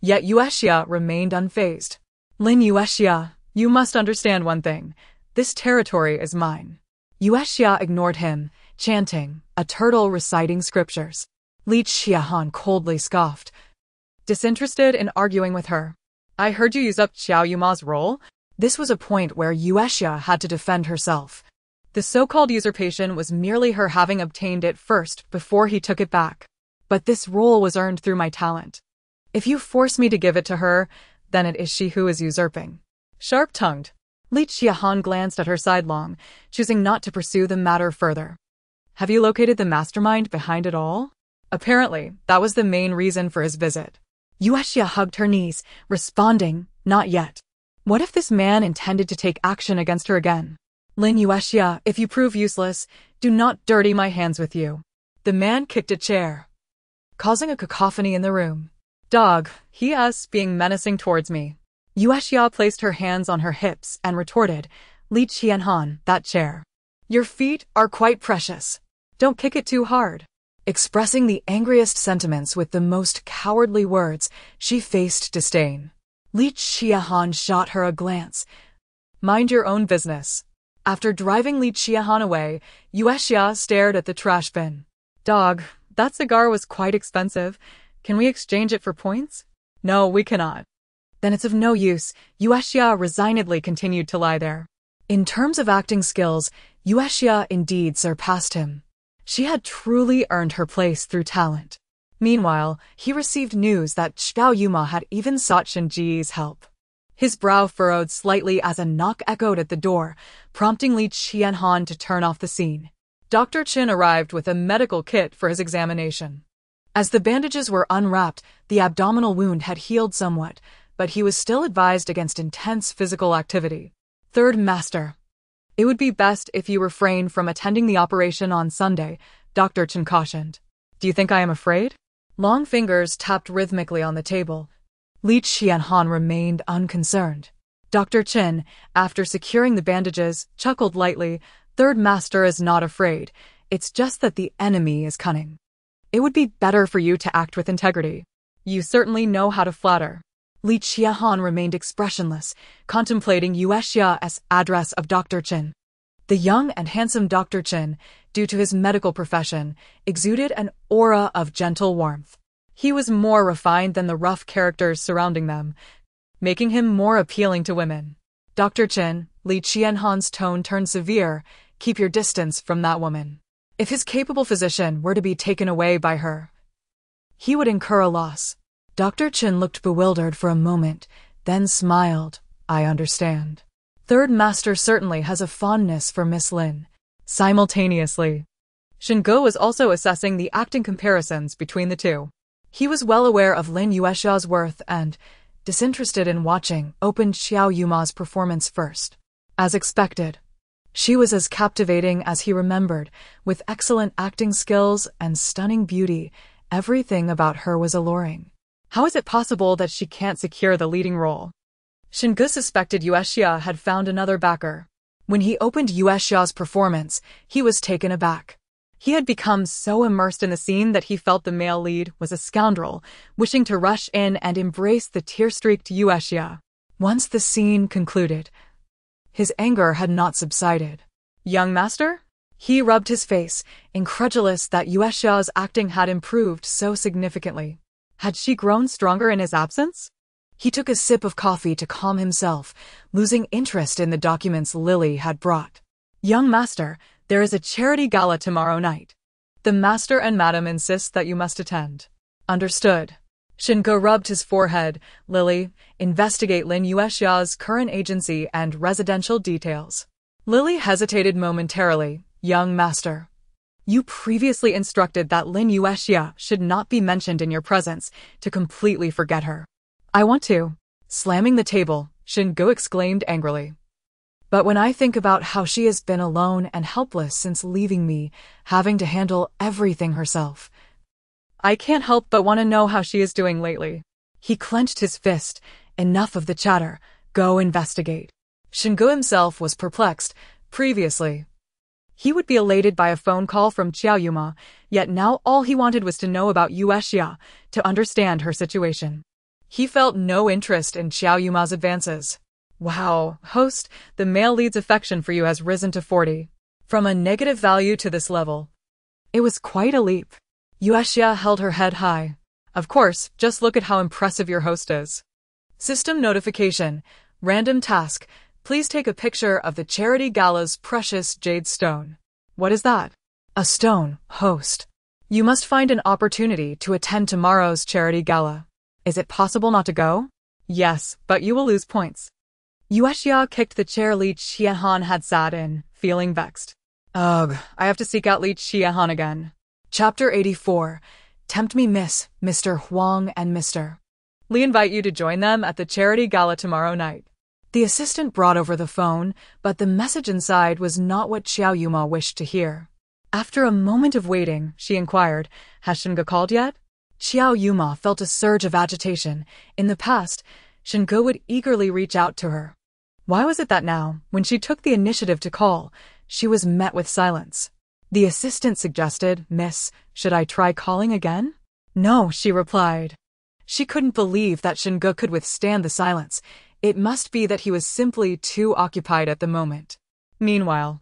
yet Yue Xia remained unfazed. Lin Yue Xia, you must understand one thing. This territory is mine. Yue Xia ignored him, chanting, a turtle reciting scriptures. Li Qiahan coldly scoffed, disinterested in arguing with her. I heard you use up Qiao Yuma's role? This was a point where Yue Xia had to defend herself. The so-called usurpation was merely her having obtained it first before he took it back. But this role was earned through my talent. If you force me to give it to her, then it is she who is usurping. Sharp-tongued, Li Qiahan glanced at her sidelong, choosing not to pursue the matter further. Have you located the mastermind behind it all? Apparently, that was the main reason for his visit. Yue Xia hugged her knees, responding, not yet. What if this man intended to take action against her again? Lin Yue Xia, if you prove useless, do not dirty my hands with you. The man kicked a chair, causing a cacophony in the room. Dog, he is being menacing towards me. Yue Xia placed her hands on her hips and retorted, Li Qianhan, that chair. Your feet are quite precious. Don't kick it too hard. Expressing the angriest sentiments with the most cowardly words, she faced disdain. Li Qiahan shot her a glance. Mind your own business. After driving Li Qiahan away, Yue Xia stared at the trash bin. Dog, that cigar was quite expensive. Can we exchange it for points? No, we cannot. Then it's of no use. Yue Xia resignedly continued to lie there. In terms of acting skills, Yue Xia indeed surpassed him. She had truly earned her place through talent. Meanwhile, he received news that Qiao Yuma had even sought Shinji's help. His brow furrowed slightly as a knock echoed at the door, prompting Li Qianhan to turn off the scene. Dr. Chin arrived with a medical kit for his examination. As the bandages were unwrapped, the abdominal wound had healed somewhat, but he was still advised against intense physical activity. Third Master. It would be best if you refrain from attending the operation on Sunday, Dr. Chin cautioned. Do you think I am afraid? Long fingers tapped rhythmically on the table. Li Qianhan remained unconcerned. Dr. Chin, after securing the bandages, chuckled lightly. Third Master is not afraid. It's just that the enemy is cunning. It would be better for you to act with integrity. You certainly know how to flatter. Li Qiahan remained expressionless, contemplating Yue Xia's address of Dr. Chin. The young and handsome Dr. Chin, due to his medical profession, exuded an aura of gentle warmth. He was more refined than the rough characters surrounding them. making him more appealing to women. Dr. Chen, Li Qianhan's tone turned severe. Keep your distance from that woman. If his capable physician were to be taken away by her, he would incur a loss. Dr. Chen looked bewildered for a moment, then smiled. I understand. Third Master certainly has a fondness for Miss Lin. Simultaneously, Shingo was also assessing the acting comparisons between the two. He was well aware of Lin Yuexia's worth and, disinterested in watching, opened Xiao Yuma's performance first. As expected, she was as captivating as he remembered, with excellent acting skills and stunning beauty. Everything about her was alluring. How is it possible that she can't secure the leading role? Shingo suspected Yue Xia had found another backer. When he opened Yue Xia's performance, he was taken aback. He had become so immersed in the scene that he felt the male lead was a scoundrel, wishing to rush in and embrace the tear-streaked Yue Xia. Once the scene concluded, his anger had not subsided. Young master? He rubbed his face, incredulous that Yue Xia's acting had improved so significantly. Had she grown stronger in his absence? He took a sip of coffee to calm himself, losing interest in the documents Lily had brought. Young master, there is a charity gala tomorrow night. The master and madam insist that you must attend. Understood. Shingo rubbed his forehead. Lily, investigate Lin Yuexia's current agency and residential details. Lily hesitated momentarily. Young master, you previously instructed that Lin Yuexia should not be mentioned in your presence, to completely forget her. I want to. Slamming the table, Shingo exclaimed angrily. But when I think about how she has been alone and helpless since leaving me, having to handle everything herself, I can't help but want to know how she is doing lately. He clenched his fist. Enough of the chatter. Go investigate. Shingo himself was perplexed. Previously, he would be elated by a phone call from Xiao Yuma, yet now all he wanted was to know about Yue Xia, to understand her situation. He felt no interest in Xiao Yuma's advances. Wow, host, the male lead's affection for you has risen to 40. From a negative value to this level. It was quite a leap. Yue Xia held her head high. Of course, just look at how impressive your host is. System notification. Random task. Please take a picture of the charity gala's precious jade stone. What is that? A stone, host. You must find an opportunity to attend tomorrow's charity gala. Is it possible not to go? Yes, but you will lose points. Yue Xia kicked the chair Li Qianhan had sat in, feeling vexed. Ugh, I have to seek out Li Qianhan again. Chapter 84. Tempt me, Mr. Huang and Mr. Li invite you to join them at the charity gala tomorrow night. The assistant brought over the phone, but the message inside was not what Xiao Yuma wished to hear. After a moment of waiting, she inquired, Has Shingo called yet? Xiao Yuma felt a surge of agitation. In the past, Shingo would eagerly reach out to her. Why was it that now, when she took the initiative to call, she was met with silence? The assistant suggested, Miss, should I try calling again? No, she replied. She couldn't believe that Shingo could withstand the silence. It must be that he was simply too occupied at the moment. Meanwhile,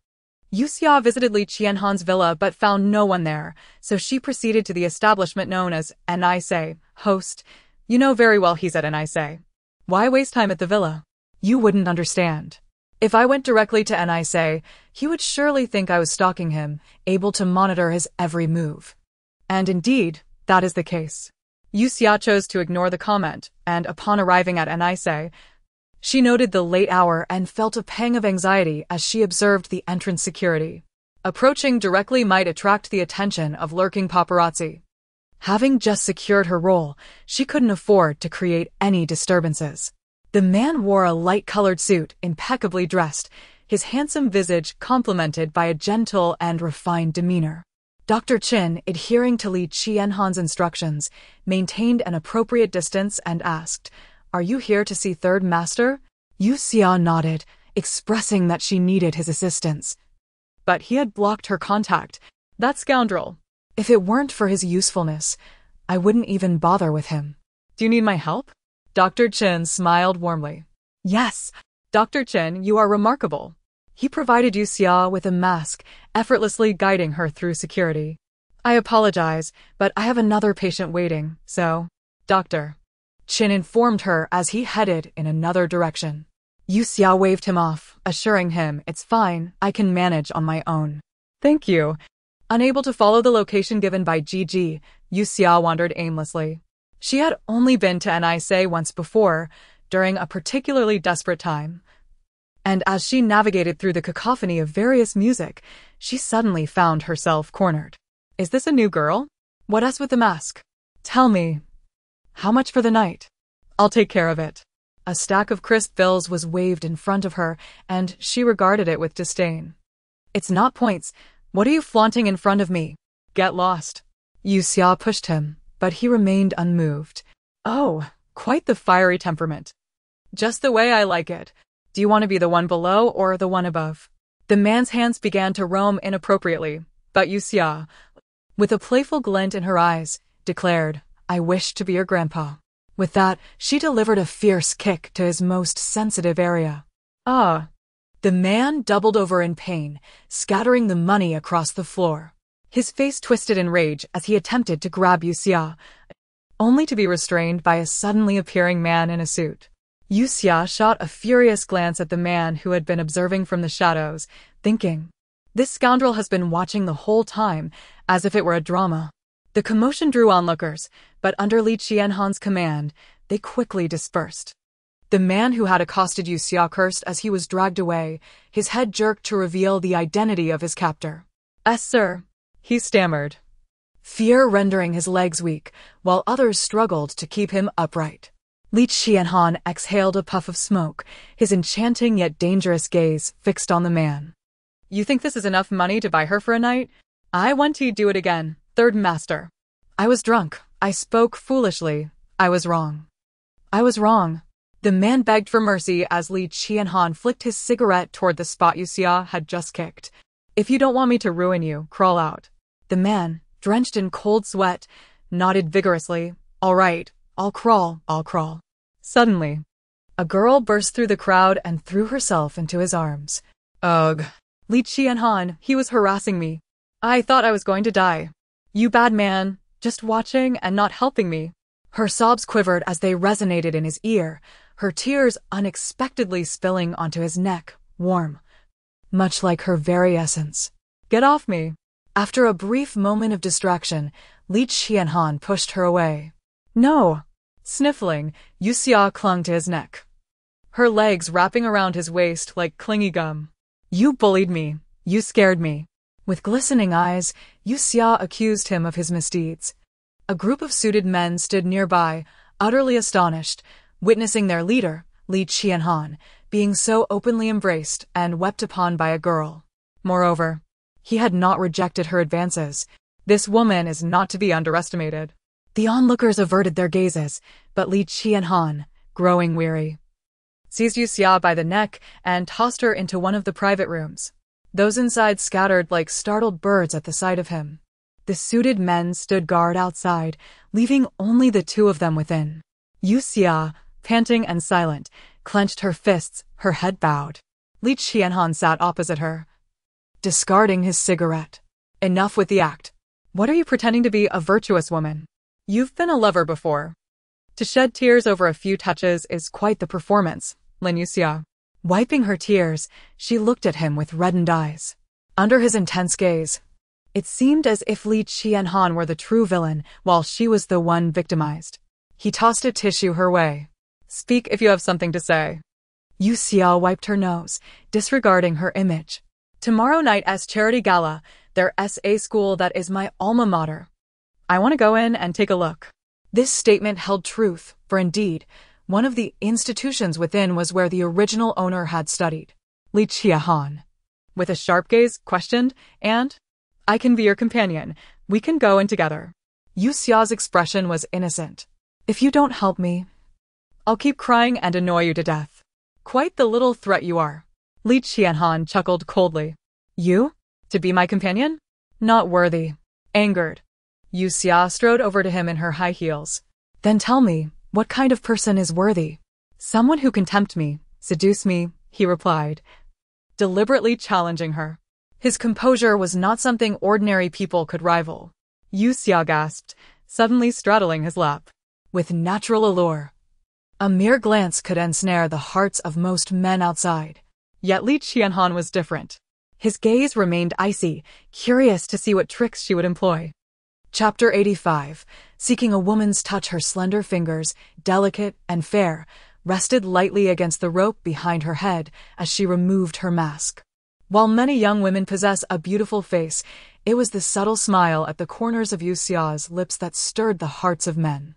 Yue Xia visited Li Qianhan's villa but found no one there, so she proceeded to the establishment known as Nisei. Host, you know very well he's at Nisei. Why waste time at the villa? You wouldn't understand. If I went directly to Nisei, he would surely think I was stalking him, able to monitor his every move. And indeed, that is the case. Yue Xia chose to ignore the comment, and upon arriving at Nisei, she noted the late hour and felt a pang of anxiety as she observed the entrance security. Approaching directly might attract the attention of lurking paparazzi. Having just secured her role, she couldn't afford to create any disturbances. The man wore a light-colored suit, impeccably dressed, his handsome visage complemented by a gentle and refined demeanor. Dr. Chin, adhering to Li Qianhan's instructions, maintained an appropriate distance and asked, Are you here to see Third Master? Yue Xia nodded, expressing that she needed his assistance. But he had blocked her contact. That scoundrel. If it weren't for his usefulness, I wouldn't even bother with him. Do you need my help? Dr. Chin smiled warmly. Yes, Dr. Chin, you are remarkable. He provided Yue Xia with a mask, effortlessly guiding her through security. I apologize, but I have another patient waiting, so, Doctor. Qin informed her as he headed in another direction. Yue Xia waved him off, assuring him, "It's fine, I can manage on my own." "Thank you." Unable to follow the location given by Gigi, Yue Xia wandered aimlessly. She had only been to Nisei once before, during a particularly desperate time. And as she navigated through the cacophony of various music, she suddenly found herself cornered. "Is this a new girl? What else with the mask? Tell me. How much for the night? I'll take care of it." A stack of crisp bills was waved in front of her, and she regarded it with disdain. "It's not points. What are you flaunting in front of me? Get lost." Yue Xia pushed him, but he remained unmoved. "Oh, quite the fiery temperament. Just the way I like it. Do you want to be the one below or the one above?" The man's hands began to roam inappropriately, but Yue Xia, with a playful glint in her eyes, declared, "I wish to be your grandpa." With that, she delivered a fierce kick to his most sensitive area. "Ah!" The man doubled over in pain, scattering the money across the floor. His face twisted in rage as he attempted to grab Yue Xia, only to be restrained by a suddenly appearing man in a suit. Yue Xia shot a furious glance at the man who had been observing from the shadows, thinking, "This scoundrel has been watching the whole time, as if it were a drama." The commotion drew onlookers, but under Li Qianhan's command, they quickly dispersed. The man who had accosted Yue Xia cursed as he was dragged away, his head jerked to reveal the identity of his captor. "Yes, sir," he stammered, fear rendering his legs weak, while others struggled to keep him upright. Li Qianhan exhaled a puff of smoke, his enchanting yet dangerous gaze fixed on the man. "You think this is enough money to buy her for a night? I want to do it again, third master. I was drunk. I spoke foolishly. I was wrong. I was wrong." The man begged for mercy as Li Qianhan flicked his cigarette toward the spot Yue Xia had just kicked. "If you don't want me to ruin you, crawl out." The man, drenched in cold sweat, nodded vigorously. "All right, I'll crawl, I'll crawl." Suddenly, a girl burst through the crowd and threw herself into his arms. "Ugh. Li Qianhan, he was harassing me. I thought I was going to die. You bad man, just watching and not helping me." Her sobs quivered as they resonated in his ear, her tears unexpectedly spilling onto his neck, warm, much like her very essence. "Get off me." After a brief moment of distraction, Li Qianhan pushed her away. "No." Sniffling, Yue Xia clung to his neck, her legs wrapping around his waist like clingy gum. "You bullied me. You scared me." With glistening eyes, Yue Xia accused him of his misdeeds. A group of suited men stood nearby, utterly astonished, witnessing their leader, Li Qianhan, being so openly embraced and wept upon by a girl. Moreover, he had not rejected her advances. This woman is not to be underestimated. The onlookers averted their gazes, but Li Qianhan, growing weary, seized Yue Xia by the neck and tossed her into one of the private rooms. Those inside scattered like startled birds at the sight of him. The suited men stood guard outside, leaving only the two of them within. Yue Xia, panting and silent, clenched her fists, her head bowed. Li Qianhan sat opposite her, discarding his cigarette. "Enough with the act. What are you pretending to be, a virtuous woman? You've been a lover before. To shed tears over a few touches is quite the performance." Yue Xia, wiping her tears, she looked at him with reddened eyes. Under his intense gaze, it seemed as if Li Qianhan were the true villain, while she was the one victimized. He tossed a tissue her way. "Speak if you have something to say." Yue Xia wiped her nose, disregarding her image. "Tomorrow night's charity gala, their SA school that is my alma mater. I want to go in and take a look." This statement held truth, for indeed, one of the institutions within was where the original owner had studied. Li Qianhan, with a sharp gaze, questioned, "And? I can be your companion. We can go in together." Yue Xia's expression was innocent. "If you don't help me, I'll keep crying and annoy you to death." "Quite the little threat you are." Li Qianhan chuckled coldly. "You? To be my companion? Not worthy." Angered, Yue Xia strode over to him in her high heels. "Then tell me, what kind of person is worthy?" "Someone who can tempt me, seduce me," he replied, deliberately challenging her. His composure was not something ordinary people could rival. Yue Xia gasped, suddenly straddling his lap. "With natural allure, A mere glance could ensnare the hearts of most men outside. Yet Li Qianhan was different. His gaze remained icy, curious to see what tricks she would employ. Chapter 85. Seeking a woman's touch, her slender fingers, delicate and fair, rested lightly against the rope behind her head as she removed her mask. While many young women possess a beautiful face, it was the subtle smile at the corners of Yue Xia's lips that stirred the hearts of men.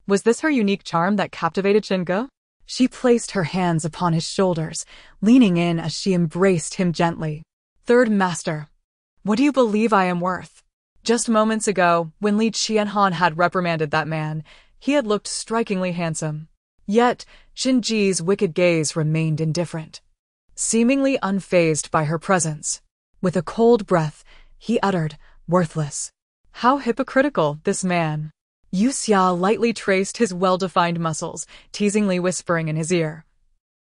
Was this her unique charm that captivated Xinge? She placed her hands upon his shoulders, leaning in as she embraced him gently. Third Master, what do you believe I am worth? Just moments ago, when Li Qianhan had reprimanded that man, he had looked strikingly handsome. Yet, Xinji's wicked gaze remained indifferent, seemingly unfazed by her presence. With a cold breath, he uttered, worthless. How hypocritical, this man. Yue Xia lightly traced his well-defined muscles, teasingly whispering in his ear.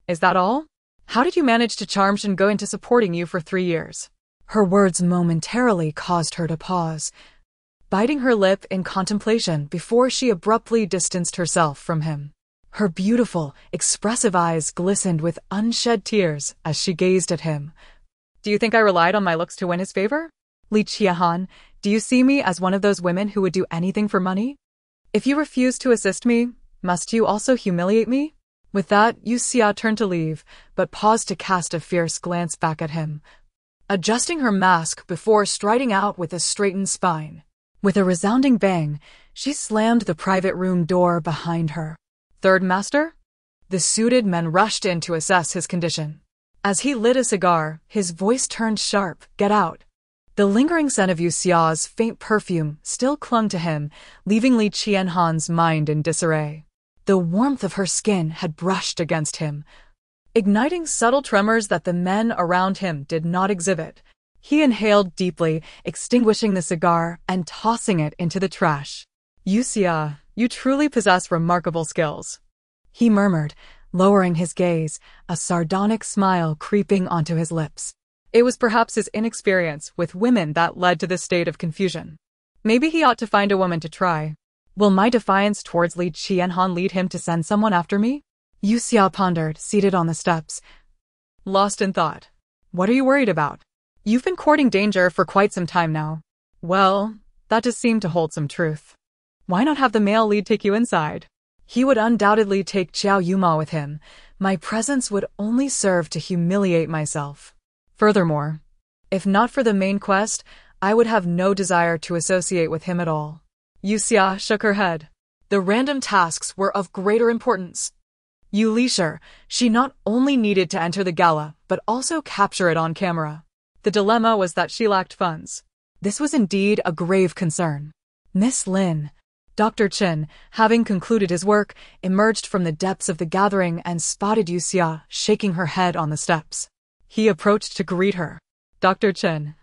Is that all? How did you manage to charm Xinge into supporting you for 3 years? Her words momentarily caused her to pause, biting her lip in contemplation before she abruptly distanced herself from him. Her beautiful, expressive eyes glistened with unshed tears as she gazed at him. Do you think I relied on my looks to win his favor? Li Qianhan, do you see me as one of those women who would do anything for money? If you refuse to assist me, must you also humiliate me? With that, Yue Xia turned to leave, but paused to cast a fierce glance back at him, adjusting her mask before striding out with a straightened spine. With a resounding bang, she slammed the private room door behind her. Third Master? The suited men rushed in to assess his condition. As he lit a cigar, his voice turned sharp. Get out. The lingering scent of Yue Xia's faint perfume still clung to him, leaving Li Qianhan's mind in disarray. The warmth of her skin had brushed against him, igniting subtle tremors that the men around him did not exhibit. He inhaled deeply, extinguishing the cigar and tossing it into the trash. Yue Xia, you truly possess remarkable skills, he murmured, lowering his gaze, a sardonic smile creeping onto his lips. It was perhaps his inexperience with women that led to this state of confusion. Maybe he ought to find a woman to try. Will my defiance towards Li Qianhan lead him to send someone after me? Yue Xia pondered, seated on the steps, lost in thought. What are you worried about? You've been courting danger for quite some time now. Well, that does seem to hold some truth. Why not have the male lead take you inside? He would undoubtedly take Xiao Yuma with him. My presence would only serve to humiliate myself. Furthermore, if not for the main quest, I would have no desire to associate with him at all. Yue Xia shook her head. The random tasks were of greater importance. Yue Lixia, she not only needed to enter the gala, but also capture it on camera. The dilemma was that she lacked funds. This was indeed a grave concern. Miss Lin, Dr. Chen, having concluded his work, emerged from the depths of the gathering and spotted Yue Xia shaking her head on the steps. He approached to greet her. Dr. Chen,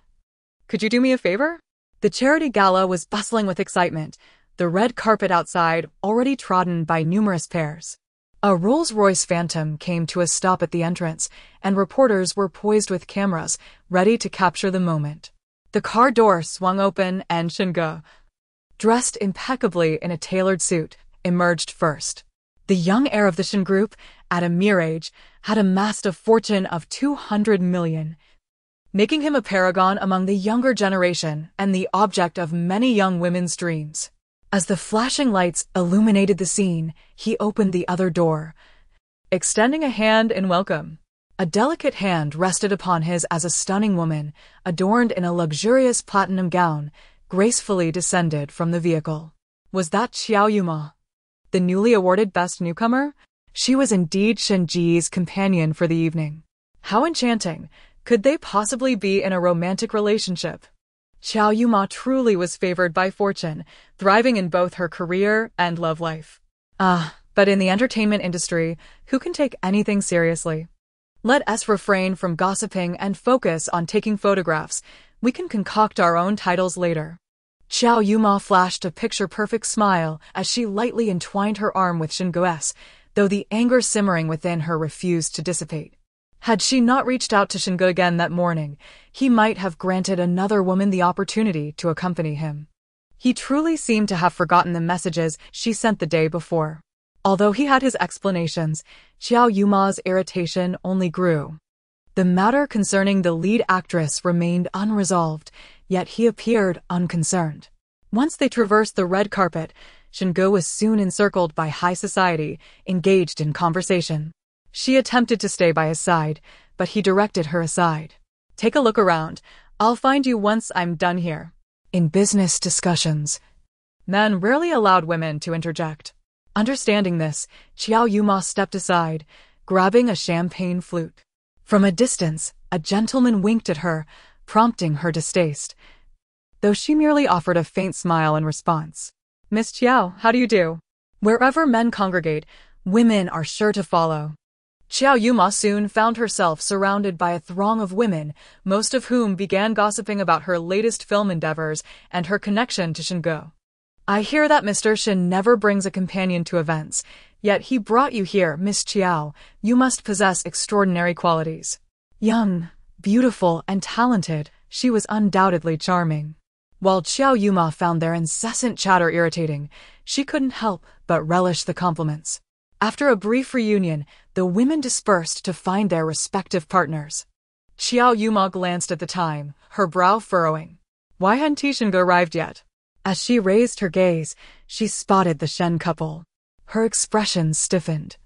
could you do me a favor? The charity gala was bustling with excitement, the red carpet outside already trodden by numerous pairs. A Rolls-Royce Phantom came to a stop at the entrance, and reporters were poised with cameras, ready to capture the moment. The car door swung open and Xinge, dressed impeccably in a tailored suit, emerged first. The young heir of the Shen group, at a mere age, had amassed a fortune of 200 million, making him a paragon among the younger generation and the object of many young women's dreams. As the flashing lights illuminated the scene, he opened the other door, extending a hand in welcome. A delicate hand rested upon his as a stunning woman, adorned in a luxurious platinum gown, gracefully descended from the vehicle. Was that Xiao Yuma, the newly awarded Best Newcomer? She was indeed Shenji's companion for the evening. How enchanting! Could they possibly be in a romantic relationship? Xiao Yuma truly was favored by fortune, thriving in both her career and love life. But in the entertainment industry, who can take anything seriously? Let us refrain from gossiping and focus on taking photographs. We can concoct our own titles later. Xiao Yuma flashed a picture-perfect smile as she lightly entwined her arm with Xinge's, though the anger simmering within her refused to dissipate. Had she not reached out to Xinge again that morning, he might have granted another woman the opportunity to accompany him. He truly seemed to have forgotten the messages she sent the day before. Although he had his explanations, Xiao Yuma's irritation only grew. The matter concerning the lead actress remained unresolved, yet he appeared unconcerned. Once they traversed the red carpet, Shingo was soon encircled by high society, engaged in conversation. She attempted to stay by his side, but he directed her aside. Take a look around. I'll find you once I'm done here. In business discussions, men rarely allowed women to interject. Understanding this, Xiao Yuma stepped aside, grabbing a champagne flute. From a distance, a gentleman winked at her, prompting her distaste, though she merely offered a faint smile in response. Miss Qiao, how do you do? Wherever men congregate, women are sure to follow. Xiao Yuma soon found herself surrounded by a throng of women, most of whom began gossiping about her latest film endeavors and her connection to Shingo. I hear that Mr. Shin never brings a companion to events, yet he brought you here, Miss Qiao. You must possess extraordinary qualities. Young, beautiful, and talented, she was undoubtedly charming. While Xiao Yuma found their incessant chatter irritating, she couldn't help but relish the compliments. After a brief reunion, the women dispersed to find their respective partners. Xiao Yuma glanced at the time, her brow furrowing. Why hadn't Shingo arrived yet? As she raised her gaze, she spotted the Shen couple. Her expression stiffened.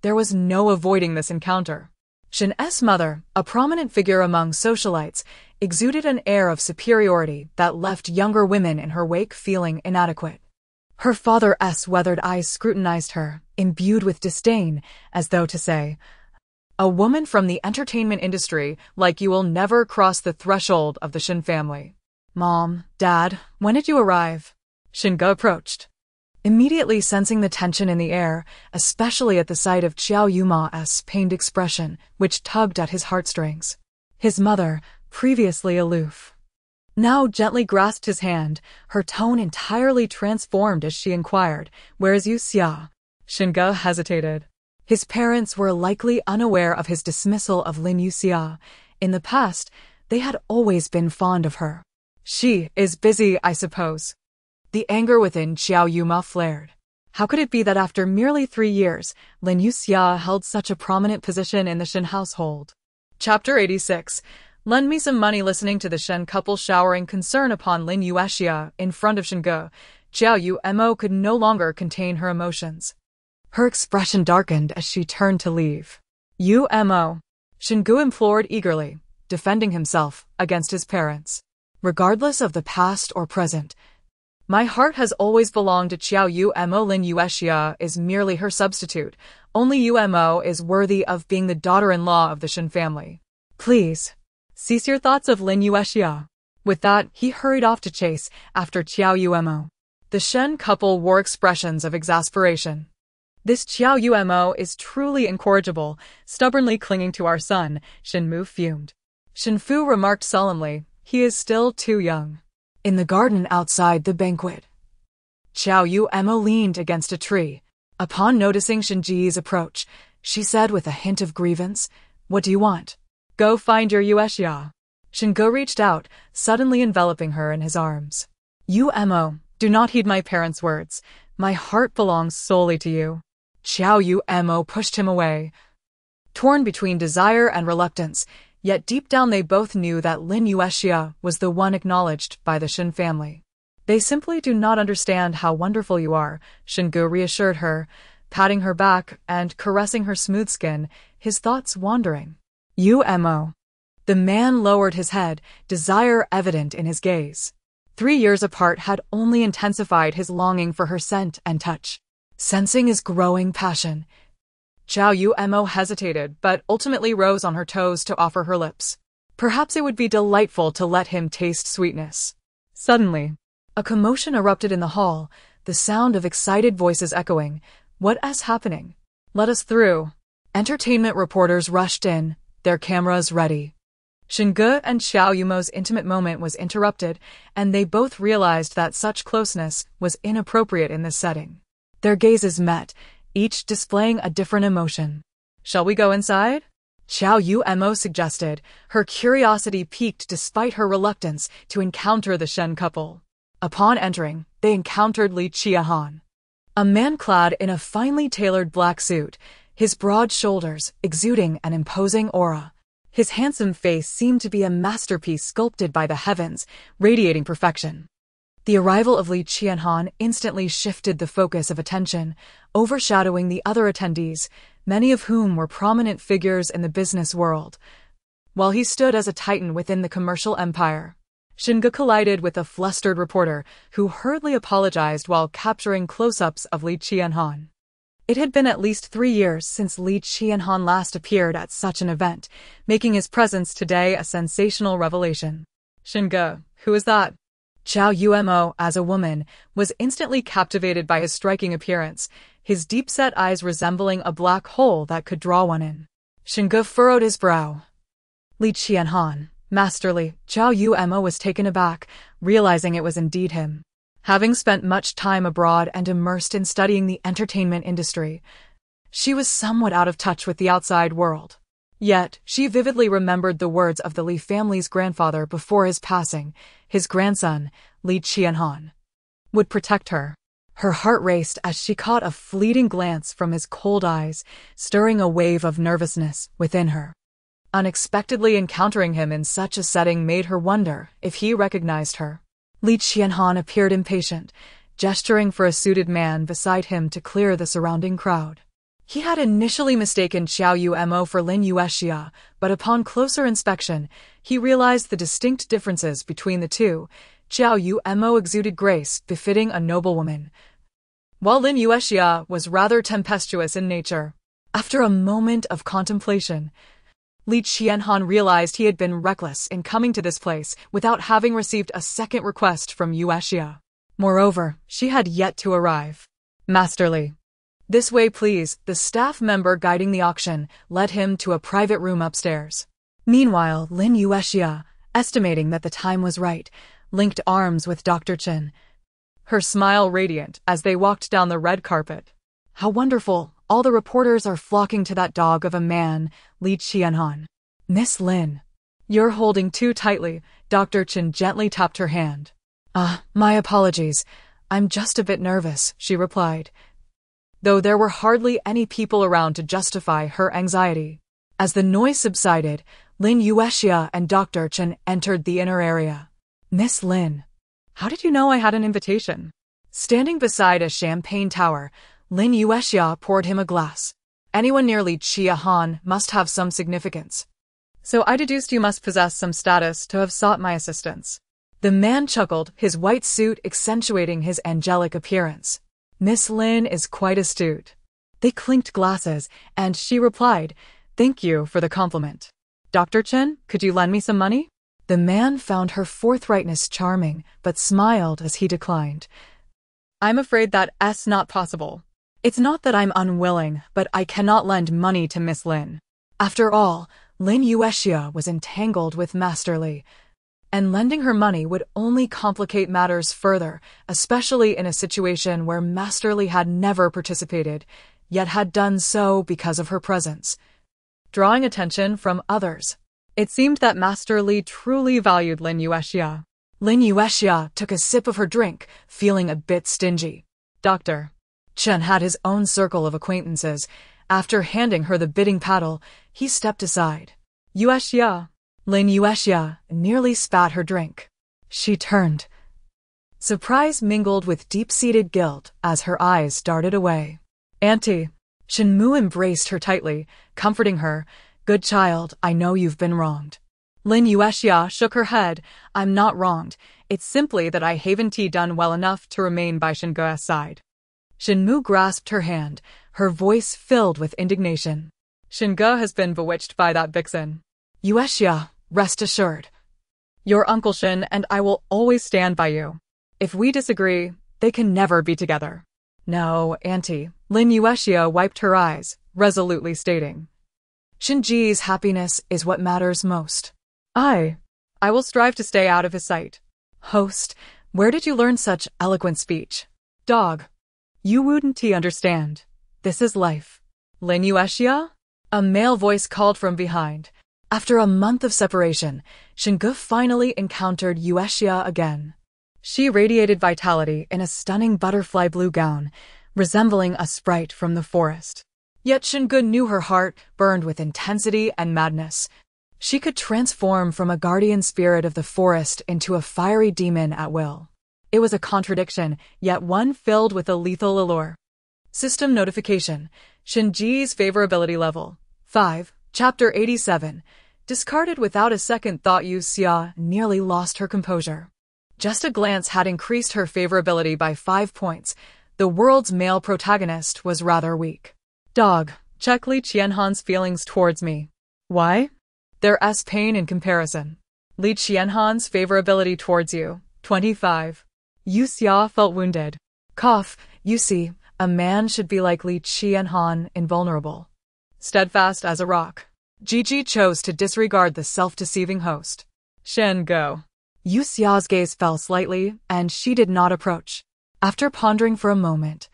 There was no avoiding this encounter. Shen's mother, a prominent figure among socialites, exuded an air of superiority that left younger women in her wake feeling inadequate. Her father's weathered eyes scrutinized her, imbued with disdain, as though to say, "A woman from the entertainment industry like you will never cross the threshold of the Shin family." Mom, Dad, when did you arrive? Shingo approached. Immediately sensing the tension in the air, especially at the sight of Xiao Yuma's pained expression, which tugged at his heartstrings. His mother, previously aloof, now gently grasped his hand, her tone entirely transformed as she inquired, "Where's Yue Xia?" Shingo hesitated. His parents were likely unaware of his dismissal of Yue Xia. In the past, they had always been fond of her. She is busy, I suppose. The anger within Xiao Yuma flared. How could it be that after merely 3 years, Yue Xia held such a prominent position in the Shin household? Chapter 86. Lend me some money. Listening to the Shen couple showering concern upon Yue Xia in front of Shingo, Xiao Yumo could no longer contain her emotions. Her expression darkened as she turned to leave. Yumo, Shingo implored eagerly, defending himself against his parents. Regardless of the past or present, my heart has always belonged to Xiao Yumo. Yue Xia is merely her substitute. Only Yumo is worthy of being the daughter-in-law of the Shin family. Please, cease your thoughts of Yue Xia. With that, he hurried off to chase after Xiao Yumo. The Shen couple wore expressions of exasperation. This Xiao Yumo is truly incorrigible, stubbornly clinging to our son, Shinmu fumed. Shinfu remarked solemnly, he is still too young. In the garden outside the banquet, Xiao Yumo leaned against a tree. Upon noticing Shinji's approach, she said with a hint of grievance, "What do you want?" "Go find your Yue Xia." Shingo reached out, suddenly enveloping her in his arms. Yumo, do not heed my parents' words. My heart belongs solely to you. Xiao Yumo pushed him away. Torn between desire and reluctance, yet deep down they both knew that Yue Xia was the one acknowledged by the Shin family. They simply do not understand how wonderful you are, Shingo reassured her, patting her back and caressing her smooth skin, his thoughts wandering. Yumo. The man lowered his head, desire evident in his gaze. 3 years apart had only intensified his longing for her scent and touch. Sensing his growing passion, Xiao Yumo hesitated but ultimately rose on her toes to offer her lips. Perhaps it would be delightful to let him taste sweetness. Suddenly, a commotion erupted in the hall, the sound of excited voices echoing. What is happening? Let us through. Entertainment reporters rushed in, their cameras ready. Shingo and Xiao Yumo's intimate moment was interrupted, and they both realized that such closeness was inappropriate in this setting. Their gazes met, each displaying a different emotion. Shall we go inside? Xiao Yumo suggested, her curiosity piqued despite her reluctance to encounter the Shen couple. Upon entering, they encountered Li Qiahan. A man clad in a finely tailored black suit, his broad shoulders exuding an imposing aura. His handsome face seemed to be a masterpiece sculpted by the heavens, radiating perfection. The arrival of Li Qianhan instantly shifted the focus of attention, overshadowing the other attendees, many of whom were prominent figures in the business world. While he stood as a titan within the commercial empire, Xinge collided with a flustered reporter who hurriedly apologized while capturing close-ups of Li Qianhan. It had been at least 3 years since Li Qianhan last appeared at such an event, making his presence today a sensational revelation. Xinge, who is that? Zhao Yuemo, as a woman, was instantly captivated by his striking appearance, his deep-set eyes resembling a black hole that could draw one in. Xinge furrowed his brow. Li Qianhan, masterly, Zhao Yuemo was taken aback, realizing it was indeed him. Having spent much time abroad and immersed in studying the entertainment industry, she was somewhat out of touch with the outside world. Yet, she vividly remembered the words of the Li family's grandfather before his passing. His grandson, Li Qianhan, would protect her. Her heart raced as she caught a fleeting glance from his cold eyes, stirring a wave of nervousness within her. Unexpectedly encountering him in such a setting made her wonder if he recognized her. Li Qianhan appeared impatient, gesturing for a suited man beside him to clear the surrounding crowd. He had initially mistaken Zhao Yuemo for Yue Xia, but upon closer inspection, he realized the distinct differences between the two. Zhao Yuemo exuded grace befitting a noblewoman, while Yue Xia was rather tempestuous in nature. After a moment of contemplation, Li Qianhan realized he had been reckless in coming to this place without having received a second request from Yue Xia. Moreover, she had yet to arrive. Masterly. This way please, the staff member guiding the auction led him to a private room upstairs. Meanwhile, Yue Xia, estimating that the time was right, linked arms with Dr. Chen, her smile radiant as they walked down the red carpet. How wonderful! All the reporters are flocking to that dog of a man, Li Qianhan. Miss Lin. You're holding too tightly, Dr. Chen gently tapped her hand. My apologies. I'm just a bit nervous, she replied, though there were hardly any people around to justify her anxiety. As the noise subsided, Yue Xia and Dr. Chen entered the inner area. Miss Lin. How did you know I had an invitation? Standing beside a champagne tower, Yue Xia poured him a glass. Anyone near Li Qianhan must have some significance. So I deduced you must possess some status to have sought my assistance. The man chuckled, his white suit accentuating his angelic appearance. Miss Lin is quite astute. They clinked glasses, and she replied, Thank you for the compliment. Dr. Chen, could you lend me some money? The man found her forthrightness charming, but smiled as he declined. I'm afraid that's not possible. It's not that I'm unwilling, but I cannot lend money to Miss Lin. After all, Yue Xia was entangled with Master Li, and lending her money would only complicate matters further, especially in a situation where Master Li had never participated, yet had done so because of her presence, drawing attention from others. It seemed that Master Li truly valued Yue Xia. Yue Xia took a sip of her drink, feeling a bit stingy. Dr. Chen had his own circle of acquaintances. After handing her the bidding paddle, he stepped aside. Yue Xia. Yue Xia nearly spat her drink. She turned. Surprise mingled with deep-seated guilt as her eyes darted away. Auntie. Shenmu embraced her tightly, comforting her. Good child, I know you've been wronged. Yue Xia shook her head. I'm not wronged. It's simply that I haven't done well enough to remain by Shenge's side. Shenmu grasped her hand, her voice filled with indignation. Shenge has been bewitched by that vixen. Yue Xia, rest assured. Your Uncle Shen and I will always stand by you. If we disagree, they can never be together. No, Auntie. Yue Xia wiped her eyes, resolutely stating. Shinji's happiness is what matters most. I will strive to stay out of his sight. Host, where did you learn such eloquent speech? Dog. You wouldn't understand. This is life. Yue Xia? A male voice called from behind. After a month of separation, Shenge finally encountered Yue Xia again. She radiated vitality in a stunning butterfly blue gown, resembling a sprite from the forest. Yet Xinge knew her heart burned with intensity and madness. She could transform from a guardian spirit of the forest into a fiery demon at will. It was a contradiction, yet one filled with a lethal allure. System notification. Xinji's favorability level. 5. Chapter 87. Discarded without a second thought. Yue Xia nearly lost her composure. Just a glance had increased her favorability by 5 points. The world's male protagonist was rather weak. Dog, check Li Qianhan's feelings towards me. Why? There's pain in comparison. Li Qianhan's favorability towards you. 25. Yue Xia felt wounded. Cough, you see, a man should be like Li Qianhan, invulnerable. Steadfast as a rock. Gigi chose to disregard the self-deceiving host. Go. Yue Xia's gaze fell slightly, and she did not approach. After pondering for a moment,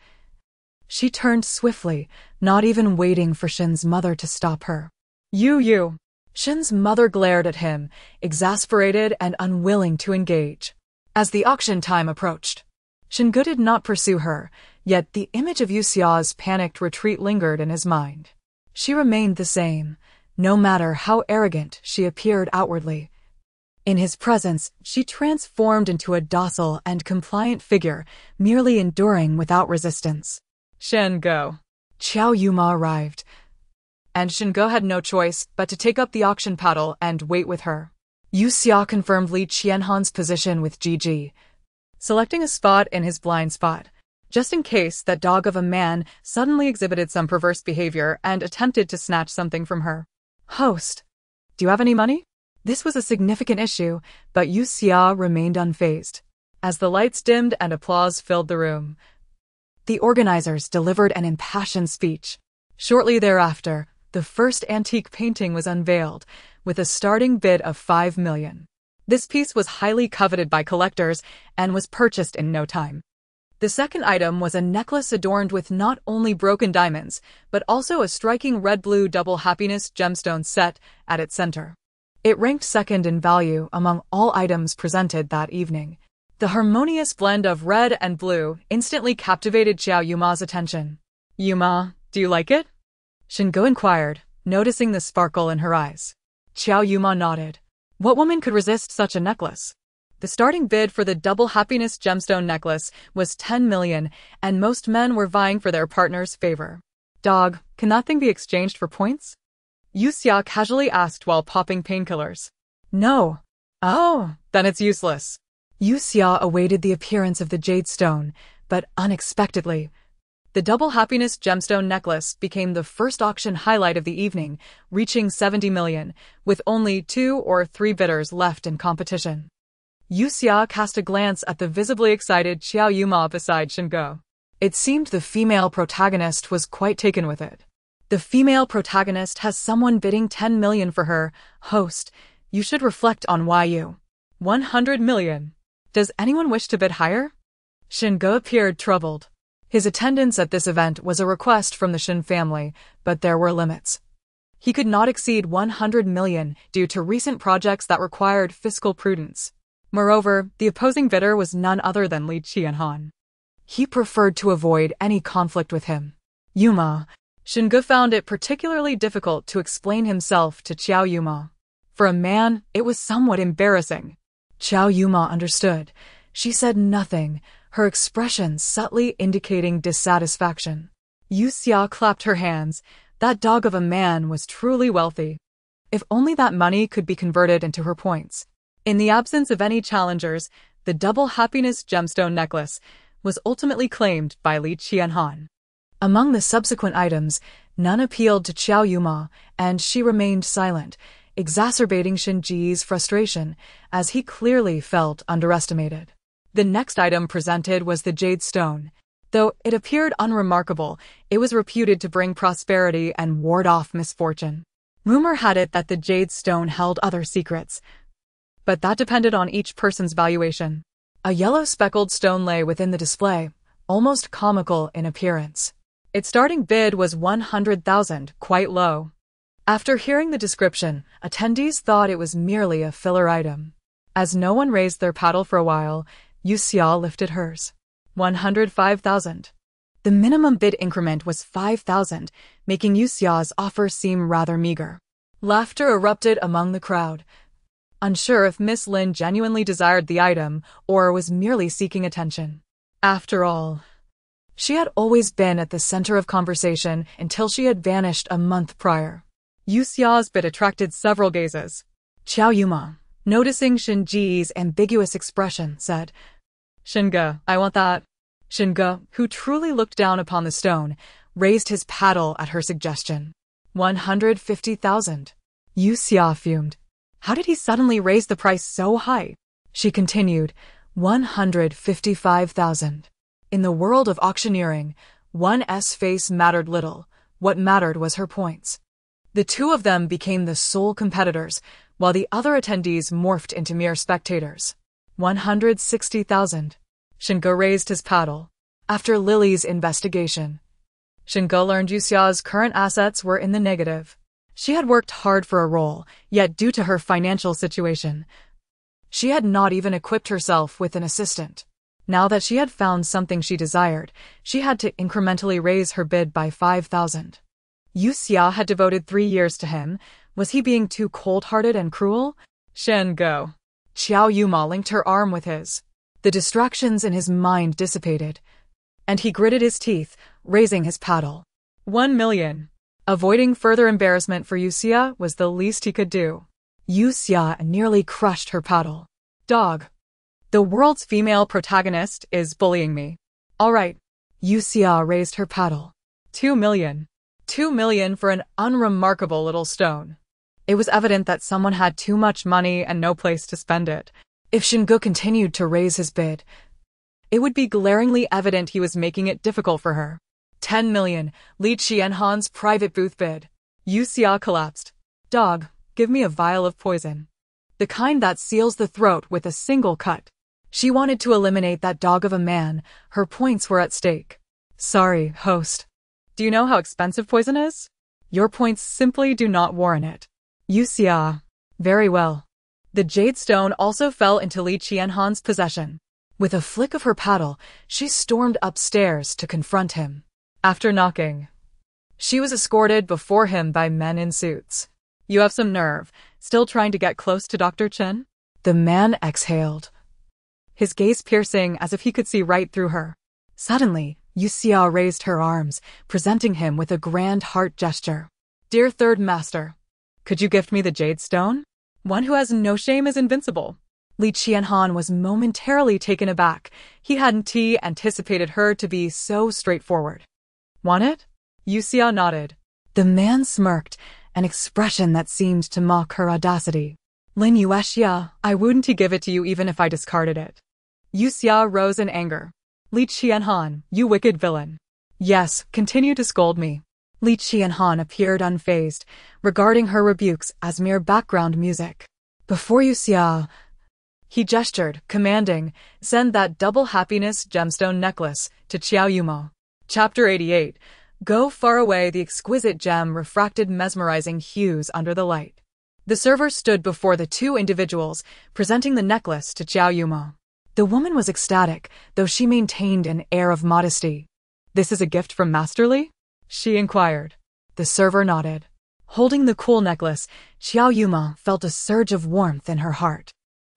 she turned swiftly, not even waiting for Shen's mother to stop her. You. Shen's mother glared at him, exasperated and unwilling to engage. As the auction time approached, Xinge did not pursue her, yet the image of Yue Xia's panicked retreat lingered in his mind. She remained the same, no matter how arrogant she appeared outwardly. In his presence, she transformed into a docile and compliant figure, merely enduring without resistance. Go. Qiao Yuma arrived, and Xinge had no choice but to take up the auction paddle and wait with her. Yue Xia confirmed Li Qianhan's position with Gigi, selecting a spot in his blind spot, just in case that dog of a man suddenly exhibited some perverse behavior and attempted to snatch something from her. Host, do you have any money? This was a significant issue, but Yue Xia remained unfazed. As the lights dimmed and applause filled the room, the organizers delivered an impassioned speech. Shortly thereafter, the first antique painting was unveiled, with a starting bid of 5 million. This piece was highly coveted by collectors and was purchased in no time. The second item was a necklace adorned with not only broken diamonds, but also a striking red-blue double happiness gemstone set at its center. It ranked second in value among all items presented that evening. The harmonious blend of red and blue instantly captivated Qiao Yuma's attention. Yuma, do you like it? Xinge inquired, noticing the sparkle in her eyes. Qiao Yuma nodded. What woman could resist such a necklace? The starting bid for the double happiness gemstone necklace was 10 million, and most men were vying for their partner's favor. Dog, can that thing be exchanged for points? Yue Xia casually asked while popping painkillers. No. Oh, then it's useless. Yue Xia awaited the appearance of the jade stone, but unexpectedly, the double happiness gemstone necklace became the first auction highlight of the evening, reaching 70 million, with only 2 or 3 bidders left in competition. Yue Xia cast a glance at the visibly excited Qiao Yuma beside Xinge. It seemed the female protagonist was quite taken with it. The female protagonist has someone bidding 10 million for her. Host, you should reflect on why you. 100 million. Does anyone wish to bid higher? Xinge appeared troubled. His attendance at this event was a request from the Shen family, but there were limits. He could not exceed 100 million due to recent projects that required fiscal prudence. Moreover, the opposing bidder was none other than Li Qianhan. He preferred to avoid any conflict with him. Yuma. Xinge found it particularly difficult to explain himself to Qiao Yuma. For a man, it was somewhat embarrassing. Qiao Yuma understood. She said nothing, her expression subtly indicating dissatisfaction. Yue Xia clapped her hands. That dog of a man was truly wealthy. If only that money could be converted into her points. In the absence of any challengers, the double happiness gemstone necklace was ultimately claimed by Li Qianhan. Among the subsequent items, none appealed to Qiao Yuma, and she remained silent, exacerbating Xinji's frustration, as he clearly felt underestimated. The next item presented was the jade stone. Though it appeared unremarkable, it was reputed to bring prosperity and ward off misfortune. Rumor had it that the jade stone held other secrets, but that depended on each person's valuation. A yellow speckled stone lay within the display, almost comical in appearance. Its starting bid was 100,000, quite low. After hearing the description, attendees thought it was merely a filler item. As no one raised their paddle for a while, Yue Xia lifted hers. 105,000. The minimum bid increment was 5,000, making Yue Xia's offer seem rather meager. Laughter erupted among the crowd, unsure if Miss Lin genuinely desired the item or was merely seeking attention. After all, she had always been at the center of conversation until she had vanished a month prior. Yue Xia's bid attracted several gazes. Qiao Yuma, noticing Shen Ji's ambiguous expression, said, "Shinge, I want that." Shinge, who truly looked down upon the stone, raised his paddle at her suggestion. 150,000. Yue Xia fumed. How did he suddenly raise the price so high? She continued, 155,000. In the world of auctioneering, one's face mattered little. What mattered was her points. The two of them became the sole competitors, while the other attendees morphed into mere spectators. 160,000. Shinge raised his paddle. After Lily's investigation, Shinge learned Yue Xia's current assets were in the negative. She had worked hard for a role, yet due to her financial situation, she had not even equipped herself with an assistant. Now that she had found something she desired, she had to incrementally raise her bid by 5,000. Yue Xia had devoted 3 years to him. Was he being too cold-hearted and cruel? Shen Go. Qiao Yuma linked her arm with his. The distractions in his mind dissipated, and he gritted his teeth, raising his paddle. 1 million. Avoiding further embarrassment for Yue Xia was the least he could do. Yue Xia nearly crushed her paddle. Dog. The world's female protagonist is bullying me. All right. Yue Xia raised her paddle. 2 million. 2 million for an unremarkable little stone. It was evident that someone had too much money and no place to spend it. If Shinge continued to raise his bid, it would be glaringly evident he was making it difficult for her. 10 million, Li Qianhan's private booth bid. Yue Xia collapsed. Dog, give me a vial of poison. The kind that seals the throat with a single cut. She wanted to eliminate that dog of a man. Her points were at stake. Sorry, host. Do you know how expensive poison is? Your points simply do not warrant it. Yue Xia. Very well. The jade stone also fell into Li Qianhan's possession. With a flick of her paddle, she stormed upstairs to confront him. After knocking, she was escorted before him by men in suits. You have some nerve, still trying to get close to Dr. Chen? The man exhaled, his gaze piercing as if he could see right through her. Suddenly, Yue Xia raised her arms, presenting him with a grand heart gesture. Dear Third Master, could you gift me the jade stone? One who has no shame is invincible. Li Qianhan was momentarily taken aback. He hadn't anticipated her to be so straightforward. Want it? Yue Xia nodded. The man smirked, an expression that seemed to mock her audacity. Lin Yue Xia, I wouldn't give it to you even if I discarded it. Yue Xia rose in anger. Li Qianhan, you wicked villain. Yes, continue to scold me. Li Qianhan appeared unfazed, regarding her rebukes as mere background music. Before Yue Xia, he gestured, commanding, send that double happiness gemstone necklace to Qiao Yuma. Chapter 88. Go far away. The exquisite gem refracted mesmerizing hues under the light. The server stood before the two individuals, presenting the necklace to Qiao Yuma. The woman was ecstatic, though she maintained an air of modesty. This is a gift from Masterly? She inquired. The server nodded. Holding the cool necklace, Qiao Yuma felt a surge of warmth in her heart.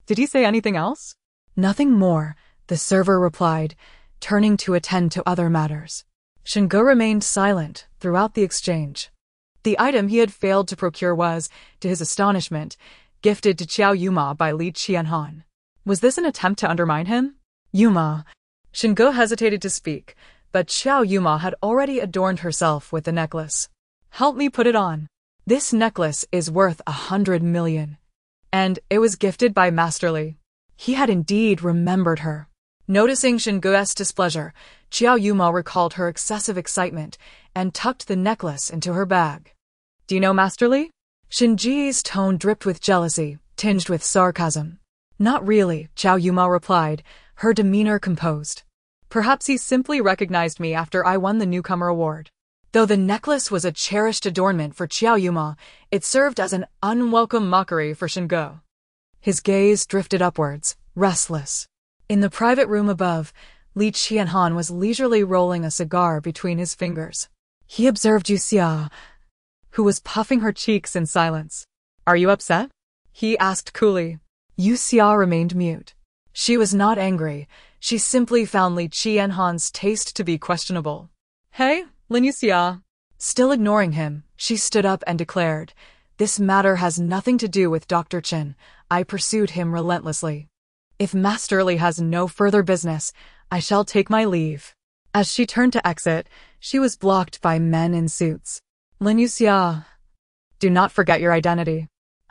Did he say anything else? Nothing more, the server replied, turning to attend to other matters. Shinge remained silent throughout the exchange. The item he had failed to procure was, to his astonishment, gifted to Qiao Yuma by Li Qianhan. Was this an attempt to undermine him? Yuma. Shinge hesitated to speak, but Qiao Yuma had already adorned herself with the necklace. Help me put it on. This necklace is worth 100 million. And it was gifted by Masterly. He had indeed remembered her. Noticing Shinge's displeasure, Qiao Yuma recalled her excessive excitement and tucked the necklace into her bag. Do you know Masterly? Shinji's tone dripped with jealousy, tinged with sarcasm. Not really, Qiao Yuma replied, her demeanor composed. Perhaps he simply recognized me after I won the newcomer award. Though the necklace was a cherished adornment for Qiao Yuma, it served as an unwelcome mockery for Shinge. His gaze drifted upwards, restless. In the private room above, Li Qianhan was leisurely rolling a cigar between his fingers. He observed Yue Xia, who was puffing her cheeks in silence. "Are you upset?" he asked coolly. Yue Xia remained mute. She was not angry. She simply found Li Qianhan's taste to be questionable. "Hey, Lin Yue Xia." Still ignoring him, she stood up and declared, "This matter has nothing to do with Dr. Chen. I pursued him relentlessly. If Master Li has no further business, I shall take my leave." As she turned to exit, she was blocked by men in suits. "Lin Yue Xia, do not forget your identity.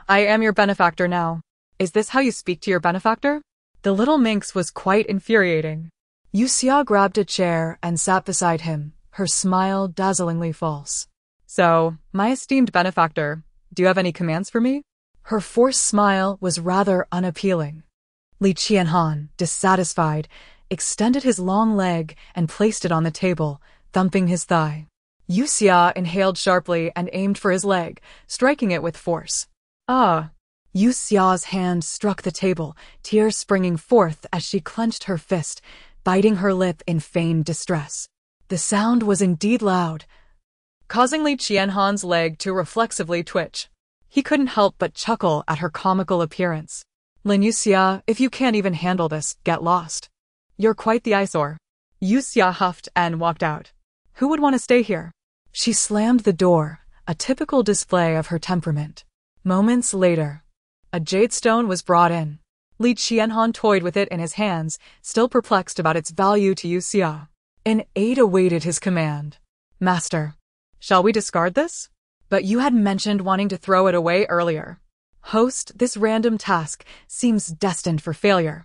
I am your benefactor now. Is this how you speak to your benefactor?" The little minx was quite infuriating. Yue Xia grabbed a chair and sat beside him, her smile dazzlingly false. "So, my esteemed benefactor, do you have any commands for me?" Her forced smile was rather unappealing. Li Qianhan, dissatisfied, extended his long leg and placed it on the table, thumping his thigh. Yue Xia inhaled sharply and aimed for his leg, striking it with force. "Ah!" Yue Xia's hand struck the table, tears springing forth as she clenched her fist, biting her lip in feigned distress. The sound was indeed loud, causing Li Qianhan's leg to reflexively twitch. He couldn't help but chuckle at her comical appearance. "Lin Yue Xia, if you can't even handle this, get lost. You're quite the eyesore." Yue Xia huffed and walked out. Who would want to stay here? She slammed the door, a typical display of her temperament. Moments later, a jade stone was brought in. Li Qianhan toyed with it in his hands, still perplexed about its value to Yue Xia. An aide awaited his command. "Master, shall we discard this? But you had mentioned wanting to throw it away earlier. Host, this random task seems destined for failure.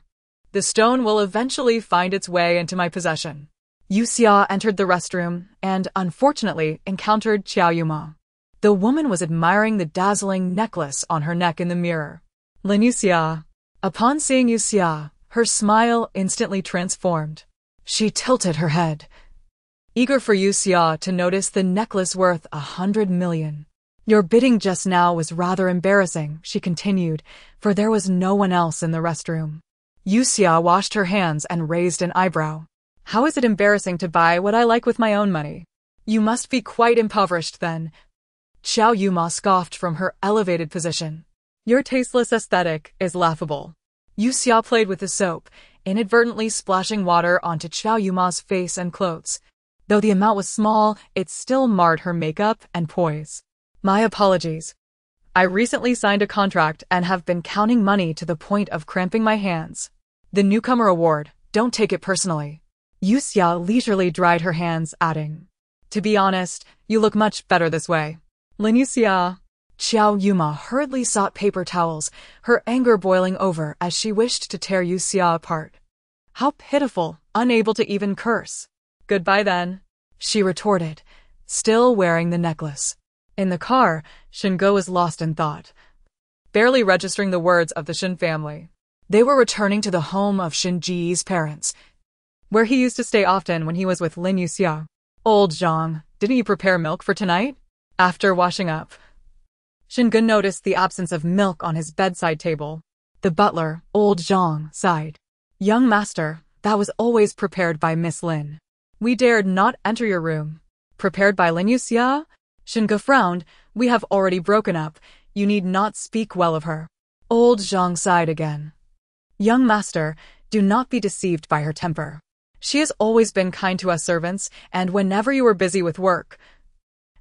The stone will eventually find its way into my possession." Yue Xia entered the restroom and, unfortunately, encountered Qiao Yuma. The woman was admiring the dazzling necklace on her neck in the mirror. "Lin Yue Xia." Upon seeing Yue Xia, her smile instantly transformed. She tilted her head, eager for Yue Xia to notice the necklace worth 100 million. "Your bidding just now was rather embarrassing," she continued, for there was no one else in the restroom. Yue Xia washed her hands and raised an eyebrow. "How is it embarrassing to buy what I like with my own money? You must be quite impoverished then." Qiao Yuma scoffed from her elevated position. "Your tasteless aesthetic is laughable." Yue Xia played with the soap, inadvertently splashing water onto Qiao Yuma's face and clothes. Though the amount was small, it still marred her makeup and poise. "My apologies. I recently signed a contract and have been counting money to the point of cramping my hands. The newcomer award, don't take it personally." Yue Xia leisurely dried her hands, adding, "To be honest, you look much better this way." "Lin Yue Xia." Qiao Yuma hurriedly sought paper towels, her anger boiling over as she wished to tear Yue Xia apart. How pitiful, unable to even curse. "Goodbye then," she retorted, still wearing the necklace. In the car, Shingo was lost in thought, barely registering the words of the Shin family. They were returning to the home of Shin Ji's parents, where he used to stay often when he was with Lin Yue Xia. "Old Zhang, didn't you prepare milk for tonight?" After washing up, Shingun noticed the absence of milk on his bedside table. The butler, Old Zhang, sighed. "Young master, that was always prepared by Miss Lin. We dared not enter your room." "Prepared by Lin Yue Xia?" Shingu frowned. "We have already broken up. You need not speak well of her." Old Zhang sighed again. "Young master, do not be deceived by her temper. She has always been kind to us servants, and whenever you were busy with work,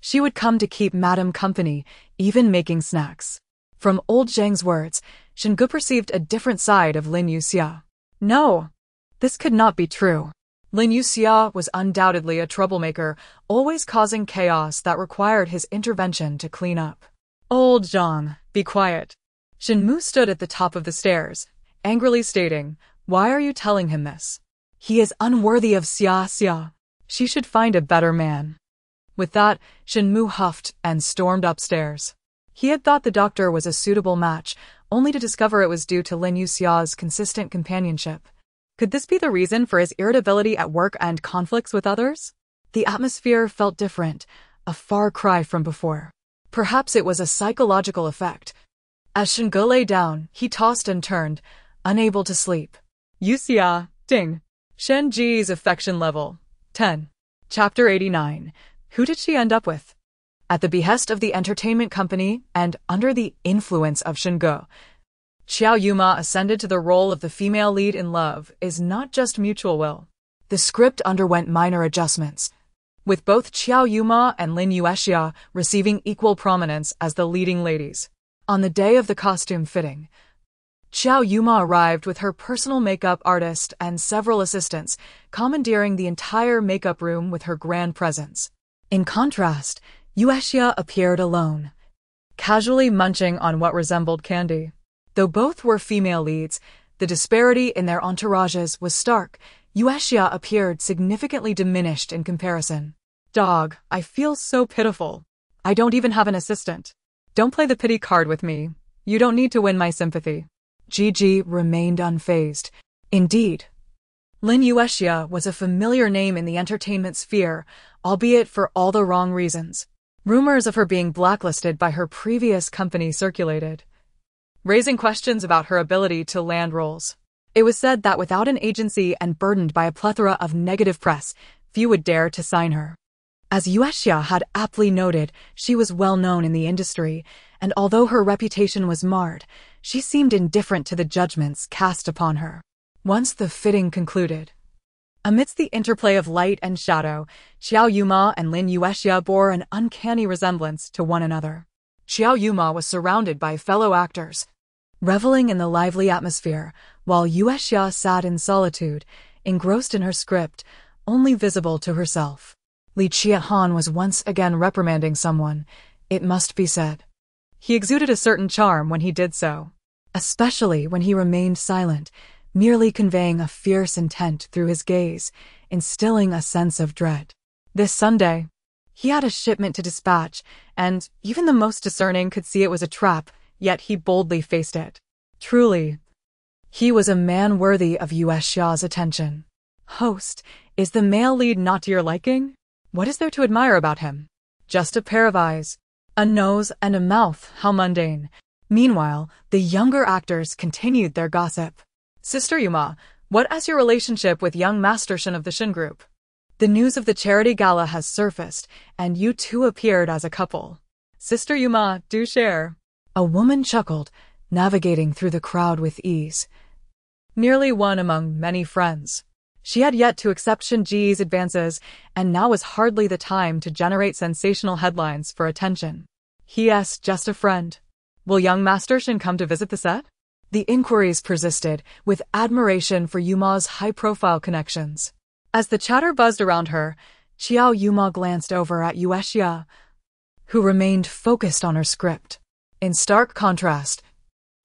she would come to keep Madame company, even making snacks." From Old Zhang's words, Shingu perceived a different side of Lin Yue Xia. No, this could not be true. Lin Yue Xia was undoubtedly a troublemaker, always causing chaos that required his intervention to clean up. "Old Zhang, be quiet." Shinmu stood at the top of the stairs, angrily stating, "Why are you telling him this? He is unworthy of Xia Xia. She should find a better man." With that, Shinmu huffed and stormed upstairs. He had thought the doctor was a suitable match, only to discover it was due to Lin Yue Xia's consistent companionship. Could this be the reason for his irritability at work and conflicts with others? The atmosphere felt different, a far cry from before. Perhaps it was a psychological effect. As Shingo lay down, he tossed and turned, unable to sleep. "Yue Xia, ding." Shenji's affection level. 10. Chapter 89. Who did she end up with? At the behest of the entertainment company and under the influence of Shingo, Xiao Yuma ascended to the role of the female lead in Love is Not Just Mutual Will. The script underwent minor adjustments, with both Xiao Yuma and Yue Xia receiving equal prominence as the leading ladies. On the day of the costume fitting, Xiao Yuma arrived with her personal makeup artist and several assistants, commandeering the entire makeup room with her grand presence. In contrast, Yue Xia appeared alone, casually munching on what resembled candy. Though both were female leads, the disparity in their entourages was stark. Yue Xia appeared significantly diminished in comparison. Dog, I feel so pitiful. I don't even have an assistant. Don't play the pity card with me. You don't need to win my sympathy. Gigi remained unfazed. Indeed, Yue Xia was a familiar name in the entertainment sphere, albeit for all the wrong reasons. Rumors of her being blacklisted by her previous company circulated, raising questions about her ability to land roles. It was said that without an agency and burdened by a plethora of negative press, few would dare to sign her. As Yue Xia had aptly noted, she was well known in the industry, and although her reputation was marred, she seemed indifferent to the judgments cast upon her. Once the fitting concluded, amidst the interplay of light and shadow, Xiao Yuma and Yue Xia bore an uncanny resemblance to one another. Xiao Yuma was surrounded by fellow actors, reveling in the lively atmosphere, while Yue Xia sat in solitude, engrossed in her script, only visible to herself. Li Qiahan was once again reprimanding someone, it must be said. He exuded a certain charm when he did so, especially when he remained silent, merely conveying a fierce intent through his gaze, instilling a sense of dread. This Sunday, he had a shipment to dispatch, and even the most discerning could see it was a trap, yet he boldly faced it. Truly, he was a man worthy of Yue Xia's attention. Host, is the male lead not to your liking? What is there to admire about him? Just a pair of eyes, a nose, and a mouth, how mundane. Meanwhile, the younger actors continued their gossip. Sister Yuma, what is your relationship with young Master Shin of the Shin Group? The news of the charity gala has surfaced, and you two appeared as a couple. Sister Yuma, do share. A woman chuckled, navigating through the crowd with ease. Merely one among many friends. She had yet to accept Shinji's advances, and now was hardly the time to generate sensational headlines for attention. He.S. just a friend. Will young Master Shin come to visit the set? The inquiries persisted, with admiration for Yuma's high-profile connections. As the chatter buzzed around her, Xiao Yuma glanced over at Yue Xia, who remained focused on her script. In stark contrast,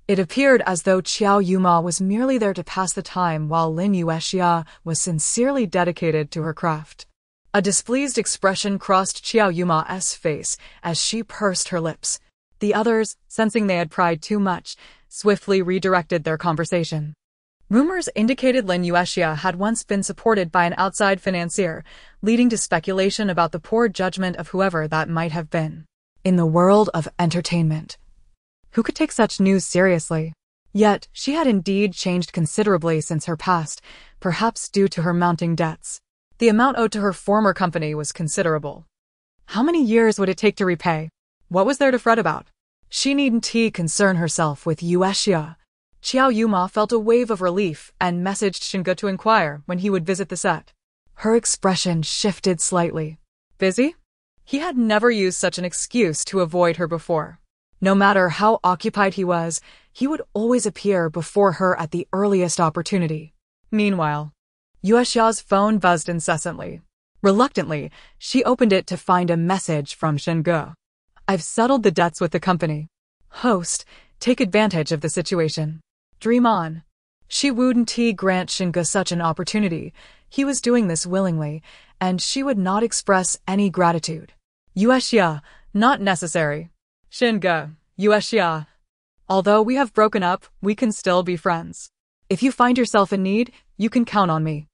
it appeared as though Xiao Yuma was merely there to pass the time while Yue Xia was sincerely dedicated to her craft. A displeased expression crossed Xiao Yuma's face as she pursed her lips. The others, sensing they had pried too much, swiftly redirected their conversation. Rumors indicated Yue Xia had once been supported by an outside financier, leading to speculation about the poor judgment of whoever that might have been. In the world of entertainment, who could take such news seriously? Yet, she had indeed changed considerably since her past, perhaps due to her mounting debts. The amount owed to her former company was considerable. How many years would it take to repay? What was there to fret about? She needn't concern herself with Yue Xia. Xiao Yuma felt a wave of relief and messaged Shingo to inquire when he would visit the set. Her expression shifted slightly. Busy? He had never used such an excuse to avoid her before. No matter how occupied he was, he would always appear before her at the earliest opportunity. Meanwhile, Yue Xia's phone buzzed incessantly. Reluctantly, she opened it to find a message from Shingo. I've settled the debts with the company. Host, take advantage of the situation. Dream on. She wouldn't grant Shingo such an opportunity. He was doing this willingly, and she would not express any gratitude. Yue Xia, not necessary. Shingo, Yue Xia. Although we have broken up, we can still be friends. If you find yourself in need, you can count on me.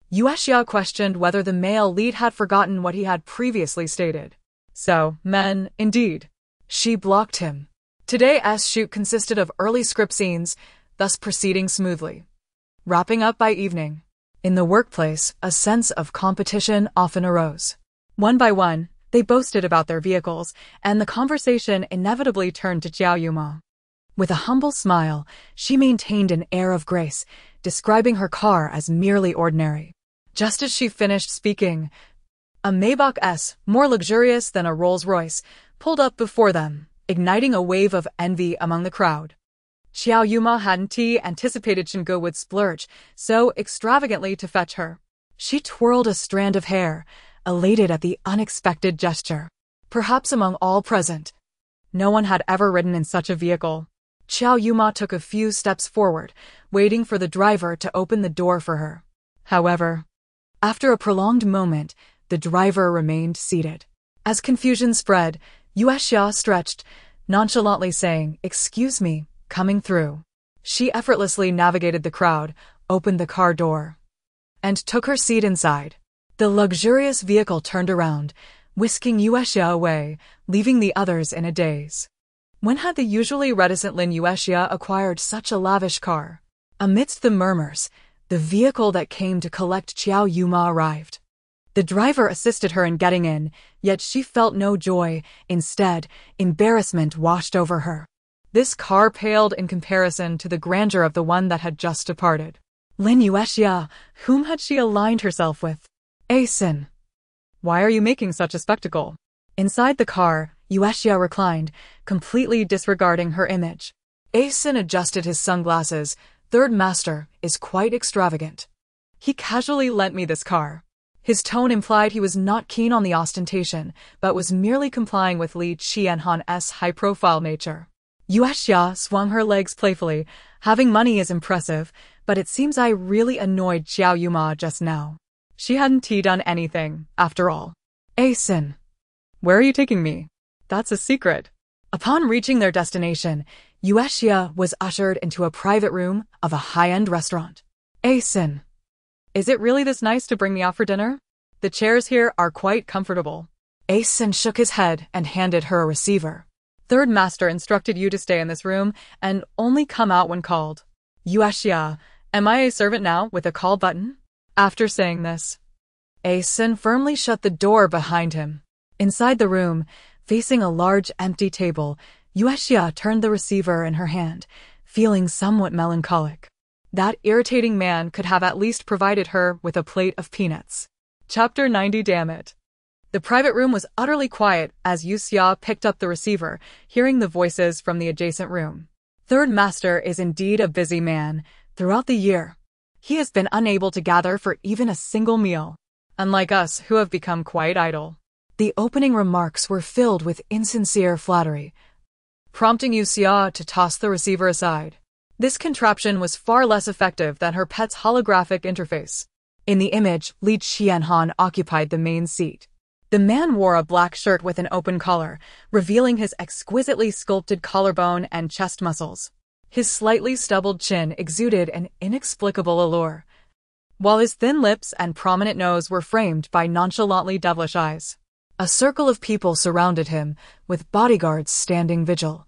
Yue Xia questioned whether the male lead had forgotten what he had previously stated. So, men, indeed. She blocked him. Today's shoot consisted of early script scenes, thus proceeding smoothly. Wrapping up by evening. In the workplace, a sense of competition often arose. One by one, they boasted about their vehicles, and the conversation inevitably turned to Xiao Yuma. With a humble smile, she maintained an air of grace, describing her car as merely ordinary. Just as she finished speaking, a Maybach S, more luxurious than a Rolls-Royce, pulled up before them, igniting a wave of envy among the crowd. Xiao Yuma hadn't anticipated Shingo would splurge so extravagantly to fetch her. She twirled a strand of hair, elated at the unexpected gesture. Perhaps among all present, no one had ever ridden in such a vehicle. Xiao Yuma took a few steps forward, waiting for the driver to open the door for her. However, after a prolonged moment, the driver remained seated. As confusion spread, Yue Xia stretched, nonchalantly saying, "Excuse me, coming through." She effortlessly navigated the crowd, opened the car door, and took her seat inside. The luxurious vehicle turned around, whisking Yue Xia away, leaving the others in a daze. When had the usually reticent Yue Xia acquired such a lavish car? Amidst the murmurs, the vehicle that came to collect Xiao Yuma arrived. The driver assisted her in getting in, yet she felt no joy. Instead, embarrassment washed over her. This car paled in comparison to the grandeur of the one that had just departed. Yue Xia, whom had she aligned herself with? Asen. Why are you making such a spectacle? Inside the car, Yue Xia reclined, completely disregarding her image. Asen adjusted his sunglasses. "Third master is quite extravagant. He casually lent me this car." His tone implied he was not keen on the ostentation, but was merely complying with Li Qianhan's high-profile nature. Yue Xia swung her legs playfully. "Having money is impressive, but it seems I really annoyed Xiao Yuma just now. She hadn't done anything, after all." "Asen, where are you taking me?" "That's a secret." Upon reaching their destination, Yue Xia was ushered into a private room of a high-end restaurant. "Asen, is it really this nice to bring me out for dinner? The chairs here are quite comfortable." Asen shook his head and handed her a receiver. "Third master instructed you to stay in this room and only come out when called." "Yue Xia, am I a servant now with a call button?" After saying this, Asen firmly shut the door behind him. Inside the room, facing a large empty table, Yue Xia turned the receiver in her hand, feeling somewhat melancholic. That irritating man could have at least provided her with a plate of peanuts. Chapter 90. Damn it. The private room was utterly quiet as Yue Xia picked up the receiver, hearing the voices from the adjacent room. Third master is indeed a busy man. Throughout the year, he has been unable to gather for even a single meal, unlike us who have become quite idle. The opening remarks were filled with insincere flattery, prompting Yue Xia to toss the receiver aside. This contraption was far less effective than her pet's holographic interface. In the image, Li Qianhan occupied the main seat. The man wore a black shirt with an open collar, revealing his exquisitely sculpted collarbone and chest muscles. His slightly stubbled chin exuded an inexplicable allure, while his thin lips and prominent nose were framed by nonchalantly devilish eyes. A circle of people surrounded him, with bodyguards standing vigil,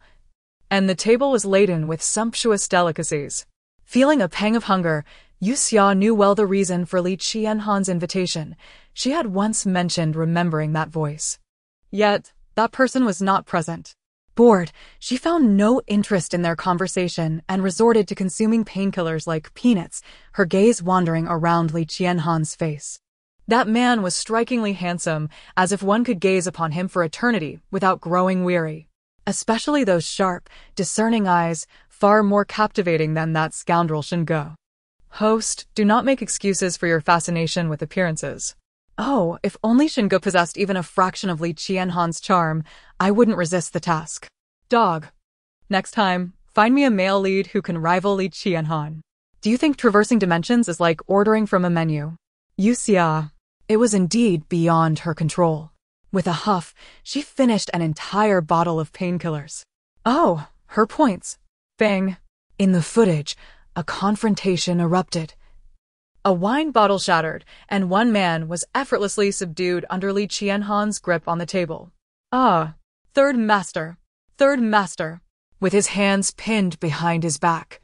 and the table was laden with sumptuous delicacies. Feeling a pang of hunger, Yue Xia knew well the reason for Li Qianhan's invitation. She had once mentioned remembering that voice. Yet, that person was not present. Bored, she found no interest in their conversation and resorted to consuming painkillers like peanuts, her gaze wandering around Li Qianhan's face. That man was strikingly handsome, as if one could gaze upon him for eternity without growing weary. Especially those sharp, discerning eyes, far more captivating than that scoundrel Shingo. Host, do not make excuses for your fascination with appearances. Oh, if only Shingo possessed even a fraction of Li Qianhan's charm, I wouldn't resist the task. Dog. Next time, find me a male lead who can rival Li Qianhan. Do you think traversing dimensions is like ordering from a menu? Yue Xia. It was indeed beyond her control. With a huff, she finished an entire bottle of painkillers. Oh, her points. Bang. In the footage, a confrontation erupted. A wine bottle shattered, and one man was effortlessly subdued under Li Qianhan's grip on the table. Ah, third master, with his hands pinned behind his back.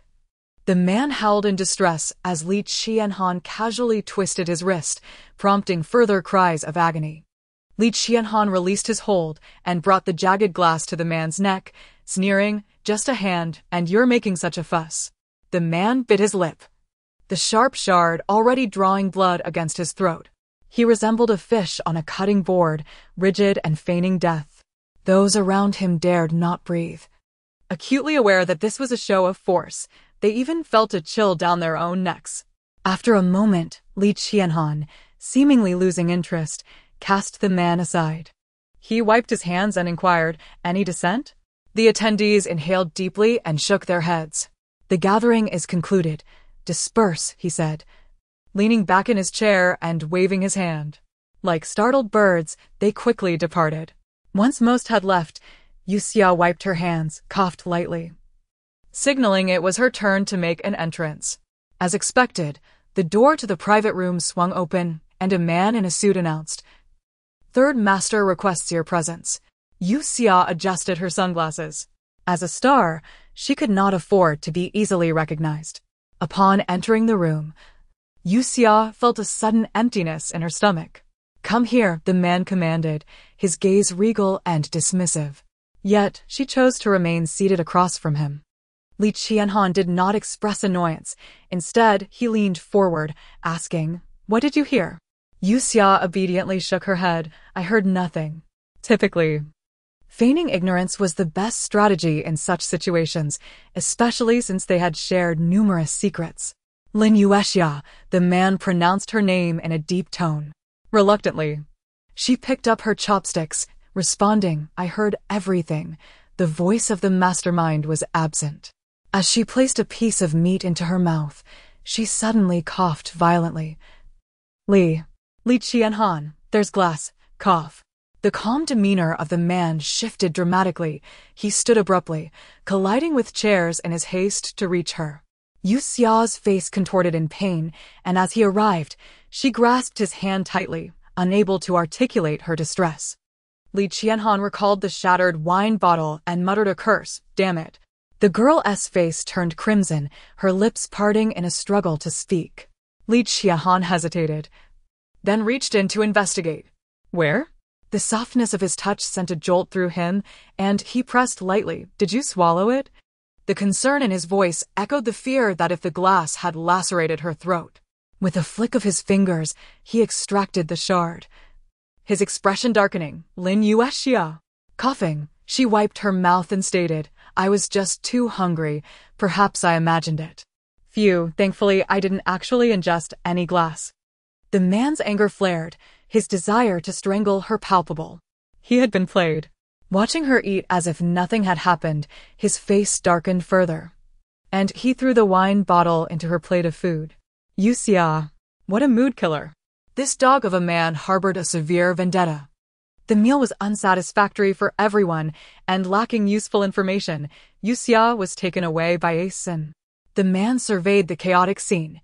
The man howled in distress as Li Qianhan casually twisted his wrist, prompting further cries of agony. Li Qianhan released his hold and brought the jagged glass to the man's neck, sneering, "Just a hand, and you're making such a fuss." The man bit his lip, the sharp shard already drawing blood against his throat. He resembled a fish on a cutting board, rigid and feigning death. Those around him dared not breathe. Acutely aware that this was a show of force, they even felt a chill down their own necks. After a moment, Li Qianhan, seemingly losing interest, cast the man aside. He wiped his hands and inquired, "Any dissent?" The attendees inhaled deeply and shook their heads. "The gathering is concluded. Disperse," he said, leaning back in his chair and waving his hand. Like startled birds, they quickly departed. Once most had left, Yue Xia wiped her hands, coughed lightly, signaling it was her turn to make an entrance. As expected, the door to the private room swung open, and a man in a suit announced, "Third Master requests your presence." Yue Xia adjusted her sunglasses. As a star, she could not afford to be easily recognized. Upon entering the room, Yue Xia felt a sudden emptiness in her stomach. "Come here," the man commanded, his gaze regal and dismissive. Yet, she chose to remain seated across from him. Li Qianhan did not express annoyance. Instead, he leaned forward, asking, "What did you hear?" Yue Xia obediently shook her head. "I heard nothing." Typically, feigning ignorance was the best strategy in such situations, especially since they had shared numerous secrets. "Yue Xia," the man pronounced her name in a deep tone. Reluctantly, she picked up her chopsticks, responding, "I heard everything." The voice of the mastermind was absent. As she placed a piece of meat into her mouth, she suddenly coughed violently. Li Qianhan, there's glass." Cough. The calm demeanor of the man shifted dramatically. He stood abruptly, colliding with chairs in his haste to reach her. Yue Xia's face contorted in pain, and as he arrived, she grasped his hand tightly, unable to articulate her distress. Li Qianhan recalled the shattered wine bottle and muttered a curse. "Damn it." The girl's face turned crimson, her lips parting in a struggle to speak. Li Qianhan hesitated, then reached in to investigate. "Where?" The softness of his touch sent a jolt through him, and he pressed lightly. "Did you swallow it?" The concern in his voice echoed the fear that if the glass had lacerated her throat. With a flick of his fingers, he extracted the shard, his expression darkening. "Yue Xia." Coughing, she wiped her mouth and stated, "I was just too hungry. Perhaps I imagined it." "Phew, thankfully I didn't actually ingest any glass." The man's anger flared, his desire to strangle her palpable. He had been played. Watching her eat as if nothing had happened, his face darkened further, and he threw the wine bottle into her plate of food. Yue Xia, what a mood killer. This dog of a man harbored a severe vendetta. The meal was unsatisfactory for everyone, and lacking useful information, Yue Xia was taken away by Asen. The man surveyed the chaotic scene,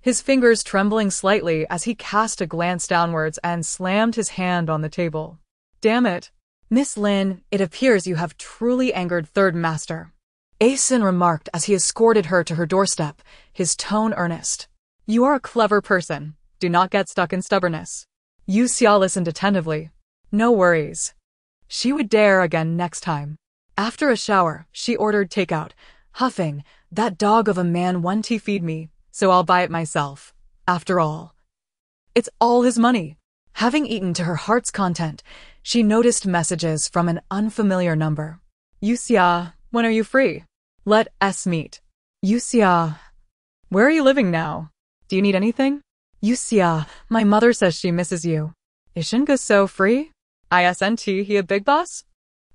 his fingers trembling slightly as he cast a glance downwards and slammed his hand on the table. "Damn it. Miss Lin, it appears you have truly angered Third Master," Asen remarked as he escorted her to her doorstep, his tone earnest. "You are a clever person. Do not get stuck in stubbornness." Yue Xia listened attentively. No worries. She would dare again next time. After a shower, she ordered takeout, huffing, "That dog of a man won't feed me, so I'll buy it myself. After all, it's all his money." Having eaten to her heart's content, she noticed messages from an unfamiliar number. "Yue Xia, when are you free? Let us meet." "Yue Xia, where are you living now? Do you need anything?" "Yue Xia, my mother says she misses you." "Is Shinga so free? Isn't he a big boss?"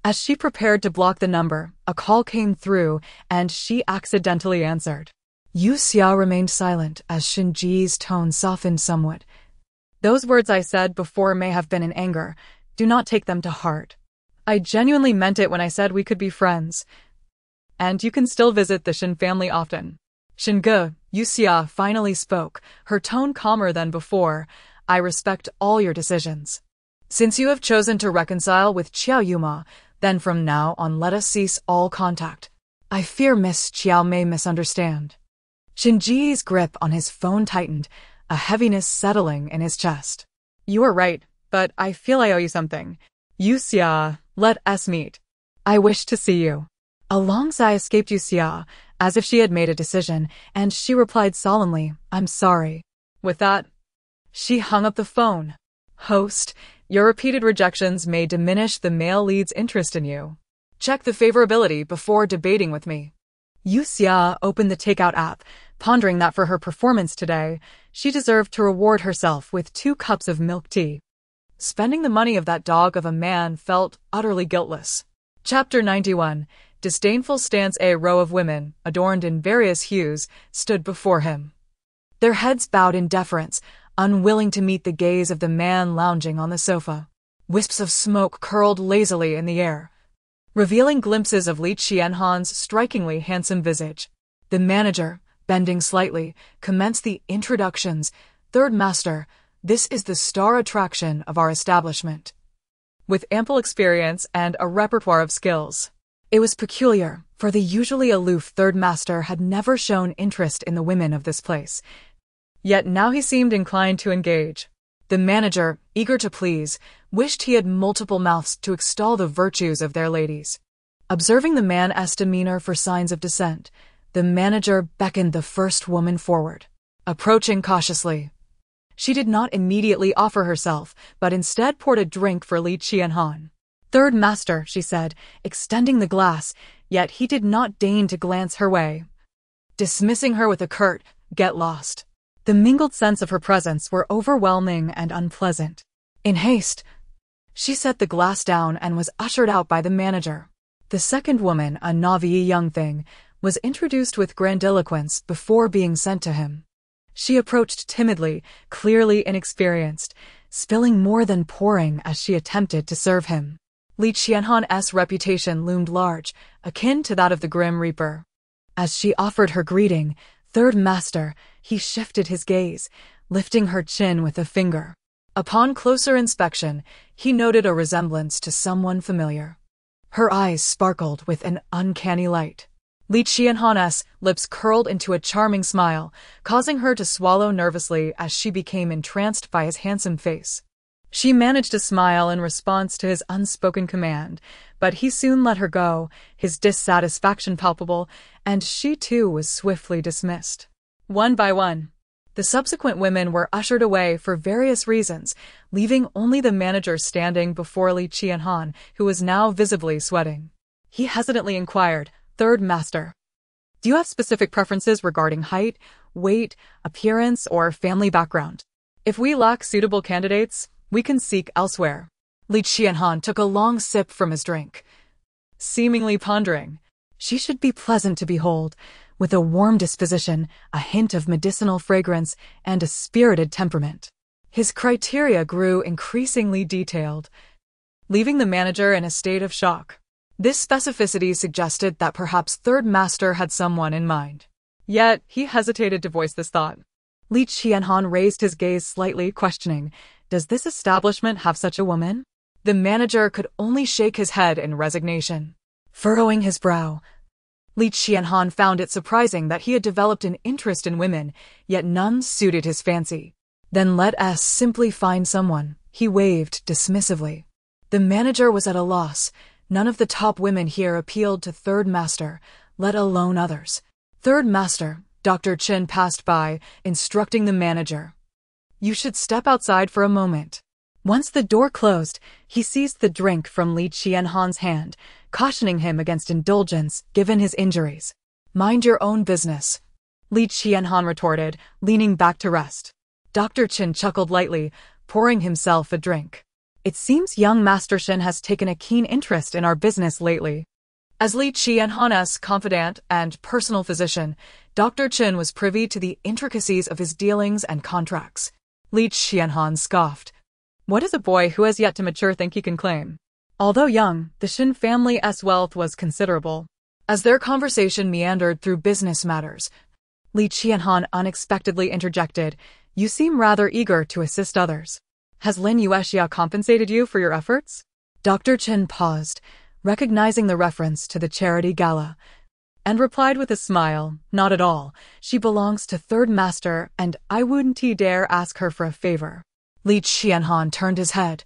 As she prepared to block the number, a call came through, and she accidentally answered. Yue Xia remained silent as Shinji's tone softened somewhat. "Those words I said before may have been in anger. Do not take them to heart. I genuinely meant it when I said we could be friends. And you can still visit the Shin family often." "Shinge," Yue Xia finally spoke, her tone calmer than before. "I respect all your decisions. Since you have chosen to reconcile with Qiao Yuma, then from now on let us cease all contact. I fear Miss Qiao may misunderstand." Shinji's grip on his phone tightened, a heaviness settling in his chest. You are right, but I feel I owe you something. Yue Xia, let us meet. I wish to see you. A long sigh escaped Yue Xia, as if she had made a decision, and she replied solemnly, I'm sorry. With that, she hung up the phone. Host, your repeated rejections may diminish the male lead's interest in you. Check the favorability before debating with me. Yue Xia opened the takeout app, pondering that for her performance today, she deserved to reward herself with 2 cups of milk tea. Spending the money of that dog of a man felt utterly guiltless. Chapter 91. Disdainful stance. A row of women, adorned in various hues, stood before him. Their heads bowed in deference, unwilling to meet the gaze of the man lounging on the sofa. Wisps of smoke curled lazily in the air, revealing glimpses of Li Qianhan's strikingly handsome visage. The manager, bending slightly, commenced the introductions. Third Master, this is the star attraction of our establishment. With ample experience and a repertoire of skills. It was peculiar, for the usually aloof Third Master had never shown interest in the women of this place. Yet now he seemed inclined to engage. The manager, eager to please, wished he had multiple mouths to extol the virtues of their ladies. Observing the man's demeanor for signs of dissent, the manager beckoned the first woman forward. Approaching cautiously, she did not immediately offer herself, but instead poured a drink for Li Qianhan. Third Master, she said, extending the glass, yet he did not deign to glance her way. Dismissing her with a curt, get lost. The mingled sense of her presence were overwhelming and unpleasant. In haste, she set the glass down and was ushered out by the manager. The second woman, a Navi young thing, was introduced with grandiloquence before being sent to him. She approached timidly, clearly inexperienced, spilling more than pouring as she attempted to serve him. Li Qianhan's reputation loomed large, akin to that of the Grim Reaper. As she offered her greeting, Third Master, he shifted his gaze, lifting her chin with a finger. Upon closer inspection, he noted a resemblance to someone familiar. Her eyes sparkled with an uncanny light. Li Qianhan's lips curled into a charming smile, causing her to swallow nervously as she became entranced by his handsome face. She managed a smile in response to his unspoken command, but he soon let her go, his dissatisfaction palpable, and she too was swiftly dismissed. One by one, the subsequent women were ushered away for various reasons, leaving only the manager standing before Li Qianhan, who was now visibly sweating. He hesitantly inquired, Third Master, do you have specific preferences regarding height, weight, appearance, or family background? If we lack suitable candidates, we can seek elsewhere. Li Qianhan took a long sip from his drink, seemingly pondering. She should be pleasant to behold, with a warm disposition, a hint of medicinal fragrance, and a spirited temperament. His criteria grew increasingly detailed, leaving the manager in a state of shock. This specificity suggested that perhaps Third Master had someone in mind. Yet, he hesitated to voice this thought. Li Qianhan raised his gaze slightly, questioning, does this establishment have such a woman? The manager could only shake his head in resignation. Furrowing his brow, Li Qianhan found it surprising that he had developed an interest in women, yet none suited his fancy. Then let us simply find someone, he waved dismissively. The manager was at a loss. None of the top women here appealed to Third Master, let alone others. Third Master, Dr. Chen passed by, instructing the manager. You should step outside for a moment. Once the door closed, he seized the drink from Li Qianhan's hand, cautioning him against indulgence given his injuries. Mind your own business, Li Qianhan retorted, leaning back to rest. Dr. Chen chuckled lightly, pouring himself a drink. It seems young Master Shen has taken a keen interest in our business lately. As Li Qianhan's confidant and personal physician, Dr. Chen was privy to the intricacies of his dealings and contracts. Li Qianhan scoffed. What does a boy who has yet to mature think he can claim? Although young, the Shen family's wealth was considerable. As their conversation meandered through business matters, Li Qianhan unexpectedly interjected, you seem rather eager to assist others. Has Lin Yue Xia compensated you for your efforts? Dr. Chen paused, recognizing the reference to the charity gala. and replied with a smile, "Not at all. She belongs to third master, and I wouldn't dare ask her for a favor." Li Qianhan turned his head,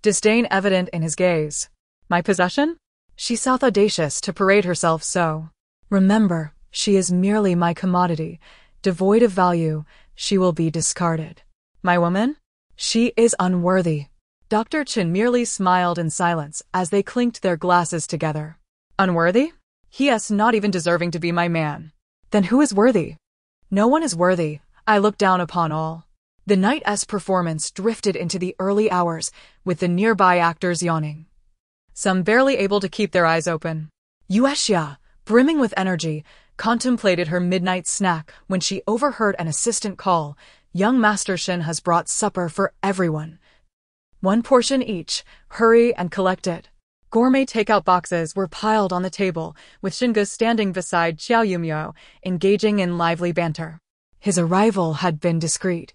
disdain evident in his gaze. "My possession?" She felt audacious to parade herself so. "Remember, she is merely my commodity. Devoid of value, she will be discarded." "My woman?" "She is unworthy." Dr. Chen merely smiled in silence as they clinked their glasses together. "Unworthy? He is not even deserving to be my man." "Then who is worthy?" "No one is worthy. I look down upon all." The night's performance drifted into the early hours, with the nearby actors yawning, some barely able to keep their eyes open. Yue Xia, brimming with energy, contemplated her midnight snack when she overheard an assistant call, "Young Master Shin has brought supper for everyone. One portion each, hurry and collect it." Gourmet takeout boxes were piled on the table, with Shinge standing beside Xiao Yumio, engaging in lively banter. His arrival had been discreet,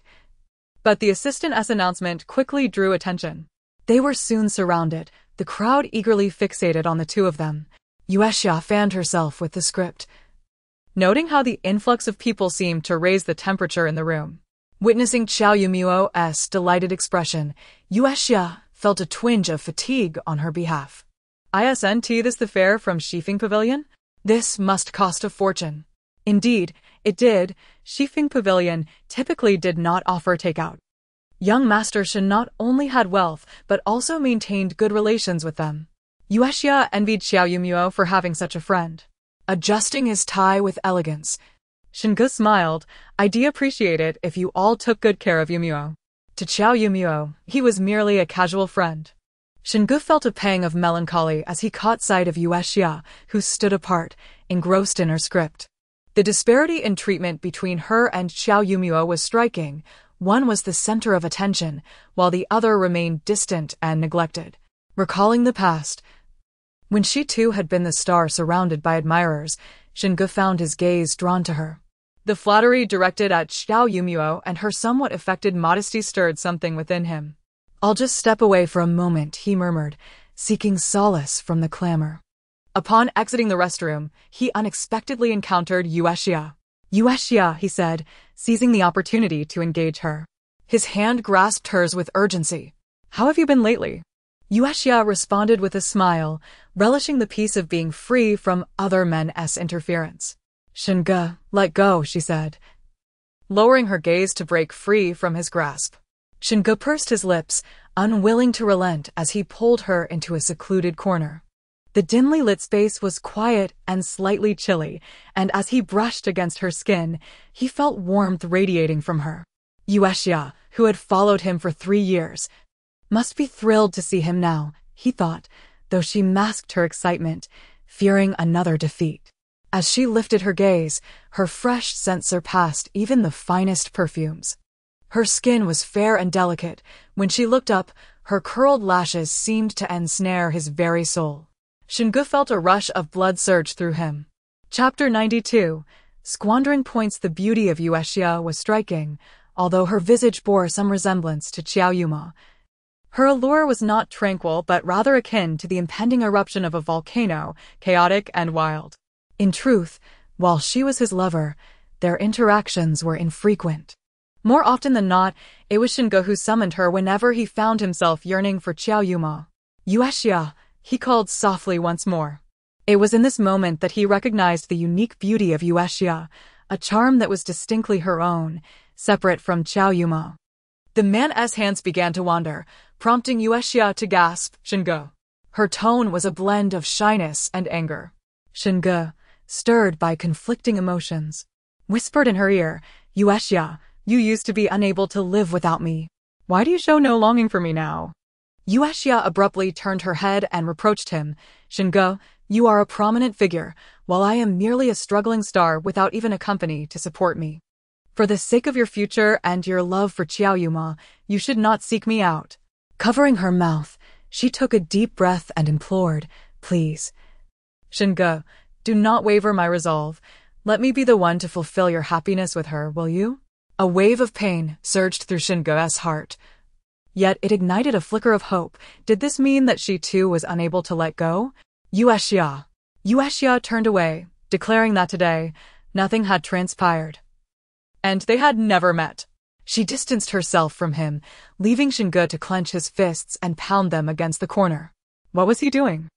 but the assistant's announcement quickly drew attention. They were soon surrounded, the crowd eagerly fixated on the two of them. Yue Xia fanned herself with the script, noting how the influx of people seemed to raise the temperature in the room. Witnessing Xiao Yumio's delighted expression, Yue Xia felt a twinge of fatigue on her behalf. "Isn't this the fare from Shifeng Pavilion? This must cost a fortune." Indeed, it did. Shifeng Pavilion typically did not offer takeout. Young Master Shin not only had wealth, but also maintained good relations with them. Yue Xia envied Xiao Yumio for having such a friend. Adjusting his tie with elegance, Shinge smiled. "I'd appreciate it if you all took good care of Yumio." To Xiao Yumio, he was merely a casual friend. Shinge felt a pang of melancholy as he caught sight of Yue Xia, who stood apart, engrossed in her script. The disparity in treatment between her and Xiao Yumio was striking. One was the center of attention, while the other remained distant and neglected. Recalling the past, when she too had been the star surrounded by admirers, Shinge found his gaze drawn to her. The flattery directed at Xiao Yumio and her somewhat affected modesty stirred something within him. "I'll just step away for a moment," he murmured, seeking solace from the clamor. Upon exiting the restroom, he unexpectedly encountered Yue Xia. "Yue Xia," he said, seizing the opportunity to engage her. His hand grasped hers with urgency. "How have you been lately?" Yue Xia responded with a smile, relishing the peace of being free from other men's interference. "Shinge, let go," she said, lowering her gaze to break free from his grasp. Shinge pursed his lips, unwilling to relent as he pulled her into a secluded corner. The dimly lit space was quiet and slightly chilly, and as he brushed against her skin, he felt warmth radiating from her. Yue Xia, who had followed him for 3 years, must be thrilled to see him now, he thought, though she masked her excitement, fearing another defeat. As she lifted her gaze, her fresh scent surpassed even the finest perfumes. Her skin was fair and delicate. When she looked up, her curled lashes seemed to ensnare his very soul. Shinge felt a rush of blood surge through him. Chapter 92. Squandering points. The beauty of Yue Xia was striking, although her visage bore some resemblance to Xiao Yuma. Her allure was not tranquil but rather akin to the impending eruption of a volcano, chaotic and wild. In truth, while she was his lover, their interactions were infrequent. More often than not, it was Shinge who summoned her whenever he found himself yearning for Xiao Yuma. "Yue Xia," he called softly once more. It was in this moment that he recognized the unique beauty of Yue Xia, a charm that was distinctly her own, separate from Xiao Yuma. The man's hands began to wander, prompting Yue Xia to gasp, "Shinge." Her tone was a blend of shyness and anger. Shinge, stirred by conflicting emotions, whispered in her ear, "Yue Xia, you used to be unable to live without me. Why do you show no longing for me now?" Yue Xia abruptly turned her head and reproached him. "Shinge, you are a prominent figure, while I am merely a struggling star without even a company to support me. For the sake of your future and your love for Xiao Yuma, you should not seek me out." Covering her mouth, she took a deep breath and implored, "Please, Shinge, do not waver my resolve. Let me be the one to fulfill your happiness with her, will you?" A wave of pain surged through Shinge's heart. Yet it ignited a flicker of hope. Did this mean that she too was unable to let go? Yue Xia. Yue Xia turned away, declaring that today, nothing had transpired. And they had never met. She distanced herself from him, leaving Xinge to clench his fists and pound them against the corner. What was he doing?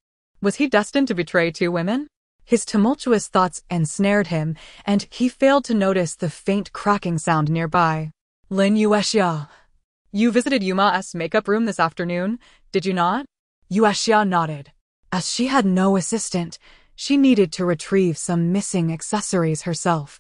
Was he destined to betray two women? His tumultuous thoughts ensnared him, and he failed to notice the faint cracking sound nearby. Yue Xia, you visited Yuma's makeup room this afternoon, did you not? Yue Xia nodded. As she had no assistant, she needed to retrieve some missing accessories herself.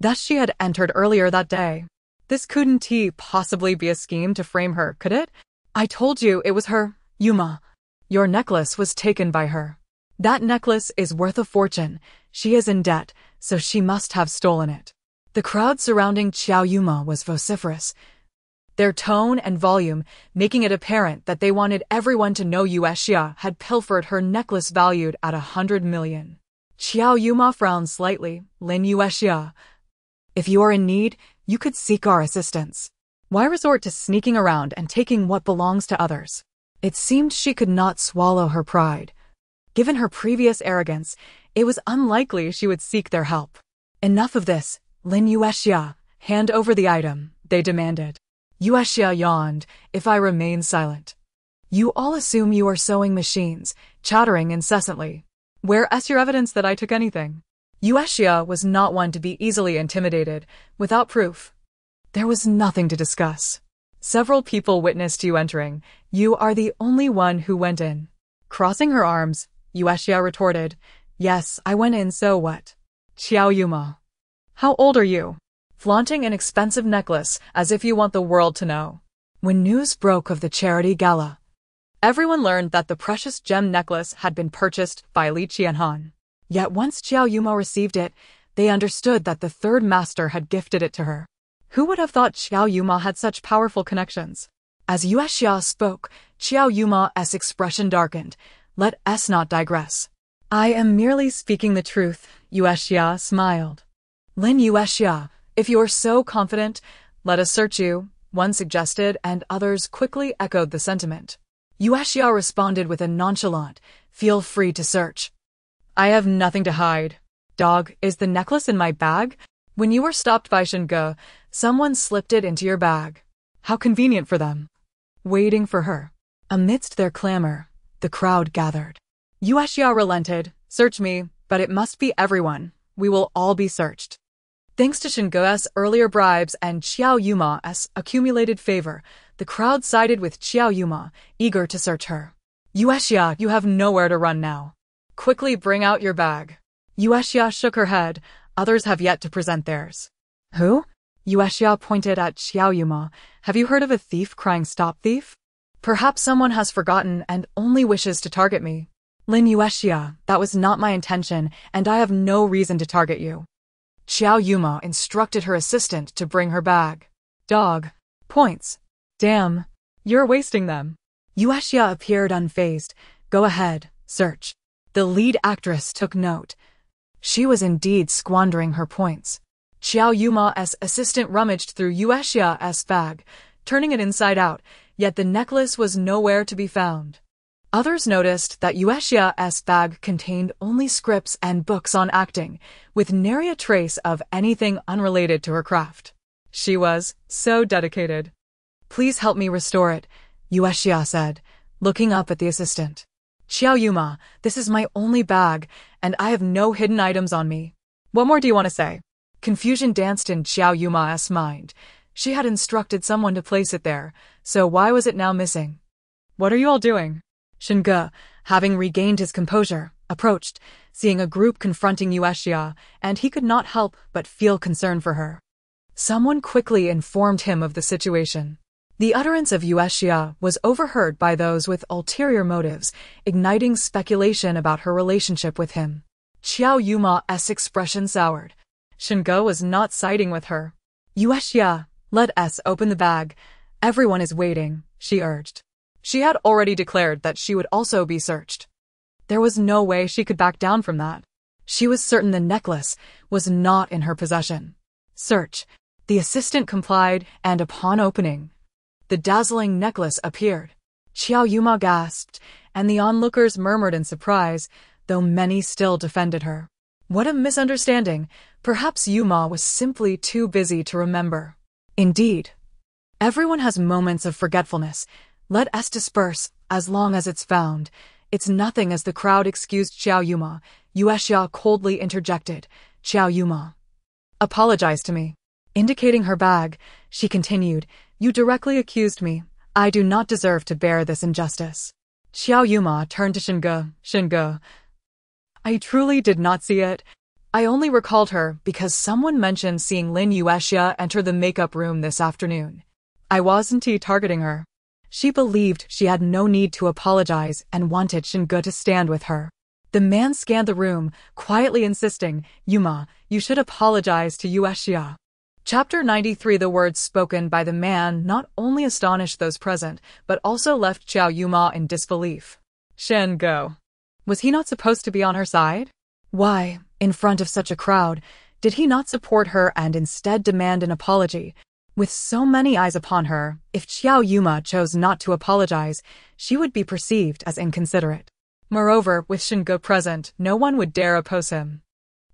Thus she had entered earlier that day. This couldn't possibly be a scheme to frame her, could it? I told you it was her, Yuma. Your necklace was taken by her. That necklace is worth a fortune. She is in debt, so she must have stolen it. The crowd surrounding Qiao Yuma was vociferous, their tone and volume making it apparent that they wanted everyone to know Yue Xia had pilfered her necklace valued at 100 million. Qiao Yuma frowned slightly. Yue Xia, if you are in need, you could seek our assistance. Why resort to sneaking around and taking what belongs to others? It seemed she could not swallow her pride. Given her previous arrogance, it was unlikely she would seek their help. Enough of this, Yue Xia, hand over the item, they demanded. Yue Xia yawned. If I remain silent. You all assume you are sewing machines, chattering incessantly. Where's your evidence that I took anything? Yue Xia was not one to be easily intimidated, without proof. There was nothing to discuss. Several people witnessed you entering. You are the only one who went in. Crossing her arms, Yue Xia retorted, yes, I went in, so what? Qiao Yuma. How old are you? Flaunting an expensive necklace as if you want the world to know. When news broke of the charity gala, everyone learned that the precious gem necklace had been purchased by Li Qianhan. Yet once Qiao Yuma received it, they understood that the third master had gifted it to her. Who would have thought Qiao Yuma had such powerful connections? As Yue Xia spoke, Qiao Yuma's expression darkened. Let us not digress. I am merely speaking the truth, Yue Xia smiled. Yue Xia, if you are so confident, let us search you, one suggested, and others quickly echoed the sentiment. Yue Xia responded with a nonchalant, feel free to search. I have nothing to hide. Dog, is the necklace in my bag? When you were stopped by Xinge, someone slipped it into your bag. How convenient for them. Waiting for her. Amidst their clamor, the crowd gathered. Yue Xia relented. Search me, but it must be everyone. We will all be searched. Thanks to Xinge's earlier bribes and Qiao Yuma's accumulated favor, the crowd sided with Qiao Yuma, eager to search her. Yue Xia, you have nowhere to run now. Quickly bring out your bag. Yue Xia shook her head. Others have yet to present theirs. Who? Yue Xia pointed at Qiao Yuma. Have you heard of a thief crying stop thief? Perhaps someone has forgotten and only wishes to target me. Yue Xia, that was not my intention, and I have no reason to target you. Qiao Yuma instructed her assistant to bring her bag. Dog. Points. Damn. You're wasting them. Yue Xia appeared unfazed. Go ahead, search. The lead actress took note. She was indeed squandering her points. Qiao Yuma's assistant rummaged through Yue Xia's bag, turning it inside out, yet the necklace was nowhere to be found. Others noticed that Yue Xia's bag contained only scripts and books on acting, with nary a trace of anything unrelated to her craft. She was so dedicated. Please help me restore it, Yue Xia said, looking up at the assistant. Qiao Yuma, this is my only bag, and I have no hidden items on me. What more do you want to say? Confusion danced in Qiao Yuma's mind. She had instructed someone to place it there, so why was it now missing? What are you all doing? Xinge, having regained his composure, approached, seeing a group confronting Yue Xia, and he could not help but feel concern for her. Someone quickly informed him of the situation. The utterance of Yue Xia was overheard by those with ulterior motives, igniting speculation about her relationship with him. Qiao Yuma's expression soured. Xinge was not siding with her. Yue Xia, let us open the bag. Everyone is waiting, she urged. She had already declared that she would also be searched. There was no way she could back down from that. She was certain the necklace was not in her possession. Search. The assistant complied, and upon opening, the dazzling necklace appeared. Qiao Yuma gasped, and the onlookers murmured in surprise, though many still defended her. What a misunderstanding. Perhaps Yuma was simply too busy to remember. Indeed. Everyone has moments of forgetfulness. Let us disperse, as long as it's found. It's nothing, as the crowd excused Xiao Yuma. Yue Xia coldly interjected. Xiao Yuma, apologize to me. Indicating her bag, she continued, you directly accused me. I do not deserve to bear this injustice. Xiao Yuma turned to Xinge. Xinge, I truly did not see it. I only recalled her because someone mentioned seeing Yue Xia enter the makeup room this afternoon. I wasn't targeting her. She believed she had no need to apologize and wanted Xinge to stand with her. The man scanned the room, quietly insisting, Yuma, you should apologize to Yue Xia. Chapter 93. The words spoken by the man not only astonished those present, but also left Xiao Yuma in disbelief. Xinge. Was he not supposed to be on her side? Why, in front of such a crowd, did he not support her and instead demand an apology? With so many eyes upon her, if Xiao Yuma chose not to apologize, she would be perceived as inconsiderate. Moreover, with Xinge present, no one would dare oppose him.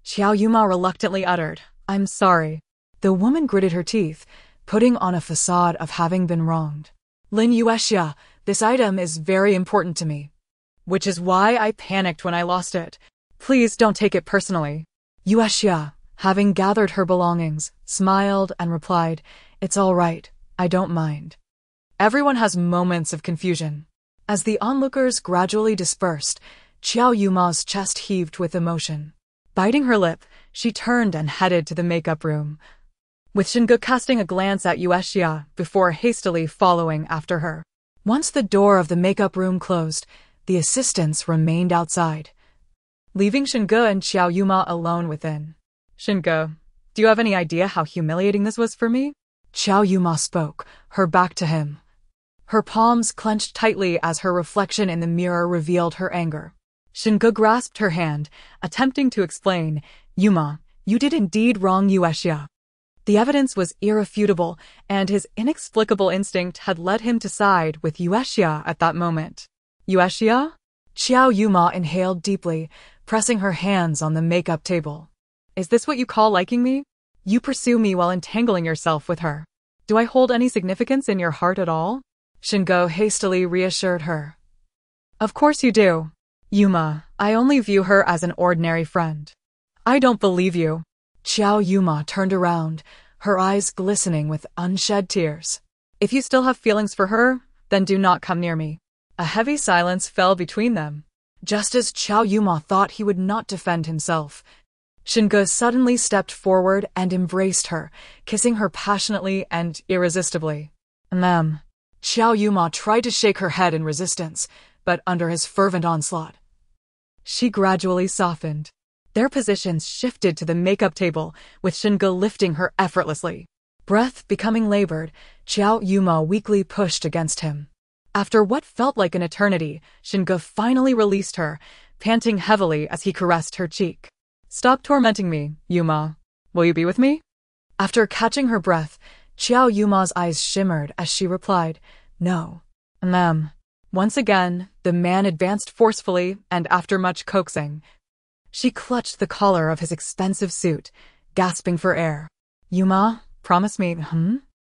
Xiao Yuma reluctantly uttered, I'm sorry. The woman gritted her teeth, putting on a facade of having been wronged. Yue Xia, this item is very important to me. Which is why I panicked when I lost it. Please don't take it personally. Yue Xia, having gathered her belongings, smiled and replied, it's all right, I don't mind. Everyone has moments of confusion. As the onlookers gradually dispersed, Xiao Yuma's chest heaved with emotion. Biting her lip, she turned and headed to the makeup room, with Xinge casting a glance at Yue Xia before hastily following after her. Once the door of the makeup room closed, the assistants remained outside, leaving Xinge and Xiao Yuma alone within. Xinge, do you have any idea how humiliating this was for me? Xiao Yuma spoke, her back to him. Her palms clenched tightly as her reflection in the mirror revealed her anger. Xinge grasped her hand, attempting to explain, Yuma, you did indeed wrong Yue Xia. The evidence was irrefutable, and his inexplicable instinct had led him to side with Yue Xia at that moment. Yue Xia? Xiao Yuma inhaled deeply, pressing her hands on the makeup table. Is this what you call liking me? You pursue me while entangling yourself with her. Do I hold any significance in your heart at all? Xinge hastily reassured her. Of course you do. Yuma, I only view her as an ordinary friend. I don't believe you. Xiao Yuma turned around, her eyes glistening with unshed tears. If you still have feelings for her, then do not come near me. A heavy silence fell between them. Just as Xiao Yuma thought he would not defend himself, Xinge suddenly stepped forward and embraced her, kissing her passionately and irresistibly. Ma'am. Xiao Yuma tried to shake her head in resistance, but under his fervent onslaught, she gradually softened. Their positions shifted to the makeup table, with Xinge lifting her effortlessly. Breath becoming labored, Xiao Yuma weakly pushed against him. After what felt like an eternity, Xinge finally released her, panting heavily as he caressed her cheek. Stop tormenting me, Yuma. Will you be with me? After catching her breath, Xiao Yuma's eyes shimmered as she replied, No. Ma'am. Once again, the man advanced forcefully, and after much coaxing, she clutched the collar of his expensive suit, gasping for air. Yuma, promise me,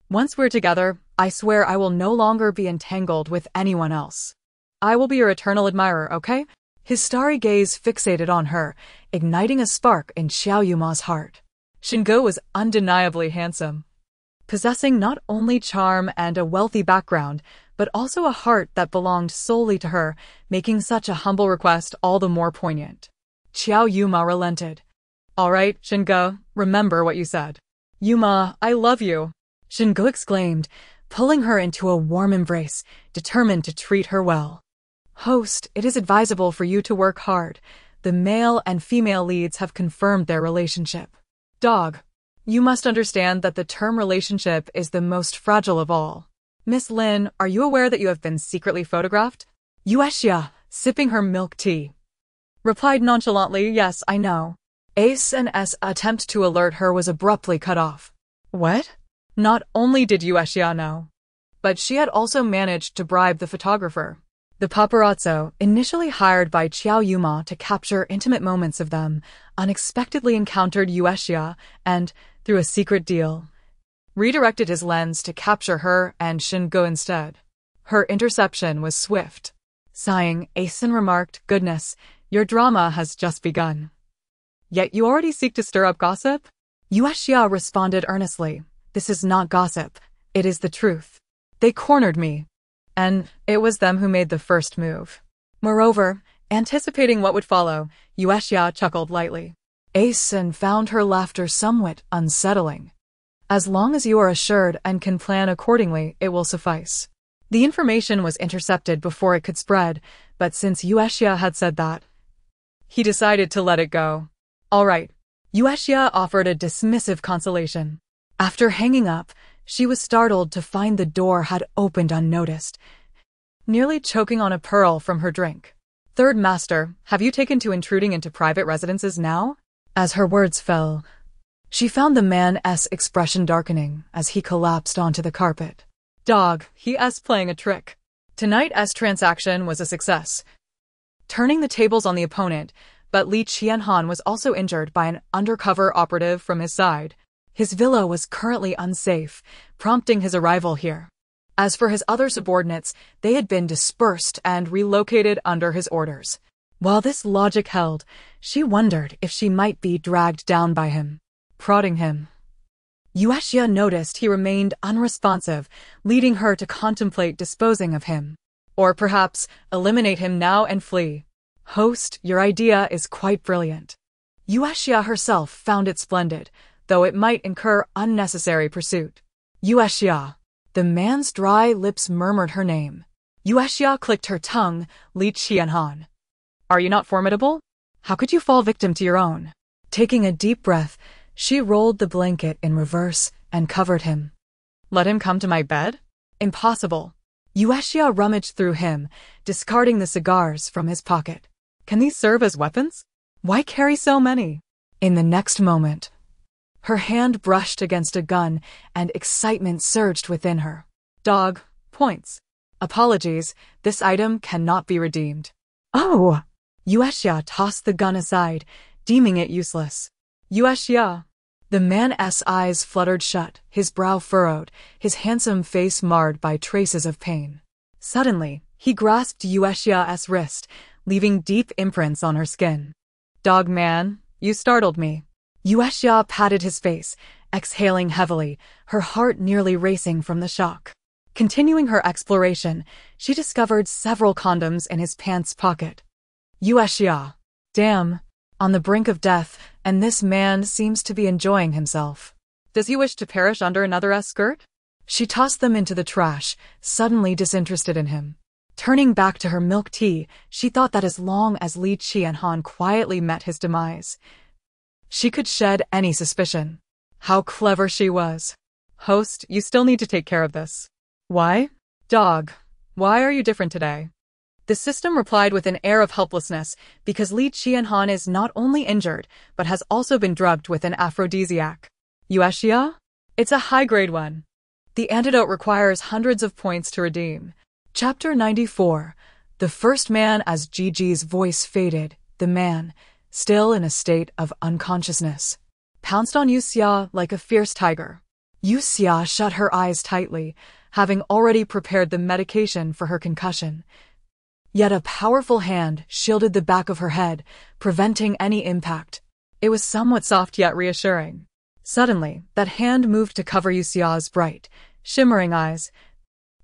Once we're together, I swear I will no longer be entangled with anyone else. I will be your eternal admirer, okay? His starry gaze fixated on her, igniting a spark in Xiao Yuma's heart. Xinge was undeniably handsome, possessing not only charm and a wealthy background, but also a heart that belonged solely to her, making such a humble request all the more poignant. Xiao Yuma relented. All right, Xinge, remember what you said. Yuma, I love you, Xinge exclaimed, pulling her into a warm embrace, determined to treat her well. Host, it is advisable for you to work hard. The male and female leads have confirmed their relationship. Dog, you must understand that the term relationship is the most fragile of all. Miss Lin, are you aware that you have been secretly photographed? Yue Xia, sipping her milk tea, replied nonchalantly, Yes, I know. Ace and S attempt to alert her was abruptly cut off. What? Not only did Yue Xia know, but she had also managed to bribe the photographer. The paparazzo, initially hired by Qiao Yuma to capture intimate moments of them, unexpectedly encountered Yue Xia and, through a secret deal, redirected his lens to capture her and Shingo instead. Her interception was swift. Sighing, Asen remarked, "Goodness, your drama has just begun. Yet you already seek to stir up gossip?" Yue Xia responded earnestly, "This is not gossip. It is the truth. They cornered me. And it was them who made the first move." Moreover, anticipating what would follow, Yue Xia chuckled lightly. Asen found her laughter somewhat unsettling. "As long as you are assured and can plan accordingly, it will suffice." The information was intercepted before it could spread, but since Yue Xia had said that, he decided to let it go. "All right." Yue Xia offered a dismissive consolation. After hanging up, she was startled to find the door had opened unnoticed, nearly choking on a pearl from her drink. "Third Master, have you taken to intruding into private residences now?" As her words fell, she found the man's expression darkening as he collapsed onto the carpet. "Dog, he's playing a trick." Tonight's transaction was a success, turning the tables on the opponent, but Li Qianhan was also injured by an undercover operative from his side. His villa was currently unsafe, prompting his arrival here. As for his other subordinates, they had been dispersed and relocated under his orders. While this logic held, she wondered if she might be dragged down by him, prodding him. Yue Xia noticed he remained unresponsive, leading her to contemplate disposing of him. Or perhaps eliminate him now and flee. "Host, your idea is quite brilliant." Yue Xia herself found it splendid, though it might incur unnecessary pursuit. "Yue Xia." The man's dry lips murmured her name. Yue Xia clicked her tongue, Li Qianhan. "Are you not formidable? How could you fall victim to your own?" Taking a deep breath, she rolled the blanket in reverse and covered him. "Let him come to my bed? Impossible." Yue Xia rummaged through him, discarding the cigars from his pocket. "Can these serve as weapons? Why carry so many?" In the next moment, her hand brushed against a gun, and excitement surged within her. "Dog, points. Apologies, this item cannot be redeemed." "Oh!" Yue Xia tossed the gun aside, deeming it useless. "Yue Xia." The man's eyes fluttered shut, his brow furrowed, his handsome face marred by traces of pain. Suddenly, he grasped Yue Xia's wrist, leaving deep imprints on her skin. "Dog man, you startled me." Yue Xia patted his face, exhaling heavily, her heart nearly racing from the shock. Continuing her exploration, she discovered several condoms in his pants pocket. Yue Xia. Damn. On the brink of death, and this man seems to be enjoying himself. Does he wish to perish under another skirt? She tossed them into the trash, suddenly disinterested in him. Turning back to her milk tea, she thought that as long as Li Qianhan quietly met his demise, she could shed any suspicion. How clever she was. "Host, you still need to take care of this." "Why?" "Dog, why are you different today?" The system replied with an air of helplessness, because Li Qianhan is not only injured, but has also been drugged with an aphrodisiac. "Yue Xia? It's a high-grade one. The antidote requires hundreds of points to redeem." Chapter 94. The first man. As Gigi's voice faded, the man, still in a state of unconsciousness, pounced on Yue Xia like a fierce tiger. Yue Xia shut her eyes tightly, having already prepared the medication for her concussion. Yet a powerful hand shielded the back of her head, preventing any impact. It was somewhat soft yet reassuring. Suddenly, that hand moved to cover Yue Xia's bright, shimmering eyes,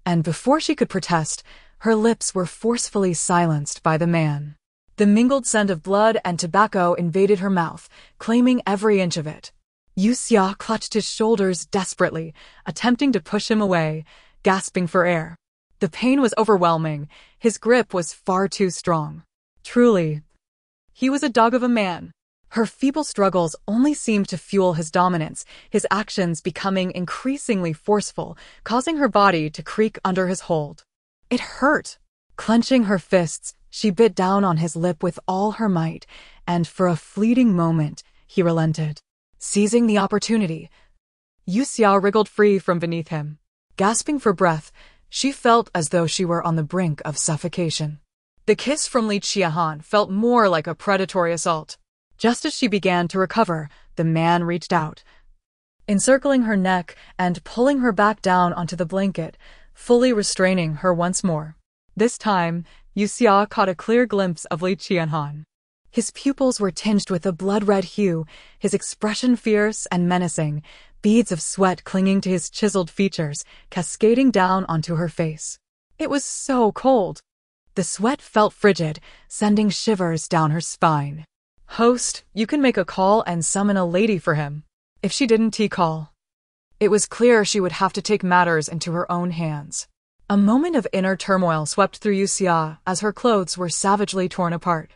and before she could protest, her lips were forcefully silenced by the man. The mingled scent of blood and tobacco invaded her mouth, claiming every inch of it. Yue Xia clutched his shoulders desperately, attempting to push him away, gasping for air. The pain was overwhelming. His grip was far too strong. Truly, he was a dog of a man. Her feeble struggles only seemed to fuel his dominance, his actions becoming increasingly forceful, causing her body to creak under his hold. It hurt. Clenching her fists, she bit down on his lip with all her might, and for a fleeting moment, he relented. Seizing the opportunity, Yue Xia wriggled free from beneath him. Gasping for breath, She felt as though she were on the brink of suffocation. The kiss from Yue Xia felt more like a predatory assault. Just as she began to recover, the man reached out, encircling her neck and pulling her back down onto the blanket, fully restraining her once more. This time, Yue Xia caught a clear glimpse of Yue Xia. His pupils were tinged with a blood-red hue, his expression fierce and menacing, beads of sweat clinging to his chiseled features, cascading down onto her face. It was so cold. The sweat felt frigid, sending shivers down her spine. "Host, you can make a call and summon a lady for him." If she didn't call, it was clear she would have to take matters into her own hands. A moment of inner turmoil swept through Yue Xia as her clothes were savagely torn apart.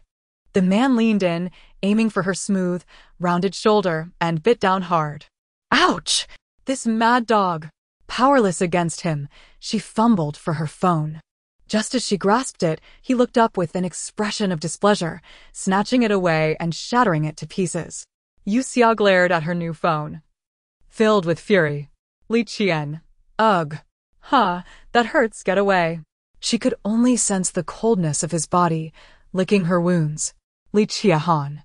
The man leaned in, aiming for her smooth, rounded shoulder, and bit down hard. Ouch! This mad dog! Powerless against him, she fumbled for her phone. Just as she grasped it, he looked up with an expression of displeasure, snatching it away and shattering it to pieces. Yue Xia glared at her new phone, filled with fury. Li Qian. Ugh. Ha, that hurts, get away. She could only sense the coldness of his body, licking her wounds. Li Qian.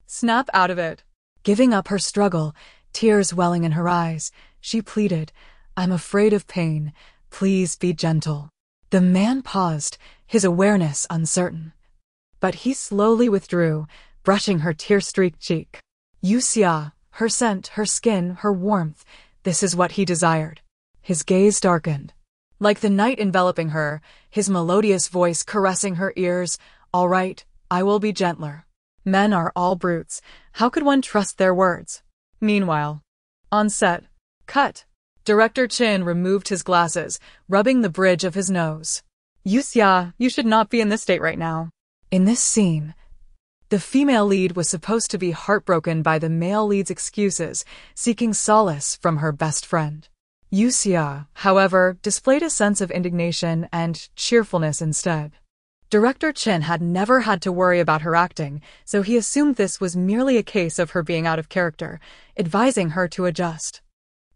Snap out of it. Giving up her struggle, tears welling in her eyes, she pleaded, "I'm afraid of pain. Please be gentle." The man paused, his awareness uncertain. But he slowly withdrew, brushing her tear-streaked cheek. Yue Xia, her scent, her skin, her warmth, this is what he desired. His gaze darkened. Like the night enveloping her, his melodious voice caressing her ears, "All right, I will be gentler. Men are all brutes. How could one trust their words?" Meanwhile, on set, cut. Director Chin removed his glasses, rubbing the bridge of his nose. "Yue Xia, you should not be in this state right now." In this scene, the female lead was supposed to be heartbroken by the male lead's excuses, seeking solace from her best friend. Yue Xia, however, displayed a sense of indignation and cheerfulness instead. Director Chin had never had to worry about her acting, so he assumed this was merely a case of her being out of character, advising her to adjust.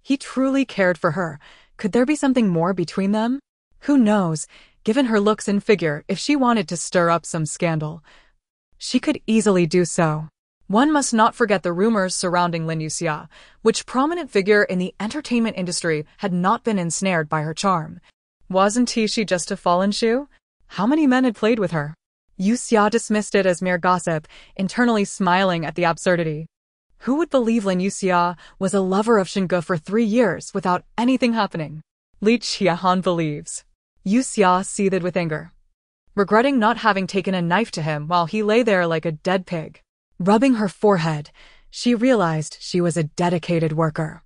He truly cared for her. Could there be something more between them? Who knows, given her looks and figure, if she wanted to stir up some scandal, she could easily do so. One must not forget the rumors surrounding Yue Xia, which prominent figure in the entertainment industry had not been ensnared by her charm. Wasn't she just a fallen shoe? How many men had played with her? Yue Xia dismissed it as mere gossip, internally smiling at the absurdity. Who would believe Yue Xia was a lover of Shinge for 3 years without anything happening? Li Qian believes. Yue Xia seethed with anger, regretting not having taken a knife to him while he lay there like a dead pig. Rubbing her forehead, she realized she was a dedicated worker.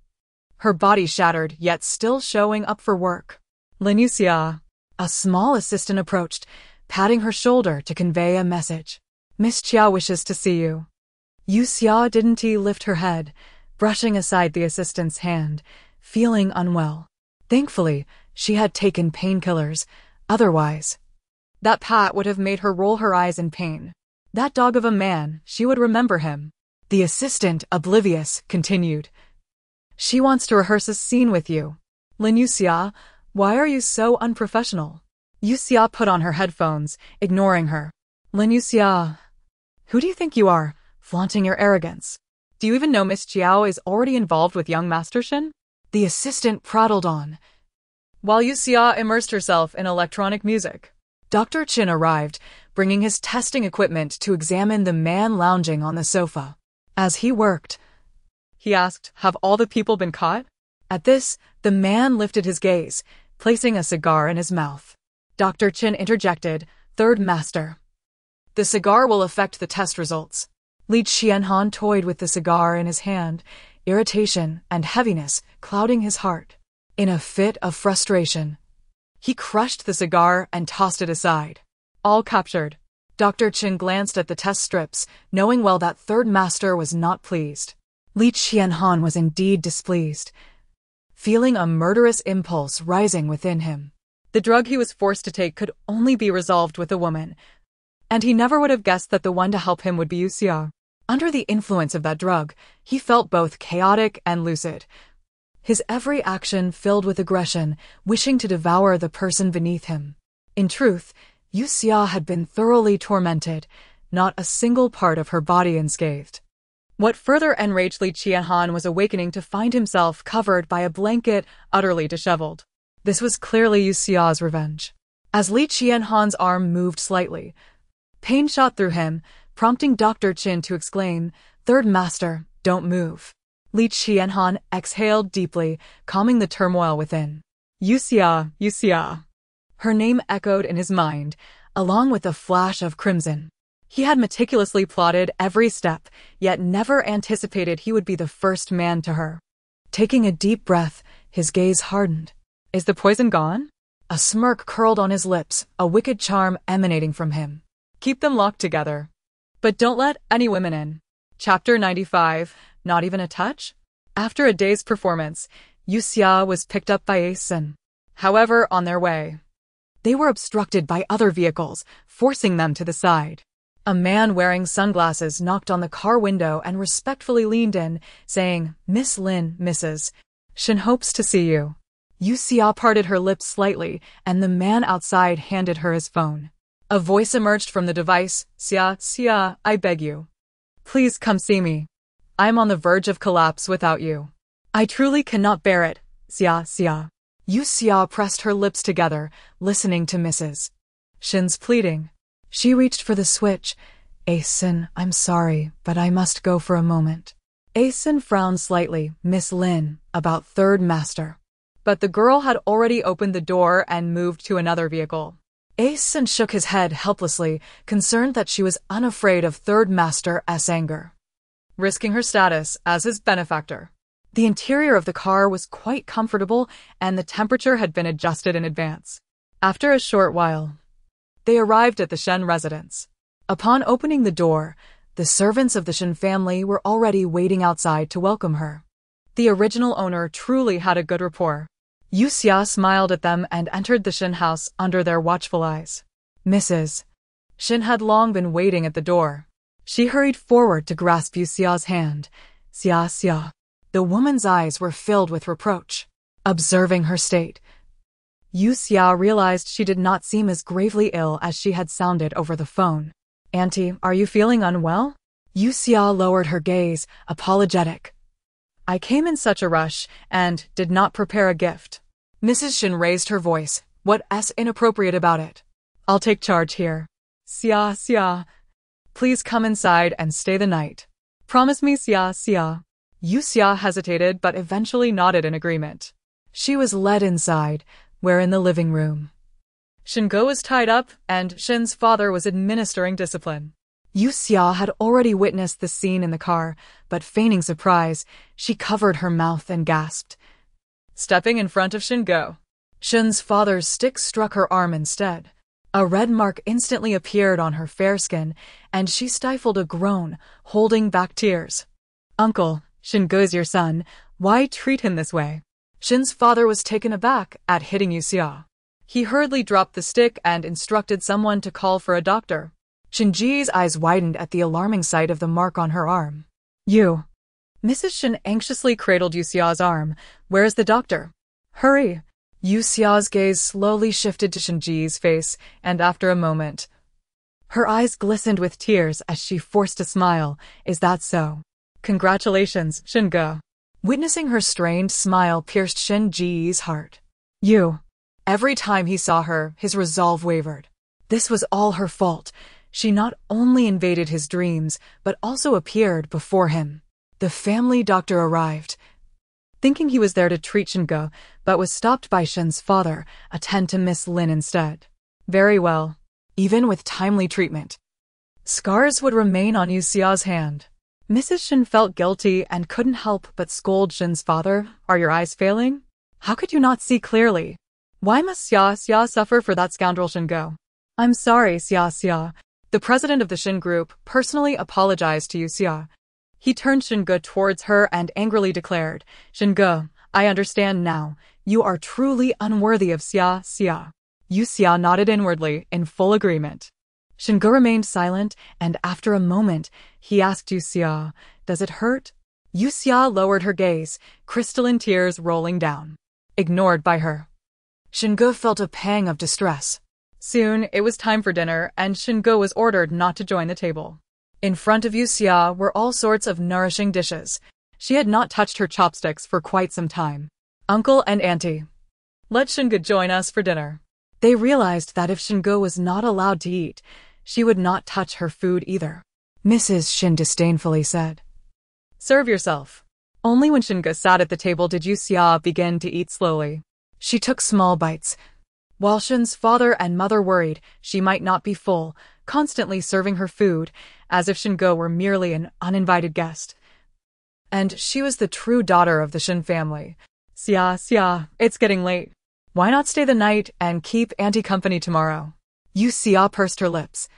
Her body shattered, yet still showing up for work. Yue Xia. A small assistant approached, patting her shoulder to convey a message. "Miss Chia wishes to see you." Yue Xia didn't lift her head, brushing aside the assistant's hand, feeling unwell. Thankfully, she had taken painkillers. Otherwise, that pat would have made her roll her eyes in pain. That dog of a man, she would remember him. The assistant, oblivious, continued. "She wants to rehearse a scene with you." Yue Xia, why are you so unprofessional? Yue Xia put on her headphones, ignoring her. Yue Xia, who do you think you are, flaunting your arrogance? Do you even know Miss Chiao is already involved with young Master Shin? The assistant prattled on, while Yue Xia immersed herself in electronic music. Dr. Chin arrived, bringing his testing equipment to examine the man lounging on the sofa. As he worked, he asked, "Have all the people been caught?" At this, the man lifted his gaze, placing a cigar in his mouth. Dr. Chin interjected, "Third Master, the cigar will affect the test results." Li Qian toyed with the cigar in his hand, irritation and heaviness clouding his heart. In a fit of frustration, he crushed the cigar and tossed it aside. All captured. Dr. Chin glanced at the test strips, knowing well that Third Master was not pleased. Li Qian was indeed displeased, feeling a murderous impulse rising within him. The drug he was forced to take could only be resolved with a woman, and he never would have guessed that the one to help him would be Yue Xia. Under the influence of that drug, he felt both chaotic and lucid. his every action filled with aggression, wishing to devour the person beneath him. In truth, Yue Xia had been thoroughly tormented, not a single part of her body unscathed. What further enraged Li Qianhan was awakening to find himself covered by a blanket, utterly disheveled. This was clearly Yue Xia's revenge. As Li Qianhan's arm moved slightly, pain shot through him, prompting Dr. Qin to exclaim, "Third Master, don't move." Li Qianhan exhaled deeply, calming the turmoil within. Yue Xia, Yue Xia. Her name echoed in his mind, along with a flash of crimson. He had meticulously plotted every step, yet never anticipated he would be the first man to her. Taking a deep breath, his gaze hardened. Is the poison gone? A smirk curled on his lips, a wicked charm emanating from him. Keep them locked together. But don't let any women in. Chapter 95, Not Even a Touch? After a day's performance, Yue Xia was picked up by Asen. However, on their way, they were obstructed by other vehicles, forcing them to the side. A man wearing sunglasses knocked on the car window and respectfully leaned in, saying, "Miss Lin, Mrs. Shin hopes to see you." Yue Xia parted her lips slightly, and the man outside handed her his phone. A voice emerged from the device, "Xia, Xia, I beg you. Please come see me. I'm on the verge of collapse without you. I truly cannot bear it, Xia, Xia." Yue Xia pressed her lips together, listening to Mrs. Shin's pleading. She reached for the switch. "Asen, I'm sorry, but I must go for a moment." Asen frowned slightly, "Miss Lin, about Third Master." But the girl had already opened the door and moved to another vehicle. Asen shook his head helplessly, concerned that she was unafraid of Third Master's anger, risking her status as his benefactor. The interior of the car was quite comfortable, and the temperature had been adjusted in advance. After a short while, they arrived at the Shen residence. Upon opening the door, the servants of the Shen family were already waiting outside to welcome her. The original owner truly had a good rapport. Yue Xia smiled at them and entered the Shen house under their watchful eyes. Mrs. Shen had long been waiting at the door. She hurried forward to grasp Yue Xia's hand. "Xia, Xia." The woman's eyes were filled with reproach. Observing her state, Yue Xia realized she did not seem as gravely ill as she had sounded over the phone. "Auntie, are you feeling unwell?" Yue Xia lowered her gaze, apologetic. "I came in such a rush and did not prepare a gift." Mrs. Shin raised her voice. "What's inappropriate about it? I'll take charge here. Xia, Xia. Please come inside and stay the night. Promise me, Xia, Xia." Yue Xia hesitated but eventually nodded in agreement. She was led inside, where in the living room, Shingo was tied up and Shin's father was administering discipline. Yue Xia had already witnessed the scene in the car, but feigning surprise, she covered her mouth and gasped, stepping in front of Shingo. Shin's father's stick struck her arm instead. A red mark instantly appeared on her fair skin, and she stifled a groan, holding back tears. "Uncle, Shingo's your son. Why treat him this way?" Shin's father was taken aback at hitting Yue Xia. He hurriedly dropped the stick and instructed someone to call for a doctor. Shinji's eyes widened at the alarming sight of the mark on her arm. "You." Mrs. Shin anxiously cradled Yue Xia's arm. "Where's the doctor? Hurry." Yue Xia's gaze slowly shifted to Shinji's face, and after a moment, her eyes glistened with tears as she forced a smile. "Is that so? Congratulations, Shingo." Witnessing her strained smile pierced Shinji's heart. "You." Every time he saw her, his resolve wavered. This was all her fault. She not only invaded his dreams, but also appeared before him. The family doctor arrived, thinking he was there to treat Shingo, but was stopped by Shin's father. "Attend to Miss Lin instead." "Very well." Even with timely treatment, scars would remain on Yue Xia's hand. Mrs. Shin felt guilty and couldn't help but scold Shin's father. "Are your eyes failing? How could you not see clearly? Why must Xia, Xia suffer for that scoundrel Shingo?" "I'm sorry, Xia, Xia." The president of the Shin group personally apologized to Yue Xia. He turned Shingo towards her and angrily declared, "Shingo, I understand now. You are truly unworthy of Xia, Xia." Yue Xia nodded inwardly in full agreement. Shingo remained silent, and after a moment, he asked Yue Xia, "Does it hurt?" Yue Xia lowered her gaze, crystalline tears rolling down. Ignored by her. Shingo felt a pang of distress. Soon, it was time for dinner, and Shingo was ordered not to join the table. In front of Yue Xia were all sorts of nourishing dishes. She had not touched her chopsticks for quite some time. Uncle and Auntie, let Shingo join us for dinner. They realized that if Shingo was not allowed to eat, she would not touch her food either. Mrs. Shin disdainfully said, "Serve yourself." Only when Shingo sat at the table did Yue Xia begin to eat slowly. She took small bites. While Shin's father and mother worried she might not be full, constantly serving her food, as if Shingo were merely an uninvited guest. And she was the true daughter of the Shin family. Xia, it's getting late. Why not stay the night and keep Auntie company tomorrow? Yue Xia pursed her lips.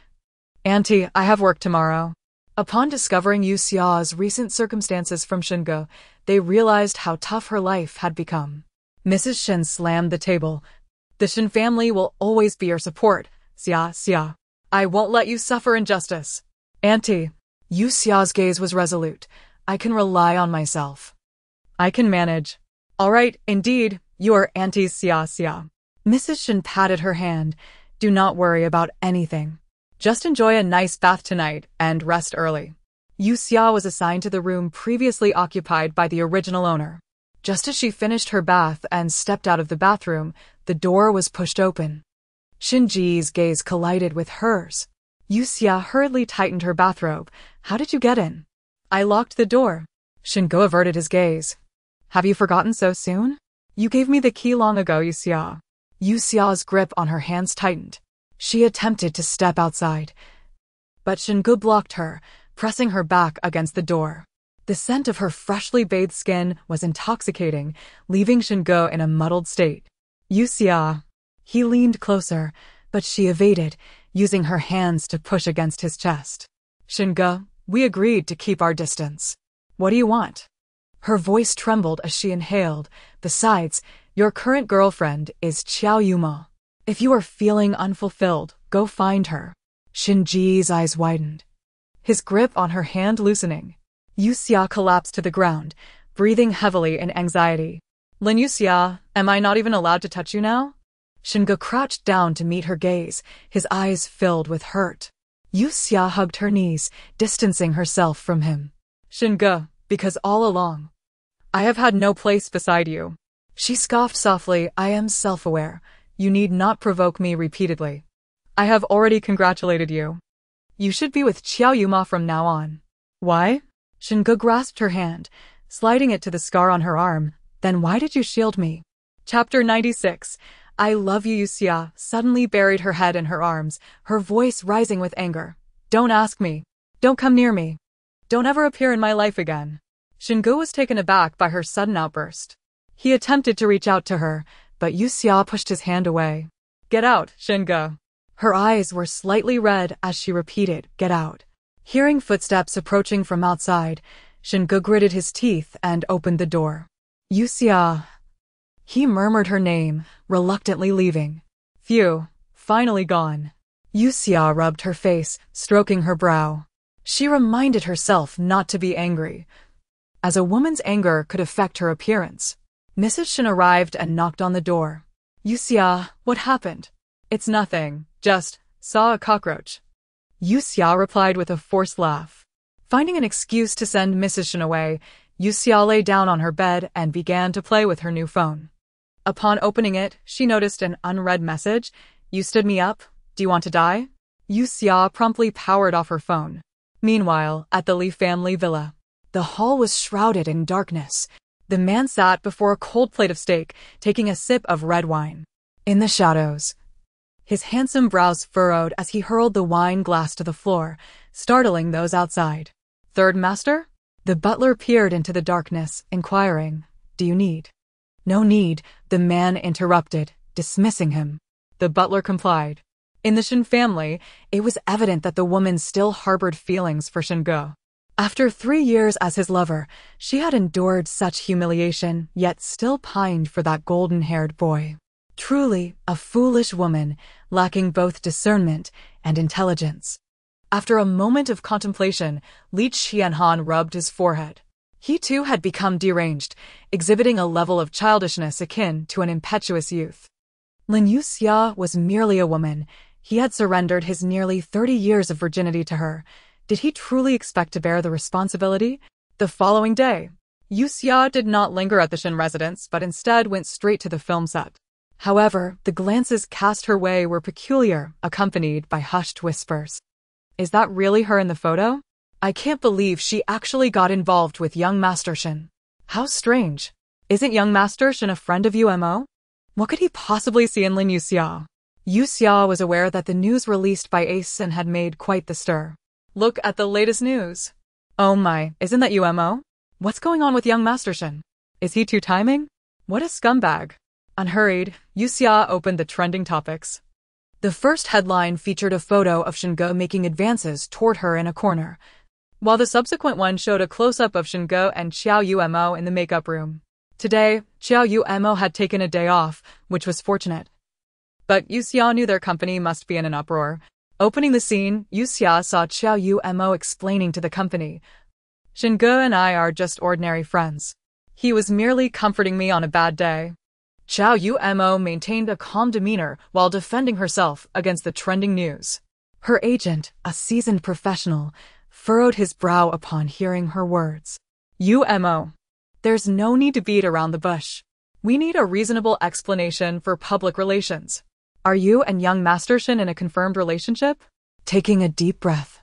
Auntie, I have work tomorrow. Upon discovering Yue Xia's recent circumstances from Shingo, they realized how tough her life had become. Mrs. Shin slammed the table. The Shin family will always be your support, Xia. I won't let you suffer injustice. Auntie. Yue Xia's gaze was resolute. I can rely on myself. I can manage. All right, indeed, you are Auntie Xia. Mrs. Shin patted her hand. Do not worry about anything. Just enjoy a nice bath tonight and rest early. Yue Xia was assigned to the room previously occupied by the original owner. Just as she finished her bath and stepped out of the bathroom, the door was pushed open. Shinji's gaze collided with hers. Yue Xia hurriedly tightened her bathrobe. How did you get in? I locked the door. Shingo averted his gaze. Have you forgotten so soon? You gave me the key long ago, Yue Xia. Yue Xia's grip on her hands tightened. She attempted to step outside, but Shingo blocked her, pressing her back against the door. The scent of her freshly bathed skin was intoxicating, leaving Shingo in a muddled state. Yue Xia. He leaned closer, but she evaded, using her hands to push against his chest. Shingo, we agreed to keep our distance. What do you want? Her voice trembled as she inhaled. Besides, your current girlfriend is Qiao Yuma. If you are feeling unfulfilled, go find her. Shinji's eyes widened. His grip on her hand loosening. Yue Xia collapsed to the ground, breathing heavily in anxiety. Lin Yue Xia, am I not even allowed to touch you now? Shingo crouched down to meet her gaze, his eyes filled with hurt. Yue Xia hugged her knees, distancing herself from him. Shingo, because all along, I have had no place beside you. She scoffed softly. I am self-aware. You need not provoke me repeatedly. I have already congratulated you. You should be with Qiao Yuma from now on. Why? Shingo grasped her hand, sliding it to the scar on her arm. Then why did you shield me? Chapter 96. I love you, Yue Xia suddenly buried her head in her arms, her voice rising with anger. Don't ask me. Don't come near me. Don't ever appear in my life again. Shingo was taken aback by her sudden outburst. He attempted to reach out to her, but Yue Xia pushed his hand away. Get out, Shingo. Her eyes were slightly red as she repeated, get out. Hearing footsteps approaching from outside, Shingo gritted his teeth and opened the door. Yue Xia. He murmured her name, reluctantly leaving. Phew, finally gone. Yue Xia rubbed her face, stroking her brow. She reminded herself not to be angry, as a woman's anger could affect her appearance. Mrs. Shin arrived and knocked on the door. Yue Xia, what happened? It's nothing, just saw a cockroach. Yue Xia replied with a forced laugh. Finding an excuse to send Mrs. Shin away, Yue Xia lay down on her bed and began to play with her new phone. Upon opening it, she noticed an unread message. You stood me up. Do you want to die? Yue Xia promptly powered off her phone. Meanwhile, at the Li family villa, the hall was shrouded in darkness. The man sat before a cold plate of steak, taking a sip of red wine. In the shadows, his handsome brows furrowed as he hurled the wine glass to the floor, startling those outside. Third master? The butler peered into the darkness, inquiring, Do you need? No need, the man interrupted, dismissing him. The butler complied. In the Shin family, it was evident that the woman still harbored feelings for Shingo. After 3 years as his lover, she had endured such humiliation, yet still pined for that golden-haired boy. Truly, a foolish woman, lacking both discernment and intelligence. After a moment of contemplation, Li Qianhan rubbed his forehead. He too had become deranged, exhibiting a level of childishness akin to an impetuous youth. Yue Xia was merely a woman. He had surrendered his nearly 30 years of virginity to her. Did he truly expect to bear the responsibility? The following day, Yue Xia did not linger at the Shen residence, but instead went straight to the film set. However, the glances cast her way were peculiar, accompanied by hushed whispers. Is that really her in the photo? I can't believe she actually got involved with young Master Shen. How strange. Isn't young Master Shen a friend of UMO? What could he possibly see in Yue Xia? Yue Xia was aware that the news released by Ace had made quite the stir. Look at the latest news. Oh my, isn't that UMO? What's going on with young Master Shen? Is he two-timing? What a scumbag. Unhurried, Yue Xia opened the trending topics. The first headline featured a photo of Shingo making advances toward her in a corner, while the subsequent one showed a close-up of Shingo and Xiao Yumo in the makeup room. Today, Xiao Yumo had taken a day off, which was fortunate. But Yue Xia knew their company must be in an uproar. Opening the scene, Yue Xia saw Xiao Yumo explaining to the company, "Shingo and I are just ordinary friends. He was merely comforting me on a bad day." Xiao Yumo maintained a calm demeanor while defending herself against the trending news. Her agent, a seasoned professional, furrowed his brow upon hearing her words. "Yumo, there's no need to beat around the bush. We need a reasonable explanation for public relations. Are you and young Master Shen in a confirmed relationship?" Taking a deep breath,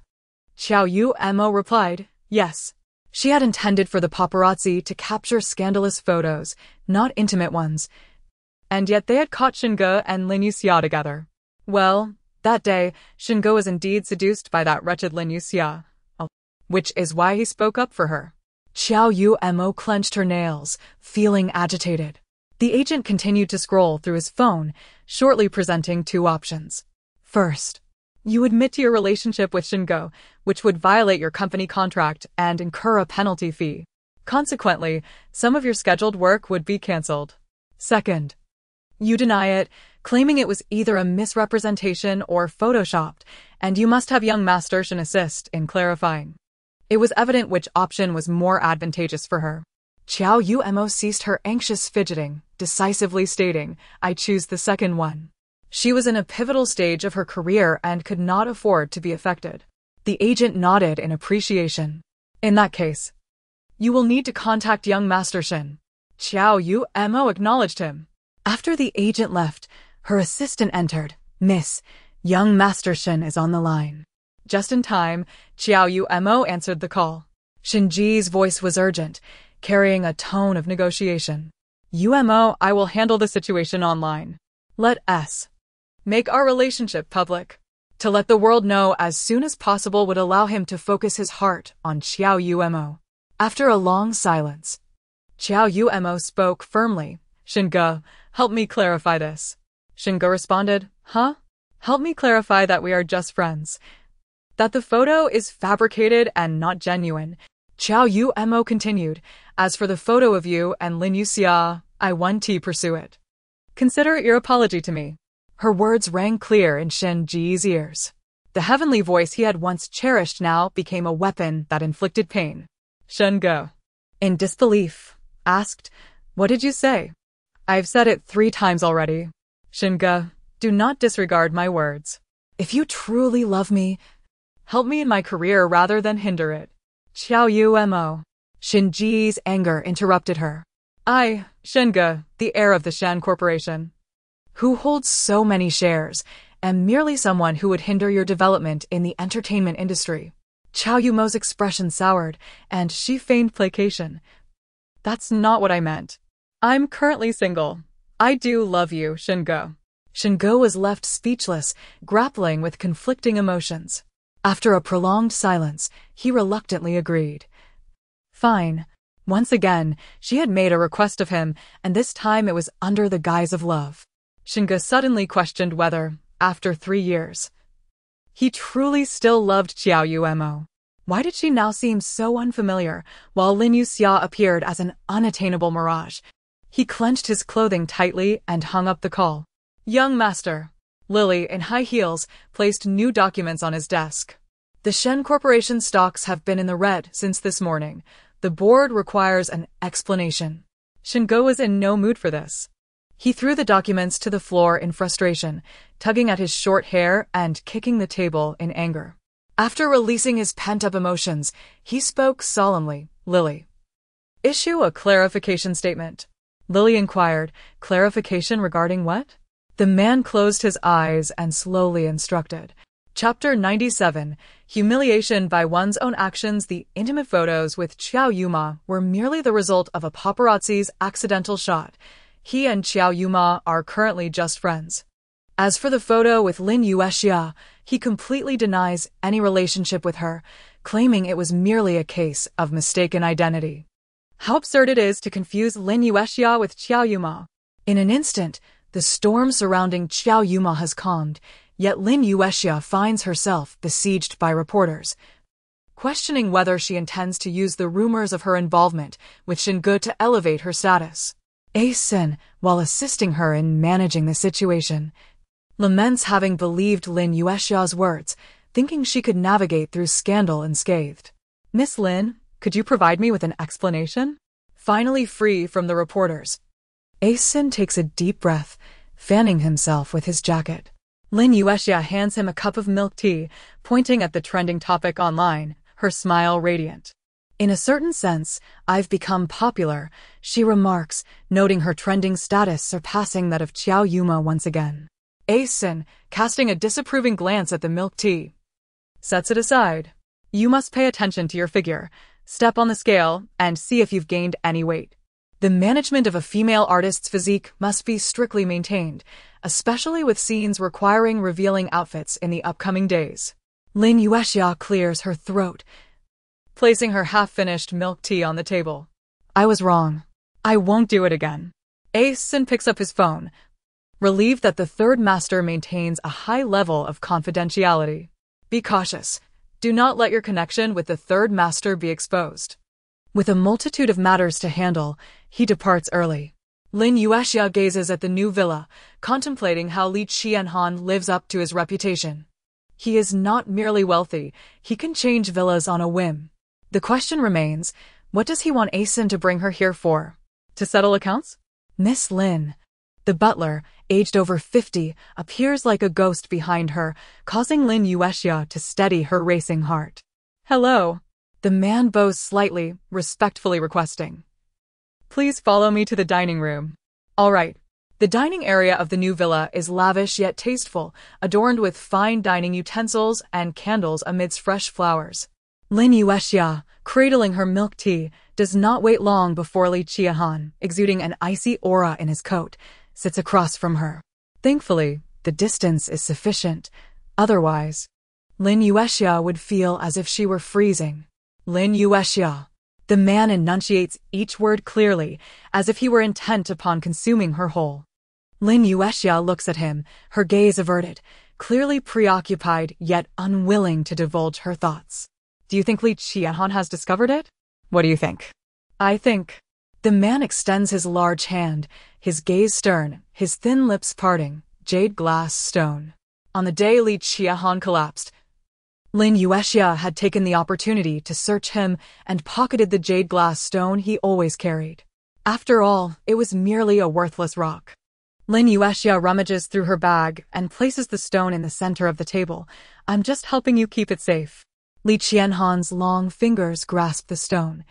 Xiao Yumo replied, "Yes." She had intended for the paparazzi to capture scandalous photos, not intimate ones. And yet they had caught Shingo and Yue Xia together. Well, that day, Shingo was indeed seduced by that wretched Yue Xia, which is why he spoke up for her. Xiao Yumo clenched her nails, feeling agitated. The agent continued to scroll through his phone, shortly presenting two options. First, you admit to your relationship with Shingo, which would violate your company contract and incur a penalty fee. Consequently, some of your scheduled work would be cancelled. Second, you deny it, claiming it was either a misrepresentation or photoshopped, and you must have young Master Shen assist in clarifying. It was evident which option was more advantageous for her. Xiao Yumo ceased her anxious fidgeting, decisively stating, "I choose the second one." She was in a pivotal stage of her career and could not afford to be affected. The agent nodded in appreciation. "In that case, you will need to contact young Master Shen." Xiao Yumo acknowledged him. After the agent left, her assistant entered. "Miss, young Master Shen is on the line." Just in time, Xiao Yumo answered the call. Shinji's voice was urgent, carrying a tone of negotiation. "Yumo, I will handle the situation online. Let us make our relationship public. To let the world know as soon as possible would allow him to focus his heart on Xiao Yumo." After a long silence, Xiao Yumo spoke firmly. "Shingo, help me clarify this." Shingo responded, "Huh? Help me clarify that we are just friends. That the photo is fabricated and not genuine." Xiao Yumo continued, "As for the photo of you and Yue Xia, I won't pursue it. Consider it your apology to me." Her words rang clear in Shinji's ears. The heavenly voice he had once cherished now became a weapon that inflicted pain. Shingo, in disbelief, asked, "What did you say?" "I've said it 3 times already." "Shingo, do not disregard my words. If you truly love me, help me in my career rather than hinder it." Xiao Yumo. Shinji's anger interrupted her. "I, Shingo, the heir of the Shen Corporation, who holds so many shares, am merely someone who would hinder your development in the entertainment industry." Xiao Yumo's expression soured, and she feigned placation. "That's not what I meant. I'm currently single. I do love you, Shingo." Shingo was left speechless, grappling with conflicting emotions. After a prolonged silence, he reluctantly agreed. Fine. Once again, she had made a request of him, and this time it was under the guise of love. Shingo suddenly questioned whether, after 3 years, he truly still loved Xiao Yumo. Why did she now seem so unfamiliar, while Yue Xia appeared as an unattainable mirage? He clenched his clothing tightly and hung up the call. "Young Master." Lily, in high heels, placed new documents on his desk. "The Shen Corporation stocks have been in the red since this morning. The board requires an explanation. Shingo was in no mood for this. He threw the documents to the floor in frustration, tugging at his short hair and kicking the table in anger. After releasing his pent-up emotions, he spoke solemnly. Lily. Issue a clarification statement. Lily inquired. Clarification regarding what? The man closed his eyes and slowly instructed. Chapter 97. Humiliation by one's own actions. The intimate photos with Qiao Yuma were merely the result of a paparazzi's accidental shot. He and Qiao Yuma are currently just friends. As for the photo with Yue Xia, he completely denies any relationship with her, claiming it was merely a case of mistaken identity. How absurd it is to confuse Yue Xia with Qiao Yuma. In an instant, the storm surrounding Qiao Yuma has calmed, yet Yue Xia finds herself besieged by reporters, questioning whether she intends to use the rumors of her involvement with Shingo to elevate her status. Asen, while assisting her in managing the situation, laments having believed Yue Xia's words, thinking she could navigate through scandal unscathed. Miss Lin, could you provide me with an explanation? Finally free from the reporters, Asen takes a deep breath, fanning himself with his jacket. Yue Xia hands him a cup of milk tea, pointing at the trending topic online, her smile radiant. In a certain sense, I've become popular, she remarks, noting her trending status surpassing that of Qiao Yuma once again. Asen, casting a disapproving glance at the milk tea, sets it aside. You must pay attention to your figure, step on the scale, and see if you've gained any weight. The management of a female artist's physique must be strictly maintained, especially with scenes requiring revealing outfits in the upcoming days. Yue Xia clears her throat, placing her half-finished milk tea on the table. I was wrong. I won't do it again. Asen picks up his phone, relieved that the third master maintains a high level of confidentiality. Be cautious. Do not let your connection with the third master be exposed. With a multitude of matters to handle, he departs early. Yue Xia gazes at the new villa, contemplating how Li Qianhan lives up to his reputation. He is not merely wealthy, he can change villas on a whim. The question remains, what does he want Asen to bring her here for? To settle accounts? Miss Lin, the butler, aged over 50, appears like a ghost behind her, causing Yue Xia to steady her racing heart. Hello. The man bows slightly, respectfully requesting. Please follow me to the dining room. All right. The dining area of the new villa is lavish yet tasteful, adorned with fine dining utensils and candles amidst fresh flowers. Yue Xia, cradling her milk tea, does not wait long before Li Qianhan, exuding an icy aura in his coat, sits across from her. Thankfully, the distance is sufficient. Otherwise, Yue Xia would feel as if she were freezing. Yue Xia. The man enunciates each word clearly, as if he were intent upon consuming her whole. Yue Xia looks at him, her gaze averted, clearly preoccupied yet unwilling to divulge her thoughts. Do you think Li Qianhan has discovered it? What do you think? I think. The man extends his large hand, his gaze stern, his thin lips parting, jade glass stone. On the day Li Qianhan collapsed, Yue Xia had taken the opportunity to search him and pocketed the jade glass stone he always carried. After all, it was merely a worthless rock. Yue Xia rummages through her bag and places the stone in the center of the table. I'm just helping you keep it safe. Li Qianhan's long fingers grasp the stone,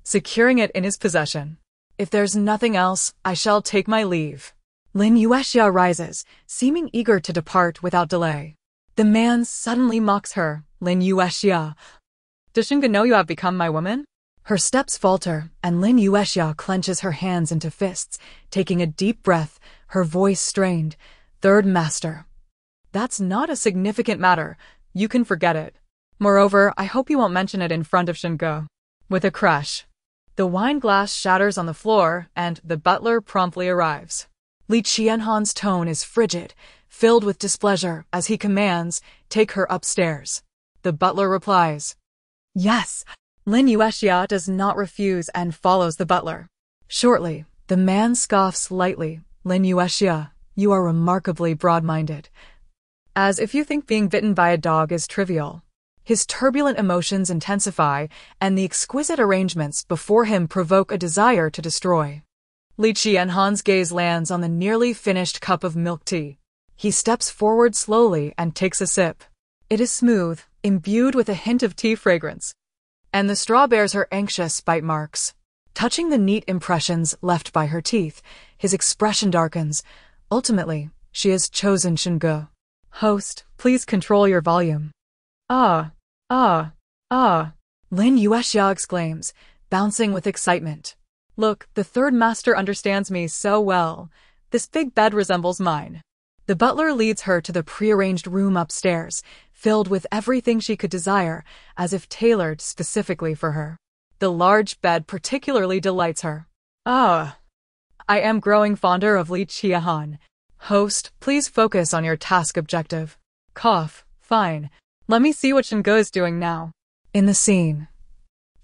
securing it in his possession. If there's nothing else, I shall take my leave. Yue Xia rises, seeming eager to depart without delay. The man suddenly mocks her. Yue Xia. Does Shingo know you have become my woman? Her steps falter, and Yue Xia clenches her hands into fists, taking a deep breath, her voice strained. Third master. That's not a significant matter. You can forget it. Moreover, I hope you won't mention it in front of Shingo. With a crash, the wine glass shatters on the floor, and the butler promptly arrives. Li Qianhan's tone is frigid, filled with displeasure, as he commands, take her upstairs. The butler replies, yes. Yue Xia does not refuse and follows the butler. Shortly, the man scoffs lightly. Yue Xia, you are remarkably broad-minded. As if you think being bitten by a dog is trivial. His turbulent emotions intensify, and the exquisite arrangements before him provoke a desire to destroy. Li Qianhan's gaze lands on the nearly finished cup of milk tea. He steps forward slowly and takes a sip. It is smooth, imbued with a hint of tea fragrance, and the straw bears her anxious bite marks. Touching the neat impressions left by her teeth, his expression darkens. Ultimately, she has chosen Xinge. Host, please control your volume. Ah, ah, ah, Lin Yue Xia exclaims, bouncing with excitement. Look, the third master understands me so well. This big bed resembles mine. The butler leads her to the prearranged room upstairs, filled with everything she could desire, as if tailored specifically for her. The large bed particularly delights her. Ah, I am growing fonder of Li Qiahan. Host, please focus on your task objective. Cough. Fine. Let me see what Xinge is doing now. In the scene,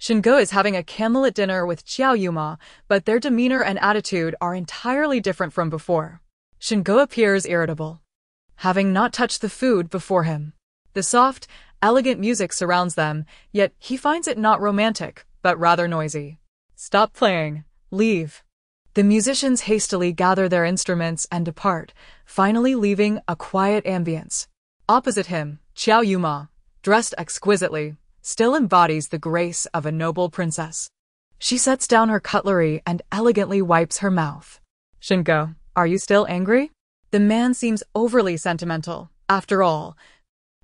Xinge is having a candlelit dinner with Xiao Yuma, but their demeanor and attitude are entirely different from before. Xinge appears irritable, having not touched the food before him. The soft, elegant music surrounds them, yet he finds it not romantic, but rather noisy. Stop playing. Leave. The musicians hastily gather their instruments and depart, finally leaving a quiet ambience. Opposite him, Xiao Yuma, dressed exquisitely, still embodies the grace of a noble princess. She sets down her cutlery and elegantly wipes her mouth. Xinge, are you still angry? The man seems overly sentimental. After all,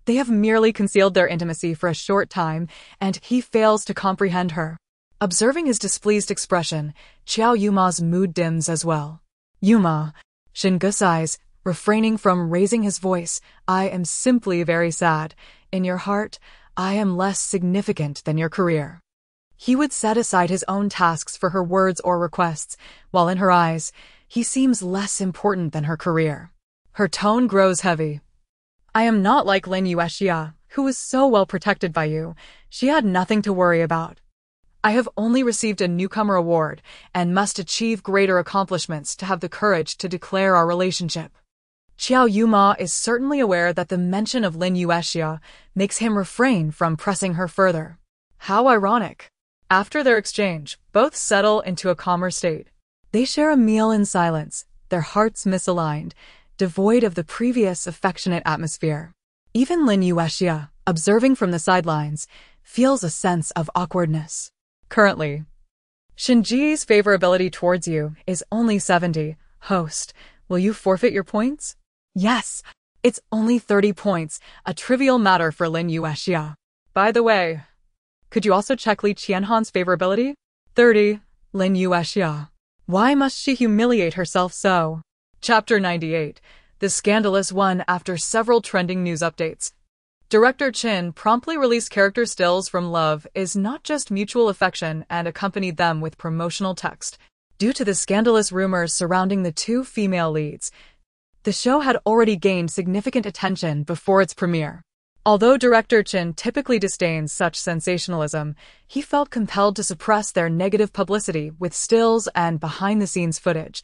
they have merely concealed their intimacy for a short time, and he fails to comprehend her. Observing his displeased expression, Xiao Yuma's mood dims as well. Yuma, Xinge sighs, refraining from raising his voice. I am simply very sad. In your heart, I am less significant than your career. He would set aside his own tasks for her words or requests, while in her eyes, he seems less important than her career. Her tone grows heavy. I am not like Lin Yue Xia, who was so well protected by you. She had nothing to worry about. I have only received a newcomer award and must achieve greater accomplishments to have the courage to declare our relationship. Xiao Yuma is certainly aware that the mention of Lin Yue Xia makes him refrain from pressing her further. How ironic. After their exchange, both settle into a calmer state. They share a meal in silence, their hearts misaligned, devoid of the previous affectionate atmosphere. Even Lin Yue Xia, observing from the sidelines, feels a sense of awkwardness. Currently, Xinji's favorability towards you is only 70. Host, will you forfeit your points? Yes, it's only 30 points, a trivial matter for Lin Yue Xia. By the way, could you also check Li Qianhan's favorability? 30. Lin Yue Xia. Why must she humiliate herself so? Chapter 98. The scandalous one after several trending news updates. Director Chin promptly released character stills from Love Is Not Just Mutual Affection and accompanied them with promotional text. Due to the scandalous rumors surrounding the two female leads, the show had already gained significant attention before its premiere. Although Director Chin typically disdains such sensationalism, he felt compelled to suppress their negative publicity with stills and behind-the-scenes footage,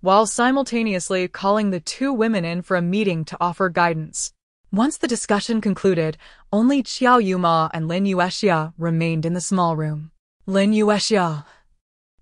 while simultaneously calling the two women in for a meeting to offer guidance. Once the discussion concluded, only Xiao Yuma and Lin Yue Xia remained in the small room. Lin Yue Xia.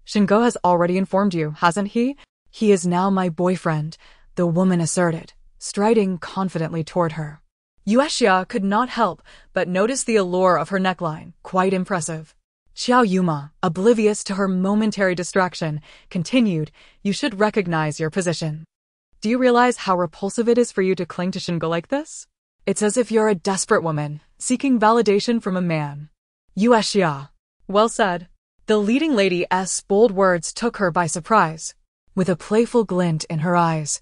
Xinge has already informed you, hasn't he? He is now my boyfriend, the woman asserted, striding confidently toward her. Yue Xia could not help but notice the allure of her neckline, quite impressive. Xiao Yuma, oblivious to her momentary distraction, continued, you should recognize your position. Do you realize how repulsive it is for you to cling to Xinge like this? It's as if you're a desperate woman, seeking validation from a man. Yue Xia. Well said. The leading lady's bold words took her by surprise. With a playful glint in her eyes,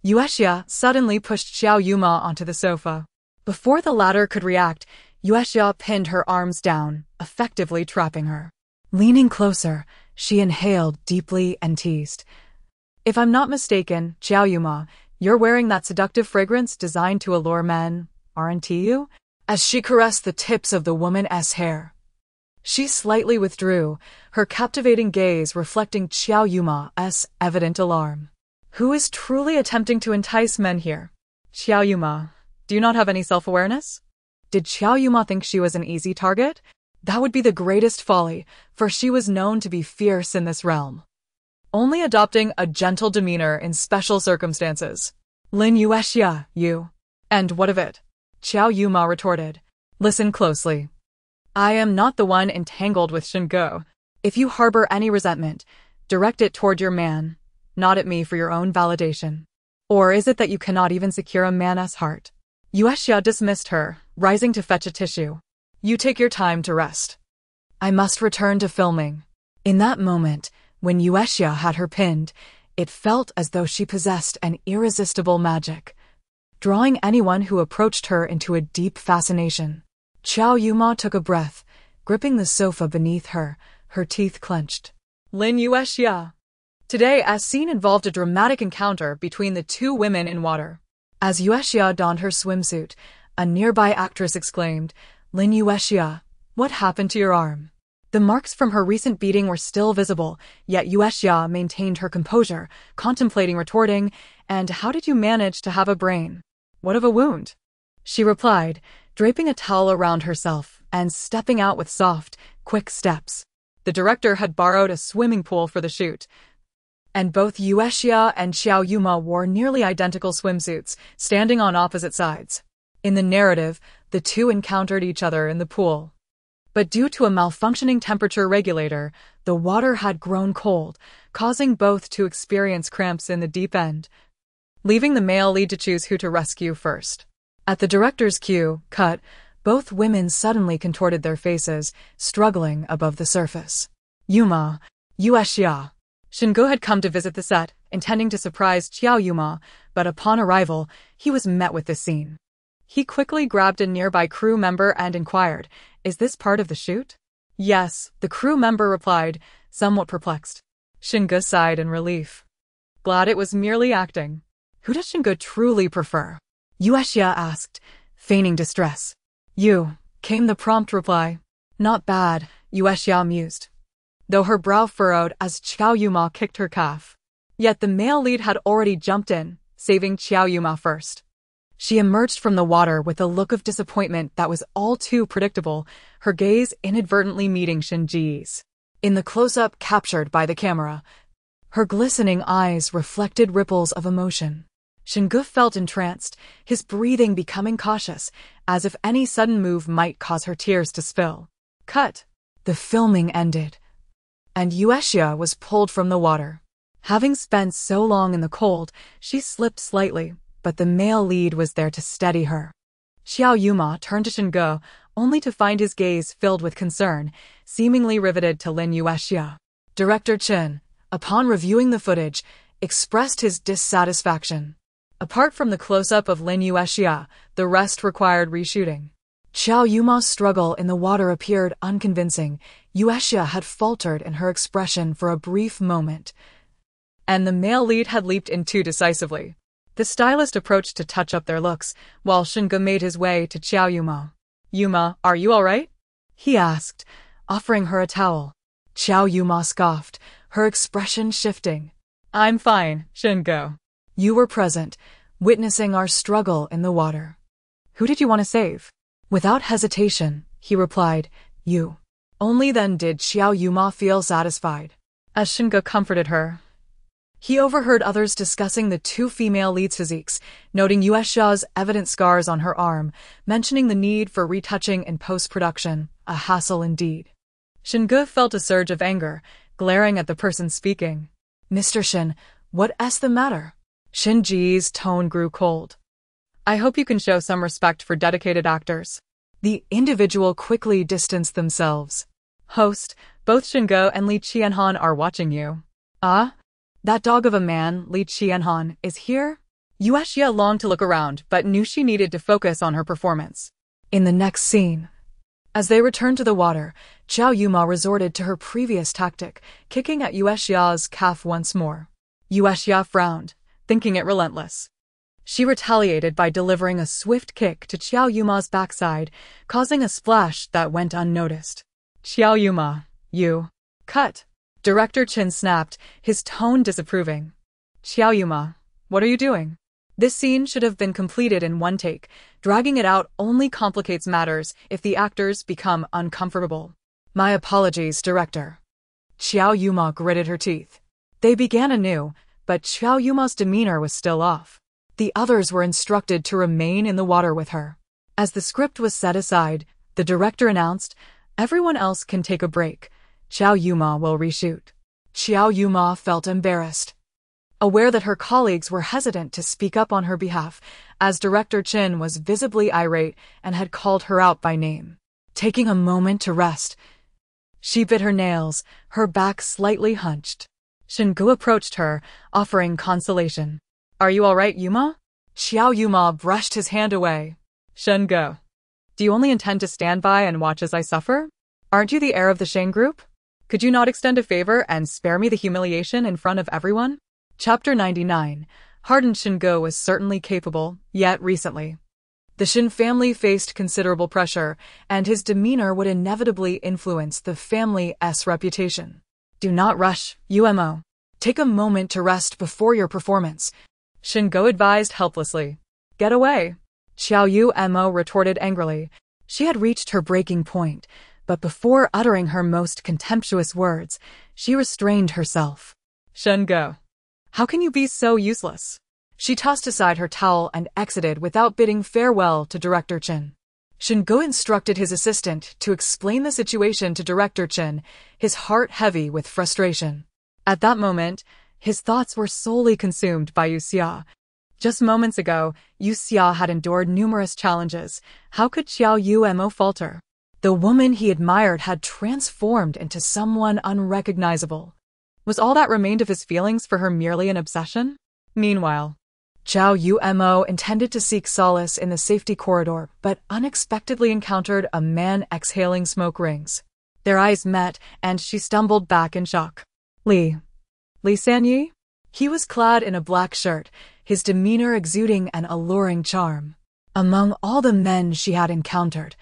Yue Xia suddenly pushed Xiao Yuma onto the sofa. Before the latter could react, Yue Xia pinned her arms down, effectively trapping her. Leaning closer, she inhaled deeply and teased. If I'm not mistaken, Xiao Yuma, you're wearing that seductive fragrance designed to allure men, aren't you? As she caressed the tips of the woman's hair, she slightly withdrew, her captivating gaze reflecting Xiao Yuma's evident alarm. Who is truly attempting to entice men here? Xiao Yuma, do you not have any self-awareness? Did Xiao Yuma think she was an easy target? That would be the greatest folly, for she was known to be fierce in this realm, only adopting a gentle demeanor in special circumstances. Yue Xia, you. And what of it? Xiao Yuma retorted. Listen closely. I am not the one entangled with Shingo. If you harbor any resentment, direct it toward your man, not at me for your own validation. Or is it that you cannot even secure a man's heart? Yue Xia dismissed her, rising to fetch a tissue. You take your time to rest. I must return to filming. In that moment, when Yue Xia had her pinned, it felt as though she possessed an irresistible magic, drawing anyone who approached her into a deep fascination. Xiao Yuma took a breath, gripping the sofa beneath her, her teeth clenched. Yue Xia. Today, as scene involved a dramatic encounter between the two women in water. As Yue Xia donned her swimsuit, a nearby actress exclaimed, Yue Xia, what happened to your arm? The marks from her recent beating were still visible, yet Yue Xia maintained her composure, contemplating retorting, and how did you manage to have a brain? What of a wound? She replied, draping a towel around herself and stepping out with soft, quick steps. The director had borrowed a swimming pool for the shoot, and both Yue Xia and Xiao Yuma wore nearly identical swimsuits, standing on opposite sides. In the narrative, the two encountered each other in the pool. But due to a malfunctioning temperature regulator, the water had grown cold, causing both to experience cramps in the deep end, leaving the male lead to choose who to rescue first. At the director's cue, cut, both women suddenly contorted their faces, struggling above the surface. Yue Xia. Shingo had come to visit the set, intending to surprise Xiao Yuma, but upon arrival, he was met with this scene. He quickly grabbed a nearby crew member and inquired, Is this part of the shoot? Yes, the crew member replied, somewhat perplexed. Shingo sighed in relief. Glad it was merely acting. Who does Shingo truly prefer? Yue Xia asked, feigning distress. You, came the prompt reply. Not bad, Yue Xia mused, though her brow furrowed as Xiao Yuma kicked her calf. Yet the male lead had already jumped in, saving Xiao Yuma first. She emerged from the water with a look of disappointment that was all too predictable, her gaze inadvertently meeting Shinji's. In the close-up captured by the camera, her glistening eyes reflected ripples of emotion. Shingo felt entranced, his breathing becoming cautious, as if any sudden move might cause her tears to spill. Cut. The filming ended, and Yue Xia was pulled from the water. Having spent so long in the cold, she slipped slightly, but the male lead was there to steady her. Xiao Yuma turned to Shingo, only to find his gaze filled with concern, seemingly riveted to Yue Xia. Director Chen, upon reviewing the footage, expressed his dissatisfaction. Apart from the close-up of Yue Xia, the rest required reshooting. Xiao Yuma's struggle in the water appeared unconvincing. Yue Xia had faltered in her expression for a brief moment, and the male lead had leaped in too decisively. The stylist approached to touch up their looks, while Shingo made his way to Xiao Yuma. Yuma, are you alright? He asked, offering her a towel. Xiao Yuma scoffed, her expression shifting. I'm fine, Shingo. You were present, witnessing our struggle in the water. Who did you want to save? Without hesitation, he replied, You. Only then did Xiao Yuma feel satisfied. As Shingo comforted her, he overheard others discussing the two female leads' physiques, noting Yue Xia's evident scars on her arm, mentioning the need for retouching in post-production, a hassle indeed. Shingo felt a surge of anger, glaring at the person speaking. Mr. Shin, what's the matter? Shinji's tone grew cold. I hope you can show some respect for dedicated actors. The individual quickly distanced themselves. Host, both Shingo and Li Qianhan are watching you. Ah? That dog of a man, Li Qianhan, is here? Yue Xia longed to look around, but knew she needed to focus on her performance. In the next scene, as they returned to the water, Xiao Yuma resorted to her previous tactic, kicking at Yue Xia's calf once more. Yue Xia frowned, thinking it relentless. She retaliated by delivering a swift kick to Xiao Yuma's backside, causing a splash that went unnoticed. Xiao Yuma, you. Cut. Director Chen snapped, his tone disapproving. Xiao Yuma, what are you doing? This scene should have been completed in one take. Dragging it out only complicates matters if the actors become uncomfortable. My apologies, director. Xiao Yuma gritted her teeth. They began anew, but Xiao Yuma's demeanor was still off. The others were instructed to remain in the water with her. As the script was set aside, the director announced, "Everyone else can take a break. Xiao Yuma will reshoot." Xiao Yuma felt embarrassed, aware that her colleagues were hesitant to speak up on her behalf, as Director Chin was visibly irate and had called her out by name. Taking a moment to rest, she bit her nails, her back slightly hunched. Shingu approached her, offering consolation. "Are you all right, Yuma?" Xiao Yuma brushed his hand away. "Shingu, do you only intend to stand by and watch as I suffer? Aren't you the heir of the Shang group? Could you not extend a favor and spare me the humiliation in front of everyone?" Chapter 99. Hardened Shingu was certainly capable, yet recently. The Shin family faced considerable pressure, and his demeanor would inevitably influence the family's reputation. "Do not rush, Umo. Take a moment to rest before your performance," Shingu advised helplessly. "Get away," Xiao Umo retorted angrily. She had reached her breaking point, but before uttering her most contemptuous words, she restrained herself. "Shingu, how can you be so useless?" She tossed aside her towel and exited without bidding farewell to Director Chin. Shingu instructed his assistant to explain the situation to Director Chin, his heart heavy with frustration. At that moment, his thoughts were solely consumed by Yue Xia. Just moments ago, Yue Xia had endured numerous challenges. How could Xiao Umo falter? The woman he admired had transformed into someone unrecognizable. Was all that remained of his feelings for her merely an obsession? Meanwhile, Xiao Umo intended to seek solace in the safety corridor, but unexpectedly encountered a man exhaling smoke rings. Their eyes met, and she stumbled back in shock. Li Sanyi? He was clad in a black shirt, his demeanor exuding an alluring charm. Among all the men she had encountered,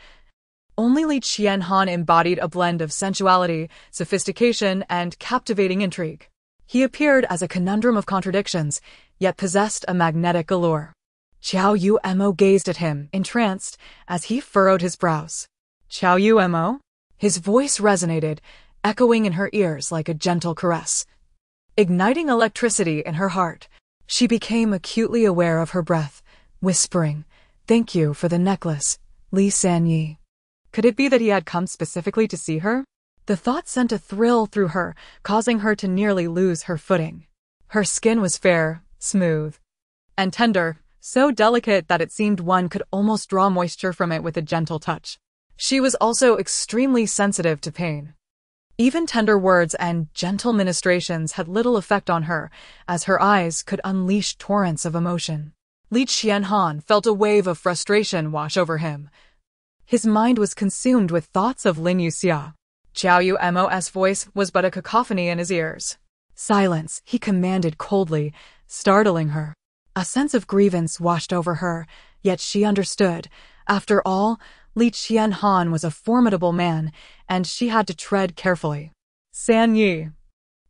only Li Qianhan embodied a blend of sensuality, sophistication, and captivating intrigue. He appeared as a conundrum of contradictions, yet possessed a magnetic allure. Xiao Umo gazed at him, entranced, as he furrowed his brows. "Xiao Umo?" His voice resonated, echoing in her ears like a gentle caress. Igniting electricity in her heart, she became acutely aware of her breath, whispering, "Thank you for the necklace, Li Sanyi." Could it be that he had come specifically to see her? The thought sent a thrill through her, causing her to nearly lose her footing. Her skin was fair, smooth, and tender, so delicate that it seemed one could almost draw moisture from it with a gentle touch. She was also extremely sensitive to pain. Even tender words and gentle ministrations had little effect on her, as her eyes could unleash torrents of emotion. Li Qianhan felt a wave of frustration wash over him. His mind was consumed with thoughts of Lin Yue. Xiao Umo's voice was but a cacophony in his ears. "Silence," he commanded coldly, startling her. A sense of grievance washed over her, yet she understood. After all, Li Qianhan was a formidable man, and she had to tread carefully. "Sanyi,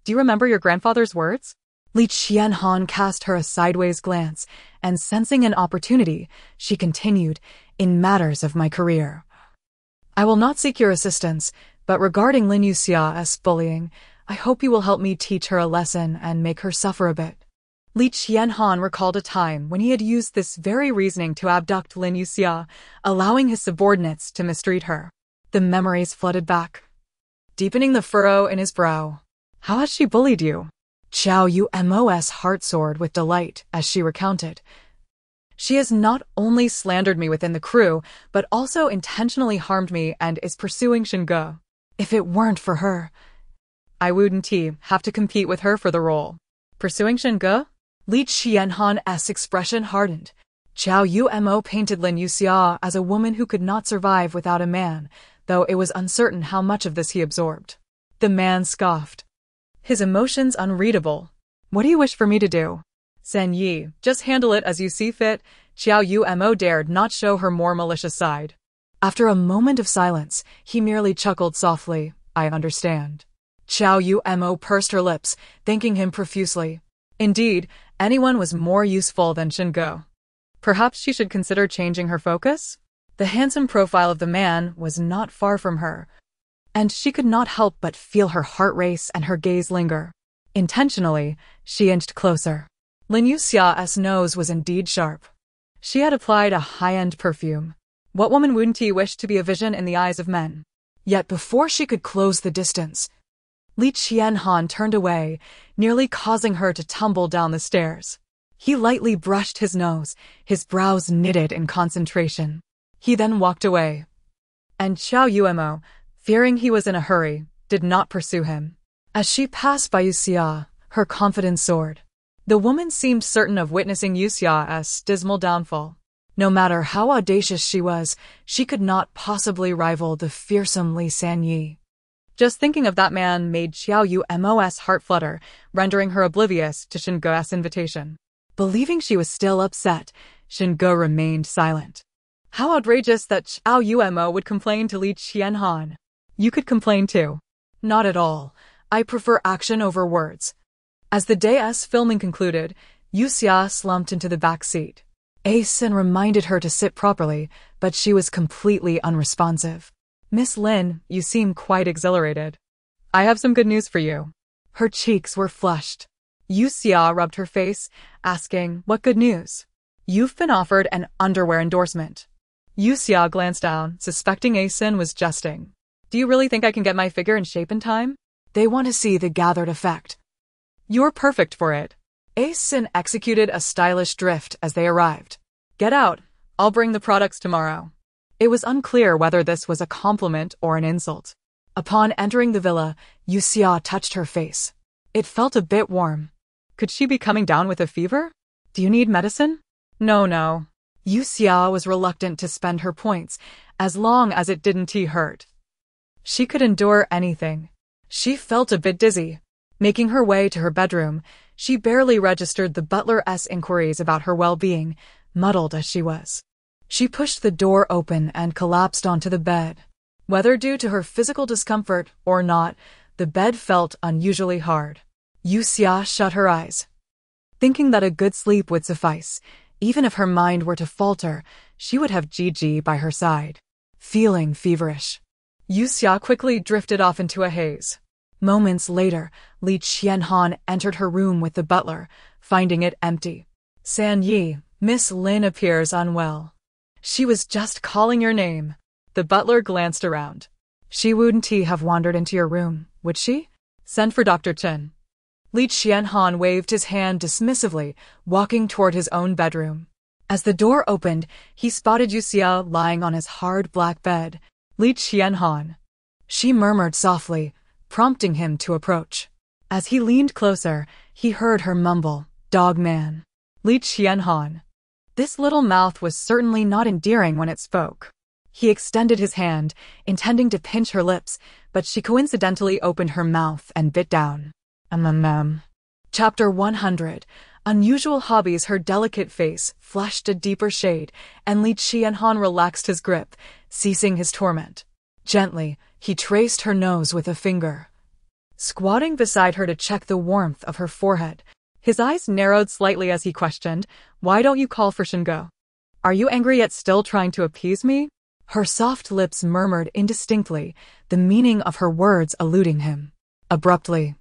do you remember your grandfather's words?" Li Qianhan cast her a sideways glance, and sensing an opportunity, she continued, "In matters of my career, I will not seek your assistance, but regarding Lin Yuxia's bullying, I hope you will help me teach her a lesson and make her suffer a bit." Li Qianhan recalled a time when he had used this very reasoning to abduct Lin Yuxia, allowing his subordinates to mistreat her. The memories flooded back, deepening the furrow in his brow. "How has she bullied you?" Xiao Umo's heart soared with delight as she recounted. "She has not only slandered me within the crew, but also intentionally harmed me and is pursuing Shingu. If it weren't for her, I wouldn't have to compete with her for the role." "Pursuing Shingu?" Li Qianhan's expression hardened. Xiao Umo painted Lin Yuxia as a woman who could not survive without a man, though it was uncertain how much of this he absorbed. The man scoffed, his emotions unreadable. "What do you wish for me to do?" "Sanyi, just handle it as you see fit." Xiao Umo dared not show her more malicious side. After a moment of silence, he merely chuckled softly. "I understand." Xiao Umo pursed her lips, thanking him profusely. Indeed, anyone was more useful than Shingo. Perhaps she should consider changing her focus? The handsome profile of the man was not far from her, and she could not help but feel her heart race and her gaze linger. Intentionally, she inched closer. Yue Xia's nose was indeed sharp. She had applied a high-end perfume. What woman wouldn't wish to be a vision in the eyes of men? Yet before she could close the distance, Li Qianhan turned away, nearly causing her to tumble down the stairs. He lightly brushed his nose, his brows knitted in concentration. He then walked away. And Xiao Yuemo, fearing he was in a hurry, did not pursue him. As she passed by Yue Xia, her confidence soared. The woman seemed certain of witnessing Yue Xia's dismal downfall. No matter how audacious she was, she could not possibly rival the fearsome Li Sanyi. Just thinking of that man made Xiao Yumo's heart flutter, rendering her oblivious to Shingo's invitation. Believing she was still upset, Shingo remained silent. How outrageous that Xiao Yumo would complain to Li Qianhan. You could complain too. Not at all. I prefer action over words. As the day's filming concluded, Yue Xia slumped into the back seat. Asen reminded her to sit properly, but she was completely unresponsive. Miss Lin, you seem quite exhilarated. I have some good news for you. Her cheeks were flushed. Yue Xia rubbed her face, asking, what good news? You've been offered an underwear endorsement. Yue Xia glanced down, suspecting Asen was jesting. Do you really think I can get my figure in shape in time? They want to see the gathered effect. You're perfect for it. Asen executed a stylish drift as they arrived. Get out. I'll bring the products tomorrow. It was unclear whether this was a compliment or an insult. Upon entering the villa, Yue Xia touched her face. It felt a bit warm. Could she be coming down with a fever? Do you need medicine? No. Yue Xia was reluctant to spend her points, as long as it didn't hurt. She could endure anything. She felt a bit dizzy. Making her way to her bedroom, she barely registered the butler's inquiries about her well-being, muddled as she was. She pushed the door open and collapsed onto the bed. Whether due to her physical discomfort or not, the bed felt unusually hard. Yue Xia shut her eyes. Thinking that a good sleep would suffice, even if her mind were to falter, she would have Gigi by her side. Feeling feverish, Yue Xia quickly drifted off into a haze. Moments later, Li Qianhan entered her room with the butler, finding it empty. San Yi, Miss Lin appears unwell. She was just calling your name. The butler glanced around. She wouldn't have wandered into your room, would she? Send for Dr. Chen. Li Qianhan waved his hand dismissively, walking toward his own bedroom. As the door opened, he spotted Yue Xia lying on his hard black bed. Li Qianhan. She murmured softly, prompting him to approach. As he leaned closer, he heard her mumble, "Dog man." Li Qianhan. This little mouth was certainly not endearing when it spoke. He extended his hand, intending to pinch her lips, but she coincidentally opened her mouth and bit down. Chapter 100. Unusual hobbies. Her delicate face flushed a deeper shade, and Li Qianhan relaxed his grip, ceasing his torment. Gently, he traced her nose with a finger. Squatting beside her to check the warmth of her forehead, his eyes narrowed slightly as he questioned, "Why don't you call for Shingo? Are you angry yet still trying to appease me?" Her soft lips murmured indistinctly, the meaning of her words eluding him. Abruptly,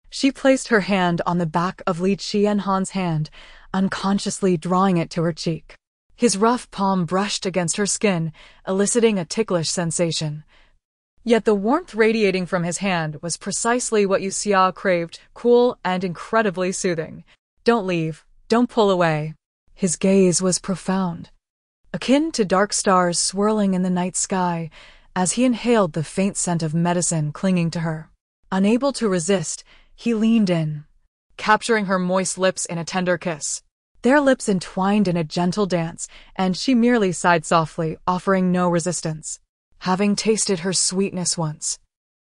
she placed her hand on the back of Li Qianhan's hand, unconsciously drawing it to her cheek. His rough palm brushed against her skin, eliciting a ticklish sensation. Yet the warmth radiating from his hand was precisely what Yue Xia craved, cool and incredibly soothing. "Don't leave. Don't pull away." His gaze was profound, akin to dark stars swirling in the night sky, as he inhaled the faint scent of medicine clinging to her. Unable to resist, he leaned in, capturing her moist lips in a tender kiss. Their lips entwined in a gentle dance, and she merely sighed softly, offering no resistance. Having tasted her sweetness once,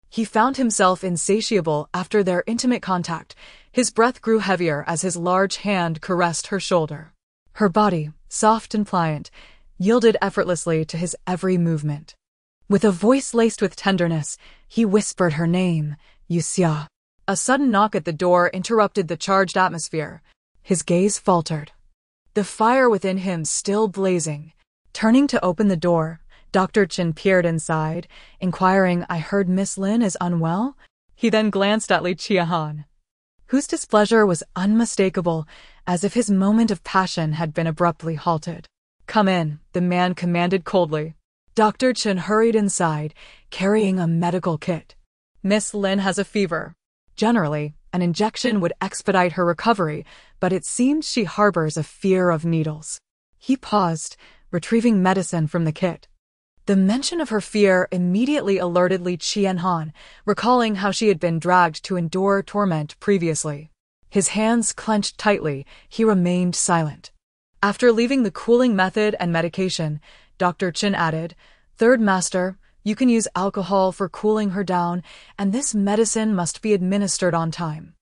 he found himself insatiable after their intimate contact. His breath grew heavier as his large hand caressed her shoulder. Her body, soft and pliant, yielded effortlessly to his every movement. With a voice laced with tenderness, he whispered her name, Yue Xia. A sudden knock at the door interrupted the charged atmosphere. His gaze faltered, the fire within him still blazing. Turning to open the door, Dr. Chen peered inside, inquiring, "I heard Miss Lin is unwell?" He then glanced at Li Qiahan, whose displeasure was unmistakable, as if his moment of passion had been abruptly halted. "Come in," the man commanded coldly. Dr. Chen hurried inside, carrying a medical kit. "Miss Lin has a fever. Generally, an injection would expedite her recovery, but it seems she harbors a fear of needles." He paused, retrieving medicine from the kit. The mention of her fear immediately alerted Li Qianhan, recalling how she had been dragged to endure torment previously. His hands clenched tightly, he remained silent. After leaving the cooling method and medication, Dr. Chen added, "Third Master, you can use alcohol for cooling her down, and this medicine must be administered on time."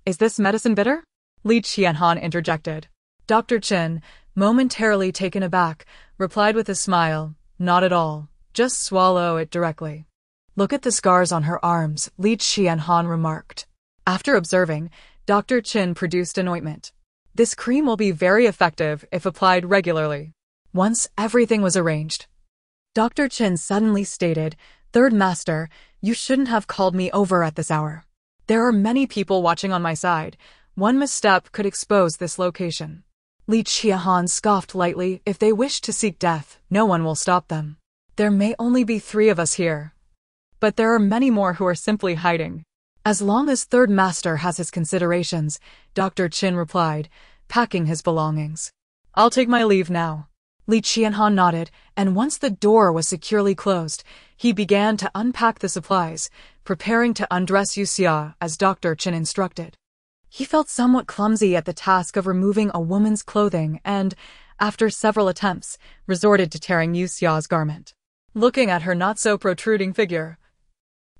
Is this medicine bitter?" Li Qianhan interjected. Dr. Chen, momentarily taken aback, replied with a smile, "Not at all. Just swallow it directly." "Look at the scars on her arms," Li Qianhan remarked. After observing, Dr. Chen produced an ointment. "This cream will be very effective if applied regularly." Once everything was arranged, Dr. Chen suddenly stated, "Third Master, you shouldn't have called me over at this hour. There are many people watching on my side. One misstep could expose this location." Li Qiahan scoffed lightly, "If they wish to seek death, no one will stop them. There may only be 3 of us here, but there are many more who are simply hiding." "As long as Third Master has his considerations," Dr. Chen replied, packing his belongings. "I'll take my leave now." Li Qianhan nodded, and once the door was securely closed, he began to unpack the supplies, preparing to undress Yue Xia as Dr. Chen instructed. He felt somewhat clumsy at the task of removing a woman's clothing and, after several attempts, resorted to tearing Yue Xia's garment. Looking at her not-so-protruding figure,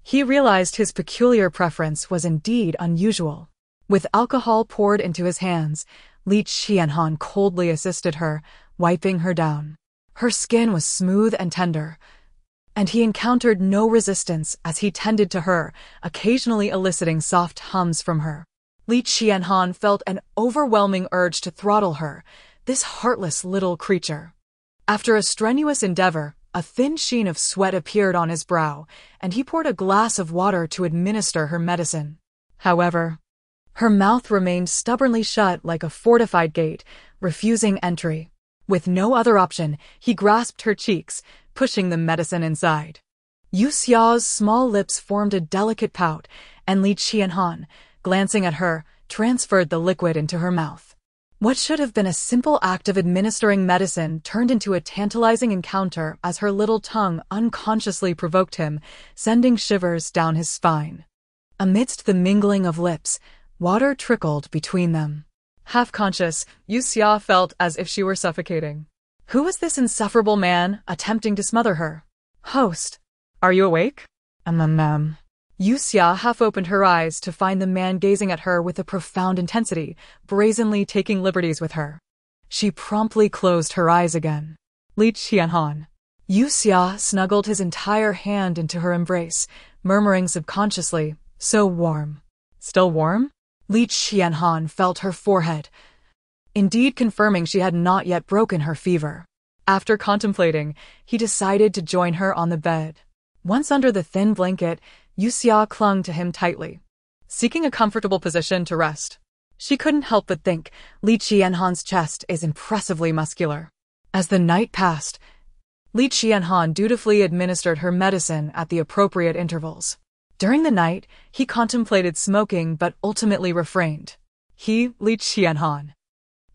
he realized his peculiar preference was indeed unusual. With alcohol poured into his hands, Li Qianhan coldly assisted her, wiping her down. Her skin was smooth and tender, and he encountered no resistance as he tended to her, occasionally eliciting soft hums from her. Li Qianhan felt an overwhelming urge to throttle her, this heartless little creature. After a strenuous endeavor, a thin sheen of sweat appeared on his brow, and he poured a glass of water to administer her medicine. However, her mouth remained stubbornly shut like a fortified gate, refusing entry. With no other option, he grasped her cheeks, pushing the medicine inside. Yue Xia's small lips formed a delicate pout, and Li Qianhan, glancing at her, transferred the liquid into her mouth. What should have been a simple act of administering medicine turned into a tantalizing encounter as her little tongue unconsciously provoked him, sending shivers down his spine. Amidst the mingling of lips, water trickled between them. Half conscious, Yue Xia felt as if she were suffocating. Who was this insufferable man attempting to smother her? "Host, are you awake?" Yue Xia half opened her eyes to find the man gazing at her with a profound intensity, brazenly taking liberties with her. She promptly closed her eyes again. Li Qianhan. Yue Xia snuggled his entire hand into her embrace, murmuring subconsciously, "So warm." "Still warm?" Li Qianhan felt her forehead, indeed confirming she had not yet broken her fever. After contemplating, he decided to join her on the bed. Once under the thin blanket, Yue Xia clung to him tightly, seeking a comfortable position to rest. She couldn't help but think, Li Qianhan's chest is impressively muscular. As the night passed, Li Qianhan dutifully administered her medicine at the appropriate intervals. During the night, he contemplated smoking but ultimately refrained. He, Li Qianhan,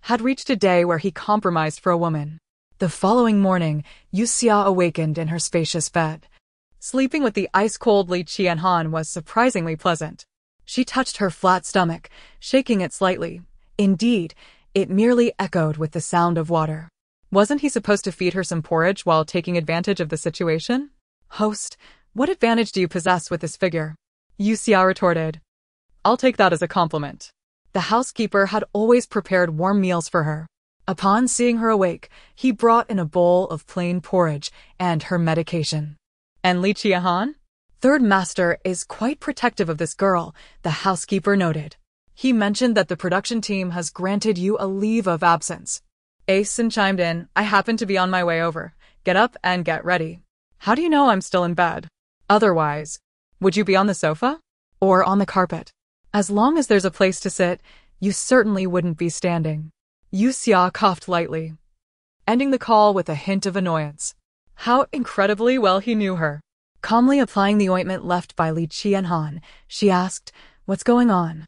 had reached a day where he compromised for a woman. The following morning, Yue Xia awakened in her spacious bed. Sleeping with the ice-cold Li Qianhan was surprisingly pleasant. She touched her flat stomach, shaking it slightly. Indeed, it merely echoed with the sound of water. Wasn't he supposed to feed her some porridge while taking advantage of the situation? "Host, what advantage do you possess with this figure?" Yue Xia retorted. "I'll take that as a compliment." The housekeeper had always prepared warm meals for her. Upon seeing her awake, he brought in a bowl of plain porridge and her medication. "And Li Qiahan?" "Third Master is quite protective of this girl," the housekeeper noted. He mentioned that the production team has granted you a leave of absence. Asen chimed in, I happen to be on my way over. Get up and get ready. How do you know I'm still in bed? Otherwise, would you be on the sofa? Or on the carpet? As long as there's a place to sit, you certainly wouldn't be standing. Yue Xia coughed lightly, ending the call with a hint of annoyance. How incredibly well he knew her. Calmly applying the ointment left by Li Qianhan, she asked, What's going on?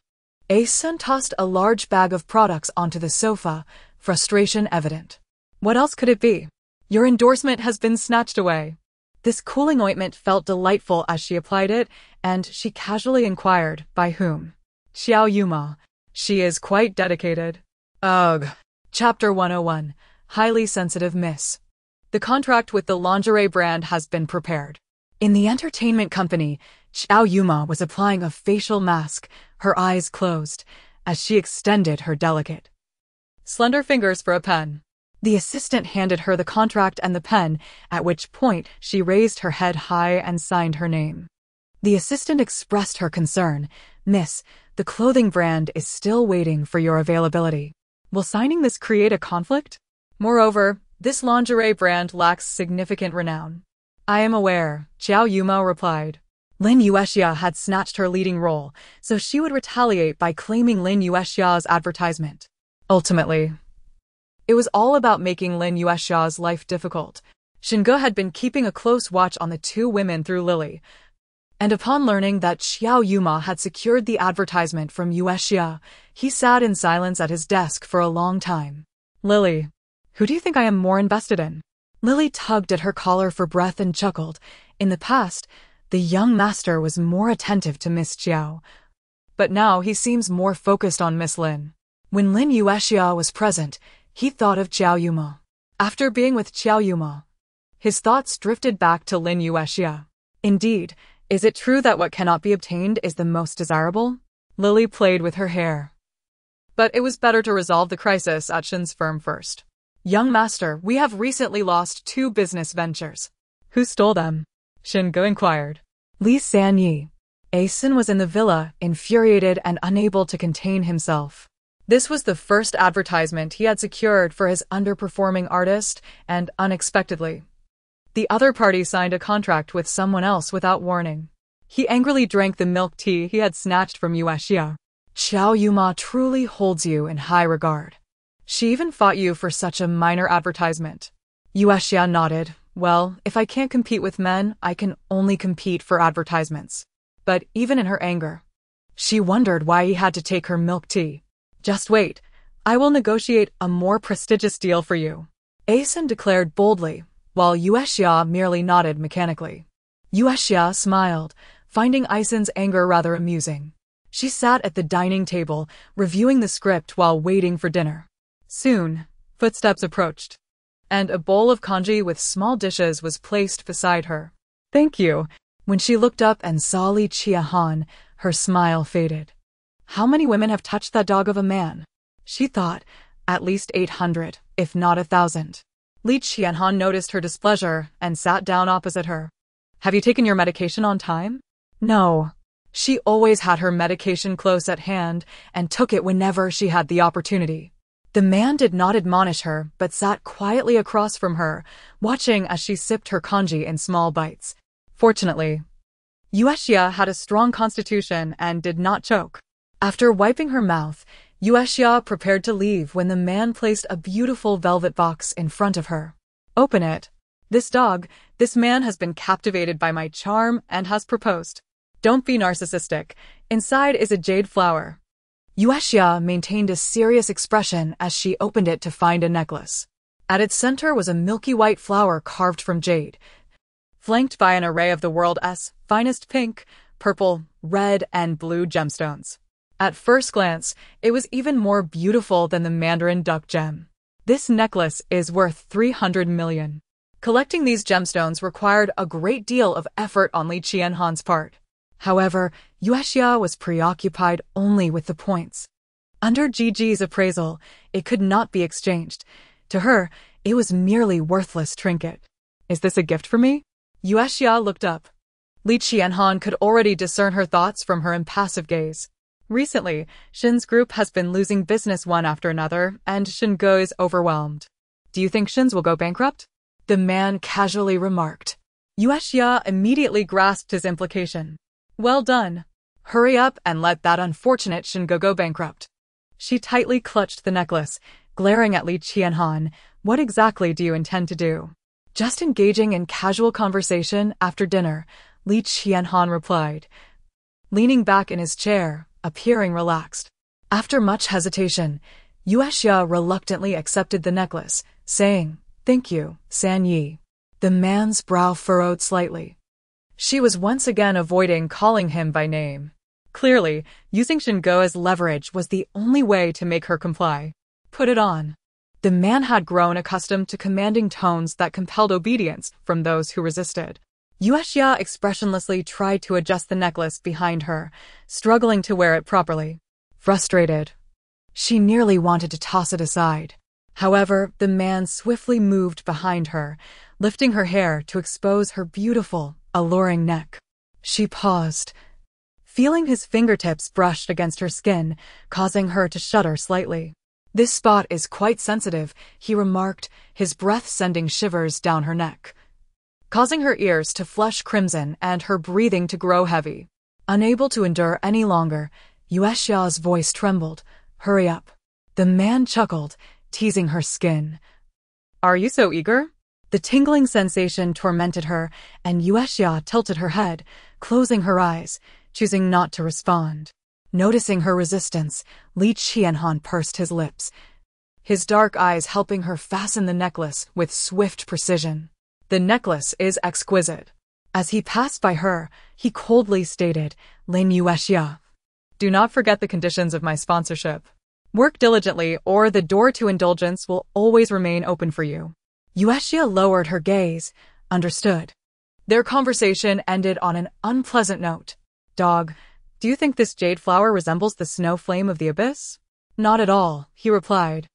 Asen tossed a large bag of products onto the sofa, frustration evident. What else could it be? Your endorsement has been snatched away. This cooling ointment felt delightful as she applied it, and she casually inquired, by whom? Xiao Yuma. She is quite dedicated. Ugh. Chapter 101. Highly Sensitive Miss. The contract with the lingerie brand has been prepared. In the entertainment company, Xiao Yuma was applying a facial mask, her eyes closed, as she extended her delicate, slender fingers for a pen. The assistant handed her the contract and the pen, at which point she raised her head high and signed her name. The assistant expressed her concern. Miss, the clothing brand is still waiting for your availability. Will signing this create a conflict? Moreover, this lingerie brand lacks significant renown. I am aware, Xiao Yuma replied. Yue Xia had snatched her leading role, so she would retaliate by claiming Yue Xia's advertisement. Ultimately, it was all about making Yue Xia's life difficult. Shinge had been keeping a close watch on the two women through Lily, and upon learning that Xiao Yuma had secured the advertisement from Yue Xia, he sat in silence at his desk for a long time. Lily, who do you think I am more invested in? Lily tugged at her collar for breath and chuckled. In the past, the young master was more attentive to Miss Xiao, but now he seems more focused on Miss Lin. When Yue Xia was present, he thought of Xiao Yuma. After being with Xiao Yuma, his thoughts drifted back to Yue Xia. Indeed, is it true that what cannot be obtained is the most desirable? Lily played with her hair. But it was better to resolve the crisis at Shin's firm first. Young master, we have recently lost 2 business ventures. Who stole them? Shin Ge inquired. Li Sanyi. Asen was in the villa, infuriated and unable to contain himself. This was the first advertisement he had secured for his underperforming artist, and unexpectedly, the other party signed a contract with someone else without warning. He angrily drank the milk tea he had snatched from Yue Xia. Xiao Yuma truly holds you in high regard. She even fought you for such a minor advertisement. Yue Xia nodded. Well, if I can't compete with men, I can only compete for advertisements. But even in her anger, she wondered why he had to take her milk tea. Just wait. I will negotiate a more prestigious deal for you, Asen declared boldly, while Yue Xia merely nodded mechanically. Yue Xia smiled, finding Asen's anger rather amusing. She sat at the dining table, reviewing the script while waiting for dinner. Soon, footsteps approached, and a bowl of congee with small dishes was placed beside her. Thank you. When she looked up and saw Li Qianhan, her smile faded. How many women have touched that dog of a man? She thought, at least 800, if not 1,000. Li Qianhan noticed her displeasure and sat down opposite her. Have you taken your medication on time? No. She always had her medication close at hand and took it whenever she had the opportunity. The man did not admonish her, but sat quietly across from her, watching as she sipped her congee in small bites. Fortunately, Yue Xia had a strong constitution and did not choke. After wiping her mouth, Yue Xia prepared to leave when the man placed a beautiful velvet box in front of her. Open it. This man has been captivated by my charm and has proposed. Don't be narcissistic. Inside is a jade flower. Yue Xia maintained a serious expression as she opened it to find a necklace. At its center was a milky white flower carved from jade, flanked by an array of the world's finest pink, purple, red, and blue gemstones. At first glance, it was even more beautiful than the Mandarin duck gem. This necklace is worth 300 million. Collecting these gemstones required a great deal of effort on Li Qianhan's part. However, Yue Xia was preoccupied only with the points. Under Gigi's appraisal, it could not be exchanged. To her, it was merely worthless trinket. Is this a gift for me? Yue Xia looked up. Li Qianhan could already discern her thoughts from her impassive gaze. Recently, Shin's group has been losing business one after another, and Shingo is overwhelmed. Do you think Shin's will go bankrupt? The man casually remarked. Yue Xia immediately grasped his implication. Well done. Hurry up and let that unfortunate Shingo go bankrupt. She tightly clutched the necklace, glaring at Li Qianhan. What exactly do you intend to do? Just engaging in casual conversation after dinner, Li Qianhan replied, leaning back in his chair, appearing relaxed. After much hesitation, Yue Xia reluctantly accepted the necklace, saying, Thank you, San Yi. The man's brow furrowed slightly. She was once again avoiding calling him by name. Clearly, using Shingo as leverage was the only way to make her comply. Put it on. The man had grown accustomed to commanding tones that compelled obedience from those who resisted. Yue Xia expressionlessly tried to adjust the necklace behind her, struggling to wear it properly. Frustrated, she nearly wanted to toss it aside. However, the man swiftly moved behind her, lifting her hair to expose her beautiful, alluring neck. She paused, feeling his fingertips brushed against her skin, causing her to shudder slightly. This spot is quite sensitive, he remarked, his breath sending shivers down her neck, causing her ears to flush crimson and her breathing to grow heavy. Unable to endure any longer, Yue Xia's voice trembled. Hurry up. The man chuckled, teasing her skin. Are you so eager? The tingling sensation tormented her, and Yue Xia tilted her head, closing her eyes, choosing not to respond. Noticing her resistance, Li Qianhan pursed his lips, his dark eyes helping her fasten the necklace with swift precision. The necklace is exquisite. As he passed by her, he coldly stated, Lin Yue Xia, do not forget the conditions of my sponsorship. Work diligently or the door to indulgence will always remain open for you. Yue Xia lowered her gaze, understood. Their conversation ended on an unpleasant note. Dog, do you think this jade flower resembles the snow flame of the abyss? Not at all, he replied.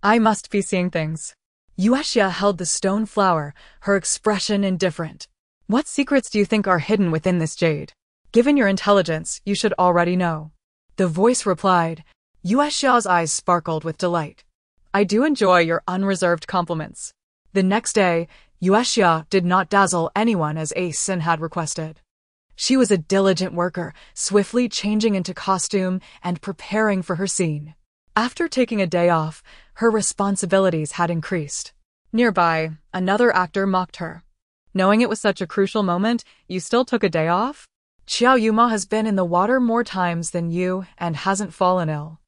I must be seeing things. Yue Xia held the stone flower, her expression indifferent. What secrets do you think are hidden within this jade? Given your intelligence, you should already know. The voice replied. Yue Xia's eyes sparkled with delight. I do enjoy your unreserved compliments. The next day, Yue Xia did not dazzle anyone as Ace Sin had requested. She was a diligent worker, swiftly changing into costume and preparing for her scene. After taking a day off, her responsibilities had increased. Nearby, another actor mocked her. Knowing it was such a crucial moment, you still took a day off? Xiao Yuma has been in the water more times than you and hasn't fallen ill.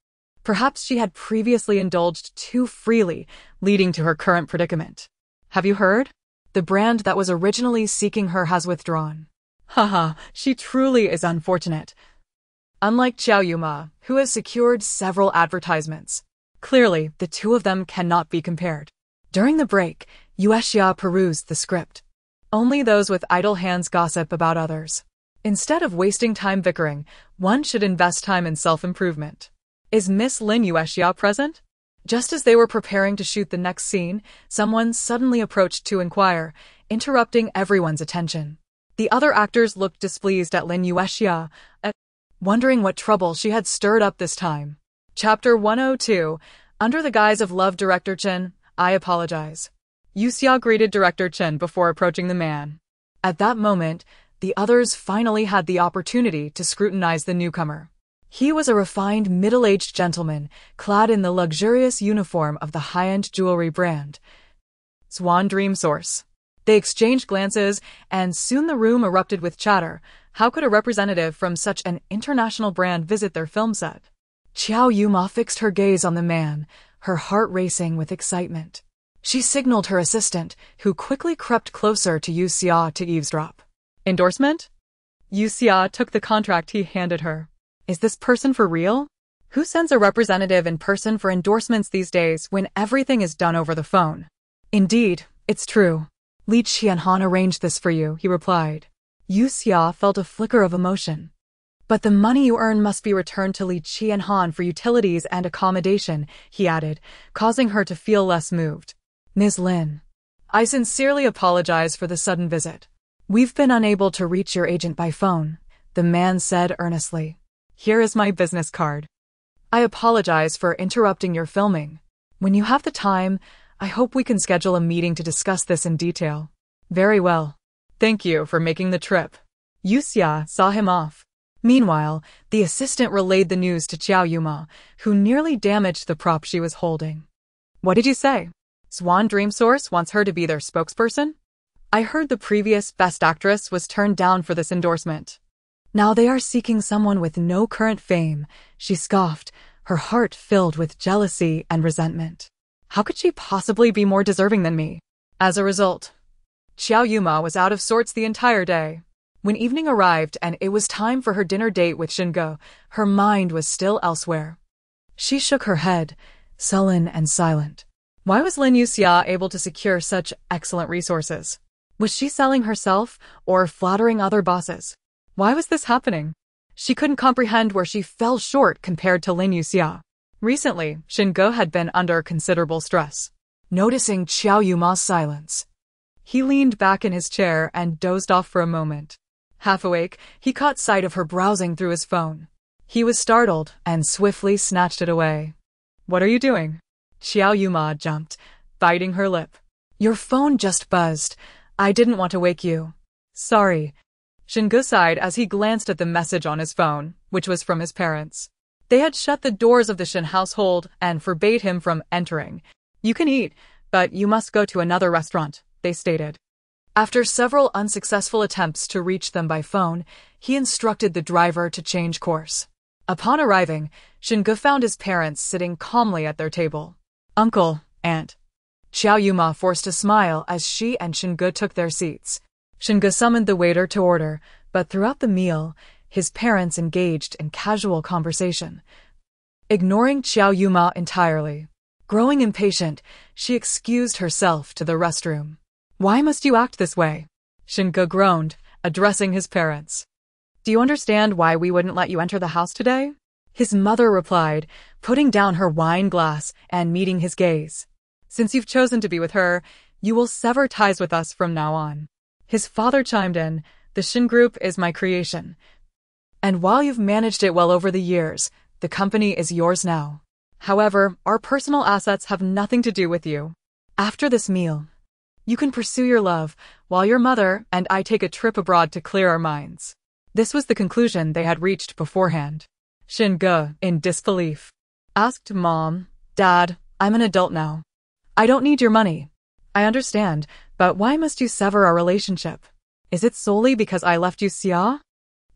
Perhaps she had previously indulged too freely, leading to her current predicament. Have you heard? The brand that was originally seeking her has withdrawn. Haha, she truly is unfortunate. Unlike Xiao Yuma, who has secured several advertisements. Clearly, the two of them cannot be compared. During the break, Yue Xia perused the script. Only those with idle hands gossip about others. Instead of wasting time bickering, one should invest time in self-improvement. Is Miss Lin Yue Xia present? Just as they were preparing to shoot the next scene, someone suddenly approached to inquire, interrupting everyone's attention. The other actors looked displeased at Lin Yue Xia, wondering what trouble she had stirred up this time. Chapter 102, Under the Guise of Love. Director Chen, I apologize. Yue Xia greeted Director Chen before approaching the man. At that moment, the others finally had the opportunity to scrutinize the newcomer. He was a refined middle-aged gentleman, clad in the luxurious uniform of the high-end jewelry brand, Swan Dream Source. They exchanged glances, and soon the room erupted with chatter. How could a representative from such an international brand visit their film set? Xiao Yuma fixed her gaze on the man, her heart racing with excitement. She signaled her assistant, who quickly crept closer to Yue Xia to eavesdrop. Endorsement? Yue Xia took the contract he handed her. Is this person for real? Who sends a representative in person for endorsements these days when everything is done over the phone? Indeed, it's true. Li Qianhan arranged this for you, he replied. Yue Xia felt a flicker of emotion. But the money you earn must be returned to Li Qianhan for utilities and accommodation, he added, causing her to feel less moved. Ms. Lin, I sincerely apologize for the sudden visit. We've been unable to reach your agent by phone, the man said earnestly. Here is my business card. I apologize for interrupting your filming. When you have the time, I hope we can schedule a meeting to discuss this in detail. Very well. Thank you for making the trip. Yue Xia saw him off. Meanwhile, the assistant relayed the news to Xiao Yuma, who nearly damaged the prop she was holding. What did you say? Swan Dream Source wants her to be their spokesperson? I heard the previous Best Actress was turned down for this endorsement. Now they are seeking someone with no current fame, she scoffed, her heart filled with jealousy and resentment. How could she possibly be more deserving than me? As a result, Xiao Yuma was out of sorts the entire day. When evening arrived and it was time for her dinner date with Xinge, her mind was still elsewhere. She shook her head, sullen and silent. Why was Yue Xia able to secure such excellent resources? Was she selling herself or flattering other bosses? Why was this happening? She couldn't comprehend where she fell short compared to Yue Xia. Recently, Xinge had been under considerable stress. Noticing Xiao Yuma's silence, he leaned back in his chair and dozed off for a moment. Half awake, he caught sight of her browsing through his phone. He was startled and swiftly snatched it away. What are you doing? Xiao Yuma jumped, biting her lip. Your phone just buzzed. I didn't want to wake you. Sorry. Xinge sighed as he glanced at the message on his phone, which was from his parents. They had shut the doors of the Shin household and forbade him from entering. You can eat, but you must go to another restaurant, they stated. After several unsuccessful attempts to reach them by phone, he instructed the driver to change course. Upon arriving, Xinge found his parents sitting calmly at their table. Uncle, Aunt. Xiao Yuma forced a smile as she and Xinge took their seats. Xinge summoned the waiter to order, but throughout the meal, his parents engaged in casual conversation, ignoring Xiao Yuma entirely. Growing impatient, she excused herself to the restroom. Why must you act this way? Xinge groaned, addressing his parents. Do you understand why we wouldn't let you enter the house today? His mother replied, putting down her wine glass and meeting his gaze. Since you've chosen to be with her, you will sever ties with us from now on. His father chimed in, the Shin Group is my creation. And while you've managed it well over the years, the company is yours now. However, our personal assets have nothing to do with you. After this meal, you can pursue your love, while your mother and I take a trip abroad to clear our minds. This was the conclusion they had reached beforehand. Xinge, in disbelief, asked Mom, Dad, I'm an adult now. I don't need your money. I understand, but why must you sever our relationship? Is it solely because I left you Xia?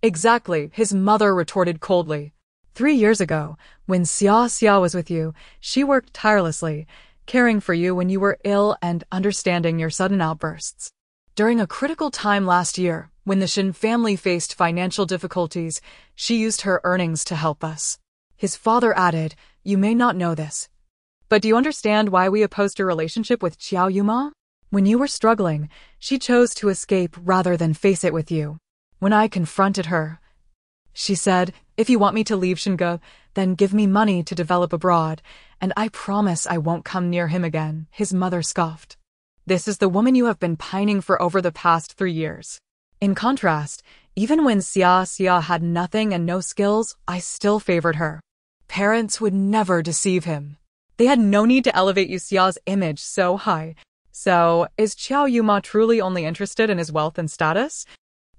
Exactly, his mother retorted coldly. 3 years ago, when Xia was with you, she worked tirelessly, caring for you when you were ill and understanding your sudden outbursts. During a critical time last year, when the Shin family faced financial difficulties, she used her earnings to help us. His father added, you may not know this, but do you understand why we opposed your relationship with Xiao Yuma? When you were struggling, she chose to escape rather than face it with you. When I confronted her, she said, if you want me to leave Xinge, then give me money to develop abroad, and I promise I won't come near him again, his mother scoffed. This is the woman you have been pining for over the past 3 years. In contrast, even when Xia had nothing and no skills, I still favored her. Parents would never deceive him. They had no need to elevate Xia's image so high. So, is Xiao Yuma truly only interested in his wealth and status?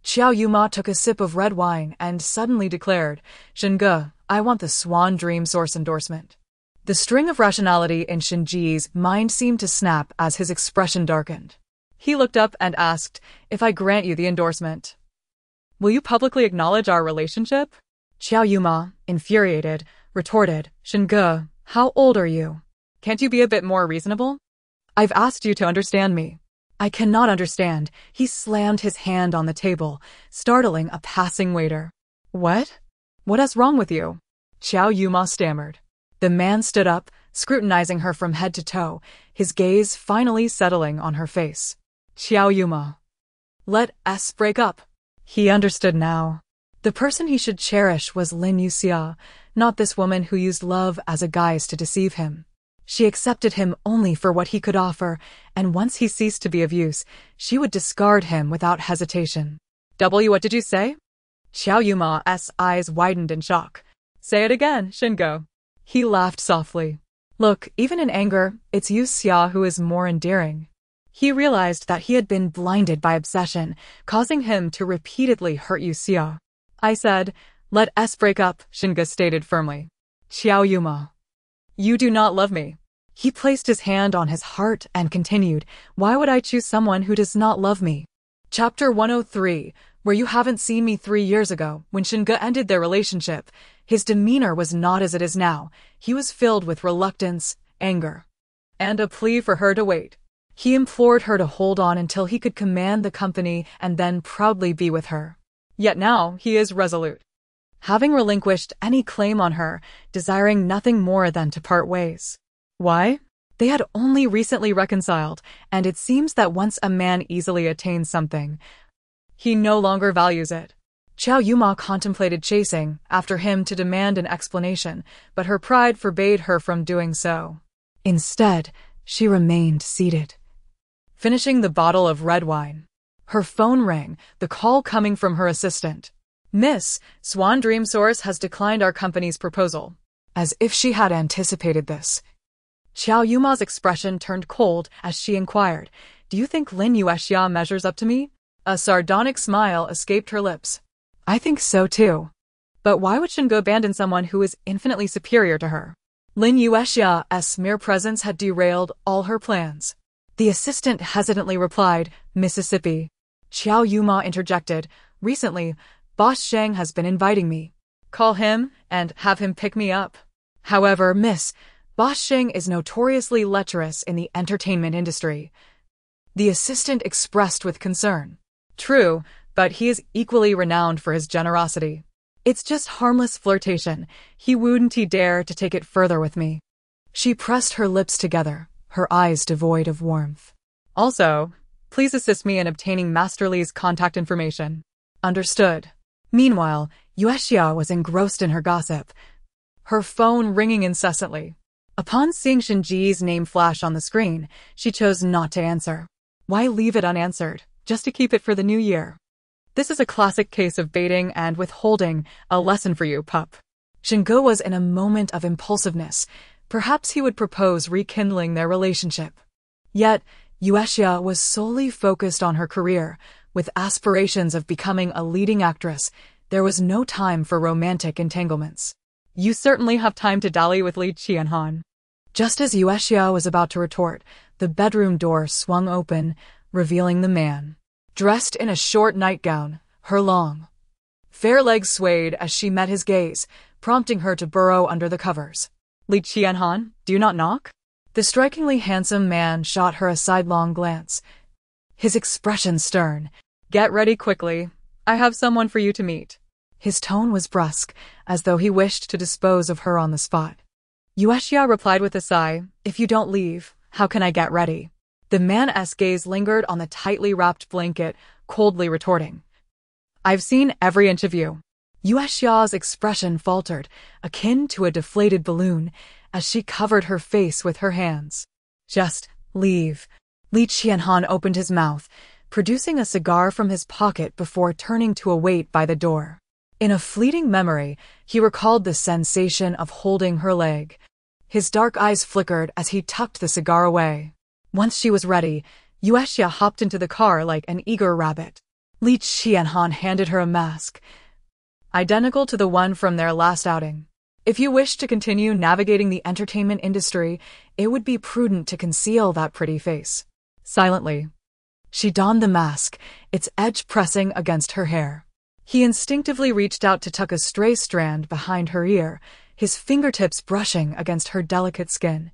Xiao Yuma took a sip of red wine and suddenly declared, Xinge, I want the Swan Dream Source endorsement. The string of rationality in Xinji's mind seemed to snap as his expression darkened. He looked up and asked, if I grant you the endorsement, will you publicly acknowledge our relationship? Xiao Yuma, infuriated, retorted, Xinge, how old are you? Can't you be a bit more reasonable? I've asked you to understand me. I cannot understand. He slammed his hand on the table, startling a passing waiter. What? What is wrong with you? Xiao Yuma stammered. The man stood up, scrutinizing her from head to toe, his gaze finally settling on her face. Xiao Yuma. Let us break up. He understood now. The person he should cherish was Yue Xia, not this woman who used love as a guise to deceive him. She accepted him only for what he could offer, and once he ceased to be of use, she would discard him without hesitation. What did you say? Xiao Yuma's eyes widened in shock. Say it again, Shingo. He laughed softly. Look, even in anger, it's Yue Xia who is more endearing. He realized that he had been blinded by obsession, causing him to repeatedly hurt Yue Xia. I said, let us break up, Shingo stated firmly. Xiao Yuma. You do not love me. He placed his hand on his heart and continued, why would I choose someone who does not love me? Chapter 103, where you haven't seen me 3 years ago, when Shingo ended their relationship, his demeanor was not as it is now. He was filled with reluctance, anger, and a plea for her to wait. He implored her to hold on until he could command the company and then proudly be with her. Yet now he is resolute, having relinquished any claim on her, desiring nothing more than to part ways. Why? They had only recently reconciled, and it seems that once a man easily attains something, he no longer values it. Xiao Yuma contemplated chasing after him to demand an explanation, but her pride forbade her from doing so. Instead, she remained seated, finishing the bottle of red wine. Her phone rang, the call coming from her assistant. Miss, Swan Dream Source has declined our company's proposal. As if she had anticipated this. Xiao Yuma's expression turned cold as she inquired, do you think Yue Xia measures up to me? A sardonic smile escaped her lips. I think so too. But why would Shingo abandon someone who is infinitely superior to her? Yue Xia's mere presence had derailed all her plans. The assistant hesitantly replied, Mississippi. Xiao Yuma interjected, recently, Boss Zhang has been inviting me. Call him and have him pick me up. However, Miss, Boss Zhang is notoriously lecherous in the entertainment industry. The assistant expressed with concern. True, but he is equally renowned for his generosity. It's just harmless flirtation. He wouldn't dare to take it further with me. She pressed her lips together, her eyes devoid of warmth. Also, please assist me in obtaining Master Li's contact information. Understood. Meanwhile, Yue Xia was engrossed in her gossip, her phone ringing incessantly. Upon seeing Shinji's name flash on the screen, she chose not to answer. Why leave it unanswered, just to keep it for the new year? This is a classic case of baiting and withholding, a lesson for you, pup. Shingo was in a moment of impulsiveness. Perhaps he would propose rekindling their relationship. Yet, Yue Xia was solely focused on her career. With aspirations of becoming a leading actress, there was no time for romantic entanglements. You certainly have time to dally with Li Qianhan. Just as Yue Xia was about to retort, the bedroom door swung open, revealing the man. Dressed in a short nightgown, her long, fair legs swayed as she met his gaze, prompting her to burrow under the covers. Li Qianhan, do you not knock? The strikingly handsome man shot her a sidelong glance, his expression stern. Get ready quickly. I have someone for you to meet. His tone was brusque, as though he wished to dispose of her on the spot. Yue Xia replied with a sigh, if you don't leave, how can I get ready? The man's gaze lingered on the tightly wrapped blanket, coldly retorting. I've seen every inch of you. Yue Xia's expression faltered, akin to a deflated balloon, as she covered her face with her hands. Just leave. Li Qianhan opened his mouth, producing a cigar from his pocket before turning to await by the door. In a fleeting memory, he recalled the sensation of holding her leg. His dark eyes flickered as he tucked the cigar away. Once she was ready, Yue Xia hopped into the car like an eager rabbit. Li Qianhan handed her a mask, identical to the one from their last outing. If you wish to continue navigating the entertainment industry, it would be prudent to conceal that pretty face. Silently, she donned the mask, its edge pressing against her hair. He instinctively reached out to tuck a stray strand behind her ear, his fingertips brushing against her delicate skin,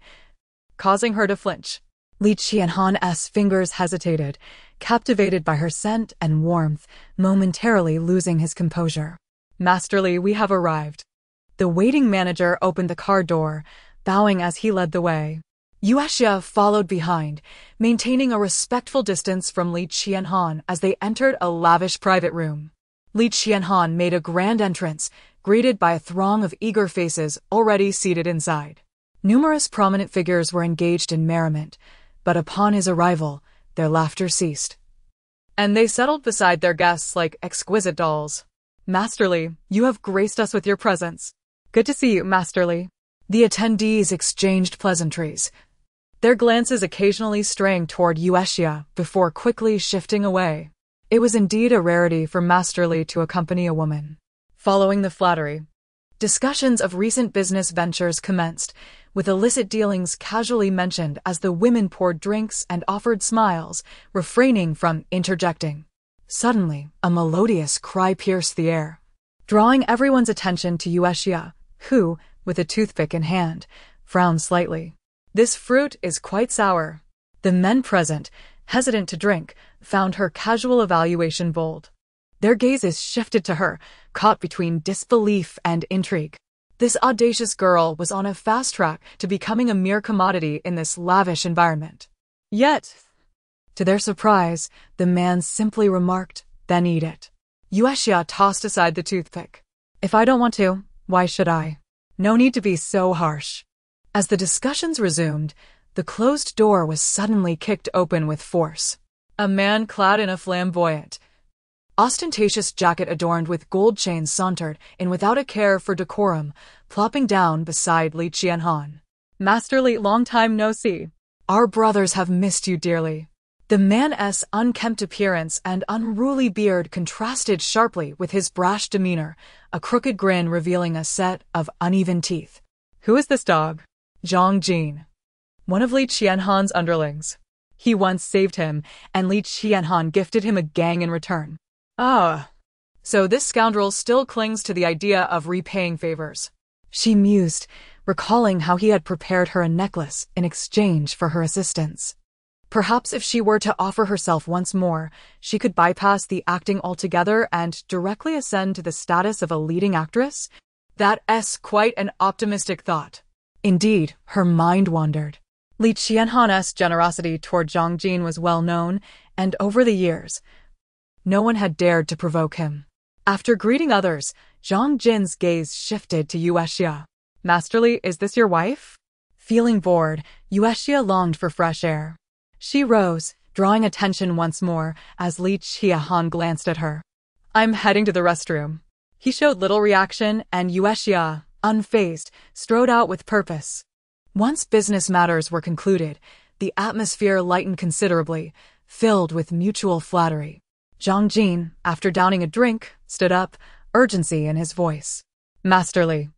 causing her to flinch. Li Qianhan's fingers hesitated, captivated by her scent and warmth, momentarily losing his composure. Master Li, we have arrived. The waiting manager opened the car door, bowing as he led the way. Yue Xia followed behind, maintaining a respectful distance from Li Qianhan as they entered a lavish private room. Li Qianhan made a grand entrance, greeted by a throng of eager faces already seated inside. Numerous prominent figures were engaged in merriment, but upon his arrival, their laughter ceased, and they settled beside their guests like exquisite dolls. Masterly, you have graced us with your presence. Good to see you, Masterly. The attendees exchanged pleasantries, their glances occasionally straying toward Yue Xia before quickly shifting away. It was indeed a rarity for Masterly to accompany a woman. Following the flattery, discussions of recent business ventures commenced, with illicit dealings casually mentioned as the women poured drinks and offered smiles, refraining from interjecting. Suddenly, a melodious cry pierced the air, drawing everyone's attention to Yue Xia, who, with a toothpick in hand, frowned slightly. This fruit is quite sour. The men present, hesitant to drink, found her casual evaluation bold. Their gazes shifted to her, caught between disbelief and intrigue. This audacious girl was on a fast track to becoming a mere commodity in this lavish environment. Yet, to their surprise, the man simply remarked, "Then eat it." Yue Xia tossed aside the toothpick. "If I don't want to, why should I? No need to be so harsh." As the discussions resumed, the closed door was suddenly kicked open with force. A man clad in a flamboyant, ostentatious jacket adorned with gold chains sauntered in without a care for decorum, plopping down beside Li Qianhan. "Masterly, long time no see. Our brothers have missed you dearly." The man's unkempt appearance and unruly beard contrasted sharply with his brash demeanor, a crooked grin revealing a set of uneven teeth. "Who is this dog?" Zhang Jin, one of Li Qianhan's underlings. He once saved him, and Li Qianhan gifted him a gang in return. Ah, so this scoundrel still clings to the idea of repaying favors. She mused, recalling how he had prepared her a necklace in exchange for her assistance. Perhaps if she were to offer herself once more, she could bypass the acting altogether and directly ascend to the status of a leading actress? That's quite an optimistic thought. Indeed, her mind wandered. Li Qianhan's generosity toward Zhang Jin was well known, and over the years, no one had dared to provoke him. After greeting others, Zhang Jin's gaze shifted to Yue Xia. "Masterly, is this your wife?" Feeling bored, Yue Xia longed for fresh air. She rose, drawing attention once more as Li Qianhan glanced at her. "I'm heading to the restroom." He showed little reaction, and Yue Xia, unfazed, strode out with purpose. Once business matters were concluded, the atmosphere lightened considerably, filled with mutual flattery. Zhang Jin, after downing a drink, stood up, urgency in his voice. "Masterly,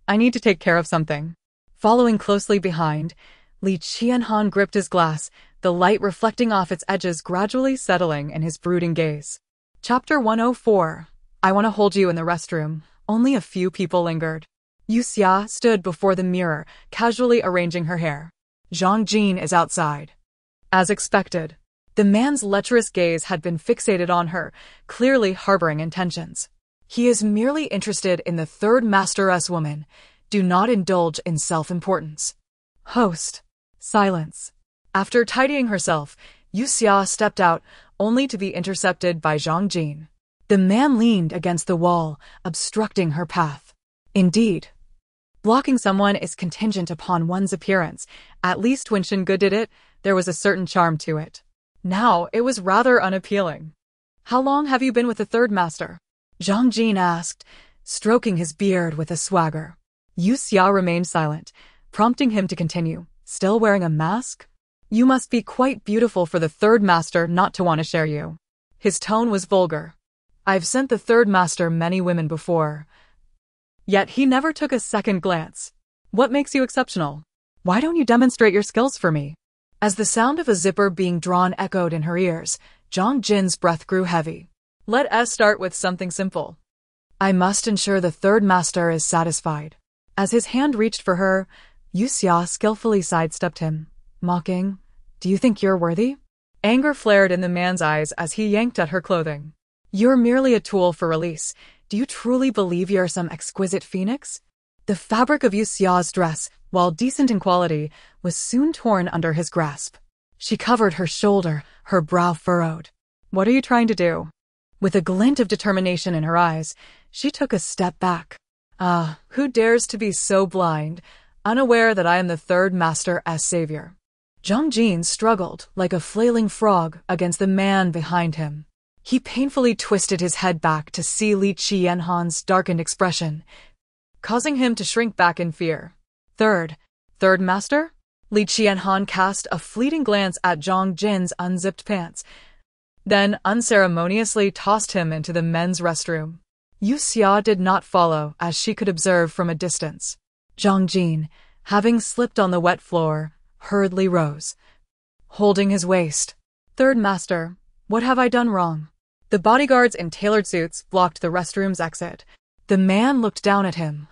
I need to take care of something." Following closely behind, Li Qianhan gripped his glass, the light reflecting off its edges gradually settling in his brooding gaze. Chapter 104. "I want to hold you in the restroom." Only a few people lingered. Yue Xia stood before the mirror, casually arranging her hair. Zhang Jin is outside. As expected, the man's lecherous gaze had been fixated on her, clearly harboring intentions. He is merely interested in the third master's woman. Do not indulge in self-importance. Host. Silence. After tidying herself, Yue Xia stepped out, only to be intercepted by Zhang Jin. The man leaned against the wall, obstructing her path. Indeed, blocking someone is contingent upon one's appearance. At least when Shingu did it, there was a certain charm to it. Now it was rather unappealing. "How long have you been with the third master?" Zhang Jin asked, stroking his beard with a swagger. Yue Xia remained silent, prompting him to continue. "Still wearing a mask? You must be quite beautiful for the third master not to want to share you." His tone was vulgar. "I've sent the third master many women before. Yet he never took a second glance. What makes you exceptional? Why don't you demonstrate your skills for me?" As the sound of a zipper being drawn echoed in her ears, Zhang Jin's breath grew heavy. "Let us start with something simple. I must ensure the third master is satisfied." As his hand reached for her, Yue Xia skillfully sidestepped him, mocking, "Do you think you're worthy?" Anger flared in the man's eyes as he yanked at her clothing. "You're merely a tool for release. Do you truly believe you're some exquisite phoenix?" The fabric of Yue Xia's dress, while decent in quality, was soon torn under his grasp. She covered her shoulder, her brow furrowed. "What are you trying to do?" With a glint of determination in her eyes, she took a step back. "Ah, who dares to be so blind, unaware that I am the third master as savior?" Zhang Jin struggled like a flailing frog against the man behind him. He painfully twisted his head back to see Li Qianhan's darkened expression, causing him to shrink back in fear. Third master? Li Qianhan cast a fleeting glance at Zhang Jin's unzipped pants, then unceremoniously tossed him into the men's restroom. Yue Xia did not follow, as she could observe from a distance. Zhang Jin, having slipped on the wet floor, hurriedly rose, holding his waist. Third master, what have I done wrong? The bodyguards in tailored suits blocked the restroom's exit. The man looked down at him.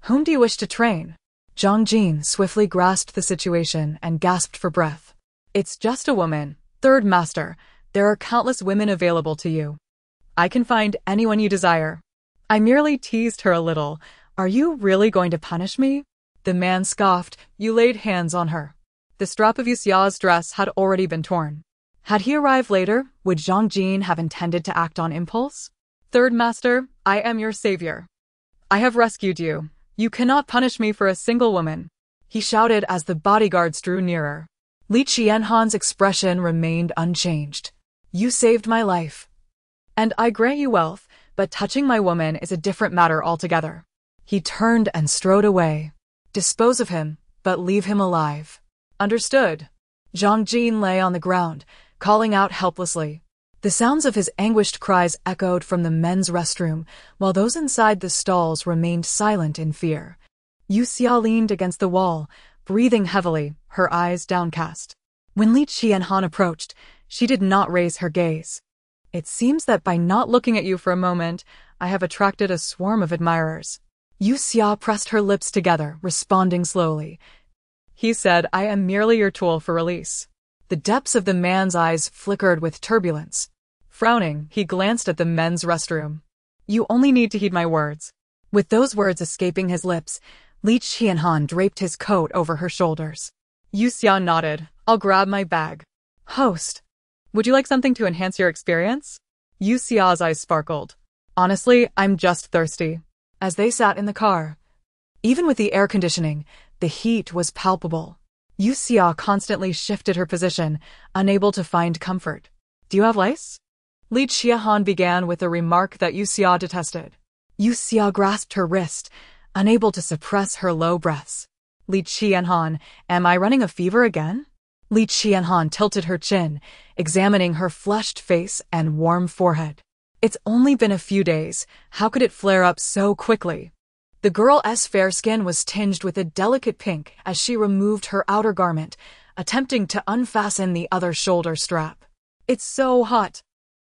Whom do you wish to train? Zhang Jin swiftly grasped the situation and gasped for breath. It's just a woman. Third master, there are countless women available to you. I can find anyone you desire. I merely teased her a little. Are you really going to punish me? The man scoffed. You laid hands on her. The strap of Yue Xia's dress had already been torn. Had he arrived later, would Zhang Jin have intended to act on impulse? Third master, I am your savior. I have rescued you. You cannot punish me for a single woman, he shouted as the bodyguards drew nearer. Li Qianhan's expression remained unchanged. You saved my life, and I grant you wealth, but touching my woman is a different matter altogether. He turned and strode away. Dispose of him, but leave him alive. Understood. Zhang Jin lay on the ground, calling out helplessly. The sounds of his anguished cries echoed from the men's restroom, while those inside the stalls remained silent in fear. Yue Xia leaned against the wall, breathing heavily, her eyes downcast. When Li Qianhan approached, she did not raise her gaze. It seems that by not looking at you for a moment, I have attracted a swarm of admirers. Yue Xia pressed her lips together, responding slowly. He said, I am merely your tool for release. The depths of the man's eyes flickered with turbulence. Frowning, he glanced at the men's restroom. You only need to heed my words. With those words escaping his lips, Li Qianhan draped his coat over her shoulders. Yue Xia nodded. I'll grab my bag. Host, would you like something to enhance your experience? Yue Xia's eyes sparkled. Honestly, I'm just thirsty. As they sat in the car, even with the air conditioning, the heat was palpable. Yue Xia constantly shifted her position, unable to find comfort. Do you have lice? Li Qianhan began with a remark that Yue Xia detested. Yue Xia grasped her wrist, unable to suppress her low breaths. Li Qianhan, am I running a fever again? Li Qianhan tilted her chin, examining her flushed face and warm forehead. It's only been a few days. How could it flare up so quickly? The girl's fair skin was tinged with a delicate pink as she removed her outer garment, attempting to unfasten the other shoulder strap. It's so hot.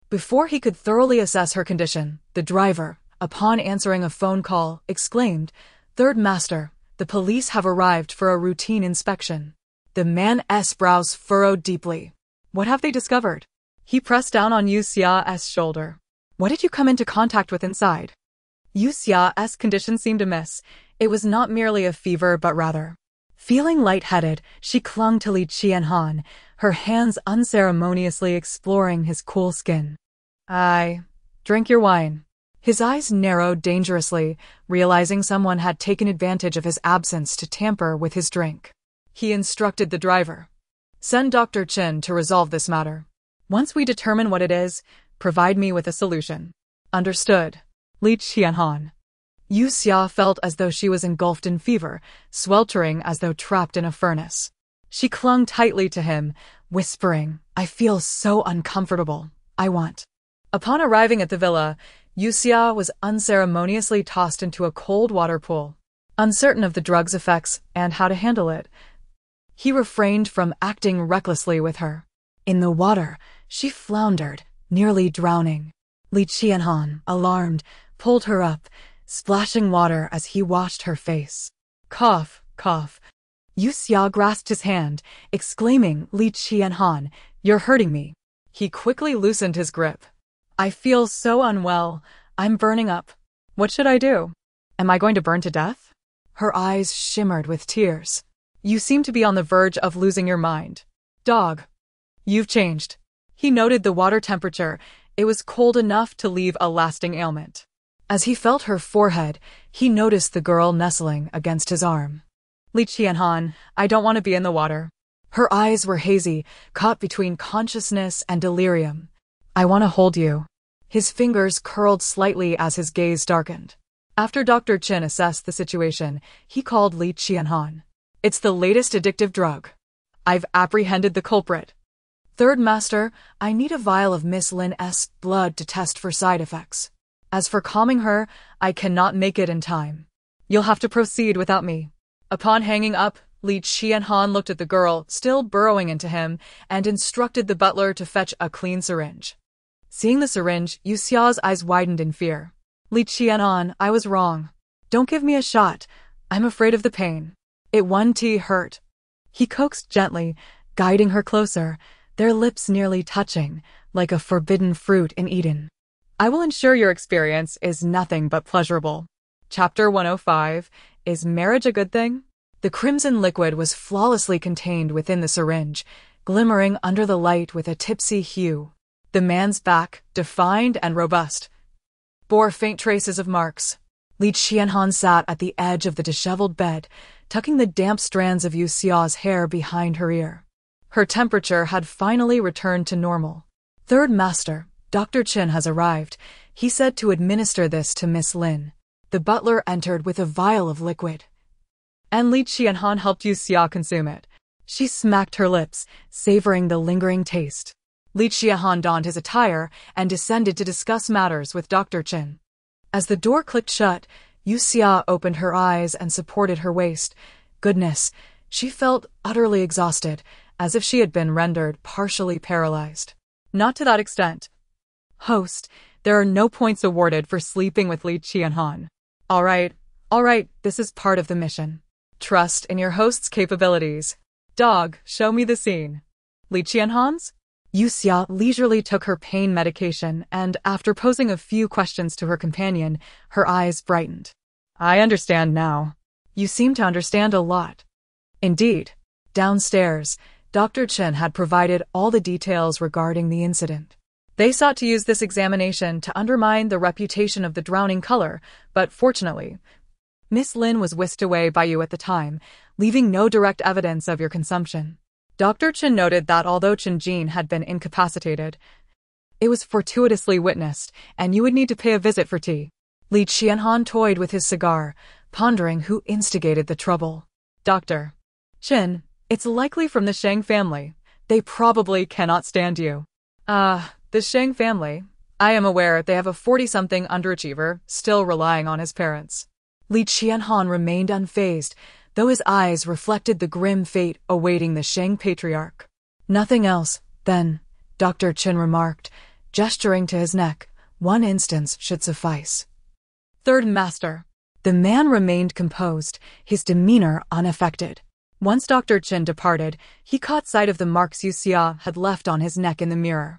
Before he could thoroughly assess her condition, the driver, upon answering a phone call, exclaimed, Third master, the police have arrived for a routine inspection. The man's brows furrowed deeply. What have they discovered? He pressed down on Yue Xia's shoulder. What did you come into contact with inside? Yue Xia's condition seemed amiss. It was not merely a fever, but rather. Feeling lightheaded, she clung to Li Qianhan, her hands unceremoniously exploring his cool skin. Drink your wine. His eyes narrowed dangerously, realizing someone had taken advantage of his absence to tamper with his drink. He instructed the driver. Send Dr. Chen to resolve this matter. Once we determine what it is, provide me with a solution. Understood. Li Qianhan. Yue Xia felt as though she was engulfed in fever, sweltering as though trapped in a furnace. She clung tightly to him, whispering, I feel so uncomfortable. I want. Upon arriving at the villa, Yue Xia was unceremoniously tossed into a cold water pool. Uncertain of the drug's effects and how to handle it, he refrained from acting recklessly with her. In the water, she floundered, nearly drowning. Li Qianhan, alarmed, pulled her up, splashing water as he washed her face. Cough, cough. Yue Xia grasped his hand, exclaiming, Li Qianhan, you're hurting me. He quickly loosened his grip. I feel so unwell. I'm burning up. What should I do? Am I going to burn to death? Her eyes shimmered with tears. You seem to be on the verge of losing your mind. Dog. You've changed. He noted the water temperature. It was cold enough to leave a lasting ailment. As he felt her forehead, he noticed the girl nestling against his arm. Li Qianhan, I don't want to be in the water. Her eyes were hazy, caught between consciousness and delirium. I want to hold you. His fingers curled slightly as his gaze darkened. After Dr. Chen assessed the situation, he called Li Qianhan. It's the latest addictive drug. I've apprehended the culprit. Third Master, I need a vial of Miss Lin's blood to test for side effects. As for calming her, I cannot make it in time. You'll have to proceed without me. Upon hanging up, Li Qianhan looked at the girl, still burrowing into him, and instructed the butler to fetch a clean syringe. Seeing the syringe, Yue Xia's eyes widened in fear. Li Qianhan, I was wrong. Don't give me a shot. I'm afraid of the pain. It won't hurt. He coaxed gently, guiding her closer, their lips nearly touching, like a forbidden fruit in Eden. I will ensure your experience is nothing but pleasurable. Chapter 105, Is Marriage a Good Thing? The crimson liquid was flawlessly contained within the syringe, glimmering under the light with a tipsy hue. The man's back, defined and robust, bore faint traces of marks. Li Qianhan sat at the edge of the disheveled bed, tucking the damp strands of Yue Xia's hair behind her ear. Her temperature had finally returned to normal. Third Master, Dr. Chen has arrived. He said to administer this to Miss Lin. The butler entered with a vial of liquid. And Li Qianhan helped Yue Xia consume it. She smacked her lips, savoring the lingering taste. Li Qianhan donned his attire and descended to discuss matters with Dr. Chen. As the door clicked shut, Yue Xia opened her eyes and supported her waist. Goodness, she felt utterly exhausted, as if she had been rendered partially paralyzed. Not to that extent. Host, there are no points awarded for sleeping with Li Qianhan. All right, this is part of the mission. Trust in your host's capabilities. Dog, show me the scene. Li Qianhan's? Yue Xia leisurely took her pain medication and, after posing a few questions to her companion, her eyes brightened. I understand now. You seem to understand a lot. Indeed. Downstairs, Dr. Chen had provided all the details regarding the incident. They sought to use this examination to undermine the reputation of the drowning color, but fortunately, Miss Lin was whisked away by you at the time, leaving no direct evidence of your consumption. Dr. Chen noted that although Chen Jin had been incapacitated, it was fortuitously witnessed, and you would need to pay a visit for tea. Li Qianhan toyed with his cigar, pondering who instigated the trouble. Dr. Chen, it's likely from the Shang family. They probably cannot stand you. The Shang family. I am aware they have a 40-something underachiever, still relying on his parents. Li Qianhan remained unfazed, though his eyes reflected the grim fate awaiting the Shang patriarch. Nothing else, then, Dr. Chen remarked, gesturing to his neck. One instance should suffice. Third Master. The man remained composed, his demeanor unaffected. Once Dr. Chen departed, he caught sight of the marks Yue Xia had left on his neck in the mirror.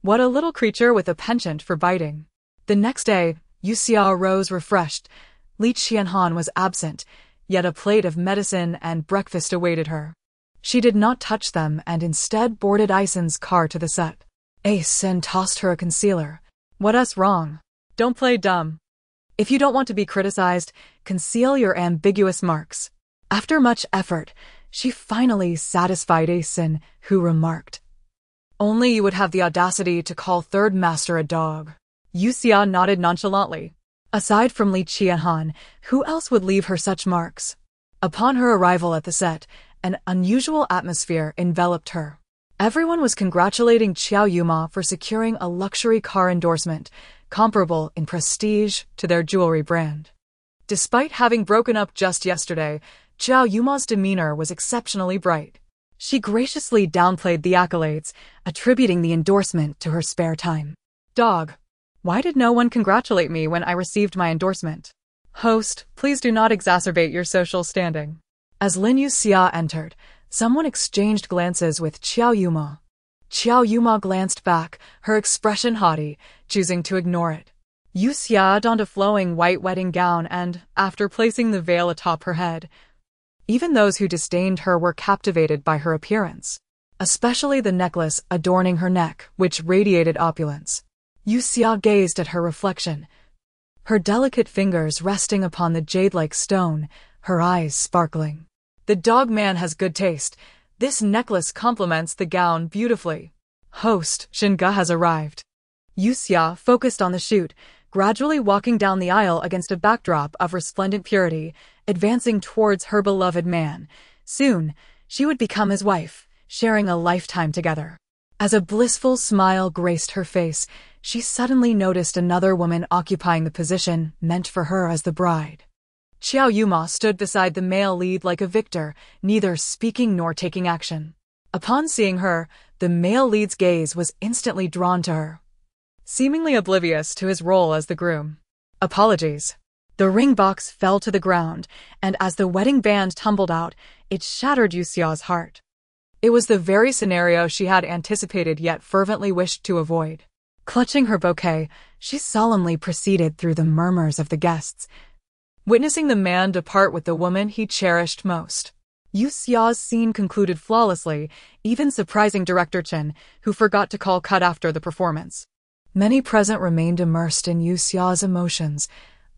What a little creature with a penchant for biting. The next day, Yue Xia arose refreshed. Li Qianhan was absent, yet a plate of medicine and breakfast awaited her. She did not touch them and instead boarded Aisen's car to the set. Aisen tossed her a concealer. What's wrong? Don't play dumb. If you don't want to be criticized, conceal your ambiguous marks. After much effort, she finally satisfied Aisen, who remarked, Only you would have the audacity to call Third Master a dog. Yue Xia nodded nonchalantly. Aside from Li Qianhan, who else would leave her such marks? Upon her arrival at the set, an unusual atmosphere enveloped her. Everyone was congratulating Qiao Yuma for securing a luxury car endorsement, comparable in prestige to their jewelry brand. Despite having broken up just yesterday, Qiao Yuma's demeanor was exceptionally bright. She graciously downplayed the accolades, attributing the endorsement to her spare time. Dog. Why did no one congratulate me when I received my endorsement? Host, please do not exacerbate your social standing. As Lin Yue Xia entered, someone exchanged glances with Qiao Yuma. Qiao Yuma glanced back, her expression haughty, choosing to ignore it. Yue Xia donned a flowing white wedding gown and, after placing the veil atop her head, even those who disdained her were captivated by her appearance, especially the necklace adorning her neck, which radiated opulence. Yue Xia gazed at her reflection, her delicate fingers resting upon the jade-like stone, her eyes sparkling. The dog man has good taste. This necklace complements the gown beautifully. Host, Xinge has arrived. Yue Xia focused on the shoot, gradually walking down the aisle against a backdrop of resplendent purity, advancing towards her beloved man. Soon, she would become his wife, sharing a lifetime together. As a blissful smile graced her face, she suddenly noticed another woman occupying the position meant for her as the bride. Xiao Yuma stood beside the male lead like a victor, neither speaking nor taking action. Upon seeing her, the male lead's gaze was instantly drawn to her, seemingly oblivious to his role as the groom. Apologies. The ring box fell to the ground, and as the wedding band tumbled out, it shattered Yue Xia's heart. It was the very scenario she had anticipated yet fervently wished to avoid. Clutching her bouquet, she solemnly proceeded through the murmurs of the guests, witnessing the man depart with the woman he cherished most. Yue Xia's scene concluded flawlessly, even surprising Director Chen, who forgot to call cut after the performance. Many present remained immersed in Yue Xia's emotions,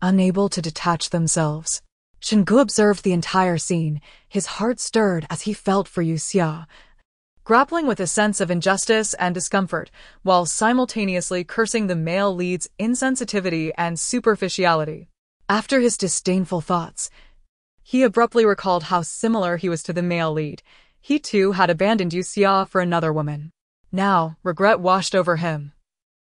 unable to detach themselves. Shengu observed the entire scene, his heart stirred as he felt for Yue Xia, grappling with a sense of injustice and discomfort, while simultaneously cursing the male lead's insensitivity and superficiality. After his disdainful thoughts, he abruptly recalled how similar he was to the male lead. He too had abandoned Yue Xia for another woman. Now, regret washed over him.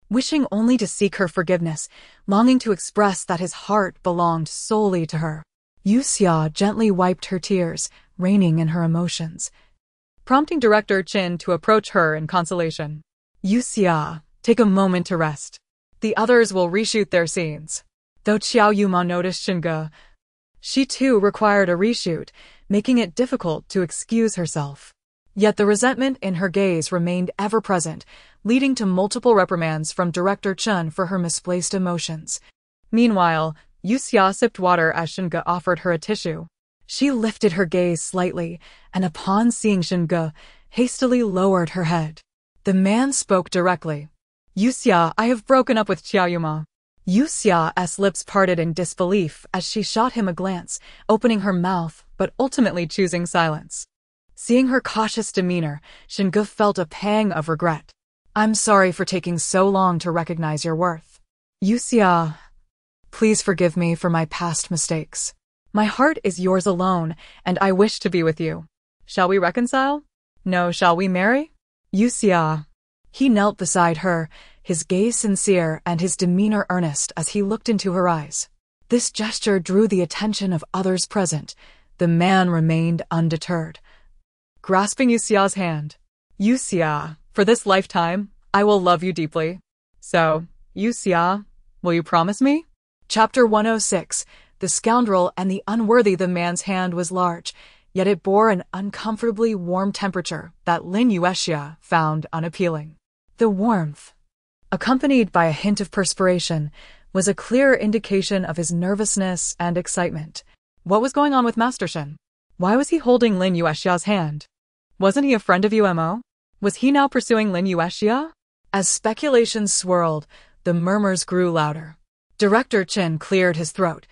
Wishing only to seek her forgiveness, longing to express that his heart belonged solely to her. Yue Xia gently wiped her tears, reining in her emotions, prompting Director Chen to approach her in consolation. Yue Xia, take a moment to rest. The others will reshoot their scenes. Though Xiao Yuma noticed Shengu, she too required a reshoot, making it difficult to excuse herself. Yet the resentment in her gaze remained ever present, leading to multiple reprimands from Director Chen for her misplaced emotions. Meanwhile, Yue Xia sipped water as Shengu offered her a tissue. She lifted her gaze slightly, and upon seeing Shengu, hastily lowered her head. The man spoke directly. Yue Xia, I have broken up with Xiao Yuma. Yue Xia's lips parted in disbelief as she shot him a glance, opening her mouth, but ultimately choosing silence. Seeing her cautious demeanor, Shengu felt a pang of regret. I'm sorry for taking so long to recognize your worth. Yue Xia, please forgive me for my past mistakes. My heart is yours alone, and I wish to be with you. Shall we reconcile? No, shall we marry? Yue Xia. He knelt beside her, his gaze sincere and his demeanor earnest as he looked into her eyes. This gesture drew the attention of others present. The man remained undeterred, grasping Yue Xia's hand. Yue Xia, for this lifetime, I will love you deeply. So, Yue Xia, will you promise me? Chapter 106, The Scoundrel and the Unworthy. The man's hand was large, yet it bore an uncomfortably warm temperature that Lin Yue Xia found unappealing. The warmth, accompanied by a hint of perspiration, was a clear indication of his nervousness and excitement. What was going on with Master Shen? Why was he holding Lin Yue Xia's hand? Wasn't he a friend of UMO? Was he now pursuing Lin Yue Xia? As speculations swirled, the murmurs grew louder. Director Chen cleared his throat,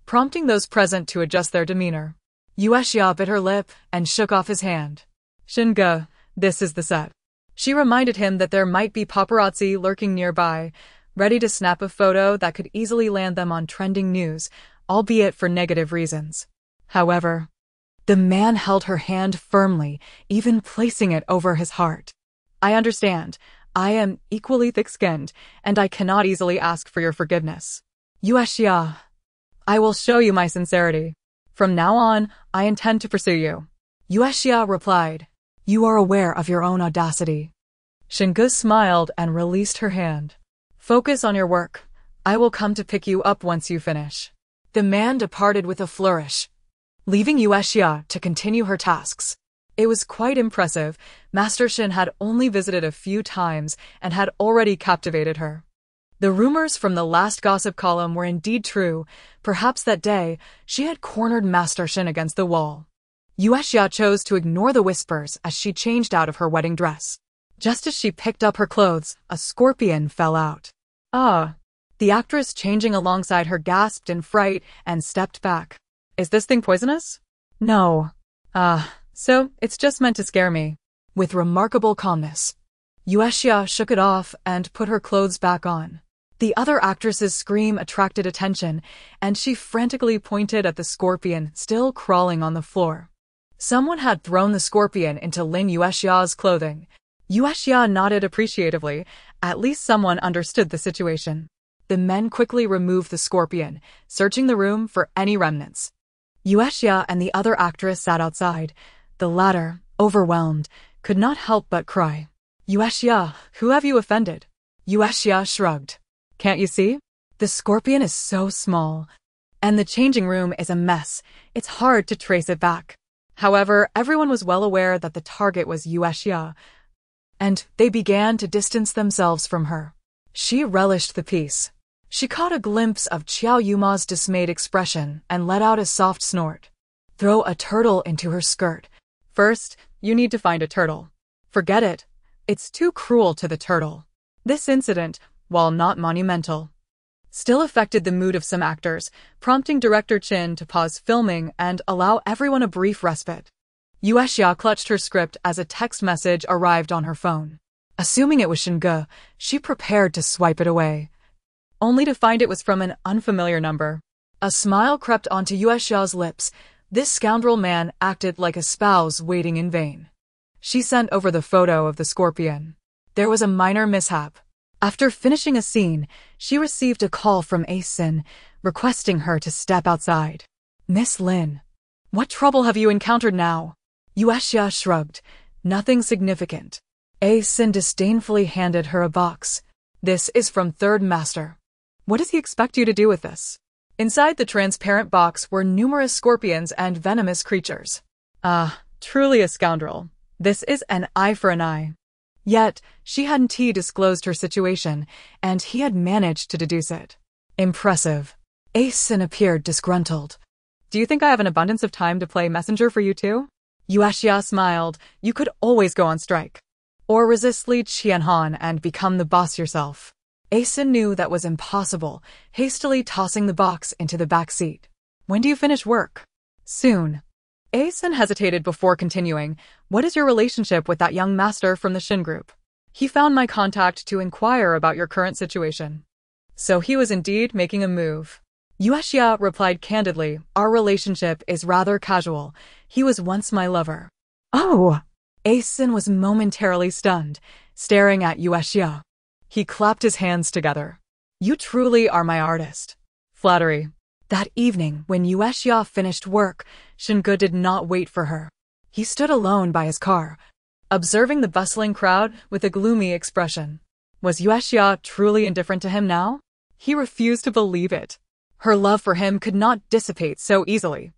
prompting those present to adjust their demeanor. Yue Xia bit her lip and shook off his hand. Shengu, this is the set. She reminded him that there might be paparazzi lurking nearby, ready to snap a photo that could easily land them on trending news, albeit for negative reasons. However, the man held her hand firmly, even placing it over his heart. I understand. I am equally thick-skinned, and I cannot easily ask for your forgiveness. Yue Xia, I will show you my sincerity. From now on, I intend to pursue you. Yue Xia replied. You are aware of your own audacity. Shengu smiled and released her hand. Focus on your work. I will come to pick you up once you finish. The man departed with a flourish, leaving Yue Xia to continue her tasks. It was quite impressive. Master Shen had only visited a few times and had already captivated her. The rumors from the last gossip column were indeed true. Perhaps that day, she had cornered Master Shen against the wall. Yue Xia chose to ignore the whispers as she changed out of her wedding dress. Just as she picked up her clothes, a scorpion fell out. Ah! The actress changing alongside her gasped in fright and stepped back. Is this thing poisonous? No. So it's just meant to scare me. With remarkable calmness, Yue Xia shook it off and put her clothes back on. The other actress's scream attracted attention, and she frantically pointed at the scorpion still crawling on the floor. Someone had thrown the scorpion into Yue Xia's clothing. Yue Xia nodded appreciatively. At least someone understood the situation. The men quickly removed the scorpion, searching the room for any remnants. Yue Xia and the other actress sat outside. The latter, overwhelmed, could not help but cry. Yue Xia, who have you offended? Yue Xia shrugged. Can't you see? The scorpion is so small. And the changing room is a mess. It's hard to trace it back. However, everyone was well aware that the target was Yue Xia, and they began to distance themselves from her. She relished the peace. She caught a glimpse of Qiao Yuma's dismayed expression and let out a soft snort. Throw a turtle into her skirt. First, you need to find a turtle. Forget it. It's too cruel to the turtle. This incident, while not monumental, still affected the mood of some actors, prompting director Qin to pause filming and allow everyone a brief respite. Yue Xia clutched her script as a text message arrived on her phone. Assuming it was Xinge, she prepared to swipe it away, only to find it was from an unfamiliar number. A smile crept onto Yue Xia's lips. This scoundrel man acted like a spouse waiting in vain. She sent over the photo of the scorpion. There was a minor mishap. After finishing a scene, she received a call from Sin, requesting her to step outside. Miss Lin, what trouble have you encountered now? Yue Xia shrugged. Nothing significant. Sin disdainfully handed her a box. This is from Third Master. What does he expect you to do with this? Inside the transparent box were numerous scorpions and venomous creatures. Truly a scoundrel. This is an eye for an eye. Yet, she hadn't disclosed her situation, and he had managed to deduce it. Impressive. Sin appeared disgruntled. Do you think I have an abundance of time to play messenger for you too? Yue Xia smiled. You could always go on strike. Or resist Li Qianhan and become the boss yourself. Sin knew that was impossible, hastily tossing the box into the back seat. When do you finish work? Soon. Sin hesitated before continuing. What is your relationship with that young master from the Shin group? He found my contact to inquire about your current situation. So he was indeed making a move. Yue Xia replied candidly, our relationship is rather casual. He was once my lover. Oh! Sin was momentarily stunned, staring at Yue Xia. He clapped his hands together. You truly are my artist. Flattery. That evening, when Yue Xia finished work, Xinge did not wait for her. He stood alone by his car, observing the bustling crowd with a gloomy expression. Was Yue Xia truly indifferent to him now? He refused to believe it. Her love for him could not dissipate so easily.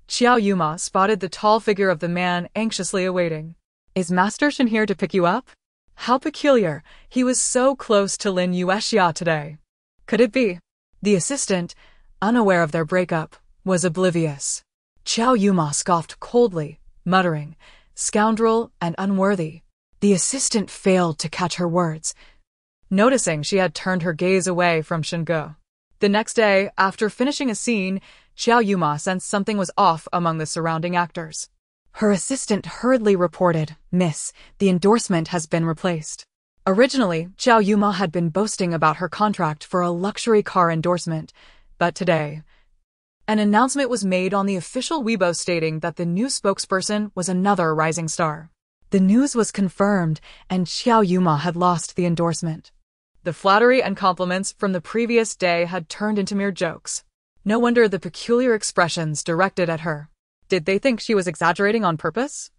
Qiao Yuma spotted the tall figure of the man anxiously awaiting. Is Master Shin here to pick you up? How peculiar, he was so close to Lin Yue Xia today. Could it be? The assistant, unaware of their breakup, was oblivious. Qiao Yuma scoffed coldly, muttering, scoundrel and unworthy. The assistant failed to catch her words, noticing she had turned her gaze away from Xinge. The next day, after finishing a scene, Qiao Yuma sensed something was off among the surrounding actors. Her assistant hurriedly reported, Miss, the endorsement has been replaced. Originally, Qiao Yuma had been boasting about her contract for a luxury car endorsement, but today, an announcement was made on the official Weibo stating that the new spokesperson was another rising star. The news was confirmed, and Qiao Yuma had lost the endorsement. The flattery and compliments from the previous day had turned into mere jokes. No wonder the peculiar expressions directed at her. Did they think she was exaggerating on purpose?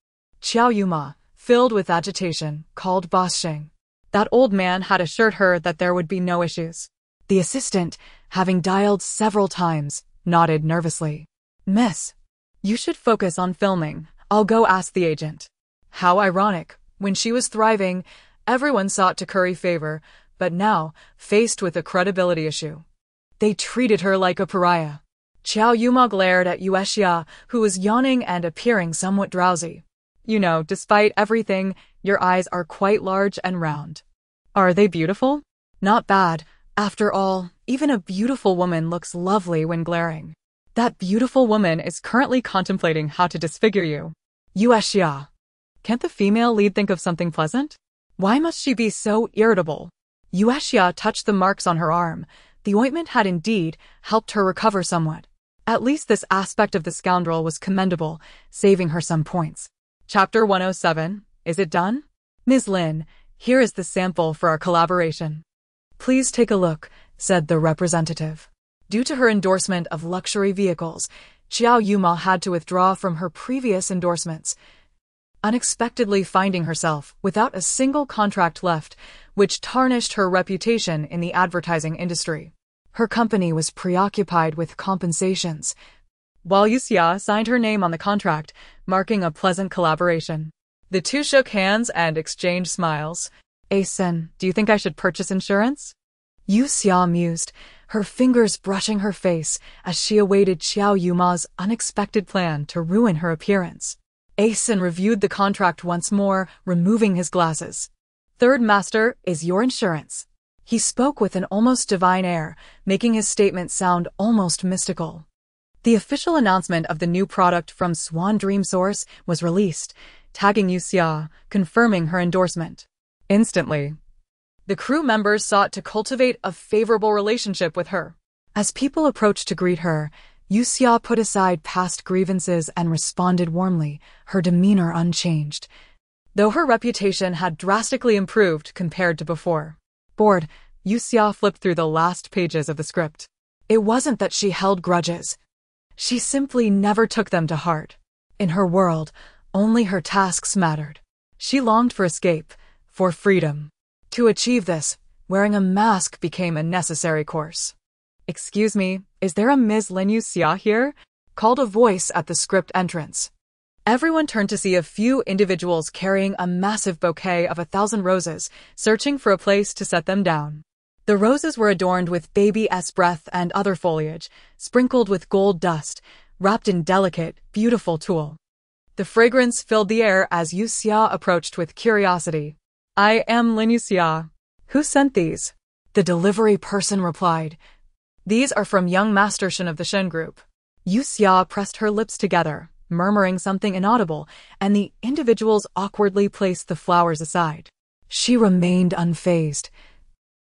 Qiao Yuma, filled with agitation, called Boss Sheng. That old man had assured her that there would be no issues. The assistant, having dialed several times, nodded nervously. Miss, you should focus on filming. I'll go ask the agent. How ironic. When she was thriving, everyone sought to curry favor, but now, faced with a credibility issue, they treated her like a pariah. Qiao Yuma glared at Yue Xia, who was yawning and appearing somewhat drowsy. You know, despite everything, your eyes are quite large and round. Are they beautiful? Not bad. After all, even a beautiful woman looks lovely when glaring. That beautiful woman is currently contemplating how to disfigure you. Yue Xia. Can't the female lead think of something pleasant? Why must she be so irritable? Yue Xia touched the marks on her arm. The ointment had indeed helped her recover somewhat. At least this aspect of the scoundrel was commendable, saving her some points. Chapter 107. Is it done? Ms. Lin, here is the sample for our collaboration. Please take a look, said the representative. Due to her endorsement of luxury vehicles, Xiao Yuma had to withdraw from her previous endorsements, unexpectedly finding herself without a single contract left, which tarnished her reputation in the advertising industry. Her company was preoccupied with compensations, while Yue Xia signed her name on the contract, marking a pleasant collaboration. The two shook hands and exchanged smiles. "Asen, do you think I should purchase insurance?" Yue Xia mused, her fingers brushing her face as she awaited Xiao Yuma's unexpected plan to ruin her appearance. Asen reviewed the contract once more, removing his glasses. "Third Master is your insurance." He spoke with an almost divine air, making his statement sound almost mystical. The official announcement of the new product from Swan Dream Source was released, tagging Yue Xia, confirming her endorsement. Instantly, the crew members sought to cultivate a favorable relationship with her. As people approached to greet her, Yue Xia put aside past grievances and responded warmly, her demeanor unchanged, though her reputation had drastically improved compared to before. Bored, Yue Xia flipped through the last pages of the script. It wasn't that she held grudges. She simply never took them to heart. In her world, only her tasks mattered. She longed for escape, for freedom. To achieve this, wearing a mask became a necessary course. "Excuse me, is there a Ms. Lin Yue Xia here?" called a voice at the script entrance. Everyone turned to see a few individuals carrying a massive bouquet of 1,000 roses, searching for a place to set them down. The roses were adorned with baby's breath and other foliage, sprinkled with gold dust, wrapped in delicate, beautiful tulle. The fragrance filled the air as Yue Xia approached with curiosity. "I am Lin Yue Xia. Who sent these?" The delivery person replied. "These are from young Master Shen of the Shen Group." Yue Xia pressed her lips together, murmuring something inaudible, and the individuals awkwardly placed the flowers aside. She remained unfazed,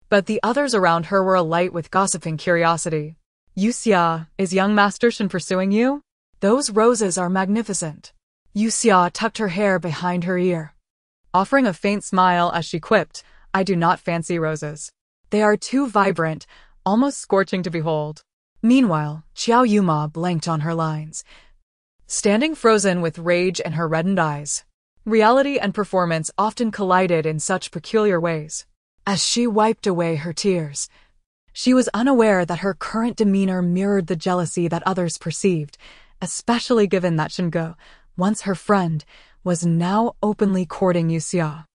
but the others around her were alight with gossiping curiosity. "Yue Xia, is young Master Shen pursuing you? Those roses are magnificent." Yue Xia tucked her hair behind her ear, offering a faint smile as she quipped, "I do not fancy roses. They are too vibrant, almost scorching to behold." Meanwhile, Xiao Yuma blanked on her lines, standing frozen with rage in her reddened eyes. Reality and performance often collided in such peculiar ways. As she wiped away her tears, she was unaware that her current demeanor mirrored the jealousy that others perceived, especially given that Shingo, once her friend, was now openly courting Yue Xia.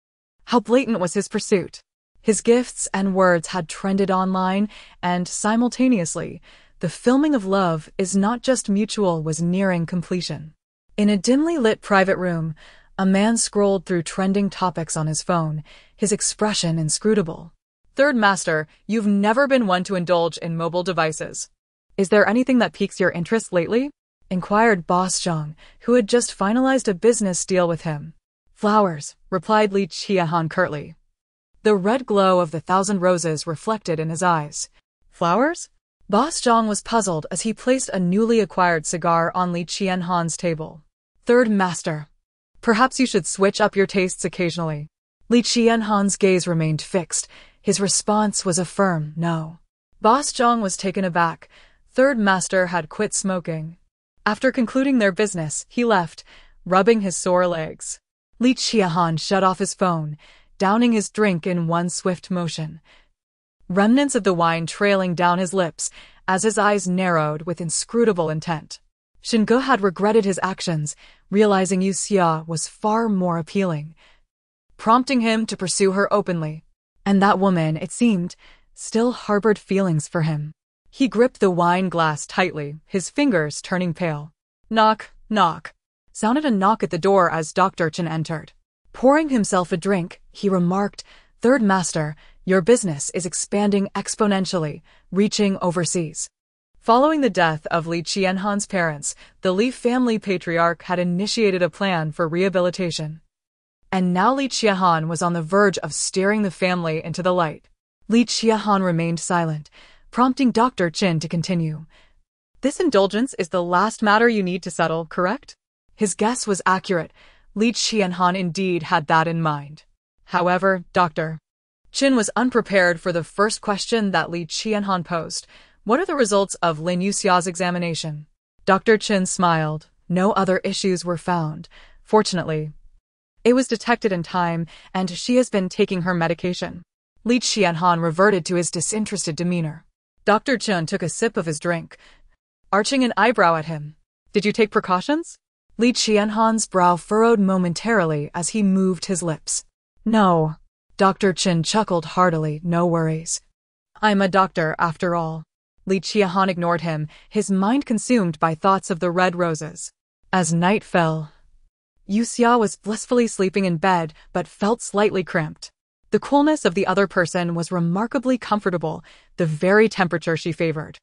How blatant was his pursuit! His gifts and words had trended online, and simultaneously, the filming of Love Is Not Just Mutual was nearing completion. In a dimly lit private room, a man scrolled through trending topics on his phone, his expression inscrutable. "Third Master, you've never been one to indulge in mobile devices. Is there anything that piques your interest lately?" inquired Boss Zhang, who had just finalized a business deal with him. "Flowers," replied Li Qiahan curtly. The red glow of the 1,000 roses reflected in his eyes. "Flowers?" Boss Zhang was puzzled as he placed a newly acquired cigar on Li Qianhan's table. "Third Master, perhaps you should switch up your tastes occasionally." Li Qianhan's gaze remained fixed. His response was a firm no. Boss Zhang was taken aback. Third Master had quit smoking. After concluding their business, he left, rubbing his sore legs. Li Qiahan shut off his phone, downing his drink in one swift motion, remnants of the wine trailing down his lips as his eyes narrowed with inscrutable intent. Shingo had regretted his actions, realizing Yue Xia was far more appealing, prompting him to pursue her openly. And that woman, it seemed, still harbored feelings for him. He gripped the wine glass tightly, his fingers turning pale. "Knock, knock," sounded a knock at the door as Dr. Chen entered. Pouring himself a drink, he remarked, "Third Master, your business is expanding exponentially, reaching overseas." Following the death of Li Qianhan's parents, the Li family patriarch had initiated a plan for rehabilitation. And now Li Qiahan was on the verge of steering the family into the light. Li Qiahan remained silent, prompting Dr. Qin to continue. This indulgence is the last matter you need to settle, correct? His guess was accurate. Li Qiahan indeed had that in mind. However, Dr. Qin was unprepared for the first question that Li Qiahan posed. What are the results of Lin Yuxia's examination? Dr. Qin smiled. No other issues were found. Fortunately, it was detected in time, and she has been taking her medication. Li Qiahan reverted to his disinterested demeanor. Dr. Qin took a sip of his drink, arching an eyebrow at him. Did you take precautions? Li Qianhan's brow furrowed momentarily as he moved his lips. No. Dr. Qin chuckled heartily. No worries. I'm a doctor, after all. Li Qiahan ignored him, his mind consumed by thoughts of the red roses. As night fell, Yue Xia was blissfully sleeping in bed but felt slightly cramped. The coolness of the other person was remarkably comfortable, the very temperature she favored.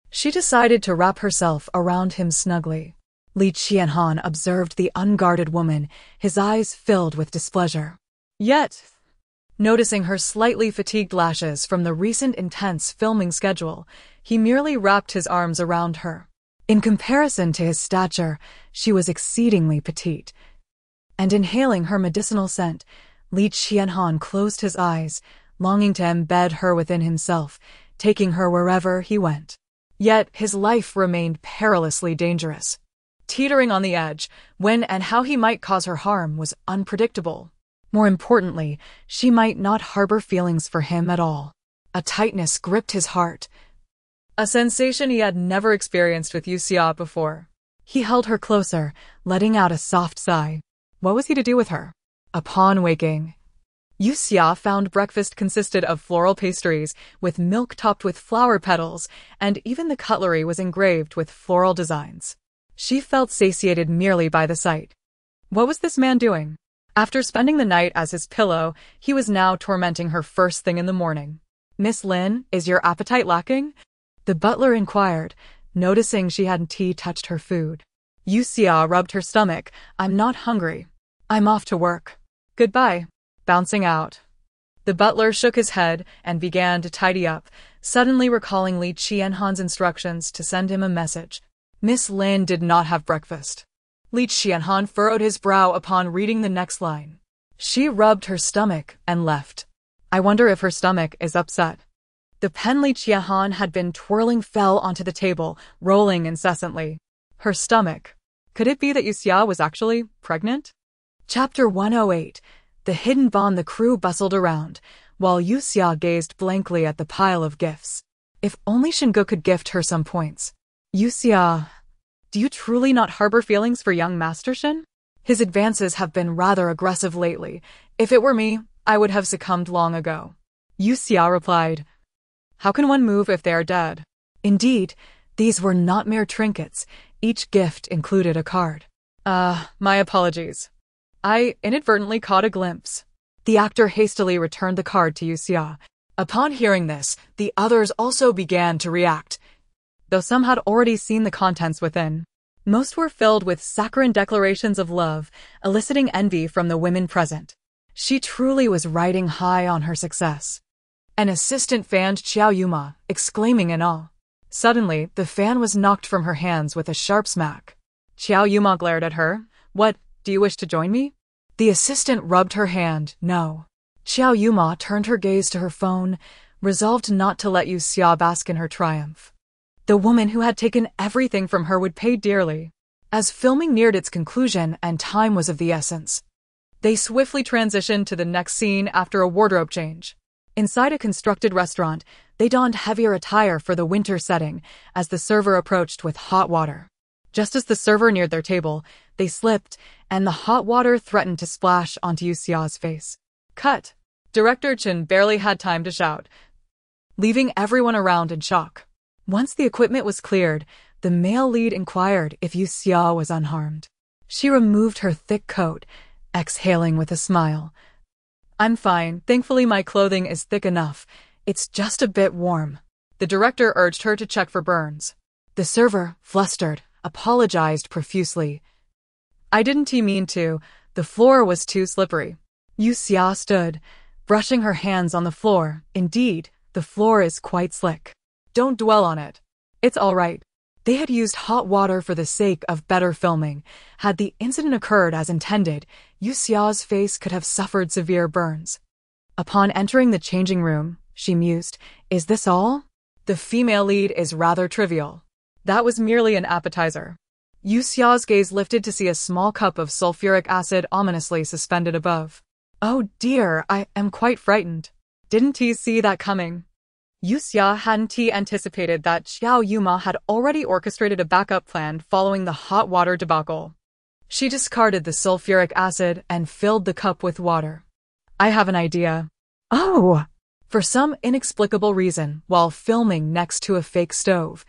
She decided to wrap herself around him snugly. Li Qianhan observed the unguarded woman, his eyes filled with displeasure. Yet, noticing her slightly fatigued lashes from the recent intense filming schedule, he merely wrapped his arms around her. In comparison to his stature, she was exceedingly petite. And inhaling her medicinal scent, Li Qianhan closed his eyes, longing to embed her within himself, taking her wherever he went. Yet his life remained perilously dangerous. Teetering on the edge, when and how he might cause her harm was unpredictable. More importantly, she might not harbor feelings for him at all. A tightness gripped his heart, a sensation he had never experienced with Yue Xia before. He held her closer, letting out a soft sigh. What was he to do with her? Upon waking, Yue Xia found breakfast consisted of floral pastries with milk topped with flower petals, and even the cutlery was engraved with floral designs. She felt satiated merely by the sight. What was this man doing? After spending the night as his pillow, he was now tormenting her first thing in the morning. Miss Lin, is your appetite lacking? The butler inquired, noticing she hadn't touched her food. Yue Xia rubbed her stomach. I'm not hungry. I'm off to work. Goodbye. Bouncing out. The butler shook his head and began to tidy up, suddenly recalling Li Qianhan's instructions to send him a message. Miss Lin did not have breakfast. Li Qianhan furrowed his brow upon reading the next line. She rubbed her stomach and left. I wonder if her stomach is upset. The pen Li Qianhan had been twirling fell onto the table, rolling incessantly. Her stomach. Could it be that Yue Xia was actually pregnant? Chapter 108. The hidden bond. The crew bustled around, while Yue Xia gazed blankly at the pile of gifts. If only Shingu could gift her some points. Yue Xia, do you truly not harbor feelings for young Master Shin? His advances have been rather aggressive lately. If it were me, I would have succumbed long ago. Yue Xia replied. How can one move if they are dead? Indeed, these were not mere trinkets. Each gift included a card. My apologies. I inadvertently caught a glimpse. The actor hastily returned the card to Yue Xia. Upon hearing this, the others also began to react, though some had already seen the contents within. Most were filled with saccharine declarations of love, eliciting envy from the women present. She truly was riding high on her success. An assistant fanned Xiao Yuma, exclaiming in awe. Suddenly, the fan was knocked from her hands with a sharp smack. Xiao Yuma glared at her. What, do you wish to join me? The assistant rubbed her hand. No. Xiao Yuma turned her gaze to her phone, resolved not to let Yue Xia bask in her triumph. The woman who had taken everything from her would pay dearly. As filming neared its conclusion and time was of the essence, they swiftly transitioned to the next scene after a wardrobe change. Inside a constructed restaurant, they donned heavier attire for the winter setting as the server approached with hot water. Just as the server neared their table, they slipped, and the hot water threatened to splash onto Yue Xia's face. Cut! Director Qin barely had time to shout, leaving everyone around in shock. Once the equipment was cleared, the male lead inquired if Yue Xia was unharmed. She removed her thick coat, exhaling with a smile. I'm fine. Thankfully my clothing is thick enough. It's just a bit warm. The director urged her to check for burns. The server, flustered, apologized profusely. I didn't mean to. The floor was too slippery. Yue Xia stood, brushing her hands on the floor. Indeed, the floor is quite slick. Don't dwell on it. It's all right. They had used hot water for the sake of better filming. Had the incident occurred as intended, Yue Xia's face could have suffered severe burns. Upon entering the changing room, she mused, "Is this all? The female lead is rather trivial." That was merely an appetizer. Yue Xia's gaze lifted to see a small cup of sulfuric acid ominously suspended above. "Oh dear, I am quite frightened. Didn't he see that coming?" Yue Xia hadn't anticipated that Xiao Yuma had already orchestrated a backup plan following the hot water debacle. She discarded the sulfuric acid and filled the cup with water. "I have an idea." "Oh!" For some inexplicable reason, while filming next to a fake stove,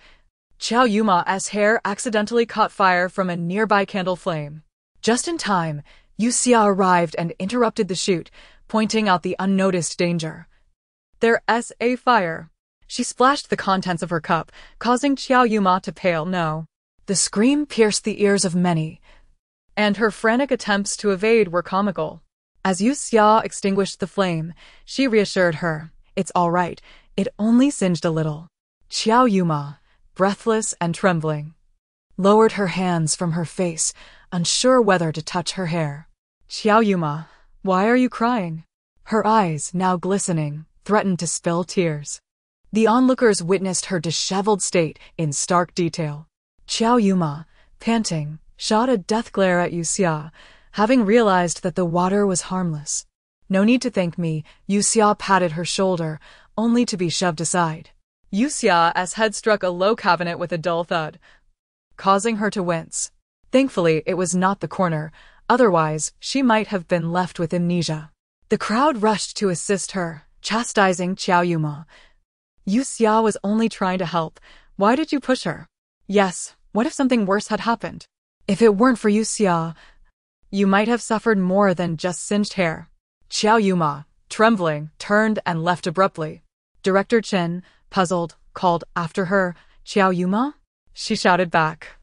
Xiao Yuma's hair accidentally caught fire from a nearby candle flame. Just in time, Yue Xia arrived and interrupted the shoot, pointing out the unnoticed danger. "There's a fire." She splashed the contents of her cup, causing Xiao Yuma to pale. No. The scream pierced the ears of many, and her frantic attempts to evade were comical. As Yue Xia extinguished the flame, she reassured her, "It's all right, it only singed a little." Xiao Yuma, breathless and trembling, lowered her hands from her face, unsure whether to touch her hair. "Xiao Yuma, why are you crying?" Her eyes, now glistening, threatened to spill tears. The onlookers witnessed her disheveled state in stark detail. Xiao Yuma, panting, shot a death glare at Yue Xia, having realized that the water was harmless. "No need to thank me," Yue Xia patted her shoulder, only to be shoved aside. Yue Xia's head struck a low cabinet with a dull thud, causing her to wince. Thankfully, it was not the corner, otherwise she might have been left with amnesia. The crowd rushed to assist her, chastising Xiao Yuma. "Yue Xia was only trying to help. Why did you push her?" "Yes, what if something worse had happened? If it weren't for Yue Xia, you might have suffered more than just singed hair." Xiao Yuma, trembling, turned and left abruptly. Director Chen, puzzled, called after her, "Xiao Yuma?" She shouted back,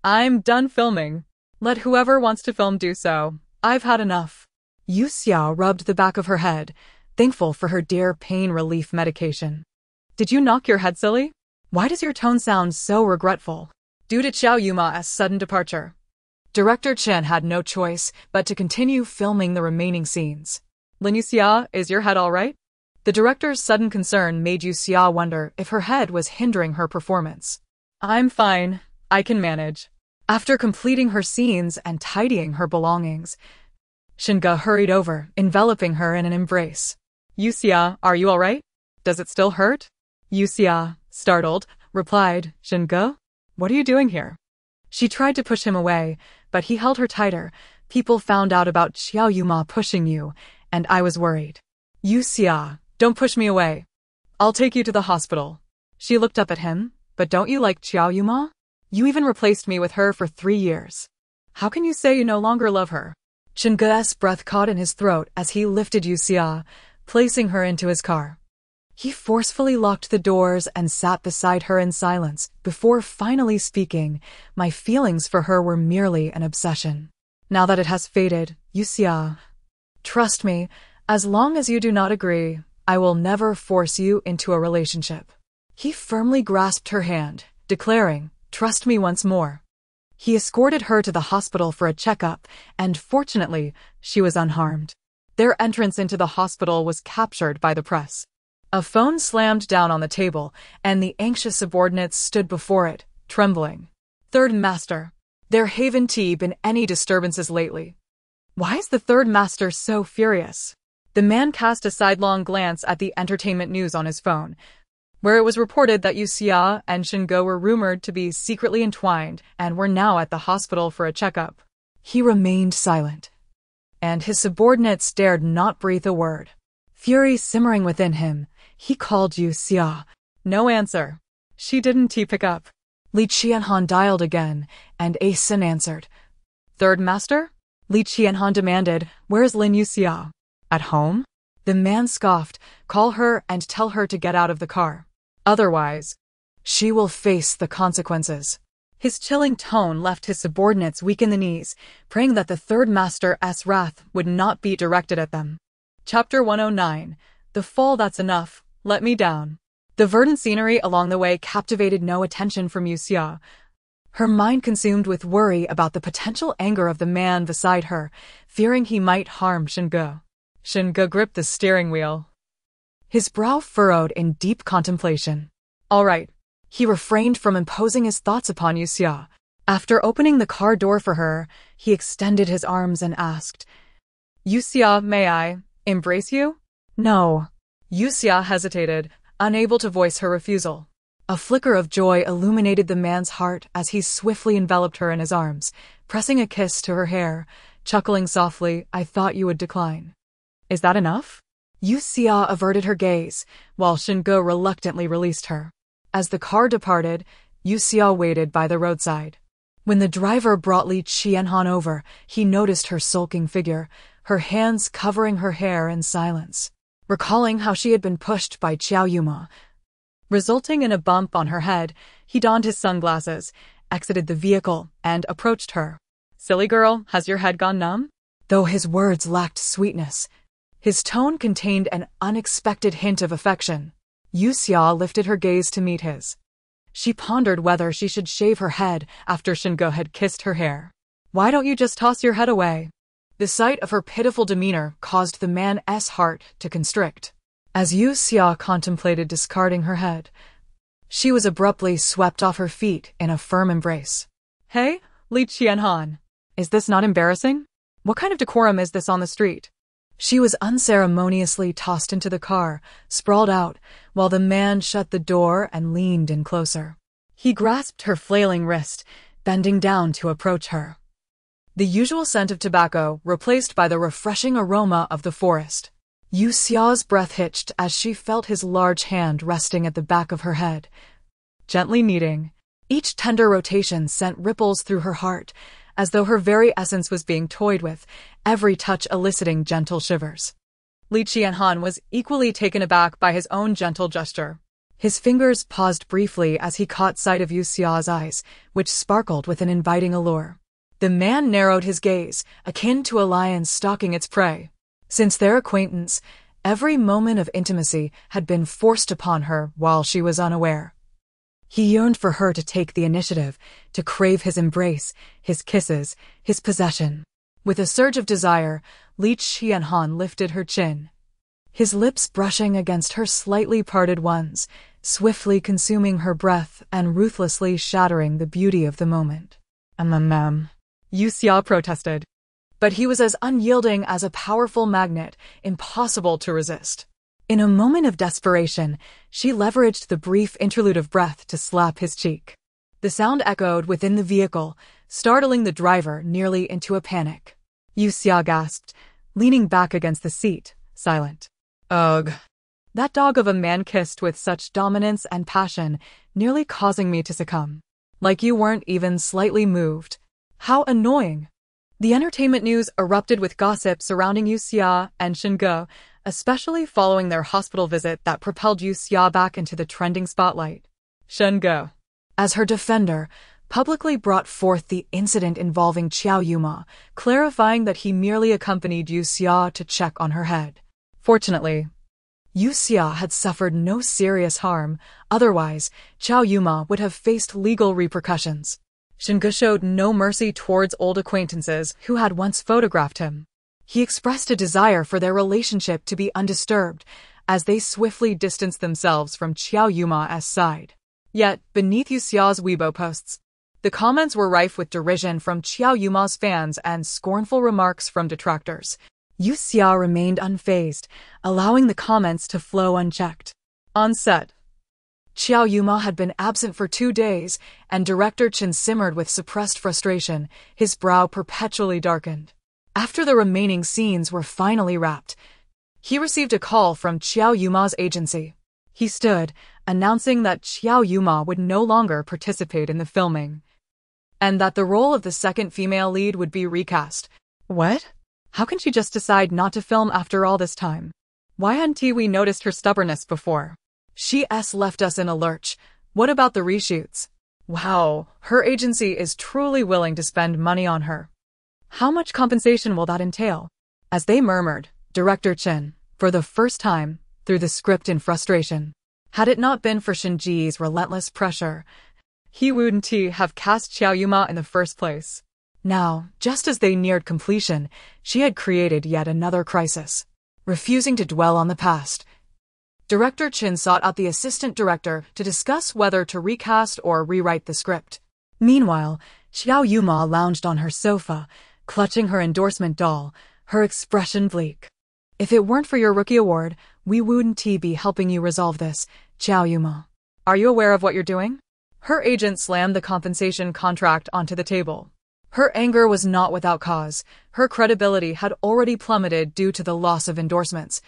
"I'm done filming. Let whoever wants to film do so. I've had enough." Yue Xia rubbed the back of her head, thankful for her dear pain relief medication. "Did you knock your head silly? Why does your tone sound so regretful?" Due to Xiao Yuma's sudden departure, Director Chen had no choice but to continue filming the remaining scenes. "Lin Yue Xia, is your head all right?" The director's sudden concern made Yue Xia wonder if her head was hindering her performance. "I'm fine. I can manage." After completing her scenes and tidying her belongings, Shinge hurried over, enveloping her in an embrace. "Yue Xia, are you all right? Does it still hurt?" Yue Xia, startled, replied, "Shinge? What are you doing here?" She tried to push him away, but he held her tighter. "People found out about Xiao Yuma pushing you, and I was worried." "Yue Xia, don't push me away. I'll take you to the hospital." She looked up at him. "But don't you like Xiao Yuma? You even replaced me with her for 3 years. How can you say you no longer love her?" Shinge's breath caught in his throat as he lifted Yue Xia, placing her into his car. He forcefully locked the doors and sat beside her in silence before finally speaking. "My feelings for her were merely an obsession. Now that it has faded, Yue Xia, trust me, as long as you do not agree, I will never force you into a relationship." He firmly grasped her hand, declaring, "Trust me once more." He escorted her to the hospital for a checkup, and fortunately, she was unharmed. Their entrance into the hospital was captured by the press. A phone slammed down on the table, and the anxious subordinates stood before it, trembling. "Third Master, there haven't been any disturbances lately. Why is the Third Master so furious?" The man cast a sidelong glance at the entertainment news on his phone, where it was reported that Yue Xia and Shinge were rumored to be secretly entwined and were now at the hospital for a checkup. He remained silent, and his subordinates dared not breathe a word. Fury simmering within him, he called Yue Xia. No answer. She didn't pick up. Li Qianhan dialed again, and A Sin answered. "Third Master?" Li Qianhan demanded, "Where's Lin Yue Xia? At home?" The man scoffed, "Call her and tell her to get out of the car. Otherwise, she will face the consequences." His chilling tone left his subordinates weak in the knees, praying that the third master's wrath would not be directed at them. Chapter 109. The fall that's enough, let me down. The verdant scenery along the way captivated no attention from Yue Xia, her mind consumed with worry about the potential anger of the man beside her, fearing he might harm Shingo. Shingo gripped the steering wheel, his brow furrowed in deep contemplation. All right. He refrained from imposing his thoughts upon Yue Xia. After opening the car door for her, he extended his arms and asked, Yue Xia, may I embrace you? No. Yue Xia hesitated, unable to voice her refusal. A flicker of joy illuminated the man's heart as he swiftly enveloped her in his arms, pressing a kiss to her hair, chuckling softly, I thought you would decline. Is that enough? Yue Xia averted her gaze, while Shingo reluctantly released her. As the car departed, Yue Xia waited by the roadside. When the driver brought Li Qianhan over, he noticed her sulking figure, her hands covering her hair in silence. Recalling how she had been pushed by Qiao Yuma, resulting in a bump on her head, he donned his sunglasses, exited the vehicle, and approached her. Silly girl, has your head gone numb? Though his words lacked sweetness, his tone contained an unexpected hint of affection. Yue Xia lifted her gaze to meet his. She pondered whether she should shave her head after Shingo had kissed her hair. Why don't you just toss your head away? The sight of her pitiful demeanor caused the man's heart to constrict. As Yue Xia contemplated discarding her head, she was abruptly swept off her feet in a firm embrace. Hey, Li Qianhan. Is this not embarrassing? What kind of decorum is this on the street? She was unceremoniously tossed into the car, sprawled out, while the man shut the door and leaned in closer. He grasped her flailing wrist, bending down to approach her. The usual scent of tobacco replaced by the refreshing aroma of the forest. Yue Xia's breath hitched as she felt his large hand resting at the back of her head, gently kneading. Each tender rotation sent ripples through her heart, as though her very essence was being toyed with, every touch eliciting gentle shivers. Li Qianhan was equally taken aback by his own gentle gesture. His fingers paused briefly as he caught sight of Yue Xia's eyes, which sparkled with an inviting allure. The man narrowed his gaze, akin to a lion stalking its prey. Since their acquaintance, every moment of intimacy had been forced upon her while she was unaware. He yearned for her to take the initiative, to crave his embrace, his kisses, his possession. With a surge of desire, Li Qianhan lifted her chin, his lips brushing against her slightly parted ones, swiftly consuming her breath and ruthlessly shattering the beauty of the moment. Yue Xia protested. But he was as unyielding as a powerful magnet, impossible to resist. In a moment of desperation, she leveraged the brief interlude of breath to slap his cheek. The sound echoed within the vehicle, startling the driver nearly into a panic. Yue Xia gasped, leaning back against the seat, silent. Ugh. That dog of a man kissed with such dominance and passion, nearly causing me to succumb. Like you weren't even slightly moved. How annoying. The entertainment news erupted with gossip surrounding Yue Xia and Shingo, especially following their hospital visit that propelled Yue Xia back into the trending spotlight. Shingo, as her defender, publicly brought forth the incident involving Qiao Yuma, clarifying that he merely accompanied Yue Xia to check on her head. Fortunately, Yue Xia had suffered no serious harm, otherwise, Qiao Yuma would have faced legal repercussions. Shingo showed no mercy towards old acquaintances who had once photographed him. He expressed a desire for their relationship to be undisturbed, as they swiftly distanced themselves from Qiao Yuma's side. Yet, beneath Yue Xia's Weibo posts, the comments were rife with derision from Qiao Yuma's fans and scornful remarks from detractors. Yue Xia remained unfazed, allowing the comments to flow unchecked. On set, Qiao Yuma had been absent for 2 days, and director Chen simmered with suppressed frustration, his brow perpetually darkened. After the remaining scenes were finally wrapped, he received a call from Qiao Yuma's agency. He stood, announcing that Qiao Yuma would no longer participate in the filming, and that the role of the second female lead would be recast. What? How can she just decide not to film after all this time? Why hadn't we noticed her stubbornness before? She's left us in a lurch. What about the reshoots? Wow, her agency is truly willing to spend money on her. How much compensation will that entail? As they murmured, Director Chen, for the first time, threw the script in frustration. Had it not been for Shinji's relentless pressure, he wouldn't have cast Xiao Yuma in the first place. Now, just as they neared completion, she had created yet another crisis. Refusing to dwell on the past, Director Chen sought out the assistant director to discuss whether to recast or rewrite the script. Meanwhile, Xiao Yuma lounged on her sofa, clutching her endorsement doll, her expression bleak. If it weren't for your rookie award, we wouldn't be helping you resolve this, Xiao Yuma. Are you aware of what you're doing? Her agent slammed the compensation contract onto the table. Her anger was not without cause. Her credibility had already plummeted due to the loss of endorsements.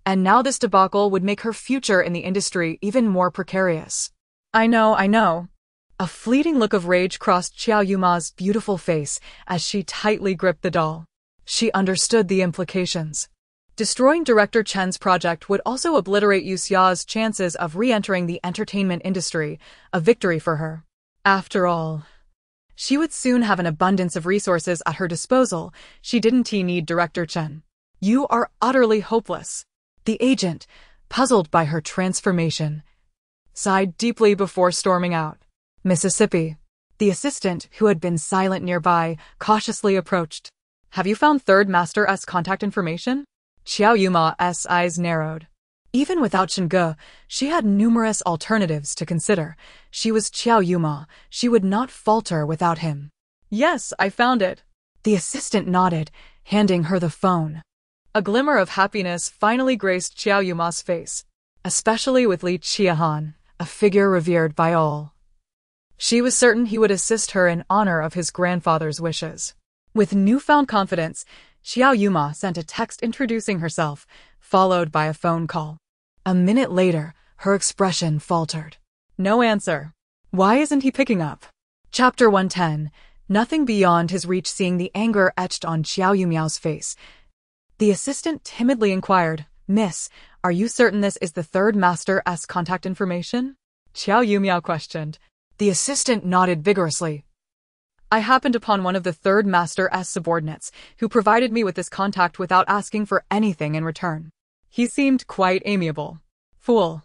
And now this debacle would make her future in the industry even more precarious. I know. A fleeting look of rage crossed Xiao Yuma's beautiful face as she tightly gripped the doll. She understood the implications. Destroying Director Chen's project would also obliterate Yue Xia's chances of re-entering the entertainment industry, a victory for her. After all, she would soon have an abundance of resources at her disposal. She didn't need Director Chen. You are utterly hopeless. The agent, puzzled by her transformation, sighed deeply before storming out. Mississippi. The assistant, who had been silent nearby, cautiously approached. Have you found Third Master's contact information? Xiao Yuma's eyes narrowed. Even without Shinge, she had numerous alternatives to consider. She was Xiao Yuma. She would not falter without him. Yes, I found it. The assistant nodded, handing her the phone. A glimmer of happiness finally graced Xiao Yuma's face, especially with Li Qiahan, a figure revered by all. She was certain he would assist her in honor of his grandfather's wishes. With newfound confidence, Xiao Yuma sent a text introducing herself, followed by a phone call. A minute later, her expression faltered. No answer. Why isn't he picking up? Chapter 110. Nothing beyond his reach. Seeing the anger etched on Xiao Yumiao's face, the assistant timidly inquired, Miss, are you certain this is the Third Master's contact information? Xiao Yumiao questioned. The assistant nodded vigorously. I happened upon one of the Third Master's subordinates, who provided me with this contact without asking for anything in return. He seemed quite amiable. Fool.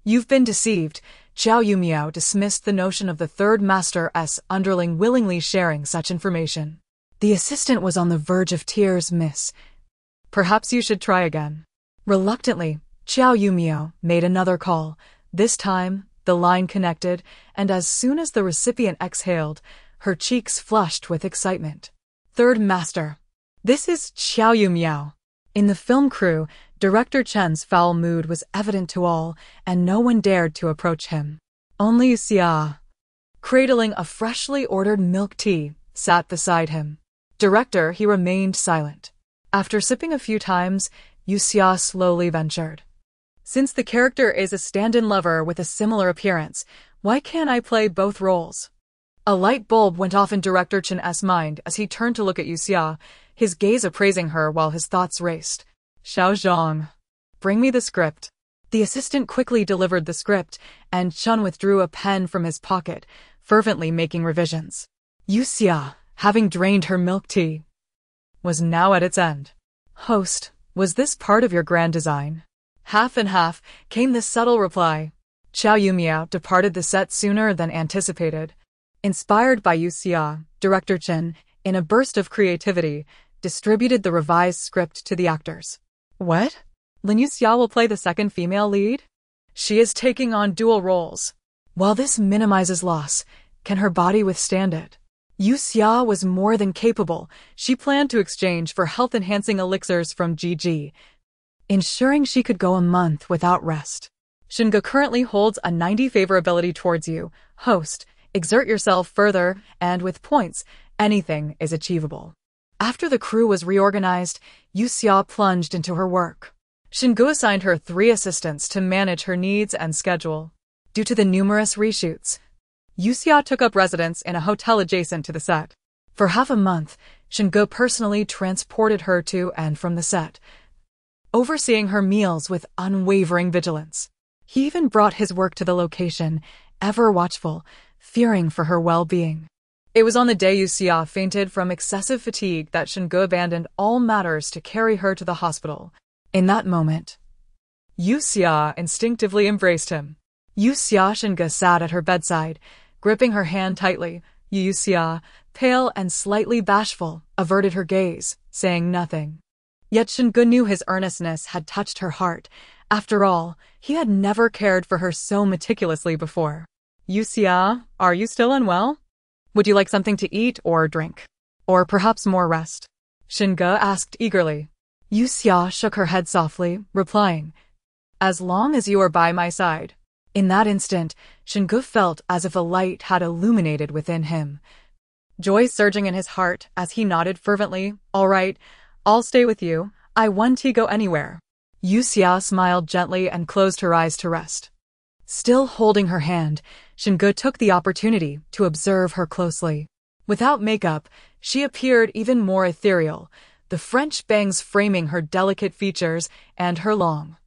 You've been deceived. Xiao Yumiao dismissed the notion of the Third Master's underling willingly sharing such information. The assistant was on the verge of tears. Miss, perhaps you should try again. Reluctantly, Xiao Yumiao made another call. This time, the line connected, and as soon as the recipient exhaled, her cheeks flushed with excitement. Third Master. This is Xiao Yumiao. In the film crew, Director Chen's foul mood was evident to all, and no one dared to approach him. Only Yue Xia, cradling a freshly ordered milk tea, sat beside him. Director, he remained silent. After sipping a few times, Yue Xia slowly ventured. Since the character is a stand-in lover with a similar appearance, why can't I play both roles? A light bulb went off in Director Chen's mind as he turned to look at Yue Xia, his gaze appraising her while his thoughts raced. Xiao Zhang, bring me the script. The assistant quickly delivered the script, and Chun withdrew a pen from his pocket, fervently making revisions. Yue Xia, having drained her milk tea, was now at its end. Host, was this part of your grand design? Half and half, came the subtle reply. Xiao Yumiao departed the set sooner than anticipated. Inspired by Yue Xia, Director Chen, in a burst of creativity, distributed the revised script to the actors. What? Lin Yue Xia will play the second female lead? She is taking on dual roles. While this minimizes loss, can her body withstand it? Yue Xia was more than capable. She planned to exchange for health-enhancing elixirs from GG, ensuring she could go a month without rest. Shinge currently holds a 90 favorability towards you. Host, exert yourself further, and with points, anything is achievable. After the crew was reorganized, Yue Xia plunged into her work. Shinge assigned her 3 assistants to manage her needs and schedule. Due to the numerous reshoots, Yue Xia took up residence in a hotel adjacent to the set. For half a month, Shinge personally transported her to and from the set, overseeing her meals with unwavering vigilance. He even brought his work to the location, ever watchful, fearing for her well-being. It was on the day Yue Xia fainted from excessive fatigue that Shingo abandoned all matters to carry her to the hospital. In that moment, Yue Xia instinctively embraced him. Yue Xia Shingo sat at her bedside, gripping her hand tightly. Yue Xia, pale and slightly bashful, averted her gaze, saying nothing. Yet Shingo knew his earnestness had touched her heart. After all, he had never cared for her so meticulously before. Yue Xia, are you still unwell? Would you like something to eat or drink? Or perhaps more rest? Shingo asked eagerly. Yue Xia shook her head softly, replying, as long as you are by my side. In that instant, Shingo felt as if a light had illuminated within him. Joy surging in his heart as he nodded fervently. All right, I'll stay with you. I won't go anywhere. Yue Xia smiled gently and closed her eyes to rest. Still holding her hand, Shingo took the opportunity to observe her closely. Without makeup, she appeared even more ethereal, the French bangs framing her delicate features and her long,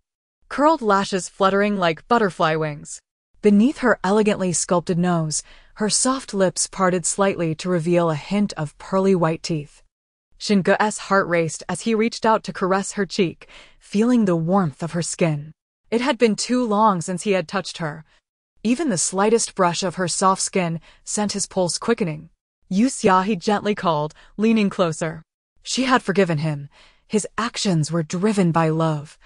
curled lashes fluttering like butterfly wings. Beneath her elegantly sculpted nose, her soft lips parted slightly to reveal a hint of pearly white teeth. Shingo's heart raced as he reached out to caress her cheek, feeling the warmth of her skin. It had been too long since he had touched her. Even the slightest brush of her soft skin sent his pulse quickening. Yue Xia, he gently called, leaning closer. She had forgiven him. His actions were driven by love.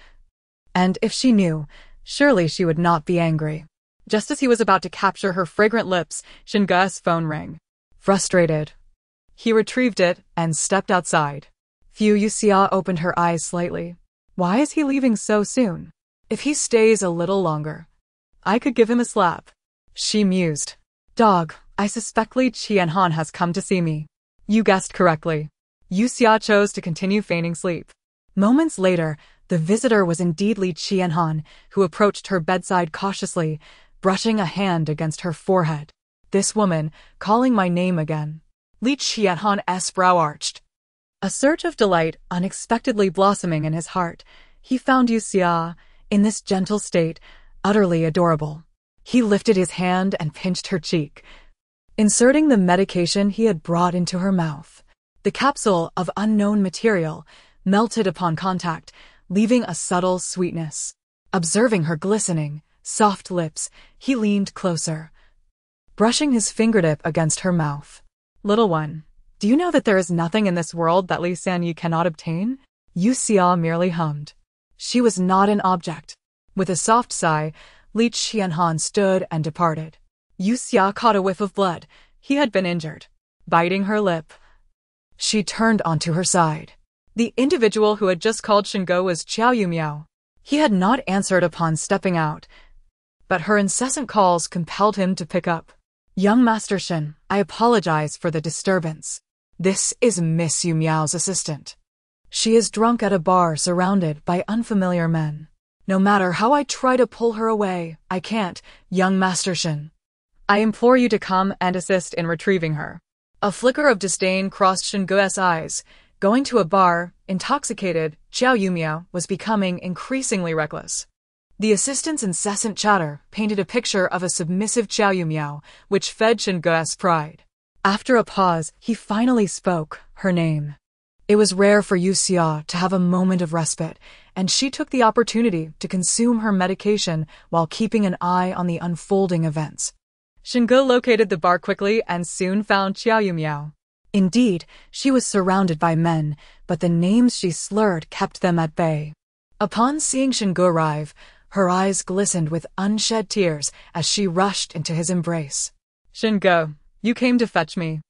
And if she knew, surely she would not be angry. Just as he was about to capture her fragrant lips, Shingo's phone rang. Frustrated, he retrieved it and stepped outside. Yue Xia opened her eyes slightly. Why is he leaving so soon? If he stays a little longer, I could give him a slap. She mused. Dog, I suspect Li Qianhan has come to see me. You guessed correctly. Yue Xia chose to continue feigning sleep. Moments later, the visitor was indeed Li Qianhan, who approached her bedside cautiously, brushing a hand against her forehead. This woman, calling my name again. Li Qianhan's brow arched. A surge of delight unexpectedly blossoming in his heart, he found Yue Xia, in this gentle state, utterly adorable. He lifted his hand and pinched her cheek, inserting the medication he had brought into her mouth. The capsule of unknown material melted upon contact, leaving a subtle sweetness. Observing her glistening, soft lips, he leaned closer, brushing his fingertip against her mouth. Little one, do you know that there is nothing in this world that Li Sanyi cannot obtain? Yue Xia merely hummed. She was not an object. With a soft sigh, Li Qianhan stood and departed. Yue Xia caught a whiff of blood. He had been injured. Biting her lip, she turned onto her side. The individual who had just called Shingo was Xiao Yumiao. He had not answered upon stepping out, but her incessant calls compelled him to pick up. Young Master Shin, I apologize for the disturbance. This is Miss Yumiao's assistant. She is drunk at a bar surrounded by unfamiliar men. No matter how I try to pull her away, I can't, young Master Shin. I implore you to come and assist in retrieving her. A flicker of disdain crossed Shingo's eyes. Going to a bar, intoxicated, Xiao Yumiao was becoming increasingly reckless. The assistant's incessant chatter painted a picture of a submissive Xiao Yumiao, which fed Shingo's pride. After a pause, he finally spoke her name. It was rare for Yue Xia to have a moment of respite, and she took the opportunity to consume her medication while keeping an eye on the unfolding events. Shingo located the bar quickly and soon found Xiao Yumiao. Indeed, she was surrounded by men, but the names she slurred kept them at bay. Upon seeing Shingo arrive, her eyes glistened with unshed tears as she rushed into his embrace. Shingo, you came to fetch me.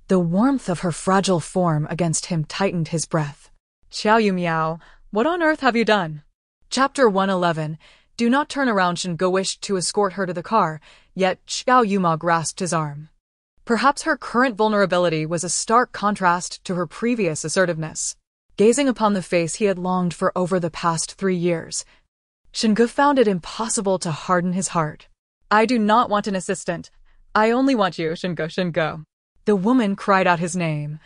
The warmth of her fragile form against him tightened his breath. Xiao Yumiao, what on earth have you done? Chapter 111. Do not turn around. Shingo wished to escort her to the car, yet Xiao Yumiao grasped his arm. Perhaps her current vulnerability was a stark contrast to her previous assertiveness. Gazing upon the face he had longed for over the past 3 years, Shingo found it impossible to harden his heart. I do not want an assistant. I only want you, Shingo, Shingo. The woman cried out his name,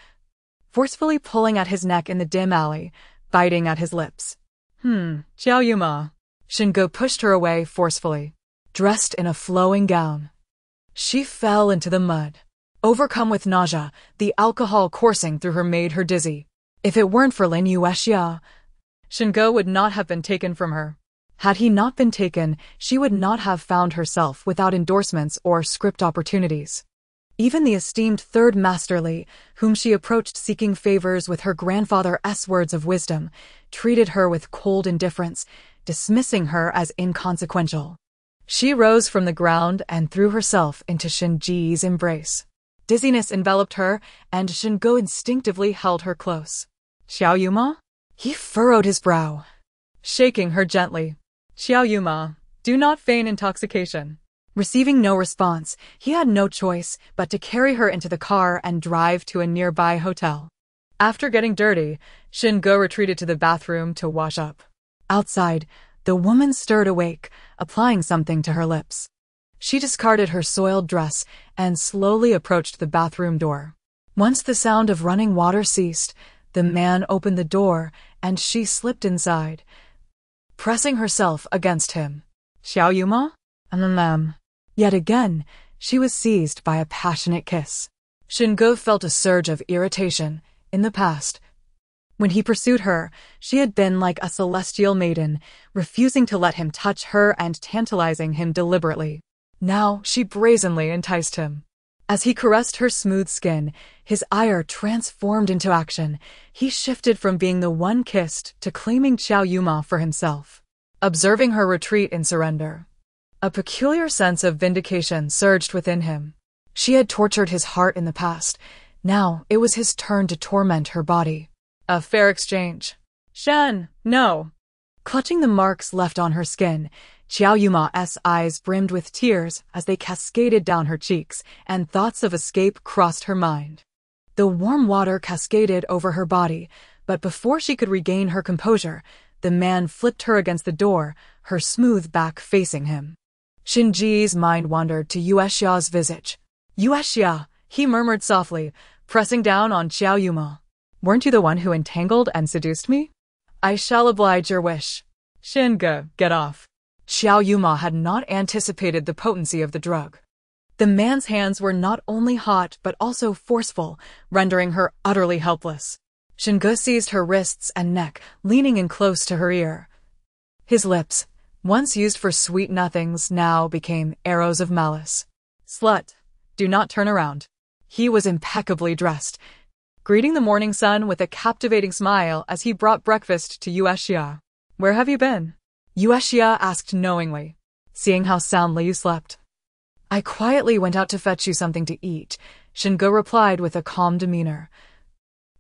forcefully pulling at his neck in the dim alley, biting at his lips. Xiao Yuma. Shingo pushed her away forcefully. Dressed in a flowing gown, She fell into the mud. Overcome with nausea, the alcohol coursing through her made her dizzy. If it weren't for Lin Yue Xia, Shingo would not have been taken from her. Had he not been taken, she would not have found herself without endorsements or script opportunities. Even the esteemed third masterly, whom she approached seeking favors with her grandfather's words of wisdom, treated her with cold indifference, dismissing her as inconsequential. She rose from the ground and threw herself into Shinji's embrace. Dizziness enveloped her, and Shingo instinctively held her close. Xiao Yuma? He furrowed his brow, shaking her gently. Xiao Yuma, do not feign intoxication. Receiving no response, he had no choice but to carry her into the car and drive to a nearby hotel. After getting dirty, Shingo retreated to the bathroom to wash up. Outside, the woman stirred awake, applying something to her lips. She discarded her soiled dress and slowly approached the bathroom door. Once the sound of running water ceased, the man opened the door and she slipped inside, pressing herself against him. Xiao Yuma? Yet again, she was seized by a passionate kiss. Shingo felt a surge of irritation. In the past, when he pursued her, she had been like a celestial maiden, refusing to let him touch her and tantalizing him deliberately. Now she brazenly enticed him. As he caressed her smooth skin, his ire transformed into action. He shifted from being the one kissed to claiming Xiao Yuma for himself. Observing her retreat in surrender, a peculiar sense of vindication surged within him. She had tortured his heart in the past. Now it was his turn to torment her body. A fair exchange. Shen, no. Clutching the marks left on her skin, Xiao Yuma's eyes brimmed with tears as they cascaded down her cheeks, and thoughts of escape crossed her mind. The warm water cascaded over her body, but before she could regain her composure, the man flipped her against the door, her smooth back facing him. Shinji's mind wandered to Yue Xia's visage. Yue Xia, he murmured softly, pressing down on Xiao Yuma. Weren't you the one who entangled and seduced me? I shall oblige your wish. Shingo, get off. Xiao Yuma had not anticipated the potency of the drug. The man's hands were not only hot but also forceful, rendering her utterly helpless. Shingo seized her wrists and neck, leaning in close to her ear. His lips, once used for sweet nothings, now became arrows of malice. Slut, do not turn around. He was impeccably dressed, greeting the morning sun with a captivating smile as he brought breakfast to Yue Xia. Where have you been? Yue Xia asked knowingly, seeing how soundly you slept. I quietly went out to fetch you something to eat, Shingo replied with a calm demeanor,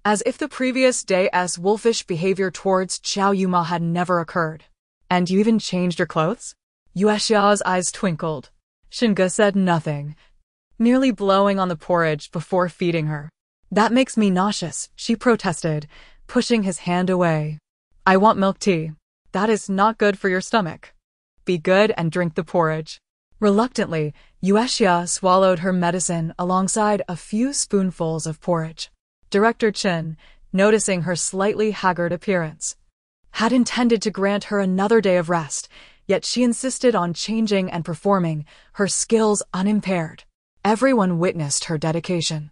as if the previous day's wolfish behavior towards Xiao Yuma had never occurred. And you even changed your clothes? Yue Xia's eyes twinkled. Shingo said nothing, nearly blowing on the porridge before feeding her. That makes me nauseous, she protested, pushing his hand away. I want milk tea. That is not good for your stomach. Be good and drink the porridge. Reluctantly, Yue Xia swallowed her medicine alongside a few spoonfuls of porridge. Director Chin, noticing her slightly haggard appearance, had intended to grant her another day of rest, yet she insisted on changing and performing, her skills unimpaired. Everyone witnessed her dedication,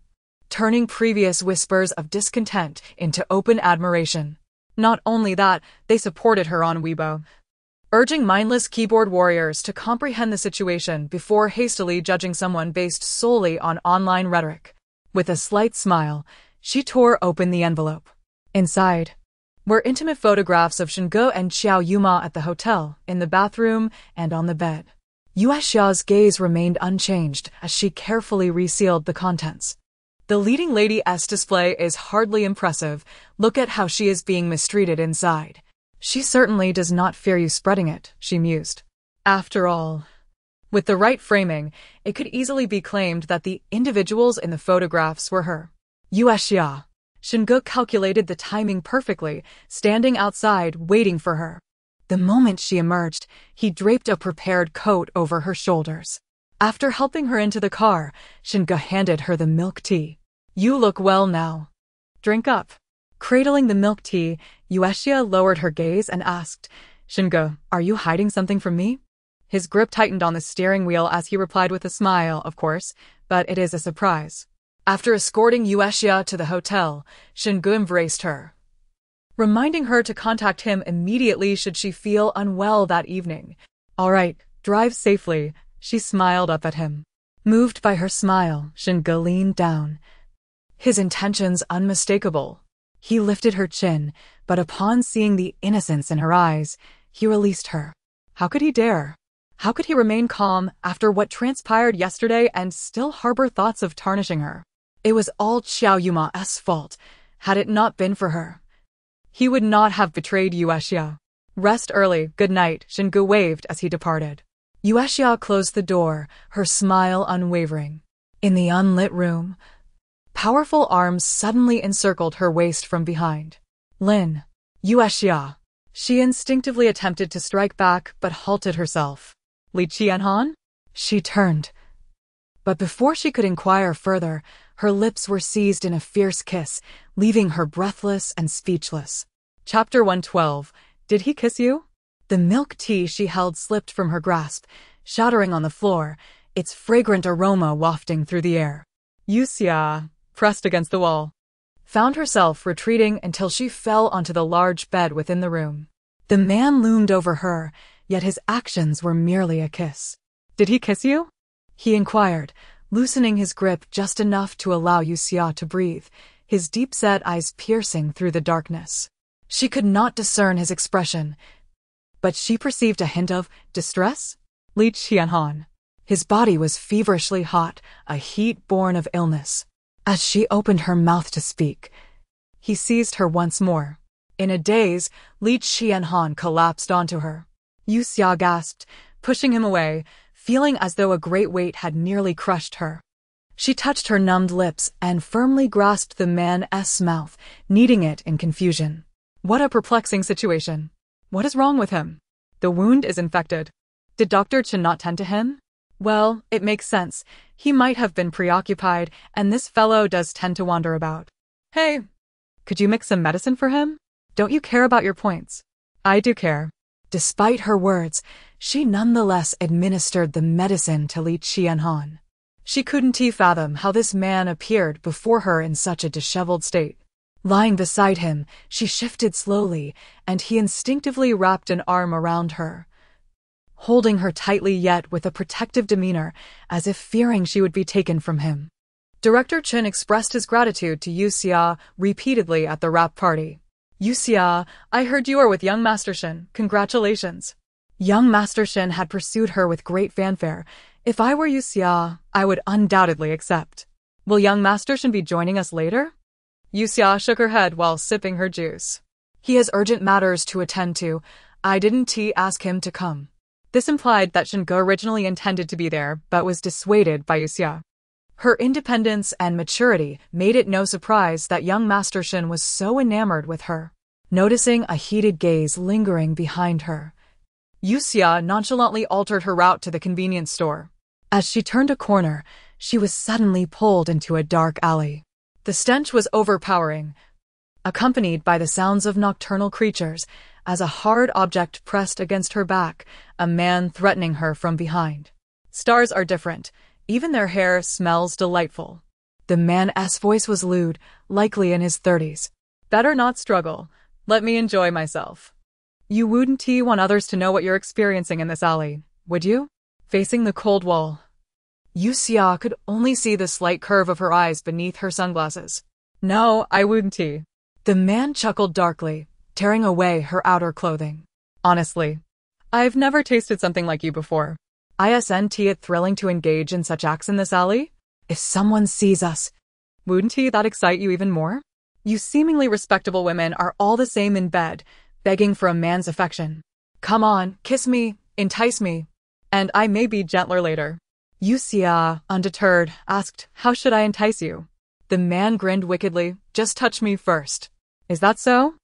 turning previous whispers of discontent into open admiration. Not only that, they supported her on Weibo, urging mindless keyboard warriors to comprehend the situation before hastily judging someone based solely on online rhetoric. With a slight smile, she tore open the envelope. Inside were intimate photographs of Shingo and Xiao Yuma at the hotel, in the bathroom, and on the bed. Yue Xia's gaze remained unchanged as she carefully resealed the contents. The leading lady's display is hardly impressive. Look at how she is being mistreated inside. She certainly does not fear you spreading it, she mused. After all, with the right framing, it could easily be claimed that the individuals in the photographs were her. Yue Xia. Shingo calculated the timing perfectly, standing outside waiting for her. The moment she emerged, he draped a prepared coat over her shoulders. After helping her into the car, Shingo handed her the milk tea. You look well now. Drink up. Cradling the milk tea, Yue Xia lowered her gaze and asked, Shingo, are you hiding something from me? His grip tightened on the steering wheel as he replied with a smile, of course, but it is a surprise. After escorting Yue Xia to the hotel, Shingu embraced her, reminding her to contact him immediately should she feel unwell that evening. All right, drive safely, she smiled up at him. Moved by her smile, Shingu leaned down, his intentions unmistakable. He lifted her chin, but upon seeing the innocence in her eyes, he released her. How could he dare? How could he remain calm after what transpired yesterday and still harbor thoughts of tarnishing her? It was all Xiao Yuma's fault. Had it not been for her, he would not have betrayed Yue Xia. Rest early, good night, Shingu waved as he departed. Yue Xia closed the door, her smile unwavering. In the unlit room, powerful arms suddenly encircled her waist from behind. Lin. Yue Xia. She instinctively attempted to strike back but halted herself. Li Qianhan? She turned. But before she could inquire further, her lips were seized in a fierce kiss, leaving her breathless and speechless. Chapter 112. Did he kiss you? The milk tea she held slipped from her grasp, shattering on the floor, its fragrant aroma wafting through the air. Yue Xia, pressed against the wall, found herself retreating until she fell onto the large bed within the room. The man loomed over her, yet his actions were merely a kiss. Did he kiss you? He inquired, loosening his grip just enough to allow Yue Xia to breathe, his deep-set eyes piercing through the darkness. She could not discern his expression, but she perceived a hint of distress. Li Qianhan. His body was feverishly hot, a heat born of illness. As she opened her mouth to speak, he seized her once more. In a daze, Li Qianhan collapsed onto her. Yue Xia gasped, pushing him away, feeling as though a great weight had nearly crushed her. She touched her numbed lips and firmly grasped the man's mouth, kneading it in confusion. What a perplexing situation. What is wrong with him? The wound is infected. Did Dr. Chen not tend to him? Well, it makes sense. He might have been preoccupied, and this fellow does tend to wander about. Hey, could you mix some medicine for him? Don't you care about your points? I do care. Despite her words, she nonetheless administered the medicine to Li Qianhan. She couldn't fathom how this man appeared before her in such a disheveled state. Lying beside him, she shifted slowly, and he instinctively wrapped an arm around her, holding her tightly yet with a protective demeanor, as if fearing she would be taken from him. Director Chen expressed his gratitude to Yue Xia repeatedly at the wrap party. Yue Xia, I heard you are with young Master Shen. Congratulations. Young Master Shen had pursued her with great fanfare. If I were Yue Xia, I would undoubtedly accept. Will young Master Shen be joining us later? Yue Xia shook her head while sipping her juice. He has urgent matters to attend to. I didn't ask him to come. This implied that Shingu originally intended to be there, but was dissuaded by Yue Xia. Her independence and maturity made it no surprise that young Master Shen was so enamored with her. Noticing a heated gaze lingering behind her, Yue Xia nonchalantly altered her route to the convenience store. As she turned a corner, she was suddenly pulled into a dark alley. The stench was overpowering, accompanied by the sounds of nocturnal creatures, as a hard object pressed against her back, a man threatening her from behind. Stars are different. Even their hair smells delightful. The man's voice was lewd, likely in his 30s. Better not struggle. Let me enjoy myself. You wouldn't want others to know what you're experiencing in this alley, would you? Facing the cold wall, Yue Xia could only see the slight curve of her eyes beneath her sunglasses. No, I wouldn't. The man chuckled darkly, tearing away her outer clothing. Honestly, I've never tasted something like you before. Isn't it thrilling to engage in such acts in this alley? If someone sees us, wouldn't that excite you even more? You seemingly respectable women are all the same in bed, begging for a man's affection. Come on, kiss me, entice me, and I may be gentler later. Yue Xia, undeterred, asked, how should I entice you? The man grinned wickedly, just touch me first. Is that so?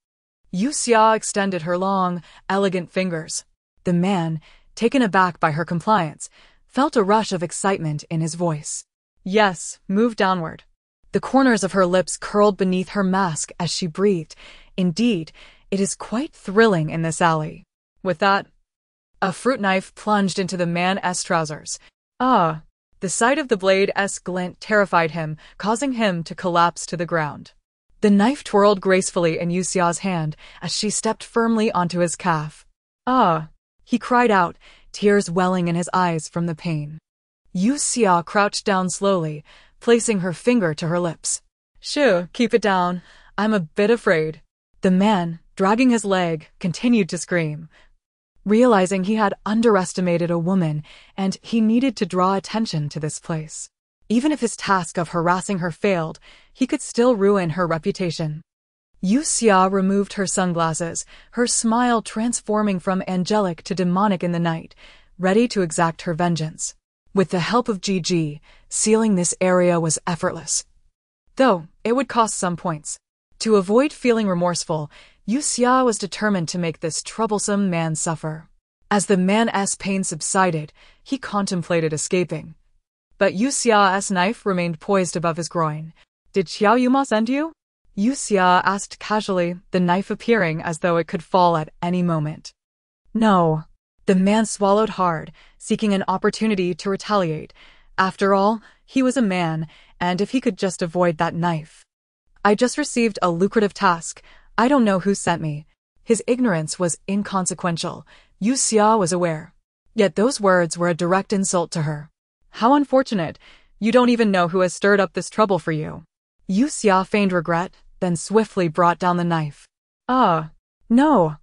Yue Xia extended her long, elegant fingers. The man, taken aback by her compliance, felt a rush of excitement in his voice. Yes, move downward. The corners of her lips curled beneath her mask as she breathed. Indeed, it is quite thrilling in this alley. With that, A fruit knife plunged into the man's trousers. Ah! The sight of the blade's glint terrified him, causing him to collapse to the ground. The knife twirled gracefully in Yue Xia's hand as she stepped firmly onto his calf. Ah! He cried out, tears welling in his eyes from the pain. Yue Xia crouched down slowly, placing her finger to her lips. Shoo, keep it down. I'm a bit afraid. The man, dragging his leg, continued to scream. Realizing he had underestimated a woman and he needed to draw attention to this place. Even if his task of harassing her failed, he could still ruin her reputation. Yue Xia removed her sunglasses, her smile transforming from angelic to demonic in the night, ready to exact her vengeance. With the help of Gigi, sealing this area was effortless. Though, it would cost some points. To avoid feeling remorseful, Yue Xia was determined to make this troublesome man suffer. As the man's pain subsided, he contemplated escaping. But Yue Xia's knife remained poised above his groin. Did Xiao Yuma send you? Yue Xia asked casually, the knife appearing as though it could fall at any moment. No. The man swallowed hard, seeking an opportunity to retaliate. After all, he was a man, and if he could just avoid that knife. I just received a lucrative task. I don't know who sent me. His ignorance was inconsequential. Yue Xia was aware. Yet those words were a direct insult to her. How unfortunate. You don't even know who has stirred up this trouble for you. Yue Xia feigned regret, then swiftly brought down the knife. Ah, no.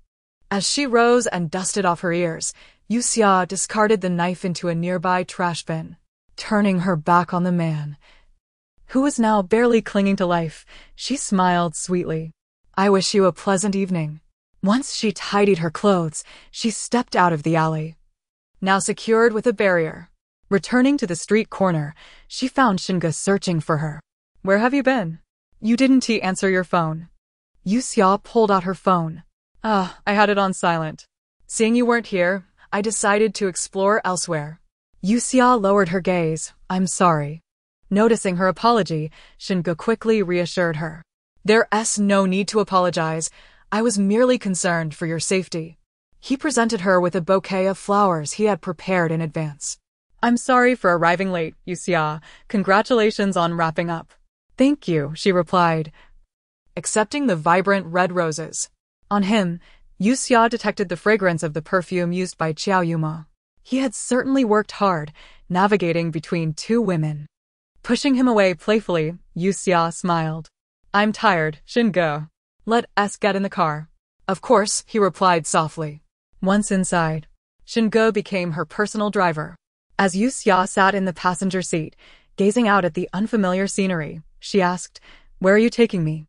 As she rose and dusted off her ears, Yue Xia discarded the knife into a nearby trash bin, turning her back on the man, who was now barely clinging to life. She smiled sweetly. I wish you a pleasant evening. Once she tidied her clothes, she stepped out of the alley, now secured with a barrier. Returning to the street corner, she found Xinge searching for her. Where have you been? You didn't answer your phone. Yue Xia pulled out her phone. I had it on silent. Seeing you weren't here, I decided to explore elsewhere. Yue Xia lowered her gaze. I'm sorry. Noticing her apology, Xinge quickly reassured her. There's no need to apologize. I was merely concerned for your safety. He presented her with a bouquet of flowers he had prepared in advance. I'm sorry for arriving late, Yue Xia. Congratulations on wrapping up. Thank you, she replied, accepting the vibrant red roses. On him, Yue Xia detected the fragrance of the perfume used by Xiao Yuma. He had certainly worked hard, navigating between two women. Pushing him away playfully, Yue Xia smiled. I'm tired, Xinge. Let us get in the car. Of course, he replied softly. Once inside, Xinge became her personal driver. As Yue Xia sat in the passenger seat, gazing out at the unfamiliar scenery, she asked, Where are you taking me?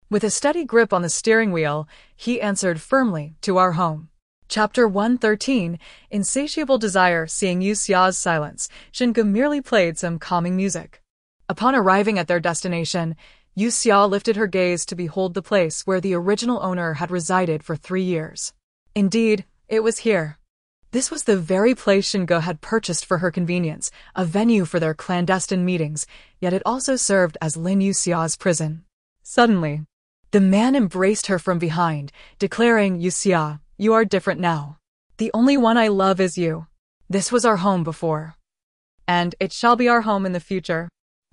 With a steady grip on the steering wheel, he answered firmly, To our home. Chapter 113, Insatiable Desire. Seeing Yue Xia's silence, Xinge merely played some calming music. Upon arriving at their destination, Yue Xia lifted her gaze to behold the place where the original owner had resided for 3 years. Indeed, it was here. This was the very place Xinge had purchased for her convenience, a venue for their clandestine meetings, yet it also served as Lin Yue Xia's prison. Suddenly, the man embraced her from behind, declaring, Yue Xia, you are different now. The only one I love is you. This was our home before. And it shall be our home in the future.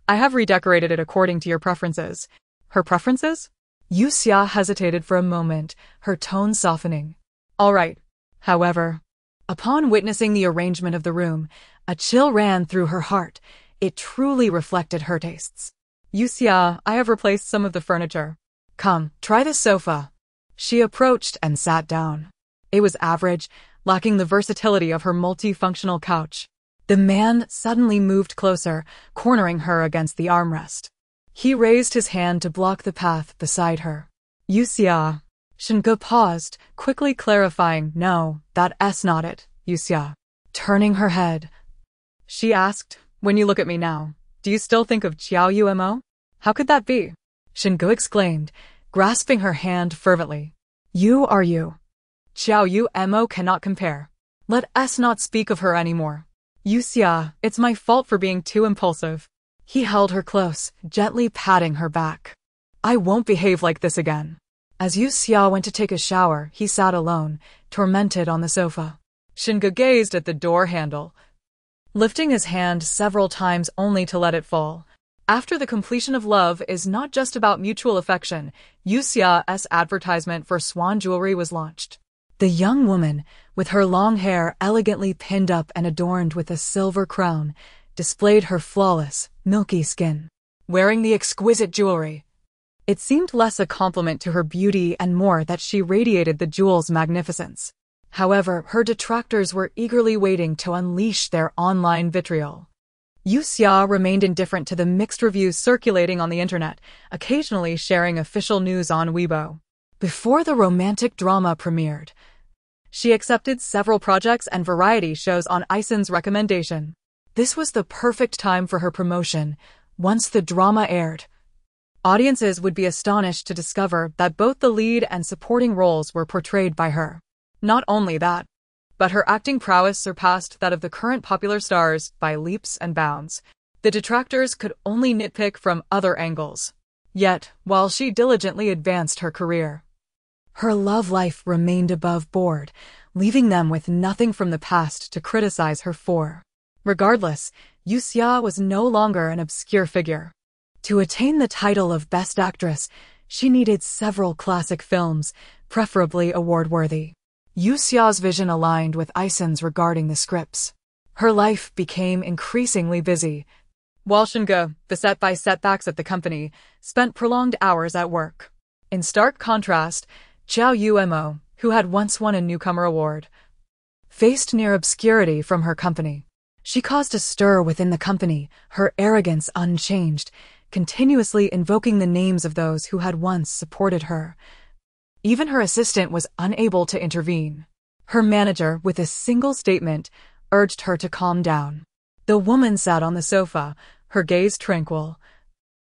I have redecorated it according to your preferences. Her preferences? Yue Xia hesitated for a moment, her tone softening. All right. However, upon witnessing the arrangement of the room, a chill ran through her heart. It truly reflected her tastes. Yue Xia, I have replaced some of the furniture. Come, try this sofa. She approached and sat down. It was average, lacking the versatility of her multifunctional couch. The man suddenly moved closer, cornering her against the armrest. He raised his hand to block the path beside her. Yue Xia. Xinge paused, quickly clarifying, No, that's not it, Yue Xia. Turning her head, she asked, When you look at me now, do you still think of Xiao Yumo? How could that be? Xinge exclaimed, grasping her hand fervently. You are you. Xiao Yumo cannot compare. Let us not speak of her anymore. Yue Xia, it's my fault for being too impulsive. He held her close, gently patting her back. I won't behave like this again. As Yue Xia went to take a shower, he sat alone, tormented on the sofa. Shinga gazed at the door handle, lifting his hand several times only to let it fall. After the completion of love is not just about mutual affection, Yue Xia's advertisement for swan jewelry was launched. The young woman, with her long hair elegantly pinned up and adorned with a silver crown, displayed her flawless, milky skin. Wearing the exquisite jewelry, it seemed less a compliment to her beauty and more that she radiated the jewel's magnificence. However, her detractors were eagerly waiting to unleash their online vitriol. Yue Xia remained indifferent to the mixed reviews circulating on the internet, occasionally sharing official news on Weibo. Before the romantic drama premiered, she accepted several projects and variety shows on Isen's recommendation. This was the perfect time for her promotion. Once the drama aired, audiences would be astonished to discover that both the lead and supporting roles were portrayed by her. Not only that, but her acting prowess surpassed that of the current popular stars by leaps and bounds. The detractors could only nitpick from other angles. Yet, while she diligently advanced her career, her love life remained above board, leaving them with nothing from the past to criticize her for. Regardless, Yue Xia was no longer an obscure figure. To attain the title of Best Actress, she needed several classic films, preferably award-worthy. Yue Xia's vision aligned with Isen's regarding the scripts. Her life became increasingly busy, while Shinga, beset by setbacks at the company, spent prolonged hours at work. In stark contrast, Xiao Yuemo, who had once won a newcomer award, faced near obscurity from her company. She caused a stir within the company, her arrogance unchanged, continuously invoking the names of those who had once supported her. Even her assistant was unable to intervene. Her manager, with a single statement, urged her to calm down. The woman sat on the sofa, her gaze tranquil,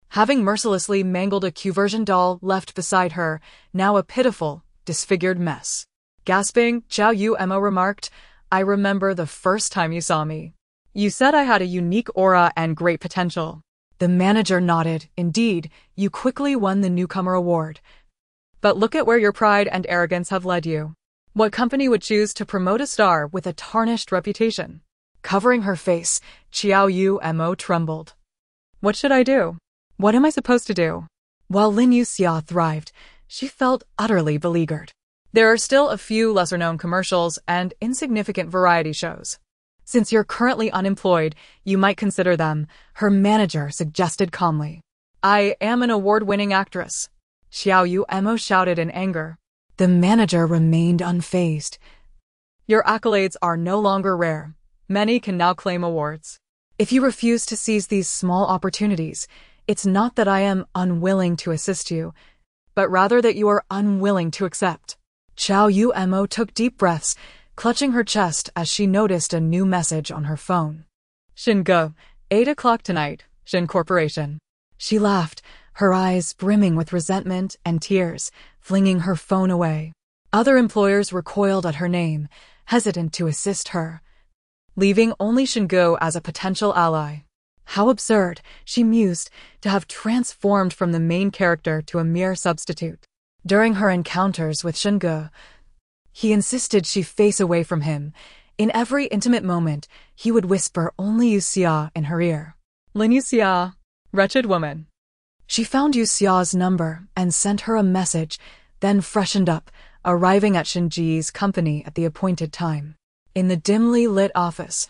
having mercilessly mangled a Q-version doll left beside her, now a pitiful, disfigured mess. Gasping, Xiao Yuemo remarked, "I remember the first time you saw me. You said I had a unique aura and great potential." The manager nodded. "Indeed, you quickly won the newcomer award. But look at where your pride and arrogance have led you. What company would choose to promote a star with a tarnished reputation?" Covering her face, Xiao Yuemo trembled. "What should I do? What am I supposed to do?" While Lin Yuxia thrived, she felt utterly beleaguered. There are still a few lesser-known commercials and insignificant variety shows. "Since you're currently unemployed, you might consider them," her manager suggested calmly. "I am an award-winning actress," Xiao Yuemo shouted in anger. The manager remained unfazed. "Your accolades are no longer rare. Many can now claim awards. If you refuse to seize these small opportunities, it's not that I am unwilling to assist you, but rather that you are unwilling to accept." Xiao Yuemo took deep breaths, clutching her chest as she noticed a new message on her phone. "Shingo, 8 o'clock tonight, Shin Corporation." She laughed, her eyes brimming with resentment and tears, flinging her phone away. Other employers recoiled at her name, hesitant to assist her, leaving only Shingo as a potential ally. How absurd, she mused, to have transformed from the main character to a mere substitute. During her encounters with Shingo, he insisted she face away from him. In every intimate moment, he would whisper only Yue Xia in her ear. "Lin Yuxia, wretched woman." She found Yue Xia's number and sent her a message, then freshened up, arriving at Shinji's company at the appointed time. In the dimly lit office,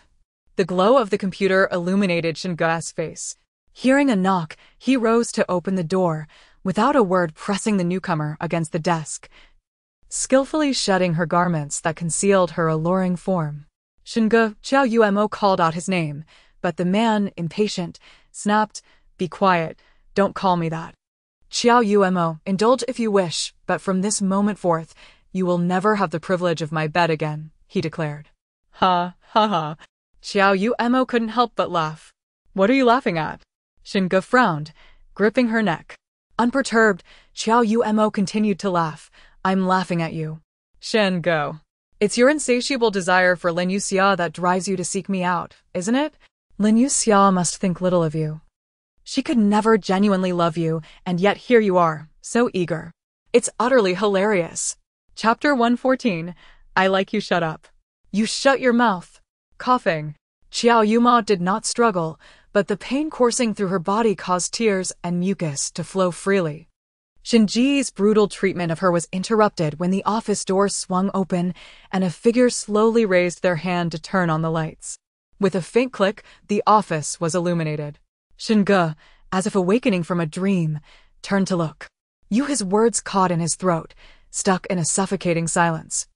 the glow of the computer illuminated Shinga's face. Hearing a knock, he rose to open the door, without a word pressing the newcomer against the desk, skillfully shedding her garments that concealed her alluring form. "Shinga," Xiao Yuemo called out his name, but the man, impatient, snapped, "Be quiet. Don't call me that." "Xiao Yuemo, indulge if you wish, but from this moment forth, you will never have the privilege of my bed again," he declared. "Ha, ha, ha." Xiao Yuemo couldn't help but laugh. "What are you laughing at?" Shinga frowned, gripping her neck. Unperturbed, Xiao Yuemo continued to laugh. "I'm laughing at you. Shingo, it's your insatiable desire for Lin Yuxia that drives you to seek me out, isn't it? Lin Yuxia must think little of you. She could never genuinely love you, and yet here you are, so eager. It's utterly hilarious." Chapter 114, I Like You Shut Up. You shut your mouth. Coughing. Xiao Yuma did not struggle, but the pain coursing through her body caused tears and mucus to flow freely. Shinji's brutal treatment of her was interrupted when the office door swung open and a figure slowly raised their hand to turn on the lights. With a faint click, the office was illuminated. Shinge, as if awakening from a dream, turned to look. His words caught in his throat, stuck in a suffocating silence.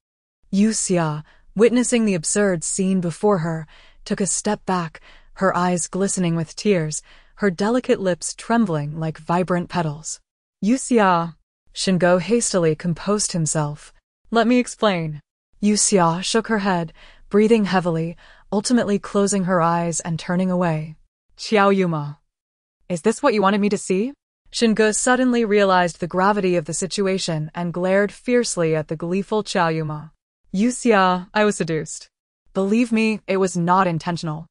Yue Xia, witnessing the absurd scene before her, took a step back, her eyes glistening with tears, her delicate lips trembling like vibrant petals. Yue Xia. Shingo hastily composed himself. Let me explain. Yue Xia shook her head, breathing heavily, ultimately closing her eyes and turning away. Xiao Yuma. Is this what you wanted me to see? Shingo suddenly realized the gravity of the situation and glared fiercely at the gleeful Xiao Yuma. Yue Xia, I was seduced. Believe me, it was not intentional.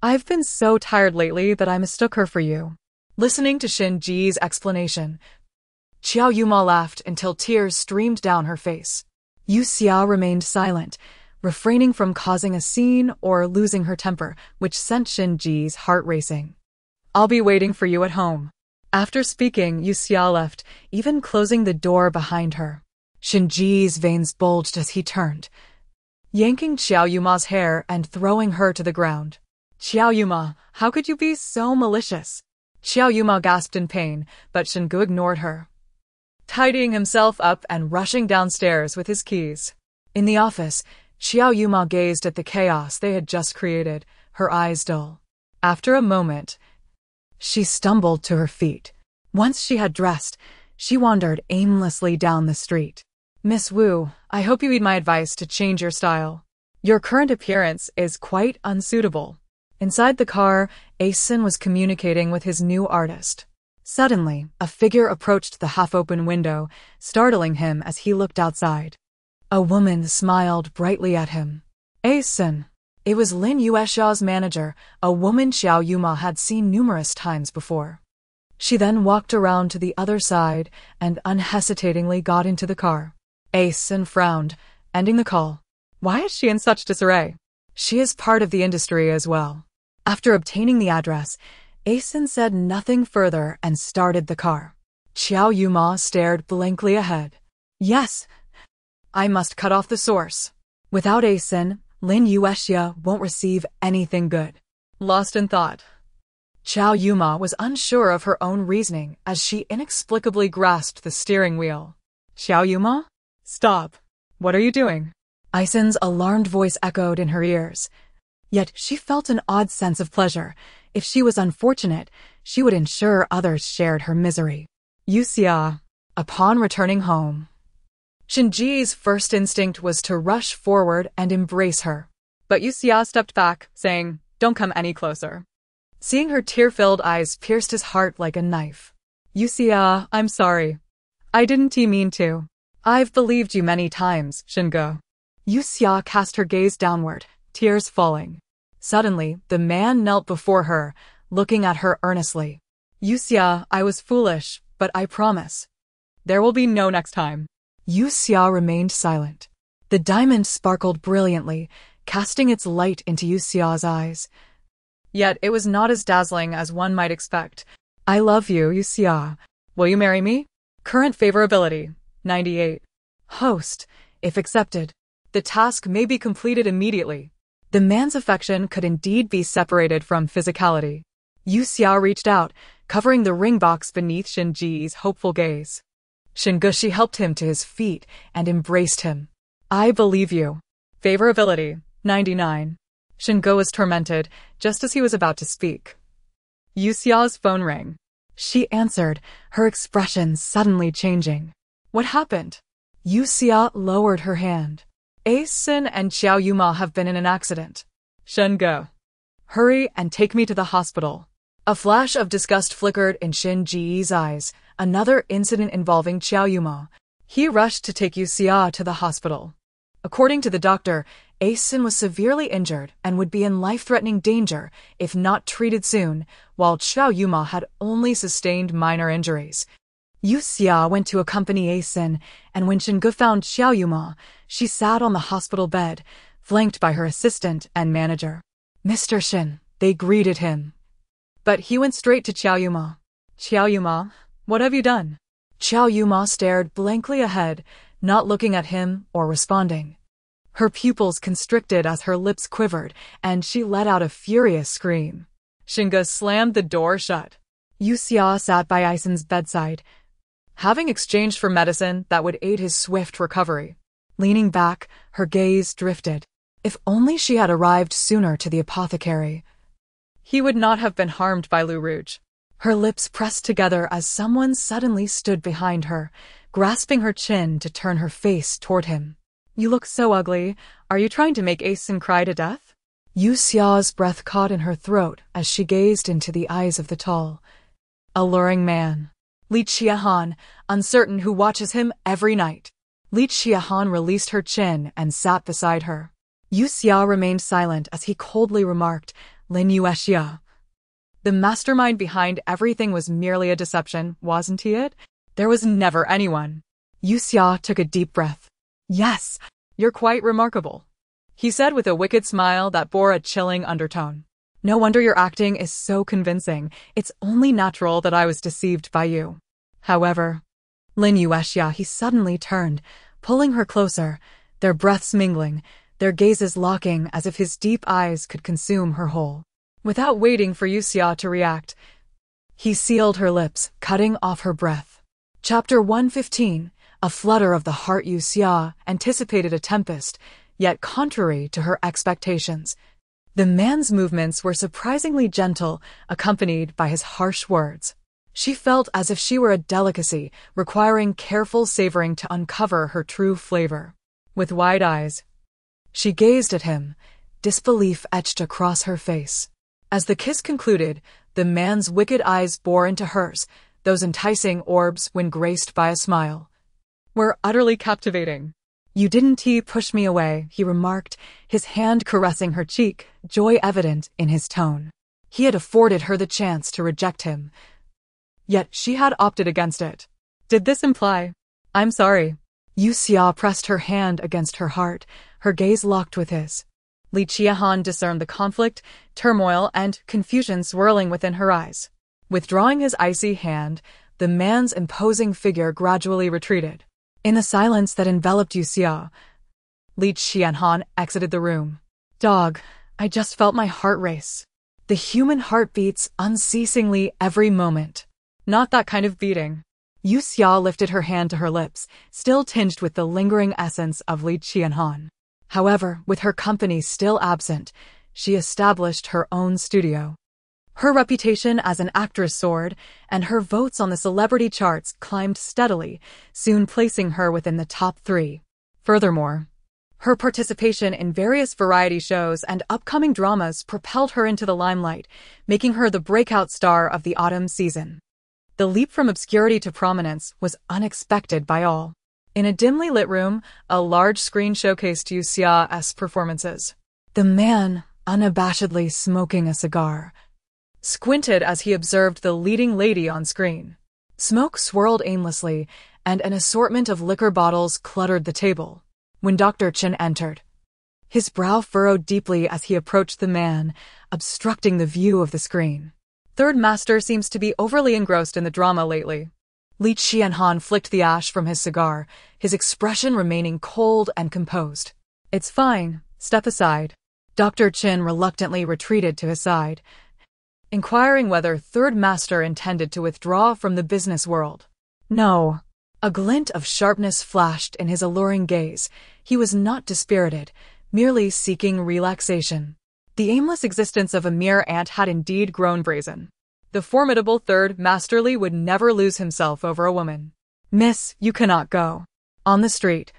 I've been so tired lately that I mistook her for you. Listening to Shinji's explanation, Xiao Yuma laughed until tears streamed down her face. Yue Xia remained silent, refraining from causing a scene or losing her temper, which sent Shinji's heart racing. I'll be waiting for you at home. After speaking, Yue Xia left, even closing the door behind her. Shinji's veins bulged as he turned, yanking Xiao Yuma's hair and throwing her to the ground. Xiao Yuma, how could you be so malicious? Xiao Yuma gasped in pain, but Shingu ignored her, tidying himself up and rushing downstairs with his keys. In the office, Xiao Yuma gazed at the chaos they had just created, her eyes dull. After a moment, she stumbled to her feet. Once she had dressed, she wandered aimlessly down the street. Miss Wu, I hope you heed my advice to change your style. Your current appearance is quite unsuitable. Inside the car, Asen was communicating with his new artist. Suddenly, a figure approached the half-open window, startling him as he looked outside. A woman smiled brightly at him. Asen. It was Yue Xia's manager, a woman Xiao Yuma had seen numerous times before. She then walked around to the other side and unhesitatingly got into the car. Asen frowned, ending the call. Why is she in such disarray? She is part of the industry as well. After obtaining the address, Asen said nothing further and started the car. Xiao Yuma stared blankly ahead. Yes, I must cut off the source. Without Asen, Yue Xia won't receive anything good. Lost in thought, Xiao Yuma was unsure of her own reasoning as she inexplicably grasped the steering wheel. Xiao Yuma? Stop. What are you doing? Aisen's alarmed voice echoed in her ears. Yet she felt an odd sense of pleasure. If she was unfortunate, she would ensure others shared her misery. Yue Xia. Upon returning home, Shinji's first instinct was to rush forward and embrace her. But Yue Xia stepped back, saying, Don't come any closer. Seeing her tear-filled eyes pierced his heart like a knife. Yue Xia, I'm sorry. I didn't mean to. I've believed you many times, Shingo. Yue Xia cast her gaze downward, tears falling. Suddenly, the man knelt before her, looking at her earnestly. Yue Xia, I was foolish, but I promise. There will be no next time. Yue Xia remained silent. The diamond sparkled brilliantly, casting its light into Yue Xia's eyes. Yet it was not as dazzling as one might expect. I love you, Yue Xia. Will you marry me? Current favorability, 98. Host, if accepted. The task may be completed immediately. The man's affection could indeed be separated from physicality. Yue Xia reached out, covering the ring box beneath Shinji's hopeful gaze. Shingushi helped him to his feet and embraced him. I believe you. Favorability, 99. Shingo was tormented, just as he was about to speak. Yue Xia's phone rang. She answered, her expression suddenly changing. What happened? Yue Xia lowered her hand. Asen and Xiao Yuma have been in an accident. Shingo. Hurry and take me to the hospital. A flash of disgust flickered in Shinji's eyes, another incident involving Xiao Yuma. He rushed to take Yue Xia to the hospital. According to the doctor, Asen was severely injured and would be in life-threatening danger if not treated soon, while Xiao Yuma had only sustained minor injuries. Yue Xia went to accompany Asen, and when Shingu found Xiao Yuma, she sat on the hospital bed, flanked by her assistant and manager. Mr. Shin, they greeted him. But he went straight to Xiao Yuma. Xiao Yuma, what have you done? Xiao Yuma stared blankly ahead, not looking at him or responding. Her pupils constricted as her lips quivered, and she let out a furious scream. Shinga slammed the door shut. Yue Xia sat by Aisen's bedside, having exchanged for medicine that would aid his swift recovery. Leaning back, her gaze drifted. If only she had arrived sooner to the apothecary, he would not have been harmed by Lu Rouge. Her lips pressed together as someone suddenly stood behind her, grasping her chin to turn her face toward him. You look so ugly. Are you trying to make Aisen cry to death? Yue Xia's breath caught in her throat as she gazed into the eyes of the tall, alluring man. Li Qiahan, uncertain who watches him every night. Li Qiahan released her chin and sat beside her. Yue Xia remained silent as he coldly remarked, Yue Xia. The mastermind behind everything was merely a deception, wasn't he it? There was never anyone. Yue Xia took a deep breath. Yes, you're quite remarkable, he said with a wicked smile that bore a chilling undertone. No wonder your acting is so convincing. It's only natural that I was deceived by you. However, Yue Xia, he suddenly turned, pulling her closer, their breaths mingling, their gazes locking as if his deep eyes could consume her whole. Without waiting for Yue Xia to react, he sealed her lips, cutting off her breath. Chapter 115. A flutter of the heart. Yue Xia anticipated a tempest, yet contrary to her expectations, the man's movements were surprisingly gentle, accompanied by his harsh words. She felt as if she were a delicacy, requiring careful savoring to uncover her true flavor. With wide eyes, she gazed at him, disbelief etched across her face. As the kiss concluded, the man's wicked eyes bore into hers, those enticing orbs when graced by a smile were utterly captivating. You didn't push me away, he remarked, his hand caressing her cheek, joy evident in his tone. He had afforded her the chance to reject him, yet she had opted against it. Did this imply, I'm sorry? Yue Xia pressed her hand against her heart, her gaze locked with his. Li Qiahan discerned the conflict, turmoil, and confusion swirling within her eyes. Withdrawing his icy hand, the man's imposing figure gradually retreated. In the silence that enveloped Yue Xia, Li Qiahan exited the room. Dog, I just felt my heart race. The human heart beats unceasingly every moment. Not that kind of beating. Yue Xia lifted her hand to her lips, still tinged with the lingering essence of Li Qiahan. However, with her company still absent, she established her own studio. Her reputation as an actress soared, and her votes on the celebrity charts climbed steadily, soon placing her within the top 3. Furthermore, her participation in various variety shows and upcoming dramas propelled her into the limelight, making her the breakout star of the autumn season. The leap from obscurity to prominence was unexpected by all. In a dimly lit room, a large screen showcased Yue Xia's performances. The man, unabashedly smoking a cigar, squinted as he observed the leading lady on screen. Smoke swirled aimlessly, and an assortment of liquor bottles cluttered the table. When Dr. Chen entered, his brow furrowed deeply as he approached the man, obstructing the view of the screen. Third Master seems to be overly engrossed in the drama lately. Li Qiahan flicked the ash from his cigar, his expression remaining cold and composed. It's fine, step aside. Dr. Chen reluctantly retreated to his side, inquiring whether Third Master intended to withdraw from the business world. No. A glint of sharpness flashed in his alluring gaze. He was not dispirited, merely seeking relaxation. The aimless existence of a mere ant had indeed grown brazen. The formidable Third Masterly would never lose himself over a woman. Miss, you cannot go. On the street,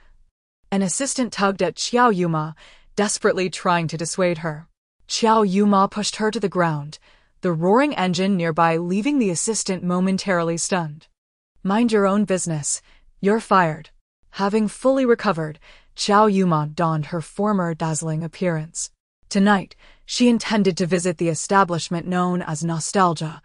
an assistant tugged at Xiao Yuma, desperately trying to dissuade her. Xiao Yuma pushed her to the ground, the roaring engine nearby leaving the assistant momentarily stunned. Mind your own business. You're fired. Having fully recovered, Xiao Yuma donned her former dazzling appearance. Tonight, she intended to visit the establishment known as Nostalgia,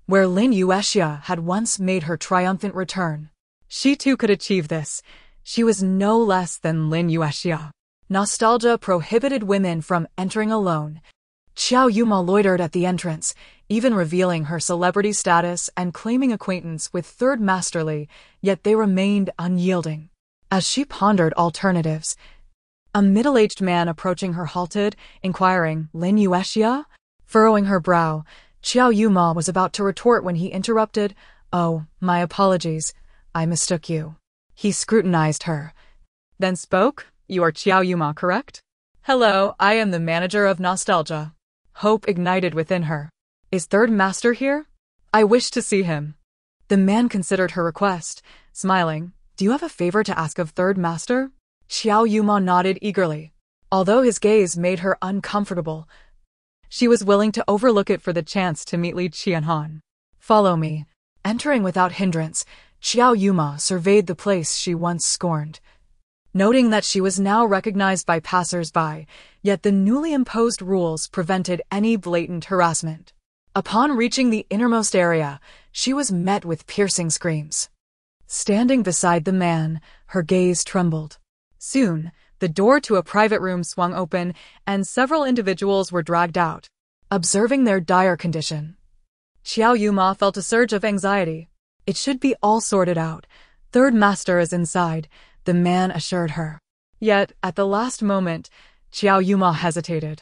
where Yue Xia had once made her triumphant return. She too could achieve this. She was no less than Yue Xia. Nostalgia prohibited women from entering alone. Xiao Yuma loitered at the entrance, even revealing her celebrity status and claiming acquaintance with Third Master Li, yet they remained unyielding. As she pondered alternatives, a middle-aged man approaching her halted, inquiring, "Yue Xia?" Furrowing her brow, Xiao Yuma was about to retort when he interrupted, "Oh, my apologies. I mistook you." He scrutinized her, then spoke, "You are Xiao Yuma, correct?" "Hello, I am the manager of Nostalgia." Hope ignited within her. "Is Third Master here? I wish to see him." The man considered her request, smiling. "Do you have a favor to ask of Third Master?" Xiao Yuma nodded eagerly. Although his gaze made her uncomfortable, she was willing to overlook it for the chance to meet Li Qianhan. "Follow me." Entering without hindrance, Xiao Yuma surveyed the place she once scorned. Noting that she was now recognized by passers-by, yet the newly imposed rules prevented any blatant harassment. Upon reaching the innermost area, she was met with piercing screams. Standing beside the man, her gaze trembled. Soon, the door to a private room swung open, and several individuals were dragged out. Observing their dire condition, Xiao Yuma felt a surge of anxiety. "It should be all sorted out. Third Master is inside," the man assured her. Yet, at the last moment, Xiao Yuma hesitated,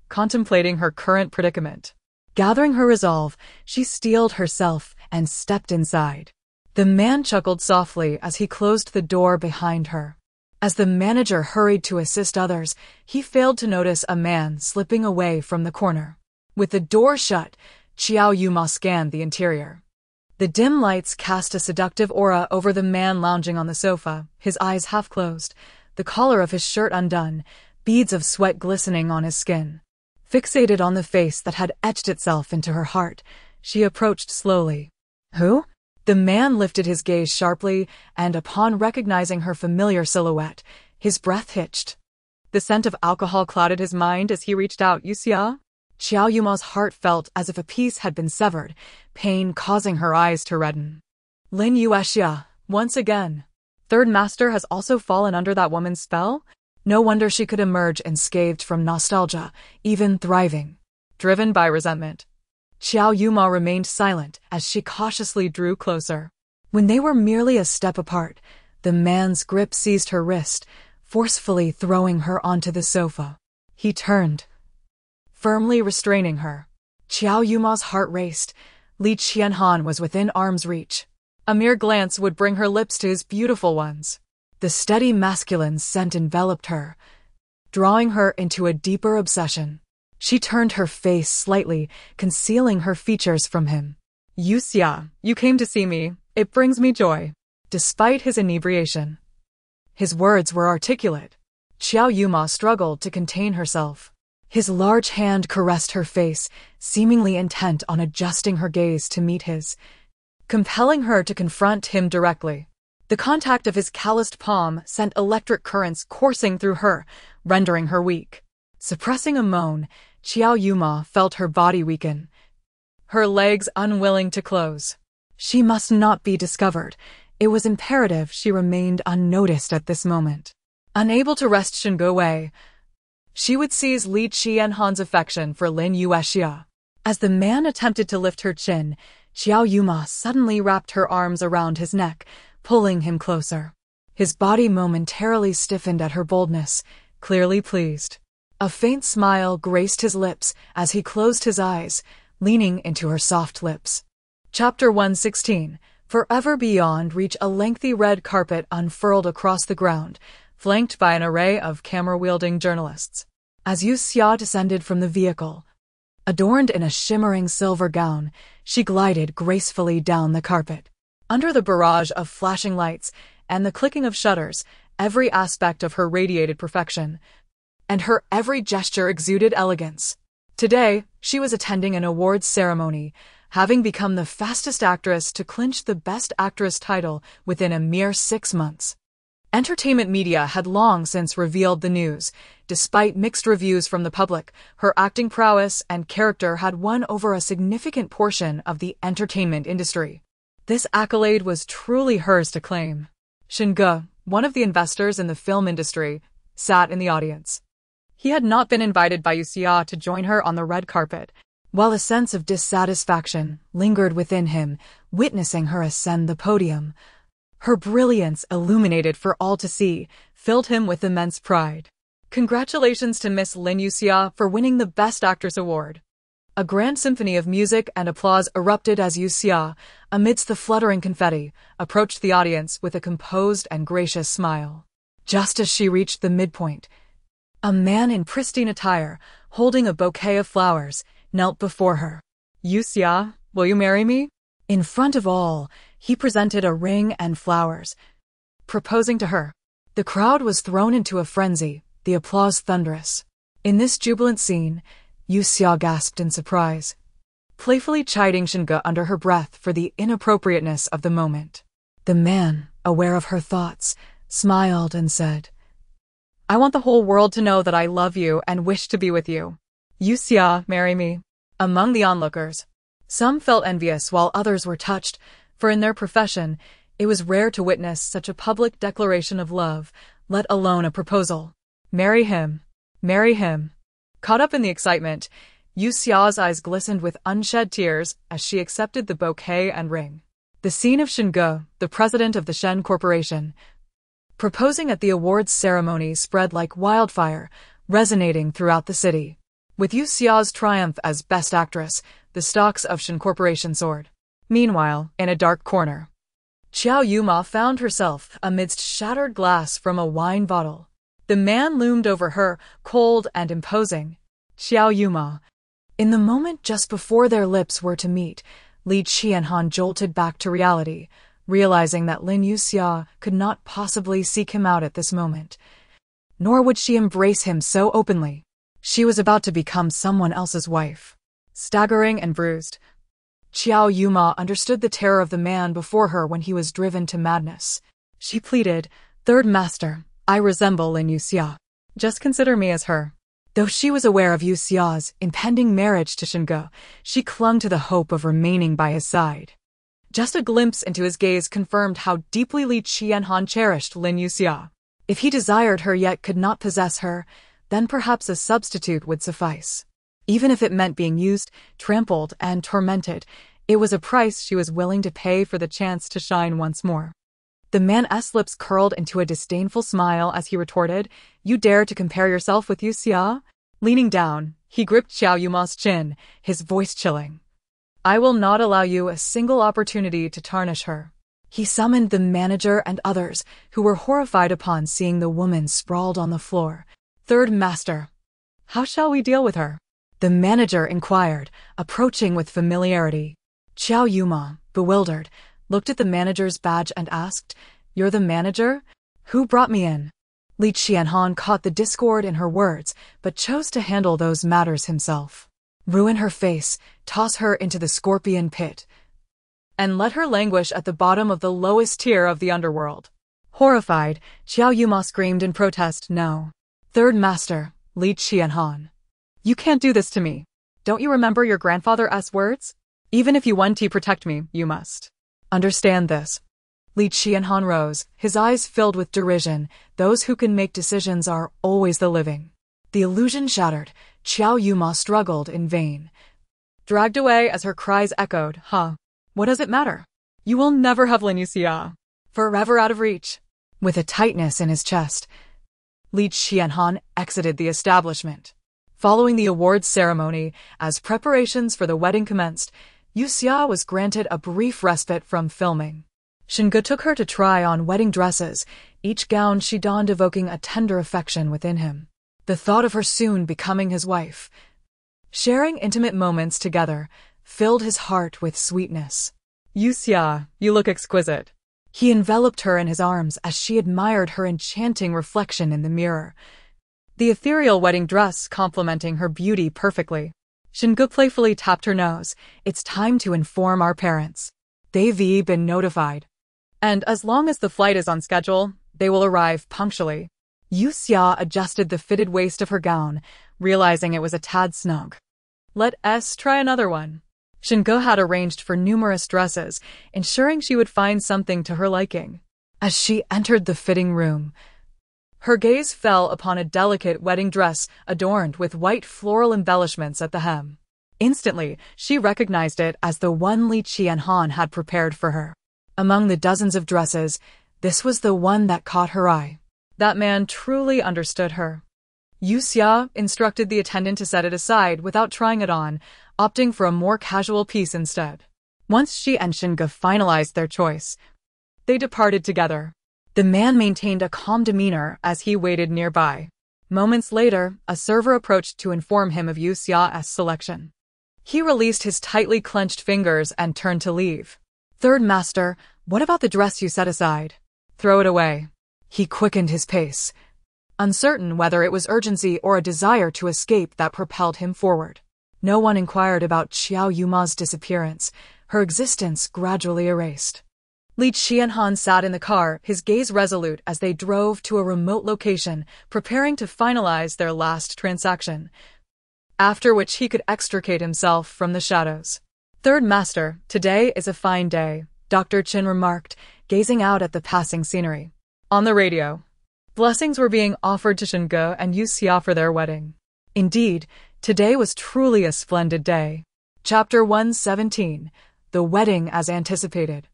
contemplating her current predicament. Gathering her resolve, she steeled herself and stepped inside. The man chuckled softly as he closed the door behind her. As the manager hurried to assist others, he failed to notice a man slipping away from the corner. With the door shut, Xiao Yuma scanned the interior. The dim lights cast a seductive aura over the man lounging on the sofa, his eyes half closed, the collar of his shirt undone, beads of sweat glistening on his skin. Fixated on the face that had etched itself into her heart, she approached slowly. "Who?" The man lifted his gaze sharply, and upon recognizing her familiar silhouette, his breath hitched. The scent of alcohol clouded his mind as he reached out. "Yue Xia?" Xiao Yuma's heart felt as if a piece had been severed, pain causing her eyes to redden. Yue Xia, once again. Third Master has also fallen under that woman's spell? No wonder she could emerge unscathed from Nostalgia, even thriving. Driven by resentment, Xiao Yuma remained silent as she cautiously drew closer. When they were merely a step apart, the man's grip seized her wrist, forcefully throwing her onto the sofa. He turned, firmly restraining her. Xiao Yuma's heart raced. Li Qianhan was within arm's reach. A mere glance would bring her lips to his beautiful ones. The steady masculine scent enveloped her, drawing her into a deeper obsession. She turned her face slightly, concealing her features from him. "Yue Xia, you came to see me. It brings me joy." Despite his inebriation, his words were articulate. Xiao Yuma struggled to contain herself. His large hand caressed her face, seemingly intent on adjusting her gaze to meet his, compelling her to confront him directly. The contact of his calloused palm sent electric currents coursing through her, rendering her weak. Suppressing a moan, Xiao Yuma felt her body weaken, her legs unwilling to close. She must not be discovered. It was imperative she remained unnoticed at this moment. Unable to wrest Shingo away, she would seize Li Qianhan's affection for Yue Xia. As the man attempted to lift her chin, Xiao Yuma suddenly wrapped her arms around his neck, pulling him closer. His body momentarily stiffened at her boldness, clearly pleased. A faint smile graced his lips as he closed his eyes, leaning into her soft lips. Chapter 116. Forever Beyond. Reach. A lengthy red carpet unfurled across the ground, flanked by an array of camera-wielding journalists. As Yue Xia descended from the vehicle, adorned in a shimmering silver gown, she glided gracefully down the carpet. Under the barrage of flashing lights and the clicking of shutters, every aspect of her radiated perfection, and her every gesture exuded elegance. Today, she was attending an awards ceremony, having become the fastest actress to clinch the Best Actress title within a mere 6 months. Entertainment media had long since revealed the news. Despite mixed reviews from the public, her acting prowess and character had won over a significant portion of the entertainment industry. This accolade was truly hers to claim. Shinge, one of the investors in the film industry, sat in the audience. He had not been invited by Yue Xia to join her on the red carpet, while a sense of dissatisfaction lingered within him, witnessing her ascend the podium. Her brilliance, illuminated for all to see, filled him with immense pride. Congratulations to Miss Lin Yue Xia for winning the Best Actress award. A grand symphony of music and applause erupted as Yue Xia, amidst the fluttering confetti, approached the audience with a composed and gracious smile. Just as she reached the midpoint, a man in pristine attire, holding a bouquet of flowers, knelt before her. Yue Xia, will you marry me? In front of all, he presented a ring and flowers, proposing to her. The crowd was thrown into a frenzy, the applause thunderous. In this jubilant scene, Yue Xia gasped in surprise, playfully chiding Shinge under her breath for the inappropriateness of the moment. The man, aware of her thoughts, smiled and said, I want the whole world to know that I love you and wish to be with you. Yue Xia, marry me. Among the onlookers, some felt envious while others were touched, for in their profession, it was rare to witness such a public declaration of love, let alone a proposal. Marry him. Marry him. Caught up in the excitement, Yue Xia's eyes glistened with unshed tears as she accepted the bouquet and ring. The scene of Shinge, the president of the Shen Corporation, proposing at the awards ceremony spread like wildfire, resonating throughout the city. With Yue Xia's triumph as Best Actress, the stocks of Shen Corporation soared. Meanwhile, in a dark corner, Xiao Yuma found herself amidst shattered glass from a wine bottle. The man loomed over her, cold and imposing. Xiao Yuma. In the moment just before their lips were to meet, Li Qianhan jolted back to reality, realizing that Lin Yue Xia could not possibly seek him out at this moment. Nor would she embrace him so openly. She was about to become someone else's wife. Staggering and bruised, Xiao Yuma understood the terror of the man before her when he was driven to madness. She pleaded, Third Master, I resemble Lin Yue Xia. Just consider me as her. Though she was aware of Yue Xia's impending marriage to Shinge, she clung to the hope of remaining by his side. Just a glimpse into his gaze confirmed how deeply Li Qianhan cherished Lin Yue Xia. If he desired her yet could not possess her, then perhaps a substitute would suffice. Even if it meant being used, trampled, and tormented, it was a price she was willing to pay for the chance to shine once more. The man's lips curled into a disdainful smile as he retorted, You dare to compare yourself with Yue Xia? Leaning down, he gripped Xiao Yuma's chin, his voice chilling. I will not allow you a single opportunity to tarnish her. He summoned the manager and others, who were horrified upon seeing the woman sprawled on the floor. Third Master, how shall we deal with her? The manager inquired, approaching with familiarity. Xiao Yuma, bewildered, looked at the manager's badge and asked, You're the manager? Who brought me in? Li Qianhan caught the discord in her words, but chose to handle those matters himself. Ruin her face, toss her into the scorpion pit, and let her languish at the bottom of the lowest tier of the underworld. Horrified, Xiao Yuma screamed in protest, No. Third Master, Li Qianhan. You can't do this to me. Don't you remember your grandfather's words? Even if you want to protect me, you must understand this. Li Qianhan rose, his eyes filled with derision. Those who can make decisions are always the living. The illusion shattered. Xiao Yuma struggled in vain, dragged away as her cries echoed, What does it matter? You will never have Lin Yue Xia. Forever out of reach. With a tightness in his chest, Li Qianhan exited the establishment. Following the awards ceremony, as preparations for the wedding commenced, Yue Xia was granted a brief respite from filming. Shinge took her to try on wedding dresses, each gown she donned evoking a tender affection within him. The thought of her soon becoming his wife, sharing intimate moments together, filled his heart with sweetness. Yue Xia, you look exquisite. He enveloped her in his arms as she admired her enchanting reflection in the mirror, the ethereal wedding dress complementing her beauty perfectly. Shinge playfully tapped her nose. It's time to inform our parents. They've been notified. And as long as the flight is on schedule, they will arrive punctually. Yue Xia adjusted the fitted waist of her gown, realizing it was a tad snug. Let us try another one. Shinge had arranged for numerous dresses, ensuring she would find something to her liking. As she entered the fitting room, Her gaze fell upon a delicate wedding dress adorned with white floral embellishments at the hem. Instantly, she recognized it as the one Li Qianhan had prepared for her. Among the dozens of dresses, this was the one that caught her eye. That man truly understood her. Yue Xia instructed the attendant to set it aside without trying it on, opting for a more casual piece instead. Once she and Xinge finalized their choice, they departed together. The man maintained a calm demeanor as he waited nearby. Moments later, a server approached to inform him of Yue Xia's selection. He released his tightly clenched fingers and turned to leave. "Third master, what about the dress you set aside?" "Throw it away." He quickened his pace, uncertain whether it was urgency or a desire to escape that propelled him forward. No one inquired about Xiao Yuma's disappearance, her existence gradually erased. Li Qianhan sat in the car, his gaze resolute as they drove to a remote location, preparing to finalize their last transaction, after which he could extricate himself from the shadows. "Third master, today is a fine day," Dr. Qin remarked, gazing out at the passing scenery. On the radio, blessings were being offered to Xinge and Yue Xia for their wedding. Indeed, today was truly a splendid day. Chapter 117, The Wedding as Anticipated.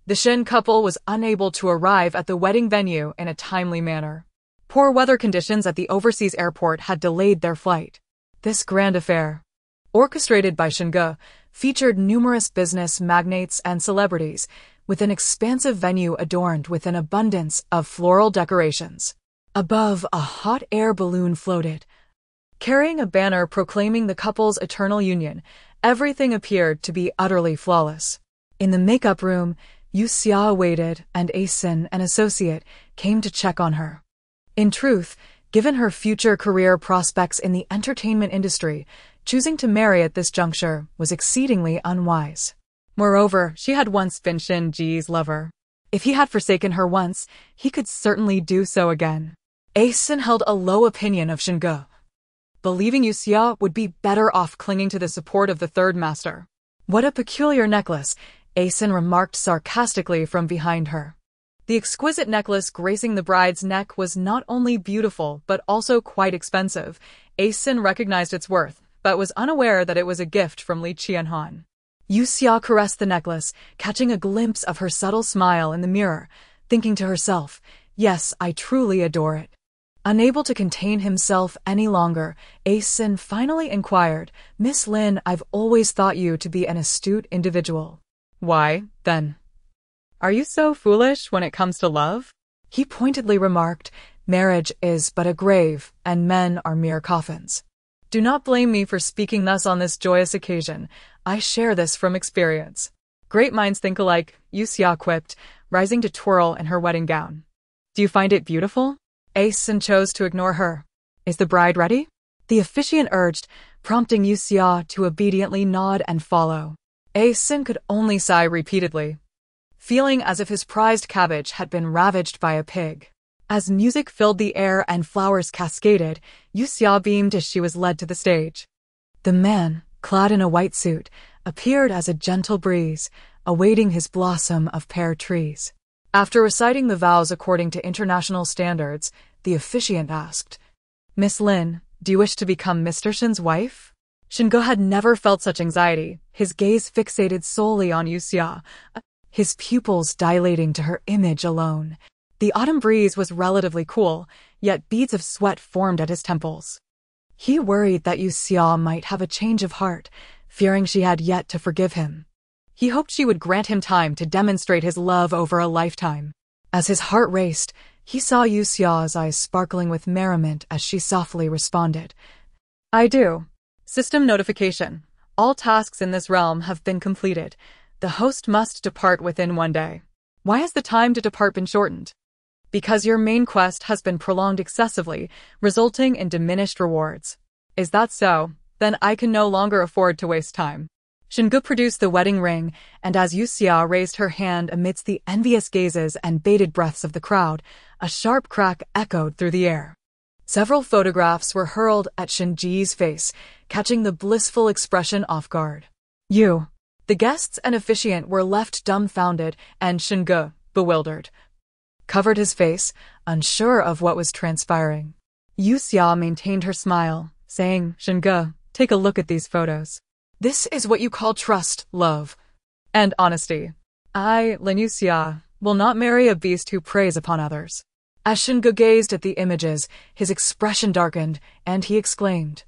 The Shen couple was unable to arrive at the wedding venue in a timely manner. Poor weather conditions at the overseas airport had delayed their flight. This grand affair, orchestrated by Xinge, featured numerous business magnates and celebrities, with an expansive venue adorned with an abundance of floral decorations. Above, a hot air balloon floated, carrying a banner proclaiming the couple's eternal union. Everything appeared to be utterly flawless. In the makeup room, Yue Xia waited, and Asen, an associate, came to check on her. In truth, given her future career prospects in the entertainment industry, choosing to marry at this juncture was exceedingly unwise. Moreover, she had once been Shen Ji's lover. If he had forsaken her once, he could certainly do so again. Asen held a low opinion of Xinge, believing Yue Xia would be better off clinging to the support of the third master. "What a peculiar necklace," Asen remarked sarcastically from behind her. The exquisite necklace gracing the bride's neck was not only beautiful but also quite expensive. Asen recognized its worth, but was unaware that it was a gift from Li Qianhan. Yue Xia caressed the necklace, catching a glimpse of her subtle smile in the mirror, thinking to herself, "Yes, I truly adore it." Unable to contain himself any longer, Asen finally inquired, "Miss Lin, I've always thought you to be an astute individual. Why, then, are you so foolish when it comes to love?" He pointedly remarked, "Marriage is but a grave, and men are mere coffins. Do not blame me for speaking thus on this joyous occasion. I share this from experience." "Great minds think alike," Yue Xia quipped, rising to twirl in her wedding gown. "Do you find it beautiful?" Asen chose to ignore her. "Is the bride ready?" the officiant urged, prompting Yue Xia to obediently nod and follow. Asen could only sigh repeatedly, feeling as if his prized cabbage had been ravaged by a pig. As music filled the air and flowers cascaded, Yue Xia beamed as she was led to the stage. The man, clad in a white suit, appeared as a gentle breeze, awaiting his blossom of pear trees. After reciting the vows according to international standards, the officiant asked, "Miss Lin, do you wish to become Mr. Shen's wife?" Xinge had never felt such anxiety, his gaze fixated solely on Yue Xia, his pupils dilating to her image alone. The autumn breeze was relatively cool, yet beads of sweat formed at his temples. He worried that Yue Xia might have a change of heart, fearing she had yet to forgive him. He hoped she would grant him time to demonstrate his love over a lifetime. As his heart raced, he saw Yue Xia's eyes sparkling with merriment as she softly responded, "I do. System notification. All tasks in this realm have been completed. The host must depart within 1 day." "Why has the time to depart been shortened?" "Because your main quest has been prolonged excessively, resulting in diminished rewards." "Is that so? Then I can no longer afford to waste time." Xinge produced the wedding ring, and as Yue Xia raised her hand amidst the envious gazes and bated breaths of the crowd, a sharp crack echoed through the air. Several photographs were hurled at Shen Ji's face, catching the blissful expression off guard. "You." The guests and officiant were left dumbfounded, and Xinge, bewildered, covered his face, unsure of what was transpiring. Yue Xia maintained her smile, saying, "Shinge, take a look at these photos. This is what you call trust, love, and honesty. I, Yue Xia, will not marry a beast who preys upon others." As Shinge gazed at the images, his expression darkened, and he exclaimed,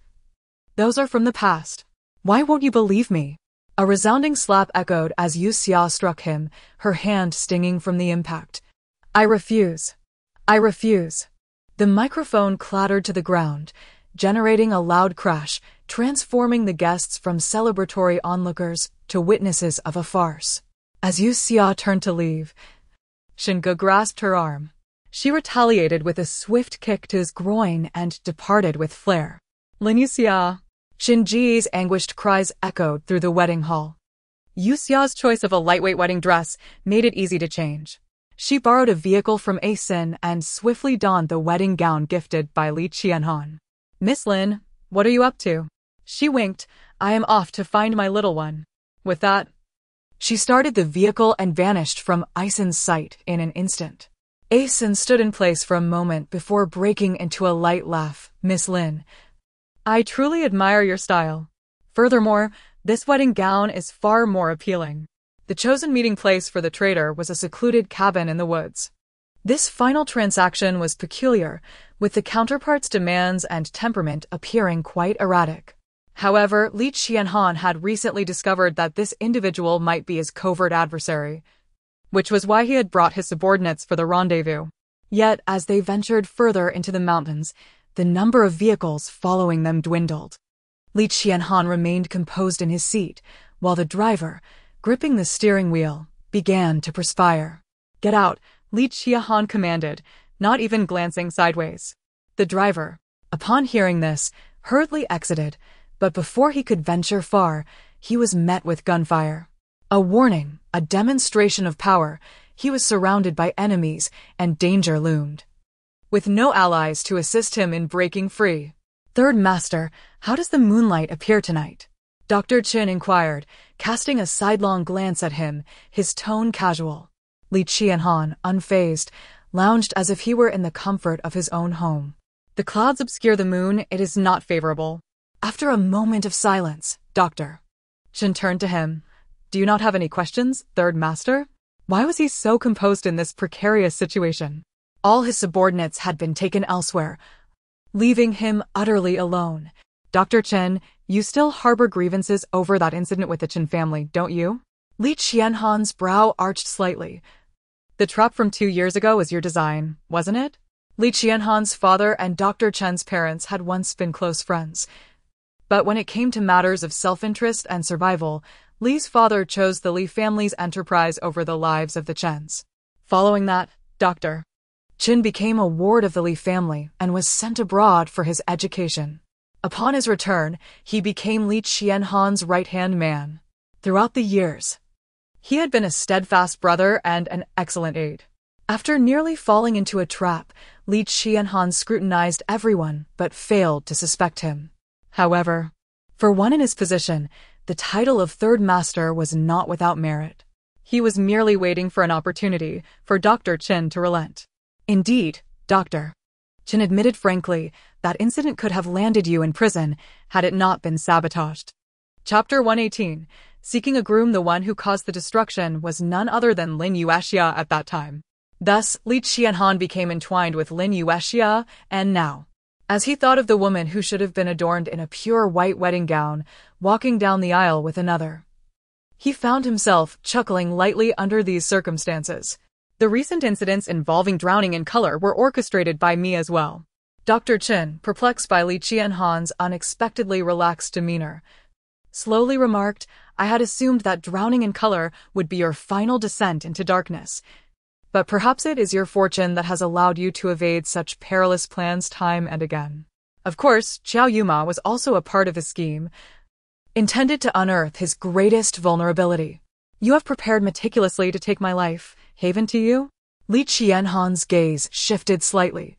"Those are from the past. Why won't you believe me?" A resounding slap echoed as Yue Xia struck him, her hand stinging from the impact. "I refuse. I refuse." The microphone clattered to the ground, generating a loud crash, transforming the guests from celebratory onlookers to witnesses of a farce. As Yue Xia turned to leave, Shinge grasped her arm. She retaliated with a swift kick to his groin and departed with flair. "Yue Xia." Shinji's anguished cries echoed through the wedding hall. Yue Xia's choice of a lightweight wedding dress made it easy to change. She borrowed a vehicle from A Sin and swiftly donned the wedding gown gifted by Li Qianhan. "Miss Lin, what are you up to?" She winked. "I am off to find my little one." With that, she started the vehicle and vanished from Aisen's sight in an instant. Aisen stood in place for a moment before breaking into a light laugh. "Miss Lin, I truly admire your style. Furthermore, this wedding gown is far more appealing." The chosen meeting place for the traitor was a secluded cabin in the woods. This final transaction was peculiar, with the counterpart's demands and temperament appearing quite erratic. However, Li Qianhan had recently discovered that this individual might be his covert adversary, which was why he had brought his subordinates for the rendezvous. Yet, as they ventured further into the mountains, the number of vehicles following them dwindled. Li Qianhan remained composed in his seat, while the driver, gripping the steering wheel, began to perspire. "Get out," Li Qianhan commanded, not even glancing sideways. The driver, upon hearing this, hurriedly exited, but before he could venture far, he was met with gunfire. A warning, a demonstration of power. He was surrounded by enemies, and danger loomed, with no allies to assist him in breaking free. "Third Master, how does the moonlight appear tonight?" Dr. Qin inquired, casting a sidelong glance at him, his tone casual. Li Qianhan, unfazed, lounged as if he were in the comfort of his own home. "The clouds obscure the moon, it is not favorable." After a moment of silence, Dr. Qin turned to him. "Do you not have any questions, Third Master?" Why was he so composed in this precarious situation? All his subordinates had been taken elsewhere, leaving him utterly alone. "Dr. Qin, you still harbor grievances over that incident with the Qin family, don't you?" Li Qianhan's brow arched slightly. "The trap from 2 years ago was your design, wasn't it?" Li Qianhan's father and Dr. Chen's parents had once been close friends. But when it came to matters of self-interest and survival, Li's father chose the Li family's enterprise over the lives of the Chens. Following that, Dr. Qin became a ward of the Li family and was sent abroad for his education. Upon his return, he became Li Qianhan's right-hand man. Throughout the years, he had been a steadfast brother and an excellent aide. After nearly falling into a trap, Li Qianhan scrutinized everyone but failed to suspect him. However, for one in his position, the title of Third Master was not without merit. He was merely waiting for an opportunity for Dr. Qin to relent. "Indeed, Dr. Qin admitted frankly that incident could have landed you in prison had it not been sabotaged." Chapter 118. Seeking a groom. The one who caused the destruction was none other than Lin Yue Xia at that time. Thus, Li Qianhan became entwined with Lin Yue Xia, and now, as he thought of the woman who should have been adorned in a pure white wedding gown, walking down the aisle with another, he found himself chuckling lightly under these circumstances. The recent incidents involving drowning in color were orchestrated by me as well. Dr. Qin, perplexed by Li Qianhan's unexpectedly relaxed demeanor, slowly remarked, "I had assumed that drowning in color would be your final descent into darkness. But perhaps it is your fortune that has allowed you to evade such perilous plans time and again." Of course, Qiao Yuma was also a part of the scheme, intended to unearth his greatest vulnerability. "You have prepared meticulously to take my life, haven't you?" Li Qianhan's gaze shifted slightly,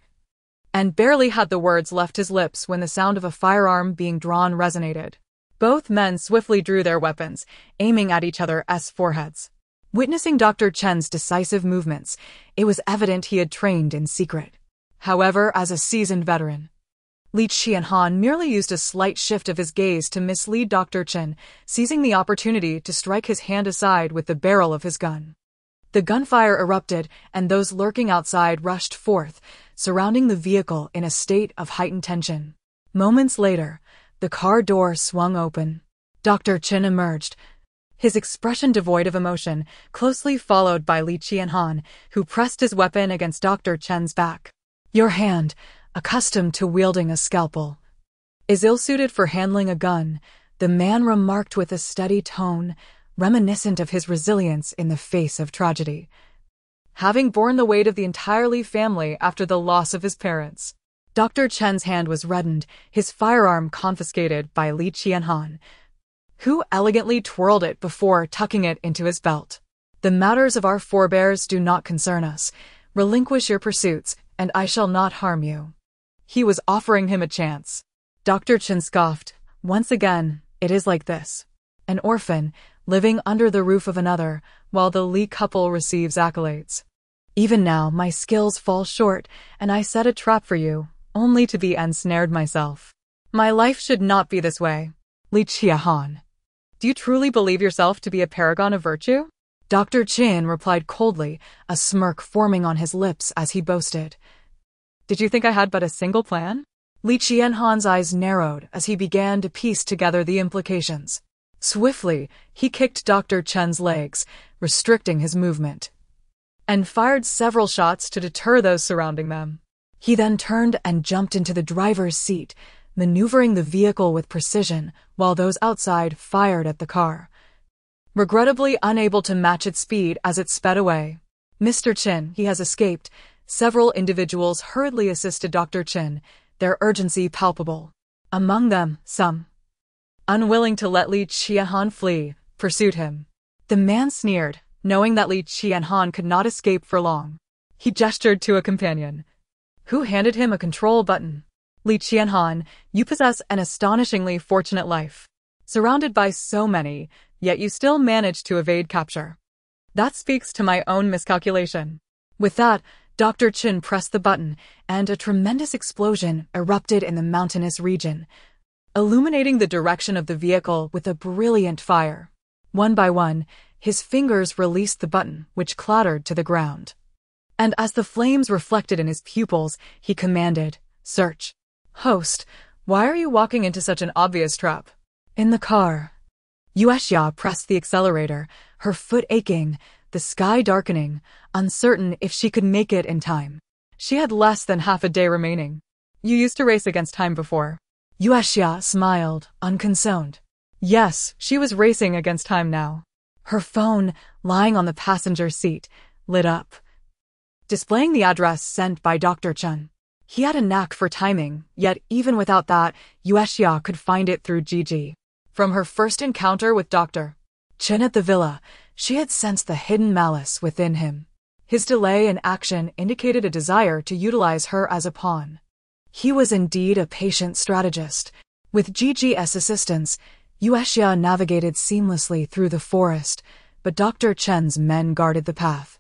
and barely had the words left his lips when the sound of a firearm being drawn resonated. Both men swiftly drew their weapons, aiming at each other's foreheads. Witnessing Dr. Chen's decisive movements, it was evident he had trained in secret. However, as a seasoned veteran, Li Qianhan merely used a slight shift of his gaze to mislead Dr. Chen, seizing the opportunity to strike his hand aside with the barrel of his gun. The gunfire erupted, and those lurking outside rushed forth, surrounding the vehicle in a state of heightened tension. Moments later, the car door swung open. Dr. Chen emerged, his expression devoid of emotion, closely followed by Li Qianhan, who pressed his weapon against Dr. Chen's back. Your hand, accustomed to wielding a scalpel, is ill-suited for handling a gun, the man remarked with a steady tone, reminiscent of his resilience in the face of tragedy, having borne the weight of the entire Li family after the loss of his parents. Dr. Chen's hand was reddened, his firearm confiscated by Li Qianhan, who elegantly twirled it before tucking it into his belt. The matters of our forebears do not concern us. Relinquish your pursuits, and I shall not harm you. He was offering him a chance. Dr. Chen scoffed. Once again, it is like this. An orphan, living under the roof of another, while the Li couple receives accolades. Even now, my skills fall short, and I set a trap for you, only to be ensnared myself. My life should not be this way. Li Qianhan, do you truly believe yourself to be a paragon of virtue? Dr. Chen replied coldly, a smirk forming on his lips as he boasted. Did you think I had but a single plan? Li Qianhan's eyes narrowed as he began to piece together the implications. Swiftly, he kicked Dr. Chen's legs, restricting his movement, and fired several shots to deter those surrounding them. He then turned and jumped into the driver's seat, maneuvering the vehicle with precision while those outside fired at the car, regrettably unable to match its speed as it sped away. Mr. Chen, he has escaped. Several individuals hurriedly assisted Dr. Chen, their urgency palpable. Among them, some, unwilling to let Li Qianhan flee, pursued him. The man sneered, knowing that Li Qianhan could not escape for long. He gestured to a companion, who handed him a control button. Li Qianhan, you possess an astonishingly fortunate life. Surrounded by so many, yet you still manage to evade capture. That speaks to my own miscalculation. With that, Dr. Chen pressed the button, and a tremendous explosion erupted in the mountainous region, illuminating the direction of the vehicle with a brilliant fire. One by one, his fingers released the button, which clattered to the ground. And as the flames reflected in his pupils, he commanded, "Search." Host, why are you walking into such an obvious trap? In the car, Yue Xia pressed the accelerator, her foot aching, the sky darkening, uncertain if she could make it in time. She had less than half a day remaining. You used to race against time before. Yue Xia smiled, unconcerned. Yes, she was racing against time now. Her phone, lying on the passenger seat, lit up, displaying the address sent by Dr. Chen. He had a knack for timing, yet even without that, Yue Xia could find it through Gigi. From her first encounter with Dr. Chen at the villa, she had sensed the hidden malice within him. His delay in action indicated a desire to utilize her as a pawn. He was indeed a patient strategist. With Gigi's assistance, Yue Xia navigated seamlessly through the forest, but Dr. Chen's men guarded the path.